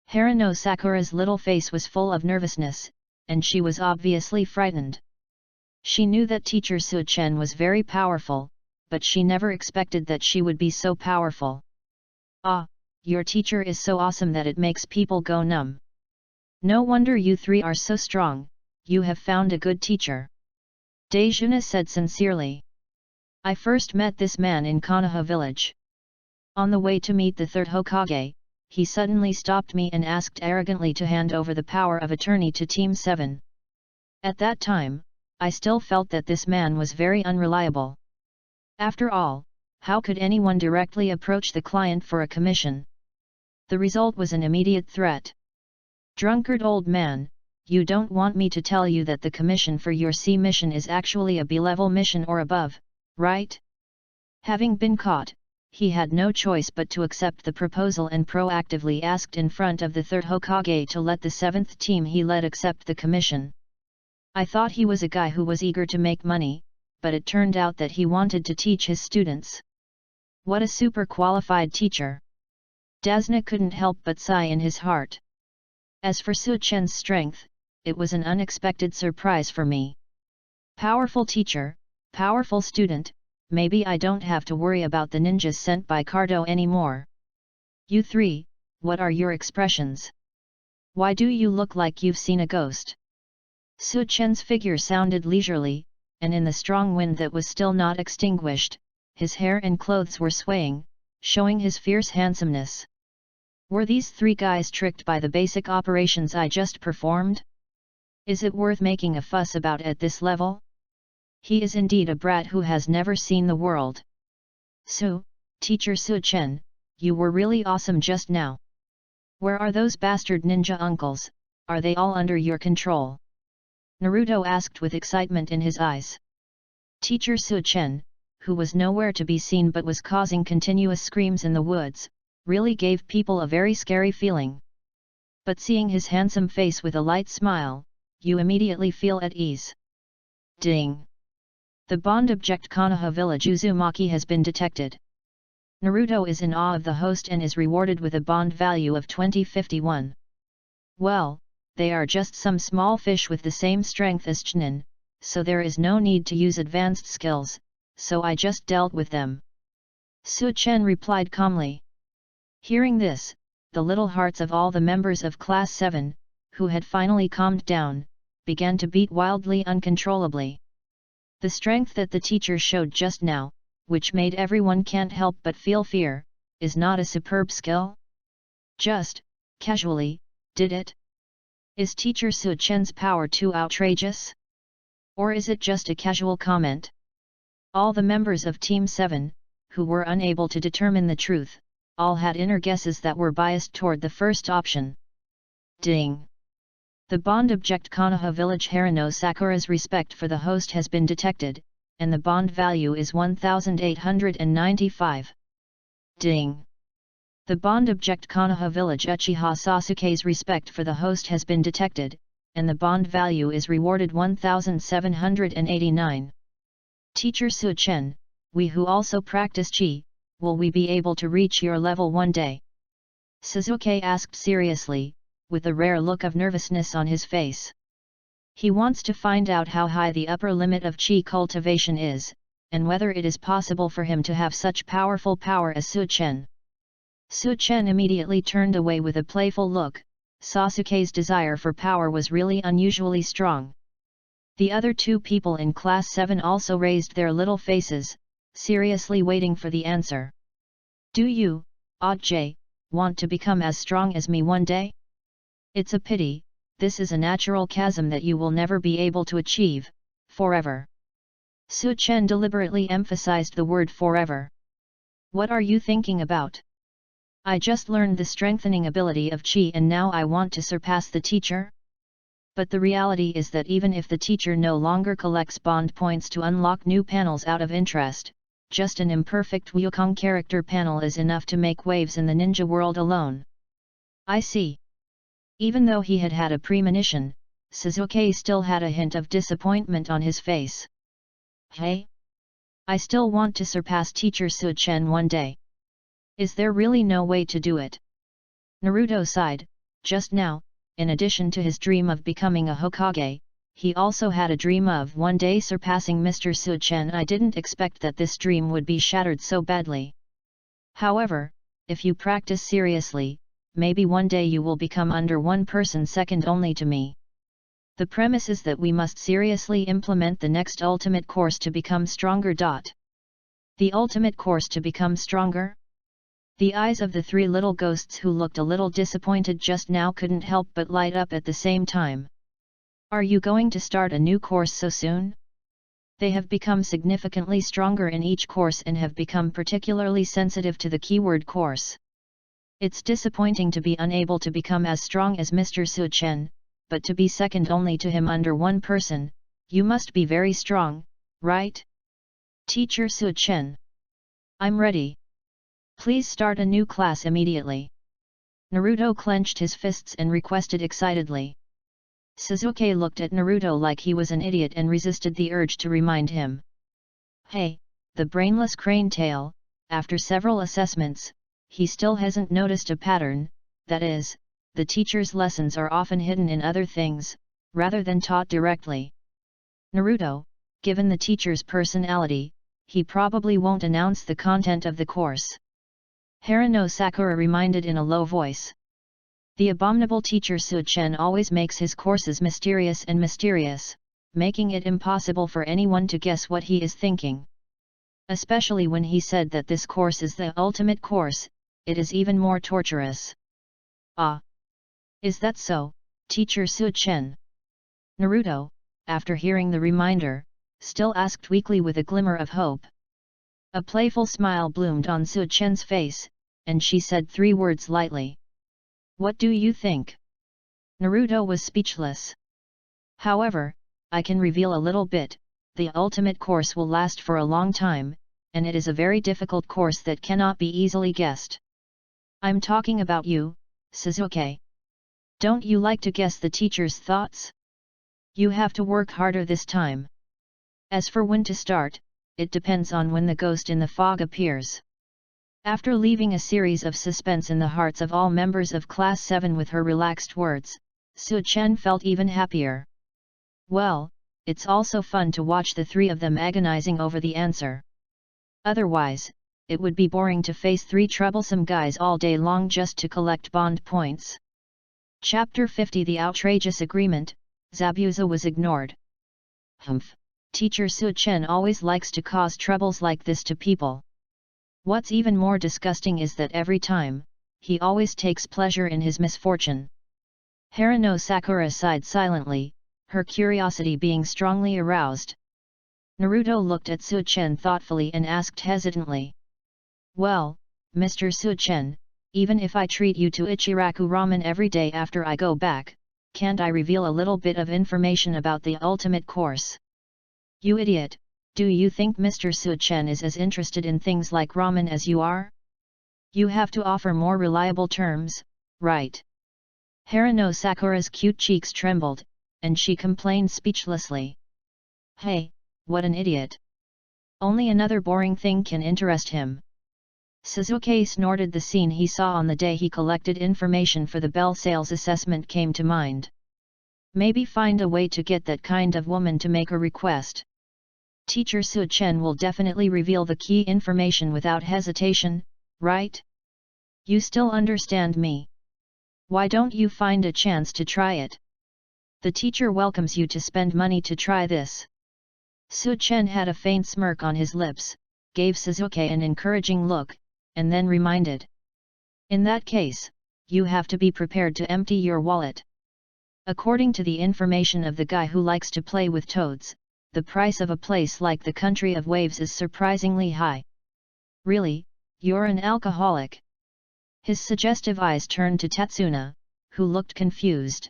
Haruno Sakura's little face was full of nervousness, and she was obviously frightened. She knew that Teacher Su Chen was very powerful, but she never expected that she would be so powerful. Ah, your teacher is so awesome that it makes people go numb. No wonder you three are so strong, you have found a good teacher. Dejuna said sincerely. I first met this man in Konoha village. On the way to meet the third Hokage, he suddenly stopped me and asked arrogantly to hand over the power of attorney to Team 7. At that time, I still felt that this man was very unreliable. After all, how could anyone directly approach the client for a commission? The result was an immediate threat. Drunkard old man, you don't want me to tell you that the commission for your C mission is actually a B-level mission or above, right? Having been caught, he had no choice but to accept the proposal and proactively asked in front of the third Hokage to let the 7th team he led accept the commission. I thought he was a guy who was eager to make money, but it turned out that he wanted to teach his students. What a super qualified teacher! Dasna couldn't help but sigh in his heart. As for Su Chen's strength, it was an unexpected surprise for me. Powerful teacher, powerful student, maybe I don't have to worry about the ninjas sent by Cardo anymore. You three, what are your expressions? Why do you look like you've seen a ghost? Su Chen's figure sounded leisurely, and in the strong wind that was still not extinguished, his hair and clothes were swaying, showing his fierce handsomeness. Were these three guys tricked by the basic operations I just performed? Is it worth making a fuss about at this level? He is indeed a brat who has never seen the world. Teacher Su Chen, you were really awesome just now. Where are those bastard ninja uncles, are they all under your control? Naruto asked with excitement in his eyes. Teacher Su Chen, who was nowhere to be seen but was causing continuous screams in the woods, really gave people a very scary feeling. But seeing his handsome face with a light smile, you immediately feel at ease. Ding! The bond object Konoha village Uzumaki has been detected. Naruto is in awe of the host and is rewarded with a bond value of 2051. Well, they are just some small fish with the same strength as Chunin, so there is no need to use advanced skills, so I just dealt with them. Su Chen replied calmly. Hearing this, the little hearts of all the members of Class 7, who had finally calmed down, began to beat wildly uncontrollably. The strength that the teacher showed just now, which made everyone can't help but feel fear, is not a superb skill? Just, casually, did it? Is Teacher Su Chen's power too outrageous? Or is it just a casual comment? All the members of Team 7, who were unable to determine the truth, all had inner guesses that were biased toward the first option. Ding! The bond object Konoha village Haruno Sakura's respect for the host has been detected, and the bond value is 1895. Ding! The bond object Konoha village Uchiha Sasuke's respect for the host has been detected, and the bond value is rewarded 1789. Teacher Su Chen, we who also practice chi, will we be able to reach your level one day? Suzuki asked seriously, with a rare look of nervousness on his face. He wants to find out how high the upper limit of chi cultivation is, and whether it is possible for him to have such powerful power as Su Chen. Su Chen immediately turned away with a playful look. Sasuke's desire for power was really unusually strong. The other two people in Class 7 also raised their little faces, seriously waiting for the answer. Do you, J, want to become as strong as me one day? It's a pity, this is a natural chasm that you will never be able to achieve, forever. Su Chen deliberately emphasized the word forever. What are you thinking about? I just learned the strengthening ability of chi and now I want to surpass the teacher? But the reality is that even if the teacher no longer collects bond points to unlock new panels out of interest, just an imperfect Wukong character panel is enough to make waves in the ninja world alone. I see. Even though he had had a premonition, Suzuki still had a hint of disappointment on his face. Hey? I still want to surpass teacher Su Chen one day. Is there really no way to do it? Naruto sighed. Just now, in addition to his dream of becoming a Hokage, he also had a dream of one day surpassing Mr. Su Chen. I didn't expect that this dream would be shattered so badly. However, if you practice seriously, maybe one day you will become under one person second only to me. The premise is that we must seriously implement the next ultimate course to become stronger. The ultimate course to become stronger? The eyes of the three little ghosts who looked a little disappointed just now couldn't help but light up at the same time. Are you going to start a new course so soon? They have become significantly stronger in each course and have become particularly sensitive to the keyword course. It's disappointing to be unable to become as strong as Mr. Su Chen, but to be second only to him under one person. You must be very strong, right? Teacher Su Chen. I'm ready. Please start a new class immediately. Naruto clenched his fists and requested excitedly. Suzuki looked at Naruto like he was an idiot and resisted the urge to remind him. Hey, the brainless crane tail, after several assessments, he still hasn't noticed a pattern, that is, the teacher's lessons are often hidden in other things, rather than taught directly. Naruto, given the teacher's personality, he probably won't announce the content of the course. Harano Sakura reminded in a low voice. The abominable teacher Su Chen always makes his courses mysterious, making it impossible for anyone to guess what he is thinking. Especially when he said that this course is the ultimate course, it is even more torturous. Ah! Is that so, teacher Su Chen? Naruto, after hearing the reminder, still asked weakly with a glimmer of hope. A playful smile bloomed on Su Chen's face, and she said three words lightly. What do you think? Naruto was speechless. However, I can reveal a little bit, the ultimate course will last for a long time, and it is a very difficult course that cannot be easily guessed. I'm talking about you, Suzuki. Don't you like to guess the teacher's thoughts? You have to work harder this time. As for when to start, it depends on when the ghost in the fog appears. After leaving a series of suspense in the hearts of all members of Class 7 with her relaxed words, Su Chen felt even happier. Well, it's also fun to watch the three of them agonizing over the answer. Otherwise, it would be boring to face three troublesome guys all day long just to collect bond points. Chapter 50 The Outrageous Agreement, Zabuza was ignored. Humph, teacher Su Chen always likes to cause troubles like this to people. What's even more disgusting is that every time, he always takes pleasure in his misfortune. Harano Sakura sighed silently, her curiosity being strongly aroused. Naruto looked at Su Chen thoughtfully and asked hesitantly. Well, Mr. Su Chen, even if I treat you to Ichiraku ramen every day after I go back, can't I reveal a little bit of information about the ultimate course? You idiot, do you think Mr. Su Chen is as interested in things like ramen as you are? You have to offer more reliable terms, right? Harano Sakura's cute cheeks trembled, and she complained speechlessly. Hey, what an idiot! Only another boring thing can interest him. Suzuki snorted. The scene he saw on the day he collected information for the Bell sales assessment came to mind. Maybe find a way to get that kind of woman to make a request. Teacher Su-chen will definitely reveal the key information without hesitation, right? You still understand me? Why don't you find a chance to try it? The teacher welcomes you to spend money to try this. Su-chen had a faint smirk on his lips, gave Suzuki an encouraging look, and then reminded. In that case, you have to be prepared to empty your wallet. According to the information of the guy who likes to play with toads, the price of a place like the Country of Waves is surprisingly high. Really, you're an alcoholic? His suggestive eyes turned to Tatsuna, who looked confused.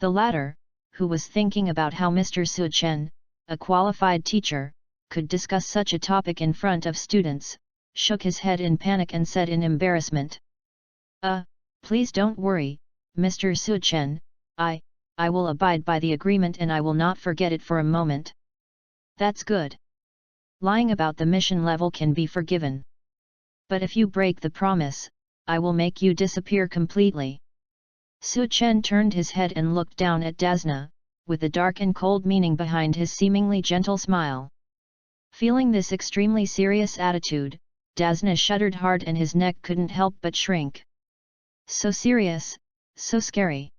The latter, who was thinking about how Mr. Su-chen, a qualified teacher, could discuss such a topic in front of students, shook his head in panic and said in embarrassment. Please don't worry, Mr. Su-chen, I will abide by the agreement and I will not forget it for a moment. That's good. Lying about the mission level can be forgiven. But if you break the promise, I will make you disappear completely. Su-chen turned his head and looked down at Dasna, with a dark and cold meaning behind his seemingly gentle smile. Feeling this extremely serious attitude, Dasna shuddered hard and his neck couldn't help but shrink. So serious, so scary.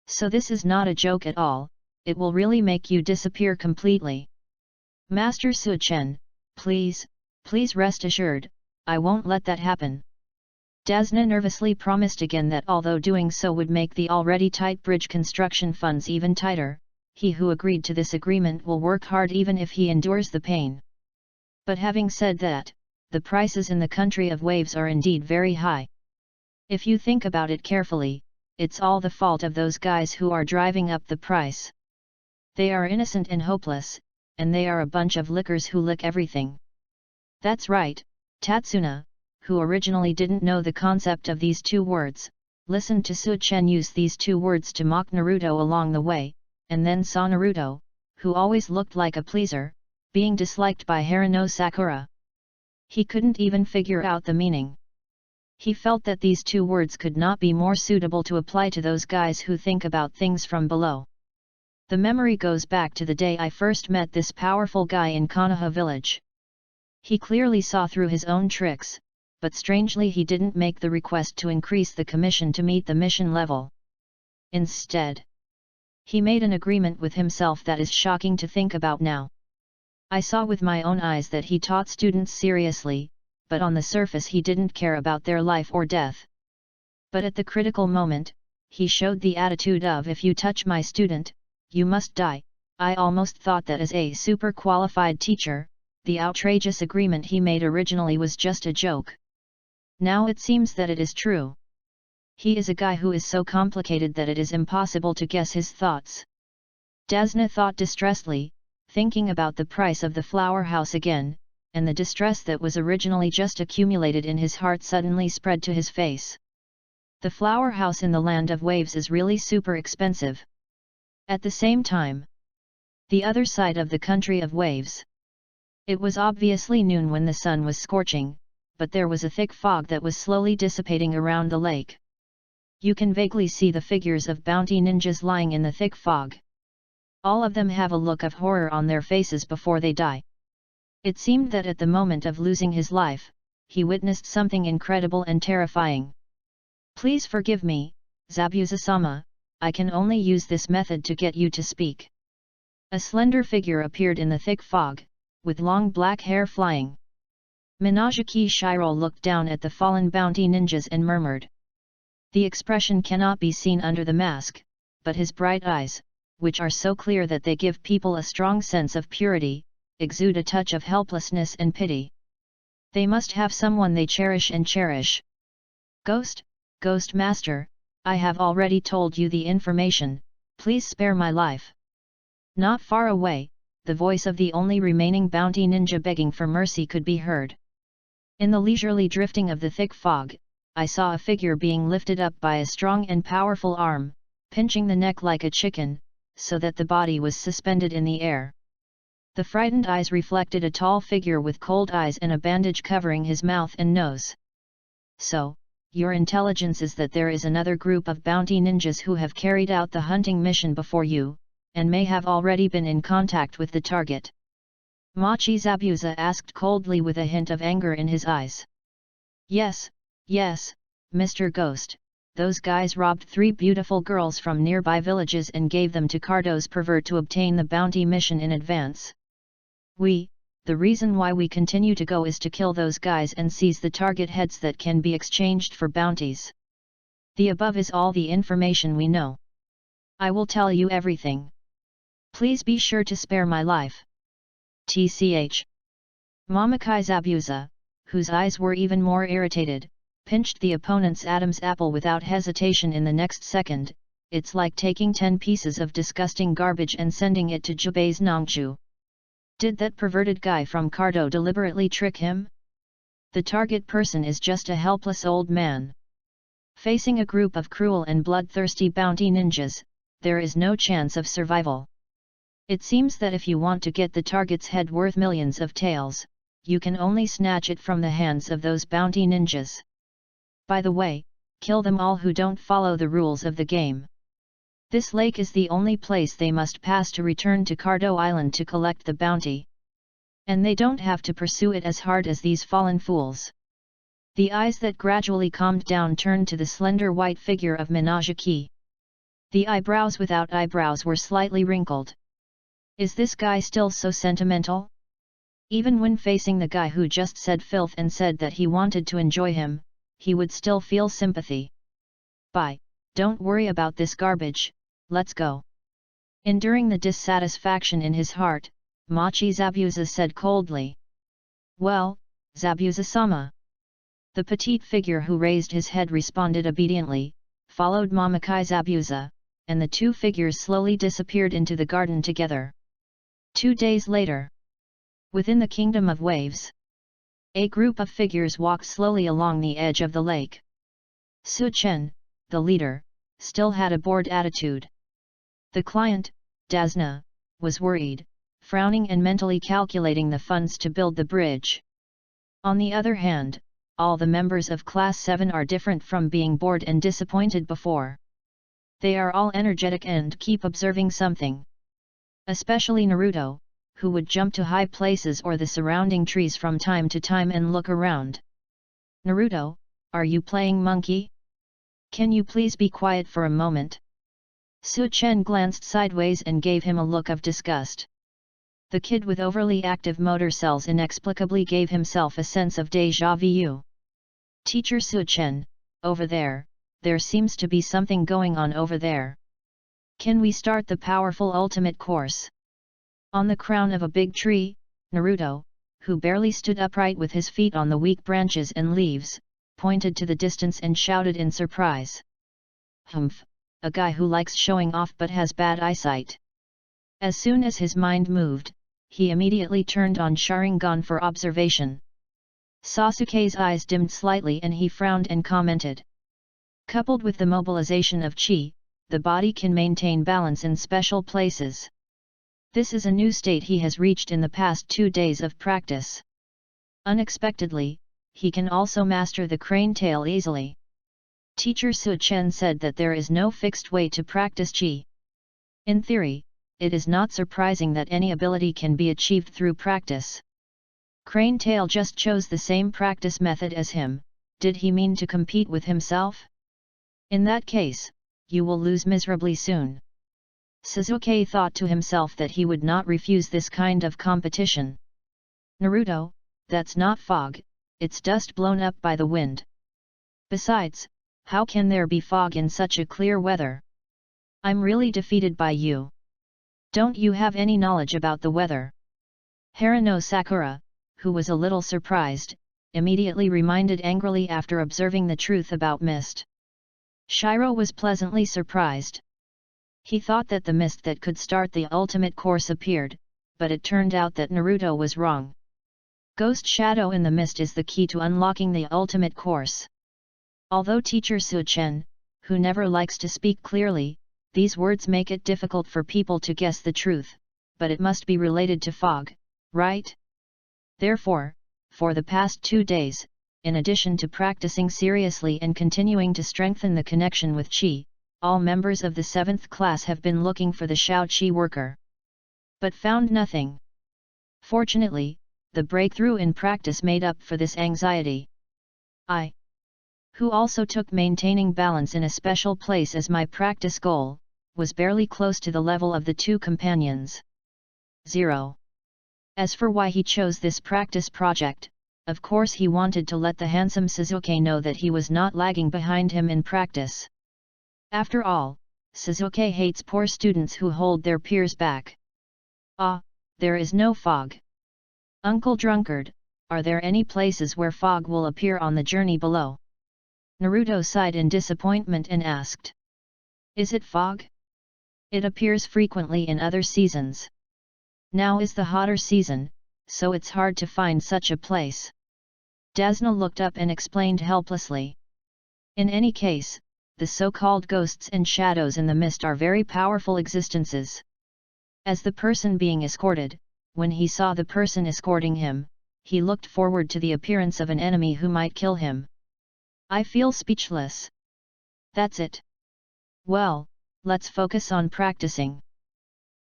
So this is not a joke at all, it will really make you disappear completely. Master Su-chen, please rest assured, I won't let that happen. Dasna nervously promised again that although doing so would make the already tight bridge construction funds even tighter, he who agreed to this agreement will work hard even if he endures the pain. But having said that, the prices in the Country of Waves are indeed very high. If you think about it carefully, it's all the fault of those guys who are driving up the price. They are innocent and hopeless, and they are a bunch of lickers who lick everything. That's right, Tatsuna, who originally didn't know the concept of these two words, listened to Su-chen use these two words to mock Naruto along the way, and then saw Naruto, who always looked like a pleaser, being disliked by Haruno Sakura. He couldn't even figure out the meaning. He felt that these two words could not be more suitable to apply to those guys who think about things from below. The memory goes back to the day I first met this powerful guy in Konoha village. He clearly saw through his own tricks, but strangely he didn't make the request to increase the commission to meet the mission level. Instead, he made an agreement with himself that is shocking to think about now. I saw with my own eyes that he taught students seriously, but on the surface he didn't care about their life or death. But at the critical moment, he showed the attitude of if you touch my student, you must die. I almost thought that as a super qualified teacher, the outrageous agreement he made originally was just a joke. Now it seems that it is true. He is a guy who is so complicated that it is impossible to guess his thoughts. Dasna thought distressedly, thinking about the price of the flower house again, and the distress that was originally just accumulated in his heart suddenly spread to his face. The flower house in the Land of Waves is really super expensive. At the same time, the other side of the Country of Waves. It was obviously noon when the sun was scorching, but there was a thick fog that was slowly dissipating around the lake. You can vaguely see the figures of bounty ninjas lying in the thick fog. All of them have a look of horror on their faces before they die. It seemed that at the moment of losing his life, he witnessed something incredible and terrifying. Please forgive me, Zabuza-sama, I can only use this method to get you to speak. A slender figure appeared in the thick fog, with long black hair flying. Minazaki Shiro looked down at the fallen bounty ninjas and murmured. The expression cannot be seen under the mask, but his bright eyes, which are so clear that they give people a strong sense of purity, exude a touch of helplessness and pity. They must have someone they cherish and cherish. Ghost Master, I have already told you the information, please spare my life. Not far away, the voice of the only remaining bounty ninja begging for mercy could be heard. In the leisurely drifting of the thick fog, I saw a figure being lifted up by a strong and powerful arm, pinching the neck like a chicken, so that the body was suspended in the air. The frightened eyes reflected a tall figure with cold eyes and a bandage covering his mouth and nose. So, your intelligence is that there is another group of bounty ninjas who have carried out the hunting mission before you, and may have already been in contact with the target. Machi Zabuza asked coldly with a hint of anger in his eyes. Yes, Mr. Ghost, those guys robbed 3 beautiful girls from nearby villages and gave them to Cardo's pervert to obtain the bounty mission in advance. The reason why we continue to go is to kill those guys and seize the target heads that can be exchanged for bounties. The above is all the information we know. I will tell you everything. Please be sure to spare my life. TCH. Mamakai Zabuza, whose eyes were even more irritated, pinched the opponent's Adam's apple without hesitation in the next second. It's like taking 10 pieces of disgusting garbage and sending it to Jubei's Nongchu. Did that perverted guy from Cardo deliberately trick him? The target person is just a helpless old man. Facing a group of cruel and bloodthirsty bounty ninjas, there is no chance of survival. It seems that if you want to get the target's head worth millions of taels, you can only snatch it from the hands of those bounty ninjas. By the way, kill them all who don't follow the rules of the game. This lake is the only place they must pass to return to Cardo Island to collect the bounty. And they don't have to pursue it as hard as these fallen fools. The eyes that gradually calmed down turned to the slender white figure of Minajiki. The eyebrows without eyebrows were slightly wrinkled. Is this guy still so sentimental? Even when facing the guy who just said filth and said that he wanted to enjoy him, he would still feel sympathy. Don't worry about this garbage, let's go. Enduring the dissatisfaction in his heart, Machi Zabuza said coldly. Well, Zabuza-sama. The petite figure who raised his head responded obediently, followed Mamakai Zabuza, and the 2 figures slowly disappeared into the garden together. 2 days later. Within the Kingdom of Waves. A group of figures walked slowly along the edge of the lake. Su Chen, the leader, still had a bored attitude. The client, Dasna, was worried, frowning and mentally calculating the funds to build the bridge. On the other hand, all the members of Class 7 are different from being bored and disappointed before. They are all energetic and keep observing something. Especially Naruto, who would jump to high places or the surrounding trees from time to time and look around. Naruto, are you playing monkey? Can you please be quiet for a moment? Su Chen glanced sideways and gave him a look of disgust. The kid with overly active motor cells inexplicably gave himself a sense of déjà vu. Teacher Su Chen, over there seems to be something going on over there. Can we start the powerful ultimate course? On the crown of a big tree, Naruto, who barely stood upright with his feet on the weak branches and leaves, pointed to the distance and shouted in surprise. Humph, a guy who likes showing off but has bad eyesight. As soon as his mind moved, he immediately turned on Sharingan for observation. Sasuke's eyes dimmed slightly and he frowned and commented. Coupled with the mobilization of chi, the body can maintain balance in special places. This is a new state he has reached in the past 2 days of practice. Unexpectedly, he can also master the crane tail easily. Teacher Su Chen said that there is no fixed way to practice chi. In theory, it is not surprising that any ability can be achieved through practice. Crane Tail just chose the same practice method as him. Did he mean to compete with himself? In that case, you will lose miserably soon. Sasuke thought to himself that he would not refuse this kind of competition. Naruto, that's not fog, it's dust blown up by the wind. Besides, how can there be fog in such a clear weather? I'm really defeated by you. Don't you have any knowledge about the weather? Harano Sakura, who was a little surprised, immediately reminded angrily after observing the truth about mist. Shiro was pleasantly surprised. He thought that the mist that could start the ultimate course appeared, but it turned out that Naruto was wrong. Ghost shadow in the mist is the key to unlocking the ultimate course. Although Teacher Su Chen, who never likes to speak clearly, these words make it difficult for people to guess the truth, but it must be related to fog, right? Therefore, for the past 2 days, in addition to practicing seriously and continuing to strengthen the connection with Qi, all members of the 7th class have been looking for the Shao Qi worker. But found nothing. Fortunately, the breakthrough in practice made up for this anxiety. I, who also took maintaining balance in a special place as my practice goal, was barely close to the level of the 2 companions. 0. As for why he chose this practice project, of course he wanted to let the handsome Suzuki know that he was not lagging behind him in practice. After all, Suzuki hates poor students who hold their peers back. Ah, there is no fog. Uncle Drunkard, are there any places where fog will appear on the journey below? Naruto sighed in disappointment and asked. Is it fog? It appears frequently in other seasons. Now is the hotter season, so it's hard to find such a place. Dasna looked up and explained helplessly. In any case, the so-called ghosts and shadows in the mist are very powerful existences. As the person being escorted, when he saw the person escorting him, he looked forward to the appearance of an enemy who might kill him. I feel speechless. That's it. Well, let's focus on practicing.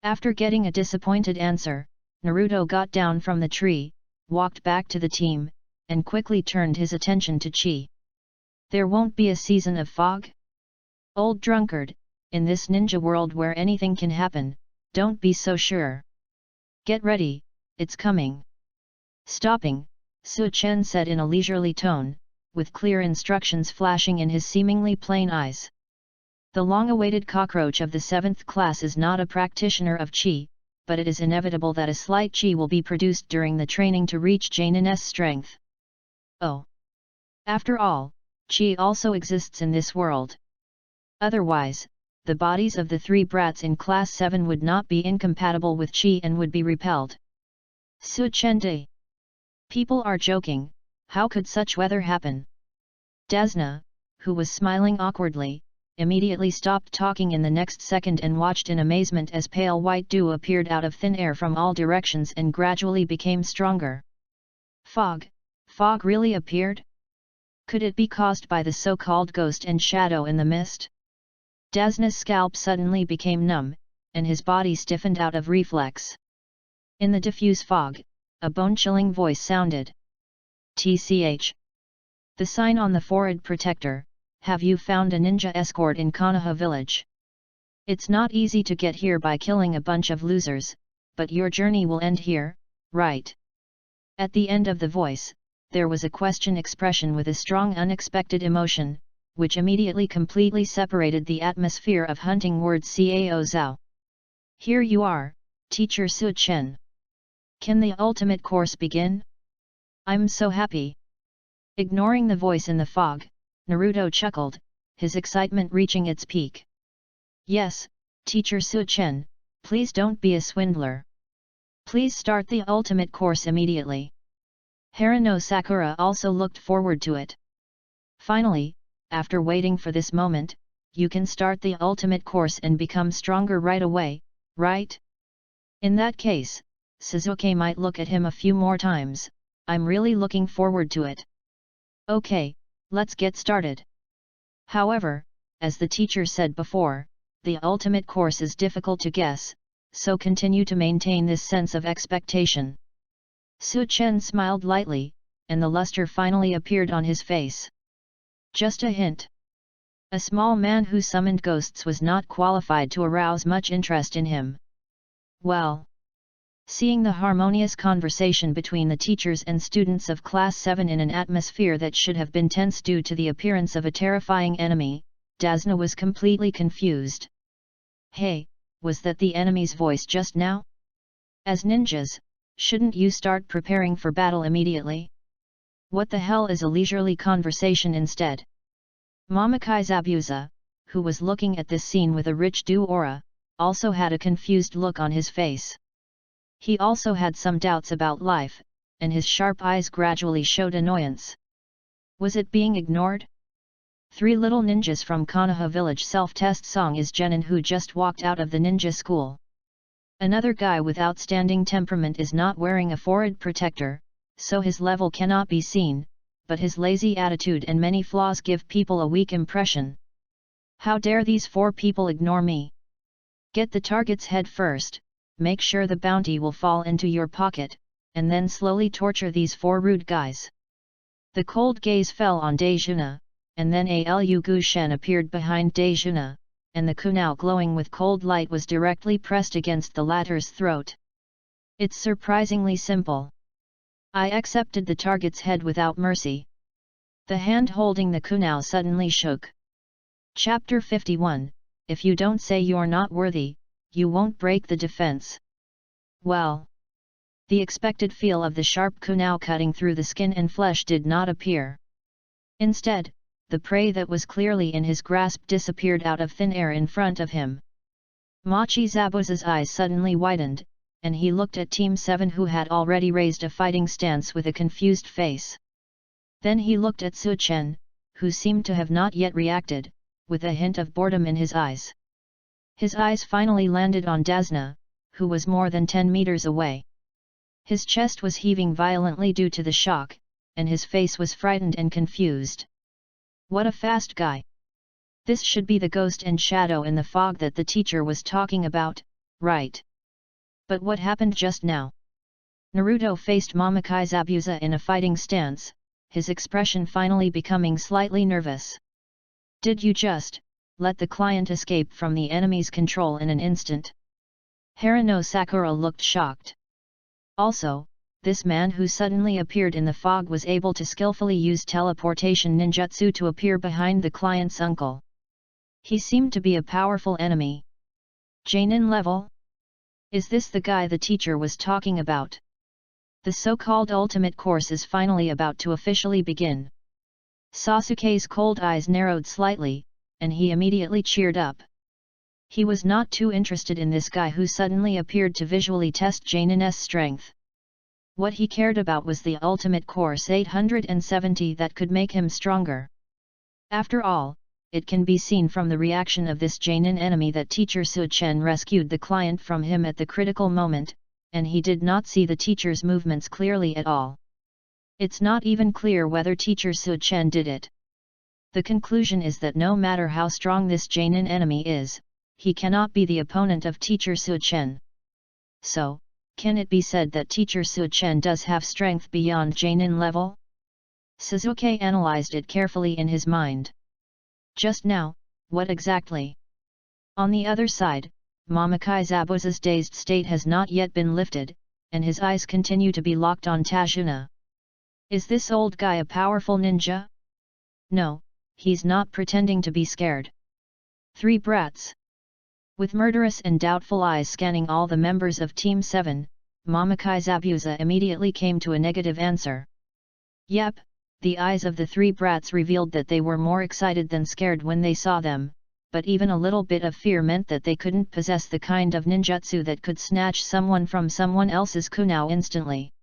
After getting a disappointed answer, Naruto got down from the tree, walked back to the team, and quickly turned his attention to Chi. There won't be a season of fog? Old drunkard, in this ninja world where anything can happen, don't be so sure. Get ready, it's coming. Stopping, Su Chen said in a leisurely tone, with clear instructions flashing in his seemingly plain eyes. The long-awaited cockroach of the 7th class is not a practitioner of Qi, but it is inevitable that a slight Qi will be produced during the training to reach Janin's strength. Oh! After all, Qi also exists in this world. Otherwise, the bodies of the 3 brats in Class 7 would not be incompatible with Qi and would be repelled. Su Chen Di. People are joking, how could such weather happen? Dasna, who was smiling awkwardly, immediately stopped talking in the next second and watched in amazement as pale white dew appeared out of thin air from all directions and gradually became stronger. Fog really appeared? Could it be caused by the so-called ghost and shadow in the mist? Dasna's scalp suddenly became numb, and his body stiffened out of reflex. In the diffuse fog, a bone-chilling voice sounded. TCH. The sign on the forehead protector. Have you found a ninja escort in Konoha village? It's not easy to get here by killing a bunch of losers, but your journey will end here, right? At the end of the voice, there was a question expression with a strong unexpected emotion, which immediately completely separated the atmosphere of hunting words Cao Zhao. Here you are, teacher Su Chen. Can the ultimate course begin? I'm so happy. Ignoring the voice in the fog, Naruto chuckled, his excitement reaching its peak. Yes, teacher Su Chen, please don't be a swindler. Please start the ultimate course immediately. Harano Sakura also looked forward to it. Finally, after waiting for this moment, you can start the ultimate course and become stronger right away, right? In that case, Suzuki might look at him a few more times. I'm really looking forward to it. Okay, let's get started. However, as the teacher said before, the ultimate course is difficult to guess, so continue to maintain this sense of expectation. Su Chen smiled lightly, and the luster finally appeared on his face. Just a hint. A small man who summoned ghosts was not qualified to arouse much interest in him. Well. Seeing the harmonious conversation between the teachers and students of Class 7 in an atmosphere that should have been tense due to the appearance of a terrifying enemy, Dasna was completely confused. Hey, was that the enemy's voice just now? As ninjas, shouldn't you start preparing for battle immediately? What the hell is a leisurely conversation instead? Mamakai Zabuza, who was looking at this scene with a rich dew aura, also had a confused look on his face. He also had some doubts about life, and his sharp eyes gradually showed annoyance. Was it being ignored? 3 little ninjas from Konoha village self-test song is Jenin who just walked out of the ninja school. Another guy with outstanding temperament is not wearing a forehead protector, so his level cannot be seen, but his lazy attitude and many flaws give people a weak impression. How dare these 4 people ignore me? Get the target's head first, make sure the bounty will fall into your pocket, and then slowly torture these 4 rude guys. The cold gaze fell on Dejuna, and then Alu Gushen appeared behind Dejuna, and the kunao glowing with cold light was directly pressed against the latter's throat. It's surprisingly simple. I accepted the target's head without mercy. The hand holding the kunao suddenly shook. Chapter 51, If you don't say you're not worthy, you won't break the defense. Well. The expected feel of the sharp kunao cutting through the skin and flesh did not appear. Instead, the prey that was clearly in his grasp disappeared out of thin air in front of him. Machi Zabuza's eyes suddenly widened, and he looked at Team 7 who had already raised a fighting stance with a confused face. Then he looked at Su Chen, who seemed to have not yet reacted, with a hint of boredom in his eyes. His eyes finally landed on Dasna, who was more than 10 meters away. His chest was heaving violently due to the shock, and his face was frightened and confused. What a fast guy! This should be the ghost and shadow in the fog that the teacher was talking about, right? But what happened just now? Naruto faced Mamakai Zabuza in a fighting stance, his expression finally becoming slightly nervous. Did you just let the client escape from the enemy's control in an instant? Harano Sakura looked shocked. Also, this man who suddenly appeared in the fog was able to skillfully use teleportation ninjutsu to appear behind the client's uncle. He seemed to be a powerful enemy. Jainin level? Is this the guy the teacher was talking about? The so-called ultimate course is finally about to officially begin. Sasuke's cold eyes narrowed slightly, and he immediately cheered up. He was not too interested in this guy who suddenly appeared to visually test Jainin's strength. What he cared about was the ultimate course 870 that could make him stronger. After all, it can be seen from the reaction of this Jainin enemy that teacher Su Chen rescued the client from him at the critical moment, and he did not see the teacher's movements clearly at all. It's not even clear whether teacher Su Chen did it. The conclusion is that no matter how strong this Jainin enemy is, he cannot be the opponent of teacher Su Chen. So, can it be said that teacher Su Chen does have strength beyond Jainin level? Suzuki analyzed it carefully in his mind. Just now, what exactly? On the other side, Mamakai Zabuza's dazed state has not yet been lifted, and his eyes continue to be locked on Tajuna. Is this old guy a powerful ninja? No, he's not pretending to be scared. 3 brats. With murderous and doubtful eyes scanning all the members of Team 7, Mamakai Zabuza immediately came to a negative answer. Yep, the eyes of the 3 brats revealed that they were more excited than scared when they saw them, but even a little bit of fear meant that they couldn't possess the kind of ninjutsu that could snatch someone from someone else's kunao instantly.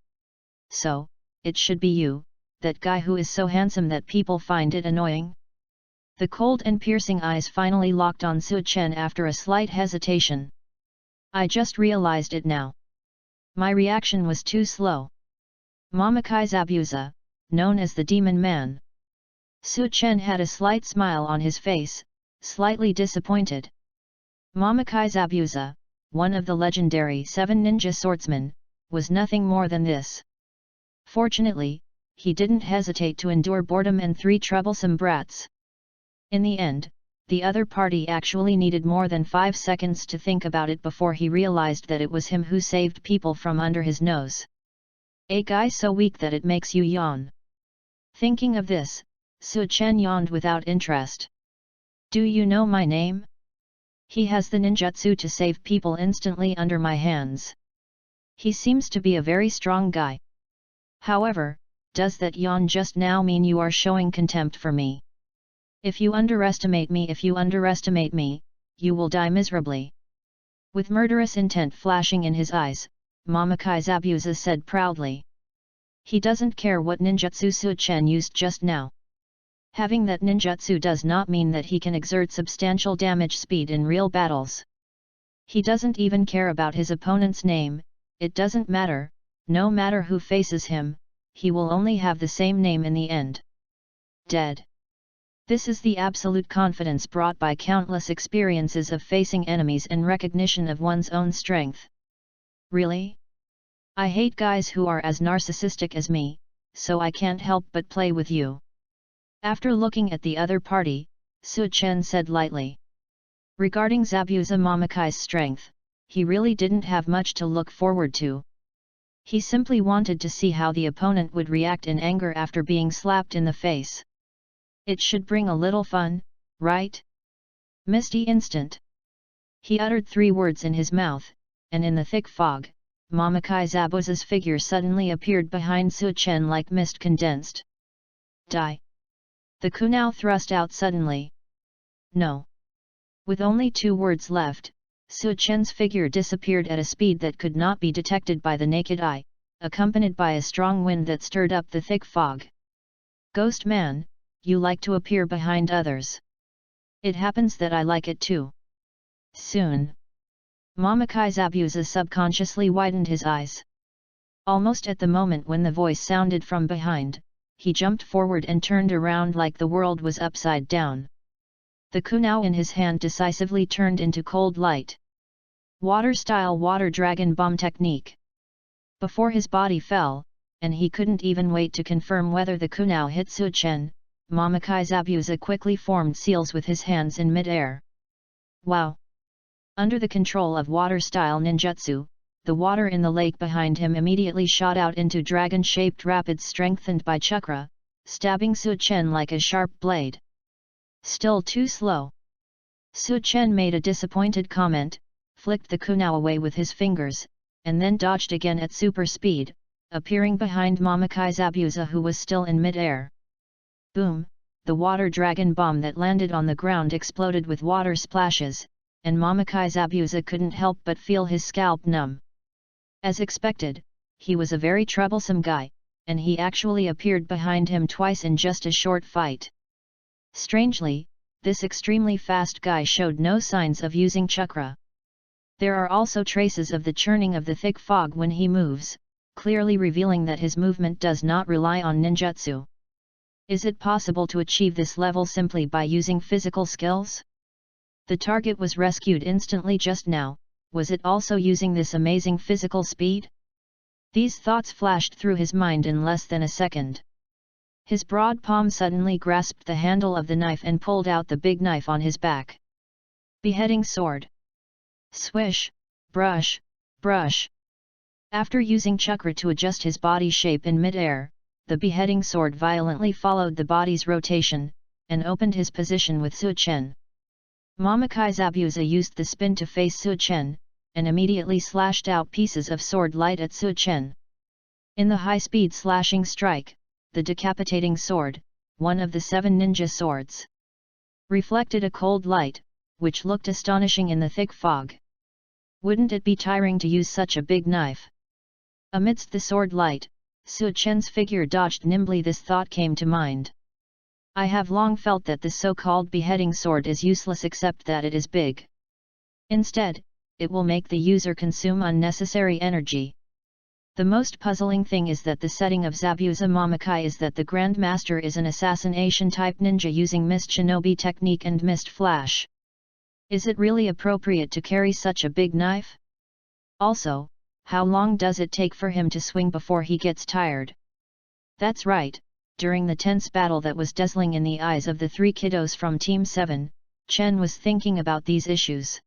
So, it should be you, that guy who is so handsome that people find it annoying? The cold and piercing eyes finally locked on Su Chen after a slight hesitation. I just realized it now. My reaction was too slow. Mamakai Zabuza, known as the Demon Man. Su Chen had a slight smile on his face, slightly disappointed. Mamakai Zabuza, one of the legendary 7 ninja swordsmen, was nothing more than this. Fortunately, he didn't hesitate to endure boredom and 3 troublesome brats. In the end, the other party actually needed more than 5 seconds to think about it before he realized that it was him who saved people from under his nose. A guy so weak that it makes you yawn. Thinking of this, Su Chen yawned without interest. Do you know my name? He has the ninjutsu to save people instantly under my hands. He seems to be a very strong guy. However, does that yawn just now mean you are showing contempt for me? If you underestimate me, you will die miserably. With murderous intent flashing in his eyes, Mamakai Zabuza said proudly. He doesn't care what ninjutsu Su Chen used just now. Having that ninjutsu does not mean that he can exert substantial damage speed in real battles. He doesn't even care about his opponent's name, it doesn't matter, no matter who faces him, he will only have the same name in the end. Dead. This is the absolute confidence brought by countless experiences of facing enemies and recognition of one's own strength. Really? I hate guys who are as narcissistic as me, so I can't help but play with you. After looking at the other party, Su Chen said lightly. Regarding Zabuza Momakai's strength, he really didn't have much to look forward to. He simply wanted to see how the opponent would react in anger after being slapped in the face. It should bring a little fun, right? Misty instant. He uttered 3 words in his mouth, and in the thick fog, Momakai Zabuza's figure suddenly appeared behind Su Chen like mist condensed. Die! The kunao thrust out suddenly. No. With only 2 words left, Su Chen's figure disappeared at a speed that could not be detected by the naked eye, accompanied by a strong wind that stirred up the thick fog. Ghost man, you like to appear behind others. It happens that I like it too. Soon. Momakai Zabuza subconsciously widened his eyes. Almost at the moment when the voice sounded from behind, he jumped forward and turned around like the world was upside down. The kunao in his hand decisively turned into cold light. Water-style water dragon bomb technique. Before his body fell, and he couldn't even wait to confirm whether the kunao hit Su Chen, Momakai Zabuza quickly formed seals with his hands in mid-air. Wow! Under the control of water-style ninjutsu, the water in the lake behind him immediately shot out into dragon-shaped rapids strengthened by chakra, stabbing Su Chen like a sharp blade. Still too slow. Su Chen made a disappointed comment, flicked the kunao away with his fingers, and then dodged again at super speed, appearing behind Momakai Zabuza who was still in mid-air. Boom! The water dragon bomb that landed on the ground exploded with water splashes, and Momakai Zabuza couldn't help but feel his scalp numb. As expected, he was a very troublesome guy, and he actually appeared behind him twice in just a short fight. Strangely, this extremely fast guy showed no signs of using chakra. There are also traces of the churning of the thick fog when he moves, clearly revealing that his movement does not rely on ninjutsu. Is it possible to achieve this level simply by using physical skills? The target was rescued instantly just now, was it also using this amazing physical speed? These thoughts flashed through his mind in less than a second. His broad palm suddenly grasped the handle of the knife and pulled out the big knife on his back. Beheading sword. Swish, brush, brush. After using chakra to adjust his body shape in mid-air, the beheading sword violently followed the body's rotation, and opened his position with Su Chen. Momakai Zabuza used the spin to face Su Chen, and immediately slashed out pieces of sword light at Su Chen. In the high-speed slashing strike, the decapitating sword, one of the 7 ninja swords, reflected a cold light, which looked astonishing in the thick fog. Wouldn't it be tiring to use such a big knife? Amidst the sword light, Su Chen's figure dodged nimbly. This thought came to mind. I have long felt that the so-called beheading sword is useless except that it is big. Instead, it will make the user consume unnecessary energy. The most puzzling thing is that the setting of Zabuza Momakai is that the Grand Master is an assassination-type ninja using Mist Shinobi technique and Mist Flash. Is it really appropriate to carry such a big knife? Also, how long does it take for him to swing before he gets tired? That's right. During the tense battle that was dazzling in the eyes of the 3 kiddos from Team 7, Chen was thinking about these issues.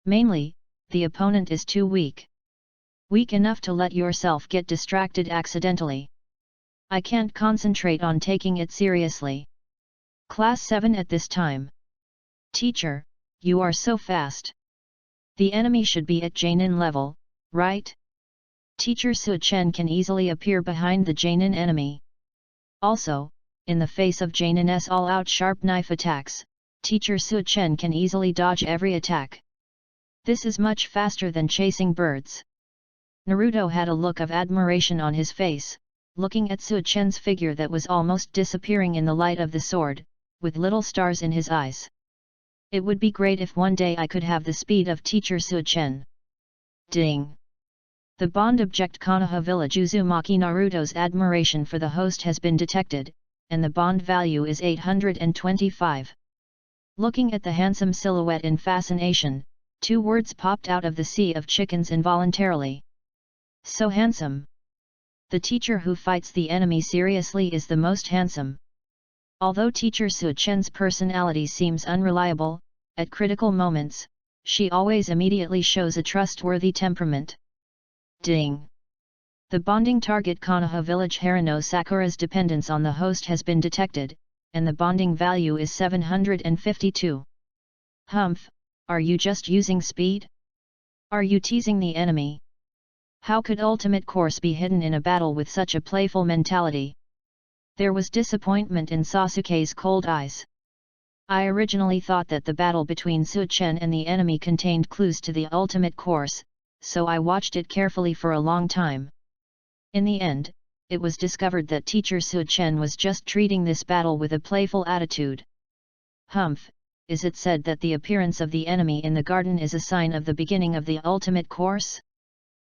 Mainly, the opponent is too weak. Weak enough to let yourself get distracted accidentally. I can't concentrate on taking it seriously. Class 7 at this time. Teacher, you are so fast. The enemy should be at Jainin level, right? Teacher Su Chen can easily appear behind the Jainin enemy. Also, in the face of Jainin's all-out sharp knife attacks, Teacher Su Chen can easily dodge every attack. This is much faster than chasing birds. Naruto had a look of admiration on his face, looking at Su Chen's figure that was almost disappearing in the light of the sword, with little stars in his eyes. It would be great if one day I could have the speed of teacher Su-chen. Ding! The Bond object Konoha Village Uzumaki Naruto's admiration for the host has been detected, and the bond value is 825. Looking at the handsome silhouette in fascination, 2 words popped out of the sea of chickens involuntarily. So handsome. The teacher who fights the enemy seriously is the most handsome. Although teacher Su-chen's personality seems unreliable, at critical moments, she always immediately shows a trustworthy temperament. Ding! The bonding target Konoha Village Harano Sakura's dependence on the host has been detected, and the bonding value is 752. Humph, are you just using speed? Are you teasing the enemy? How could ultimate course be hidden in a battle with such a playful mentality? There was disappointment in Sasuke's cold eyes. I originally thought that the battle between Su-chen and the enemy contained clues to the ultimate course, so I watched it carefully for a long time. In the end, it was discovered that teacher Su-chen was just treating this battle with a playful attitude. Humph, is it said that the appearance of the enemy in the garden is a sign of the beginning of the ultimate course?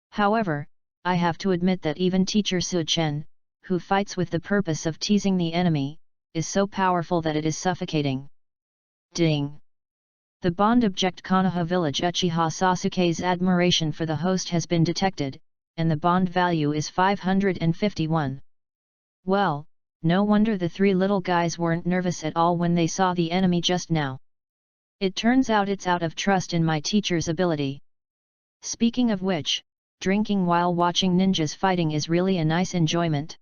However, I have to admit that even teacher Su-chen, who fights with the purpose of teasing the enemy, is so powerful that it is suffocating. Ding! The bond object Konoha Village Uchiha Sasuke's admiration for the host has been detected, and the bond value is 551. Well, no wonder the 3 little guys weren't nervous at all when they saw the enemy just now. It turns out it's out of trust in my teacher's ability. Speaking of which, drinking while watching ninjas fighting is really a nice enjoyment.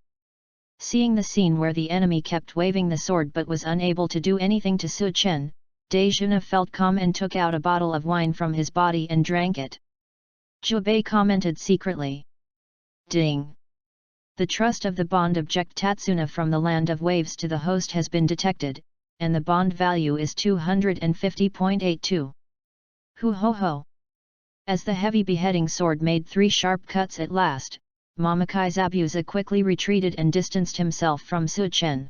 Seeing the scene where the enemy kept waving the sword but was unable to do anything to Su-chen, Daijuna felt calm and took out a bottle of wine from his body and drank it. Jubei commented secretly. Ding! The trust of the bond object Tatsuna from the land of waves to the host has been detected, and the bond value is 250.82. Hoo ho ho! As the heavy beheading sword made 3 sharp cuts at last, Mamakai Zabuza quickly retreated and distanced himself from Su-chen.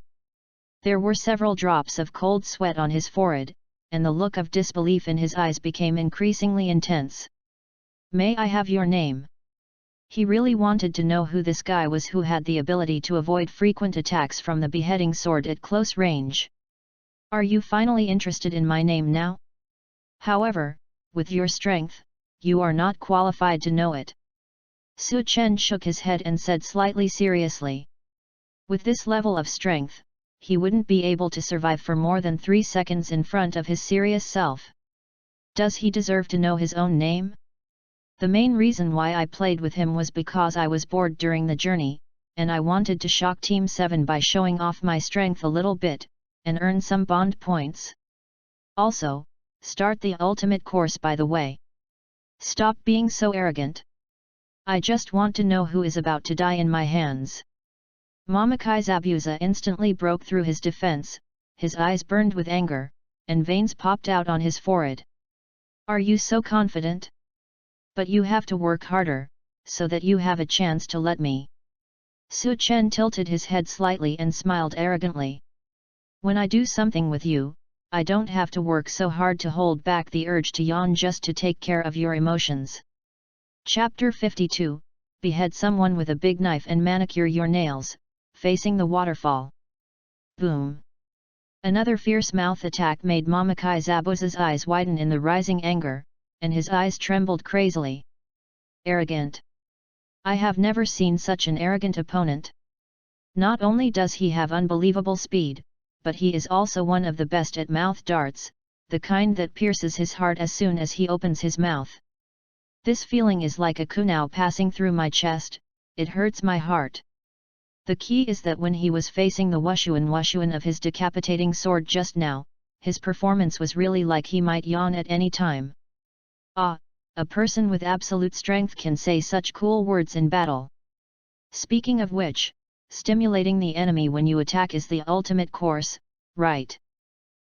There were several drops of cold sweat on his forehead, and the look of disbelief in his eyes became increasingly intense. May I have your name? He really wanted to know who this guy was who had the ability to avoid frequent attacks from the beheading sword at close range. Are you finally interested in my name now? However, with your strength, you are not qualified to know it. Su-chen shook his head and said slightly seriously. With this level of strength, he wouldn't be able to survive for more than 3 seconds in front of his serious self. Does he deserve to know his own name? The main reason why I played with him was because I was bored during the journey, and I wanted to shock Team 7 by showing off my strength a little bit, and earn some bond points. Also, start the ultimate course by the way. Stop being so arrogant. I just want to know who is about to die in my hands. Mamakai Zabuza instantly broke through his defense, his eyes burned with anger, and veins popped out on his forehead. Are you so confident? But you have to work harder, so that you have a chance to let me. Su-chen tilted his head slightly and smiled arrogantly. When I do something with you, I don't have to work so hard to hold back the urge to yawn just to take care of your emotions. Chapter 52, Behead someone with a big knife and manicure your nails, facing the waterfall. Boom! Another fierce mouth attack made Mamakai Zabuza's eyes widen in the rising anger, and his eyes trembled crazily. Arrogant! I have never seen such an arrogant opponent. Not only does he have unbelievable speed, but he is also one of the best at mouth darts, the kind that pierces his heart as soon as he opens his mouth. This feeling is like a kunai passing through my chest, it hurts my heart. The key is that when he was facing the wushuan of his decapitating sword just now, his performance was really like he might yawn at any time. Ah, a person with absolute strength can say such cool words in battle. Speaking of which, stimulating the enemy when you attack is the ultimate course, right?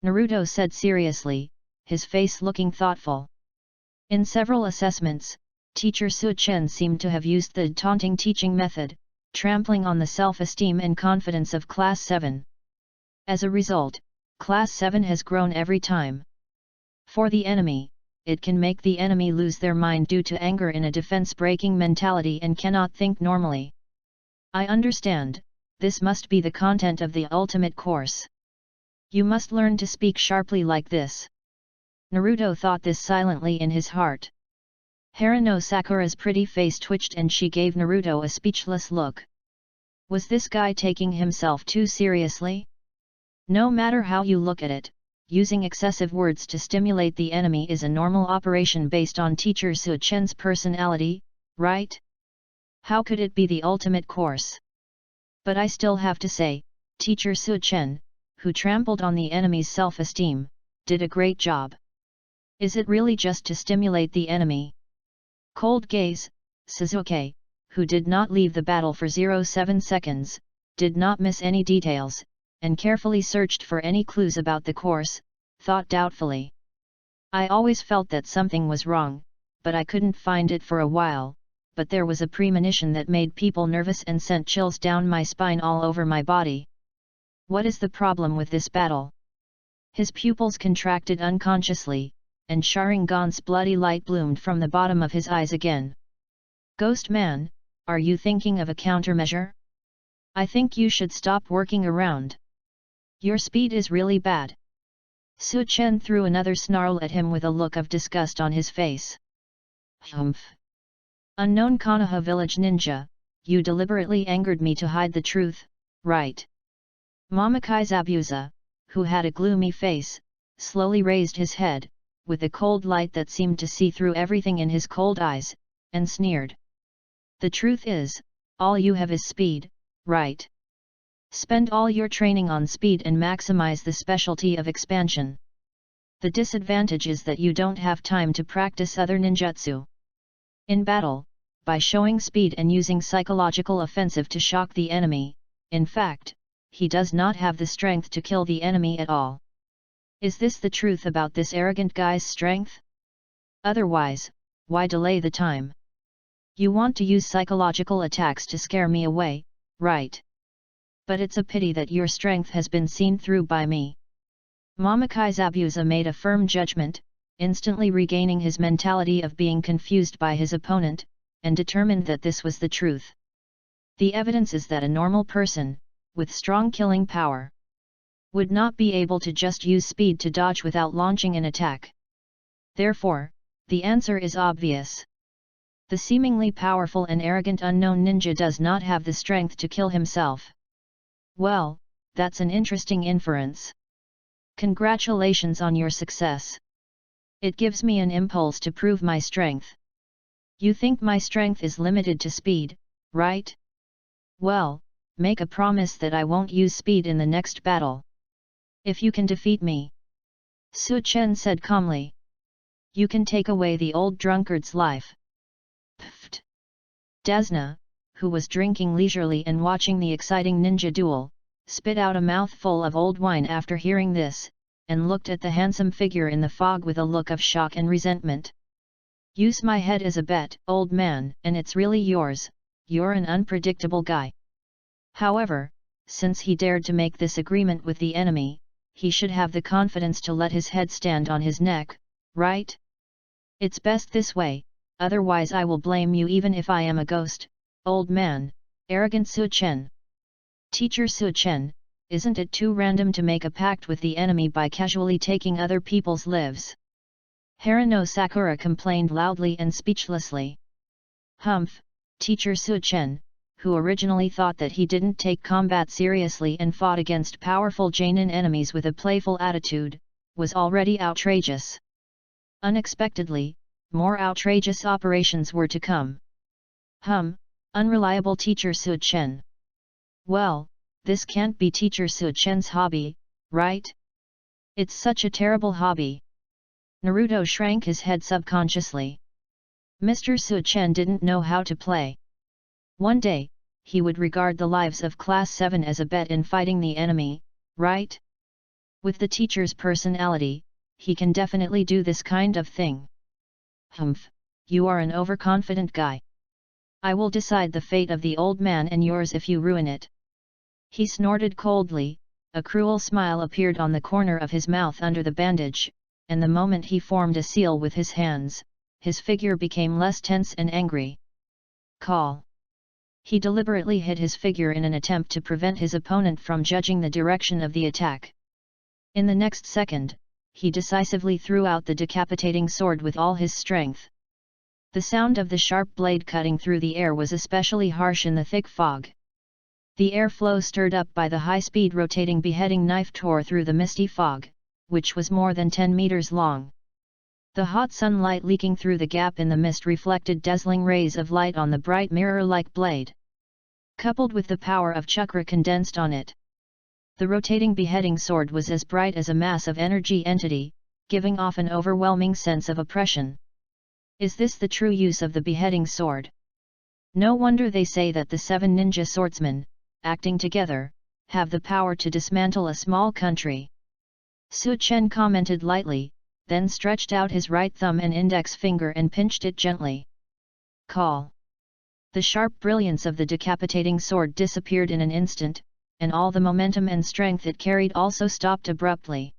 Naruto said seriously, his face looking thoughtful. In several assessments, teacher Su-chen seemed to have used the taunting teaching method, trampling on the self-esteem and confidence of Class 7. As a result, Class 7 has grown every time. For the enemy, it can make the enemy lose their mind due to anger in a defense-breaking mentality and cannot think normally. I understand, this must be the content of the ultimate course. You must learn to speak sharply like this. Naruto thought this silently in his heart. Haruno Sakura's pretty face twitched and she gave Naruto a speechless look. Was this guy taking himself too seriously? No matter how you look at it, using excessive words to stimulate the enemy is a normal operation based on Teacher Suichen's personality, right? How could it be the ultimate course? But I still have to say, Teacher Suichen, who trampled on the enemy's self-esteem, did a great job. Is it really just to stimulate the enemy? Cold gaze, Suzuki, who did not leave the battle for 07 seconds, did not miss any details, and carefully searched for any clues about the course, thought doubtfully. I always felt that something was wrong, but I couldn't find it for a while, but there was a premonition that made people nervous and sent chills down my spine all over my body. What is the problem with this battle? His pupils contracted unconsciously, and Sharingan's bloody light bloomed from the bottom of his eyes again. Ghost Man, are you thinking of a countermeasure? I think you should stop working around. Your speed is really bad. Suichen threw another snarl at him with a look of disgust on his face. Humph! Unknown Konoha village ninja, you deliberately angered me to hide the truth, right? Mamakai Zabuza, who had a gloomy face, slowly raised his head, with a cold light that seemed to see through everything in his cold eyes, and sneered. The truth is, all you have is speed, right? Spend all your training on speed and maximize the specialty of expansion. The disadvantage is that you don't have time to practice other ninjutsu. In battle, by showing speed and using psychological offensive to shock the enemy, in fact, he does not have the strength to kill the enemy at all. Is this the truth about this arrogant guy's strength? Otherwise, why delay the time? You want to use psychological attacks to scare me away, right? But it's a pity that your strength has been seen through by me. Mamakai Zabuza made a firm judgment, instantly regaining his mentality of being confused by his opponent, and determined that this was the truth. The evidence is that a normal person, with strong killing power, would not be able to just use speed to dodge without launching an attack. Therefore, the answer is obvious. The seemingly powerful and arrogant unknown ninja does not have the strength to kill himself. Well, that's an interesting inference. Congratulations on your success. It gives me an impulse to prove my strength. You think my strength is limited to speed, right? Well, make a promise that I won't use speed in the next battle. If you can defeat me. Suichen said calmly. You can take away the old drunkard's life. Pfft. Desna, who was drinking leisurely and watching the exciting ninja duel, spit out a mouthful of old wine after hearing this, and looked at the handsome figure in the fog with a look of shock and resentment. Use my head as a bet, old man, and it's really yours, you're an unpredictable guy. However, since he dared to make this agreement with the enemy, he should have the confidence to let his head stand on his neck, right? It's best this way, otherwise I will blame you even if I am a ghost, old man, arrogant Suichen. Teacher Suichen, isn't it too random to make a pact with the enemy by casually taking other people's lives? Haruno Sakura complained loudly and speechlessly. Humph, Teacher Suichen, who originally thought that he didn't take combat seriously and fought against powerful Jainin enemies with a playful attitude, was already outrageous. Unexpectedly, more outrageous operations were to come. Unreliable Teacher Suichen. Well, this can't be Teacher Suichen's hobby, right? It's such a terrible hobby. Naruto shrank his head subconsciously. Mr. Suichen didn't know how to play. One day, he would regard the lives of Class 7 as a bet in fighting the enemy, right? With the teacher's personality, he can definitely do this kind of thing. Humph, you are an overconfident guy. I will decide the fate of the old man and yours if you ruin it. He snorted coldly, a cruel smile appeared on the corner of his mouth under the bandage, and the moment he formed a seal with his hands, his figure became less tense and angry. Call. He deliberately hit his figure in an attempt to prevent his opponent from judging the direction of the attack. In the next second, he decisively threw out the decapitating sword with all his strength. The sound of the sharp blade cutting through the air was especially harsh in the thick fog. The airflow stirred up by the high-speed rotating beheading knife tore through the misty fog, which was more than 10 meters long. The hot sunlight leaking through the gap in the mist reflected dazzling rays of light on the bright mirror-like blade. Coupled with the power of chakra condensed on it, the rotating beheading sword was as bright as a mass of energy entity, giving off an overwhelming sense of oppression. Is this the true use of the beheading sword? No wonder they say that the 7 ninja swordsmen, acting together, have the power to dismantle a small country. Su Chen commented lightly, then stretched out his right thumb and index finger and pinched it gently. Call. The sharp brilliance of the decapitating sword disappeared in an instant, and all the momentum and strength it carried also stopped abruptly.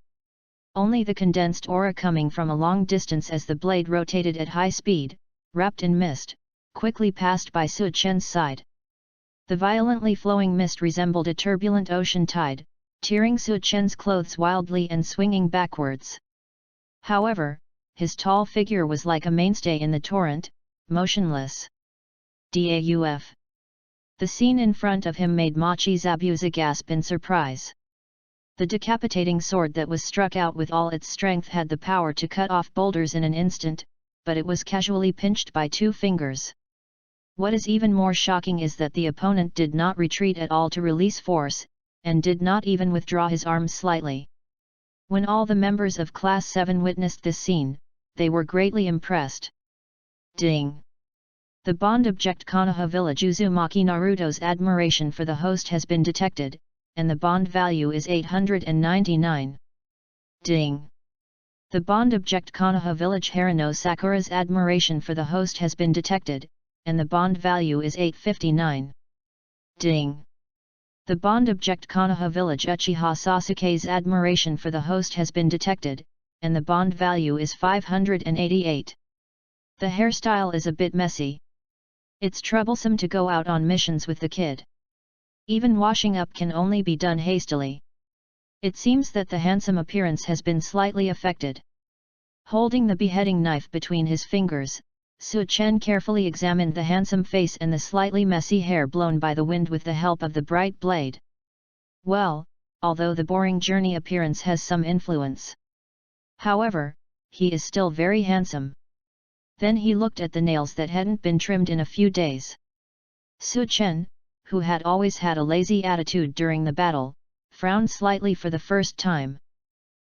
Only the condensed aura coming from a long distance as the blade rotated at high speed, wrapped in mist, quickly passed by Su Chen's side. The violently flowing mist resembled a turbulent ocean tide, tearing Su Chen's clothes wildly and swinging backwards. However, his tall figure was like a mainstay in the torrent, motionless. Dauf. The scene in front of him made Machi Zabuza gasp in surprise. The decapitating sword that was struck out with all its strength had the power to cut off boulders in an instant, but it was casually pinched by 2 fingers. What is even more shocking is that the opponent did not retreat at all to release force, and did not even withdraw his arms slightly. When all the members of Class 7 witnessed this scene, they were greatly impressed. Ding! The Bond Object Konoha Village Uzumaki Naruto's admiration for the host has been detected, and the bond value is 899. Ding! The Bond Object Konoha Village Harano Sakura's admiration for the host has been detected, and the bond value is 859. Ding! The Bond Object Konoha Village Uchiha Sasuke's admiration for the host has been detected, and the bond value is 588. The hairstyle is a bit messy. It's troublesome to go out on missions with the kid. Even washing up can only be done hastily. It seems that the handsome appearance has been slightly affected. Holding the beheading knife between his fingers, Su Chen carefully examined the handsome face and the slightly messy hair blown by the wind with the help of the bright blade. Well, although the boring journey appearance has some influence. However, he is still very handsome. Then he looked at the nails that hadn't been trimmed in a few days. Su Chen, who had always had a lazy attitude during the battle, frowned slightly for the first time.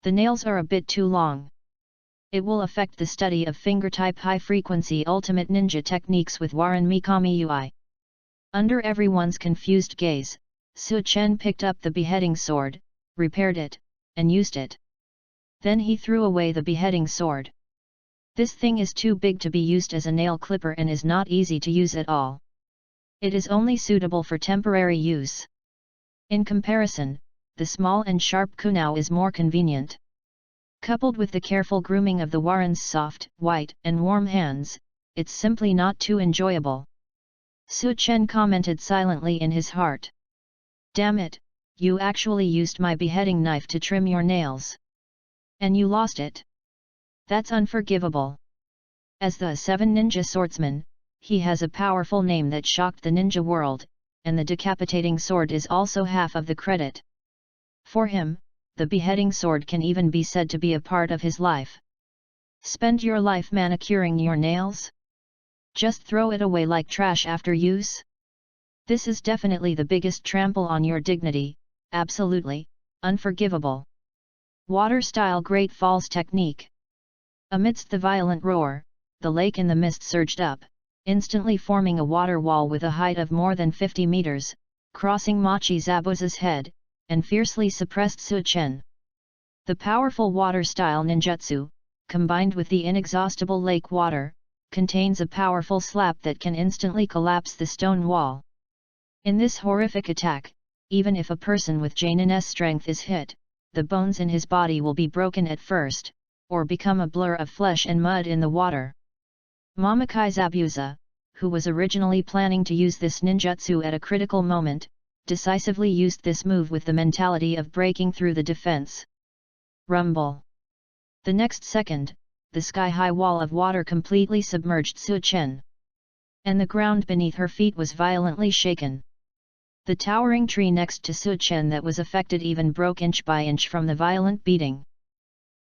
The nails are a bit too long. It will affect the study of finger-type high-frequency ultimate ninja techniques with Waran Mikami UI. Under everyone's confused gaze, Su Chen picked up the beheading sword, repaired it, and used it. Then he threw away the beheading sword. This thing is too big to be used as a nail clipper and is not easy to use at all. It is only suitable for temporary use. In comparison, the small and sharp kunao is more convenient. Coupled with the careful grooming of the Waran's soft, white, and warm hands, it's simply not too enjoyable. Su Chen commented silently in his heart. Damn it, you actually used my beheading knife to trim your nails. And you lost it. That's unforgivable. As the 7 ninja swordsman, he has a powerful name that shocked the ninja world, and the decapitating sword is also half of the credit. For him, the beheading sword can even be said to be a part of his life. Spend your life manicuring your nails? Just throw it away like trash after use? This is definitely the biggest trample on your dignity, absolutely, unforgivable. Water-style Great Falls technique. Amidst the violent roar, the lake in the mist surged up, instantly forming a water wall with a height of more than 50 meters, crossing Machi Zabuza's head, and fiercely suppressed Su Chen. The powerful water-style ninjutsu, combined with the inexhaustible lake water, contains a powerful slap that can instantly collapse the stone wall. In this horrific attack, even if a person with Janin's strength is hit, the bones in his body will be broken at first, or become a blur of flesh and mud in the water. Mamakai Zabuza, who was originally planning to use this ninjutsu at a critical moment, decisively used this move with the mentality of breaking through the defense. Rumble. The next second, the sky-high wall of water completely submerged Su Chen. And the ground beneath her feet was violently shaken. The towering tree next to Su Chen that was affected even broke inch by inch from the violent beating,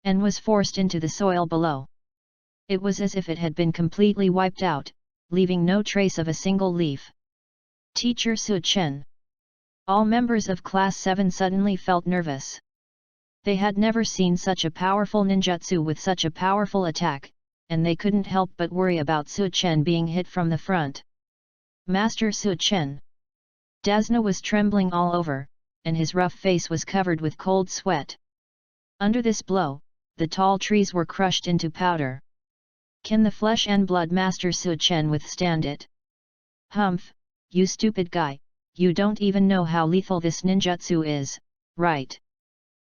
and was forced into the soil below. It was as if it had been completely wiped out, leaving no trace of a single leaf. Teacher Su Chen. All members of Class 7 suddenly felt nervous. They had never seen such a powerful ninjutsu with such a powerful attack, and they couldn't help but worry about Su Chen being hit from the front. Master Su Chen. Dasna was trembling all over, and his rough face was covered with cold sweat. Under this blow, the tall trees were crushed into powder. Can the flesh and blood Master Su Chen withstand it? Humph, you stupid guy, you don't even know how lethal this ninjutsu is, right?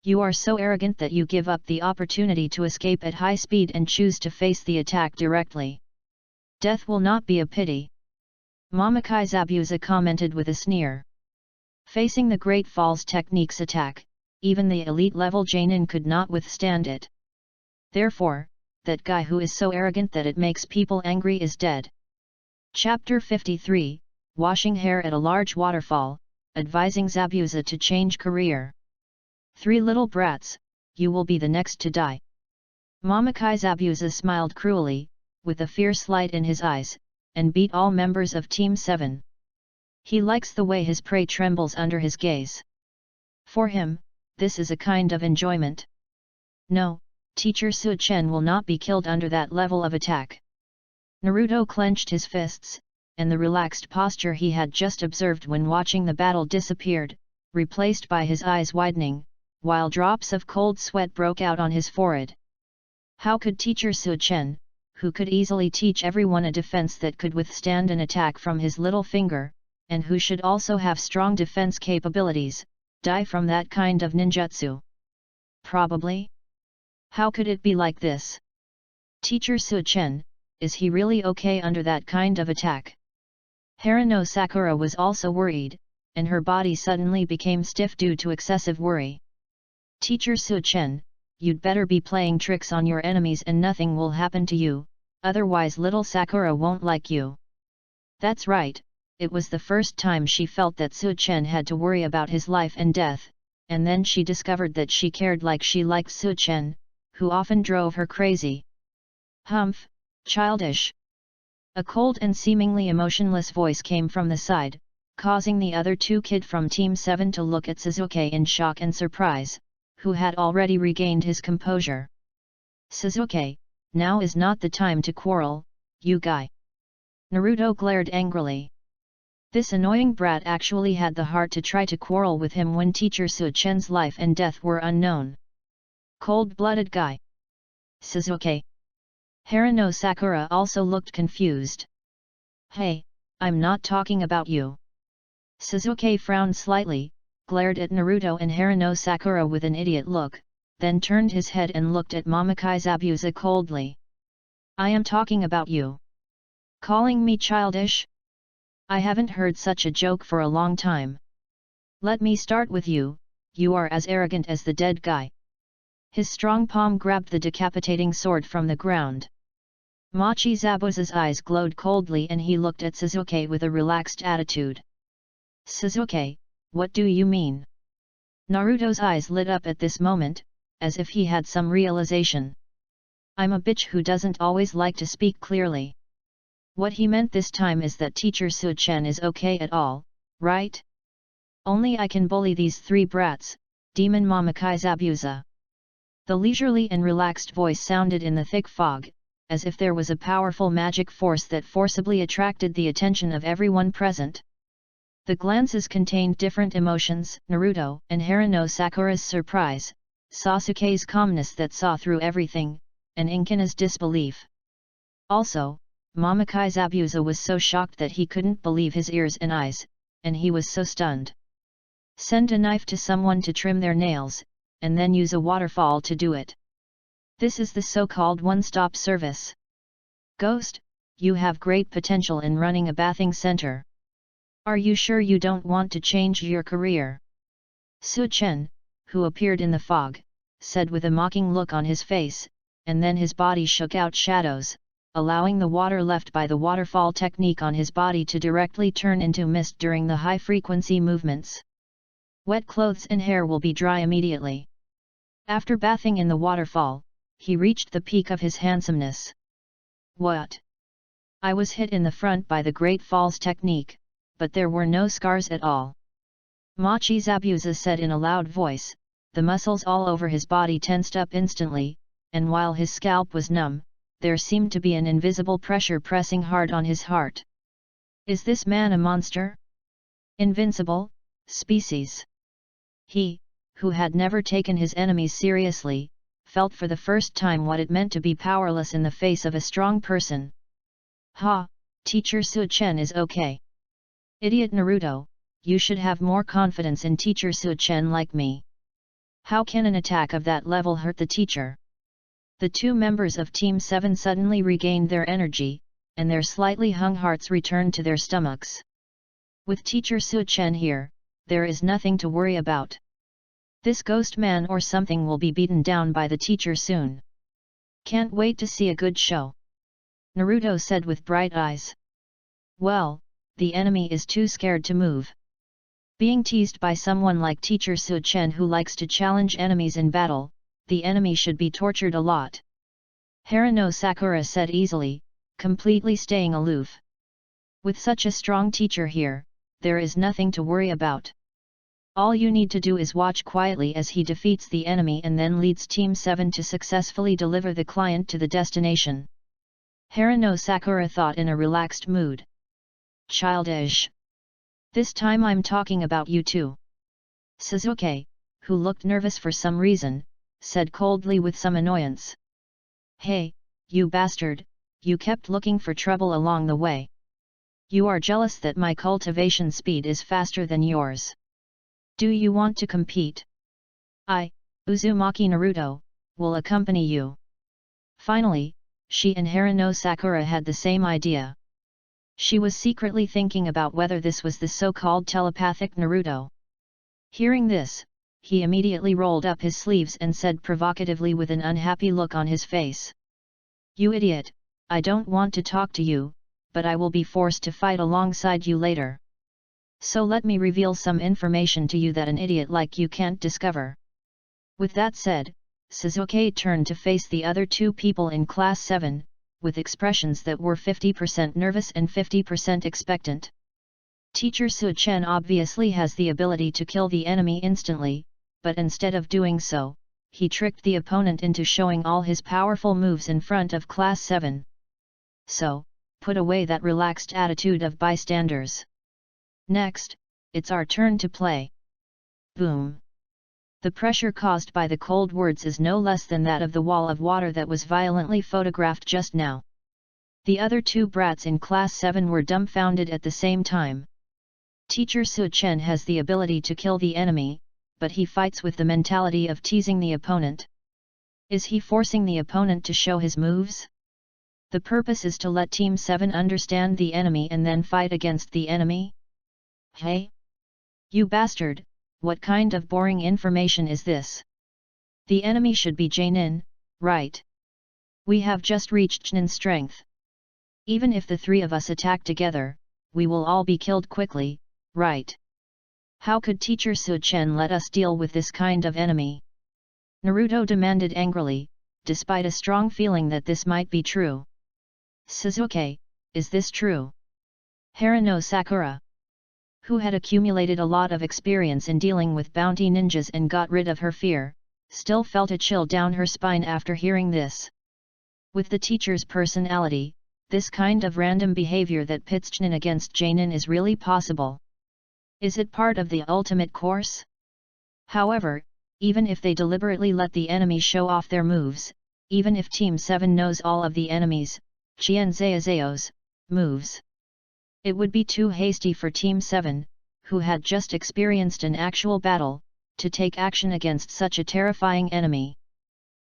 You are so arrogant that you give up the opportunity to escape at high speed and choose to face the attack directly. Death will not be a pity. Mamakai Zabuza commented with a sneer. Facing the Great Falls Technique's attack, even the elite-level Jainin could not withstand it. Therefore, that guy who is so arrogant that it makes people angry is dead. Chapter 53, Washing Hair at a Large Waterfall, Advising Zabuza to Change Career. 3 little brats, you will be the next to die. Mamakai Zabuza smiled cruelly, with a fierce light in his eyes, and beat all members of Team 7. He likes the way his prey trembles under his gaze. For him, this is a kind of enjoyment. No, Teacher Su Chen will not be killed under that level of attack. Naruto clenched his fists, and the relaxed posture he had just observed when watching the battle disappeared, replaced by his eyes widening, while drops of cold sweat broke out on his forehead. How could Teacher Su Chen, who could easily teach everyone a defense that could withstand an attack from his little finger, and who should also have strong defense capabilities, die from that kind of ninjutsu? Probably. How could it be like this? Teacher Su Chen, is he really okay under that kind of attack? Harano Sakura was also worried, and her body suddenly became stiff due to excessive worry. Teacher Su Chen, you'd better be playing tricks on your enemies and nothing will happen to you, otherwise little Sakura won't like you. That's right, it was the first time she felt that Su Chen had to worry about his life and death, and then she discovered that she cared like she liked Su Chen, who often drove her crazy. Humph, childish. A cold and seemingly emotionless voice came from the side, causing the other 2 kids from Team 7 to look at Sasuke in shock and surprise, who had already regained his composure. Sasuke, now is not the time to quarrel, you guy. Naruto glared angrily. This annoying brat actually had the heart to try to quarrel with him when Teacher Su Chen's life and death were unknown. Cold-blooded guy. Sasuke. Harano Sakura also looked confused. Hey, I'm not talking about you. Sasuke frowned slightly, glared at Naruto and Harano Sakura with an idiot look, then turned his head and looked at Mamakai Zabuza coldly. I am talking about you. Calling me childish? I haven't heard such a joke for a long time. Let me start with you, you are as arrogant as the dead guy. His strong palm grabbed the decapitating sword from the ground. Machi Zabuza's eyes glowed coldly and he looked at Sasuke with a relaxed attitude. Sasuke, what do you mean? Naruto's eyes lit up at this moment, as if he had some realization. I'm a bitch who doesn't always like to speak clearly. What he meant this time is that Teacher Su Chen is okay at all, right? Only I can bully these 3 brats, Demon Mamakai Zabuza. The leisurely and relaxed voice sounded in the thick fog, as if there was a powerful magic force that forcibly attracted the attention of everyone present. The glances contained different emotions, Naruto and Harano Sakura's surprise, Sasuke's calmness that saw through everything, and Inkana's disbelief. Also, Mamakai Zabuza was so shocked that he couldn't believe his ears and eyes, and he was so stunned. Send a knife to someone to trim their nails, and then use a waterfall to do it. This is the so-called one-stop service. Ghost, you have great potential in running a bathing center. Are you sure you don't want to change your career? Su Chen, who appeared in the fog, said with a mocking look on his face, and then his body shook out shadows, allowing the water left by the waterfall technique on his body to directly turn into mist during the high-frequency movements. Wet clothes and hair will be dry immediately. After bathing in the waterfall, he reached the peak of his handsomeness. What? I was hit in the front by the Great Falls technique, but there were no scars at all. Machi Zabuza said in a loud voice, the muscles all over his body tensed up instantly, and while his scalp was numb, there seemed to be an invisible pressure pressing hard on his heart. Is this man a monster? Invincible, species? He, who had never taken his enemies seriously, felt for the first time what it meant to be powerless in the face of a strong person. Ha, Teacher Su Chen is okay. Idiot Naruto, you should have more confidence in Teacher Su Chen like me. How can an attack of that level hurt the teacher? The two members of Team 7 suddenly regained their energy, and their slightly hung hearts returned to their stomachs. With Teacher Su Chen here, there is nothing to worry about. This ghost man or something will be beaten down by the teacher soon. Can't wait to see a good show. Naruto said with bright eyes. Well, the enemy is too scared to move. Being teased by someone like Teacher Su Chen who likes to challenge enemies in battle, the enemy should be tortured a lot. Harano Sakura said easily, completely staying aloof. With such a strong teacher here, there is nothing to worry about. All you need to do is watch quietly as he defeats the enemy and then leads Team 7 to successfully deliver the client to the destination. Harano Sakura thought in a relaxed mood. Childish. This time I'm talking about you too. Suzuki, who looked nervous for some reason, said coldly with some annoyance. Hey, you bastard, you kept looking for trouble along the way. You are jealous that my cultivation speed is faster than yours. Do you want to compete? I, Uzumaki Naruto, will accompany you. Finally, she and Harano Sakura had the same idea. She was secretly thinking about whether this was the so-called telepathic Naruto. Hearing this, he immediately rolled up his sleeves and said provocatively with an unhappy look on his face. You idiot, I don't want to talk to you, but I will be forced to fight alongside you later. So let me reveal some information to you that an idiot like you can't discover. With that said, Suzuki turned to face the other two people in Class 7, with expressions that were 50% nervous and 50% expectant. Teacher Su Chen obviously has the ability to kill the enemy instantly, but instead of doing so, he tricked the opponent into showing all his powerful moves in front of Class 7. So, put away that relaxed attitude of bystanders. Next, it's our turn to play. Boom. The pressure caused by the cold words is no less than that of the wall of water that was violently photographed just now. The other two brats in Class 7 were dumbfounded at the same time. Teacher Su Chen has the ability to kill the enemy, but he fights with the mentality of teasing the opponent. Is he forcing the opponent to show his moves? The purpose is to let Team 7 understand the enemy and then fight against the enemy? Hey? You bastard, what kind of boring information is this? The enemy should be Jainin, right? We have just reached Janin's strength. Even if the three of us attack together, we will all be killed quickly, right? How could Teacher Su Chen let us deal with this kind of enemy? Naruto demanded angrily, despite a strong feeling that this might be true. Suzuki, is this true? Harano Sakura, who had accumulated a lot of experience in dealing with bounty ninjas and got rid of her fear, still felt a chill down her spine after hearing this. With the teacher's personality, this kind of random behavior that pits Chunin against Jainin is really possible. Is it part of the ultimate course? However, even if they deliberately let the enemy show off their moves, even if Team 7 knows all of the enemies, Qianzhea's moves, it would be too hasty for Team 7, who had just experienced an actual battle, to take action against such a terrifying enemy.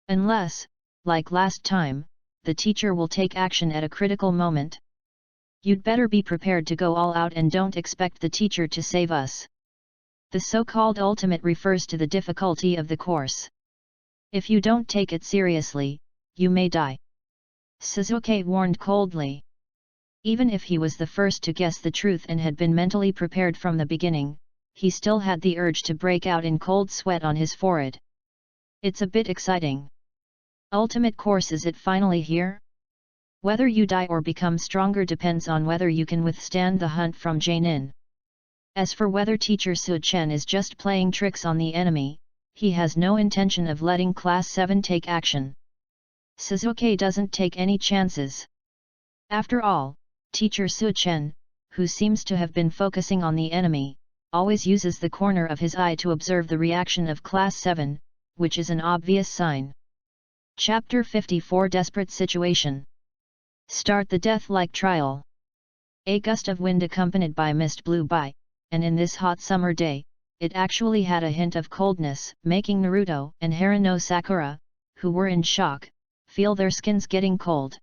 Unless, like last time, the teacher will take action at a critical moment. You'd better be prepared to go all out and don't expect the teacher to save us. The so-called ultimate refers to the difficulty of the course. If you don't take it seriously, you may die. Sasuke warned coldly. Even if he was the first to guess the truth and had been mentally prepared from the beginning, he still had the urge to break out in cold sweat on his forehead. It's a bit exciting. Ultimate course, is it finally here? Whether you die or become stronger depends on whether you can withstand the hunt from Jainin. As for whether teacher Su Chen is just playing tricks on the enemy, he has no intention of letting Class 7 take action. Sasuke doesn't take any chances. After all, teacher Su Chen, who seems to have been focusing on the enemy, always uses the corner of his eye to observe the reaction of Class 7, which is an obvious sign. Chapter 54, Desperate Situation. Start the death-like trial. A gust of wind accompanied by mist blew by, and in this hot summer day, it actually had a hint of coldness, making Naruto and Haruno Sakura, who were in shock, feel their skins getting cold.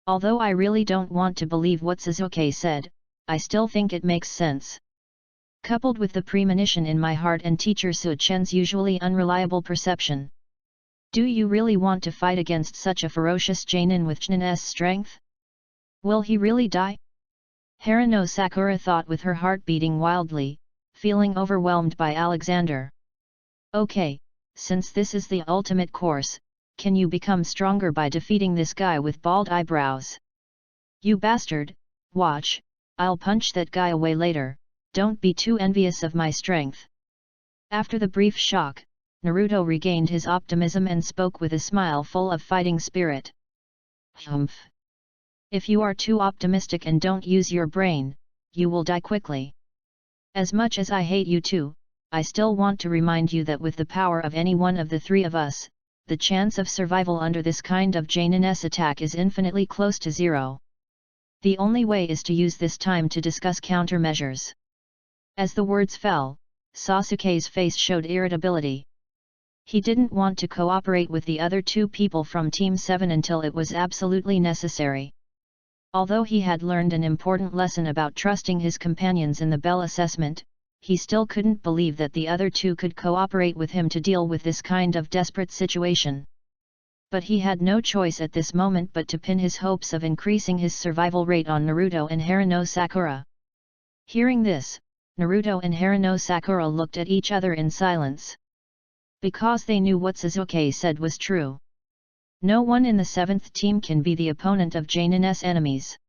Although I really don't want to believe what Sasuke said, I still think it makes sense. Coupled with the premonition in my heart and teacher Su Chen's usually unreliable perception. Do you really want to fight against such a ferocious Jainin with Chunin's strength? Will he really die? Haruno Sakura thought with her heart beating wildly, feeling overwhelmed by Alexander. Okay, since this is the ultimate course, can you become stronger by defeating this guy with bald eyebrows? You bastard, watch, I'll punch that guy away later, don't be too envious of my strength. After the brief shock, Naruto regained his optimism and spoke with a smile full of fighting spirit. Humph! If you are too optimistic and don't use your brain, you will die quickly. As much as I hate you too, I still want to remind you that with the power of any one of the three of us, the chance of survival under this kind of Jainin's attack is infinitely close to zero. The only way is to use this time to discuss countermeasures. As the words fell, Sasuke's face showed irritability. He didn't want to cooperate with the other two people from Team 7 until it was absolutely necessary. Although he had learned an important lesson about trusting his companions in the Bell assessment, he still couldn't believe that the other two could cooperate with him to deal with this kind of desperate situation. But he had no choice at this moment but to pin his hopes of increasing his survival rate on Naruto and Haruno Sakura. Hearing this, Naruto and Haruno Sakura looked at each other in silence. Because they knew what Sasuke said was true. No one in the 7th team can be the opponent of Jainin's enemies.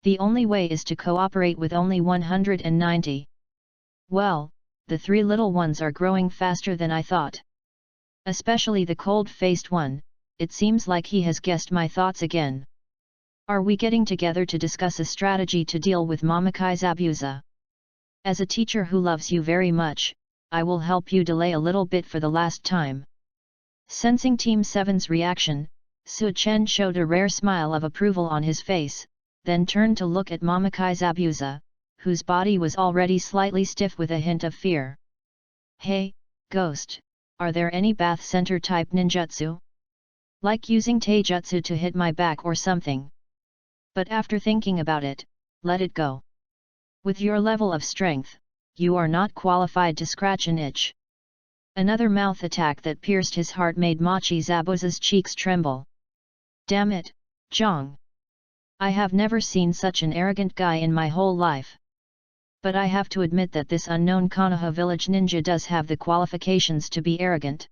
The only way is to cooperate with only 190. Well, the three little ones are growing faster than I thought. Especially the cold-faced one, it seems like he has guessed my thoughts again. Are we getting together to discuss a strategy to deal with Mamakai Zabuza? As a teacher who loves you very much, I will help you delay a little bit for the last time. Sensing Team 7's reaction, Su Chen showed a rare smile of approval on his face, then turned to look at Mamakai Zabuza, whose body was already slightly stiff with a hint of fear. Hey, Ghost, are there any Bath Center type ninjutsu? Like using taijutsu to hit my back or something? But after thinking about it, let it go. With your level of strength, you are not qualified to scratch an itch. Another mouth attack that pierced his heart made Machi Zabuza's cheeks tremble. Damn it, Zhang! I have never seen such an arrogant guy in my whole life. But I have to admit that this unknown Konoha village ninja does have the qualifications to be arrogant.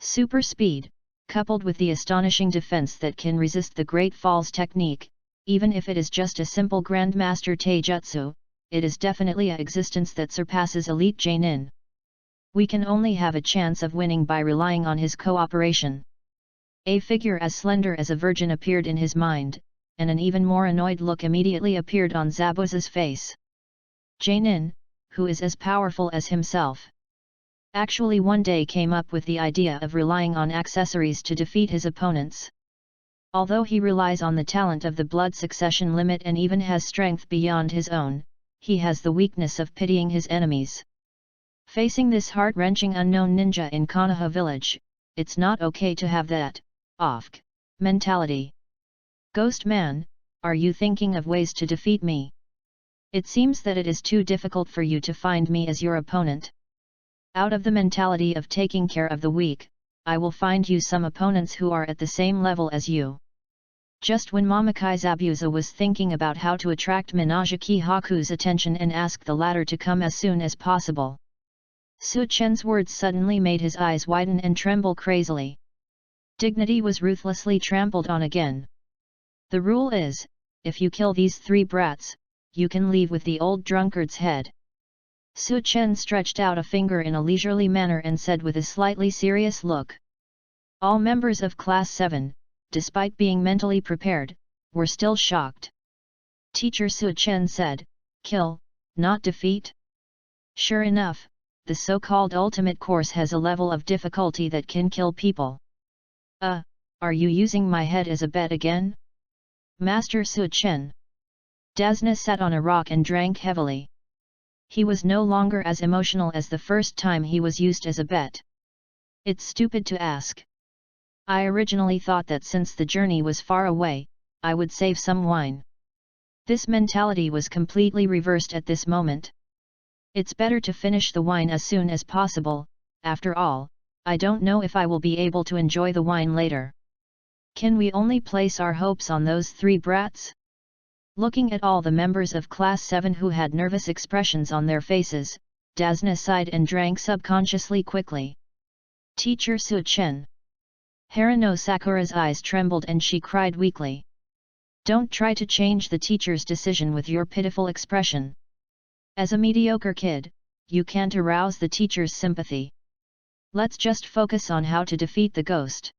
Super speed, coupled with the astonishing defense that can resist the Great Falls technique, even if it is just a simple Grandmaster Taijutsu, it is definitely an existence that surpasses elite Jainin. We can only have a chance of winning by relying on his cooperation. A figure as slender as a virgin appeared in his mind, and an even more annoyed look immediately appeared on Zabuza's face. Jainin, who is as powerful as himself, actually one day came up with the idea of relying on accessories to defeat his opponents. Although he relies on the talent of the blood succession limit and even has strength beyond his own, he has the weakness of pitying his enemies. Facing this heart-wrenching unknown ninja in Konoha village, it's not okay to have that, Offk mentality. Ghost man, are you thinking of ways to defeat me? It seems that it is too difficult for you to find me as your opponent. Out of the mentality of taking care of the weak, I will find you some opponents who are at the same level as you. Just when Mamakai Zabuza was thinking about how to attract Minajiki Haku's attention and ask the latter to come as soon as possible, Su Chen's words suddenly made his eyes widen and tremble crazily. Dignity was ruthlessly trampled on again. The rule is, if you kill these 3 brats, you can leave with the old drunkard's head. Su Chen stretched out a finger in a leisurely manner and said with a slightly serious look. All members of Class 7, despite being mentally prepared, were still shocked. Teacher Su Chen said, "Kill, not defeat?" Sure enough, the so-called ultimate course has a level of difficulty that can kill people. Are you using my head as a bet again? Master Su Chen. Dasna sat on a rock and drank heavily. He was no longer as emotional as the first time he was used as a bet. It's stupid to ask. I originally thought that since the journey was far away, I would save some wine. This mentality was completely reversed at this moment. It's better to finish the wine as soon as possible. After all, I don't know if I will be able to enjoy the wine later. Can we only place our hopes on those 3 brats? Looking at all the members of Class 7 who had nervous expressions on their faces, Dasna sighed and drank subconsciously quickly. Teacher Su Chen. Harano Sakura's eyes trembled and she cried weakly. Don't try to change the teacher's decision with your pitiful expression. As a mediocre kid, you can't arouse the teacher's sympathy. Let's just focus on how to defeat the ghost.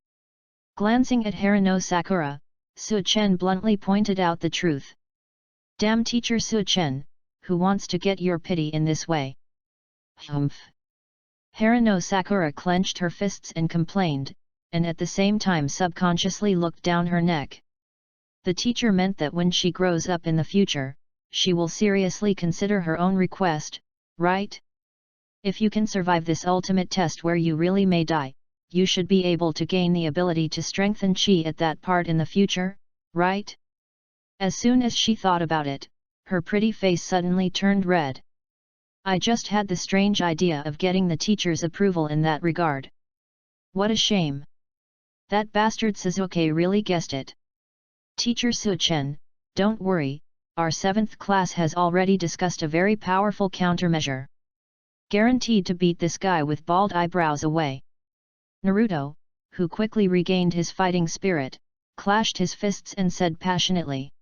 Glancing at Harano Sakura, Su Chen bluntly pointed out the truth. Damn Teacher Su Chen, who wants to get your pity in this way? Humph. Harano Sakura clenched her fists and complained, and at the same time subconsciously looked down her neck. The teacher meant that when she grows up in the future, she will seriously consider her own request, right? If you can survive this ultimate test where you really may die, you should be able to gain the ability to strengthen chi at that part in the future, right? As soon as she thought about it, her pretty face suddenly turned red. I just had the strange idea of getting the teacher's approval in that regard. What a shame. That bastard Suzuki really guessed it. Teacher Su Chen, don't worry, our 7th class has already discussed a very powerful countermeasure. Guaranteed to beat this guy with bald eyebrows away. Naruto, who quickly regained his fighting spirit, clashed his fists and said passionately.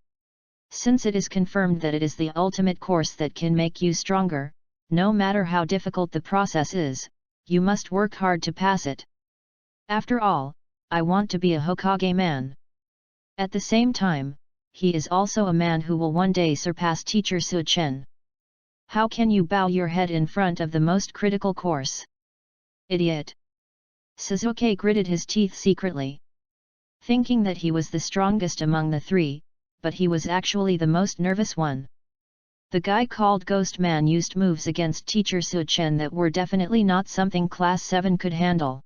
Since it is confirmed that it is the ultimate course that can make you stronger, no matter how difficult the process is, you must work hard to pass it. After all, I want to be a Hokage man. At the same time, he is also a man who will one day surpass Teacher Su Chen. How can you bow your head in front of the most critical course? Idiot! Suzuki gritted his teeth secretly. Thinking that he was the strongest among the 3, but he was actually the most nervous one. The guy called Ghost Man used moves against Teacher Su Chen that were definitely not something Class 7 could handle.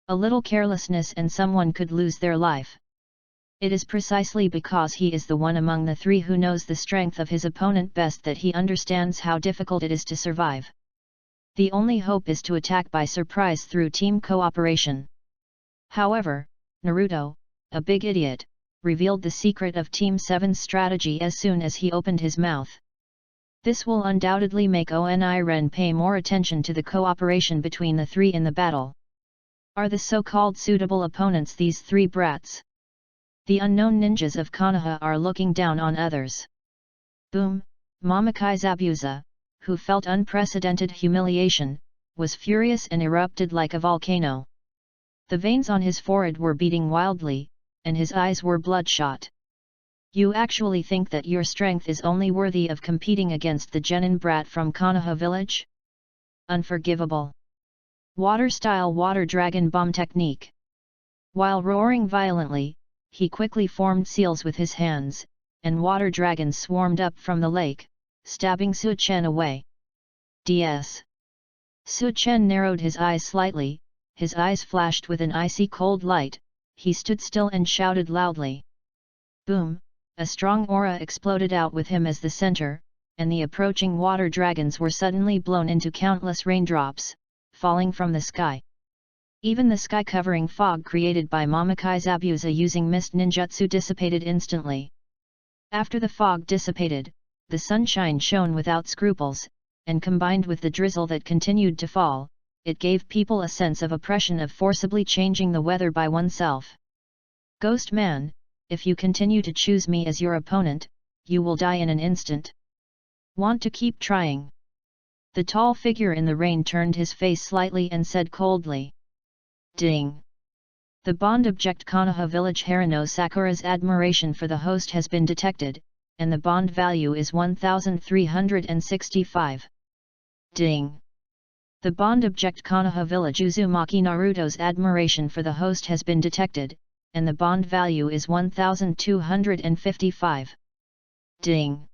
A little carelessness and someone could lose their life. It is precisely because he is the one among the 3 who knows the strength of his opponent best that he understands how difficult it is to survive. The only hope is to attack by surprise through team cooperation. However, Naruto, a big idiot, revealed the secret of Team 7's strategy as soon as he opened his mouth. This will undoubtedly make Oniren pay more attention to the cooperation between the 3 in the battle. Are the so-called suitable opponents these 3 brats? The unknown ninjas of Konoha are looking down on others. Boom! Mamakai Zabuza, who felt unprecedented humiliation, was furious and erupted like a volcano. The veins on his forehead were beating wildly, and his eyes were bloodshot. You actually think that your strength is only worthy of competing against the genin brat from Konoha village? Unforgivable. Water-style water dragon bomb technique. While roaring violently, he quickly formed seals with his hands, and water dragons swarmed up from the lake, stabbing Su Chen away. DS. Su Chen narrowed his eyes slightly, his eyes flashed with an icy cold light, he stood still and shouted loudly. Boom! A strong aura exploded out with him as the center, and the approaching water dragons were suddenly blown into countless raindrops, falling from the sky. Even the sky-covering fog created by Mamakai Zabuza using mist ninjutsu dissipated instantly. After the fog dissipated, the sunshine shone without scruples, and combined with the drizzle that continued to fall, it gave people a sense of oppression of forcibly changing the weather by oneself. Ghost Man, if you continue to choose me as your opponent, you will die in an instant. Want to keep trying? The tall figure in the rain turned his face slightly and said coldly. Ding! The bond object Konoha Village Harino Sakura's admiration for the host has been detected, and the bond value is 1365. Ding! The bond object Konoha Village Uzumaki Naruto's admiration for the host has been detected, and the bond value is 1255. Ding!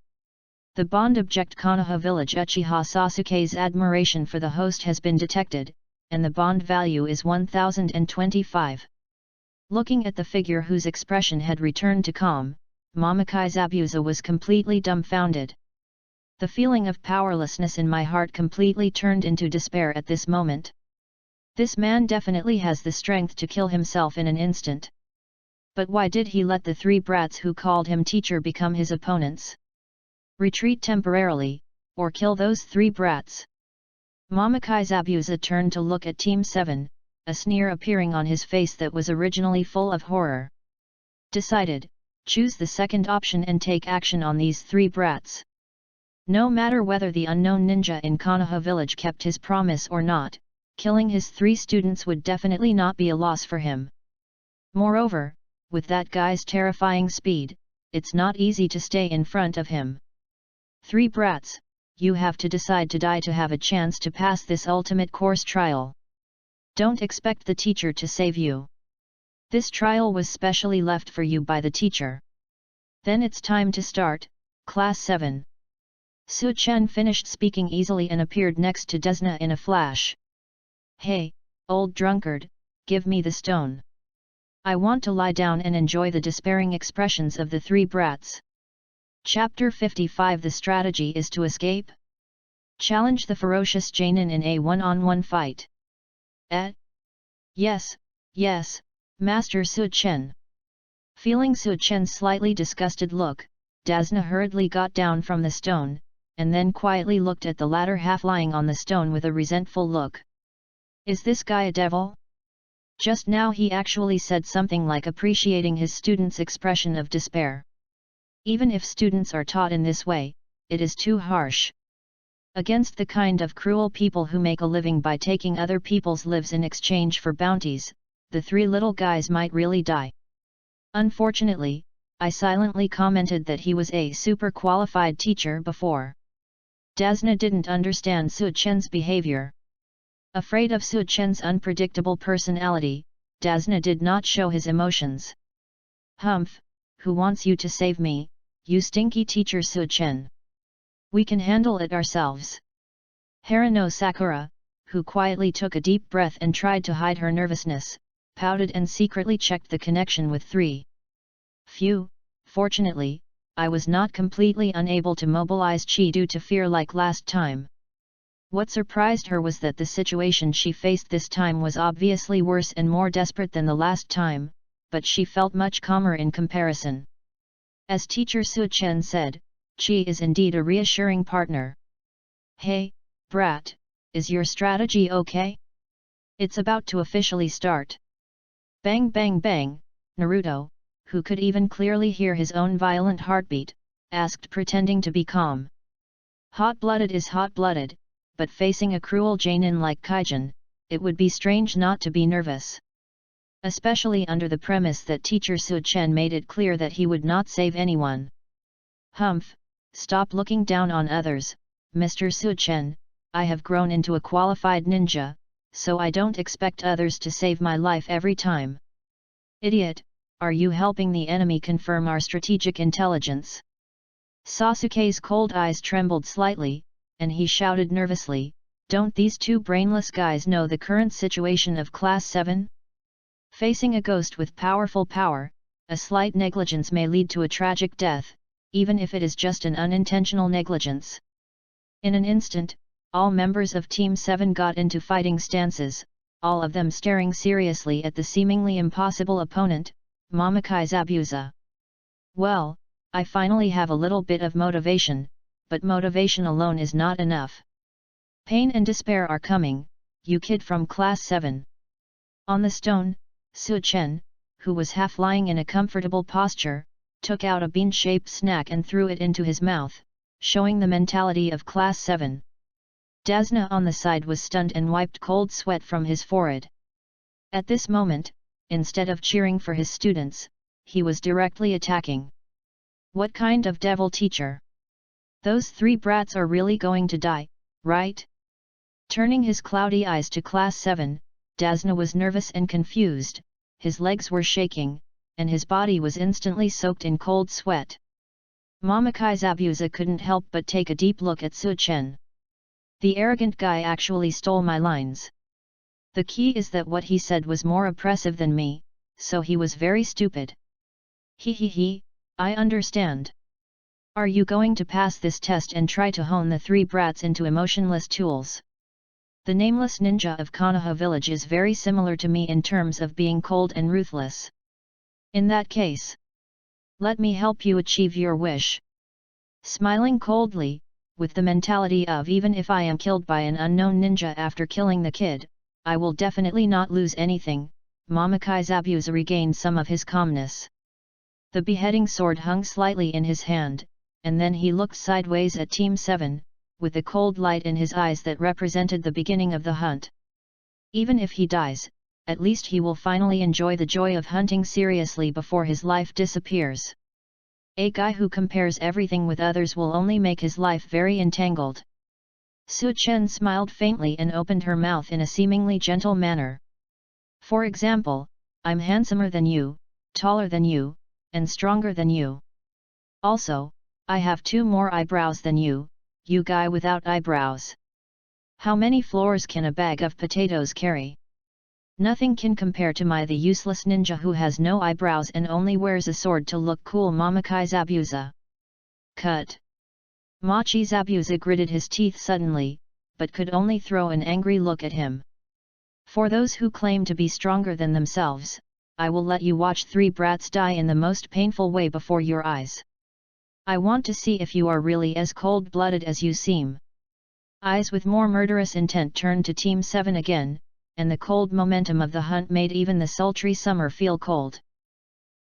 The bond object Konoha Village Uchiha Sasuke's admiration for the host has been detected, and the bond value is 1025. Looking at the figure whose expression had returned to calm, Mamakai Zabuza was completely dumbfounded. The feeling of powerlessness in my heart completely turned into despair at this moment. This man definitely has the strength to kill himself in an instant. But why did he let the three brats who called him teacher become his opponents? Retreat temporarily, or kill those three brats. Mamakai Zabuza turned to look at Team 7, a sneer appearing on his face that was originally full of horror. Decided, choose the second option and take action on these three brats. No matter whether the unknown ninja in Konoha village kept his promise or not, killing his three students would definitely not be a loss for him. Moreover, with that guy's terrifying speed, it's not easy to stay in front of him. Three brats, you have to decide to die to have a chance to pass this ultimate course trial. Don't expect the teacher to save you. This trial was specially left for you by the teacher. Then it's time to start, Class 7. Su Chen finished speaking easily and appeared next to Desna in a flash. Hey, old drunkard, give me the stone. I want to lie down and enjoy the despairing expressions of the three brats. Chapter 55 The strategy is to escape? Challenge the ferocious Jainin in a one-on-one fight. Yes, Master Su Chen. Feeling Su Chen's slightly disgusted look, Desna hurriedly got down from the stone, and then quietly looked at the latter half lying on the stone with a resentful look. Is this guy a devil? Just now he actually said something like appreciating his students' expression of despair. Even if students are taught in this way, it is too harsh. Against the kind of cruel people who make a living by taking other people's lives in exchange for bounties, the three little guys might really die. Unfortunately, I silently commented that he was a super qualified teacher before. Desna didn't understand Su Chen's behavior. Afraid of Su Chen's unpredictable personality, Desna did not show his emotions. Humph, who wants you to save me, you stinky teacher Su Chen? We can handle it ourselves. Harino Sakura, who quietly took a deep breath and tried to hide her nervousness, pouted and secretly checked the connection with 3. Phew, fortunately, I was not completely unable to mobilize chi due to fear like last time. What surprised her was that the situation she faced this time was obviously worse and more desperate than the last time, but she felt much calmer in comparison. As teacher Su Chen said, Chi is indeed a reassuring partner. Hey, brat, is your strategy okay? It's about to officially start. Bang bang bang, Naruto, who could even clearly hear his own violent heartbeat, asked pretending to be calm. Hot-blooded is hot-blooded, but facing a cruel Jainin like Kaijin, it would be strange not to be nervous. Especially under the premise that teacher Su Chen made it clear that he would not save anyone. Humph, stop looking down on others, Mr. Su Chen, I have grown into a qualified ninja, so I don't expect others to save my life every time. Idiot, are you helping the enemy confirm our strategic intelligence? Sasuke's cold eyes trembled slightly, and he shouted nervously, don't these two brainless guys know the current situation of Class 7? Facing a ghost with powerful power, a slight negligence may lead to a tragic death, even if it is just an unintentional negligence. In an instant, all members of Team 7 got into fighting stances, all of them staring seriously at the seemingly impossible opponent, Mamakai Zabuza. Well, I finally have a little bit of motivation, but motivation alone is not enough. Pain and despair are coming, you kid from Class 7. On the stone, Su Chen, who was half lying in a comfortable posture, took out a bean-shaped snack and threw it into his mouth, showing the mentality of Class 7. Dasna on the side was stunned and wiped cold sweat from his forehead. At this moment, instead of cheering for his students, he was directly attacking. What kind of devil teacher? Those 3 brats are really going to die, right? Turning his cloudy eyes to Class 7, Dasna was nervous and confused, his legs were shaking, and his body was instantly soaked in cold sweat. Mamakai Zabuza couldn't help but take a deep look at Su Chen. The arrogant guy actually stole my lines. The key is that what he said was more oppressive than me, so he was very stupid. He, I understand. Are you going to pass this test and try to hone the 3 brats into emotionless tools? The nameless ninja of Konoha village is very similar to me in terms of being cold and ruthless. In that case, let me help you achieve your wish. Smiling coldly, with the mentality of even if I am killed by an unknown ninja after killing the kid, I will definitely not lose anything, Mamakai Zabuza regained some of his calmness. The beheading sword hung slightly in his hand, and then he looked sideways at Team 7, with a cold light in his eyes that represented the beginning of the hunt. Even if he dies, at least he will finally enjoy the joy of hunting seriously before his life disappears. A guy who compares everything with others will only make his life very entangled. Su Chen smiled faintly and opened her mouth in a seemingly gentle manner. For example, I'm handsomer than you, taller than you, and stronger than you. Also, I have 2 more eyebrows than you guy without eyebrows. How many floors can a bag of potatoes carry? Nothing can compare to the useless ninja who has no eyebrows and only wears a sword to look cool, Mamakai Zabuza. Cut. Machi Zabuza gritted his teeth suddenly, but could only throw an angry look at him. For those who claim to be stronger than themselves, I will let you watch 3 brats die in the most painful way before your eyes. I want to see if you are really as cold-blooded as you seem. Eyes with more murderous intent turned to Team 7 again, and the cold momentum of the hunt made even the sultry summer feel cold.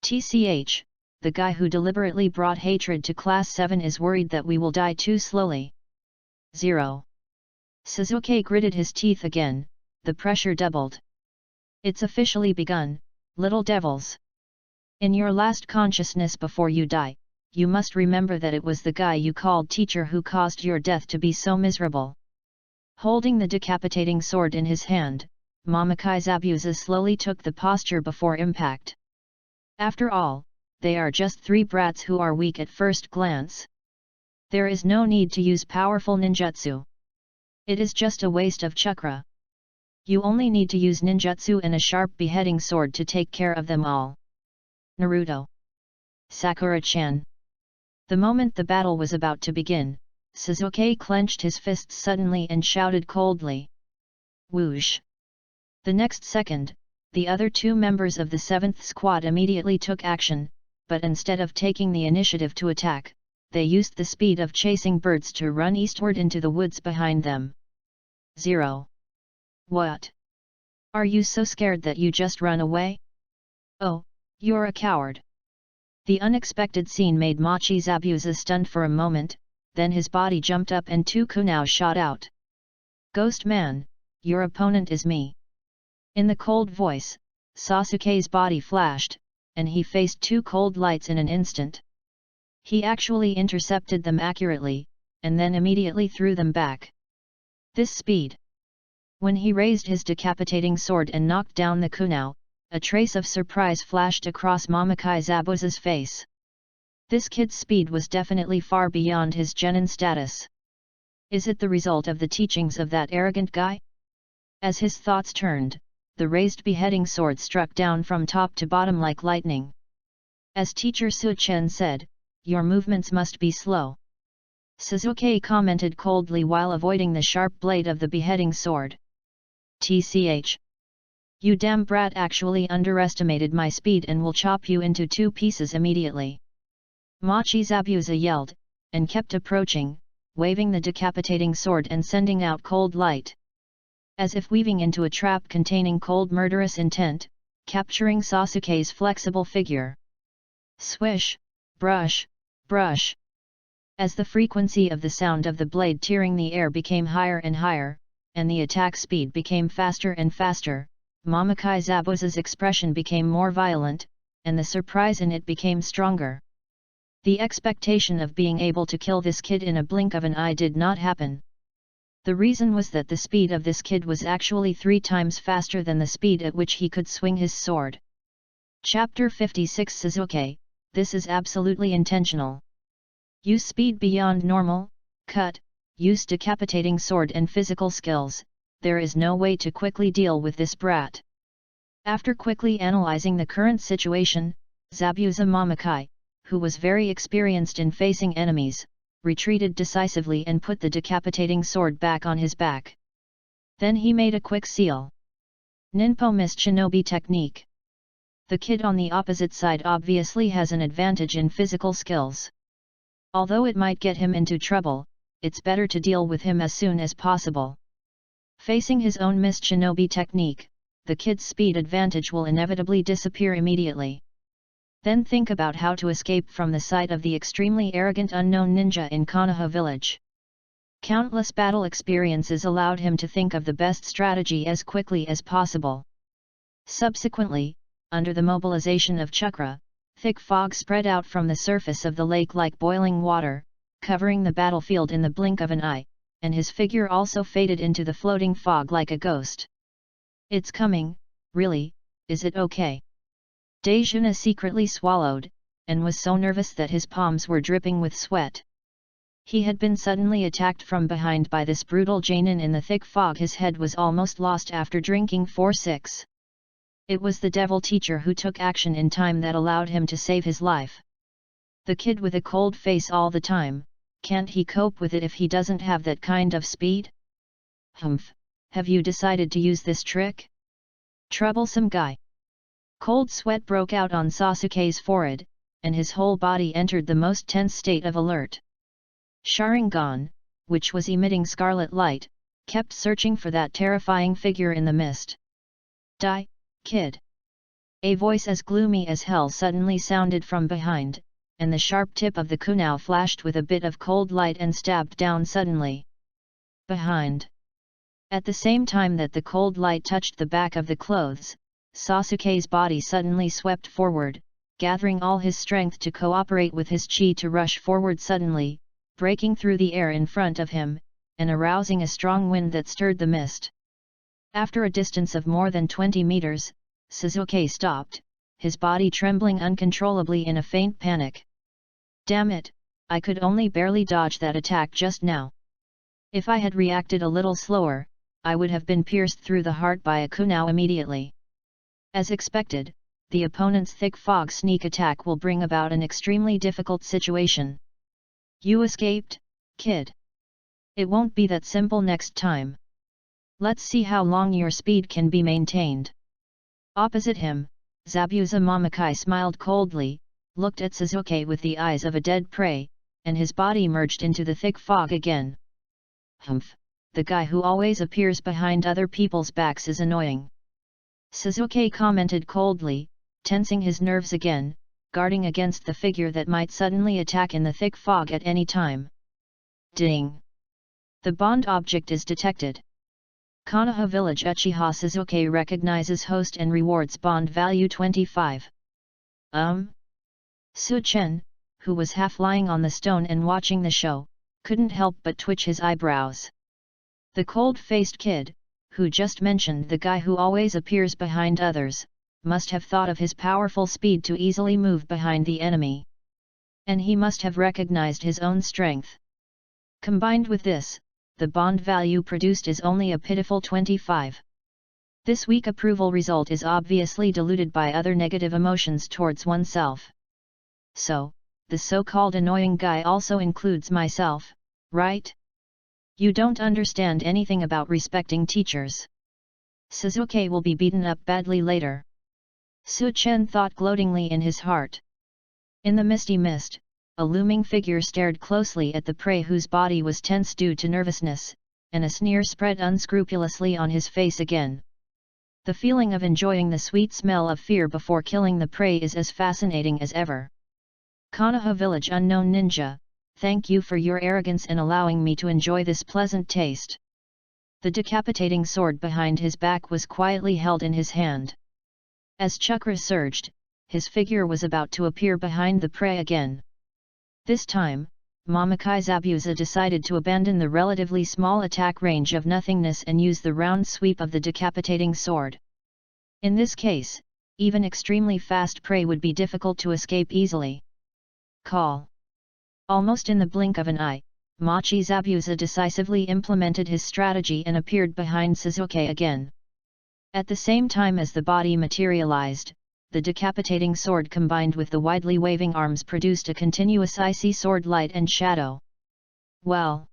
TCH, the guy who deliberately brought hatred to Class 7 is worried that we will die too slowly. 0. Suzuki gritted his teeth again, the pressure doubled. It's officially begun, little devils. In your last consciousness before you die, you must remember that it was the guy you called teacher who caused your death to be so miserable. Holding the decapitating sword in his hand, Mamakai Zabuza slowly took the posture before impact. After all, they are just 3 brats who are weak at first glance. There is no need to use powerful ninjutsu. It is just a waste of chakra. You only need to use ninjutsu and a sharp beheading sword to take care of them all. Naruto. Sakura-chan. The moment the battle was about to begin, Suzuki clenched his fists suddenly and shouted coldly. Whoosh! The next second, the other 2 members of the 7th squad immediately took action, but instead of taking the initiative to attack, they used the speed of chasing birds to run eastward into the woods behind them. 0. What? Are you so scared that you just run away? Oh, you're a coward. The unexpected scene made Machi Zabuza stunned for a moment, then his body jumped up and 2 kunai shot out. Ghost man, your opponent is me. In the cold voice, Sasuke's body flashed, and he faced 2 cold lights in an instant. He actually intercepted them accurately, and then immediately threw them back. This speed! When he raised his decapitating sword and knocked down the kunai, a trace of surprise flashed across Mamakai Zabuza's face. This kid's speed was definitely far beyond his genin status. Is it the result of the teachings of that arrogant guy? As his thoughts turned, the raised beheading sword struck down from top to bottom like lightning. As teacher Su Chen said, "Your movements must be slow." Suzuki commented coldly while avoiding the sharp blade of the beheading sword. "Tch. You damn brat actually underestimated my speed and will chop you into 2 pieces immediately." Machi Zabuza yelled, and kept approaching, waving the decapitating sword and sending out cold light. As if weaving into a trap containing cold murderous intent, capturing Sasuke's flexible figure. Swish, brush, brush. As the frequency of the sound of the blade tearing the air became higher and higher, and the attack speed became faster and faster, Momokai Zabuza's expression became more violent, and the surprise in it became stronger. The expectation of being able to kill this kid in a blink of an eye did not happen. The reason was that the speed of this kid was actually 3 times faster than the speed at which he could swing his sword. Chapter 56 Suzuki, this is absolutely intentional. Use speed beyond normal, cut, use decapitating sword and physical skills, there is no way to quickly deal with this brat. After quickly analyzing the current situation, Zabuza Momokai, who was very experienced in facing enemies, retreated decisively and put the decapitating sword back on his back. Then he made a quick seal. Ninpo missed shinobi technique. The kid on the opposite side obviously has an advantage in physical skills. Although it might get him into trouble, it's better to deal with him as soon as possible. Facing his own missed shinobi technique, the kid's speed advantage will inevitably disappear immediately. Then think about how to escape from the sight of the extremely arrogant unknown ninja in Konoha village. Countless battle experiences allowed him to think of the best strategy as quickly as possible. Subsequently, under the mobilization of chakra, thick fog spread out from the surface of the lake like boiling water, covering the battlefield in the blink of an eye, and his figure also faded into the floating fog like a ghost. "It's coming, really, is it okay?" Dejuna secretly swallowed, and was so nervous that his palms were dripping with sweat. He had been suddenly attacked from behind by this brutal Jainin in the thick fog. His head was almost lost after drinking 4-6. It was the devil teacher who took action in time that allowed him to save his life. The kid with a cold face all the time, can't he cope with it if he doesn't have that kind of speed? Humph, have you decided to use this trick? Troublesome guy. Cold sweat broke out on Sasuke's forehead, and his whole body entered the most tense state of alert. Sharingan, which was emitting scarlet light, kept searching for that terrifying figure in the mist. "Die, kid!" A voice as gloomy as hell suddenly sounded from behind, and the sharp tip of the kunai flashed with a bit of cold light and stabbed down suddenly. Behind. At the same time that the cold light touched the back of the clothes, Sasuke's body suddenly swept forward, gathering all his strength to cooperate with his chi to rush forward suddenly, breaking through the air in front of him, and arousing a strong wind that stirred the mist. After a distance of more than 20 meters, Suzuki stopped, his body trembling uncontrollably in a faint panic. "Damn it, I could only barely dodge that attack just now. If I had reacted a little slower, I would have been pierced through the heart by a kunai immediately." As expected, the opponent's thick fog sneak attack will bring about an extremely difficult situation. You escaped, kid. It won't be that simple next time. Let's see how long your speed can be maintained. Opposite him, Zabuza Momokai smiled coldly, looked at Suzuki with the eyes of a dead prey, and his body merged into the thick fog again. Humph, the guy who always appears behind other people's backs is annoying. Suzuki commented coldly, tensing his nerves again, guarding against the figure that might suddenly attack in the thick fog at any time. Ding! The bond object is detected. Konoha Village Uchiha Suzuki recognizes host and rewards bond value 25. Su Chen, who was half lying on the stone and watching the show, couldn't help but twitch his eyebrows. The cold-faced kid, who just mentioned the guy who always appears behind others, must have thought of his powerful speed to easily move behind the enemy. And he must have recognized his own strength. Combined with this, the bond value produced is only a pitiful 25. This weak approval result is obviously diluted by other negative emotions towards oneself. So, the so-called annoying guy also includes myself, right? You don't understand anything about respecting teachers. Suzuki will be beaten up badly later. Su Chen thought gloatingly in his heart. In the misty mist, a looming figure stared closely at the prey whose body was tense due to nervousness, and a sneer spread unscrupulously on his face again. The feeling of enjoying the sweet smell of fear before killing the prey is as fascinating as ever. Konoha Village Unknown Ninja, thank you for your arrogance in allowing me to enjoy this pleasant taste. The decapitating sword behind his back was quietly held in his hand. As chakra surged, his figure was about to appear behind the prey again. This time, Mamakai Zabuza decided to abandon the relatively small attack range of nothingness and use the round sweep of the decapitating sword. In this case, even extremely fast prey would be difficult to escape easily. Call. Almost in the blink of an eye, Machi Zabuza decisively implemented his strategy and appeared behind Suzuki again. At the same time as the body materialized, the decapitating sword combined with the widely waving arms produced a continuous icy sword light and shadow. Well.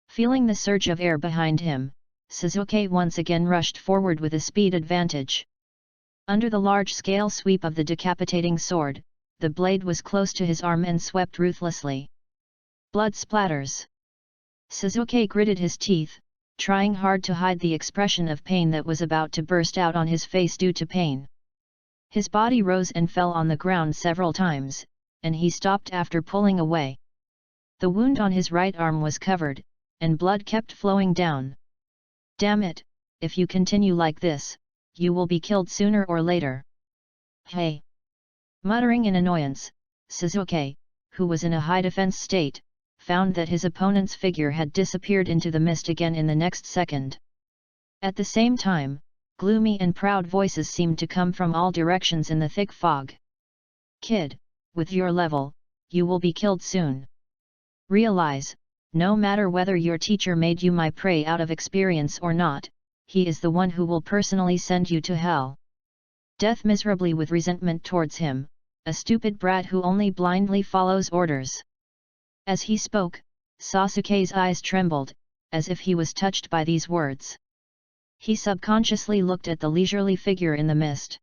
Feeling the surge of air behind him, Suzuki once again rushed forward with a speed advantage. Under the large-scale sweep of the decapitating sword, the blade was close to his arm and swept ruthlessly. Blood splatters. Suzuki gritted his teeth, trying hard to hide the expression of pain that was about to burst out on his face due to pain. His body rose and fell on the ground several times, and he stopped after pulling away. The wound on his right arm was covered, and blood kept flowing down. Damn it, if you continue like this, you will be killed sooner or later. Hey! Muttering in annoyance, Suzuki, who was in a high defense state, found that his opponent's figure had disappeared into the mist again in the next second. At the same time, gloomy and proud voices seemed to come from all directions in the thick fog. Kid, with your level, you will be killed soon. Realize, no matter whether your teacher made you my prey out of experience or not, he is the one who will personally send you to hell. Death miserably with resentment towards him, a stupid brat who only blindly follows orders. As he spoke, Sasuke's eyes trembled, as if he was touched by these words. He subconsciously looked at the leisurely figure in the mist.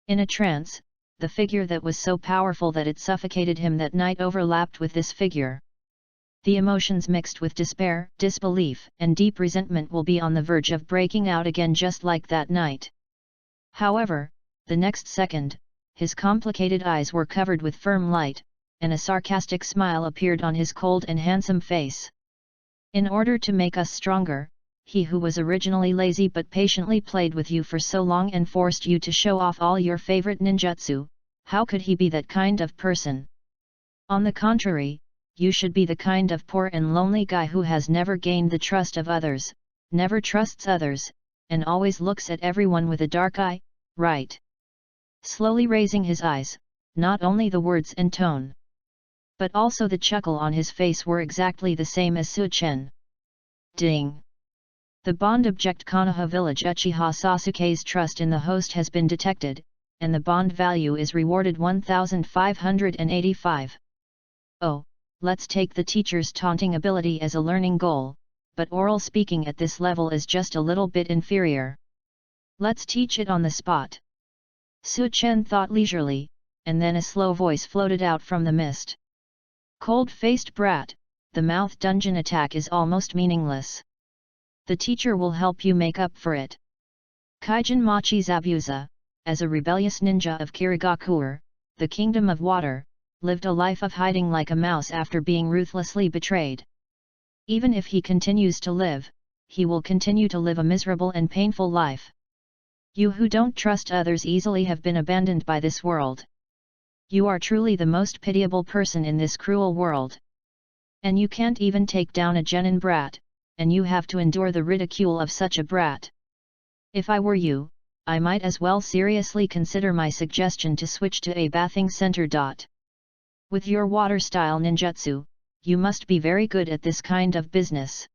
In a trance, the figure that was so powerful that it suffocated him that night overlapped with this figure. The emotions mixed with despair, disbelief, and deep resentment will be on the verge of breaking out again just like that night. However, the next second, his complicated eyes were covered with firm light, and a sarcastic smile appeared on his cold and handsome face. In order to make us stronger, he who was originally lazy but patiently played with you for so long and forced you to show off all your favorite ninjutsu, how could he be that kind of person? On the contrary, you should be the kind of poor and lonely guy who has never gained the trust of others, never trusts others, and always looks at everyone with a dark eye, right? Slowly raising his eyes, not only the words and tone, but also the chuckle on his face were exactly the same as Su Chen. Ding! The bond object Konoha Village Uchiha Sasuke's trust in the host has been detected, and the bond value is rewarded 1585. Oh, let's take the teacher's taunting ability as a learning goal, but oral speaking at this level is just a little bit inferior. Let's teach it on the spot. Su Chen thought leisurely, and then a slow voice floated out from the mist. Cold-faced brat, the mouth dungeon attack is almost meaningless. The teacher will help you make up for it. Kaijin Machi Zabuza, as a rebellious ninja of Kirigakuer, the Kingdom of Water, lived a life of hiding like a mouse after being ruthlessly betrayed. Even if he continues to live, he will continue to live a miserable and painful life. You who don't trust others easily have been abandoned by this world. You are truly the most pitiable person in this cruel world. And you can't even take down a genin brat, and you have to endure the ridicule of such a brat. If I were you, I might as well seriously consider my suggestion to switch to a bathing center. With your water-style ninjutsu, you must be very good at this kind of business.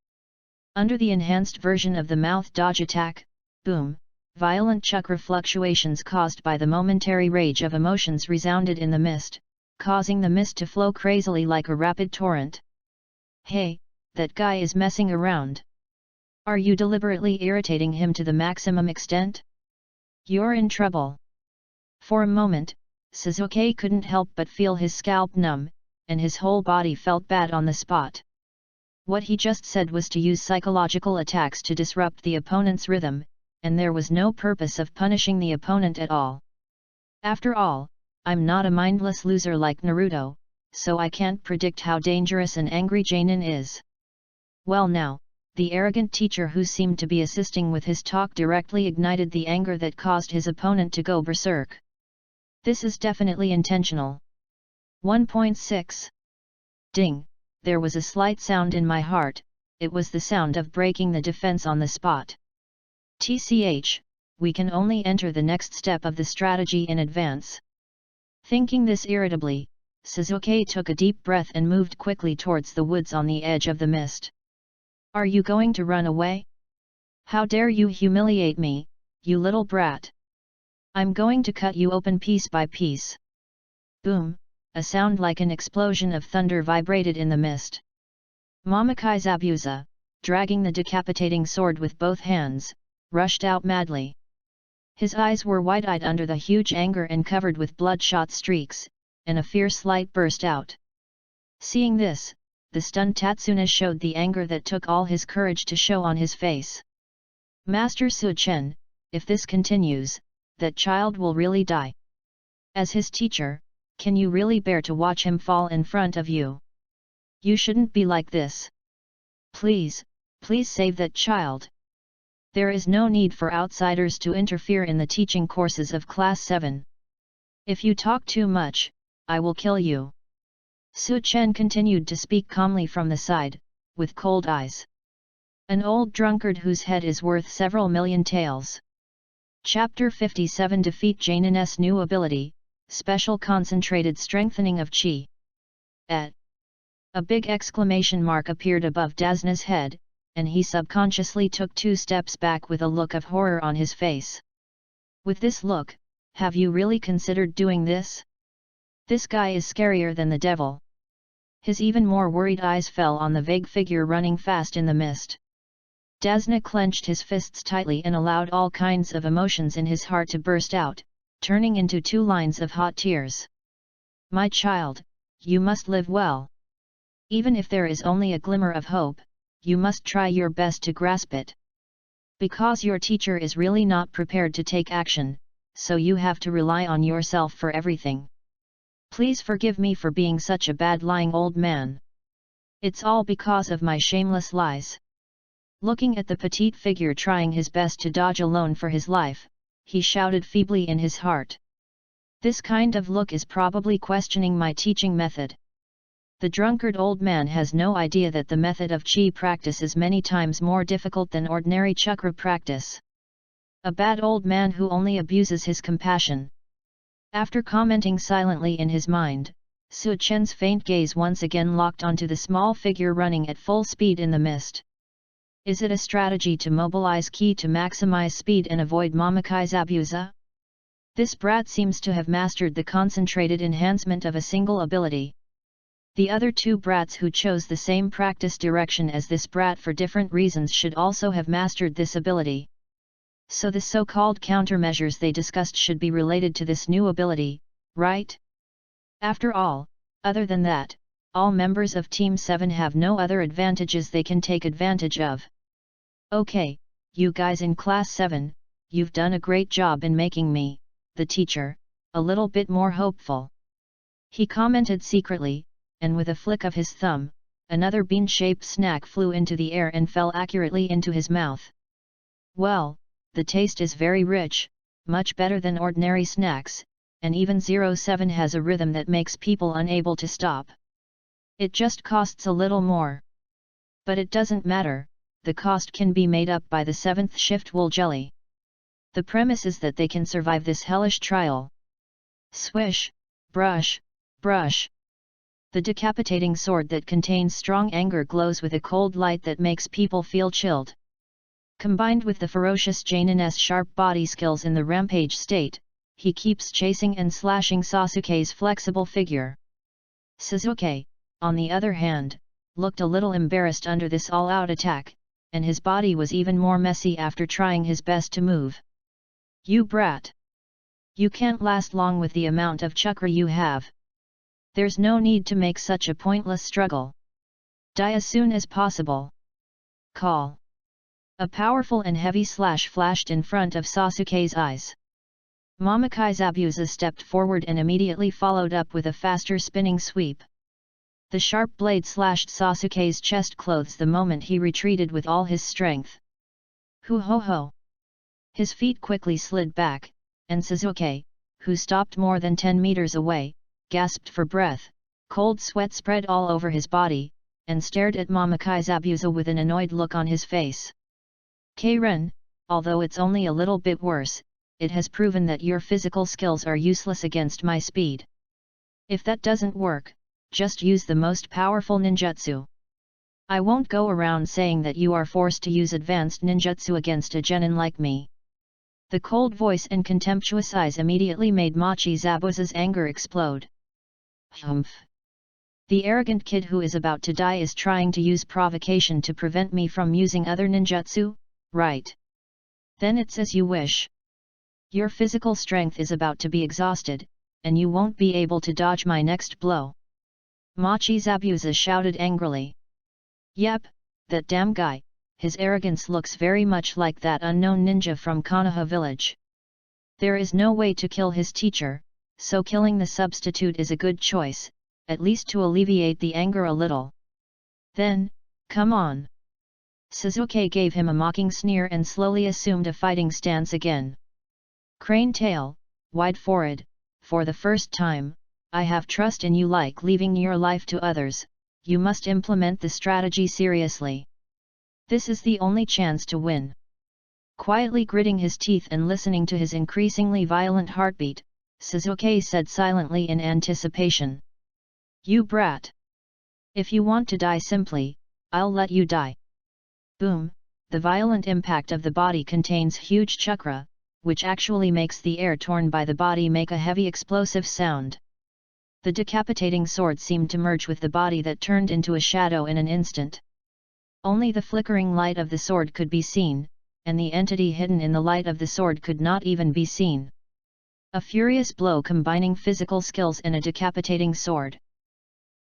Under the enhanced version of the mouth dodge attack, boom, Violent chakra fluctuations caused by the momentary rage of emotions resounded in the mist, causing the mist to flow crazily like a rapid torrent. Hey, that guy is messing around. Are you deliberately irritating him to the maximum extent? You're in trouble. For a moment, Suzuki couldn't help but feel his scalp numb, and his whole body felt bad on the spot. What he just said was to use psychological attacks to disrupt the opponent's rhythm, and there was no purpose of punishing the opponent at all. After all, I'm not a mindless loser like Naruto, so I can't predict how dangerous and angry Jainin is. Well now, the arrogant teacher who seemed to be assisting with his talk directly ignited the anger that caused his opponent to go berserk. This is definitely intentional. 1.6. Ding, there was a slight sound in my heart, it was the sound of breaking the defense on the spot. TCH, we can only enter the next step of the strategy in advance. Thinking this irritably, Suzuki took a deep breath and moved quickly towards the woods on the edge of the mist. Are you going to run away? How dare you humiliate me, you little brat! I'm going to cut you open piece by piece. Boom, a sound like an explosion of thunder vibrated in the mist. Mamakai Zabuza, dragging the decapitating sword with both hands, rushed out madly. His eyes were wide-eyed under the huge anger and covered with bloodshot streaks, and a fierce light burst out. Seeing this, the stunned Tatsuna showed the anger that took all his courage to show on his face. Master Su-chen, if this continues, that child will really die. As his teacher, can you really bear to watch him fall in front of you? You shouldn't be like this. Please, please save that child. There is no need for outsiders to interfere in the teaching courses of Class 7. If you talk too much, I will kill you. Su-chen continued to speak calmly from the side, with cold eyes. An old drunkard whose head is worth several million taels. Chapter 57 Defeat Jainin's new ability, Special Concentrated Strengthening of Qi. A big exclamation mark appeared above Dazna's head, and he subconsciously took 2 steps back with a look of horror on his face. With this look, have you really considered doing this? This guy is scarier than the devil. His even more worried eyes fell on the vague figure running fast in the mist. Dazna clenched his fists tightly and allowed all kinds of emotions in his heart to burst out, turning into 2 lines of hot tears. My child, you must live well. Even if there is only a glimmer of hope, you must try your best to grasp it. Because your teacher is really not prepared to take action, so you have to rely on yourself for everything. Please forgive me for being such a bad lying old man. It's all because of my shameless lies. Looking at the petite figure trying his best to dodge alone for his life, he shouted feebly in his heart. This kind of look is probably questioning my teaching method. The drunkard old man has no idea that the method of Qi practice is many times more difficult than ordinary chakra practice. A bad old man who only abuses his compassion. After commenting silently in his mind, Su-chen's faint gaze once again locked onto the small figure running at full speed in the mist. Is it a strategy to mobilize Qi to maximize speed and avoid Mamakai's abusa? This brat seems to have mastered the concentrated enhancement of a single ability. The other 2 brats who chose the same practice direction as this brat for different reasons should also have mastered this ability. So the so-called countermeasures they discussed should be related to this new ability, right? After all, other than that, all members of Team 7 have no other advantages they can take advantage of. Okay, you guys in Class 7, you've done a great job in making me, the teacher, a little bit more hopeful. He commented secretly, and with a flick of his thumb, another bean-shaped snack flew into the air and fell accurately into his mouth. Well, the taste is very rich, much better than ordinary snacks, and even 07 has a rhythm that makes people unable to stop. It just costs a little more. But it doesn't matter, the cost can be made up by the 7th shift wool jelly. The premise is that they can survive this hellish trial. Swish, brush, brush. The decapitating sword that contains strong anger glows with a cold light that makes people feel chilled. Combined with the ferocious Janin's sharp body skills in the rampage state, he keeps chasing and slashing Sasuke's flexible figure. Sasuke, on the other hand, looked a little embarrassed under this all-out attack, and his body was even more messy after trying his best to move. "You brat! You can't last long with the amount of chakra you have. There's no need to make such a pointless struggle. Die as soon as possible. Call." A powerful and heavy slash flashed in front of Sasuke's eyes. Momokai Zabuza stepped forward and immediately followed up with a faster spinning sweep. The sharp blade slashed Sasuke's chest clothes the moment he retreated with all his strength. Hu ho ho! His feet quickly slid back, and Sasuke, who stopped more than 10 meters away, gasped for breath. Cold sweat spread all over his body, and stared at Momokai Zabuza with an annoyed look on his face. "Karen, although it's only a little bit worse, it has proven that your physical skills are useless against my speed. If that doesn't work, just use the most powerful ninjutsu. I won't go around saying that you are forced to use advanced ninjutsu against a genin like me." The cold voice and contemptuous eyes immediately made Machi Zabuza's anger explode. "Humph! The arrogant kid who is about to die is trying to use provocation to prevent me from using other ninjutsu, right? Then it's as you wish. Your physical strength is about to be exhausted, and you won't be able to dodge my next blow." Machi Zabuza shouted angrily. "Yep, that damn guy, his arrogance looks very much like that unknown ninja from Konoha village. There is no way to kill his teacher, so killing the substitute is a good choice, at least to alleviate the anger a little. Then, come on." Sasuke gave him a mocking sneer and slowly assumed a fighting stance again. "Crane tail, wide forehead, for the first time, I have trust in you like leaving your life to others. You must implement the strategy seriously. This is the only chance to win." Quietly gritting his teeth and listening to his increasingly violent heartbeat, Sasuke said silently in anticipation. "You brat! If you want to die simply, I'll let you die." Boom! The violent impact of the body contains huge chakra, which actually makes the air torn by the body make a heavy explosive sound. The decapitating sword seemed to merge with the body that turned into a shadow in an instant. Only the flickering light of the sword could be seen, and the entity hidden in the light of the sword could not even be seen. A furious blow combining physical skills and a decapitating sword.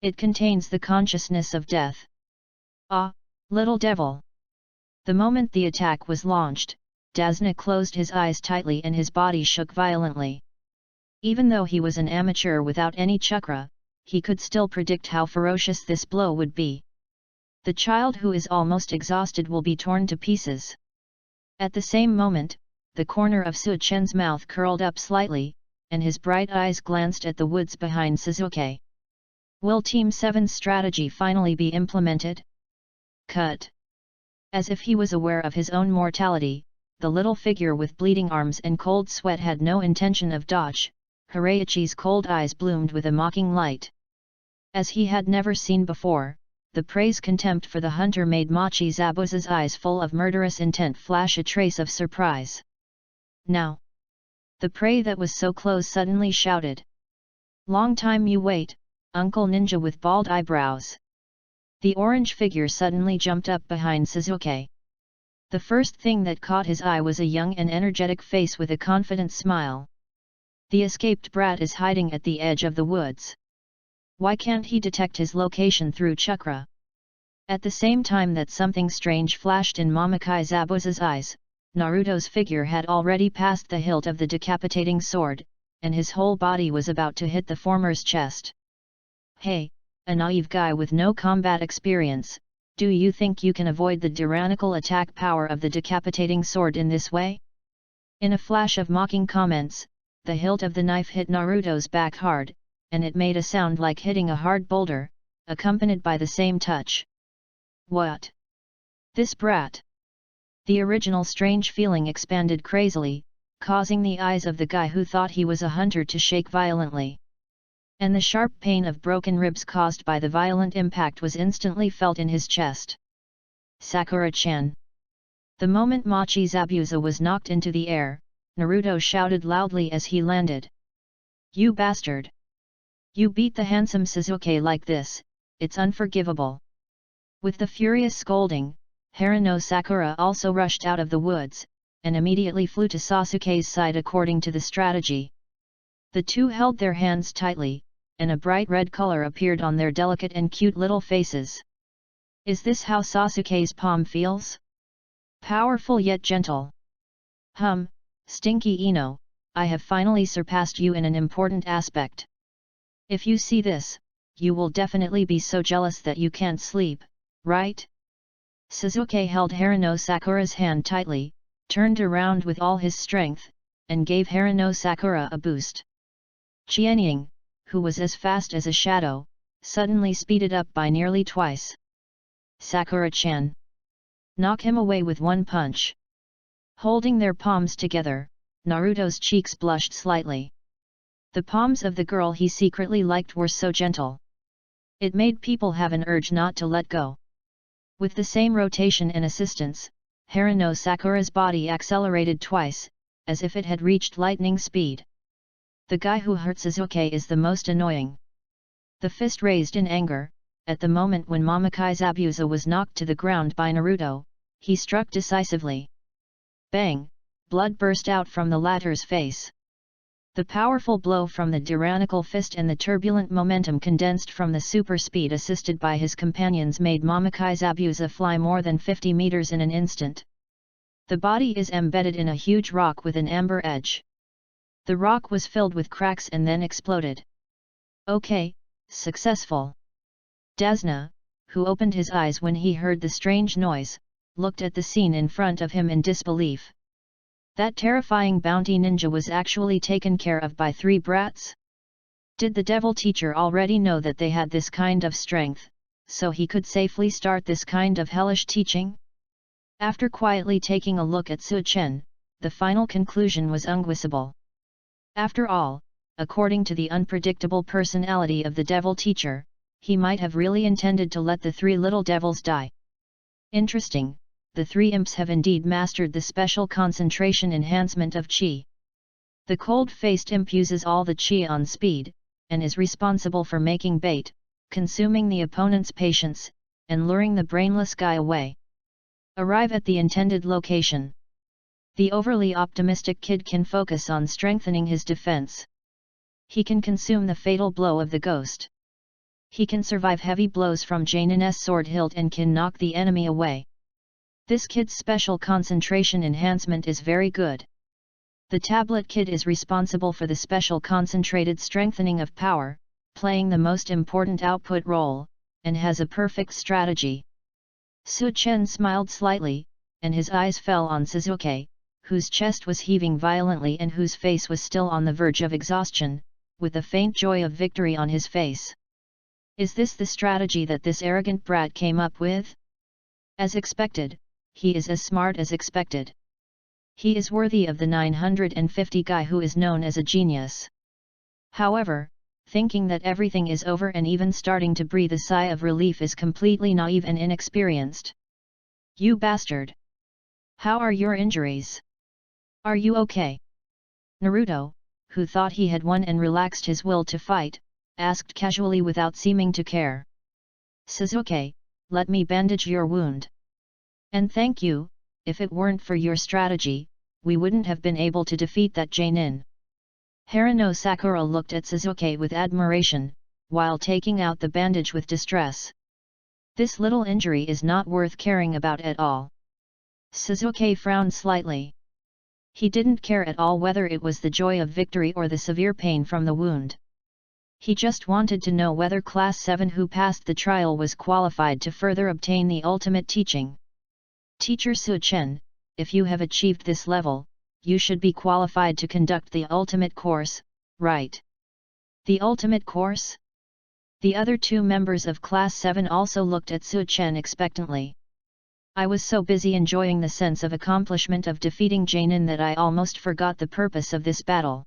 It contains the consciousness of death. "Ah, little devil!" The moment the attack was launched, Dazna closed his eyes tightly and his body shook violently. Even though he was an amateur without any chakra, he could still predict how ferocious this blow would be. The child who is almost exhausted will be torn to pieces. At the same moment, the corner of Su Chen's mouth curled up slightly, and his bright eyes glanced at the woods behind Sasuke. Will Team 7's strategy finally be implemented? Cut! As if he was aware of his own mortality, the little figure with bleeding arms and cold sweat had no intention of dodge. Hiraichi's cold eyes bloomed with a mocking light. As he had never seen before, the prey's contempt for the hunter made Machi Zabuza's eyes full of murderous intent flash a trace of surprise. "Now!" The prey that was so close suddenly shouted. "Long time you wait, Uncle Ninja with bald eyebrows." The orange figure suddenly jumped up behind Sasuke. The first thing that caught his eye was a young and energetic face with a confident smile. The escaped brat is hiding at the edge of the woods. Why can't he detect his location through chakra? At the same time that something strange flashed in Momokai Zabuza's eyes, Naruto's figure had already passed the hilt of the decapitating sword, and his whole body was about to hit the former's chest. "Hey, a naive guy with no combat experience, do you think you can avoid the tyrannical attack power of the decapitating sword in this way?" In a flash of mocking comments, the hilt of the knife hit Naruto's back hard, and it made a sound like hitting a hard boulder, accompanied by the same touch. "What? This brat?" The original strange feeling expanded crazily, causing the eyes of the guy who thought he was a hunter to shake violently. And the sharp pain of broken ribs caused by the violent impact was instantly felt in his chest. "Sakura-chan! The moment Machi Zabuza was knocked into the air, Naruto shouted loudly as he landed. "You bastard! You beat the handsome Sasuke like this, it's unforgivable." With the furious scolding, Harano Sakura also rushed out of the woods, and immediately flew to Sasuke's side according to the strategy. The two held their hands tightly, and a bright red color appeared on their delicate and cute little faces. Is this how Sasuke's palm feels? Powerful yet gentle. Stinky Ino, I have finally surpassed you in an important aspect. If you see this, you will definitely be so jealous that you can't sleep, right? Sasuke held Harano Sakura's hand tightly, turned around with all his strength, and gave Harano Sakura a boost. Qianying, who was as fast as a shadow, suddenly speeded up by nearly twice. Sakura-chan! Knock him away with one punch. Holding their palms together, Naruto's cheeks blushed slightly. The palms of the girl he secretly liked were so gentle. It made people have an urge not to let go. With the same rotation and assistance, Harano Sakura's body accelerated twice, as if it had reached lightning speed. The guy who hurt Sasuke is the most annoying. The fist raised in anger, at the moment when Mamakai Zabuza was knocked to the ground by Naruto, he struck decisively. Bang! Blood burst out from the latter's face. The powerful blow from the tyrannical fist and the turbulent momentum condensed from the super speed assisted by his companions made Mamakai Zabuza fly more than 50 meters in an instant. The body is embedded in a huge rock with an amber edge. The rock was filled with cracks and then exploded. Okay, successful. Dasna, who opened his eyes when he heard the strange noise, looked at the scene in front of him in disbelief. That terrifying bounty ninja was actually taken care of by 3 brats? Did the devil teacher already know that they had this kind of strength, so he could safely start this kind of hellish teaching? After quietly taking a look at Su Chen, the final conclusion was unguessable. After all, according to the unpredictable personality of the devil teacher, he might have really intended to let the 3 little devils die. Interesting, the 3 imps have indeed mastered the special concentration enhancement of Qi. The cold-faced imp uses all the Qi on speed, and is responsible for making bait, consuming the opponent's patience, and luring the brainless guy away. Arrive at the intended location. The overly optimistic kid can focus on strengthening his defense. He can consume the fatal blow of the ghost. He can survive heavy blows from Janin's sword hilt and can knock the enemy away. This kid's special concentration enhancement is very good. The tablet kid is responsible for the special concentrated strengthening of power, playing the most important output role, and has a perfect strategy. Su Chen smiled slightly, and his eyes fell on Sasuke, whose chest was heaving violently and whose face was still on the verge of exhaustion, with a faint joy of victory on his face. Is this the strategy that this arrogant brat came up with? As expected, he is as smart as expected. He is worthy of the 950 guy who is known as a genius. However, thinking that everything is over and even starting to breathe a sigh of relief is completely naive and inexperienced. You bastard! How are your injuries? Are you okay? Naruto, who thought he had won and relaxed his will to fight, asked casually without seeming to care. Sasuke, let me bandage your wound. And thank you, if it weren't for your strategy, we wouldn't have been able to defeat that Jainin. Harano Sakura looked at Sasuke with admiration, while taking out the bandage with distress. This little injury is not worth caring about at all. Sasuke frowned slightly. He didn't care at all whether it was the joy of victory or the severe pain from the wound. He just wanted to know whether Class 7 who passed the trial was qualified to further obtain the ultimate teaching. Teacher Su Chen, if you have achieved this level, you should be qualified to conduct the ultimate course, right? The ultimate course? The other 2 members of Class 7 also looked at Su Chen expectantly. I was so busy enjoying the sense of accomplishment of defeating Jainin that I almost forgot the purpose of this battle.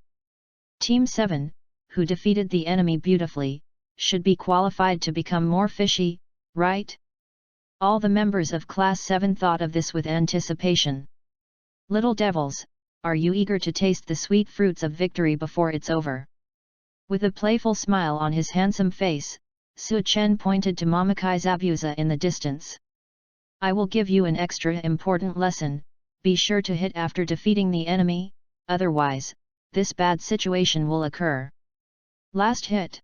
Team 7, who defeated the enemy beautifully, should be qualified to become more fishy, right? All the members of Class 7 thought of this with anticipation. Little devils, are you eager to taste the sweet fruits of victory before it's over? With a playful smile on his handsome face, Su Chen pointed to Mamakai Zabuza in the distance. I will give you an extra important lesson, be sure to hit after defeating the enemy, otherwise, this bad situation will occur. Last hit.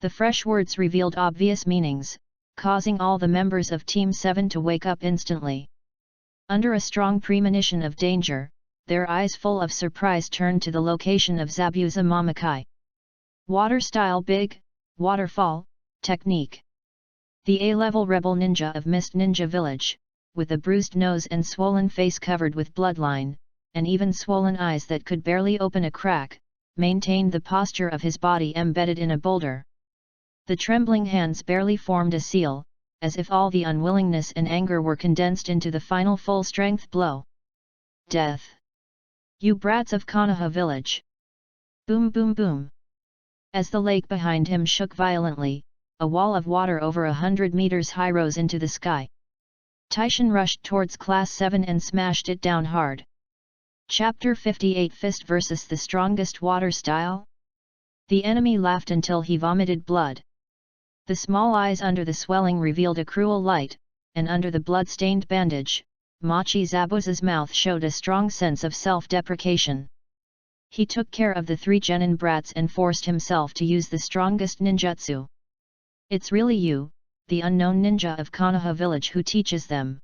The fresh words revealed obvious meanings, causing all the members of Team 7 to wake up instantly. Under a strong premonition of danger, their eyes full of surprise turned to the location of Zabuza Mamakai. Water style big, waterfall, technique. The A-level rebel ninja of Mist Ninja Village, with a bruised nose and swollen face covered with bloodline, and even swollen eyes that could barely open a crack, maintained the posture of his body embedded in a boulder. The trembling hands barely formed a seal, as if all the unwillingness and anger were condensed into the final full-strength blow. Death! You brats of Konoha village! Boom boom boom! As the lake behind him shook violently, a wall of water over 100 meters high rose into the sky. Taishan rushed towards Class 7 and smashed it down hard. Chapter 58 Fist versus the strongest water style? The enemy laughed until he vomited blood. The small eyes under the swelling revealed a cruel light, and under the blood-stained bandage, Machi Zabuza's mouth showed a strong sense of self-deprecation. He took care of the 3 genin brats and forced himself to use the strongest ninjutsu. It's really you, the unknown ninja of Konoha village who teaches them.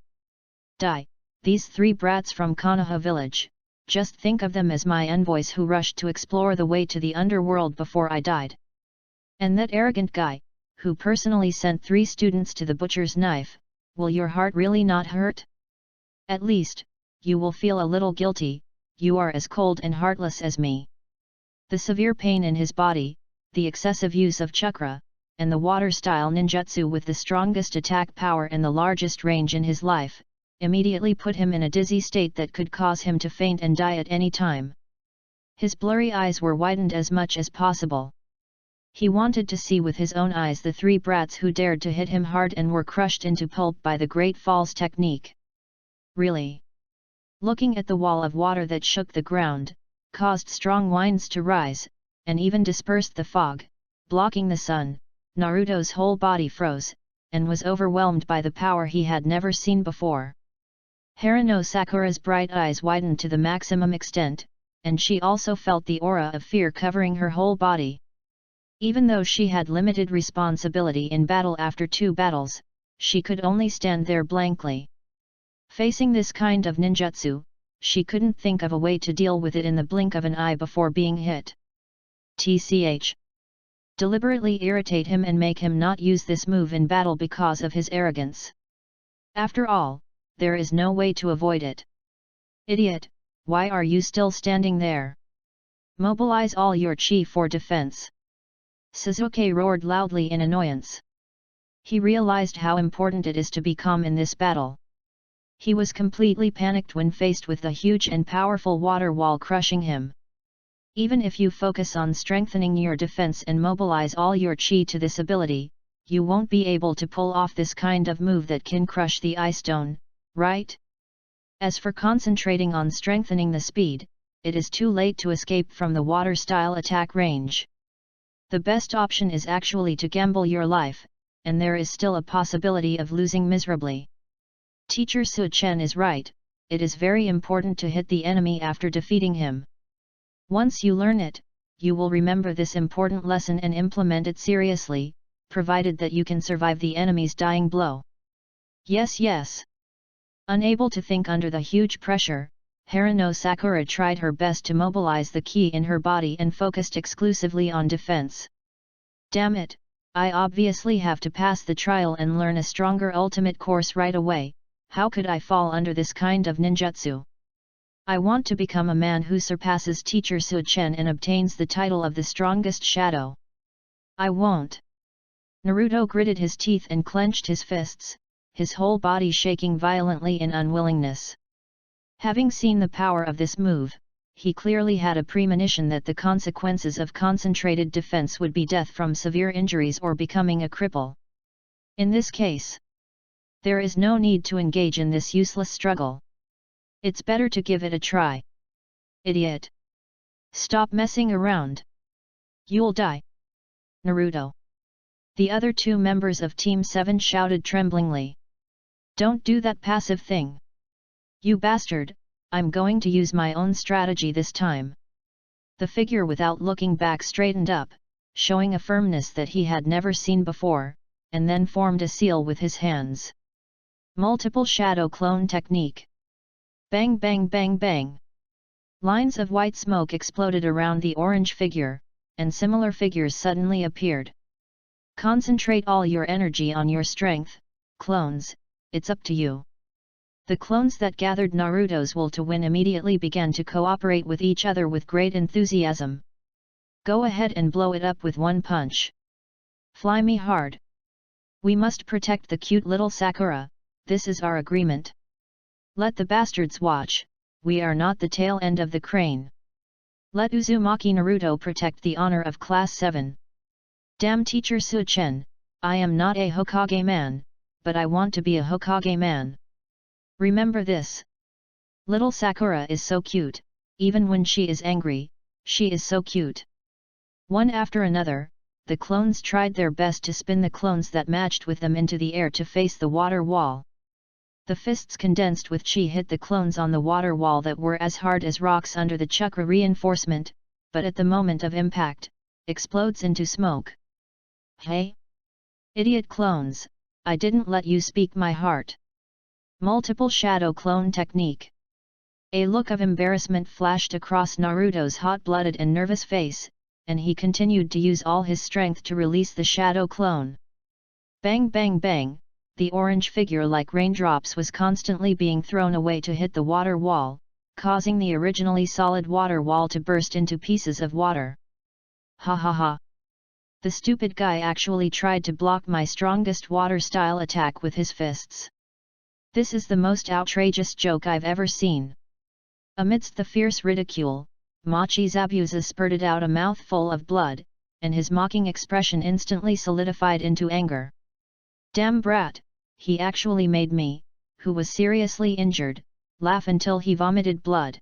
Die, these 3 brats from Konoha village, just think of them as my envoys who rushed to explore the way to the underworld before I died. And that arrogant guy, who personally sent 3 students to the butcher's knife, will your heart really not hurt? At least, you will feel a little guilty, you are as cold and heartless as me. The severe pain in his body, the excessive use of chakra, and the water-style ninjutsu with the strongest attack power and the largest range in his life, immediately put him in a dizzy state that could cause him to faint and die at any time. His blurry eyes were widened as much as possible. He wanted to see with his own eyes the 3 brats who dared to hit him hard and were crushed into pulp by the Great Falls technique. Really? Looking at the wall of water that shook the ground, caused strong winds to rise, and even dispersed the fog, blocking the sun, Naruto's whole body froze, and was overwhelmed by the power he had never seen before. Haruno Sakura's bright eyes widened to the maximum extent, and she also felt the aura of fear covering her whole body. Even though she had limited responsibility in battle after 2 battles, she could only stand there blankly. Facing this kind of ninjutsu, she couldn't think of a way to deal with it in the blink of an eye before being hit. Tch. Deliberately irritate him and make him not use this move in battle because of his arrogance. After all, there is no way to avoid it. Idiot, why are you still standing there? Mobilize all your chi for defense. Suzuki roared loudly in annoyance. He realized how important it is to be calm in this battle. He was completely panicked when faced with the huge and powerful water wall crushing him. Even if you focus on strengthening your defense and mobilize all your chi to this ability, you won't be able to pull off this kind of move that can crush the ice stone, right? As for concentrating on strengthening the speed, it is too late to escape from the water-style attack range. The best option is actually to gamble your life, and there is still a possibility of losing miserably. Teacher Su Chen is right, it is very important to hit the enemy after defeating him. Once you learn it, you will remember this important lesson and implement it seriously, provided that you can survive the enemy's dying blow. Yes, yes. Unable to think under the huge pressure, Haruno Sakura tried her best to mobilize the ki in her body and focused exclusively on defense. Damn it, I obviously have to pass the trial and learn a stronger ultimate course right away, how could I fall under this kind of ninjutsu? I want to become a man who surpasses Teacher Su Chen and obtains the title of the strongest shadow. I won't. Naruto gritted his teeth and clenched his fists, his whole body shaking violently in unwillingness. Having seen the power of this move, he clearly had a premonition that the consequences of concentrated defense would be death from severe injuries or becoming a cripple. In this case, There is no need to engage in this useless struggle. It's better to give it a try. Idiot! Stop messing around. You'll die. Naruto. The other two members of Team 7 shouted tremblingly. Don't do that passive thing. You bastard, I'm going to use my own strategy this time. The figure without looking back straightened up, showing a firmness that he had never seen before, and then formed a seal with his hands. Multiple shadow clone technique. Bang bang bang bang. Lines of white smoke exploded around the orange figure, and similar figures suddenly appeared. Concentrate all your energy on your strength, clones, it's up to you. The clones that gathered Naruto's will to win immediately began to cooperate with each other with great enthusiasm. Go ahead and blow it up with one punch. Fly me hard. We must protect the cute little Sakura, this is our agreement. Let the bastards watch, we are not the tail end of the crane. Let Uzumaki Naruto protect the honor of Class 7. Damn Teacher Suichen, I am not a Hokage man, but I want to be a Hokage man. Remember this. Little Sakura is so cute, even when she is angry, she is so cute. One after another, the clones tried their best to spin the clones that matched with them into the air to face the water wall. The fists condensed with chi hit the clones on the water wall that were as hard as rocks under the chakra reinforcement, but at the moment of impact, explodes into smoke. Hey! Idiot clones, I didn't let you speak my heart. Multiple shadow clone technique. A look of embarrassment flashed across Naruto's hot-blooded and nervous face, and he continued to use all his strength to release the shadow clone. Bang bang bang, the orange figure like raindrops was constantly being thrown away to hit the water wall, causing the originally solid water wall to burst into pieces of water. Ha ha ha! The stupid guy actually tried to block my strongest water-style attack with his fists. This is the most outrageous joke I've ever seen. Amidst the fierce ridicule, Machi Zabuza spurted out a mouthful of blood, and his mocking expression instantly solidified into anger. Damn brat, he actually made me, who was seriously injured, laugh until he vomited blood.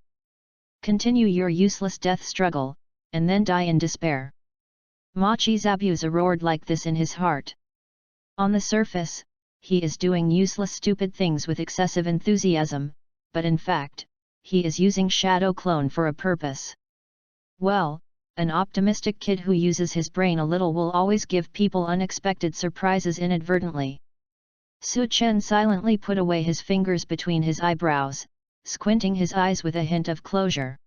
Continue your useless death struggle, and then die in despair. Machi Zabuza roared like this in his heart. On the surface, he is doing useless stupid things with excessive enthusiasm, but in fact, he is using Shadow Clone for a purpose. Well, an optimistic kid who uses his brain a little will always give people unexpected surprises inadvertently. Su Chen silently put away his fingers between his eyebrows, squinting his eyes with a hint of closure.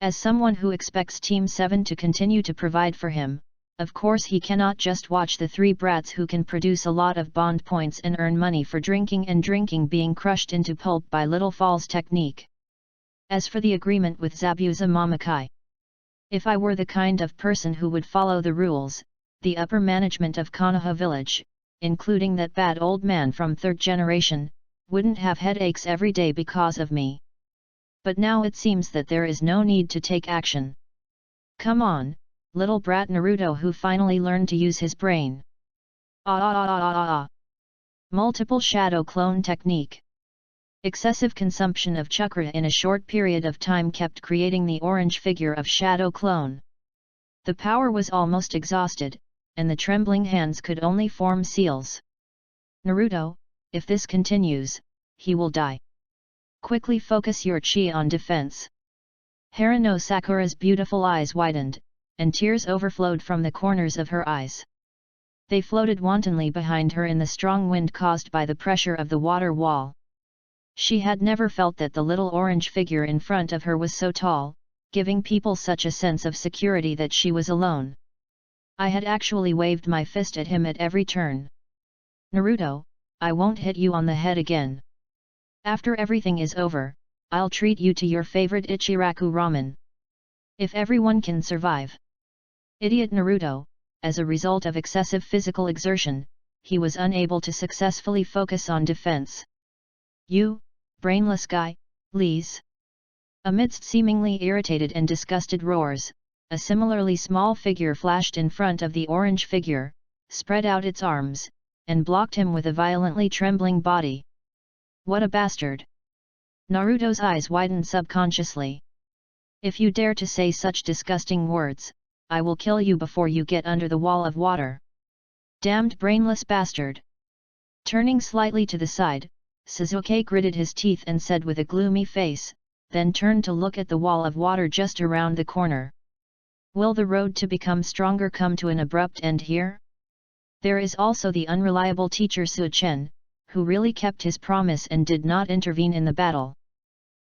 As someone who expects Team 7 to continue to provide for him, of course he cannot just watch the three brats who can produce a lot of bond points and earn money for drinking and drinking being crushed into pulp by Little Falls technique. As for the agreement with Zabuza Mamakai, if I were the kind of person who would follow the rules, the upper management of Konoha village, including that bad old man from third generation, wouldn't have headaches every day because of me. But now it seems that there is no need to take action. Come on, little brat Naruto who finally learned to use his brain. Multiple shadow clone technique. Excessive consumption of chakra in a short period of time kept creating the orange figure of Shadow Clone. The power was almost exhausted, and the trembling hands could only form seals. Naruto, if this continues, he will die. Quickly focus your chi on defense. Haruno Sakura's beautiful eyes widened, and tears overflowed from the corners of her eyes. They floated wantonly behind her in the strong wind caused by the pressure of the water wall. She had never felt that the little orange figure in front of her was so tall, giving people such a sense of security that she was alone. I had actually waved my fist at him at every turn. Naruto, I won't hit you on the head again. After everything is over, I'll treat you to your favorite Ichiraku ramen. If everyone can survive. Idiot Naruto, as a result of excessive physical exertion, he was unable to successfully focus on defense. You, brainless guy, please. Amidst seemingly irritated and disgusted roars, a similarly small figure flashed in front of the orange figure, spread out its arms, and blocked him with a violently trembling body. What a bastard! Naruto's eyes widened subconsciously. If you dare to say such disgusting words, I will kill you before you get under the wall of water. Damned brainless bastard! Turning slightly to the side, Sasuke gritted his teeth and said with a gloomy face, then turned to look at the wall of water just around the corner. Will the road to become stronger come to an abrupt end here? There is also the unreliable teacher Su-chen, who really kept his promise and did not intervene in the battle.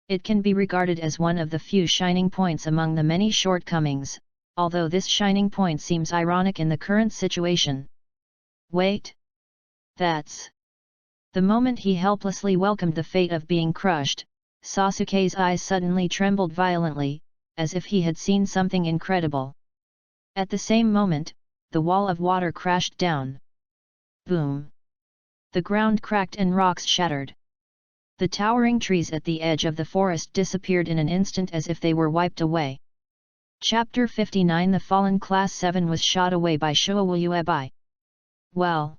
It can be regarded as one of the few shining points among the many shortcomings, although this shining point seems ironic in the current situation. Wait! That's... The moment he helplessly welcomed the fate of being crushed, Sasuke's eyes suddenly trembled violently, as if he had seen something incredible. At the same moment, the wall of water crashed down. Boom! The ground cracked and rocks shattered. The towering trees at the edge of the forest disappeared in an instant as if they were wiped away. Chapter 59 The Fallen Class 7 was shot away by Showa. Well...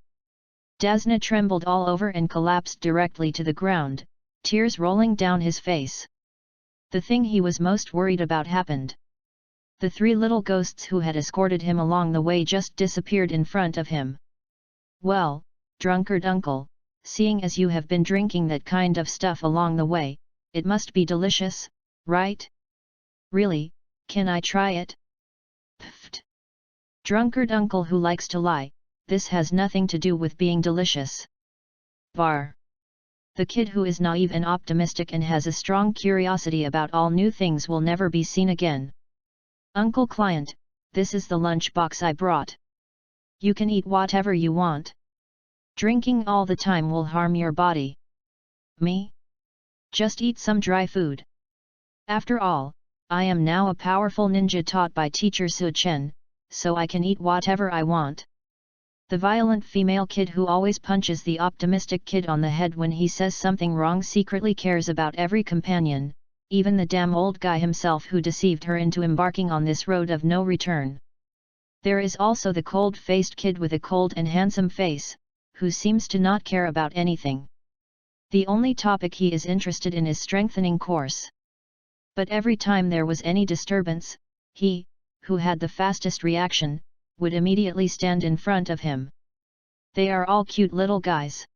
Dasna trembled all over and collapsed directly to the ground, tears rolling down his face. The thing he was most worried about happened. The three little ghosts who had escorted him along the way just disappeared in front of him. Well, drunkard uncle, seeing as you have been drinking that kind of stuff along the way, it must be delicious, right? Really, can I try it? Pfft! Drunkard uncle who likes to lie, this has nothing to do with being delicious. Bar. The kid who is naive and optimistic and has a strong curiosity about all new things will never be seen again. Uncle Client, this is the lunch box I brought. You can eat whatever you want. Drinking all the time will harm your body. Me? Just eat some dry food. After all, I am now a powerful ninja taught by teacher Su-chen, so I can eat whatever I want. The violent female kid who always punches the optimistic kid on the head when he says something wrong secretly cares about every companion, even the damn old guy himself who deceived her into embarking on this road of no return. There is also the cold-faced kid with a cold and handsome face, who seems to not care about anything. The only topic he is interested in is strengthening course. But every time there was any disturbance, he, who had the fastest reaction, would immediately stand in front of him. They are all cute little guys.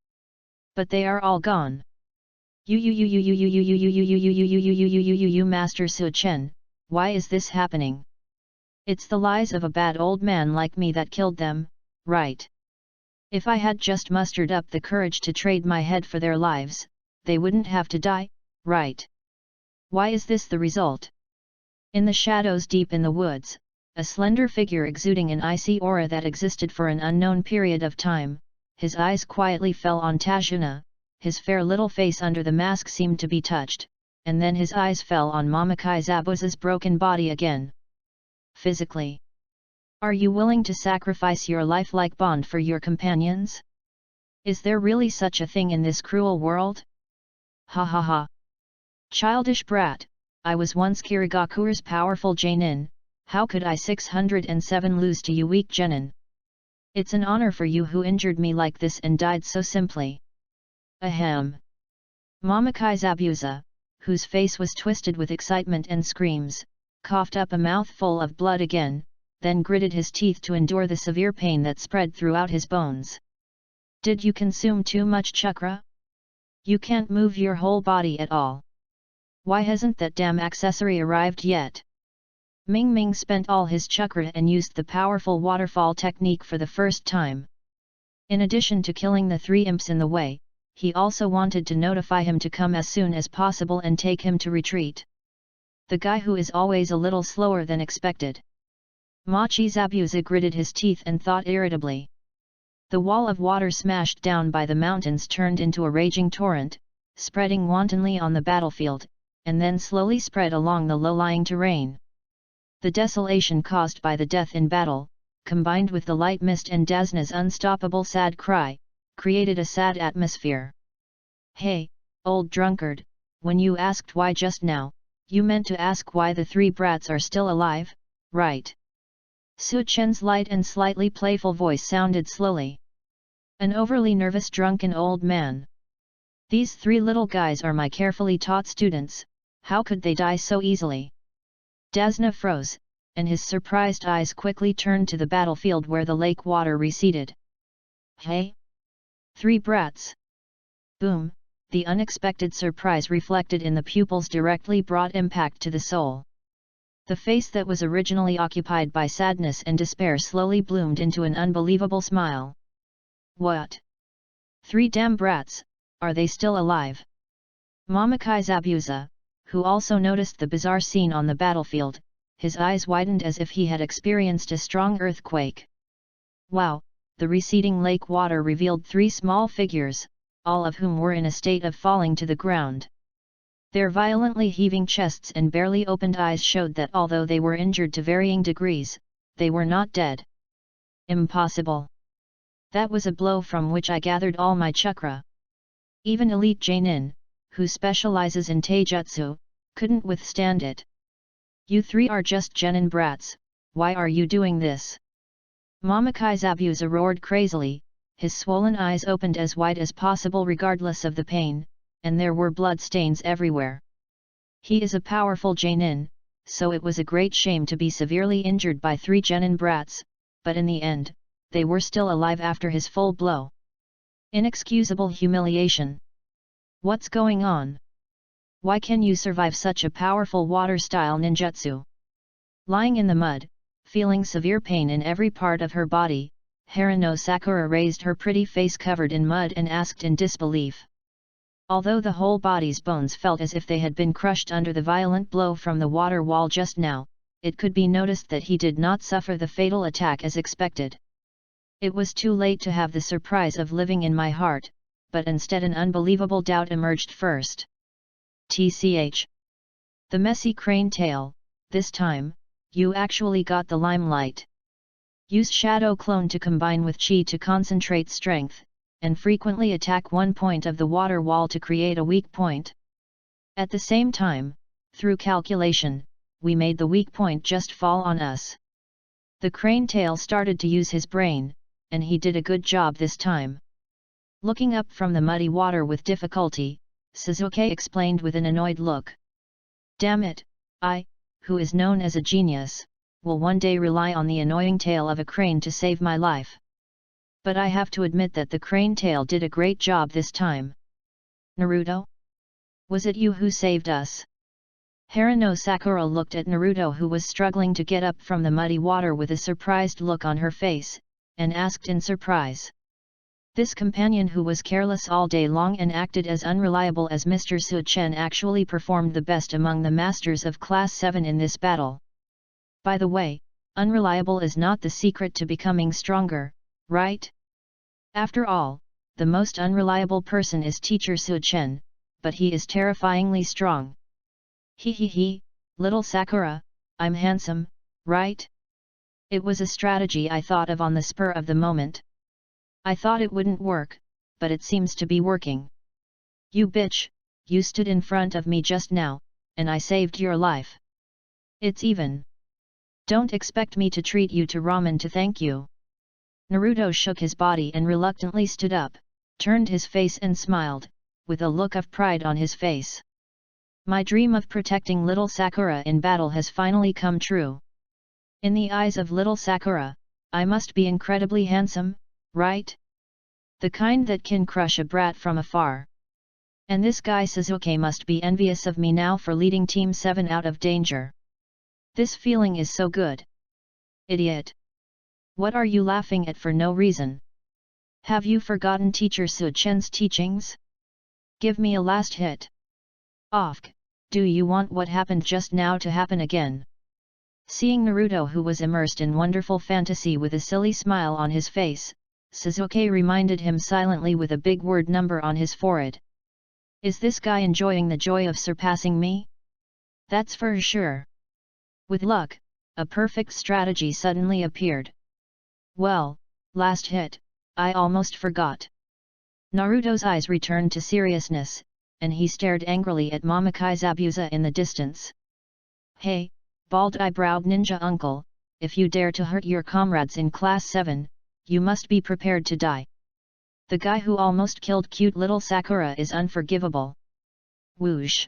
But they are all gone. Master Su-chen, why is this happening? It's the lies of a bad old man like me that killed them, right? If I had just mustered up the courage to trade my head for their lives, they wouldn't have to die, right? Why is this the result? In the shadows deep in the woods, a slender figure exuding an icy aura that existed for an unknown period of time, his eyes quietly fell on Tajuna, his fair little face under the mask seemed to be touched, and then his eyes fell on Mamakai Zabuza's broken body again. Physically. Are you willing to sacrifice your lifelike bond for your companions? Is there really such a thing in this cruel world? Ha ha ha. Childish brat, I was once Kirigakure's powerful Janin. How could I 607 lose to you weak genin? It's an honor for you who injured me like this and died so simply. Ahem. Mamakai Zabuza, whose face was twisted with excitement and screams, coughed up a mouthful of blood again, then gritted his teeth to endure the severe pain that spread throughout his bones. Did you consume too much chakra? You can't move your whole body at all. Why hasn't that damn accessory arrived yet? Ming Ming spent all his chakra and used the powerful waterfall technique for the first time. In addition to killing the three imps in the way, he also wanted to notify him to come as soon as possible and take him to retreat. The guy who is always a little slower than expected. Machi Zabuza gritted his teeth and thought irritably. The wall of water smashed down by the mountains turned into a raging torrent, spreading wantonly on the battlefield, and then slowly spread along the low-lying terrain. The desolation caused by the death in battle, combined with the light mist and Dasna's unstoppable sad cry, created a sad atmosphere. Hey, old drunkard, when you asked why just now, you meant to ask why the three brats are still alive, right? Su-chen's light and slightly playful voice sounded slowly. An overly nervous drunken old man. These 3 little guys are my carefully taught students, how could they die so easily? Dasna froze, and his surprised eyes quickly turned to the battlefield where the lake water receded. Hey? 3 brats! Boom! The unexpected surprise reflected in the pupils directly brought impact to the soul. The face that was originally occupied by sadness and despair slowly bloomed into an unbelievable smile. What? 3 damn brats, are they still alive? Mamakai Zabuza, who also noticed the bizarre scene on the battlefield, his eyes widened as if he had experienced a strong earthquake. Wow, the receding lake water revealed 3 small figures, all of whom were in a state of falling to the ground. Their violently heaving chests and barely opened eyes showed that although they were injured to varying degrees, they were not dead. Impossible. That was a blow from which I gathered all my chakra. Even elite Jainin, who specializes in taijutsu, couldn't withstand it. You 3 are just genin brats, why are you doing this? Mamakai Zabuza roared crazily, his swollen eyes opened as wide as possible regardless of the pain, and there were blood stains everywhere. He is a powerful Jainin, so it was a great shame to be severely injured by 3 genin brats, but in the end, they were still alive after his full blow. Inexcusable humiliation. What's going on? Why can you survive such a powerful water-style ninjutsu? Lying in the mud, feeling severe pain in every part of her body, Harano Sakura raised her pretty face covered in mud and asked in disbelief. Although the whole body's bones felt as if they had been crushed under the violent blow from the water wall just now, it could be noticed that he did not suffer the fatal attack as expected. It was too late to have the surprise of living in my heart, but instead an unbelievable doubt emerged first. TCH. The messy crane tail, this time, you actually got the limelight. Use Shadow Clone to combine with Chi to concentrate strength, and frequently attack one point of the water wall to create a weak point. At the same time, through calculation, we made the weak point just fall on us. The crane tail started to use his brain, and he did a good job this time. Looking up from the muddy water with difficulty, Suzuki explained with an annoyed look. Damn it, I, who is known as a genius, will one day rely on the annoying tail of a crane to save my life. But I have to admit that the crane tail did a great job this time. Naruto? Was it you who saved us? Harano Sakura looked at Naruto, who was struggling to get up from the muddy water with a surprised look on her face, and asked in surprise. This companion who was careless all day long and acted as unreliable as Mr. Su-chen actually performed the best among the masters of Class 7 in this battle. By the way, unreliable is not the secret to becoming stronger, right? After all, the most unreliable person is Teacher Su-chen, but he is terrifyingly strong. He, little Sakura, I'm handsome, right? It was a strategy I thought of on the spur of the moment. I thought it wouldn't work, but it seems to be working. You bitch, you stood in front of me just now, and I saved your life. It's even. Don't expect me to treat you to ramen to thank you. Naruto shook his body and reluctantly stood up, turned his face and smiled, with a look of pride on his face. My dream of protecting little Sakura in battle has finally come true. In the eyes of little Sakura, I must be incredibly handsome, right? The kind that can crush a brat from afar. And this guy Suzuki must be envious of me now for leading Team 7 out of danger. This feeling is so good. Idiot! What are you laughing at for no reason? Have you forgotten Teacher Su-chen's teachings? Give me a last hit. Off. Do you want what happened just now to happen again? Seeing Naruto, who was immersed in wonderful fantasy with a silly smile on his face, Suzuki reminded him silently with a big word number on his forehead. Is this guy enjoying the joy of surpassing me? That's for sure. With luck, a perfect strategy suddenly appeared. Well, last hit, I almost forgot. Naruto's eyes returned to seriousness, and he stared angrily at Mamakai Zabuza in the distance. Hey, bald-eyebrowed ninja uncle, if you dare to hurt your comrades in Class 7, you must be prepared to die. The guy who almost killed cute little Sakura is unforgivable. Whoosh!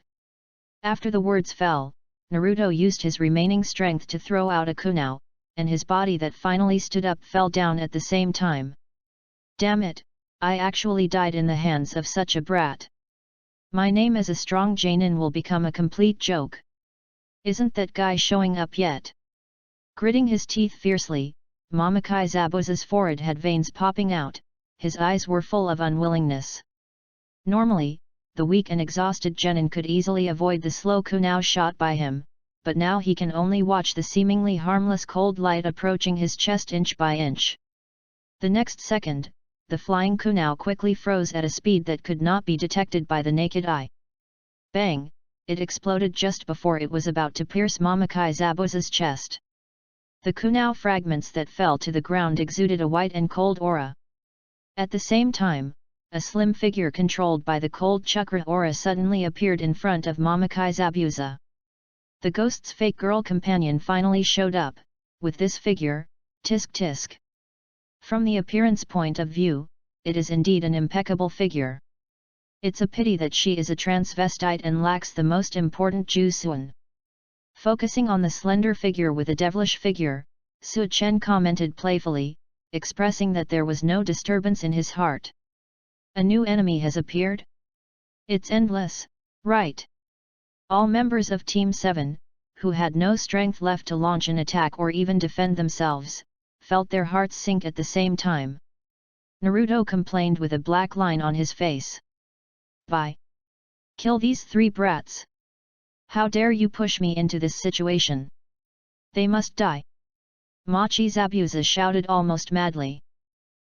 After the words fell, Naruto used his remaining strength to throw out a kunao, and his body that finally stood up fell down at the same time. Damn it, I actually died in the hands of such a brat. My name as a strong Jainin will become a complete joke. Isn't that guy showing up yet? Gritting his teeth fiercely, Momokai Zabuza's forehead had veins popping out, his eyes were full of unwillingness. Normally, the weak and exhausted genin could easily avoid the slow kunao shot by him, but now he can only watch the seemingly harmless cold light approaching his chest inch by inch. The next second, the flying kunao quickly froze at a speed that could not be detected by the naked eye. Bang! It exploded just before it was about to pierce Momokai Zabuza's chest. The kunao fragments that fell to the ground exuded a white and cold aura. At the same time, a slim figure controlled by the cold chakra aura suddenly appeared in front of Momokai Zabuza. The ghost's fake girl companion finally showed up, with this figure, tisk tisk. From the appearance point of view, it is indeed an impeccable figure. It's a pity that she is a transvestite and lacks the most important Jusuan. Focusing on the slender figure with a devilish figure, Su Chen commented playfully, expressing that there was no disturbance in his heart. A new enemy has appeared? It's endless, right? All members of Team 7, who had no strength left to launch an attack or even defend themselves, felt their hearts sink at the same time. Naruto complained with a black line on his face. Bye. Kill these 3 brats. How dare you push me into this situation? They must die. Machi Zabuza shouted almost madly.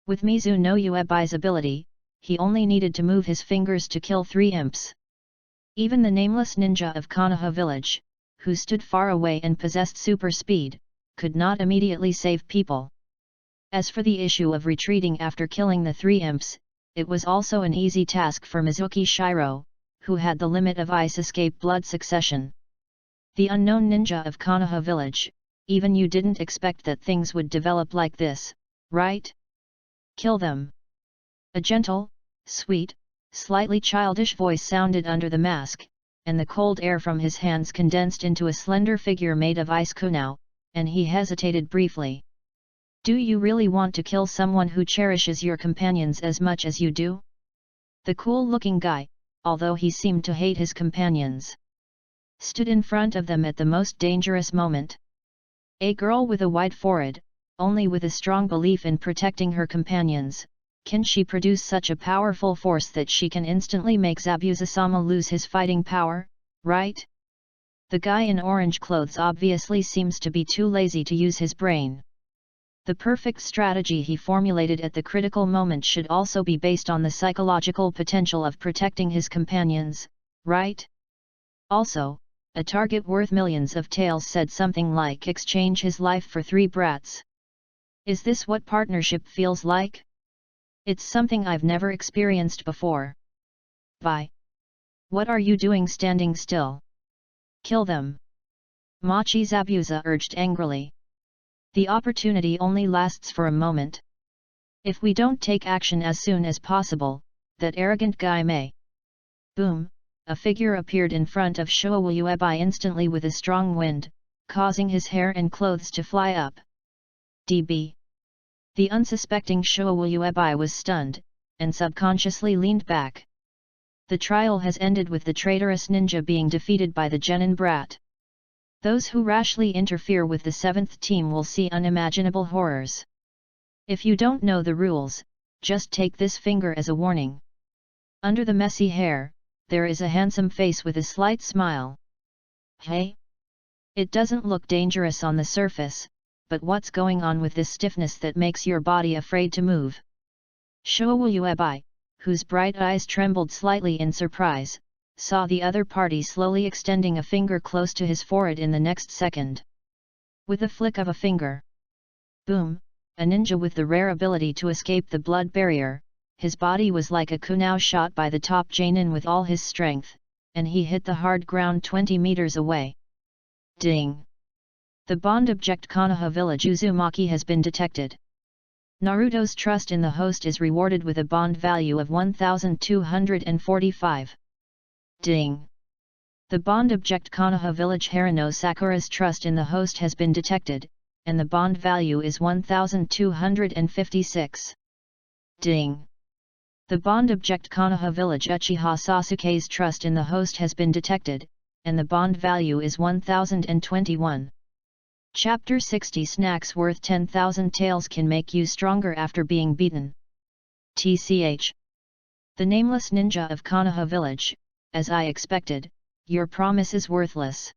With Mizu no Uebai's ability, he only needed to move his fingers to kill 3 imps. Even the nameless ninja of Konoha village, who stood far away and possessed super speed, could not immediately save people. As for the issue of retreating after killing the 3 imps, it was also an easy task for Mizuki Shiro, who had the limit of ice escape blood succession. The unknown ninja of Konoha village, even you didn't expect that things would develop like this, right? Kill them. A gentle, sweet, slightly childish voice sounded under the mask, and the cold air from his hands condensed into a slender figure made of ice kunao, and he hesitated briefly. Do you really want to kill someone who cherishes your companions as much as you do? The cool-looking guy, although he seemed to hate his companions, stood in front of them at the most dangerous moment. A girl with a white forehead, only with a strong belief in protecting her companions, can she produce such a powerful force that she can instantly make Zabuza-sama lose his fighting power, right? The guy in orange clothes obviously seems to be too lazy to use his brain. The perfect strategy he formulated at the critical moment should also be based on the psychological potential of protecting his companions, right? Also, a target worth millions of taels said something like exchange his life for 3 brats. Is this what partnership feels like? It's something I've never experienced before. Bye. What are you doing standing still? Kill them. Machi Zabuza urged angrily. The opportunity only lasts for a moment. If we don't take action as soon as possible, that arrogant guy may. Boom, a figure appeared in front of Showa Uebai instantly with a strong wind, causing his hair and clothes to fly up. DB. The unsuspecting Showa Uebai was stunned, and subconsciously leaned back. The trial has ended with the traitorous ninja being defeated by the genin brat. Those who rashly interfere with the 7th team will see unimaginable horrors. If you don't know the rules, just take this finger as a warning. Under the messy hair, there is a handsome face with a slight smile. Hey? It doesn't look dangerous on the surface, but what's going on with this stiffness that makes your body afraid to move? Showa Uebai, whose bright eyes trembled slightly in surprise, saw the other party slowly extending a finger close to his forehead in the next second. With a flick of a finger. Boom, a ninja with the rare ability to escape the blood barrier, his body was like a kunao shot by the top Jainin with all his strength, and he hit the hard ground 20 meters away. Ding! The bond object Konoha village Uzumaki has been detected. Naruto's trust in the host is rewarded with a bond value of 1245. Ding! The bond object Konoha Village Harano Sakura's trust in the host has been detected, and the bond value is 1256. Ding! The bond object Konoha Village Uchiha Sasuke's trust in the host has been detected, and the bond value is 1021. Chapter 60 Snacks worth 10,000 taels can make you stronger after being beaten. TCH. The nameless ninja of Konoha Village, as I expected, your promise is worthless.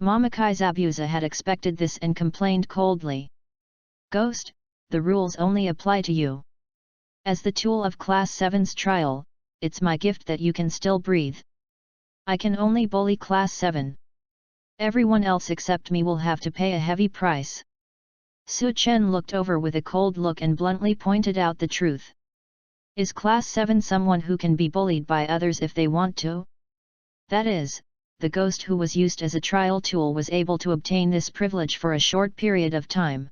Momokai Zabuza had expected this and complained coldly. Ghost, the rules only apply to you. As the tool of Class 7's trial, it's my gift that you can still breathe. I can only bully Class 7. Everyone else except me will have to pay a heavy price. Su Chen looked over with a cold look and bluntly pointed out the truth. Is Class 7 someone who can be bullied by others if they want to? That is, the ghost who was used as a trial tool was able to obtain this privilege for a short period of time.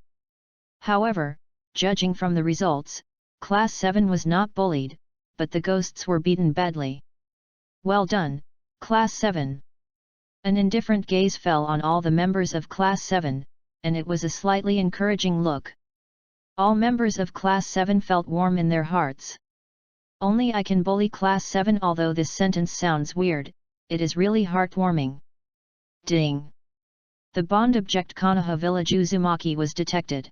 However, judging from the results, Class 7 was not bullied, but the ghosts were beaten badly. Well done, Class 7. An indifferent gaze fell on all the members of Class 7, and it was a slightly encouraging look. All members of Class 7 felt warm in their hearts. Only I can bully Class 7. Although this sentence sounds weird, it is really heartwarming. Ding! The bond object Konoha Village Uzumaki was detected.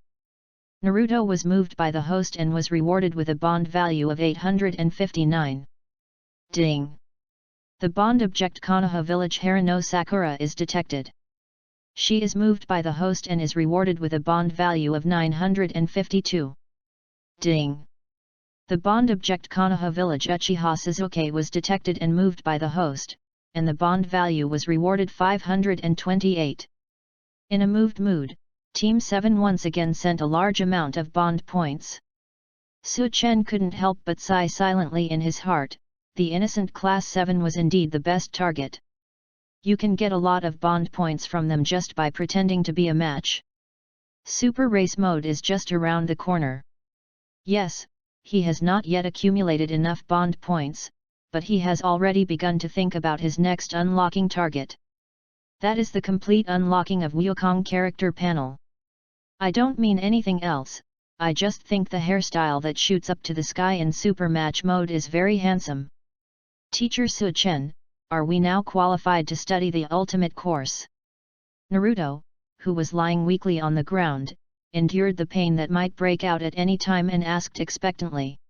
Naruto was moved by the host and was rewarded with a bond value of 859. Ding! The bond object Konoha Village Harano Sakura is detected. She is moved by the host and is rewarded with a bond value of 952. Ding! The bond object Konoha Village Uchiha Sasuke was detected and moved by the host, and the bond value was rewarded 528. In a moved mood, Team 7 once again sent a large amount of bond points. Su Chen couldn't help but sigh silently in his heart. The innocent Class 7 was indeed the best target. You can get a lot of bond points from them just by pretending to be a match. Super Race Mode is just around the corner. Yes, he has not yet accumulated enough bond points, but he has already begun to think about his next unlocking target. That is the complete unlocking of Wukong character panel. I don't mean anything else, I just think the hairstyle that shoots up to the sky in Super Match Mode is very handsome. Teacher Su Chen, are we now qualified to study the ultimate course? Naruto, who was lying weakly on the ground, endured the pain that might break out at any time and asked expectantly.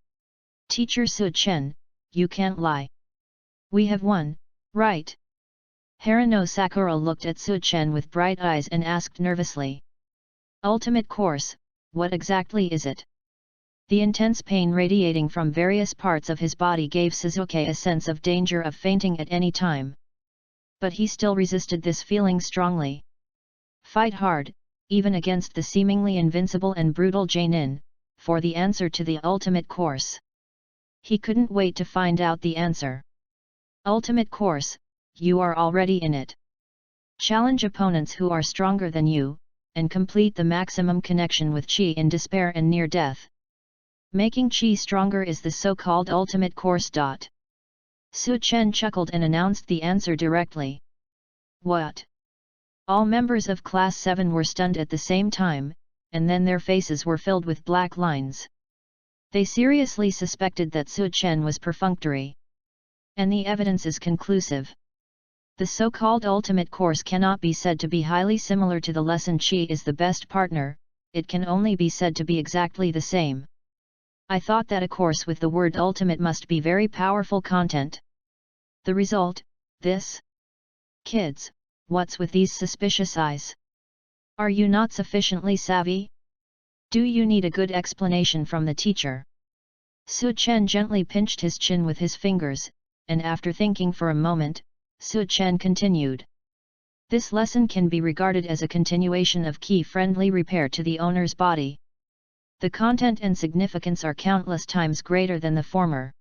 Teacher Su Chen, you can't lie. We have won, right? Harano Sakura looked at Su Chen with bright eyes and asked nervously. Ultimate course, what exactly is it? The intense pain radiating from various parts of his body gave Sasuke a sense of danger of fainting at any time. But he still resisted this feeling strongly. Fight hard, even against the seemingly invincible and brutal Jainin, for the answer to the ultimate course. He couldn't wait to find out the answer. Ultimate course, you are already in it. Challenge opponents who are stronger than you, and complete the maximum connection with Chi in despair and near death. Making Chi stronger is the so-called ultimate course. Su Chen chuckled and announced the answer directly. What? All members of Class 7 were stunned at the same time, and then their faces were filled with black lines. They seriously suspected that Su Chen was perfunctory. And the evidence is conclusive. The so-called ultimate course cannot be said to be highly similar to the lesson Chi is the best partner, it can only be said to be exactly the same. I thought that a course with the word ultimate must be very powerful content. The result, this? Kids, what's with these suspicious eyes? Are you not sufficiently savvy? Do you need a good explanation from the teacher? Su Chen gently pinched his chin with his fingers, and after thinking for a moment, Su Chen continued. This lesson can be regarded as a continuation of key-friendly repair to the owner's body. The content and significance are countless times greater than the former.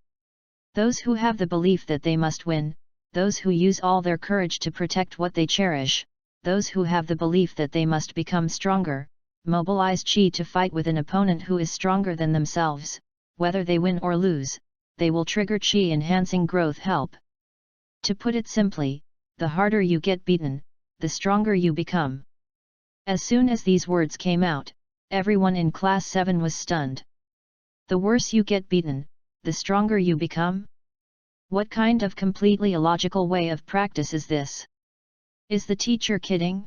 Those who have the belief that they must win, those who use all their courage to protect what they cherish, those who have the belief that they must become stronger, mobilize chi to fight with an opponent who is stronger than themselves. Whether they win or lose, they will trigger chi enhancing growth help. To put it simply, the harder you get beaten, the stronger you become. As soon as these words came out, everyone in Class 7 was stunned. The worse you get beaten, the stronger you become? What kind of completely illogical way of practice is this? Is the teacher kidding?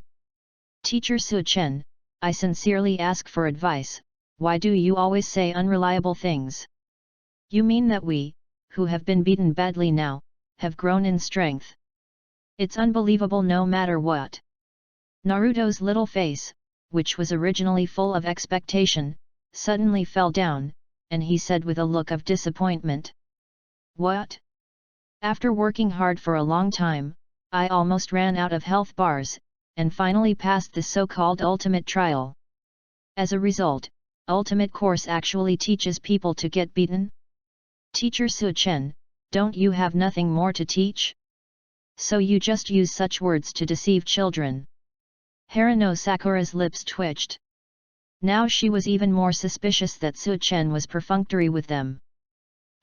Teacher Su Chen, I sincerely ask for advice. Why do you always say unreliable things? You mean that we, who have been beaten badly now, have grown in strength? It's unbelievable no matter what. Naruto's little face, which was originally full of expectation, suddenly fell down, and he said with a look of disappointment. What? After working hard for a long time, I almost ran out of health bars, and finally passed the so-called ultimate trial. As a result, ultimate course actually teaches people to get beaten? Teacher Su Chen, don't you have nothing more to teach? So you just use such words to deceive children. Harano Sakura's lips twitched. Now she was even more suspicious that Su Chen was perfunctory with them.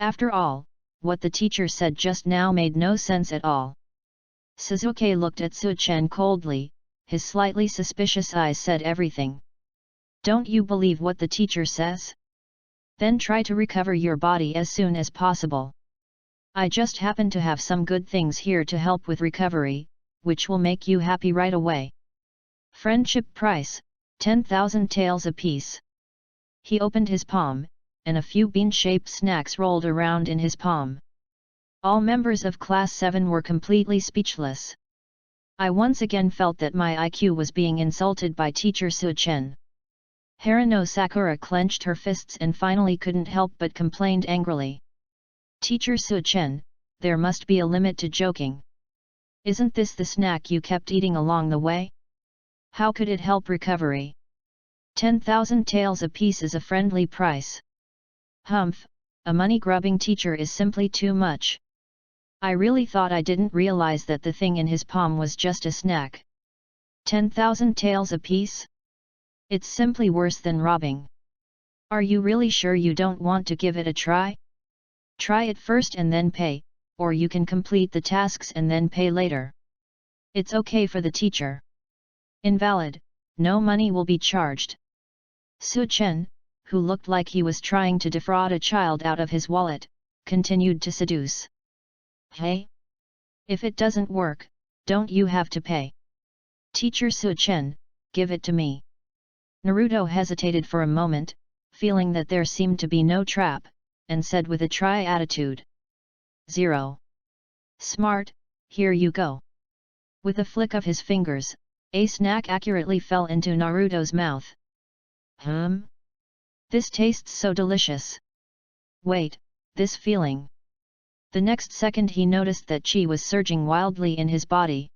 After all, what the teacher said just now made no sense at all. Suzuki looked at Su Chen coldly, his slightly suspicious eyes said everything. Don't you believe what the teacher says? Then try to recover your body as soon as possible. I just happen to have some good things here to help with recovery, which will make you happy right away. Friendship price, 10,000 taels apiece. He opened his palm, and a few bean-shaped snacks rolled around in his palm. All members of Class 7 were completely speechless. I once again felt that my IQ was being insulted by Teacher Su Chen. Harano Sakura clenched her fists and finally couldn't help but complained angrily. Teacher Su Chen, there must be a limit to joking. Isn't this the snack you kept eating along the way? How could it help recovery? 10,000 taels apiece is a friendly price. Humph, a money-grubbing teacher is simply too much. I really thought I didn't realize that the thing in his palm was just a snack. 10,000 taels apiece? It's simply worse than robbing. Are you really sure you don't want to give it a try? Try it first and then pay, or you can complete the tasks and then pay later. It's okay for the teacher. Invalid, no money will be charged. Su Chen, who looked like he was trying to defraud a child out of his wallet, continued to seduce. Hey? If it doesn't work, don't you have to pay? Teacher Su Chen, give it to me. Naruto hesitated for a moment, feeling that there seemed to be no trap, and said with a try attitude. 0. Smart, here you go. With a flick of his fingers, a snack accurately fell into Naruto's mouth. This tastes so delicious. Wait, this feeling. The next second he noticed that chi was surging wildly in his body.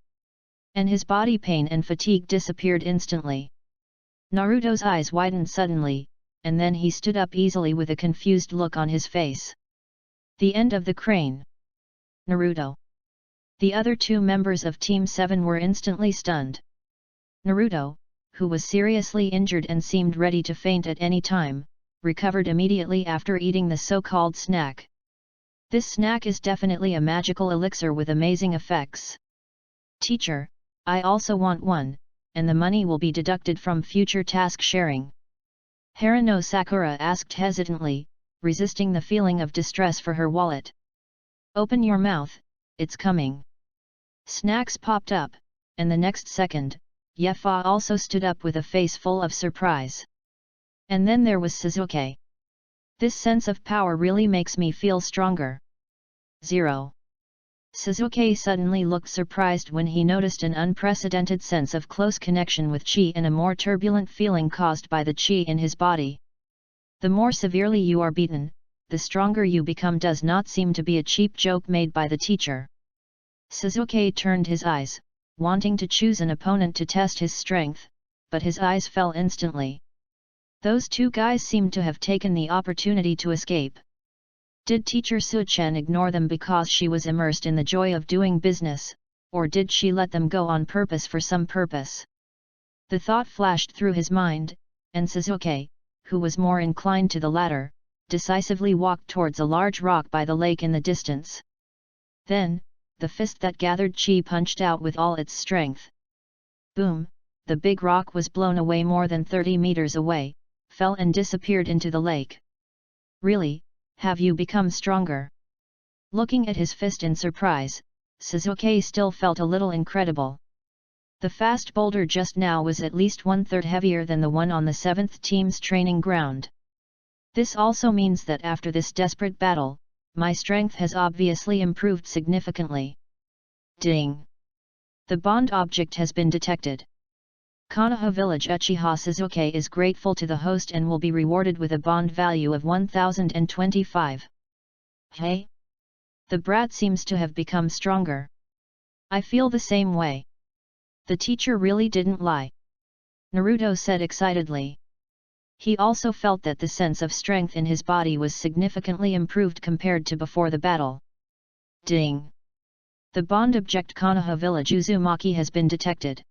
And his body pain and fatigue disappeared instantly. Naruto's eyes widened suddenly, and then he stood up easily with a confused look on his face. The end of the crane. Naruto. The other two members of Team 7 were instantly stunned. Naruto, who was seriously injured and seemed ready to faint at any time, recovered immediately after eating the so-called snack. This snack is definitely a magical elixir with amazing effects. Teacher, I also want one, and the money will be deducted from future task sharing. Harano Sakura asked hesitantly, resisting the feeling of distress for her wallet. Open your mouth, it's coming. Snacks popped up, and the next second, Yefa also stood up with a face full of surprise. And then there was Suzuki. This sense of power really makes me feel stronger. 0. Suzuki suddenly looked surprised when he noticed an unprecedented sense of close connection with chi and a more turbulent feeling caused by the chi in his body. The more severely you are beaten, the stronger you become does not seem to be a cheap joke made by the teacher. Suzuki turned his eyes, wanting to choose an opponent to test his strength, but his eyes fell instantly. Those two guys seemed to have taken the opportunity to escape. Did Teacher Su Chen ignore them because she was immersed in the joy of doing business, or did she let them go on purpose for some purpose? The thought flashed through his mind, and Sasuke, who was more inclined to the latter, decisively walked towards a large rock by the lake in the distance. Then, the fist that gathered chi punched out with all its strength. Boom! The big rock was blown away more than 30 meters away, fell and disappeared into the lake. Really, have you become stronger? Looking at his fist in surprise, Sasuke still felt a little incredible. The fast boulder just now was at least 1/3 heavier than the one on the 7th team's training ground. This also means that after this desperate battle, my strength has obviously improved significantly. Ding! The bond object has been detected. Konoha Village Uchiha Sasuke is grateful to the host and will be rewarded with a bond value of 1025. Hey? The brat seems to have become stronger. I feel the same way. The teacher really didn't lie. Naruto said excitedly. He also felt that the sense of strength in his body was significantly improved compared to before the battle. Ding! The bond object Konoha Village Uzumaki has been detected.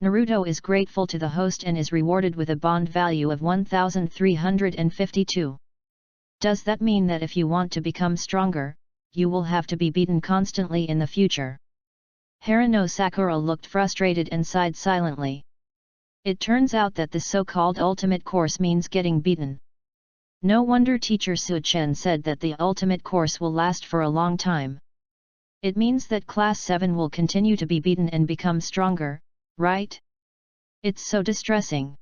Naruto is grateful to the host and is rewarded with a bond value of 1352. Does that mean that if you want to become stronger, you will have to be beaten constantly in the future? Harano Sakura looked frustrated and sighed silently. It turns out that the so-called ultimate course means getting beaten. No wonder teacher Suchen said that the ultimate course will last for a long time. It means that class 7 will continue to be beaten and become stronger, right? It's so distressing.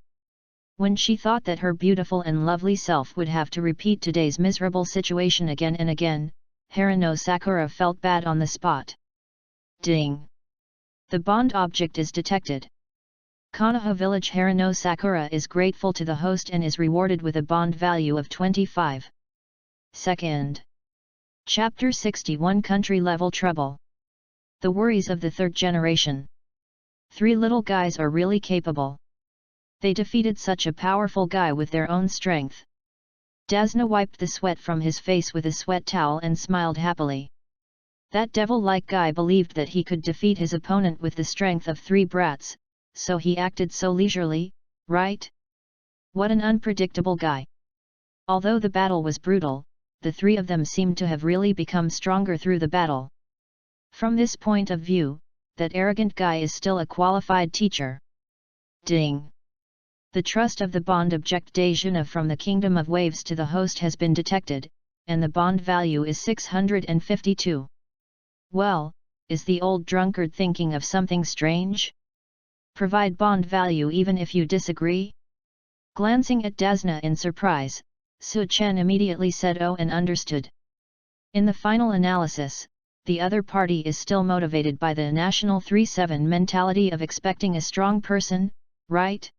When she thought that her beautiful and lovely self would have to repeat today's miserable situation again and again, Harano Sakura felt bad on the spot. Ding! The bond object is detected. Konoha Village Harano Sakura is grateful to the host and is rewarded with a bond value of 25. Second. Chapter 61 Country Level Trouble. The worries of the third generation. 3 little guys are really capable. They defeated such a powerful guy with their own strength. Dasna wiped the sweat from his face with a sweat towel and smiled happily. That devil-like guy believed that he could defeat his opponent with the strength of 3 brats, so he acted so leisurely, right? What an unpredictable guy. Although the battle was brutal, the 3 of them seemed to have really become stronger through the battle. From this point of view, that arrogant guy is still a qualified teacher. Ding! The trust of the bond object Dejuna from the Kingdom of Waves to the host has been detected, and the bond value is 652. Well, is the old drunkard thinking of something strange? Provide bond value even if you disagree? Glancing at Dasna in surprise, Su-chen immediately said oh and understood. In the final analysis, the other party is still motivated by the national 3-7 mentality of expecting a strong person, right?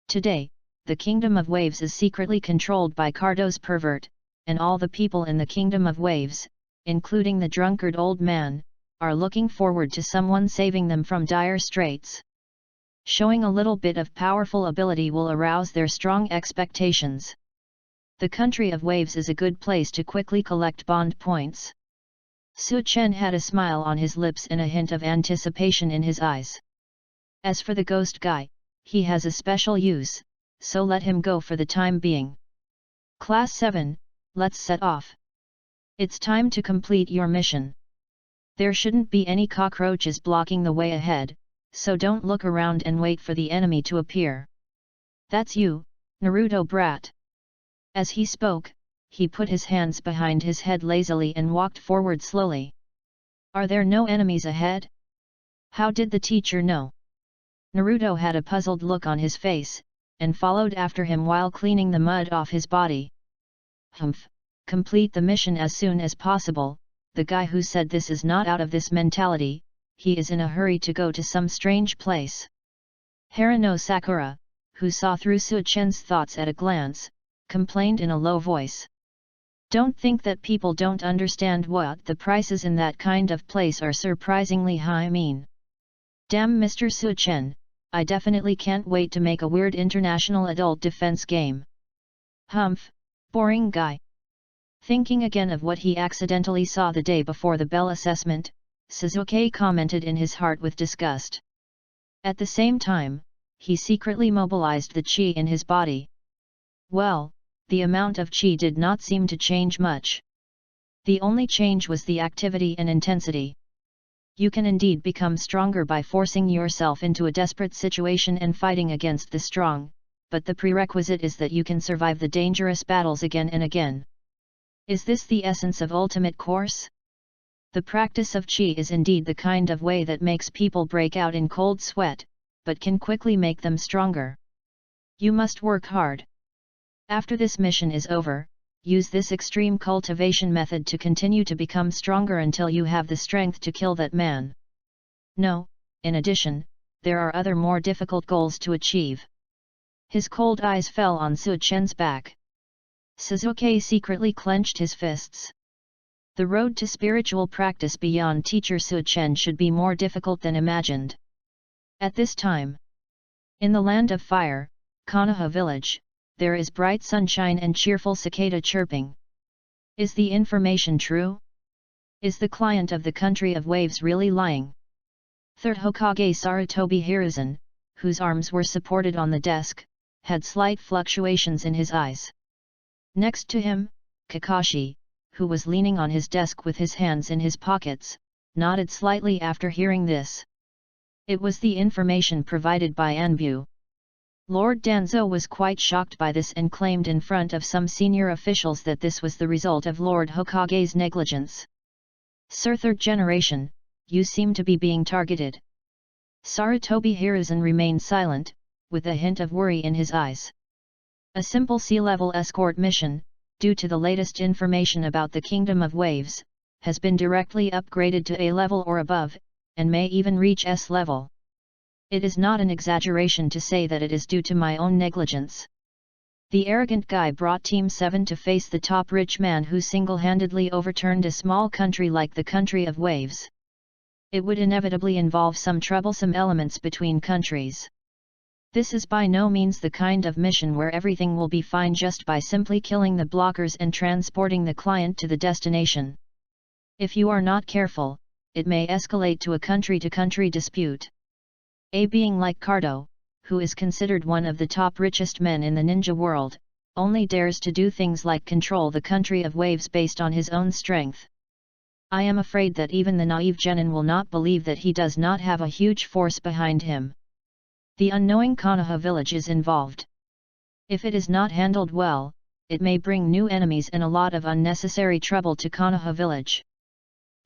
Today, the Kingdom of Waves is secretly controlled by Cardo's pervert, and all the people in the Kingdom of Waves, including the drunkard old man, are looking forward to someone saving them from dire straits. Showing a little bit of powerful ability will arouse their strong expectations. The country of waves is a good place to quickly collect bond points. Su-chen had a smile on his lips and a hint of anticipation in his eyes. As for the ghost guy, he has a special use, so let him go for the time being. Class 7, let's set off. It's time to complete your mission. There shouldn't be any cockroaches blocking the way ahead, so don't look around and wait for the enemy to appear. That's you, Naruto brat. As he spoke, he put his hands behind his head lazily and walked forward slowly. Are there no enemies ahead? How did the teacher know? Naruto had a puzzled look on his face, and followed after him while cleaning the mud off his body. Humph, complete the mission as soon as possible. The guy who said this is not out of this mentality, he is in a hurry to go to some strange place. Harano Sakura, who saw through Su-chen's thoughts at a glance, complained in a low voice. Don't think that people don't understand what the prices in that kind of place are surprisingly high mean. Damn Mr. Su-chen, I definitely can't wait to make a weird international adult defense game. Humph, boring guy. Thinking again of what he accidentally saw the day before the bell assessment, Sasuke commented in his heart with disgust. At the same time, he secretly mobilized the qi in his body. Well, the amount of qi did not seem to change much. The only change was the activity and intensity. You can indeed become stronger by forcing yourself into a desperate situation and fighting against the strong, but the prerequisite is that you can survive the dangerous battles again and again. Is this the essence of ultimate course? The practice of qi is indeed the kind of way that makes people break out in cold sweat, but can quickly make them stronger. You must work hard. After this mission is over, use this extreme cultivation method to continue to become stronger until you have the strength to kill that man. No, in addition, there are other more difficult goals to achieve. His cold eyes fell on Su Chen's back. Suzuki secretly clenched his fists. The road to spiritual practice beyond teacher Su Chen should be more difficult than imagined. At this time, in the land of fire, KONOHA village, there is bright sunshine and cheerful cicada chirping. Is the information true? Is the client of the country of waves really lying? Third Hokage Sarutobi Hiruzen, whose arms were supported on the desk, had slight fluctuations in his eyes. Next to him, Kakashi, who was leaning on his desk with his hands in his pockets, nodded slightly after hearing this. It was the information provided by Anbu. Lord Danzo was quite shocked by this and claimed in front of some senior officials that this was the result of Lord Hokage's negligence. Sir Third Generation, you seem to be being targeted. Sarutobi Hiruzen remained silent, with a hint of worry in his eyes. A simple sea-level escort mission, due to the latest information about the Kingdom of Waves, has been directly upgraded to A level or above, and may even reach S level. It is not an exaggeration to say that it is due to my own negligence. The arrogant guy brought Team 7 to face the top rich man who single-handedly overturned a small country like the country of waves. It would inevitably involve some troublesome elements between countries. This is by no means the kind of mission where everything will be fine just by simply killing the blockers and transporting the client to the destination. If you are not careful, it may escalate to a country-to-country dispute. A being like Cardo, who is considered one of the top richest men in the ninja world, only dares to do things like control the country of waves based on his own strength. I am afraid that even the naive genin will not believe that he does not have a huge force behind him. The unknowing KONOHA village is involved. If it is not handled well, it may bring new enemies and a lot of unnecessary trouble to KONOHA village.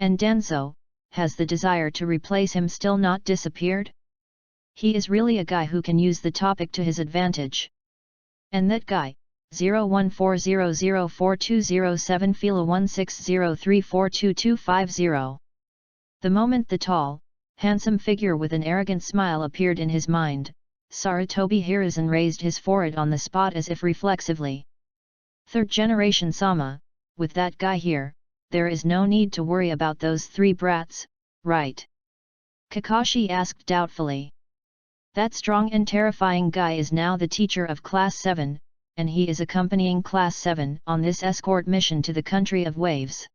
And Danzo, has the desire to replace him still not disappeared? He is really a guy who can use the topic to his advantage. And that guy, 0140042007 Fila 1603422250. The moment the tall, handsome figure with an arrogant smile appeared in his mind, Sarutobi Hiruzen raised his forehead on the spot as if reflexively. Third Generation Sama, with that guy here, there is no need to worry about those three brats, right? Kakashi asked doubtfully. That strong and terrifying guy is now the teacher of Class 7, and he is accompanying Class 7 on this escort mission to the country of waves.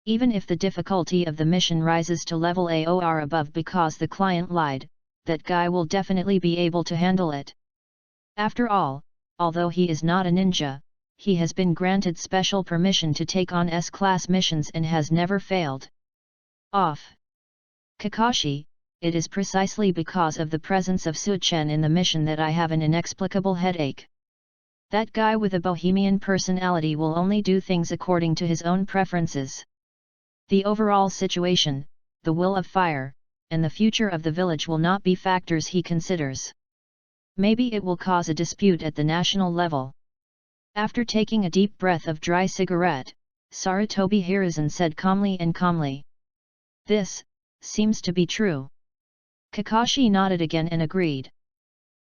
Even if the difficulty of the mission rises to level A or above because the client lied, that guy will definitely be able to handle it. After all, although he is not a ninja, he has been granted special permission to take on S-class missions and has never failed. Off. Kakashi, it is precisely because of the presence of Su Chen in the mission that I have an inexplicable headache. That guy with a bohemian personality will only do things according to his own preferences. The overall situation, the will of fire, and the future of the village will not be factors he considers. Maybe it will cause a dispute at the national level. After taking a deep breath of dry cigarette, Sarutobi Hiruzen said calmly. This seems to be true. Kakashi nodded again and agreed.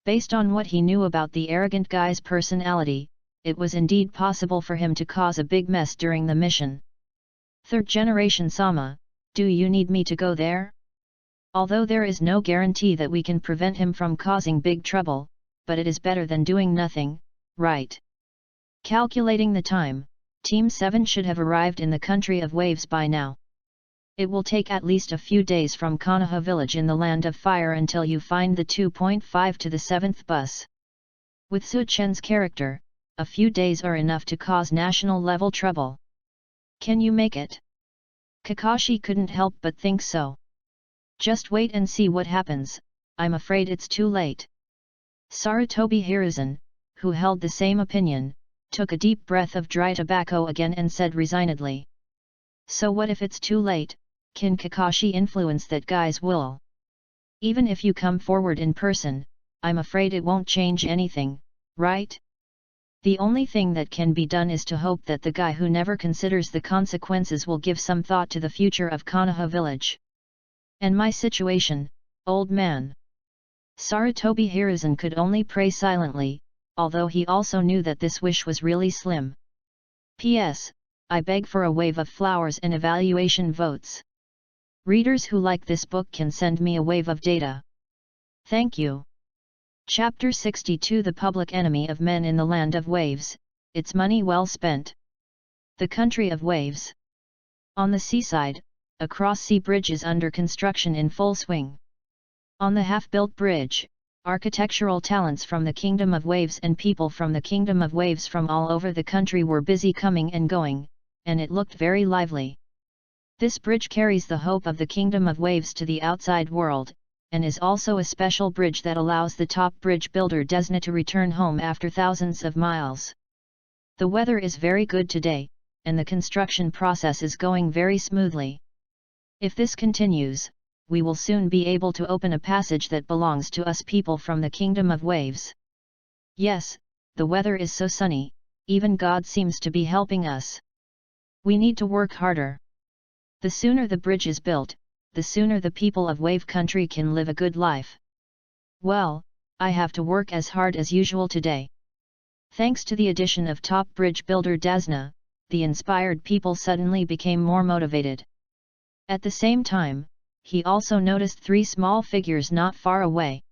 Based on what he knew about the arrogant guy's personality, it was indeed possible for him to cause a big mess during the mission. Third Generation Sama, do you need me to go there? Although there is no guarantee that we can prevent him from causing big trouble, but it is better than doing nothing, right? Calculating the time, Team 7 should have arrived in the country of waves by now. It will take at least a few days from Konoha village in the Land of Fire until you find the 2.5 to the 7th bus. With Su Chen's character, a few days are enough to cause national-level trouble. Can you make it? Kakashi couldn't help but think so. Just wait and see what happens, I'm afraid it's too late. Sarutobi Hiruzen, who held the same opinion, took a deep breath of dry tobacco again and said resignedly. So what if it's too late? Can Kakashi influence that guy's will? Even if you come forward in person, I'm afraid it won't change anything, right? The only thing that can be done is to hope that the guy who never considers the consequences will give some thought to the future of Konoha village. And my situation, old man. Sarutobi Hiruzen could only pray silently, although he also knew that this wish was really slim. P.S. I beg for a wave of flowers and evaluation votes. Readers who like this book can send me a wave of data. Thank you. Chapter 62 The Public Enemy of Men in the Land of Waves, It's Money Well Spent. The Country of Waves. On the seaside, a cross-sea bridge is under construction in full swing. On the half-built bridge, architectural talents from the Kingdom of Waves and people from the Kingdom of Waves from all over the country were busy coming and going, and it looked very lively. This bridge carries the hope of the Kingdom of Waves to the outside world, and is also a special bridge that allows the top bridge builder Desna to return home after thousands of miles. The weather is very good today, and the construction process is going very smoothly. If this continues, we will soon be able to open a passage that belongs to us people from the Kingdom of Waves. Yes, the weather is so sunny, even God seems to be helping us. We need to work harder. The sooner the bridge is built, the sooner the people of Wave Country can live a good life. Well, I have to work as hard as usual today. Thanks to the addition of top bridge builder Desna, the inspired people suddenly became more motivated. At the same time, he also noticed 3 small figures not far away.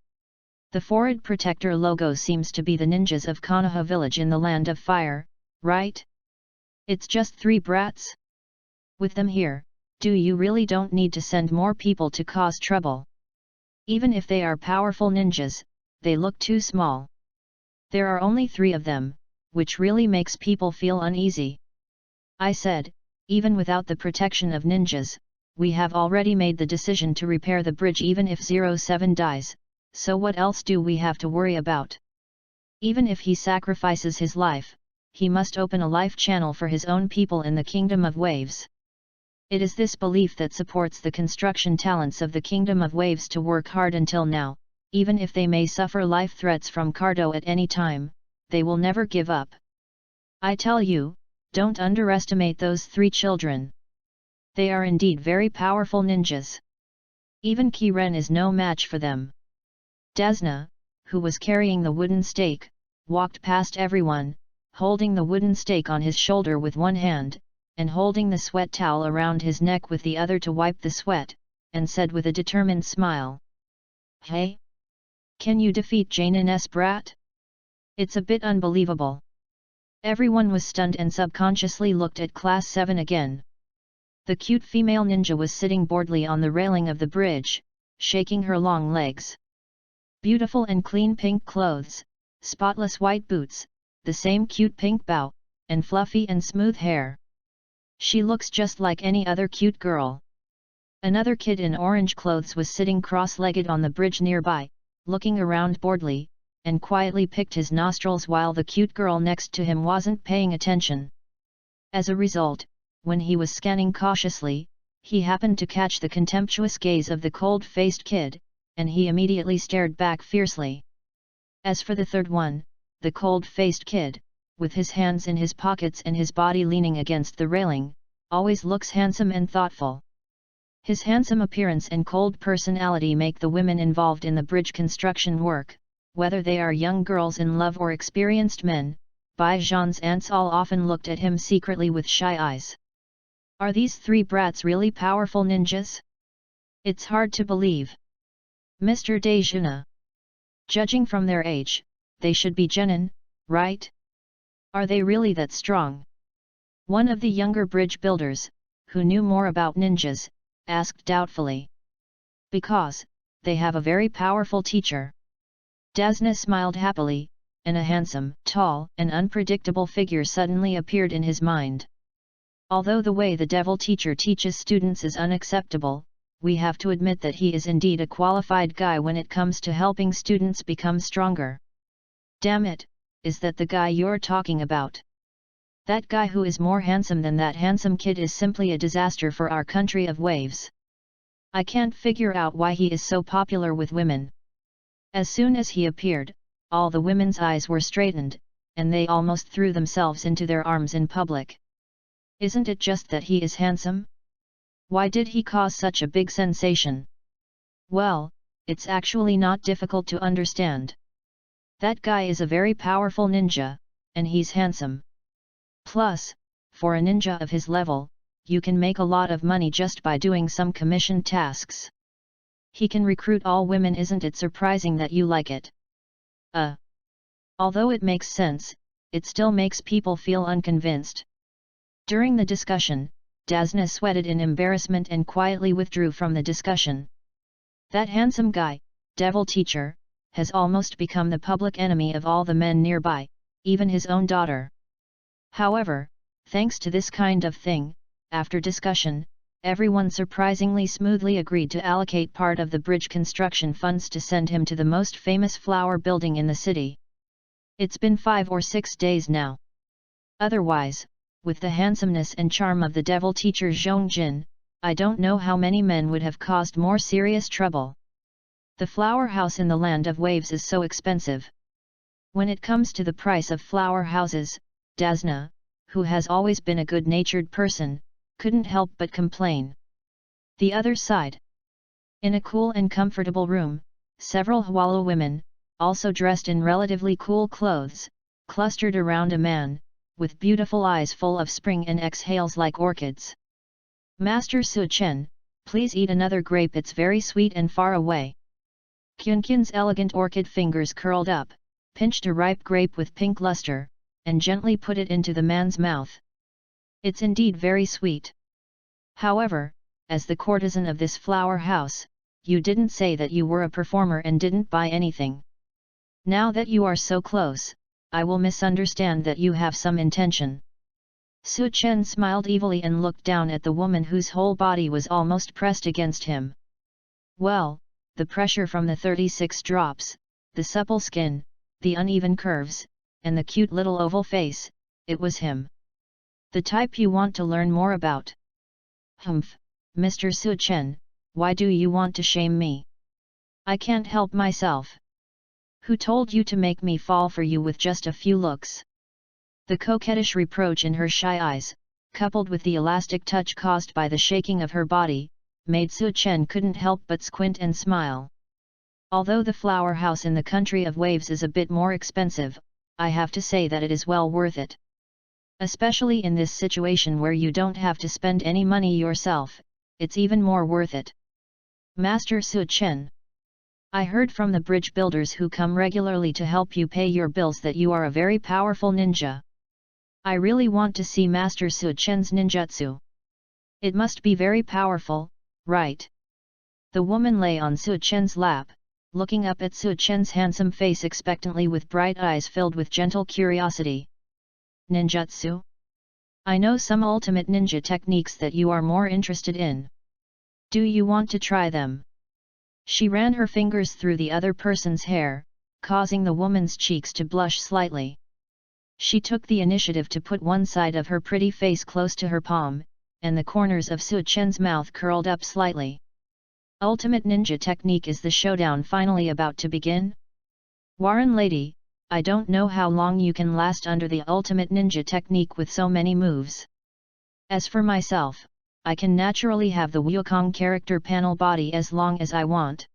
The Forward Protector logo seems to be the ninjas of Konoha village in the Land of Fire, right? It's just 3 brats? With them here, you really don't need to send more people to cause trouble. Even if they are powerful ninjas, they look too small. There are only 3 of them, which really makes people feel uneasy. I said, even without the protection of ninjas, we have already made the decision to repair the bridge even if 07 dies, so what else do we have to worry about? Even if he sacrifices his life, he must open a life channel for his own people in the Kingdom of Waves. It is this belief that supports the construction talents of the Kingdom of Waves to work hard until now, even if they may suffer life threats from Cardo at any time, they will never give up. I tell you, don't underestimate those 3 children. They are indeed very powerful ninjas. Even Kiren is no match for them. Desna, who was carrying the wooden stake, walked past everyone, holding the wooden stake on his shoulder with one hand, and holding the sweat towel around his neck with the other to wipe the sweat, and said with a determined smile. Hey? Can you defeat Janin's brat? It's a bit unbelievable. Everyone was stunned and subconsciously looked at Class 7 again. The cute female ninja was sitting boredly on the railing of the bridge, shaking her long legs. Beautiful and clean pink clothes, spotless white boots, the same cute pink bow, and fluffy and smooth hair. She looks just like any other cute girl. Another kid in orange clothes was sitting cross-legged on the bridge nearby, looking around boredly, and quietly picked his nostrils while the cute girl next to him wasn't paying attention. As a result, when he was scanning cautiously, he happened to catch the contemptuous gaze of the cold-faced kid, and he immediately stared back fiercely. As for the third one, the cold-faced kid, with his hands in his pockets and his body leaning against the railing, always looks handsome and thoughtful. His handsome appearance and cold personality make the women involved in the bridge construction work, whether they are young girls in love or experienced men. Baijan's aunts all often looked at him secretly with shy eyes. Are these 3 brats really powerful ninjas? It's hard to believe. Mr. Dejuna. Judging from their age, they should be genin, right? Are they really that strong? One of the younger bridge builders, who knew more about ninjas, asked doubtfully. Because, they have a very powerful teacher. Dasna smiled happily, and a handsome, tall, and unpredictable figure suddenly appeared in his mind. Although the way the devil teacher teaches students is unacceptable, we have to admit that he is indeed a qualified guy when it comes to helping students become stronger. Damn it, is that the guy you're talking about? That guy who is more handsome than that handsome kid is simply a disaster for our country of waves. I can't figure out why he is so popular with women. As soon as he appeared, all the women's eyes were straightened, and they almost threw themselves into their arms in public. Isn't it just that he is handsome? Why did he cause such a big sensation? Well, it's actually not difficult to understand. That guy is a very powerful ninja, and he's handsome. Plus, for a ninja of his level, you can make a lot of money just by doing some commissioned tasks. He can recruit all women. Isn't it surprising that you like it? Although it makes sense, it still makes people feel unconvinced. During the discussion, Dasna sweated in embarrassment and quietly withdrew from the discussion. That handsome guy, devil teacher, has almost become the public enemy of all the men nearby, even his own daughter. However, thanks to this kind of thing, after discussion, everyone surprisingly smoothly agreed to allocate part of the bridge construction funds to send him to the most famous flower building in the city. It's been 5 or 6 days now. Otherwise, with the handsomeness and charm of the devil teacher Zhongjin, I don't know how many men would have caused more serious trouble. The flower house in the land of waves is so expensive. When it comes to the price of flower houses, Dasna, who has always been a good-natured person, couldn't help but complain. The other side. In a cool and comfortable room, several Hwalo women, also dressed in relatively cool clothes, clustered around a man, with beautiful eyes full of spring and exhales like orchids. Master Su Chen, please eat another grape, it's very sweet and far away. Kyunkyun's elegant orchid fingers curled up, pinched a ripe grape with pink luster, and gently put it into the man's mouth. It's indeed very sweet. However, as the courtesan of this flower house, you didn't say that you were a performer and didn't buy anything. Now that you are so close, I will misunderstand that you have some intention. Su Chen smiled evilly and looked down at the woman whose whole body was almost pressed against him. Well, the pressure from the 36 drops, the supple skin, the uneven curves, and the cute little oval face, it was him. The type you want to learn more about. Humph, Mr. Su Chen, why do you want to shame me? I can't help myself. Who told you to make me fall for you with just a few looks? The coquettish reproach in her shy eyes, coupled with the elastic touch caused by the shaking of her body, made Su Chen couldn't help but squint and smile. Although the flower house in the country of waves is a bit more expensive, I have to say that it is well worth it. Especially in this situation where you don't have to spend any money yourself, it's even more worth it. Master Su Chen, I heard from the bridge builders who come regularly to help you pay your bills that you are a very powerful ninja. I really want to see Master Su Chen's ninjutsu. It must be very powerful, right? The woman lay on Su Chen's lap, looking up at Su Chen's handsome face expectantly with bright eyes filled with gentle curiosity. Ninjutsu? I know some ultimate ninja techniques that you are more interested in. Do you want to try them? She ran her fingers through the other person's hair, causing the woman's cheeks to blush slightly. She took the initiative to put one side of her pretty face close to her palm, and the corners of Su Chen's mouth curled up slightly. Ultimate ninja technique, is the showdown finally about to begin? Warren lady, I don't know how long you can last under the ultimate ninja technique with so many moves. As for myself, I can naturally have the Wukong character panel body as long as I want.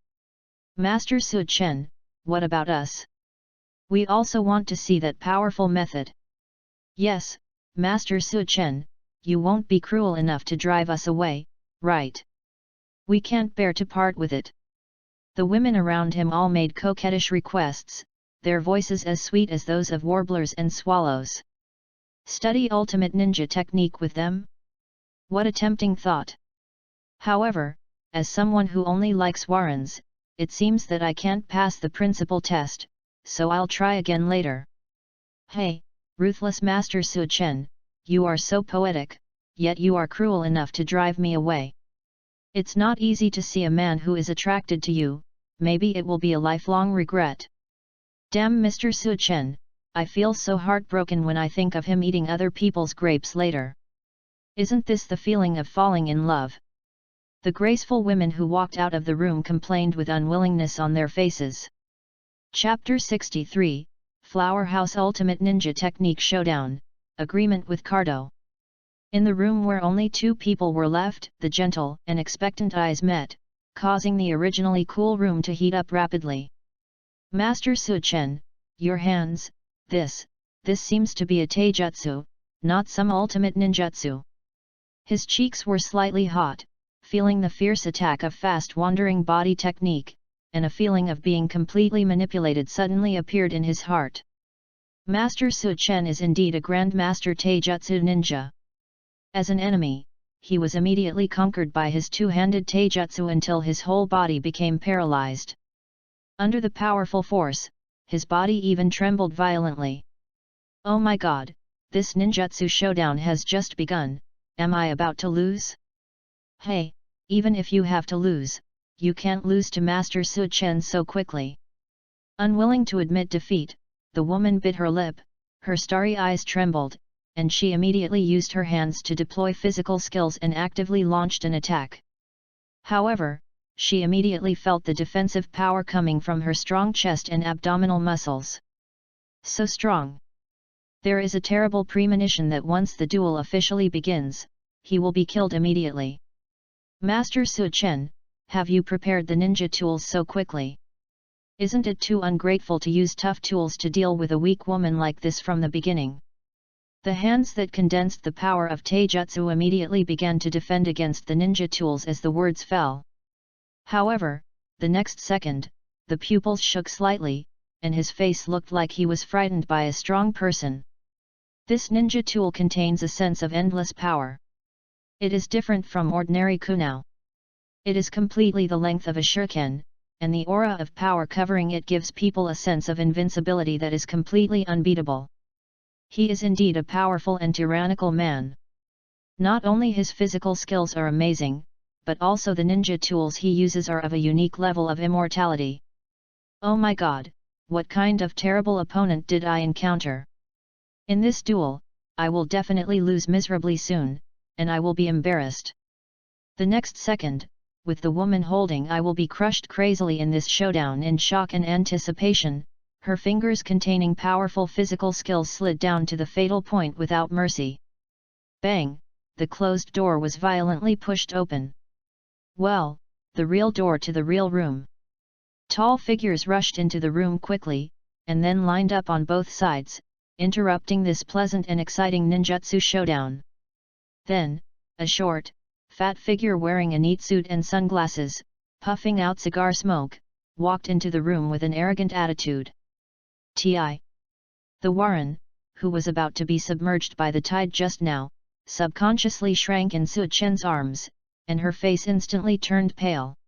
Master Su Chen, what about us? We also want to see that powerful method. Yes, Master Su Chen, you won't be cruel enough to drive us away, right? We can't bear to part with it. The women around him all made coquettish requests, their voices as sweet as those of warblers and swallows. Study ultimate ninja technique with them? What a tempting thought! However, as someone who only likes warrens, it seems that I can't pass the principal test, so I'll try again later. Hey, ruthless Master Su Chen, you are so poetic, yet you are cruel enough to drive me away. It's not easy to see a man who is attracted to you, maybe it will be a lifelong regret. Damn Mr. Su Chen, I feel so heartbroken when I think of him eating other people's grapes later. Isn't this the feeling of falling in love? The graceful women who walked out of the room complained with unwillingness on their faces. Chapter 63, Flower House Ultimate Ninja Technique Showdown, Agreement with Cardo. In the room where only two people were left, the gentle and expectant eyes met, causing the originally cool room to heat up rapidly. Master Su Chen, your hands, this seems to be a taijutsu, not some ultimate ninjutsu. His cheeks were slightly hot, feeling the fierce attack of fast-wandering body technique, and a feeling of being completely manipulated suddenly appeared in his heart. Master Su Chen is indeed a Grandmaster Taijutsu ninja. As an enemy, he was immediately conquered by his two-handed taijutsu until his whole body became paralyzed. Under the powerful force, his body even trembled violently. Oh my god, this ninjutsu showdown has just begun, am I about to lose? Hey, even if you have to lose, you can't lose to Master Su Chen so quickly. Unwilling to admit defeat, the woman bit her lip, her starry eyes trembled, and she immediately used her hands to deploy physical skills and actively launched an attack. However, she immediately felt the defensive power coming from her strong chest and abdominal muscles. So strong. There is a terrible premonition that once the duel officially begins, he will be killed immediately. Master Su Chen, have you prepared the ninja tools so quickly? Isn't it too ungrateful to use tough tools to deal with a weak woman like this from the beginning? The hands that condensed the power of taijutsu immediately began to defend against the ninja tools as the words fell. However, the next second, the pupils shook slightly, and his face looked like he was frightened by a strong person. This ninja tool contains a sense of endless power. It is different from ordinary kunao. It is completely the length of a shuriken, and the aura of power covering it gives people a sense of invincibility that is completely unbeatable. He is indeed a powerful and tyrannical man. Not only his physical skills are amazing, but also the ninja tools he uses are of a unique level of immortality. Oh my god, what kind of terrible opponent did I encounter? In this duel, I will definitely lose miserably soon, and I will be embarrassed. The next second, with the woman holding I will be crushed crazily in this showdown. In shock and anticipation, her fingers containing powerful physical skills slid down to the fatal point without mercy. Bang! The closed door was violently pushed open. Well, the real door to the real room. Tall figures rushed into the room quickly, and then lined up on both sides, interrupting this pleasant and exciting ninjutsu showdown. Then, a short, fat figure wearing a neat suit and sunglasses, puffing out cigar smoke, walked into the room with an arrogant attitude. Ti. The Warren, who was about to be submerged by the tide just now, subconsciously shrank in Su Chen's arms, and her face instantly turned pale.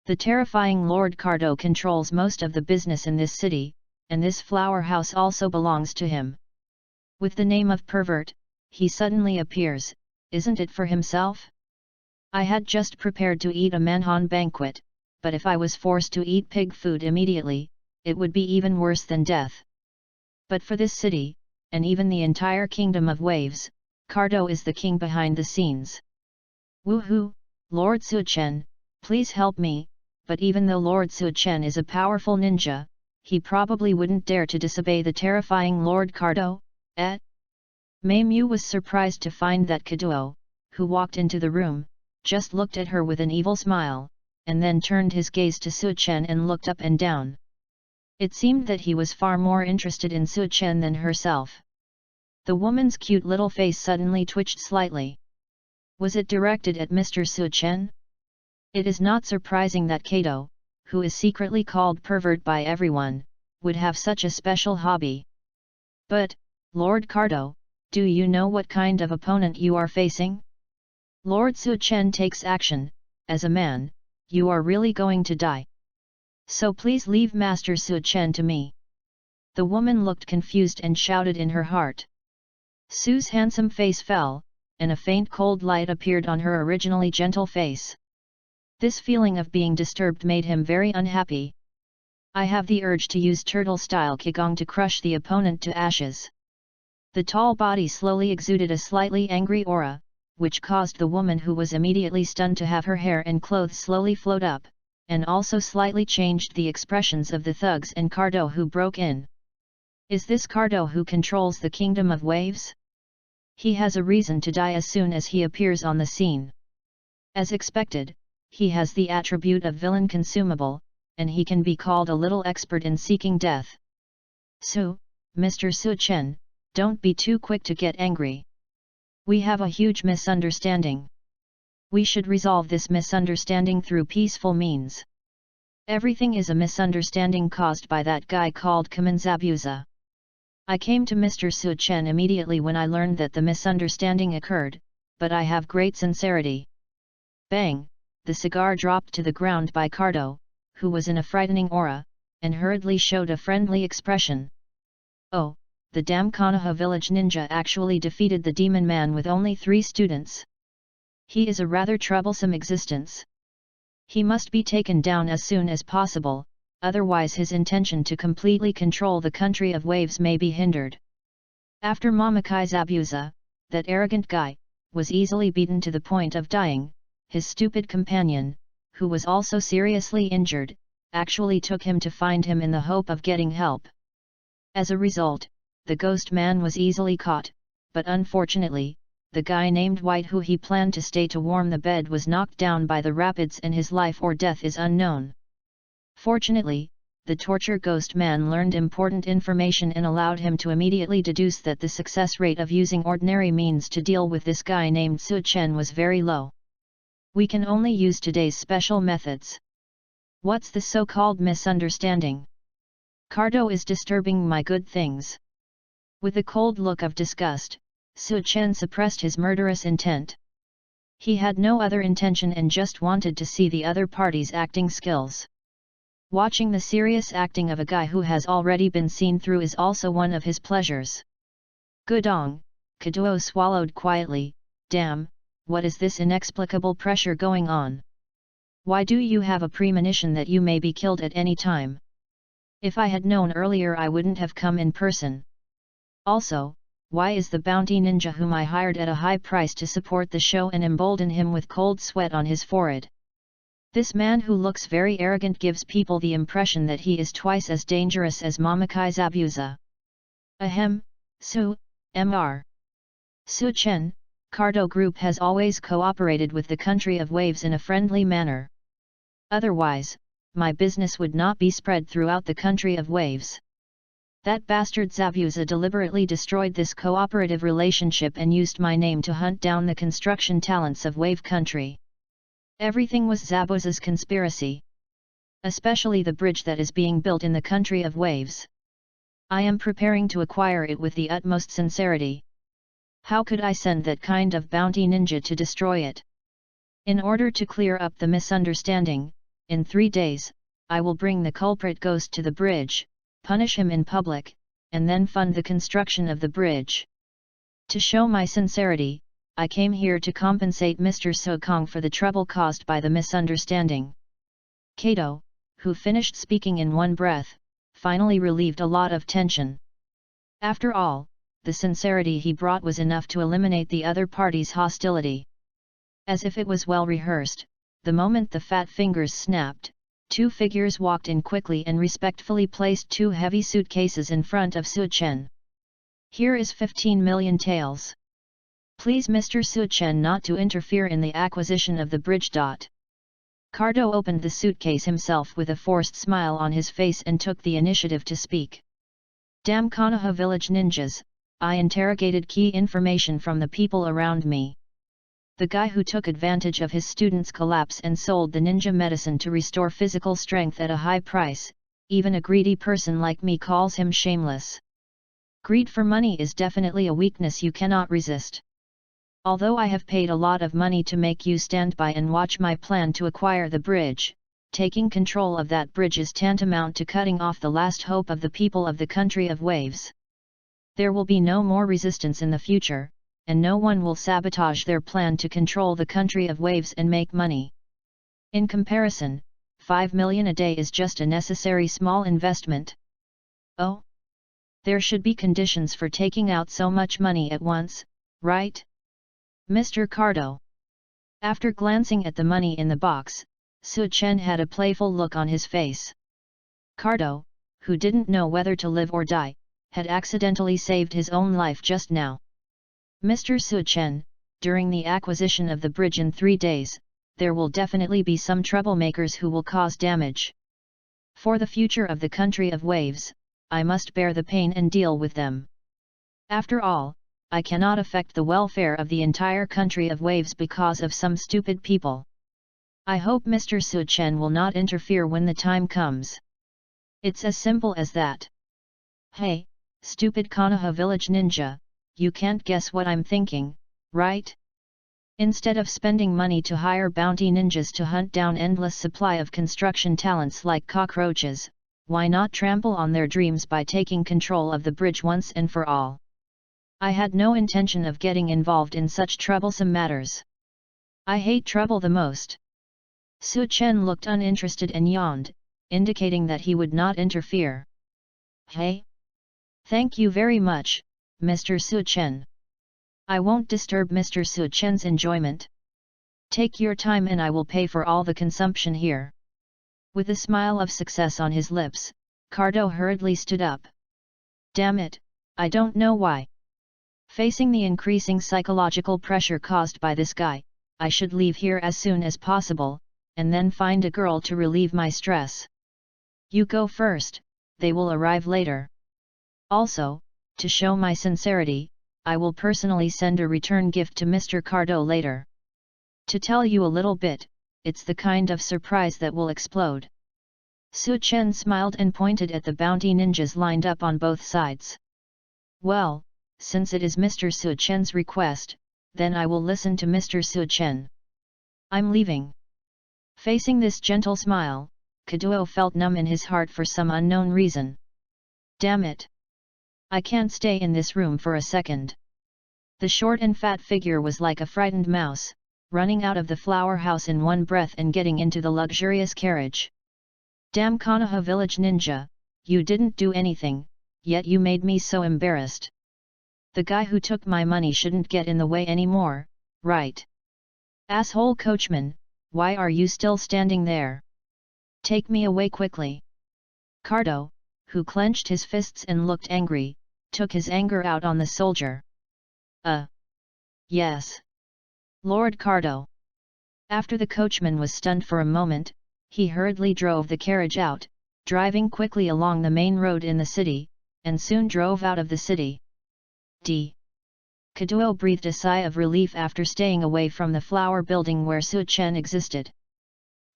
The terrifying Lord Cardo controls most of the business in this city, and this flower house also belongs to him. With the name of pervert, he suddenly appears, isn't it for himself? I had just prepared to eat a manhan banquet, but if I was forced to eat pig food immediately, it would be even worse than death. But for this city, and even the entire kingdom of waves, Cardo is the king behind the scenes. Woohoo, Lord Su Chen, please help me, but even though Lord Su Chen is a powerful ninja, he probably wouldn't dare to disobey the terrifying Lord Cardo, eh? Mei Mu was surprised to find that Kaduo, who walked into the room, just looked at her with an evil smile, and then turned his gaze to Su Chen and looked up and down. It seemed that he was far more interested in Su Chen than herself. The woman's cute little face suddenly twitched slightly. Was it directed at Mr. Su Chen? It is not surprising that Kato, who is secretly called pervert by everyone, would have such a special hobby. But, Lord Cardo, do you know what kind of opponent you are facing? Lord Su Chen takes action, as a man, you are really going to die. So please leave Master Su Chen to me." The woman looked confused and shouted in her heart. Su's handsome face fell, and a faint cold light appeared on her originally gentle face. This feeling of being disturbed made him very unhappy. "I have the urge to use turtle-style Qigong to crush the opponent to ashes." The tall body slowly exuded a slightly angry aura, which caused the woman who was immediately stunned to have her hair and clothes slowly float up, and also slightly changed the expressions of the thugs and Cardo who broke in. "Is this Cardo who controls the Kingdom of Waves? He has a reason to die as soon as he appears on the scene. As expected, he has the attribute of villain consumable, and he can be called a little expert in seeking death." Mr. Su Chen, don't be too quick to get angry. We have a huge misunderstanding. We should resolve this misunderstanding through peaceful means. Everything is a misunderstanding caused by that guy called Kamanzabuza. I came to Mr. Su Chen immediately when I learned that the misunderstanding occurred, but I have great sincerity. Bang! The cigar dropped to the ground by Cardo, who was in a frightening aura, and hurriedly showed a friendly expression. "Oh, the damn Konoha village ninja actually defeated the demon man with only 3 students. He is a rather troublesome existence. He must be taken down as soon as possible, otherwise his intention to completely control the country of waves may be hindered." After Mamakai Zabuza, that arrogant guy, was easily beaten to the point of dying, his stupid companion, who was also seriously injured, actually took him to find him in the hope of getting help. As a result, the ghost man was easily caught, but unfortunately, the guy named White who he planned to stay to warm the bed was knocked down by the rapids and his life or death is unknown. Fortunately, the torture ghost man learned important information and allowed him to immediately deduce that the success rate of using ordinary means to deal with this guy named Su Chen was very low. We can only use today's special methods. What's the so-called misunderstanding? Cardo is disturbing my good things. With a cold look of disgust, Su Chen suppressed his murderous intent. He had no other intention and just wanted to see the other party's acting skills. Watching the serious acting of a guy who has already been seen through is also one of his pleasures. Gudong, Kaduo swallowed quietly. "Damn, what is this inexplicable pressure going on? Why do you have a premonition that you may be killed at any time? If I had known earlier I wouldn't have come in person. Also, why is the bounty ninja whom I hired at a high price to support the show and embolden him with cold sweat on his forehead? This man who looks very arrogant gives people the impression that he is twice as dangerous as Mamakai Zabuza. Ahem, Mr. Su Chen, Cardo Group has always cooperated with the country of waves in a friendly manner. Otherwise, my business would not be spread throughout the country of waves. That bastard Zabuza deliberately destroyed this cooperative relationship and used my name to hunt down the construction talents of Wave Country. Everything was Zabuza's conspiracy. Especially the bridge that is being built in the country of waves. I am preparing to acquire it with the utmost sincerity. How could I send that kind of bounty ninja to destroy it? In order to clear up the misunderstanding, in 3 days, I will bring the culprit ghost to the bridge, punish him in public, and then fund the construction of the bridge. To show my sincerity, I came here to compensate Mr. So Kong for the trouble caused by the misunderstanding." Kato, who finished speaking in one breath, finally relieved a lot of tension. After all, the sincerity he brought was enough to eliminate the other party's hostility. As if it was well rehearsed, the moment the fat fingers snapped, 2 figures walked in quickly and respectfully placed 2 heavy suitcases in front of Su Chen. "Here is 15 million taels. Please Mr. Su Chen not to interfere in the acquisition of the bridge. Cardo opened the suitcase himself with a forced smile on his face and took the initiative to speak. "Damn Konoha village ninjas, I interrogated key information from the people around me. The guy who took advantage of his student's collapse and sold the ninja medicine to restore physical strength at a high price, even a greedy person like me calls him shameless. Greed for money is definitely a weakness you cannot resist. Although I have paid a lot of money to make you stand by and watch my plan to acquire the bridge, taking control of that bridge is tantamount to cutting off the last hope of the people of the country of waves. There will be no more resistance in the future, and no one will sabotage their plan to control the country of waves and make money. In comparison, 5 million a day is just a necessary small investment. Oh? There should be conditions for taking out so much money at once, right? Mr. Cardo. After glancing at the money in the box, Su Chen had a playful look on his face. Cardo, who didn't know whether to live or die, had accidentally saved his own life just now. Mr. Su Chen, during the acquisition of the bridge in 3 days, there will definitely be some troublemakers who will cause damage. For the future of the country of waves, I must bear the pain and deal with them. After all, I cannot affect the welfare of the entire country of waves because of some stupid people. I hope Mr. Su Chen will not interfere when the time comes. It's as simple as that. Hey, stupid Konoha village ninja, you can't guess what I'm thinking, right? Instead of spending money to hire bounty ninjas to hunt down endless supply of construction talents like cockroaches, why not trample on their dreams by taking control of the bridge once and for all? I had no intention of getting involved in such troublesome matters. I hate trouble the most. Su Chen looked uninterested and yawned, indicating that he would not interfere. Hey? Thank you very much, Mr. Su Chen. I won't disturb Mr. Su Chen's enjoyment. Take your time and I will pay for all the consumption here. With a smile of success on his lips, Cardo hurriedly stood up. Damn it, I don't know why. Facing the increasing psychological pressure caused by this guy, I should leave here as soon as possible, and then find a girl to relieve my stress. You go first, they will arrive later. Also, to show my sincerity, I will personally send a return gift to Mr. Cardo later. To tell you a little bit, it's the kind of surprise that will explode. Su Chen smiled and pointed at the bounty ninjas lined up on both sides. Well, since it is Mr. Su Chen's request, then I will listen to Mr. Su Chen. I'm leaving. Facing this gentle smile, Kaduo felt numb in his heart for some unknown reason. Damn it! I can't stay in this room for a second. The short and fat figure was like a frightened mouse, running out of the flower house in one breath and getting into the luxurious carriage. Damn Konoha village ninja, you didn't do anything, yet you made me so embarrassed. The guy who took my money shouldn't get in the way anymore, right? Asshole coachman, why are you still standing there? Take me away quickly. Cardo, who clenched his fists and looked angry, took his anger out on the soldier. Yes. Lord Cardo. After the coachman was stunned for a moment, he hurriedly drove the carriage out, driving quickly along the main road in the city, and soon drove out of the city. Kaduo breathed a sigh of relief after staying away from the flower building where Su Chen existed.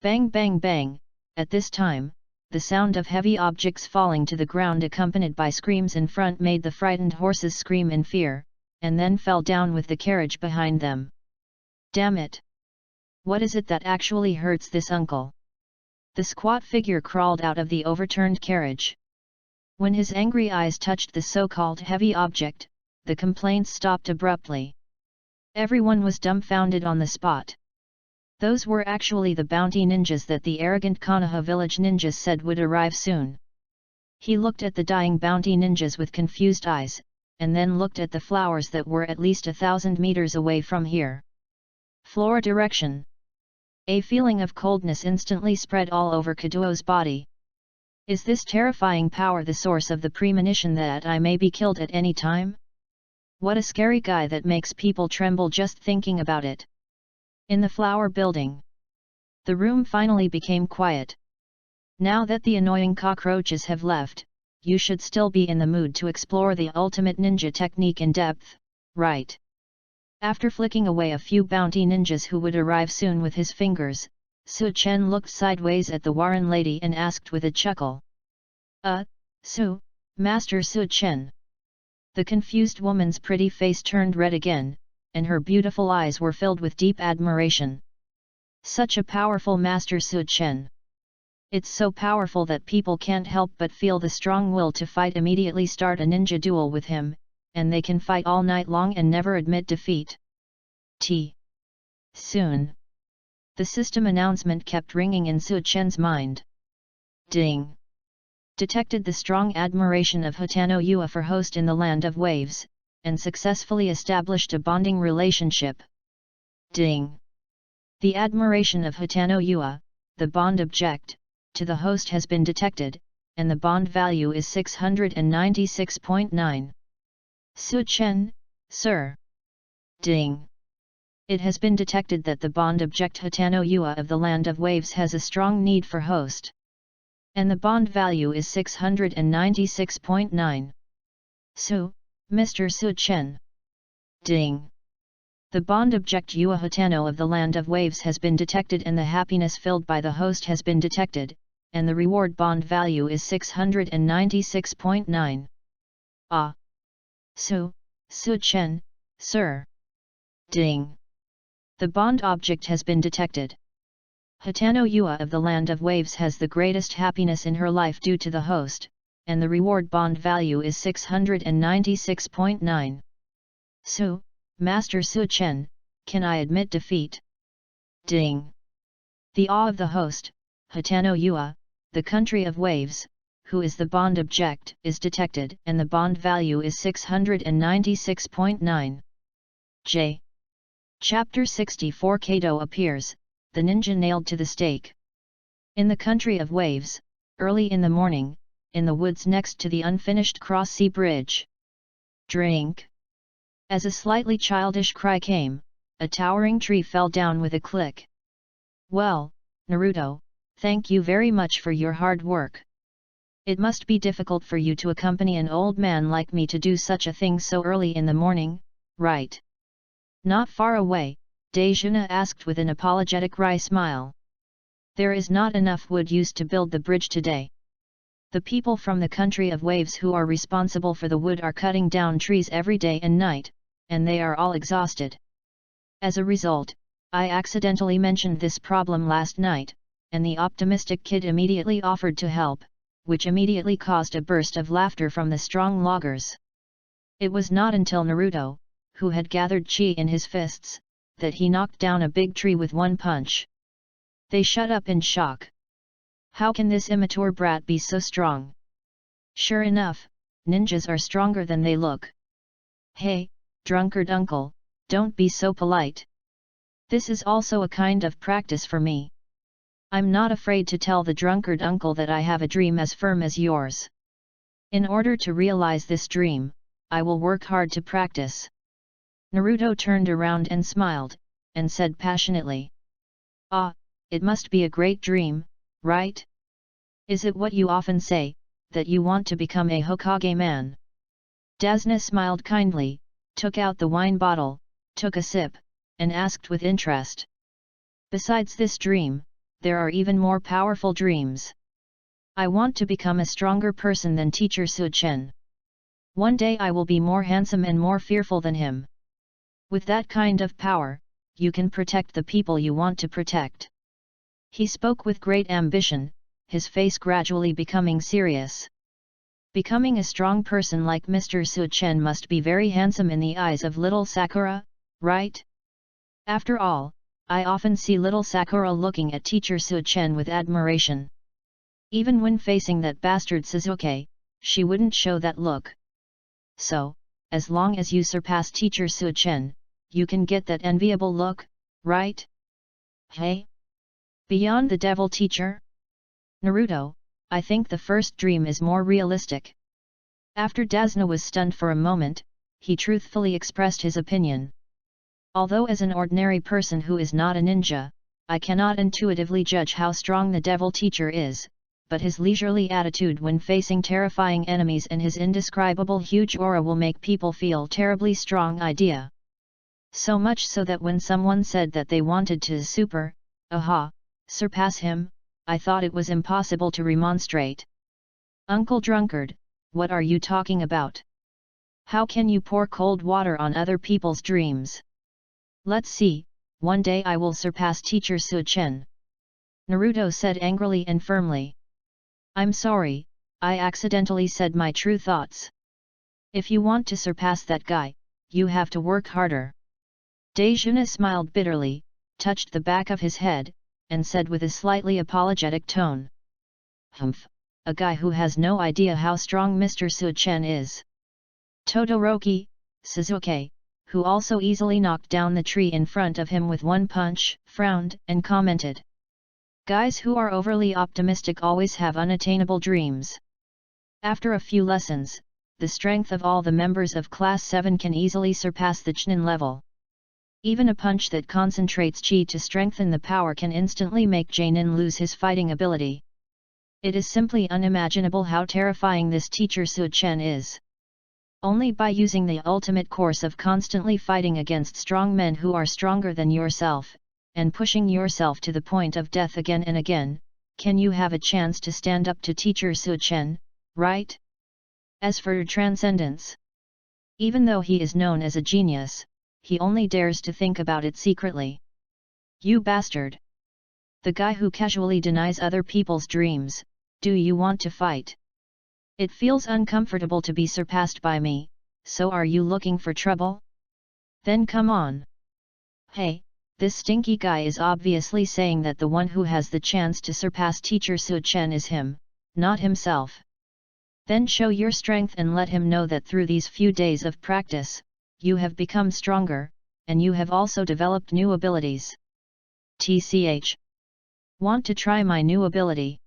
Bang bang bang, at this time, the sound of heavy objects falling to the ground accompanied by screams in front made the frightened horses scream in fear, and then fell down with the carriage behind them. Damn it! What is it that actually hurts this uncle? The squat figure crawled out of the overturned carriage. When his angry eyes touched the so-called heavy object, the complaints stopped abruptly. Everyone was dumbfounded on the spot. Those were actually the bounty ninjas that the arrogant Konoha village ninjas said would arrive soon. He looked at the dying bounty ninjas with confused eyes, and then looked at the flowers that were at least 1,000 meters away from here. Floor direction. A feeling of coldness instantly spread all over Kaduo's body. Is this terrifying power the source of the premonition that I may be killed at any time? What a scary guy that makes people tremble just thinking about it. In the flower building, the room finally became quiet. Now that the annoying cockroaches have left, you should still be in the mood to explore the ultimate ninja technique in depth, right? After flicking away a few bounty ninjas who would arrive soon with his fingers, Su Chen looked sideways at the Warren lady and asked with a chuckle. Master Su Chen. The confused woman's pretty face turned red again, and her beautiful eyes were filled with deep admiration. Such a powerful master Su Chen. It's so powerful that people can't help but feel the strong will to fight. Immediately start a ninja duel with him, and they can fight all night long and never admit defeat. Soon. The system announcement kept ringing in Su Chen's mind. Ding! Detected the strong admiration of Hitano Yua for host in the land of waves, and successfully established a bonding relationship. Ding! The admiration of Hitano Yua, the bond object, to the host has been detected, and the bond value is 696.9. Su Chen, sir. Ding! It has been detected that the bond object Hitano Yua of the land of waves has a strong need for host. And the bond value is 696.9. Mr. Su Chen. Ding! The bond object Yua Hitano of the land of waves has been detected, and the happiness filled by the host has been detected, and the reward bond value is 696.9. Ah! Su Chen, sir. Ding! The bond object has been detected. Hitano Yua of the land of waves has the greatest happiness in her life due to the host, and the reward bond value is 696.9. Master Su Chen, can I admit defeat? Ding! The awe of the host, Hitano Yua, the country of waves, who is the bond object, is detected, and the bond value is 696.9. Chapter 64 Kato appears, the ninja nailed to the stake. In the country of waves, early in the morning, in the woods next to the unfinished cross-sea bridge. Drink! As a slightly childish cry came, a towering tree fell down with a click. Well, Naruto, thank you very much for your hard work. It must be difficult for you to accompany an old man like me to do such a thing so early in the morning, right? Not far away, Dejuna asked with an apologetic wry smile. There is not enough wood used to build the bridge today. The people from the country of waves who are responsible for the wood are cutting down trees every day and night, and they are all exhausted. As a result, I accidentally mentioned this problem last night, and the optimistic kid immediately offered to help, which immediately caused a burst of laughter from the strong loggers. It was not until Naruto, who had gathered chi in his fists, that he knocked down a big tree with one punch. They shut up in shock. How can this immature brat be so strong? Sure enough, ninjas are stronger than they look. Hey, drunkard uncle, don't be so polite. This is also a kind of practice for me. I'm not afraid to tell the drunkard uncle that I have a dream as firm as yours. In order to realize this dream, I will work hard to practice. Naruto turned around and smiled, and said passionately. Ah, it must be a great dream, right? Is it what you often say, that you want to become a Hokage man? Dasna smiled kindly, took out the wine bottle, took a sip, and asked with interest. Besides this dream, there are even more powerful dreams. I want to become a stronger person than Teacher Su Chen. One day I will be more handsome and more fearful than him. With that kind of power, you can protect the people you want to protect. He spoke with great ambition, his face gradually becoming serious. Becoming a strong person like Mr. Su Chen must be very handsome in the eyes of little Sakura, right? After all, I often see little Sakura looking at Teacher Su Chen with admiration. Even when facing that bastard Sasuke, she wouldn't show that look. So, as long as you surpass Teacher Su Chen, you can get that enviable look, right? Hey? Beyond the devil teacher? Naruto, I think the first dream is more realistic. After Dasna was stunned for a moment, he truthfully expressed his opinion. Although as an ordinary person who is not a ninja, I cannot intuitively judge how strong the devil teacher is, but his leisurely attitude when facing terrifying enemies and his indescribable huge aura will make people feel terribly strong idea. So much so that when someone said that they wanted to surpass him, I thought it was impossible to remonstrate. Uncle Drunkard, what are you talking about? How can you pour cold water on other people's dreams? Let's see, one day I will surpass Teacher Su-chen. Naruto said angrily and firmly. I'm sorry, I accidentally said my true thoughts. If you want to surpass that guy, you have to work harder. Daijuna smiled bitterly, touched the back of his head, and said with a slightly apologetic tone. Humph, a guy who has no idea how strong Mr. Su-chen is. Todoroki, Suzuki, who also easily knocked down the tree in front of him with one punch, frowned and commented. Guys who are overly optimistic always have unattainable dreams. After a few lessons, the strength of all the members of Class 7 can easily surpass the Chunin level. Even a punch that concentrates chi to strengthen the power can instantly make Janin lose his fighting ability. It is simply unimaginable how terrifying this Teacher Su-chen is. Only by using the ultimate course of constantly fighting against strong men who are stronger than yourself, and pushing yourself to the point of death again and again, can you have a chance to stand up to Teacher Su-chen, right? As for transcendence, even though he is known as a genius, he only dares to think about it secretly. You bastard! The guy who casually denies other people's dreams, do you want to fight? It feels uncomfortable to be surpassed by me, so are you looking for trouble? Then come on! Hey, this stinky guy is obviously saying that the one who has the chance to surpass Teacher Su-chen is him, not himself. Then show your strength and let him know that through these few days of practice, you have become stronger, and you have also developed new abilities. TCH. Want to try my new ability?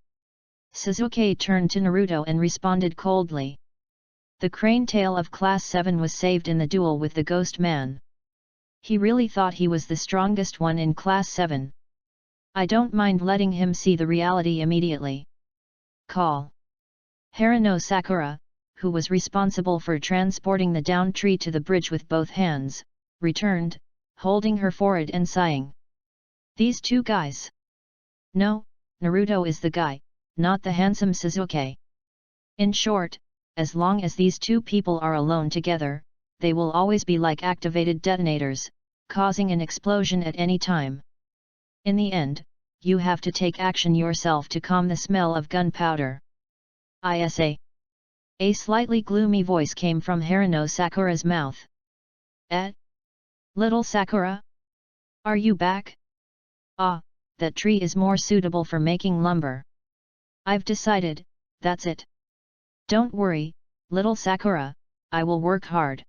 Suzuki turned to Naruto and responded coldly. The crane tail of Class 7 was saved in the duel with the Ghost Man. He really thought he was the strongest one in Class 7. I don't mind letting him see the reality immediately. Call. Harano Sakura, who was responsible for transporting the downed tree to the bridge with both hands, returned, holding her forehead and sighing. These two guys. No, Naruto is the guy, not the handsome Suzuki. In short, as long as these two people are alone together, they will always be like activated detonators, causing an explosion at any time. In the end, you have to take action yourself to calm the smell of gunpowder. ISA. A slightly gloomy voice came from Harano Sakura's mouth. Little Sakura? Are you back? Ah, that tree is more suitable for making lumber. I've decided, that's it. Don't worry, little Sakura, I will work hard.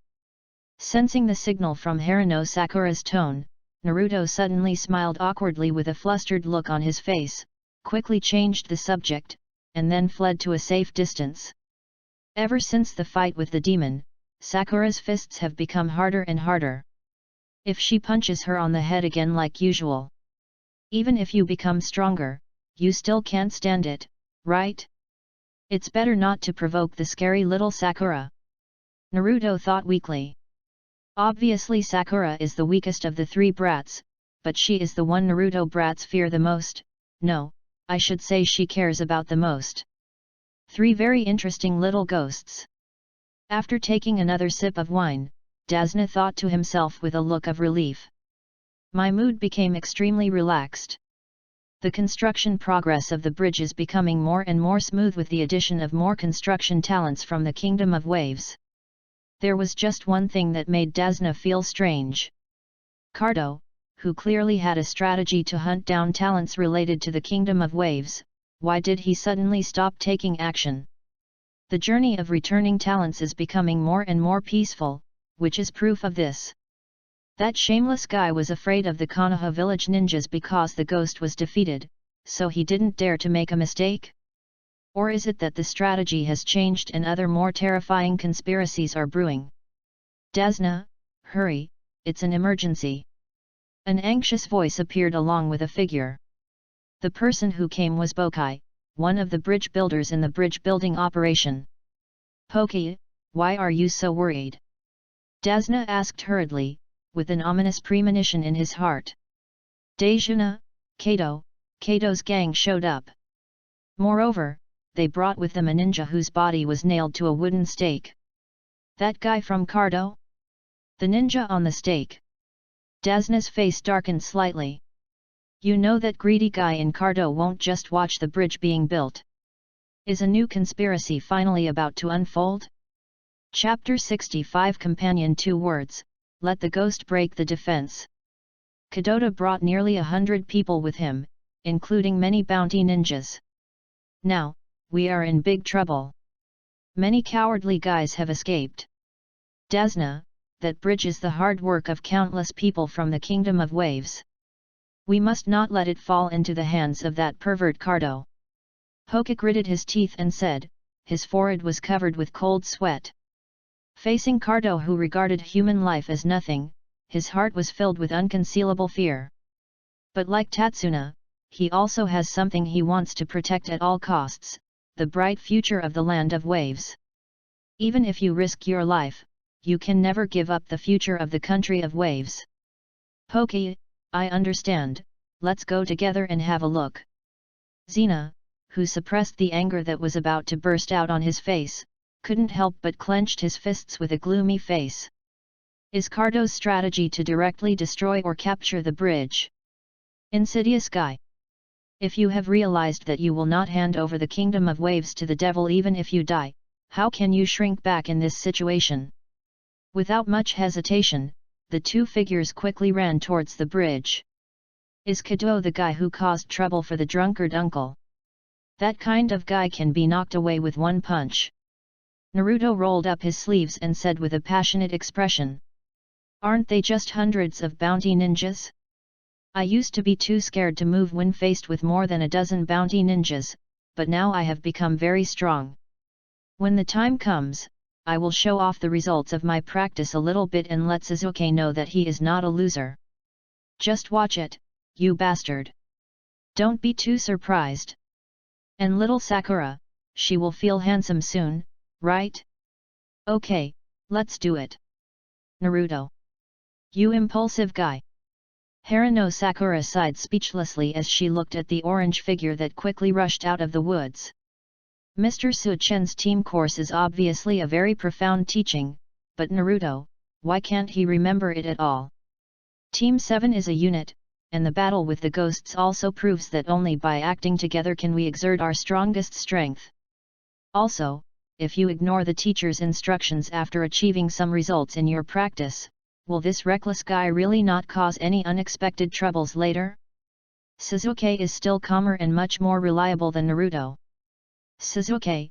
Sensing the signal from Harano Sakura's tone, Naruto suddenly smiled awkwardly with a flustered look on his face, quickly changed the subject, and then fled to a safe distance. Ever since the fight with the demon, Sakura's fists have become harder and harder. If she punches her on the head again like usual. Even if you become stronger, you still can't stand it, right? It's better not to provoke the scary little Sakura. Naruto thought weakly. Obviously Sakura is the weakest of the three brats, but she is the one Naruto brats fear the most, no, I should say she cares about the most. Three very interesting little ghosts. After taking another sip of wine, Dazna thought to himself with a look of relief. My mood became extremely relaxed. The construction progress of the bridge is becoming more and more smooth with the addition of more construction talents from the Kingdom of Waves. There was just one thing that made Dazna feel strange. Cardo, who clearly had a strategy to hunt down talents related to the Kingdom of Waves, why did he suddenly stop taking action? The journey of returning talents is becoming more and more peaceful, which is proof of this. That shameless guy was afraid of the Konoha village ninjas because the ghost was defeated, so he didn't dare to make a mistake? Or is it that the strategy has changed and other more terrifying conspiracies are brewing? Dazna, hurry, it's an emergency. An anxious voice appeared along with a figure. The person who came was Bokai, one of the bridge builders in the bridge building operation. Poki, why are you so worried? Dazna asked hurriedly, with an ominous premonition in his heart. Daijuna, Kato's gang showed up. Moreover, they brought with them a ninja whose body was nailed to a wooden stake. That guy from Cardo? The ninja on the stake. Dazna's face darkened slightly. You know that greedy guy in Cardo won't just watch the bridge being built. Is a new conspiracy finally about to unfold? Chapter 65 Companion 2 Words, Let the Ghost Break the Defense. Kadota brought nearly 100 people with him, including many bounty ninjas. Now, we are in big trouble. Many cowardly guys have escaped. Dazna, that bridge is the hard work of countless people from the Kingdom of Waves. We must not let it fall into the hands of that pervert Cardo. Hoka gritted his teeth and said, his forehead was covered with cold sweat. Facing Cardo, who regarded human life as nothing, his heart was filled with unconcealable fear. But like Tatsuna, he also has something he wants to protect at all costs, the bright future of the land of waves. Even if you risk your life, you can never give up the future of the country of waves. Hoka, I understand, let's go together and have a look. Xena, who suppressed the anger that was about to burst out on his face, couldn't help but clenched his fists with a gloomy face. Is Cardo's strategy to directly destroy or capture the bridge? Insidious guy. If you have realized that you will not hand over the Kingdom of Waves to the devil even if you die, how can you shrink back in this situation? Without much hesitation, the two figures quickly ran towards the bridge. Is Kado the guy who caused trouble for the drunkard uncle? That kind of guy can be knocked away with one punch. Naruto rolled up his sleeves and said with a passionate expression. Aren't they just hundreds of bounty ninjas? I used to be too scared to move when faced with more than a dozen bounty ninjas, but now I have become very strong. When the time comes, I will show off the results of my practice a little bit and let Sasuke know that he is not a loser. Just watch it, you bastard. Don't be too surprised. And little Sakura, she will feel handsome soon, right? Okay, let's do it. Naruto. You impulsive guy. Harano Sakura sighed speechlessly as she looked at the orange figure that quickly rushed out of the woods. Mr. Suchen's team course is obviously a very profound teaching, but Naruto, why can't he remember it at all? Team 7 is a unit, and the battle with the ghosts also proves that only by acting together can we exert our strongest strength. Also, if you ignore the teacher's instructions after achieving some results in your practice, will this reckless guy really not cause any unexpected troubles later? Sasuke is still calmer and much more reliable than Naruto. Sasuke,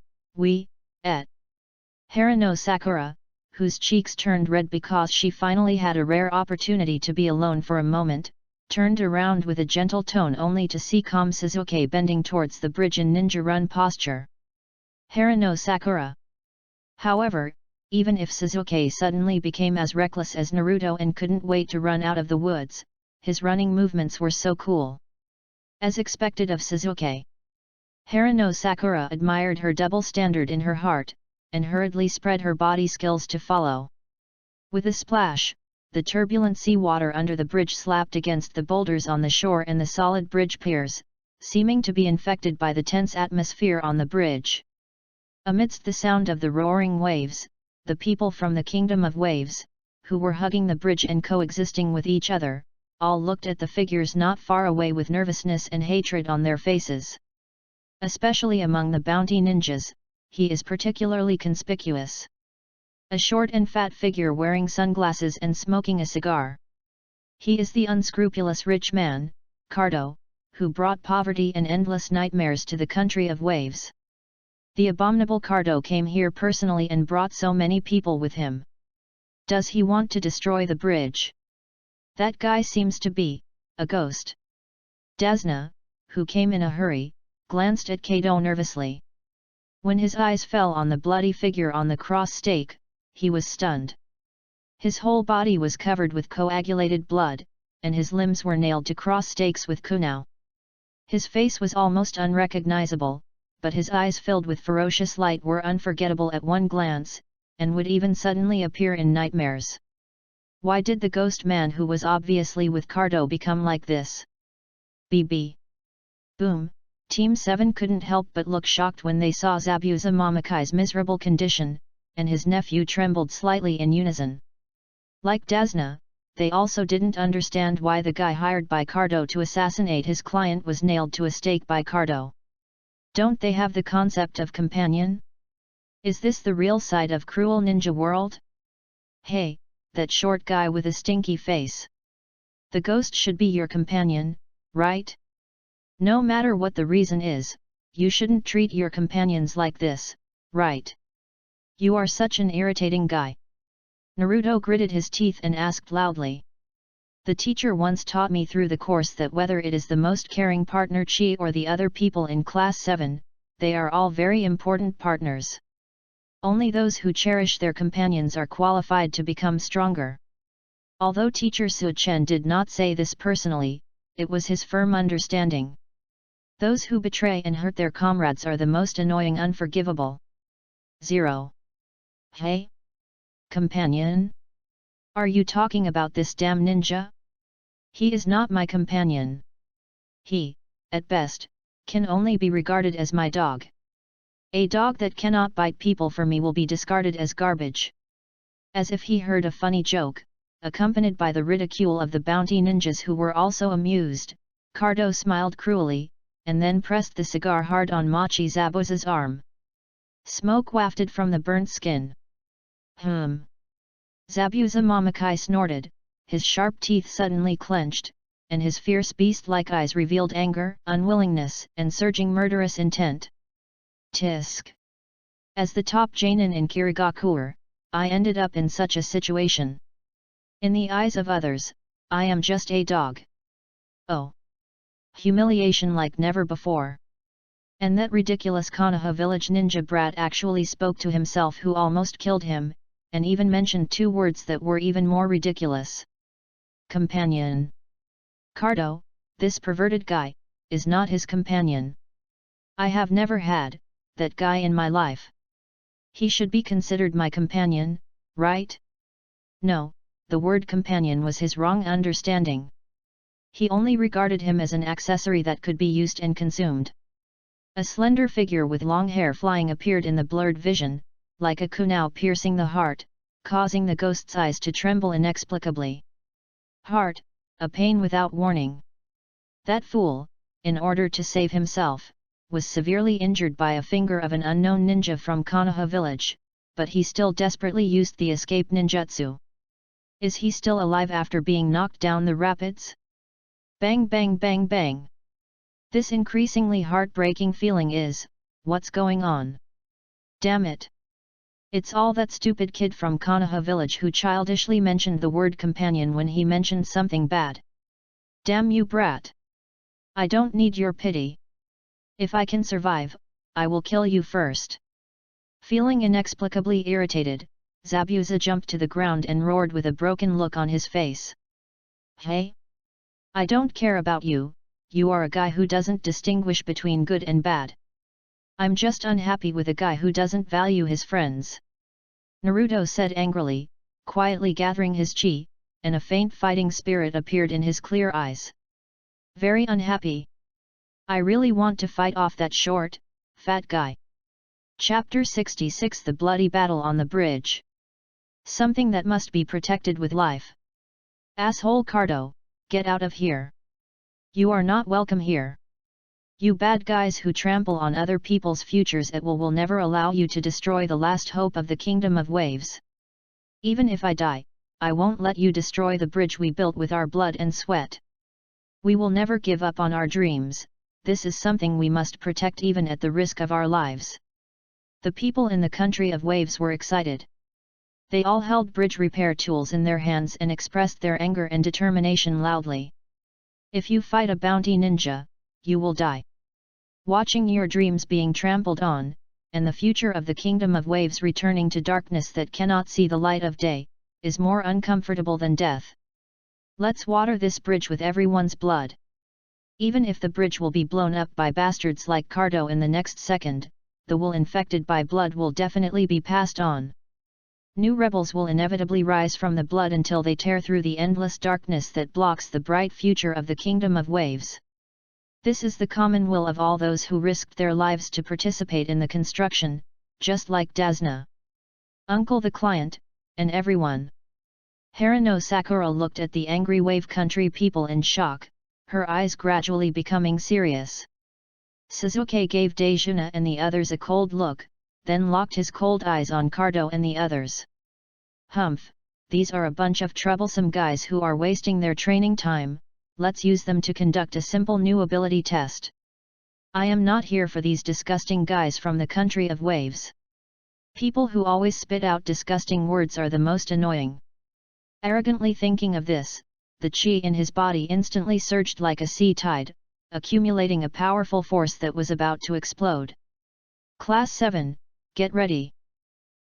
Harano Sakura, whose cheeks turned red because she finally had a rare opportunity to be alone for a moment, turned around with a gentle tone only to see calm Sasuke bending towards the bridge in ninja run posture. Harano Sakura. However, even if Sasuke suddenly became as reckless as Naruto and couldn't wait to run out of the woods, his running movements were so cool. As expected of Sasuke. Harano Sakura admired her double standard in her heart, and hurriedly spread her body skills to follow. With a splash, the turbulent sea water under the bridge slapped against the boulders on the shore and the solid bridge piers, seeming to be infected by the tense atmosphere on the bridge. Amidst the sound of the roaring waves, the people from the Kingdom of Waves, who were hugging the bridge and coexisting with each other, all looked at the figures not far away with nervousness and hatred on their faces. Especially among the bounty ninjas, he is particularly conspicuous. A short and fat figure wearing sunglasses and smoking a cigar. He is the unscrupulous rich man, Cardo, who brought poverty and endless nightmares to the country of waves. The abominable Cardo came here personally and brought so many people with him. Does he want to destroy the bridge? That guy seems to be a ghost. Dazna, who came in a hurry, glanced at Kado nervously. When his eyes fell on the bloody figure on the cross stake, he was stunned. His whole body was covered with coagulated blood, and his limbs were nailed to cross stakes with kunai. His face was almost unrecognizable, but his eyes filled with ferocious light were unforgettable at one glance, and would even suddenly appear in nightmares. Why did the ghost man who was obviously with Cardo become like this? BB. Boom, Team 7 couldn't help but look shocked when they saw Zabuza Momoki's miserable condition, and his nephew trembled slightly in unison. Like Dazna, they also didn't understand why the guy hired by Cardo to assassinate his client was nailed to a stake by Cardo. Don't they have the concept of companion? Is this the real side of cruel ninja world? Hey, that short guy with a stinky face. The ghost should be your companion, right? No matter what the reason is, you shouldn't treat your companions like this, right? You are such an irritating guy. Naruto gritted his teeth and asked loudly. The teacher once taught me through the course that whether it is the most caring partner Chi or the other people in class 7, they are all very important partners. Only those who cherish their companions are qualified to become stronger. Although teacher Su Chen did not say this personally, it was his firm understanding. Those who betray and hurt their comrades are the most annoying, unforgivable. 0. Hey? Companion? Are you talking about this damn ninja? He is not my companion. He, at best, can only be regarded as my dog. A dog that cannot bite people for me will be discarded as garbage. As if he heard a funny joke, accompanied by the ridicule of the bounty ninjas who were also amused, Cardo smiled cruelly, and then pressed the cigar hard on Machi Zabuza's arm. Smoke wafted from the burnt skin. Zabuza Mamakai snorted, his sharp teeth suddenly clenched, and his fierce beast-like eyes revealed anger, unwillingness, and surging murderous intent. Tisk. As the top Jainin in Kirigakuer, I ended up in such a situation. In the eyes of others, I am just a dog. Oh! Humiliation like never before. And that ridiculous Konoha village ninja brat actually spoke to himself who almost killed him, and even mentioned 2 words that were even more ridiculous. Companion. Cardo, this perverted guy, is not his companion. I have never had that guy in my life. He should be considered my companion, right? No, the word companion was his wrong understanding. He only regarded him as an accessory that could be used and consumed. A slender figure with long hair flying appeared in the blurred vision, like a kunai piercing the heart, causing the ghost's eyes to tremble inexplicably. Heart, a pain without warning. That fool, in order to save himself, was severely injured by a finger of an unknown ninja from Konoha village, but he still desperately used the escape ninjutsu. Is he still alive after being knocked down the rapids? Bang bang bang bang. This increasingly heartbreaking feeling is, what's going on? Damn it! It's all that stupid kid from Konoha village who childishly mentioned the word companion when he mentioned something bad. Damn you brat! I don't need your pity. If I can survive, I will kill you first. Feeling inexplicably irritated, Zabuza jumped to the ground and roared with a broken look on his face. Hey? I don't care about you, you are a guy who doesn't distinguish between good and bad. I'm just unhappy with a guy who doesn't value his friends. Naruto said angrily, quietly gathering his chi, and a faint fighting spirit appeared in his clear eyes. Very unhappy. I really want to fight off that short, fat guy. Chapter 66 The Bloody Battle on the Bridge. Something that must be protected with life. Asshole Cardo, get out of here. You are not welcome here. You bad guys who trample on other people's futures, it will never allow you to destroy the last hope of the Kingdom of Waves. Even if I die, I won't let you destroy the bridge we built with our blood and sweat. We will never give up on our dreams, this is something we must protect even at the risk of our lives. The people in the country of waves were excited. They all held bridge repair tools in their hands and expressed their anger and determination loudly. If you fight a bounty ninja, you will die. Watching your dreams being trampled on, and the future of the Kingdom of Waves returning to darkness that cannot see the light of day, is more uncomfortable than death. Let's water this bridge with everyone's blood. Even if the bridge will be blown up by bastards like Cardo in the next second, the wool infected by blood will definitely be passed on. New rebels will inevitably rise from the blood until they tear through the endless darkness that blocks the bright future of the Kingdom of Waves. This is the common will of all those who risked their lives to participate in the construction, just like Dazna, Uncle the client, and everyone. Haruno Sakura looked at the angry wave country people in shock, her eyes gradually becoming serious. Sasuke gave Dejuna and the others a cold look, then locked his cold eyes on Cardo and the others. Humph, these are a bunch of troublesome guys who are wasting their training time, let's use them to conduct a simple new ability test. I am not here for these disgusting guys from the country of waves. People who always spit out disgusting words are the most annoying. Arrogantly thinking of this, the chi in his body instantly surged like a sea tide, accumulating a powerful force that was about to explode. Class 7, get ready.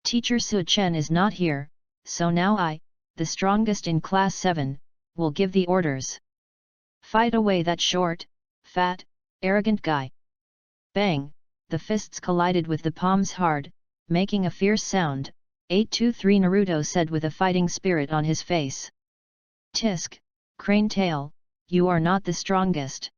Teacher Su Chen is not here, so now I, the strongest in Class 7, will give the orders. Fight away that short, fat, arrogant guy. Bang, the fists collided with the palms hard, making a fierce sound. 823 Naruto said with a fighting spirit on his face. Tisk, crane tail, you are not the strongest.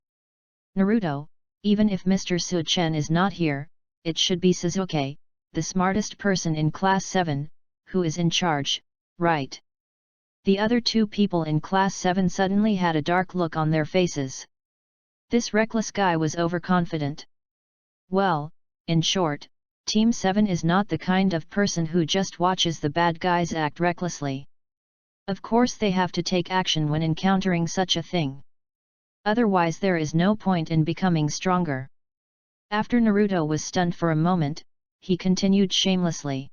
Naruto, even if Mr. Su Chen is not here, it should be Sasuke, the smartest person in Class 7, who is in charge, right? The other two people in Class 7 suddenly had a dark look on their faces. This reckless guy was overconfident. Well, in short, Team 7 is not the kind of person who just watches the bad guys act recklessly. Of course they have to take action when encountering such a thing. Otherwise there is no point in becoming stronger. After Naruto was stunned for a moment, he continued shamelessly.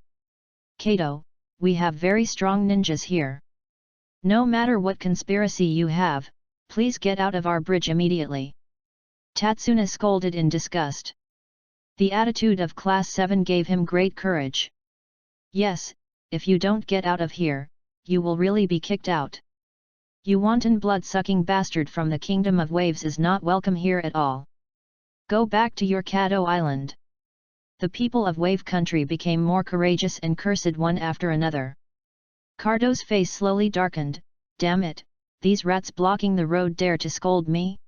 Kato, we have very strong ninjas here. No matter what conspiracy you have, please get out of our bridge immediately. Tatsuna scolded in disgust. The attitude of Class 7 gave him great courage. Yes, if you don't get out of here, you will really be kicked out. You wanton blood-sucking bastard from the Kingdom of Waves is not welcome here at all. Go back to your Kato Island. The people of Wave Country became more courageous and cursed one after another. Cardo's face slowly darkened. Damn it, these rats blocking the road dare to scold me?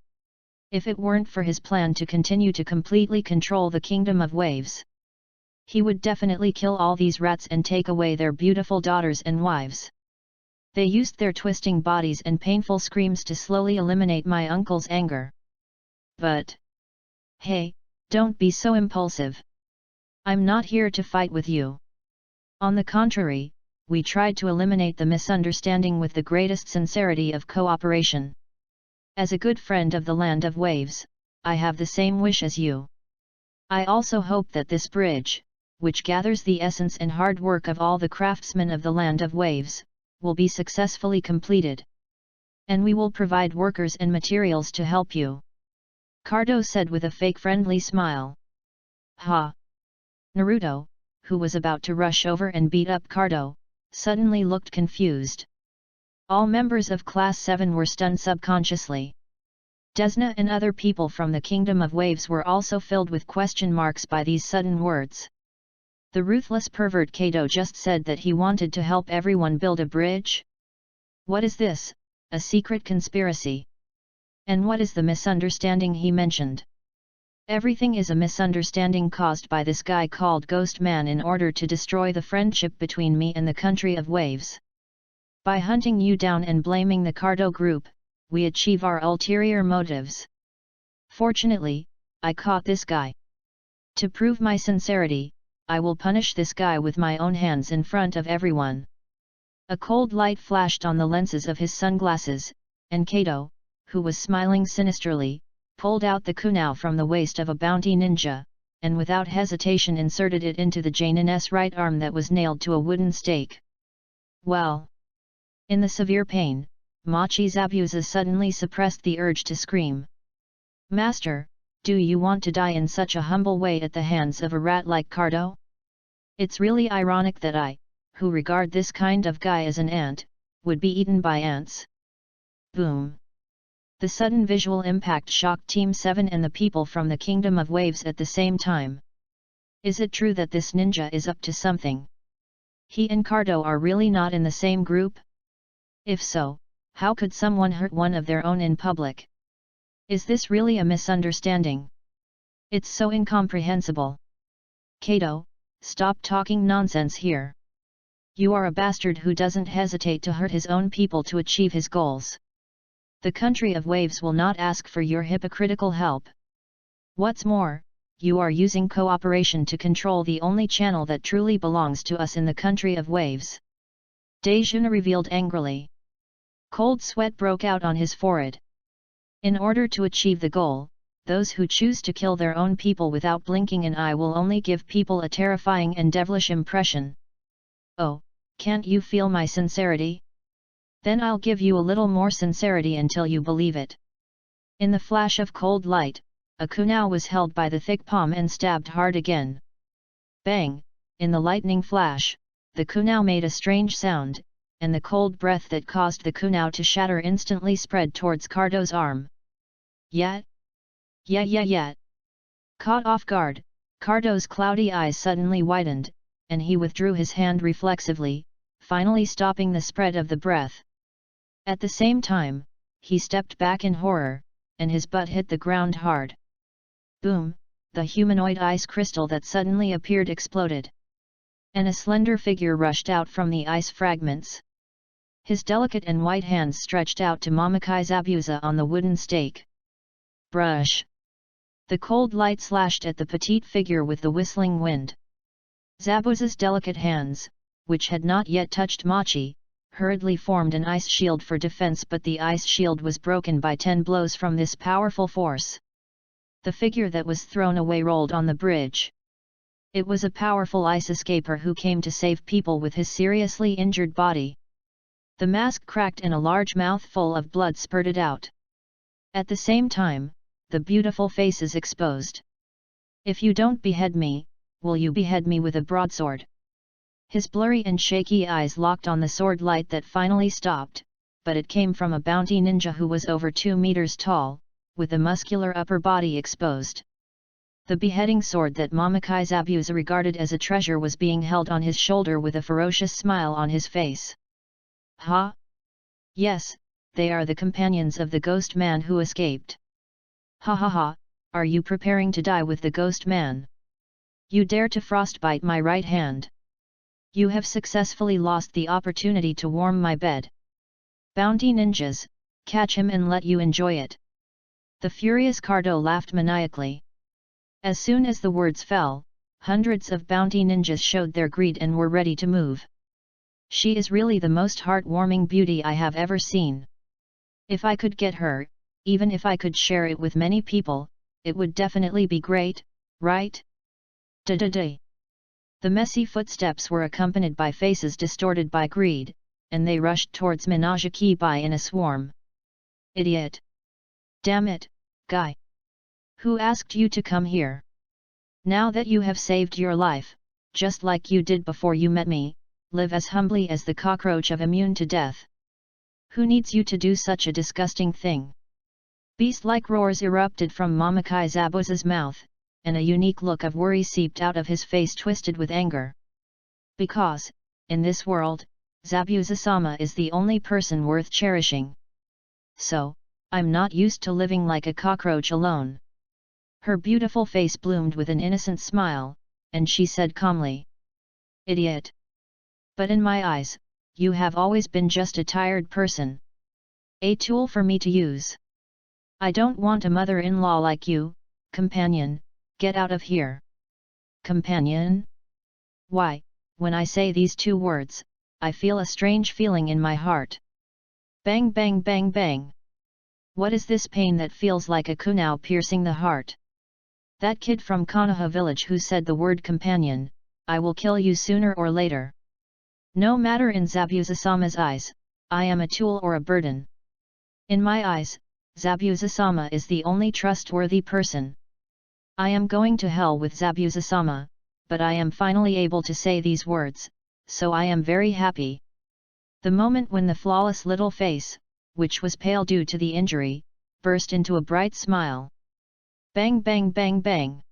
If it weren't for his plan to continue to completely control the Kingdom of Waves, he would definitely kill all these rats and take away their beautiful daughters and wives. They used their twisting bodies and painful screams to slowly eliminate my uncle's anger. But hey, don't be so impulsive. I'm not here to fight with you. On the contrary, we tried to eliminate the misunderstanding with the greatest sincerity of cooperation. As a good friend of the Land of Waves, I have the same wish as you. I also hope that this bridge, which gathers the essence and hard work of all the craftsmen of the Land of Waves, will be successfully completed. And we will provide workers and materials to help you. Cardo said with a fake friendly smile. Ha! Naruto, who was about to rush over and beat up Cardo, suddenly looked confused. All members of Class 7 were stunned subconsciously. Desna and other people from the Kingdom of Waves were also filled with question marks by these sudden words. The ruthless pervert Kato just said that he wanted to help everyone build a bridge? What is this, a secret conspiracy? And what is the misunderstanding he mentioned? Everything is a misunderstanding caused by this guy called Ghost Man in order to destroy the friendship between me and the country of waves. By hunting you down and blaming the Cardo group, we achieve our ulterior motives. Fortunately, I caught this guy. To prove my sincerity, I will punish this guy with my own hands in front of everyone. A cold light flashed on the lenses of his sunglasses, and Kato, who was smiling sinisterly, pulled out the kunai from the waist of a bounty ninja, and without hesitation inserted it into the Jainin's right arm that was nailed to a wooden stake. Well! In the severe pain, Machi Zabuza suddenly suppressed the urge to scream. Master, do you want to die in such a humble way at the hands of a rat like Cardo? It's really ironic that I, who regard this kind of guy as an ant, would be eaten by ants. Boom! The sudden visual impact shocked Team 7 and the people from the Kingdom of Waves at the same time. Is it true that this ninja is up to something? He and Cardo are really not in the same group? If so, how could someone hurt one of their own in public? Is this really a misunderstanding? It's so incomprehensible. Kato, stop talking nonsense here. You are a bastard who doesn't hesitate to hurt his own people to achieve his goals. The country of waves will not ask for your hypocritical help. What's more, you are using cooperation to control the only channel that truly belongs to us in the country of waves. Dejuna revealed angrily. Cold sweat broke out on his forehead. In order to achieve the goal, those who choose to kill their own people without blinking an eye will only give people a terrifying and devilish impression. Oh, can't you feel my sincerity? Then I'll give you a little more sincerity until you believe it. In the flash of cold light, a kunao was held by the thick palm and stabbed hard again. Bang! In the lightning flash, the kunao made a strange sound, and the cold breath that caused the kunao to shatter instantly spread towards Cardo's arm. Yet? Yet. Caught off guard, Cardo's cloudy eyes suddenly widened, and he withdrew his hand reflexively, finally stopping the spread of the breath. At the same time, he stepped back in horror, and his butt hit the ground hard. Boom! The humanoid ice crystal that suddenly appeared exploded. And a slender figure rushed out from the ice fragments. His delicate and white hands stretched out to Mamakai Zabuza on the wooden stake. Brush! The cold light slashed at the petite figure with the whistling wind. Zabuza's delicate hands, which had not yet touched Machi, hurriedly formed an ice shield for defense, but the ice shield was broken by 10 blows from this powerful force. The figure that was thrown away rolled on the bridge. It was a powerful ice escaper who came to save people with his seriously injured body. The mask cracked and a large mouthful of blood spurted out. At the same time, the beautiful face is exposed. If you don't behead me, will you behead me with a broadsword? His blurry and shaky eyes locked on the sword light that finally stopped, but it came from a bounty ninja who was over 2 meters tall, with a muscular upper body exposed. The beheading sword that Mamakai Zabuza regarded as a treasure was being held on his shoulder with a ferocious smile on his face. Ha! Yes, they are the companions of the ghost man who escaped. Ha ha ha, are you preparing to die with the ghost man? You dare to frostbite my right hand? You have successfully lost the opportunity to warm my bed. Bounty ninjas, catch him and let you enjoy it. The furious Cardo laughed maniacally. As soon as the words fell, hundreds of bounty ninjas showed their greed and were ready to move. She is really the most heartwarming beauty I have ever seen. If I could get her, even if I could share it with many people, it would definitely be great, right? Da-da-da. The messy footsteps were accompanied by faces distorted by greed, and they rushed towards Minajiki Bai in a swarm. Idiot! Damn it, guy! Who asked you to come here? Now that you have saved your life, just like you did before you met me, live as humbly as the cockroach of immune to death. Who needs you to do such a disgusting thing? Beast-like roars erupted from Mamakai Zabuza's mouth, and a unique look of worry seeped out of his face twisted with anger. Because, in this world, Zabuza-sama is the only person worth cherishing. So, I'm not used to living like a cockroach alone. Her beautiful face bloomed with an innocent smile, and she said calmly. Idiot! But in my eyes, you have always been just a tired person. A tool for me to use. I don't want a mother-in-law like you, companion, get out of here. Companion? Why, when I say these 2 words, I feel a strange feeling in my heart. Bang bang bang bang. What is this pain that feels like a kunao piercing the heart? That kid from KONOHA village who said the word companion, I will kill you sooner or later. No matter in Zabuza-sama's eyes, I am a tool or a burden. In my eyes, Zabuza-sama is the only trustworthy person. I am going to hell with Zabuza-sama, but I am finally able to say these words, so I am very happy. The moment when the flawless little face, which was pale due to the injury, burst into a bright smile. Bang bang bang bang.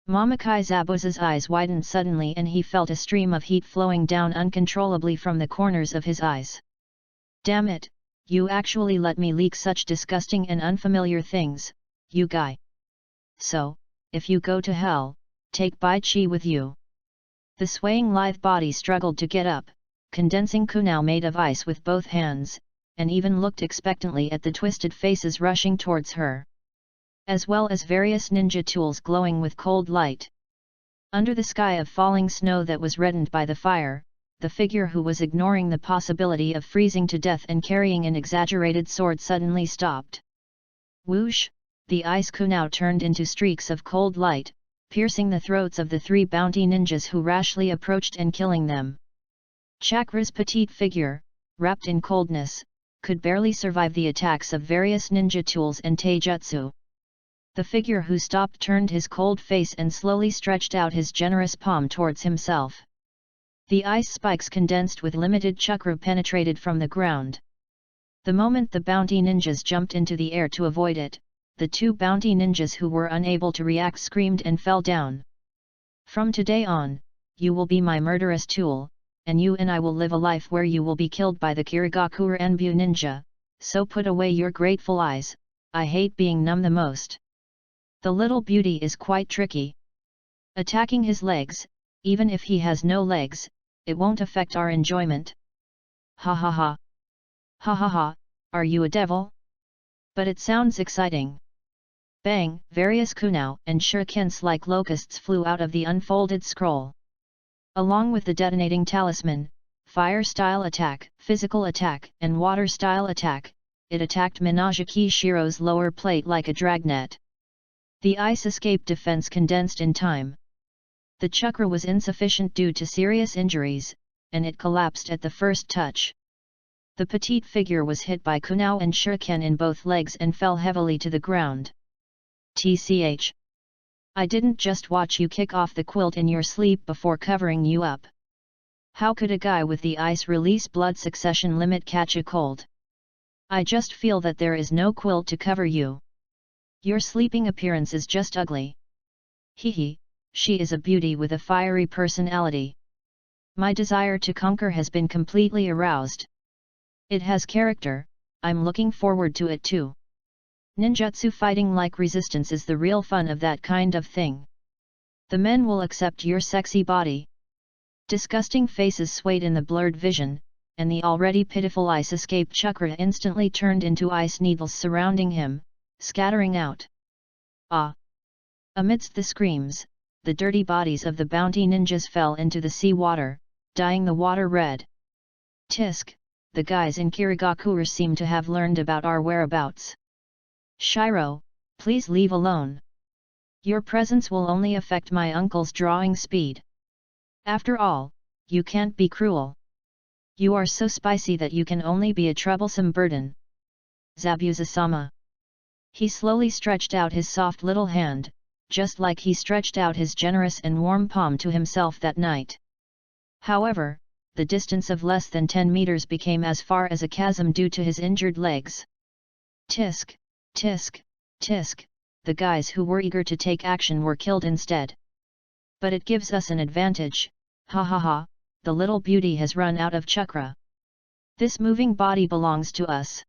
Mamakai Zabuza's eyes widened suddenly and he felt a stream of heat flowing down uncontrollably from the corners of his eyes. Damn it, you actually let me leak such disgusting and unfamiliar things, you guy. So, if you go to hell, take Bai Chi with you. The swaying lithe body struggled to get up, condensing kunai made of ice with both hands, and even looked expectantly at the twisted faces rushing towards her, as well as various ninja tools glowing with cold light. Under the sky of falling snow that was reddened by the fire, the figure who was ignoring the possibility of freezing to death and carrying an exaggerated sword suddenly stopped. Whoosh! The ice kunai turned into streaks of cold light, piercing the throats of the 3 bounty ninjas who rashly approached and killing them. Chakra's petite figure, wrapped in coldness, could barely survive the attacks of various ninja tools and taijutsu. The figure who stopped turned his cold face and slowly stretched out his generous palm towards himself. The ice spikes condensed with limited chakra penetrated from the ground. The moment the bounty ninjas jumped into the air to avoid it, the 2 bounty ninjas who were unable to react screamed and fell down. From today on, you will be my murderous tool, and you and I will live a life where you will be killed by the Kirigakure Enbu ninja, so put away your grateful eyes. I hate being numb the most. The little beauty is quite tricky. Attacking his legs, even if he has no legs, it won't affect our enjoyment. Ha ha ha. Ha ha ha, are you a devil? But it sounds exciting. Bang! Various kunai and shurikens like locusts flew out of the unfolded scroll. Along with the detonating talisman, fire-style attack, physical attack, and water-style attack, it attacked Minajiki Shiro's lower plate like a dragnet. The ice escape defense condensed in time. The chakra was insufficient due to serious injuries, and it collapsed at the first touch. The petite figure was hit by kunai and shuriken in both legs and fell heavily to the ground. TCH. I didn't just watch you kick off the quilt in your sleep before covering you up. How could a guy with the ice release blood succession limit catch a cold? I just feel that there is no quilt to cover you. Your sleeping appearance is just ugly. Hehe, she is a beauty with a fiery personality. My desire to conquer has been completely aroused. It has character, I'm looking forward to it too. Ninjutsu fighting like resistance is the real fun of that kind of thing. The men will accept your sexy body. Disgusting faces swayed in the blurred vision, and the already pitiful ice escape chakra instantly turned into ice needles surrounding him, scattering out. Ah! Amidst the screams, the dirty bodies of the bounty ninjas fell into the sea water, dyeing the water red. Tisk! The guys in Kirigakure seem to have learned about our whereabouts. Shiro, please leave alone. Your presence will only affect my uncle's drawing speed. After all, you can't be cruel. You are so spicy that you can only be a troublesome burden. Zabuza-sama. He slowly stretched out his soft little hand, just like he stretched out his generous and warm palm to himself that night. However, the distance of less than 10 meters became as far as a chasm due to his injured legs. Tisk! Tisk! Tisk! The guys who were eager to take action were killed instead. But it gives us an advantage, ha ha ha, the little beauty has run out of chakra. This moving body belongs to us.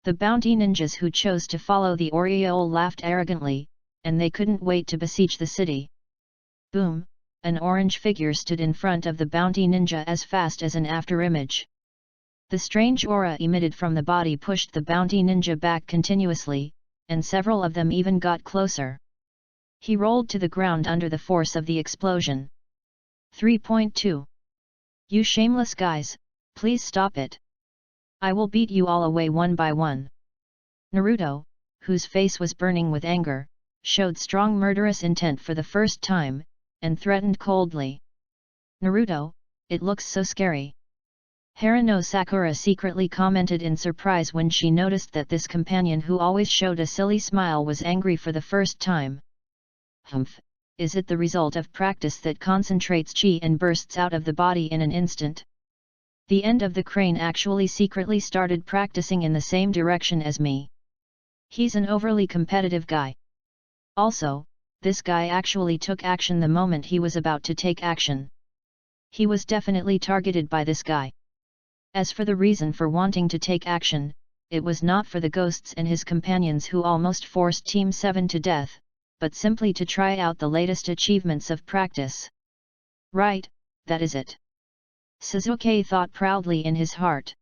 The bounty ninjas who chose to follow the Oriole laughed arrogantly, and they couldn't wait to besiege the city. Boom! An orange figure stood in front of the bounty ninja as fast as an afterimage. The strange aura emitted from the body pushed the bounty ninja back continuously, and several of them even got closer. He rolled to the ground under the force of the explosion. 3.2. You shameless guys, please stop it. I will beat you all away one by one. Naruto, whose face was burning with anger, showed strong murderous intent for the first time, and threatened coldly. Naruto, it looks so scary. Harano Sakura secretly commented in surprise when she noticed that this companion who always showed a silly smile was angry for the first time. Humph, is it the result of practice that concentrates chi and bursts out of the body in an instant? The end of the crane actually secretly started practicing in the same direction as me. He's an overly competitive guy. Also, this guy actually took action the moment he was about to take action. He was definitely targeted by this guy. As for the reason for wanting to take action, it was not for the ghosts and his companions who almost forced Team 7 to death, but simply to try out the latest achievements of practice. Right, that is it. Sasuke thought proudly in his heart.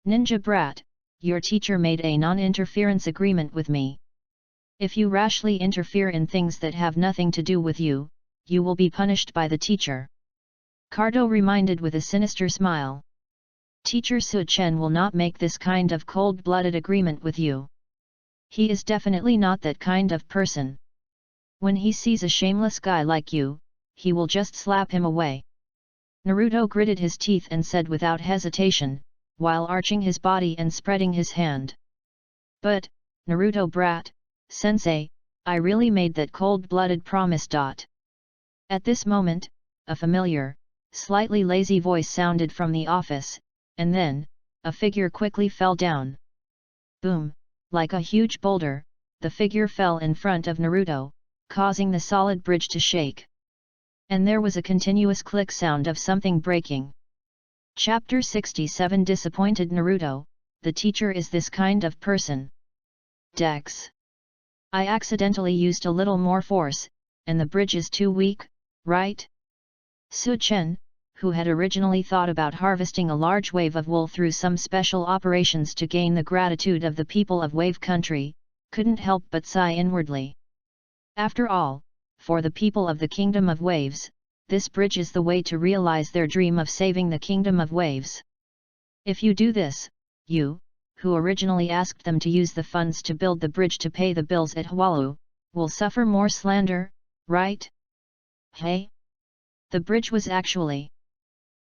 Ninja brat, your teacher made a non-interference agreement with me. If you rashly interfere in things that have nothing to do with you, you will be punished by the teacher. Cardo reminded with a sinister smile. Teacher Su Chen will not make this kind of cold-blooded agreement with you. He is definitely not that kind of person. When he sees a shameless guy like you, he will just slap him away. Naruto gritted his teeth and said without hesitation, while arching his body and spreading his hand. But, Naruto brat, sensei, I really made that cold-blooded promise. At this moment, a familiar, slightly lazy voice sounded from the office, and then, a figure quickly fell down. Boom, like a huge boulder, the figure fell in front of Naruto, causing the solid bridge to shake. And there was a continuous click sound of something breaking. Chapter 67 Disappointed Naruto, the teacher is this kind of person. Dex. I accidentally used a little more force, and the bridge is too weak, right? Su Chen, who had originally thought about harvesting a large wave of wool through some special operations to gain the gratitude of the people of Wave Country, couldn't help but sigh inwardly. After all, for the people of the Kingdom of Waves, this bridge is the way to realize their dream of saving the Kingdom of Waves. If you do this, you, who originally asked them to use the funds to build the bridge to pay the bills at Hualu, will suffer more slander, right? Hey? The bridge was actually...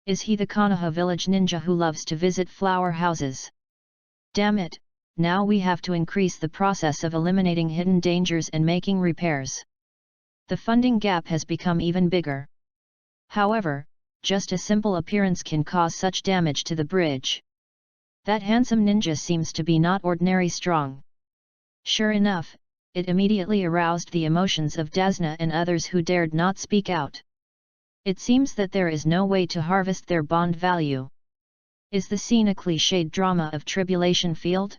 Is he the Konoha village ninja who loves to visit flower houses? Damn it, now we have to increase the process of eliminating hidden dangers and making repairs. The funding gap has become even bigger. However, just a simple appearance can cause such damage to the bridge. That handsome ninja seems to be not ordinary strong. Sure enough, it immediately aroused the emotions of Dasna and others who dared not speak out. It seems that there is no way to harvest their bond value. Is the scene a cliched drama of Tribulation Field?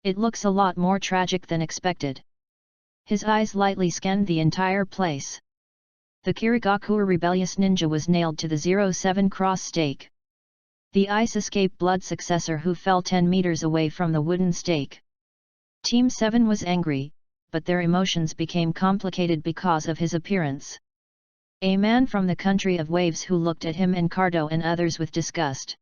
It looks a lot more tragic than expected. His eyes lightly scanned the entire place. The Kirigaku rebellious ninja was nailed to the 07 cross stake. The Ice Escape Blood successor who fell 10 meters away from the wooden stake. Team 7 was angry, but their emotions became complicated because of his appearance. A man from the country of waves who looked at him and Cardo and others with disgust.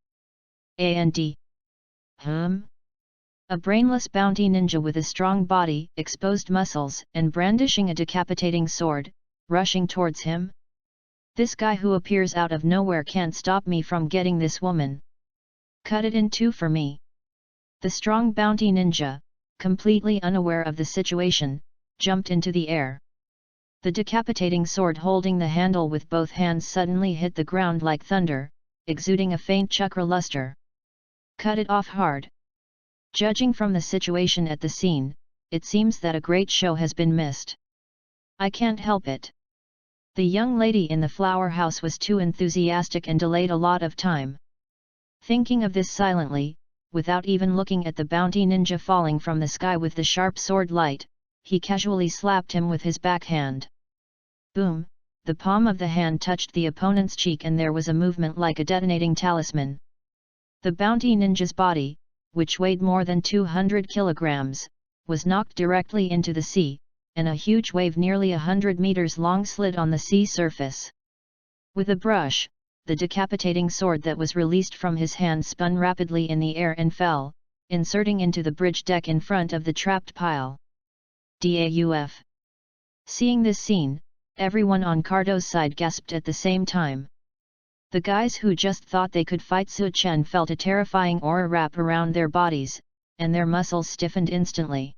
A brainless bounty ninja with a strong body, exposed muscles, and brandishing a decapitating sword, rushing towards him. This guy who appears out of nowhere can't stop me from getting this woman. Cut it in two for me. The strong bounty ninja, completely unaware of the situation, jumped into the air. The decapitating sword holding the handle with both hands suddenly hit the ground like thunder, exuding a faint chakra luster. Cut it off hard. Judging from the situation at the scene, it seems that a great show has been missed. I can't help it. The young lady in the flower house was too enthusiastic and delayed a lot of time. Thinking of this silently, without even looking at the bounty ninja falling from the sky with the sharp sword light, he casually slapped him with his backhand. Boom, the palm of the hand touched the opponent's cheek and there was a movement like a detonating talisman. The bounty ninja's body, which weighed more than 200 kilograms, was knocked directly into the sea, and a huge wave nearly 100 meters long slid on the sea surface. With a brush, the decapitating sword that was released from his hand spun rapidly in the air and fell, inserting into the bridge deck in front of the trapped pile. DAUF. Seeing this scene, everyone on Cardo's side gasped at the same time. The guys who just thought they could fight Su Chen felt a terrifying aura wrap around their bodies, and their muscles stiffened instantly.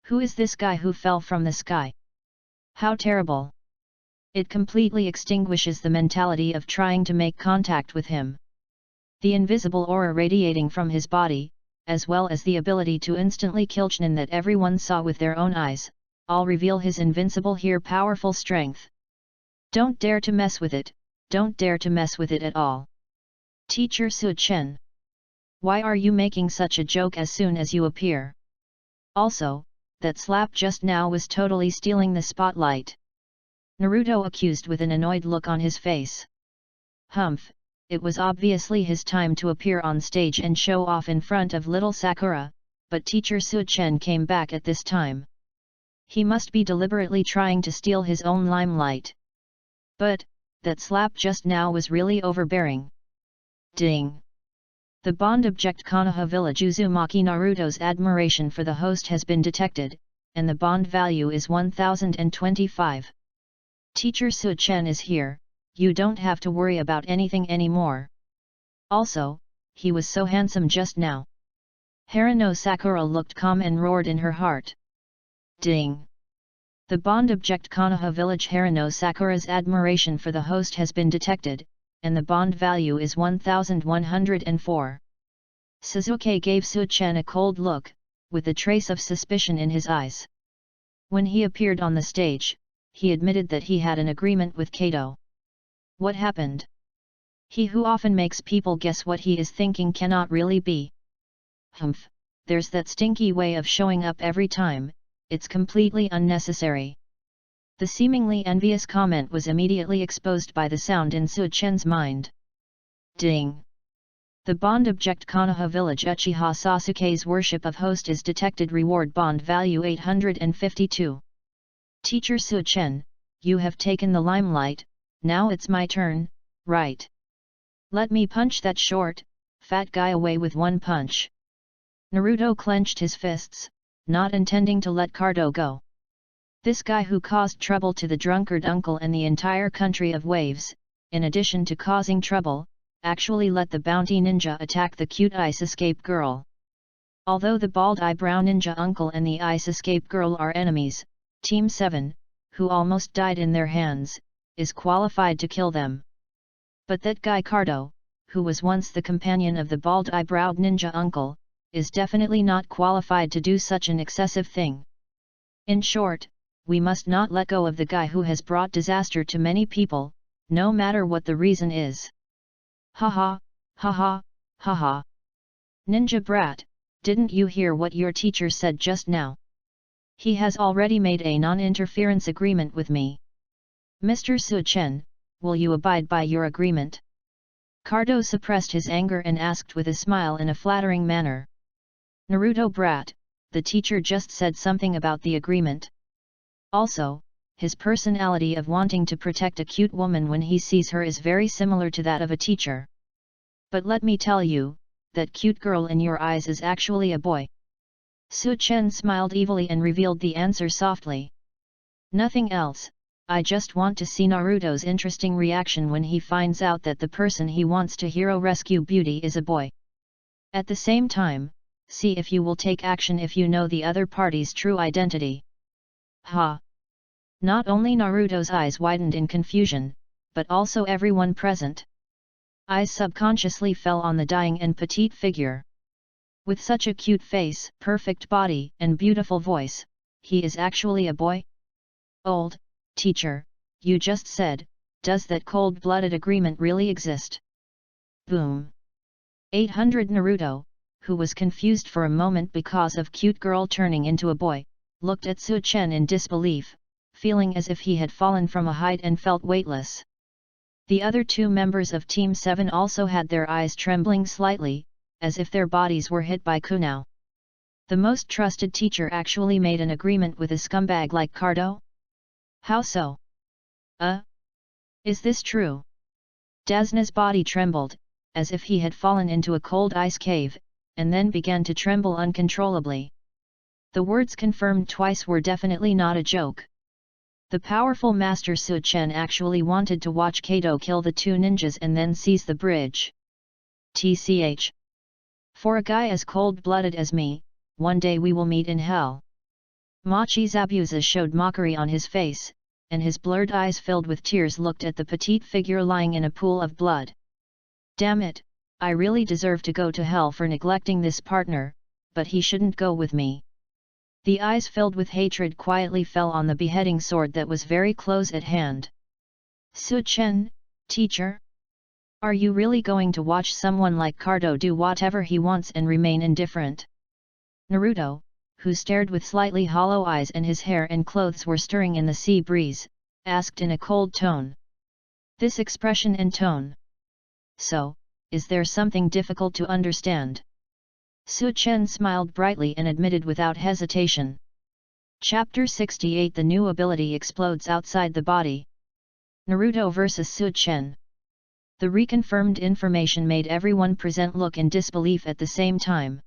Who is this guy who fell from the sky? How terrible! It completely extinguishes the mentality of trying to make contact with him. The invisible aura radiating from his body, as well as the ability to instantly kill Chunin that everyone saw with their own eyes, all reveal his invincible here powerful strength. Don't dare to mess with it, don't dare to mess with it at all. Teacher Su Chen. Why are you making such a joke as soon as you appear? Also, that slap just now was totally stealing the spotlight. Naruto accused with an annoyed look on his face. Humph, it was obviously his time to appear on stage and show off in front of little Sakura, but teacher Su-chen came back at this time. He must be deliberately trying to steal his own limelight. But, that slap just now was really overbearing. Ding! The bond object Konoha village Uzumaki Naruto's admiration for the host has been detected, and the bond value is 1025. Teacher Su-chen is here, you don't have to worry about anything anymore. Also, he was so handsome just now. Harano Sakura looked calm and roared in her heart. Ding! The bond object Konoha village Harano Sakura's admiration for the host has been detected, and the bond value is 1104. Suzuki gave Su-chen a cold look, with a trace of suspicion in his eyes. When he appeared on the stage, he admitted that he had an agreement with Kato. What happened? He who often makes people guess what he is thinking cannot really be. Humph, there's that stinky way of showing up every time, it's completely unnecessary. The seemingly envious comment was immediately exposed by the sound in Su-chen's mind. Ding! The bond object Konoha village Uchiha Sasuke's worship of host is detected, reward bond value 852. Teacher Su-chen, you have taken the limelight, now it's my turn, right? Let me punch that short, fat guy away with one punch. Naruto clenched his fists, not intending to let Cardo go. This guy who caused trouble to the drunkard uncle and the entire country of waves, in addition to causing trouble, actually let the bounty ninja attack the cute ice escape girl. Although the bald eyebrow ninja uncle and the ice escape girl are enemies, Team 7, who almost died in their hands, is qualified to kill them. But that guy Cardo, who was once the companion of the bald eyebrowed ninja uncle, is definitely not qualified to do such an excessive thing. In short, we must not let go of the guy who has brought disaster to many people, no matter what the reason is. Haha, haha, haha. Ninja brat, didn't you hear what your teacher said just now? He has already made a non-interference agreement with me. Mr. Su-chen, will you abide by your agreement? Cardo suppressed his anger and asked with a smile in a flattering manner. Naruto brat, the teacher just said something about the agreement. Also, his personality of wanting to protect a cute woman when he sees her is very similar to that of a teacher. But let me tell you, that cute girl in your eyes is actually a boy. Su-chen smiled evilly and revealed the answer softly. Nothing else, I just want to see Naruto's interesting reaction when he finds out that the person he wants to hero rescue beauty is a boy. At the same time, see if you will take action if you know the other party's true identity. Ha! Not only Naruto's eyes widened in confusion, but also everyone present. Eyes subconsciously fell on the dying and petite figure. With such a cute face, perfect body, and beautiful voice, he is actually a boy? Old teacher, you just said, does that cold-blooded agreement really exist? Boom! 800 Naruto, who was confused for a moment because of cute girl turning into a boy, looked at Su-chen in disbelief, feeling as if he had fallen from a height and felt weightless. The other two members of Team 7 also had their eyes trembling slightly, as if their bodies were hit by kunao. The most trusted teacher actually made an agreement with a scumbag like Cardo? How so? Is this true? Dazna's body trembled, as if he had fallen into a cold ice cave, and then began to tremble uncontrollably. The words confirmed twice were definitely not a joke. The powerful Master Su-chen actually wanted to watch Kato kill the two ninjas and then seize the bridge. TCH. For a guy as cold-blooded as me, one day we will meet in hell. Machizabusa showed mockery on his face, and his blurred eyes filled with tears looked at the petite figure lying in a pool of blood. Damn it, I really deserve to go to hell for neglecting this partner, but he shouldn't go with me. The eyes filled with hatred quietly fell on the beheading sword that was very close at hand. Su-chen, teacher? Are you really going to watch someone like Cardo do whatever he wants and remain indifferent? Naruto, who stared with slightly hollow eyes and his hair and clothes were stirring in the sea breeze, asked in a cold tone. This expression and tone So, is there something difficult to understand? Su Chen smiled brightly and admitted without hesitation. Chapter 68 The new ability explodes outside the body. Naruto vs. Su Chen. The reconfirmed information made everyone present look in disbelief at the same time.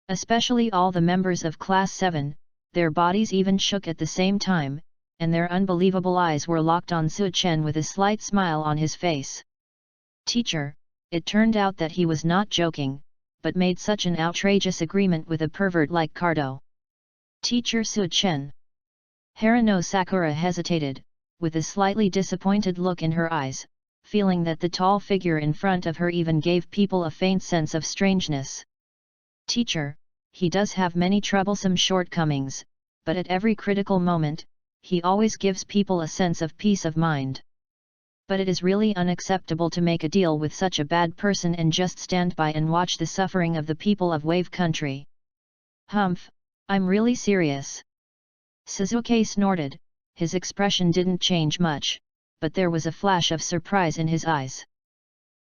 Especially all the members of Class 7, their bodies even shook at the same time, and their unbelievable eyes were locked on Su Chen with a slight smile on his face. Teacher, it turned out that he was not joking, but made such an outrageous agreement with a pervert like Cardo. Teacher Su Chen. Harano Sakura hesitated, with a slightly disappointed look in her eyes, feeling that the tall figure in front of her even gave people a faint sense of strangeness. Teacher, he does have many troublesome shortcomings, but at every critical moment, he always gives people a sense of peace of mind. But it is really unacceptable to make a deal with such a bad person and just stand by and watch the suffering of the people of Wave Country. Humph, I'm really serious. Suzuki snorted, his expression didn't change much, but there was a flash of surprise in his eyes.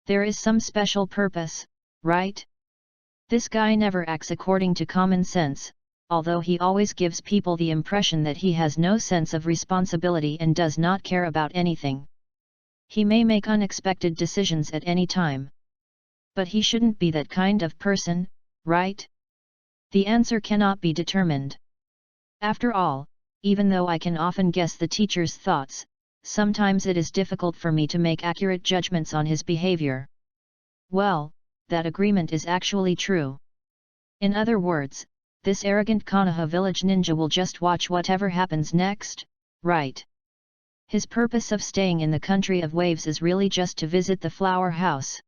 There is some special purpose, right? This guy never acts according to common sense, although he always gives people the impression that he has no sense of responsibility and does not care about anything. He may make unexpected decisions at any time. But he shouldn't be that kind of person, right? The answer cannot be determined. After all, even though I can often guess the teacher's thoughts, sometimes it is difficult for me to make accurate judgments on his behavior. Well, that agreement is actually true. In other words, this arrogant Konoha village ninja will just watch whatever happens next, right? His purpose of staying in the country of waves is really just to visit the flower house.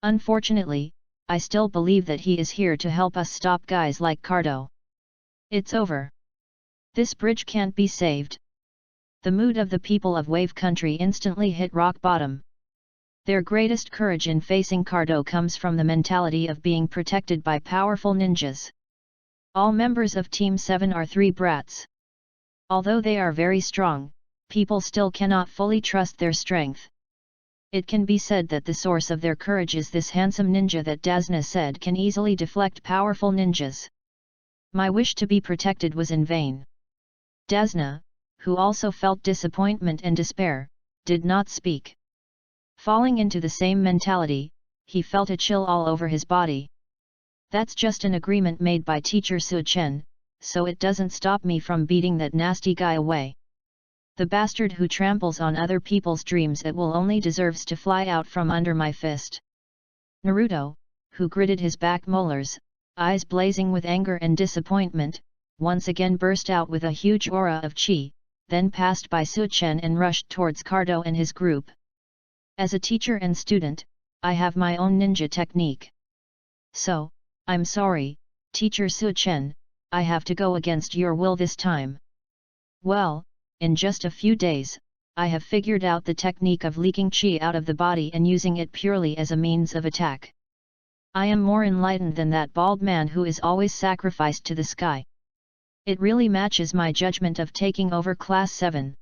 Unfortunately, I still believe that he is here to help us stop guys like Cardo. It's over. This bridge can't be saved. The mood of the people of Wave Country instantly hit rock bottom. Their greatest courage in facing Cardo comes from the mentality of being protected by powerful ninjas. All members of Team 7 are three brats. Although they are very strong, people still cannot fully trust their strength. It can be said that the source of their courage is this handsome ninja that Dazna said can easily deflect powerful ninjas. My wish to be protected was in vain. Dazna, who also felt disappointment and despair, did not speak. Falling into the same mentality, he felt a chill all over his body. That's just an agreement made by Teacher Su Chen, so it doesn't stop me from beating that nasty guy away. The bastard who tramples on other people's dreams, it will only deserves to fly out from under my fist. Naruto, who gritted his back molars, eyes blazing with anger and disappointment, once again burst out with a huge aura of chi, then passed by Su Chen and rushed towards Cardo and his group. As a teacher and student, I have my own ninja technique. So, I'm sorry, Teacher Su Chen, I have to go against your will this time. Well, in just a few days, I have figured out the technique of leaking chi out of the body and using it purely as a means of attack. I am more enlightened than that bald man who is always sacrificed to the sky. It really matches my judgment of taking over Class 7.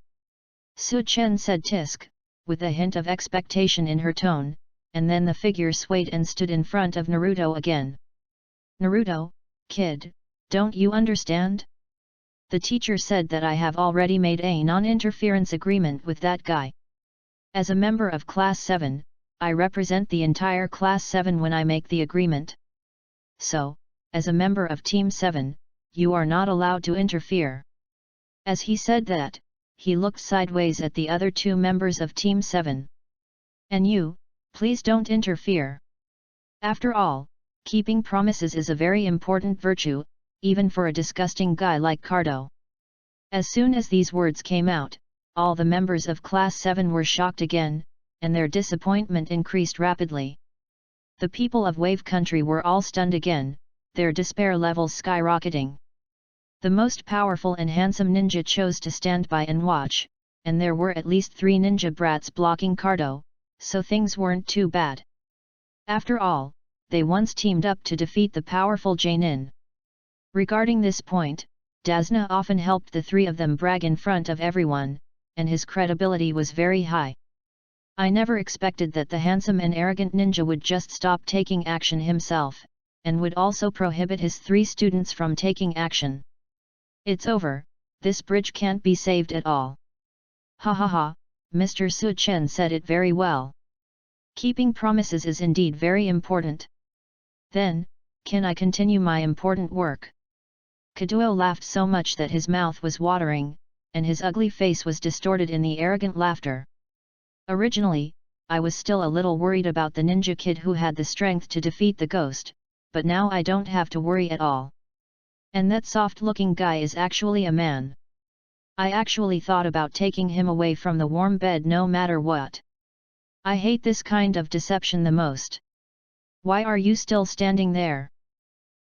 Su Chen said tisk, with a hint of expectation in her tone, and then the figure swayed and stood in front of Naruto again. Naruto, kid, don't you understand? The teacher said that I have already made a non-interference agreement with that guy. As a member of Class 7, I represent the entire Class 7 when I make the agreement. So, as a member of Team 7, you are not allowed to interfere. As he said that, he looked sideways at the other two members of Team 7. And you, please don't interfere. After all, keeping promises is a very important virtue, even for a disgusting guy like Cardo. As soon as these words came out, all the members of Class 7 were shocked again, and their disappointment increased rapidly. The people of Wave Country were all stunned again, their despair levels skyrocketing. The most powerful and handsome ninja chose to stand by and watch, and there were at least 3 ninja brats blocking Cardo, so things weren't too bad. After all, they once teamed up to defeat the powerful Jainin. Regarding this point, Dazna often helped the 3 of them brag in front of everyone, and his credibility was very high. I never expected that the handsome and arrogant ninja would just stop taking action himself, and would also prohibit his 3 students from taking action. It's over, this bridge can't be saved at all. Ha ha ha, Mr. Su Chen said it very well. Keeping promises is indeed very important. Then, can I continue my important work? Kaduo laughed so much that his mouth was watering, and his ugly face was distorted in the arrogant laughter. Originally, I was still a little worried about the ninja kid who had the strength to defeat the ghost, but now I don't have to worry at all. And that soft-looking guy is actually a man. I actually thought about taking him away from the warm bed no matter what. I hate this kind of deception the most. Why are you still standing there?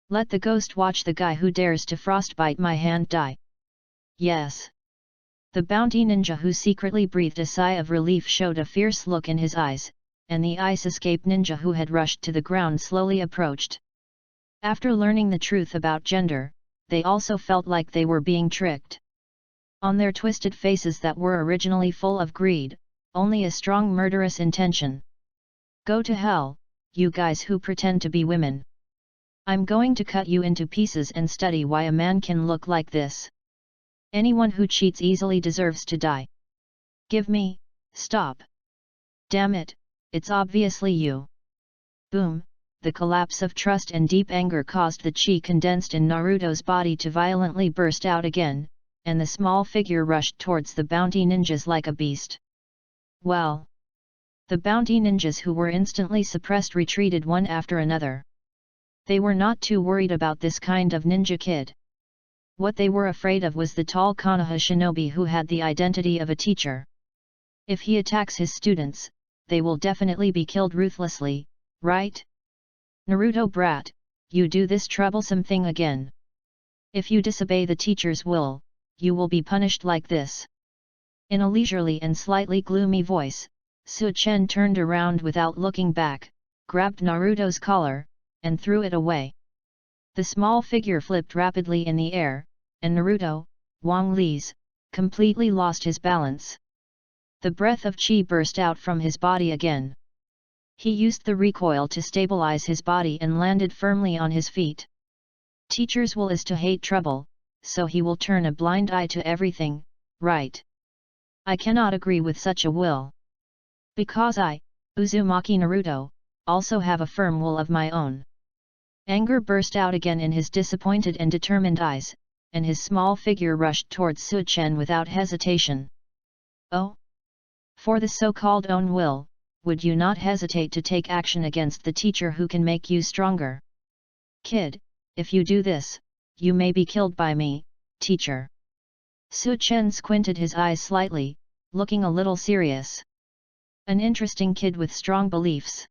Let the ghost watch the guy who dares to frostbite my hand die. Yes. The bounty ninja who secretly breathed a sigh of relief showed a fierce look in his eyes, and the ice escape ninja who had rushed to the ground slowly approached. After learning the truth about gender, they also felt like they were being tricked. On their twisted faces that were originally full of greed, only a strong murderous intention. Go to hell, you guys who pretend to be women. I'm going to cut you into pieces and study why a man can look like this. Anyone who cheats easily deserves to die. Give me, stop. Damn it, it's obviously you. Boom, the collapse of trust and deep anger caused the chi condensed in Naruto's body to violently burst out again, and the small figure rushed towards the bounty ninjas like a beast. Well. The bounty ninjas who were instantly suppressed retreated one after another. They were not too worried about this kind of ninja kid. What they were afraid of was the tall Konoha shinobi who had the identity of a teacher. If he attacks his students, they will definitely be killed ruthlessly, right? Naruto brat, you do this troublesome thing again. If you disobey the teacher's will, you will be punished like this. In a leisurely and slightly gloomy voice, Su Chen turned around without looking back, grabbed Naruto's collar, and threw it away. The small figure flipped rapidly in the air, and Naruto, Wang Li's, completely lost his balance. The breath of chi burst out from his body again. He used the recoil to stabilize his body and landed firmly on his feet. Teacher's will is to hate trouble, so he will turn a blind eye to everything, right? I cannot agree with such a will. Because I, Uzumaki Naruto, also have a firm will of my own. Anger burst out again in his disappointed and determined eyes, and his small figure rushed towards Su Chen without hesitation. Oh? For the so-called own will, would you not hesitate to take action against the teacher who can make you stronger? Kid, if you do this, you may be killed by me, teacher. Su Chen squinted his eyes slightly, looking a little serious. An interesting kid with strong beliefs.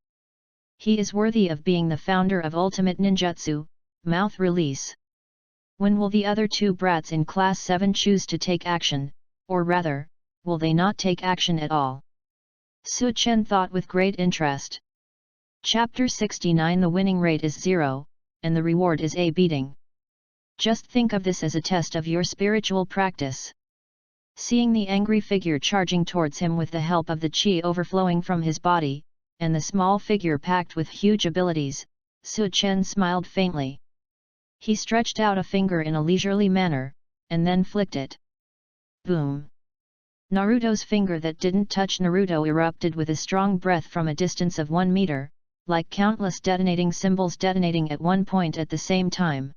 He is worthy of being the founder of Ultimate Ninjutsu, mouth release. When will the other 2 brats in Class 7 choose to take action, or rather, will they not take action at all? Su Chen thought with great interest. Chapter 69 The winning rate is 0, and the reward is a beating. Just think of this as a test of your spiritual practice. Seeing the angry figure charging towards him with the help of the chi overflowing from his body, and the small figure packed with huge abilities, Su Chen smiled faintly. He stretched out a finger in a leisurely manner, and then flicked it. Boom! Naruto's finger that didn't touch Naruto erupted with a strong breath from a distance of 1 meter, like countless detonating symbols detonating at one point at the same time.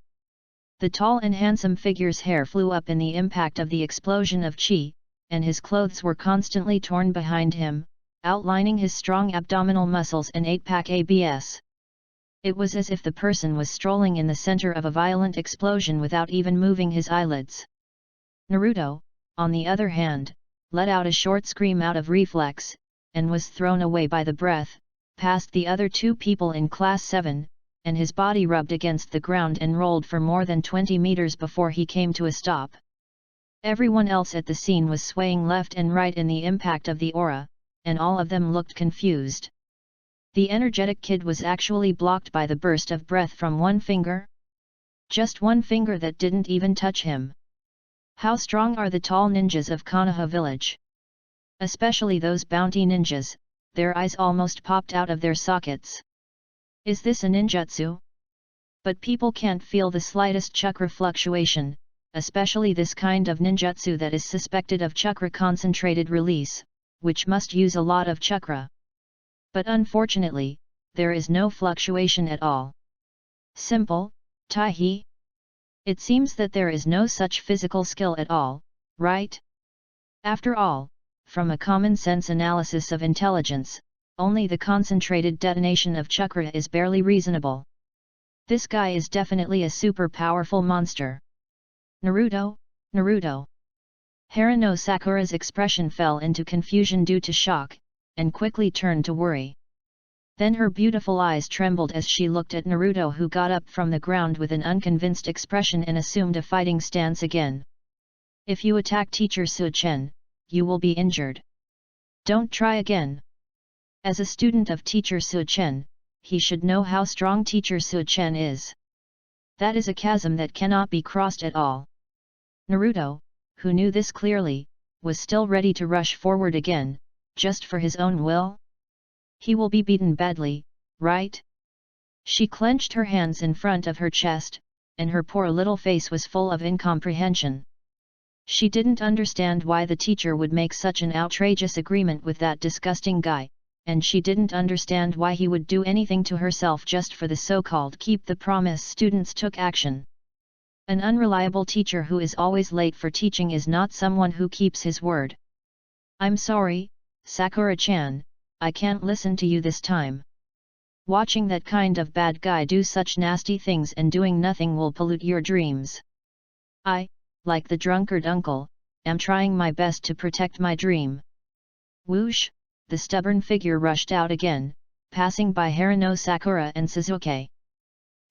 The tall and handsome figure's hair flew up in the impact of the explosion of chi, and his clothes were constantly torn behind him, outlining his strong abdominal muscles and 8-pack abs. It was as if the person was strolling in the center of a violent explosion without even moving his eyelids. Naruto, on the other hand, let out a short scream out of reflex, and was thrown away by the breath, past the other 2 people in Class 7, and his body rubbed against the ground and rolled for more than 20 meters before he came to a stop. Everyone else at the scene was swaying left and right in the impact of the aura, and all of them looked confused. The energetic kid was actually blocked by the burst of breath from 1 finger? Just 1 finger that didn't even touch him. How strong are the tall ninjas of Konoha village? Especially those bounty ninjas, their eyes almost popped out of their sockets. Is this a ninjutsu? But people can't feel the slightest chakra fluctuation, especially this kind of ninjutsu that is suspected of chakra concentrated release, which must use a lot of chakra. But unfortunately, there is no fluctuation at all. Simple, Tai-hi. It seems that there is no such physical skill at all, right? After all, from a common-sense analysis of intelligence, only the concentrated detonation of chakra is barely reasonable. This guy is definitely a super powerful monster. Naruto, Naruto. Haruno Sakura's expression fell into confusion due to shock, and quickly turned to worry. Then her beautiful eyes trembled as she looked at Naruto, who got up from the ground with an unconvinced expression and assumed a fighting stance again. If you attack Teacher Su-chen, you will be injured. Don't try again. As a student of Teacher Su-chen, he should know how strong Teacher Su-chen is. That is a chasm that cannot be crossed at all. Naruto, who knew this clearly, was still ready to rush forward again, just for his own will. He will be beaten badly, right? She clenched her hands in front of her chest, and her poor little face was full of incomprehension. She didn't understand why the teacher would make such an outrageous agreement with that disgusting guy, and she didn't understand why he would do anything to herself just for the so-called keep the promise students took action. An unreliable teacher who is always late for teaching is not someone who keeps his word. I'm sorry, Sakura-chan, I can't listen to you this time. Watching that kind of bad guy do such nasty things and doing nothing will pollute your dreams. I, like the drunkard uncle, am trying my best to protect my dream. Whoosh, the stubborn figure rushed out again, passing by Haruno Sakura and Suzuki.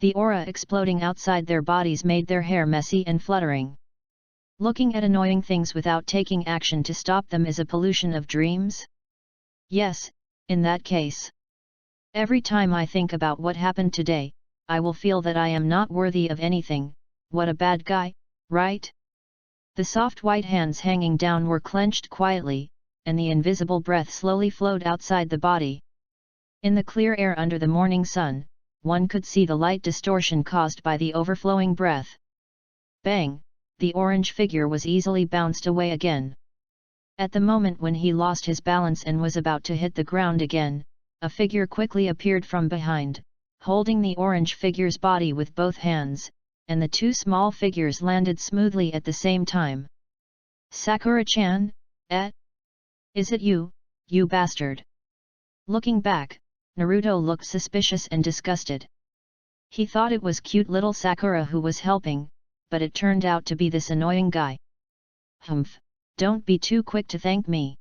The aura exploding outside their bodies made their hair messy and fluttering. Looking at annoying things without taking action to stop them is a pollution of dreams? Yes, in that case. Every time I think about what happened today, I will feel that I am not worthy of anything. What a bad guy, right? The soft white hands hanging down were clenched quietly, and the invisible breath slowly flowed outside the body. In the clear air under the morning sun, one could see the light distortion caused by the overflowing breath. Bang! The orange figure was easily bounced away again. At the moment when he lost his balance and was about to hit the ground again, a figure quickly appeared from behind, holding the orange figure's body with both hands, and the two small figures landed smoothly at the same time. Sakura-chan, eh? Is it you, you bastard? Looking back, Naruto looked suspicious and disgusted. He thought it was cute little Sakura who was helping, but it turned out to be this annoying guy. Humph, don't be too quick to thank me.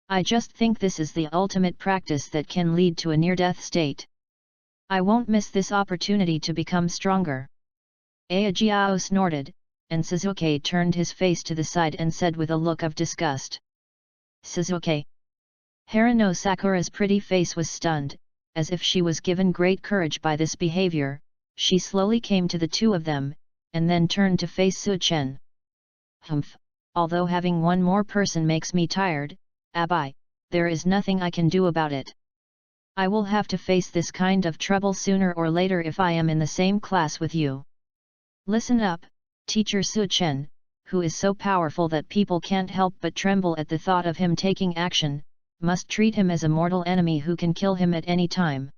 I just think this is the ultimate practice that can lead to a near-death state. I won't miss this opportunity to become stronger. Aojiao snorted, and Suzuki turned his face to the side and said with a look of disgust. Suzuki. Haruno Sakura's pretty face was stunned, as if she was given great courage by this behavior. She slowly came to the two of them, and then turned to face Su-chen. Humph, although having one more person makes me tired, Abai, there is nothing I can do about it. I will have to face this kind of trouble sooner or later if I am in the same class with you. Listen up, Teacher Su-chen, who is so powerful that people can't help but tremble at the thought of him taking action, must treat him as a mortal enemy who can kill him at any time.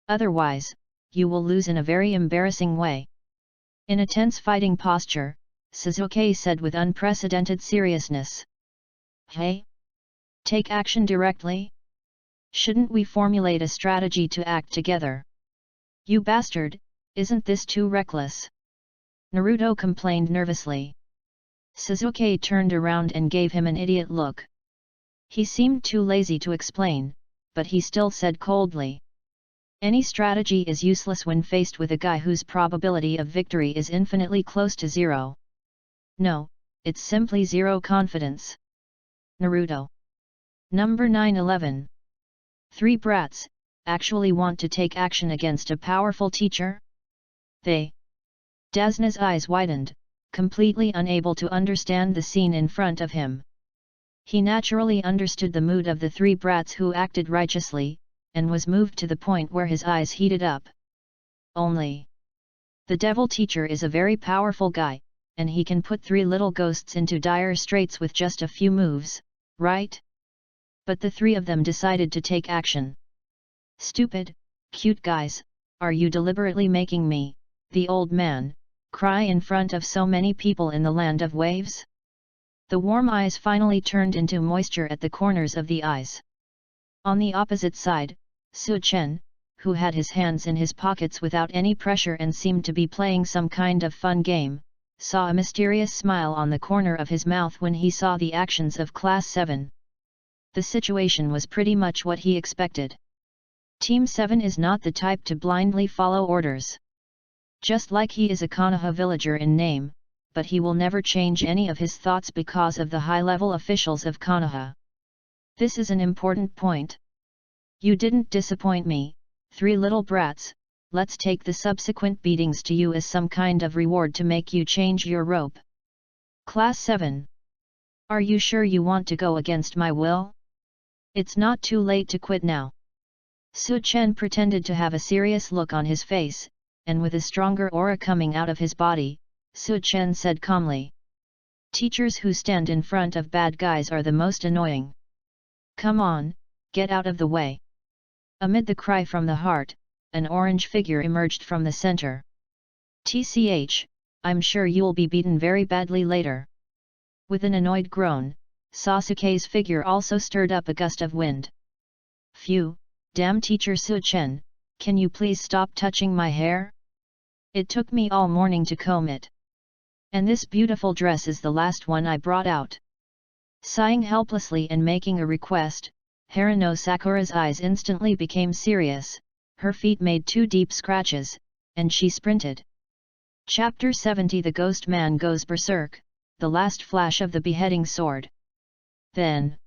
Otherwise, you will lose in a very embarrassing way. In a tense fighting posture, Suzuki said with unprecedented seriousness. Hey? Take action directly? Shouldn't we formulate a strategy to act together? You bastard, isn't this too reckless? Naruto complained nervously. Suzuki turned around and gave him an idiot look. He seemed too lazy to explain, but he still said coldly. Any strategy is useless when faced with a guy whose probability of victory is infinitely close to zero. No, it's simply zero confidence. Naruto. Number 911. Three brats, actually want to take action against a powerful teacher? They. Dasna's eyes widened, completely unable to understand the scene in front of him. He naturally understood the mood of the three brats who acted righteously, and was moved to the point where his eyes heated up. Only the devil teacher is a very powerful guy, and he can put three little ghosts into dire straits with just a few moves, right? But the three of them decided to take action. Stupid, cute guys, are you deliberately making me, the old man, cry in front of so many people in the land of waves? The warm eyes finally turned into moisture at the corners of the eyes. On the opposite side, Su Chen, who had his hands in his pockets without any pressure and seemed to be playing some kind of fun game, saw a mysterious smile on the corner of his mouth when he saw the actions of Class 7. The situation was pretty much what he expected. Team 7 is not the type to blindly follow orders. Just like he is a Konoha villager in name, but he will never change any of his thoughts because of the high-level officials of Konoha. This is an important point. You didn't disappoint me, three little brats. Let's take the subsequent beatings to you as some kind of reward to make you change your rope. Class 7. Are you sure you want to go against my will? It's not too late to quit now. Su Chen pretended to have a serious look on his face, and with a stronger aura coming out of his body, Su Chen said calmly. Teachers who stand in front of bad guys are the most annoying. Come on, get out of the way. Amid the cry from the heart, an orange figure emerged from the center. TCH, I'm sure you'll be beaten very badly later. With an annoyed groan, Sasuke's figure also stirred up a gust of wind. Phew, damn teacher Su Chen, can you please stop touching my hair? It took me all morning to comb it. And this beautiful dress is the last one I brought out. Sighing helplessly and making a request, Harano Sakura's eyes instantly became serious, her feet made 2 deep scratches, and she sprinted. Chapter 70 The Ghost Man Goes Berserk, the last flash of the beheading sword. Then,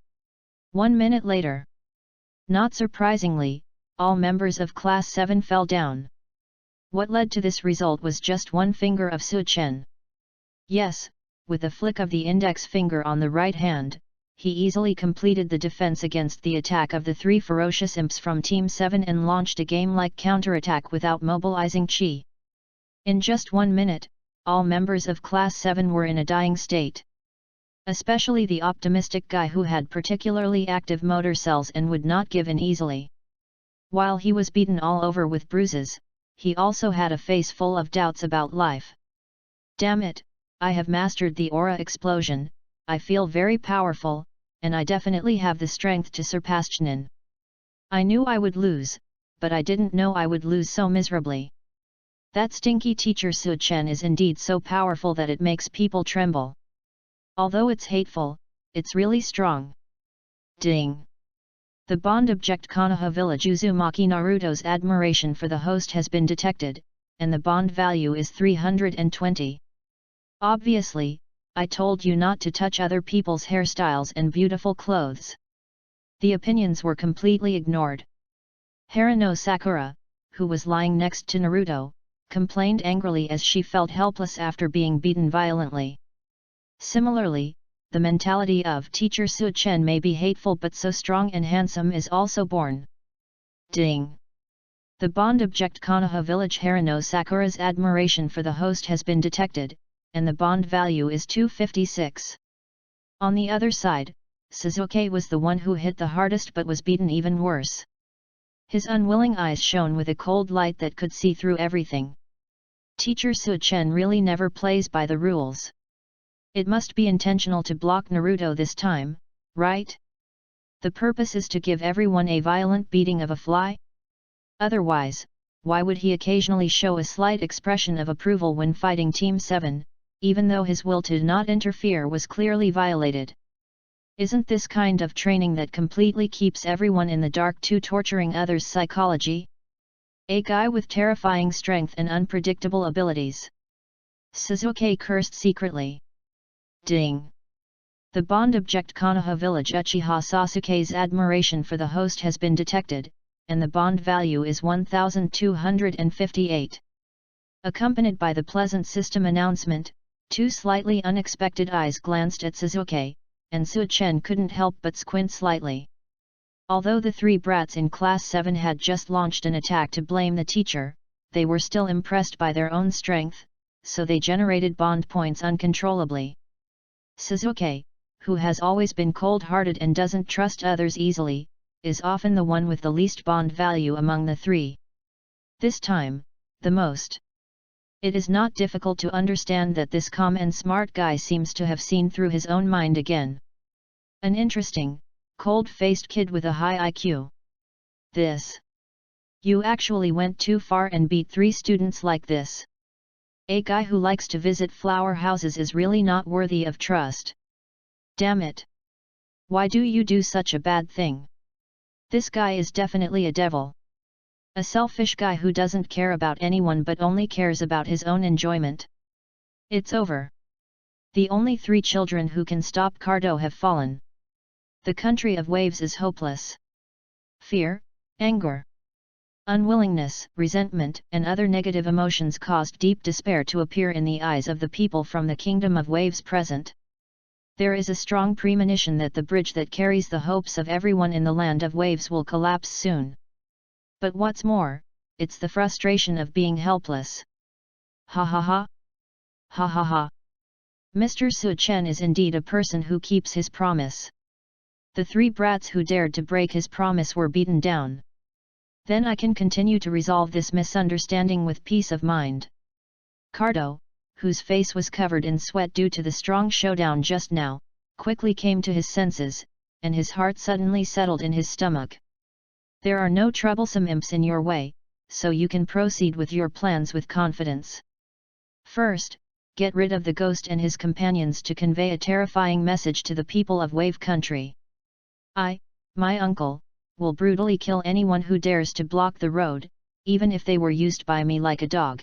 1 minute later. Not surprisingly, all members of Class 7 fell down. What led to this result was just one finger of Su Chen. Yes, with a flick of the index finger on the right hand, he easily completed the defense against the attack of the 3 ferocious imps from Team 7 and launched a game-like counterattack without mobilizing chi. In just 1 minute, all members of Class 7 were in a dying state. Especially the optimistic guy who had particularly active motor cells and would not give in easily. While he was beaten all over with bruises, he also had a face full of doubts about life. Damn it, I have mastered the aura explosion, I feel very powerful, and I definitely have the strength to surpass Chunin. I knew I would lose, but I didn't know I would lose so miserably. That stinky teacher Su Chen is indeed so powerful that it makes people tremble. Although it's hateful, it's really strong. Ding! The bond object Konoha village Uzumaki Naruto's admiration for the host has been detected, and the bond value is 320. Obviously, I told you not to touch other people's hairstyles and beautiful clothes. The opinions were completely ignored. Harano Sakura, who was lying next to Naruto, complained angrily as she felt helpless after being beaten violently. Similarly, the mentality of teacher Su Chen may be hateful but so strong and handsome is also born. Ding! The bond object Konoha village Harano Sakura's admiration for the host has been detected, and the bond value is 256. On the other side, Sasuke was the one who hit the hardest but was beaten even worse. His unwilling eyes shone with a cold light that could see through everything. Teacher Su Chen really never plays by the rules. It must be intentional to block Naruto this time, right? The purpose is to give everyone a violent beating of a fly? Otherwise, why would he occasionally show a slight expression of approval when fighting Team 7, even though his will to not interfere was clearly violated? Isn't this kind of training that completely keeps everyone in the dark to torturing others' psychology? A guy with terrifying strength and unpredictable abilities. Sasuke cursed secretly. Ding! The bond object Konoha village Uchiha Sasuke's admiration for the host has been detected, and the bond value is 1258. Accompanied by the pleasant system announcement, 2 slightly unexpected eyes glanced at Sasuke, and Su-chen couldn't help but squint slightly. Although the three brats in Class 7 had just launched an attack to blame the teacher, they were still impressed by their own strength, so they generated bond points uncontrollably. Suzuki, who has always been cold-hearted and doesn't trust others easily, is often the one with the least bond value among the three. This time, the most. It is not difficult to understand that this calm and smart guy seems to have seen through his own mind again. An interesting, cold-faced kid with a high IQ. This. You actually went too far and beat 3 students like this. A guy who likes to visit flower houses is really not worthy of trust. Damn it. Why do you do such a bad thing? This guy is definitely a devil. A selfish guy who doesn't care about anyone but only cares about his own enjoyment. It's over. The only 3 children who can stop Cardo have fallen. The country of waves is hopeless. Fear, anger, unwillingness, resentment, and other negative emotions caused deep despair to appear in the eyes of the people from the kingdom of waves present. There is a strong premonition that the bridge that carries the hopes of everyone in the land of waves will collapse soon. But what's more, it's the frustration of being helpless. Ha ha ha. Ha ha ha. Mr. Su-chen is indeed a person who keeps his promise. The 3 brats who dared to break his promise were beaten down. Then I can continue to resolve this misunderstanding with peace of mind. Cardo, whose face was covered in sweat due to the strong showdown just now, quickly came to his senses, and his heart suddenly settled in his stomach. There are no troublesome imps in your way, so you can proceed with your plans with confidence. First, get rid of the ghost and his companions to convey a terrifying message to the people of Wave Country. My uncle, will brutally kill anyone who dares to block the road, even if they were used by me like a dog.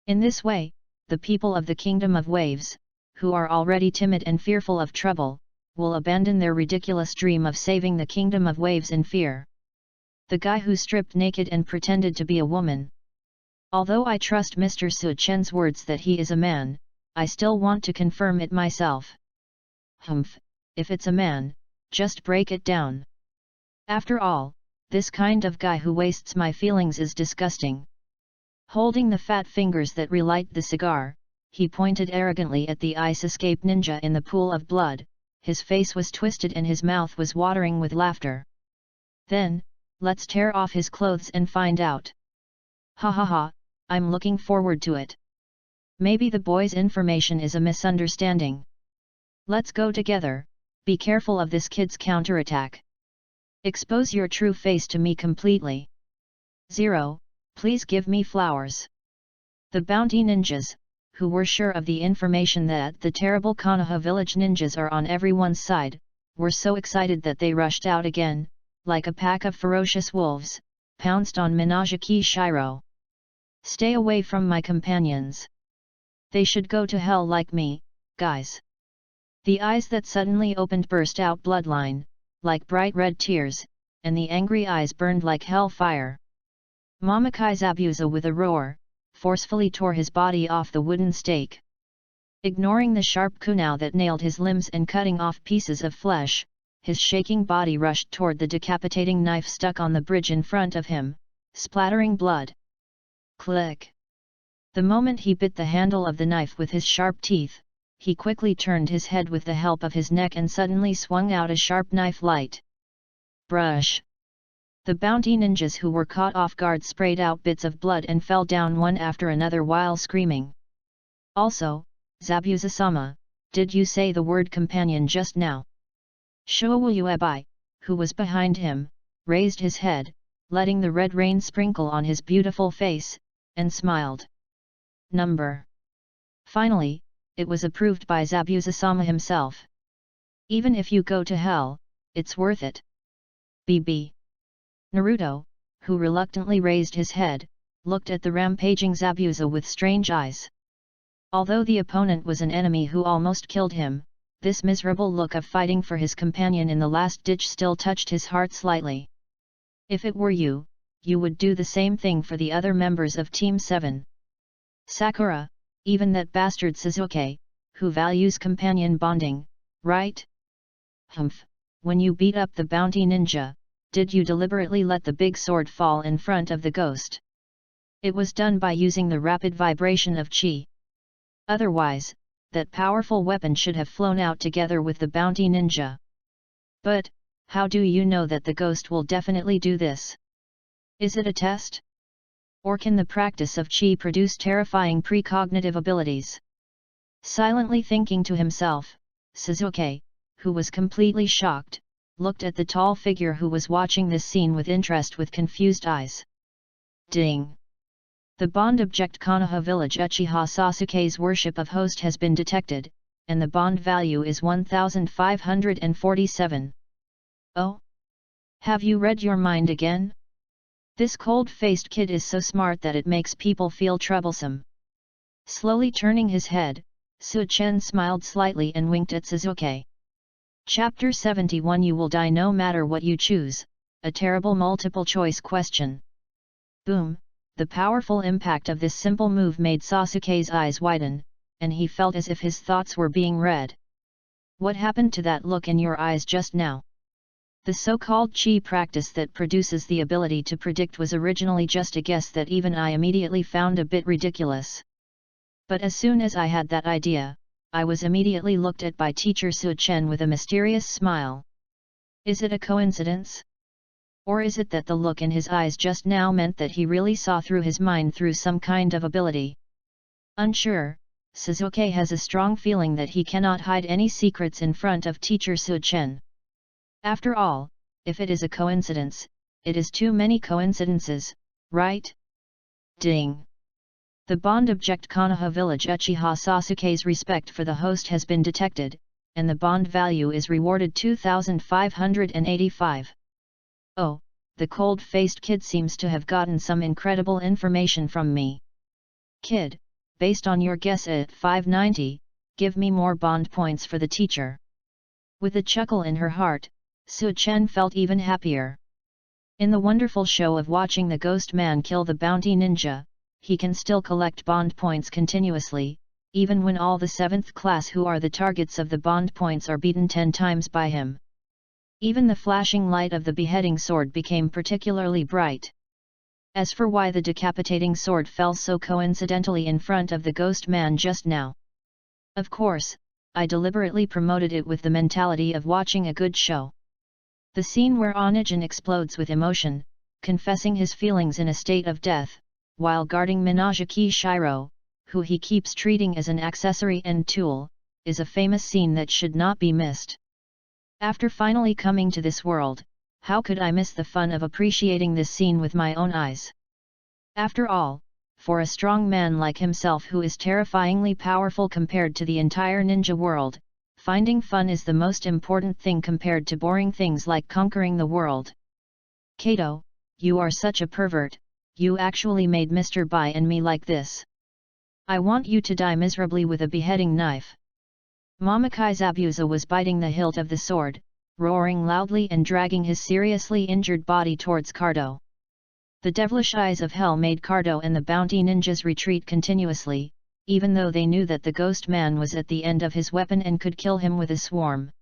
In this way, the people of the Kingdom of Waves, who are already timid and fearful of trouble, will abandon their ridiculous dream of saving the Kingdom of Waves in fear. The guy who stripped naked and pretended to be a woman. Although I trust Mr. Su-chen's words that he is a man, I still want to confirm it myself. Humph, if it's a man, just break it down. After all, this kind of guy who wastes my feelings is disgusting. Holding the fat fingers that relight the cigar, he pointed arrogantly at the ice escape ninja in the pool of blood, his face was twisted and his mouth was watering with laughter. Then, let's tear off his clothes and find out. Ha ha ha, I'm looking forward to it. Maybe the boy's information is a misunderstanding. Let's go together, be careful of this kid's counterattack. Expose your true face to me completely. 0, please give me flowers. The bounty ninjas, who were sure of the information that the terrible Konoha village ninjas are on everyone's side, were so excited that they rushed out again, like a pack of ferocious wolves, pounced on Minajiki Shiro. Stay away from my companions. They should go to hell like me, guys. The eyes that suddenly opened burst out bloodline, like bright red tears, and the angry eyes burned like hellfire. Mamakai Zabuza with a roar, forcefully tore his body off the wooden stake. Ignoring the sharp kunai that nailed his limbs and cutting off pieces of flesh, his shaking body rushed toward the decapitating knife stuck on the bridge in front of him, splattering blood. Click! The moment he bit the handle of the knife with his sharp teeth, he quickly turned his head with the help of his neck and suddenly swung out a sharp knife light. Brush! The bounty ninjas who were caught off guard sprayed out bits of blood and fell down one after another while screaming. Also, Zabuza-sama, did you say the word companion just now? Shouyuebai, who was behind him, raised his head, letting the red rain sprinkle on his beautiful face, and smiled. Number. Finally, it was approved by Zabuza-sama himself. Even if you go to hell, it's worth it. BB. Naruto, who reluctantly raised his head, looked at the rampaging Zabuza with strange eyes. Although the opponent was an enemy who almost killed him, this miserable look of fighting for his companion in the last ditch still touched his heart slightly. If it were you, you would do the same thing for the other members of Team 7. Sakura, even that bastard Suzuki, who values companion bonding, right? Humph, when you beat up the bounty ninja, did you deliberately let the big sword fall in front of the ghost? It was done by using the rapid vibration of chi. Otherwise, that powerful weapon should have flown out together with the bounty ninja. But, how do you know that the ghost will definitely do this? Is it a test? Or can the practice of chi produce terrifying precognitive abilities? Silently thinking to himself, Suzuki, who was completely shocked, looked at the tall figure who was watching this scene with interest with confused eyes. Ding! The bond object Konoha village Uchiha Sasuke's worship of host has been detected, and the bond value is 1547. Oh? Have you read your mind again? This cold-faced kid is so smart that it makes people feel troublesome. Slowly turning his head, Su-chen smiled slightly and winked at Suzuki. Chapter 71 You will die no matter what you choose, a terrible multiple-choice question. Boom! The powerful impact of this simple move made Sasuke's eyes widen, and he felt as if his thoughts were being read. What happened to that look in your eyes just now? The so-called chi practice that produces the ability to predict was originally just a guess that even I immediately found a bit ridiculous. But as soon as I had that idea, I was immediately looked at by teacher Su-chen with a mysterious smile. Is it a coincidence? Or is it that the look in his eyes just now meant that he really saw through his mind through some kind of ability? Unsure, Suzuki has a strong feeling that he cannot hide any secrets in front of teacher Su-chen. After all, if it is a coincidence, it is too many coincidences, right? Ding! The bond object Konoha village Uchiha Sasuke's respect for the host has been detected, and the bond value is rewarded 2585. Oh, the cold-faced kid seems to have gotten some incredible information from me. Kid, based on your guess at 590, give me more bond points for the teacher. With a chuckle in her heart, Su-chen felt even happier. In the wonderful show of watching the ghost man kill the bounty ninja, he can still collect bond points continuously, even when all the 7th class who are the targets of the bond points are beaten 10 times by him. Even the flashing light of the beheading sword became particularly bright. As for why the decapitating sword fell so coincidentally in front of the ghost man just now. Of course, I deliberately promoted it with the mentality of watching a good show. The scene where Onijin explodes with emotion, confessing his feelings in a state of death, while guarding Minajiki Shiro, who he keeps treating as an accessory and tool, is a famous scene that should not be missed. After finally coming to this world, how could I miss the fun of appreciating this scene with my own eyes? After all, for a strong man like himself who is terrifyingly powerful compared to the entire ninja world, finding fun is the most important thing compared to boring things like conquering the world. Kato, you are such a pervert, you actually made Mr. Bai and me like this. I want you to die miserably with a beheading knife. Mamakai Zabuza was biting the hilt of the sword, roaring loudly and dragging his seriously injured body towards Cardo. The devilish eyes of hell made Cardo and the bounty ninjas retreat continuously, even though they knew that the ghost man was at the end of his weapon and could kill him with a swarm.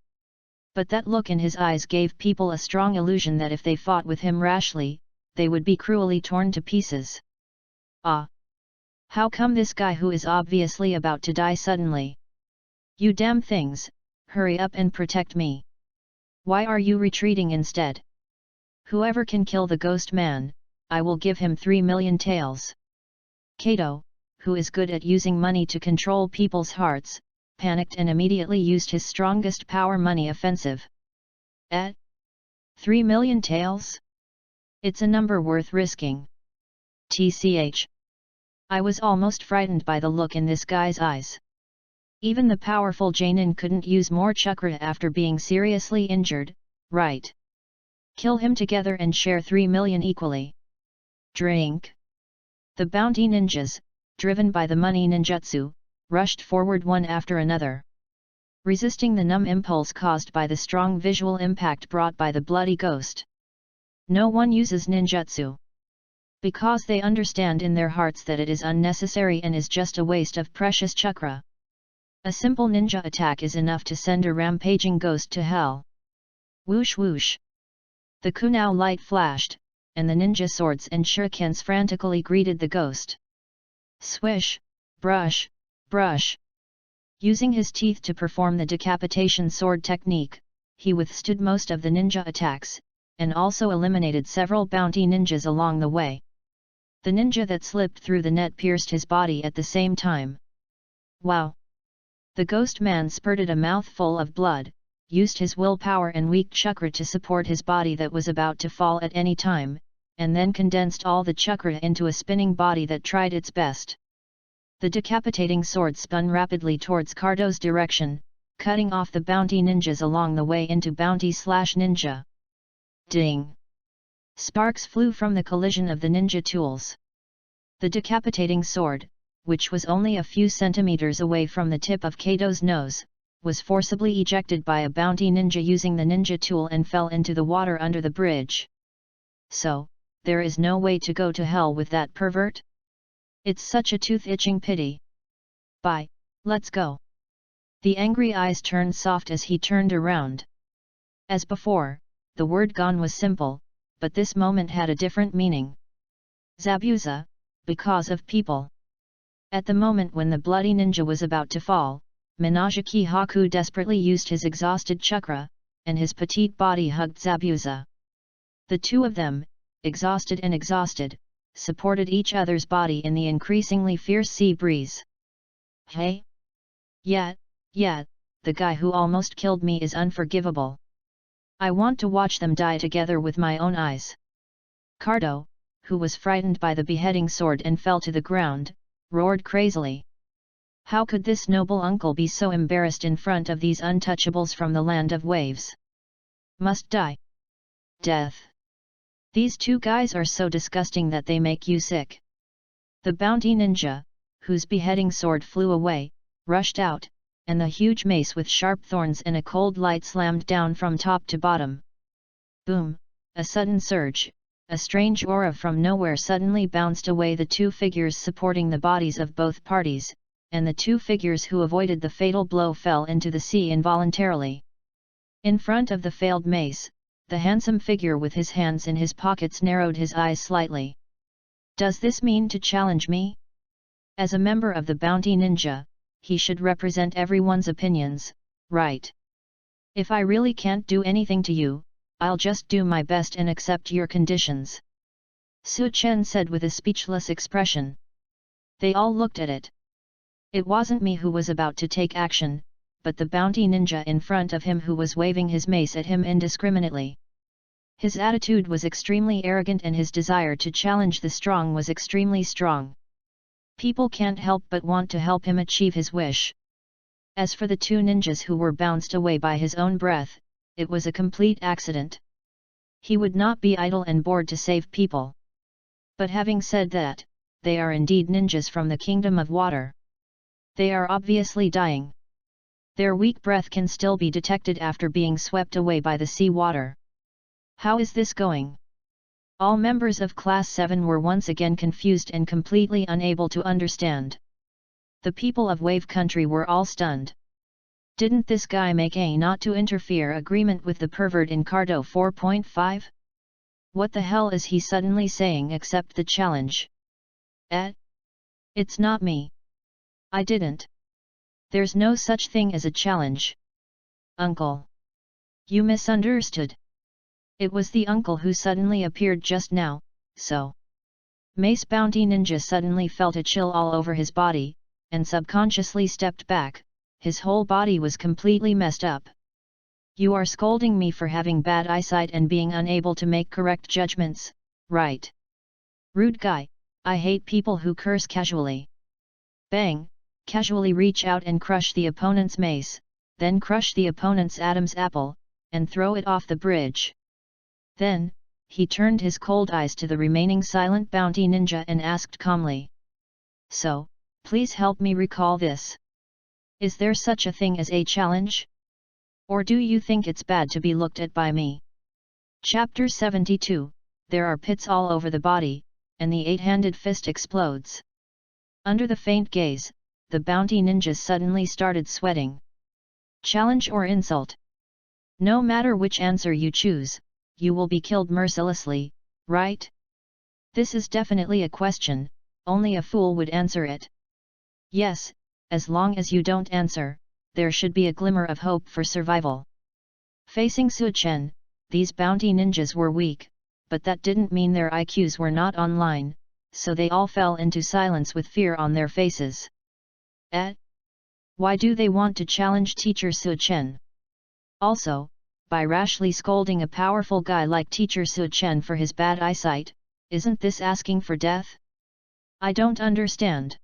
But that look in his eyes gave people a strong illusion that if they fought with him rashly, they would be cruelly torn to pieces. Ah! How come this guy who is obviously about to die suddenly? You damn things, hurry up and protect me. Why are you retreating instead? Whoever can kill the ghost man, I will give him 3 million taels. Kato, who is good at using money to control people's hearts, panicked and immediately used his strongest power money offensive. 3 million taels? It's a number worth risking. TCH. I was almost frightened by the look in this guy's eyes. Even the powerful Jainin couldn't use more chakra after being seriously injured, right? Kill him together and share 3 million equally. Drink. The bounty ninjas, driven by the money ninjutsu, rushed forward one after another. Resisting the numb impulse caused by the strong visual impact brought by the bloody ghost. No one uses ninjutsu. Because they understand in their hearts that it is unnecessary and is just a waste of precious chakra. A simple ninja attack is enough to send a rampaging ghost to hell. Whoosh whoosh. The kunai light flashed, and the ninja swords and shurikens frantically greeted the ghost. Swish, brush, brush. Using his teeth to perform the decapitation sword technique, he withstood most of the ninja attacks, and also eliminated several bounty ninjas along the way. The ninja that slipped through the net pierced his body at the same time. Wow! The ghost man spurted a mouthful of blood, used his willpower and weak chakra to support his body that was about to fall at any time, and then condensed all the chakra into a spinning body that tried its best. The decapitating sword spun rapidly towards Cardo's direction, cutting off the bounty ninjas along the way into bounty/ninja. Ding! Sparks flew from the collision of the ninja tools. The decapitating sword, which was only a few centimeters away from the tip of Kato's nose, was forcibly ejected by a bounty ninja using the ninja tool and fell into the water under the bridge. So, there is no way to go to hell with that pervert? It's such a tooth-itching pity. Bye, let's go. The angry eyes turned soft as he turned around. As before, the word gone was simple, but this moment had a different meaning. Zabuza, because of people. At the moment when the bloody ninja was about to fall, Minajiki Haku desperately used his exhausted chakra, and his petite body hugged Zabuza. The two of them, exhausted and exhausted, supported each other's body in the increasingly fierce sea breeze. Hey? Yet, the guy who almost killed me is unforgivable. I want to watch them die together with my own eyes. Cardo, who was frightened by the beheading sword and fell to the ground, roared crazily. How could this noble uncle be so embarrassed in front of these untouchables from the land of waves? Must die. Death. These two guys are so disgusting that they make you sick. The bounty ninja, whose beheading sword flew away, rushed out, and the huge mace with sharp thorns and a cold light slammed down from top to bottom. Boom! A sudden surge, a strange aura from nowhere suddenly bounced away the two figures supporting the bodies of both parties, and the two figures who avoided the fatal blow fell into the sea involuntarily. In front of the failed mace, the handsome figure with his hands in his pockets narrowed his eyes slightly. Does this mean to challenge me? As a member of the bounty ninja, he should represent everyone's opinions, right? If I really can't do anything to you, I'll just do my best and accept your conditions. Su Chen said with a speechless expression. They all looked at it. It wasn't me who was about to take action, but the bounty ninja in front of him who was waving his mace at him indiscriminately. His attitude was extremely arrogant and his desire to challenge the strong was extremely strong. People can't help but want to help him achieve his wish. As for the two ninjas who were bounced away by his own breath, it was a complete accident. He would not be idle and bored to save people. But having said that, they are indeed ninjas from the kingdom of water. They are obviously dying. Their weak breath can still be detected after being swept away by the sea water. How is this going? All members of Class 7 were once again confused and completely unable to understand. The people of Wave Country were all stunned. Didn't this guy make a not to interfere agreement with the pervert in Cardo 4.5? What the hell is he suddenly saying accept the challenge? It's not me. I didn't. There's no such thing as a challenge. Uncle. You misunderstood. It was the uncle who suddenly appeared just now, so. Mace Bounty Ninja suddenly felt a chill all over his body, and subconsciously stepped back, his whole body was completely messed up. You are scolding me for having bad eyesight and being unable to make correct judgments, right? Rude guy, I hate people who curse casually. Bang, casually reach out and crush the opponent's mace, then crush the opponent's Adam's apple, and throw it off the bridge. Then, he turned his cold eyes to the remaining silent bounty ninja and asked calmly. So, please help me recall this. Is there such a thing as a challenge? Or do you think it's bad to be looked at by me? Chapter 72, There are pits all over the body, and the eight-handed fist explodes. Under the faint gaze, the bounty ninjas suddenly started sweating. Challenge or insult? No matter which answer you choose, you will be killed mercilessly, right? This is definitely a question, only a fool would answer it. Yes, as long as you don't answer, there should be a glimmer of hope for survival. Facing Su Chen, these bounty ninjas were weak, but that didn't mean their IQs were not online, so they all fell into silence with fear on their faces. Why do they want to challenge Teacher Su Chen? Also, by rashly scolding a powerful guy like Teacher Su Chen for his bad eyesight, isn't this asking for death? I don't understand.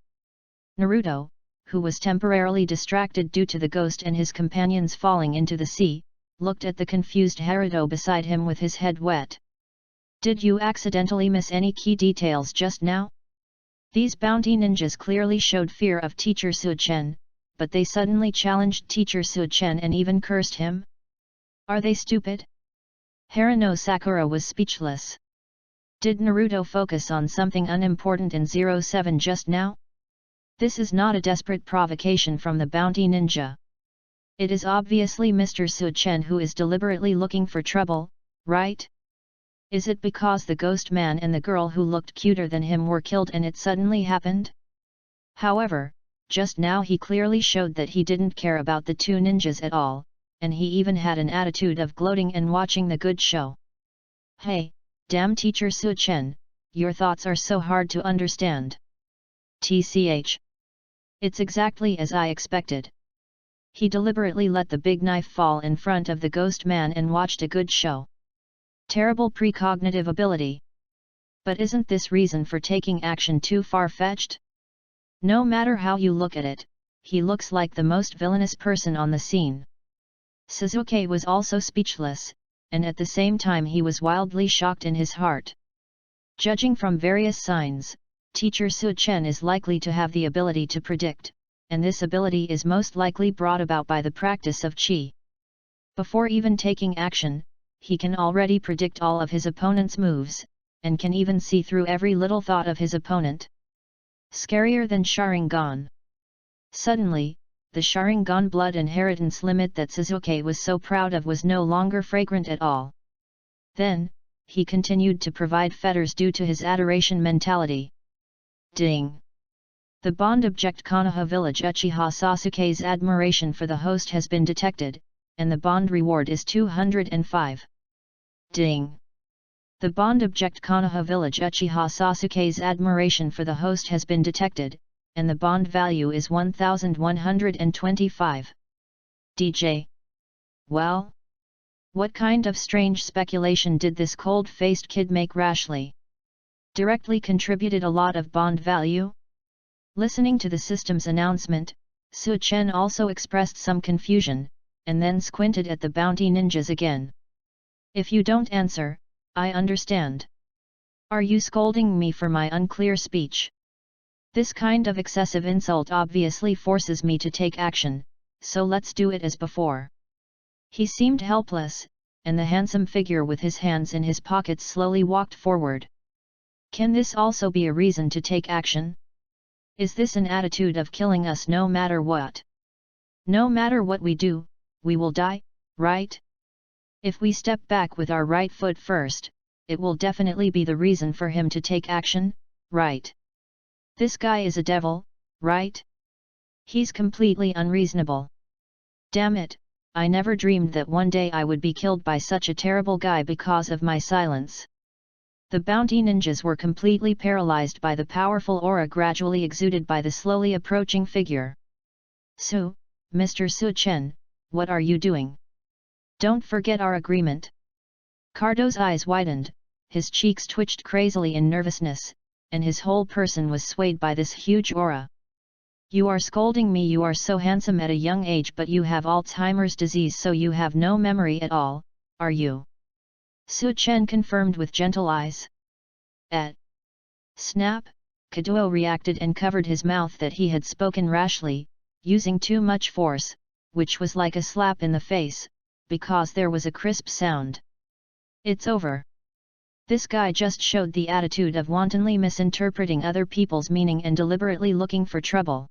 Naruto, who was temporarily distracted due to the ghost and his companions falling into the sea, looked at the confused Haruto beside him with his head wet. Did you accidentally miss any key details just now? These bounty ninjas clearly showed fear of Teacher Su Chen, but they suddenly challenged Teacher Su Chen and even cursed him? Are they stupid? Haruno Sakura was speechless. Did Naruto focus on something unimportant in 07 just now? This is not a desperate provocation from the bounty ninja. It is obviously Mr. Su Chen who is deliberately looking for trouble, right? Is it because the ghost man and the girl who looked cuter than him were killed and it suddenly happened? However, just now he clearly showed that he didn't care about the two ninjas at all, and he even had an attitude of gloating and watching the good show. Hey, damn Teacher Su Chen, your thoughts are so hard to understand. TCH. It's exactly as I expected. He deliberately let the big knife fall in front of the ghost man and watched a good show. Terrible precognitive ability. But isn't this reason for taking action too far-fetched? No matter how you look at it, he looks like the most villainous person on the scene. Sasuke was also speechless, and at the same time he was wildly shocked in his heart. Judging from various signs, Teacher Su Chen is likely to have the ability to predict, and this ability is most likely brought about by the practice of Qi. Before even taking action, he can already predict all of his opponent's moves, and can even see through every little thought of his opponent. Scarier than Sharingan. Suddenly, the Sharingan blood inheritance limit that Sasuke was so proud of was no longer fragrant at all. Then, he continued to provide fetters due to his adoration mentality. Ding! The bond object Konoha Village Uchiha Sasuke's admiration for the host has been detected, and the bond reward is 205. Ding! The bond object Konoha Village Uchiha Sasuke's admiration for the host has been detected, and the bond value is 1125. DJ. Well? What kind of strange speculation did this cold-faced kid make rashly? Directly contributed a lot of bond value? Listening to the system's announcement, Su Chen also expressed some confusion, and then squinted at the bounty ninjas again. If you don't answer, I understand. Are you scolding me for my unclear speech? This kind of excessive insult obviously forces me to take action, so let's do it as before. He seemed helpless, and the handsome figure with his hands in his pockets slowly walked forward. Can this also be a reason to take action? Is this an attitude of killing us no matter what? No matter what we do, we will die, right? If we step back with our right foot first, it will definitely be the reason for him to take action, right? This guy is a devil, right? He's completely unreasonable. Damn it, I never dreamed that one day I would be killed by such a terrible guy because of my silence. The bounty ninjas were completely paralyzed by the powerful aura gradually exuded by the slowly approaching figure. Mr. Su Chen, what are you doing? Don't forget our agreement. Cardo's eyes widened, his cheeks twitched crazily in nervousness, and his whole person was swayed by this huge aura. You are scolding me. You are so handsome at a young age, but you have Alzheimer's disease, so you have no memory at all, are you? Su Chen confirmed with gentle eyes. Snap, Kaduo reacted and covered his mouth that he had spoken rashly, using too much force, which was like a slap in the face, because there was a crisp sound. It's over. This guy just showed the attitude of wantonly misinterpreting other people's meaning and deliberately looking for trouble.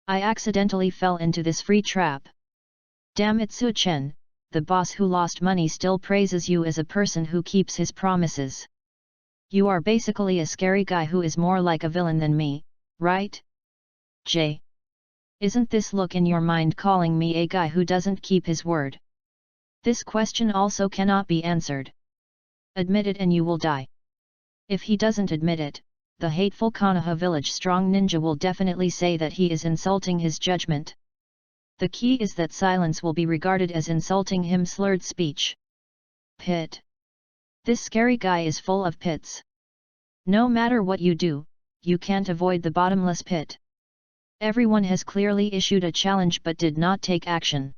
I accidentally fell into this free trap. Damn it, Su Chen, the boss who lost money still praises you as a person who keeps his promises. You are basically a scary guy who is more like a villain than me, right? J. Isn't this look in your mind calling me a guy who doesn't keep his word? This question also cannot be answered. Admit it and you will die. If he doesn't admit it, the hateful Konoha village strong ninja will definitely say that he is insulting his judgment. The key is that silence will be regarded as insulting him. Slurred speech. Pit. This scary guy is full of pits. No matter what you do, you can't avoid the bottomless pit. Everyone has clearly issued a challenge but did not take action.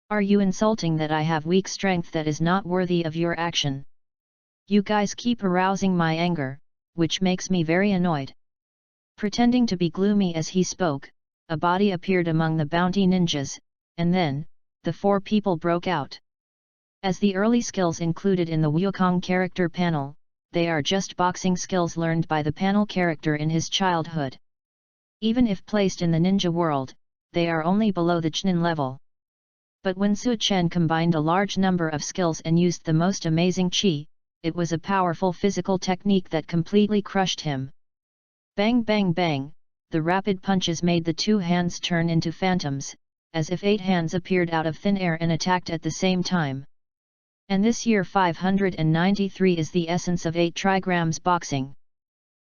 Are you insulting that I have weak strength that is not worthy of your action? You guys keep arousing my anger, which makes me very annoyed. Pretending to be gloomy as he spoke, a body appeared among the bounty ninjas, and then, the four people broke out. As the early skills included in the Wukong character panel, they are just boxing skills learned by the panel character in his childhood. Even if placed in the ninja world, they are only below the Chunin level. But when Su Chen combined a large number of skills and used the most amazing chi, it was a powerful physical technique that completely crushed him. Bang bang bang, the rapid punches made the two hands turn into phantoms, as if 8 hands appeared out of thin air and attacked at the same time. And this year 593 is the essence of 8 trigrams boxing.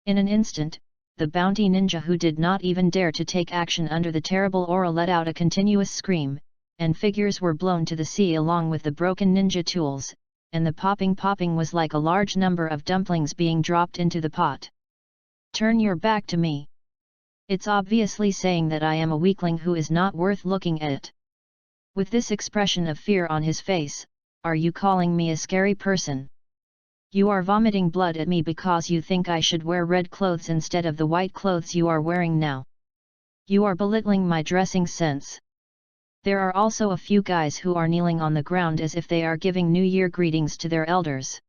In an instant, the bounty ninja who did not even dare to take action under the terrible aura let out a continuous scream, and figures were blown to the sea along with the broken ninja tools, and the popping was like a large number of dumplings being dropped into the pot. Turn your back to me. It's obviously saying that I am a weakling who is not worth looking at. With this expression of fear on his face, are you calling me a scary person? You are vomiting blood at me because you think I should wear red clothes instead of the white clothes you are wearing now. You are belittling my dressing sense. There are also a few guys who are kneeling on the ground as if they are giving New Year greetings to their elders.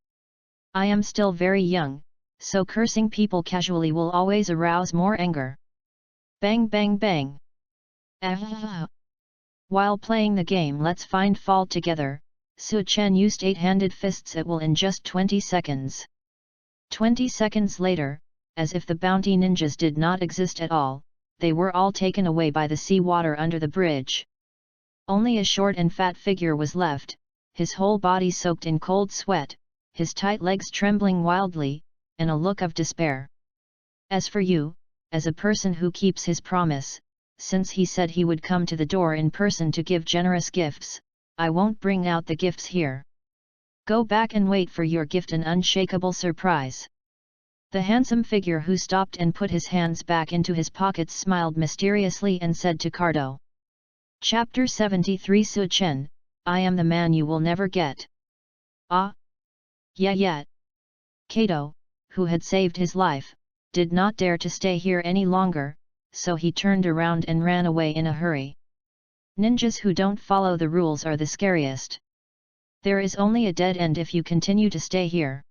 I am still very young, so cursing people casually will always arouse more anger. Bang bang bang. While playing the game Let's Find Fault together, Su Chen used 8-handed fists at will in just 20 seconds. 20 seconds later, as if the bounty ninjas did not exist at all, they were all taken away by the sea water under the bridge. Only a short and fat figure was left, his whole body soaked in cold sweat, his tight legs trembling wildly, and a look of despair. As for you, as a person who keeps his promise, since he said he would come to the door in person to give generous gifts, I won't bring out the gifts here. Go back and wait for your gift, an unshakable surprise. The handsome figure who stopped and put his hands back into his pockets smiled mysteriously and said to Cardo. Chapter 73 Su Chen, I am the man you will never get. Ah? Yeah. Kato, who had saved his life, did not dare to stay here any longer, so he turned around and ran away in a hurry. Ninjas who don't follow the rules are the scariest. There is only a dead end if you continue to stay here.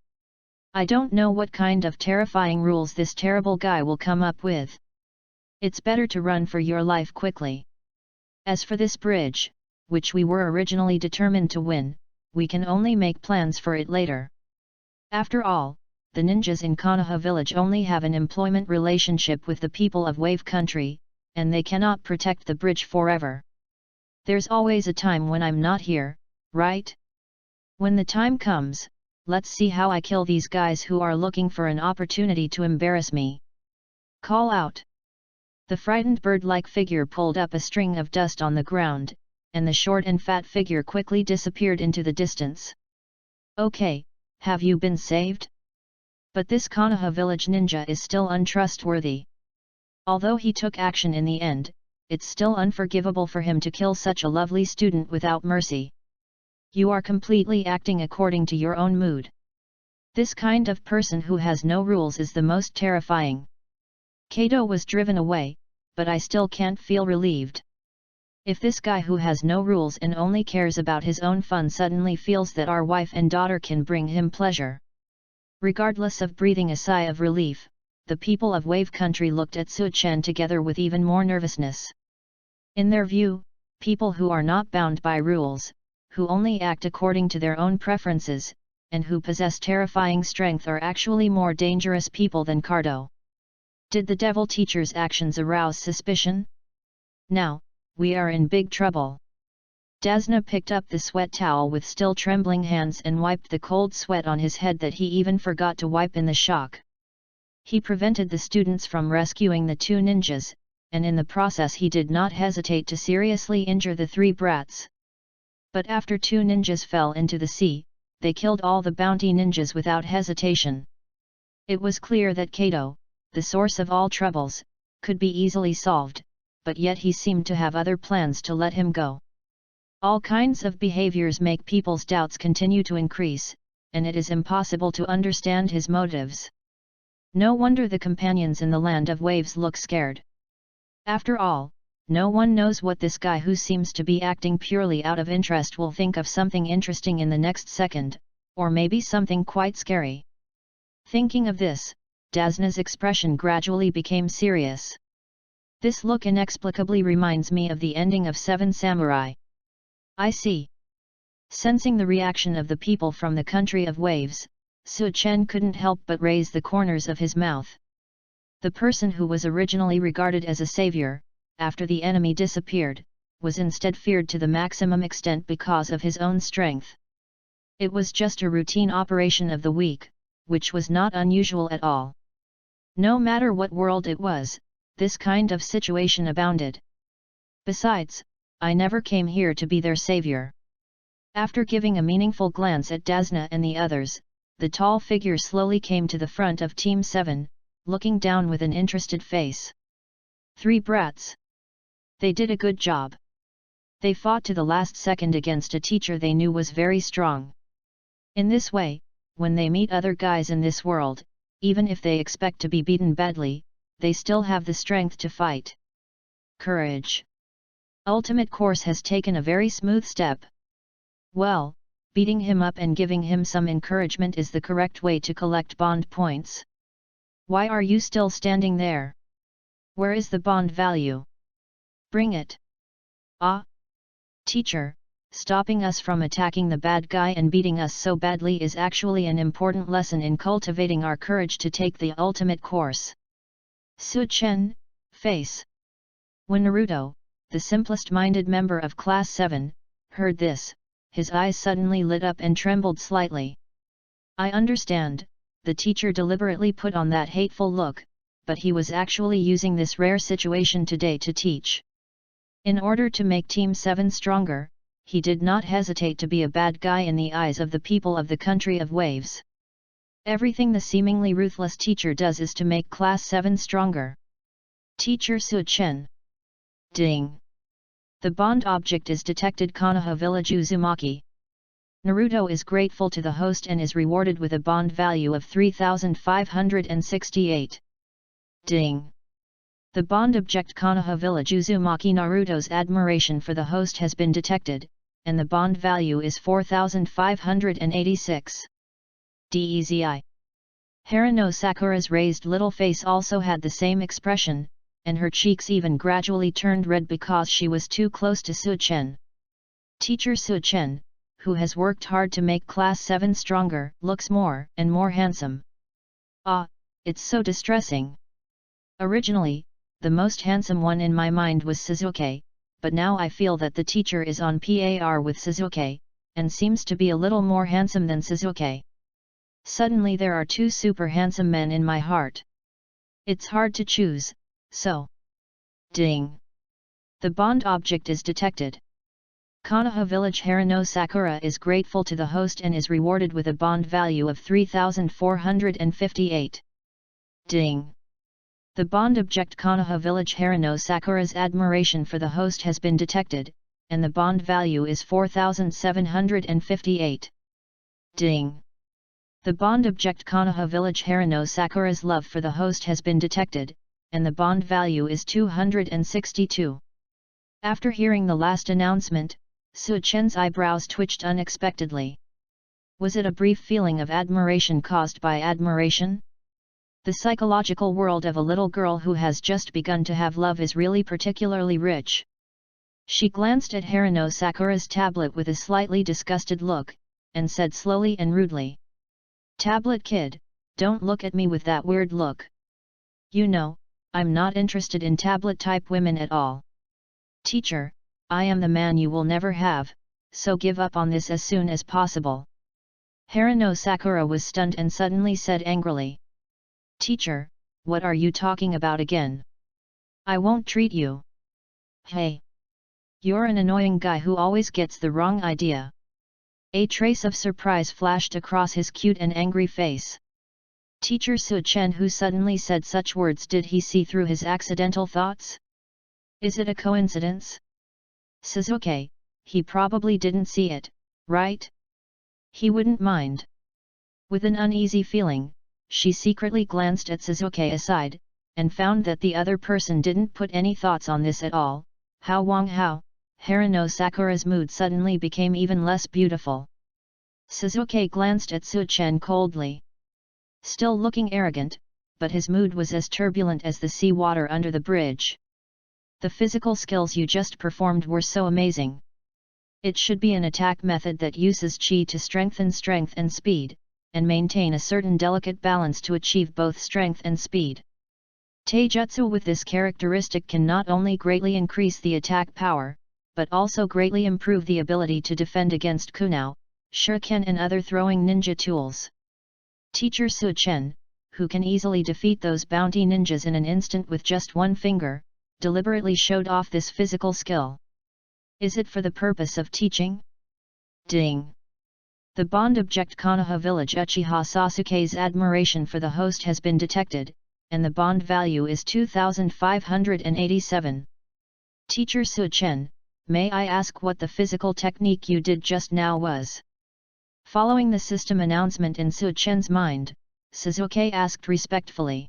I don't know what kind of terrifying rules this terrible guy will come up with. It's better to run for your life quickly. As for this bridge, which we were originally determined to win, we can only make plans for it later. After all, the ninjas in Konoha village only have an employment relationship with the people of Wave Country, and they cannot protect the bridge forever. There's always a time when I'm not here, right? When the time comes, let's see how I kill these guys who are looking for an opportunity to embarrass me. Call out. The frightened bird-like figure pulled up a string of dust on the ground, and the short and fat figure quickly disappeared into the distance. Okay, have you been saved? But this Konoha village ninja is still untrustworthy. Although he took action in the end, it's still unforgivable for him to kill such a lovely student without mercy. You are completely acting according to your own mood. This kind of person who has no rules is the most terrifying. Kato was driven away, but I still can't feel relieved. If this guy who has no rules and only cares about his own fun suddenly feels that our wife and daughter can bring him pleasure. Regardless of breathing a sigh of relief, the people of Wave Country looked at Su Chen together with even more nervousness. In their view, people who are not bound by rules, who only act according to their own preferences, and who possess terrifying strength are actually more dangerous people than Cardo. Did the devil teacher's actions arouse suspicion? Now, we are in big trouble. Dasna picked up the sweat towel with still trembling hands and wiped the cold sweat on his head that he even forgot to wipe in the shock. He prevented the students from rescuing the two ninjas, and in the process he did not hesitate to seriously injure the three brats. But after two ninjas fell into the sea, they killed all the bounty ninjas without hesitation. It was clear that Kato, the source of all troubles, could be easily solved, but yet he seemed to have other plans to let him go. All kinds of behaviors make people's doubts continue to increase, and it is impossible to understand his motives. No wonder the companions in the land of waves look scared. After all, no one knows what this guy who seems to be acting purely out of interest will think of something interesting in the next second, or maybe something quite scary. Thinking of this, Dasna's expression gradually became serious. This look inexplicably reminds me of the ending of Seven Samurai. I see. Sensing the reaction of the people from the country of waves, Su Chen couldn't help but raise the corners of his mouth. The person who was originally regarded as a savior, after the enemy disappeared, was instead feared to the maximum extent because of his own strength. It was just a routine operation of the weak, which was not unusual at all. No matter what world it was, this kind of situation abounded. Besides, I never came here to be their savior. After giving a meaningful glance at Dasna and the others, the tall figure slowly came to the front of Team 7, looking down with an interested face. Three brats. They did a good job. They fought to the last second against a teacher they knew was very strong. In this way, when they meet other guys in this world, even if they expect to be beaten badly, they still have the strength to fight. Courage. Ultimate Course has taken a very smooth step. Well, beating him up and giving him some encouragement is the correct way to collect bond points. Why are you still standing there? Where is the bond value? Bring it. Ah! Teacher, stopping us from attacking the bad guy and beating us so badly is actually an important lesson in cultivating our courage to take the ultimate course. Su Chen, face. When Naruto, the simplest-minded member of Class 7, heard this, his eyes suddenly lit up and trembled slightly. I understand, the teacher deliberately put on that hateful look, but he was actually using this rare situation today to teach. In order to make Team 7 stronger, he did not hesitate to be a bad guy in the eyes of the people of the country of waves. Everything the seemingly ruthless teacher does is to make Class 7 stronger. Teacher Su Chen. Ding! The bond object is detected. Konoha Village Uzumaki. Naruto is grateful to the host and is rewarded with a bond value of 3,568. Ding! The bond object Konoha Village Uzumaki. Naruto's admiration for the host has been detected, and the bond value is 4,586. Dezi. Harano Sakura's raised little face also had the same expression, and her cheeks even gradually turned red because she was too close to Su Chen. Teacher Su Chen, who has worked hard to make Class 7 stronger, looks more and more handsome. Ah, it's so distressing. Originally, the most handsome one in my mind was Suzuki, but now I feel that the teacher is on par with Suzuki, and seems to be a little more handsome than Suzuki. Suddenly there are two super handsome men in my heart. It's hard to choose, so. Ding! The bond object is detected. Konoha Village Harano Sakura is grateful to the host and is rewarded with a bond value of 3,458. Ding! The bond object Konoha Village Harano Sakura's admiration for the host has been detected, and the bond value is 4,758. Ding! The bond object Konoha Village Harano Sakura's love for the host has been detected, and the bond value is 262. After hearing the last announcement, Su Chen's eyebrows twitched unexpectedly. Was it a brief feeling of admiration caused by admiration? The psychological world of a little girl who has just begun to have love is really particularly rich. She glanced at Harano Sakura's tablet with a slightly disgusted look, and said slowly and rudely. "Tablet kid, don't look at me with that weird look. You know, I'm not interested in tablet-type women at all. Teacher, I am the man you will never have, so give up on this as soon as possible." Harano Sakura was stunned and suddenly said angrily. "Teacher, what are you talking about again? I won't treat you. Hey! You're an annoying guy who always gets the wrong idea." A trace of surprise flashed across his cute and angry face. Teacher Su-chen, who suddenly said such words, did he see through his accidental thoughts? Is it a coincidence? Suzuki, he probably didn't see it, right? He wouldn't mind. With an uneasy feeling, she secretly glanced at Suzuki aside, and found that the other person didn't put any thoughts on this at all. How Wang Hao, Harano Sakura's mood suddenly became even less beautiful. Suzuki glanced at Su-chen coldly. Still looking arrogant, but his mood was as turbulent as the sea water under the bridge. "The physical skills you just performed were so amazing. It should be an attack method that uses chi to strengthen strength and speed, and maintain a certain delicate balance to achieve both strength and speed. Taijutsu with this characteristic can not only greatly increase the attack power, but also greatly improve the ability to defend against kunao, shuriken and other throwing ninja tools. Teacher Su-chen, who can easily defeat those bounty ninjas in an instant with just one finger, deliberately showed off this physical skill. Is it for the purpose of teaching?" Ding! The Bond Object Konoha Village Uchiha Sasuke's admiration for the host has been detected, and the bond value is 2,587. "Teacher Su-chen, may I ask what the physical technique you did just now was?" Following the system announcement in Su-chen's mind, Suzuki asked respectfully.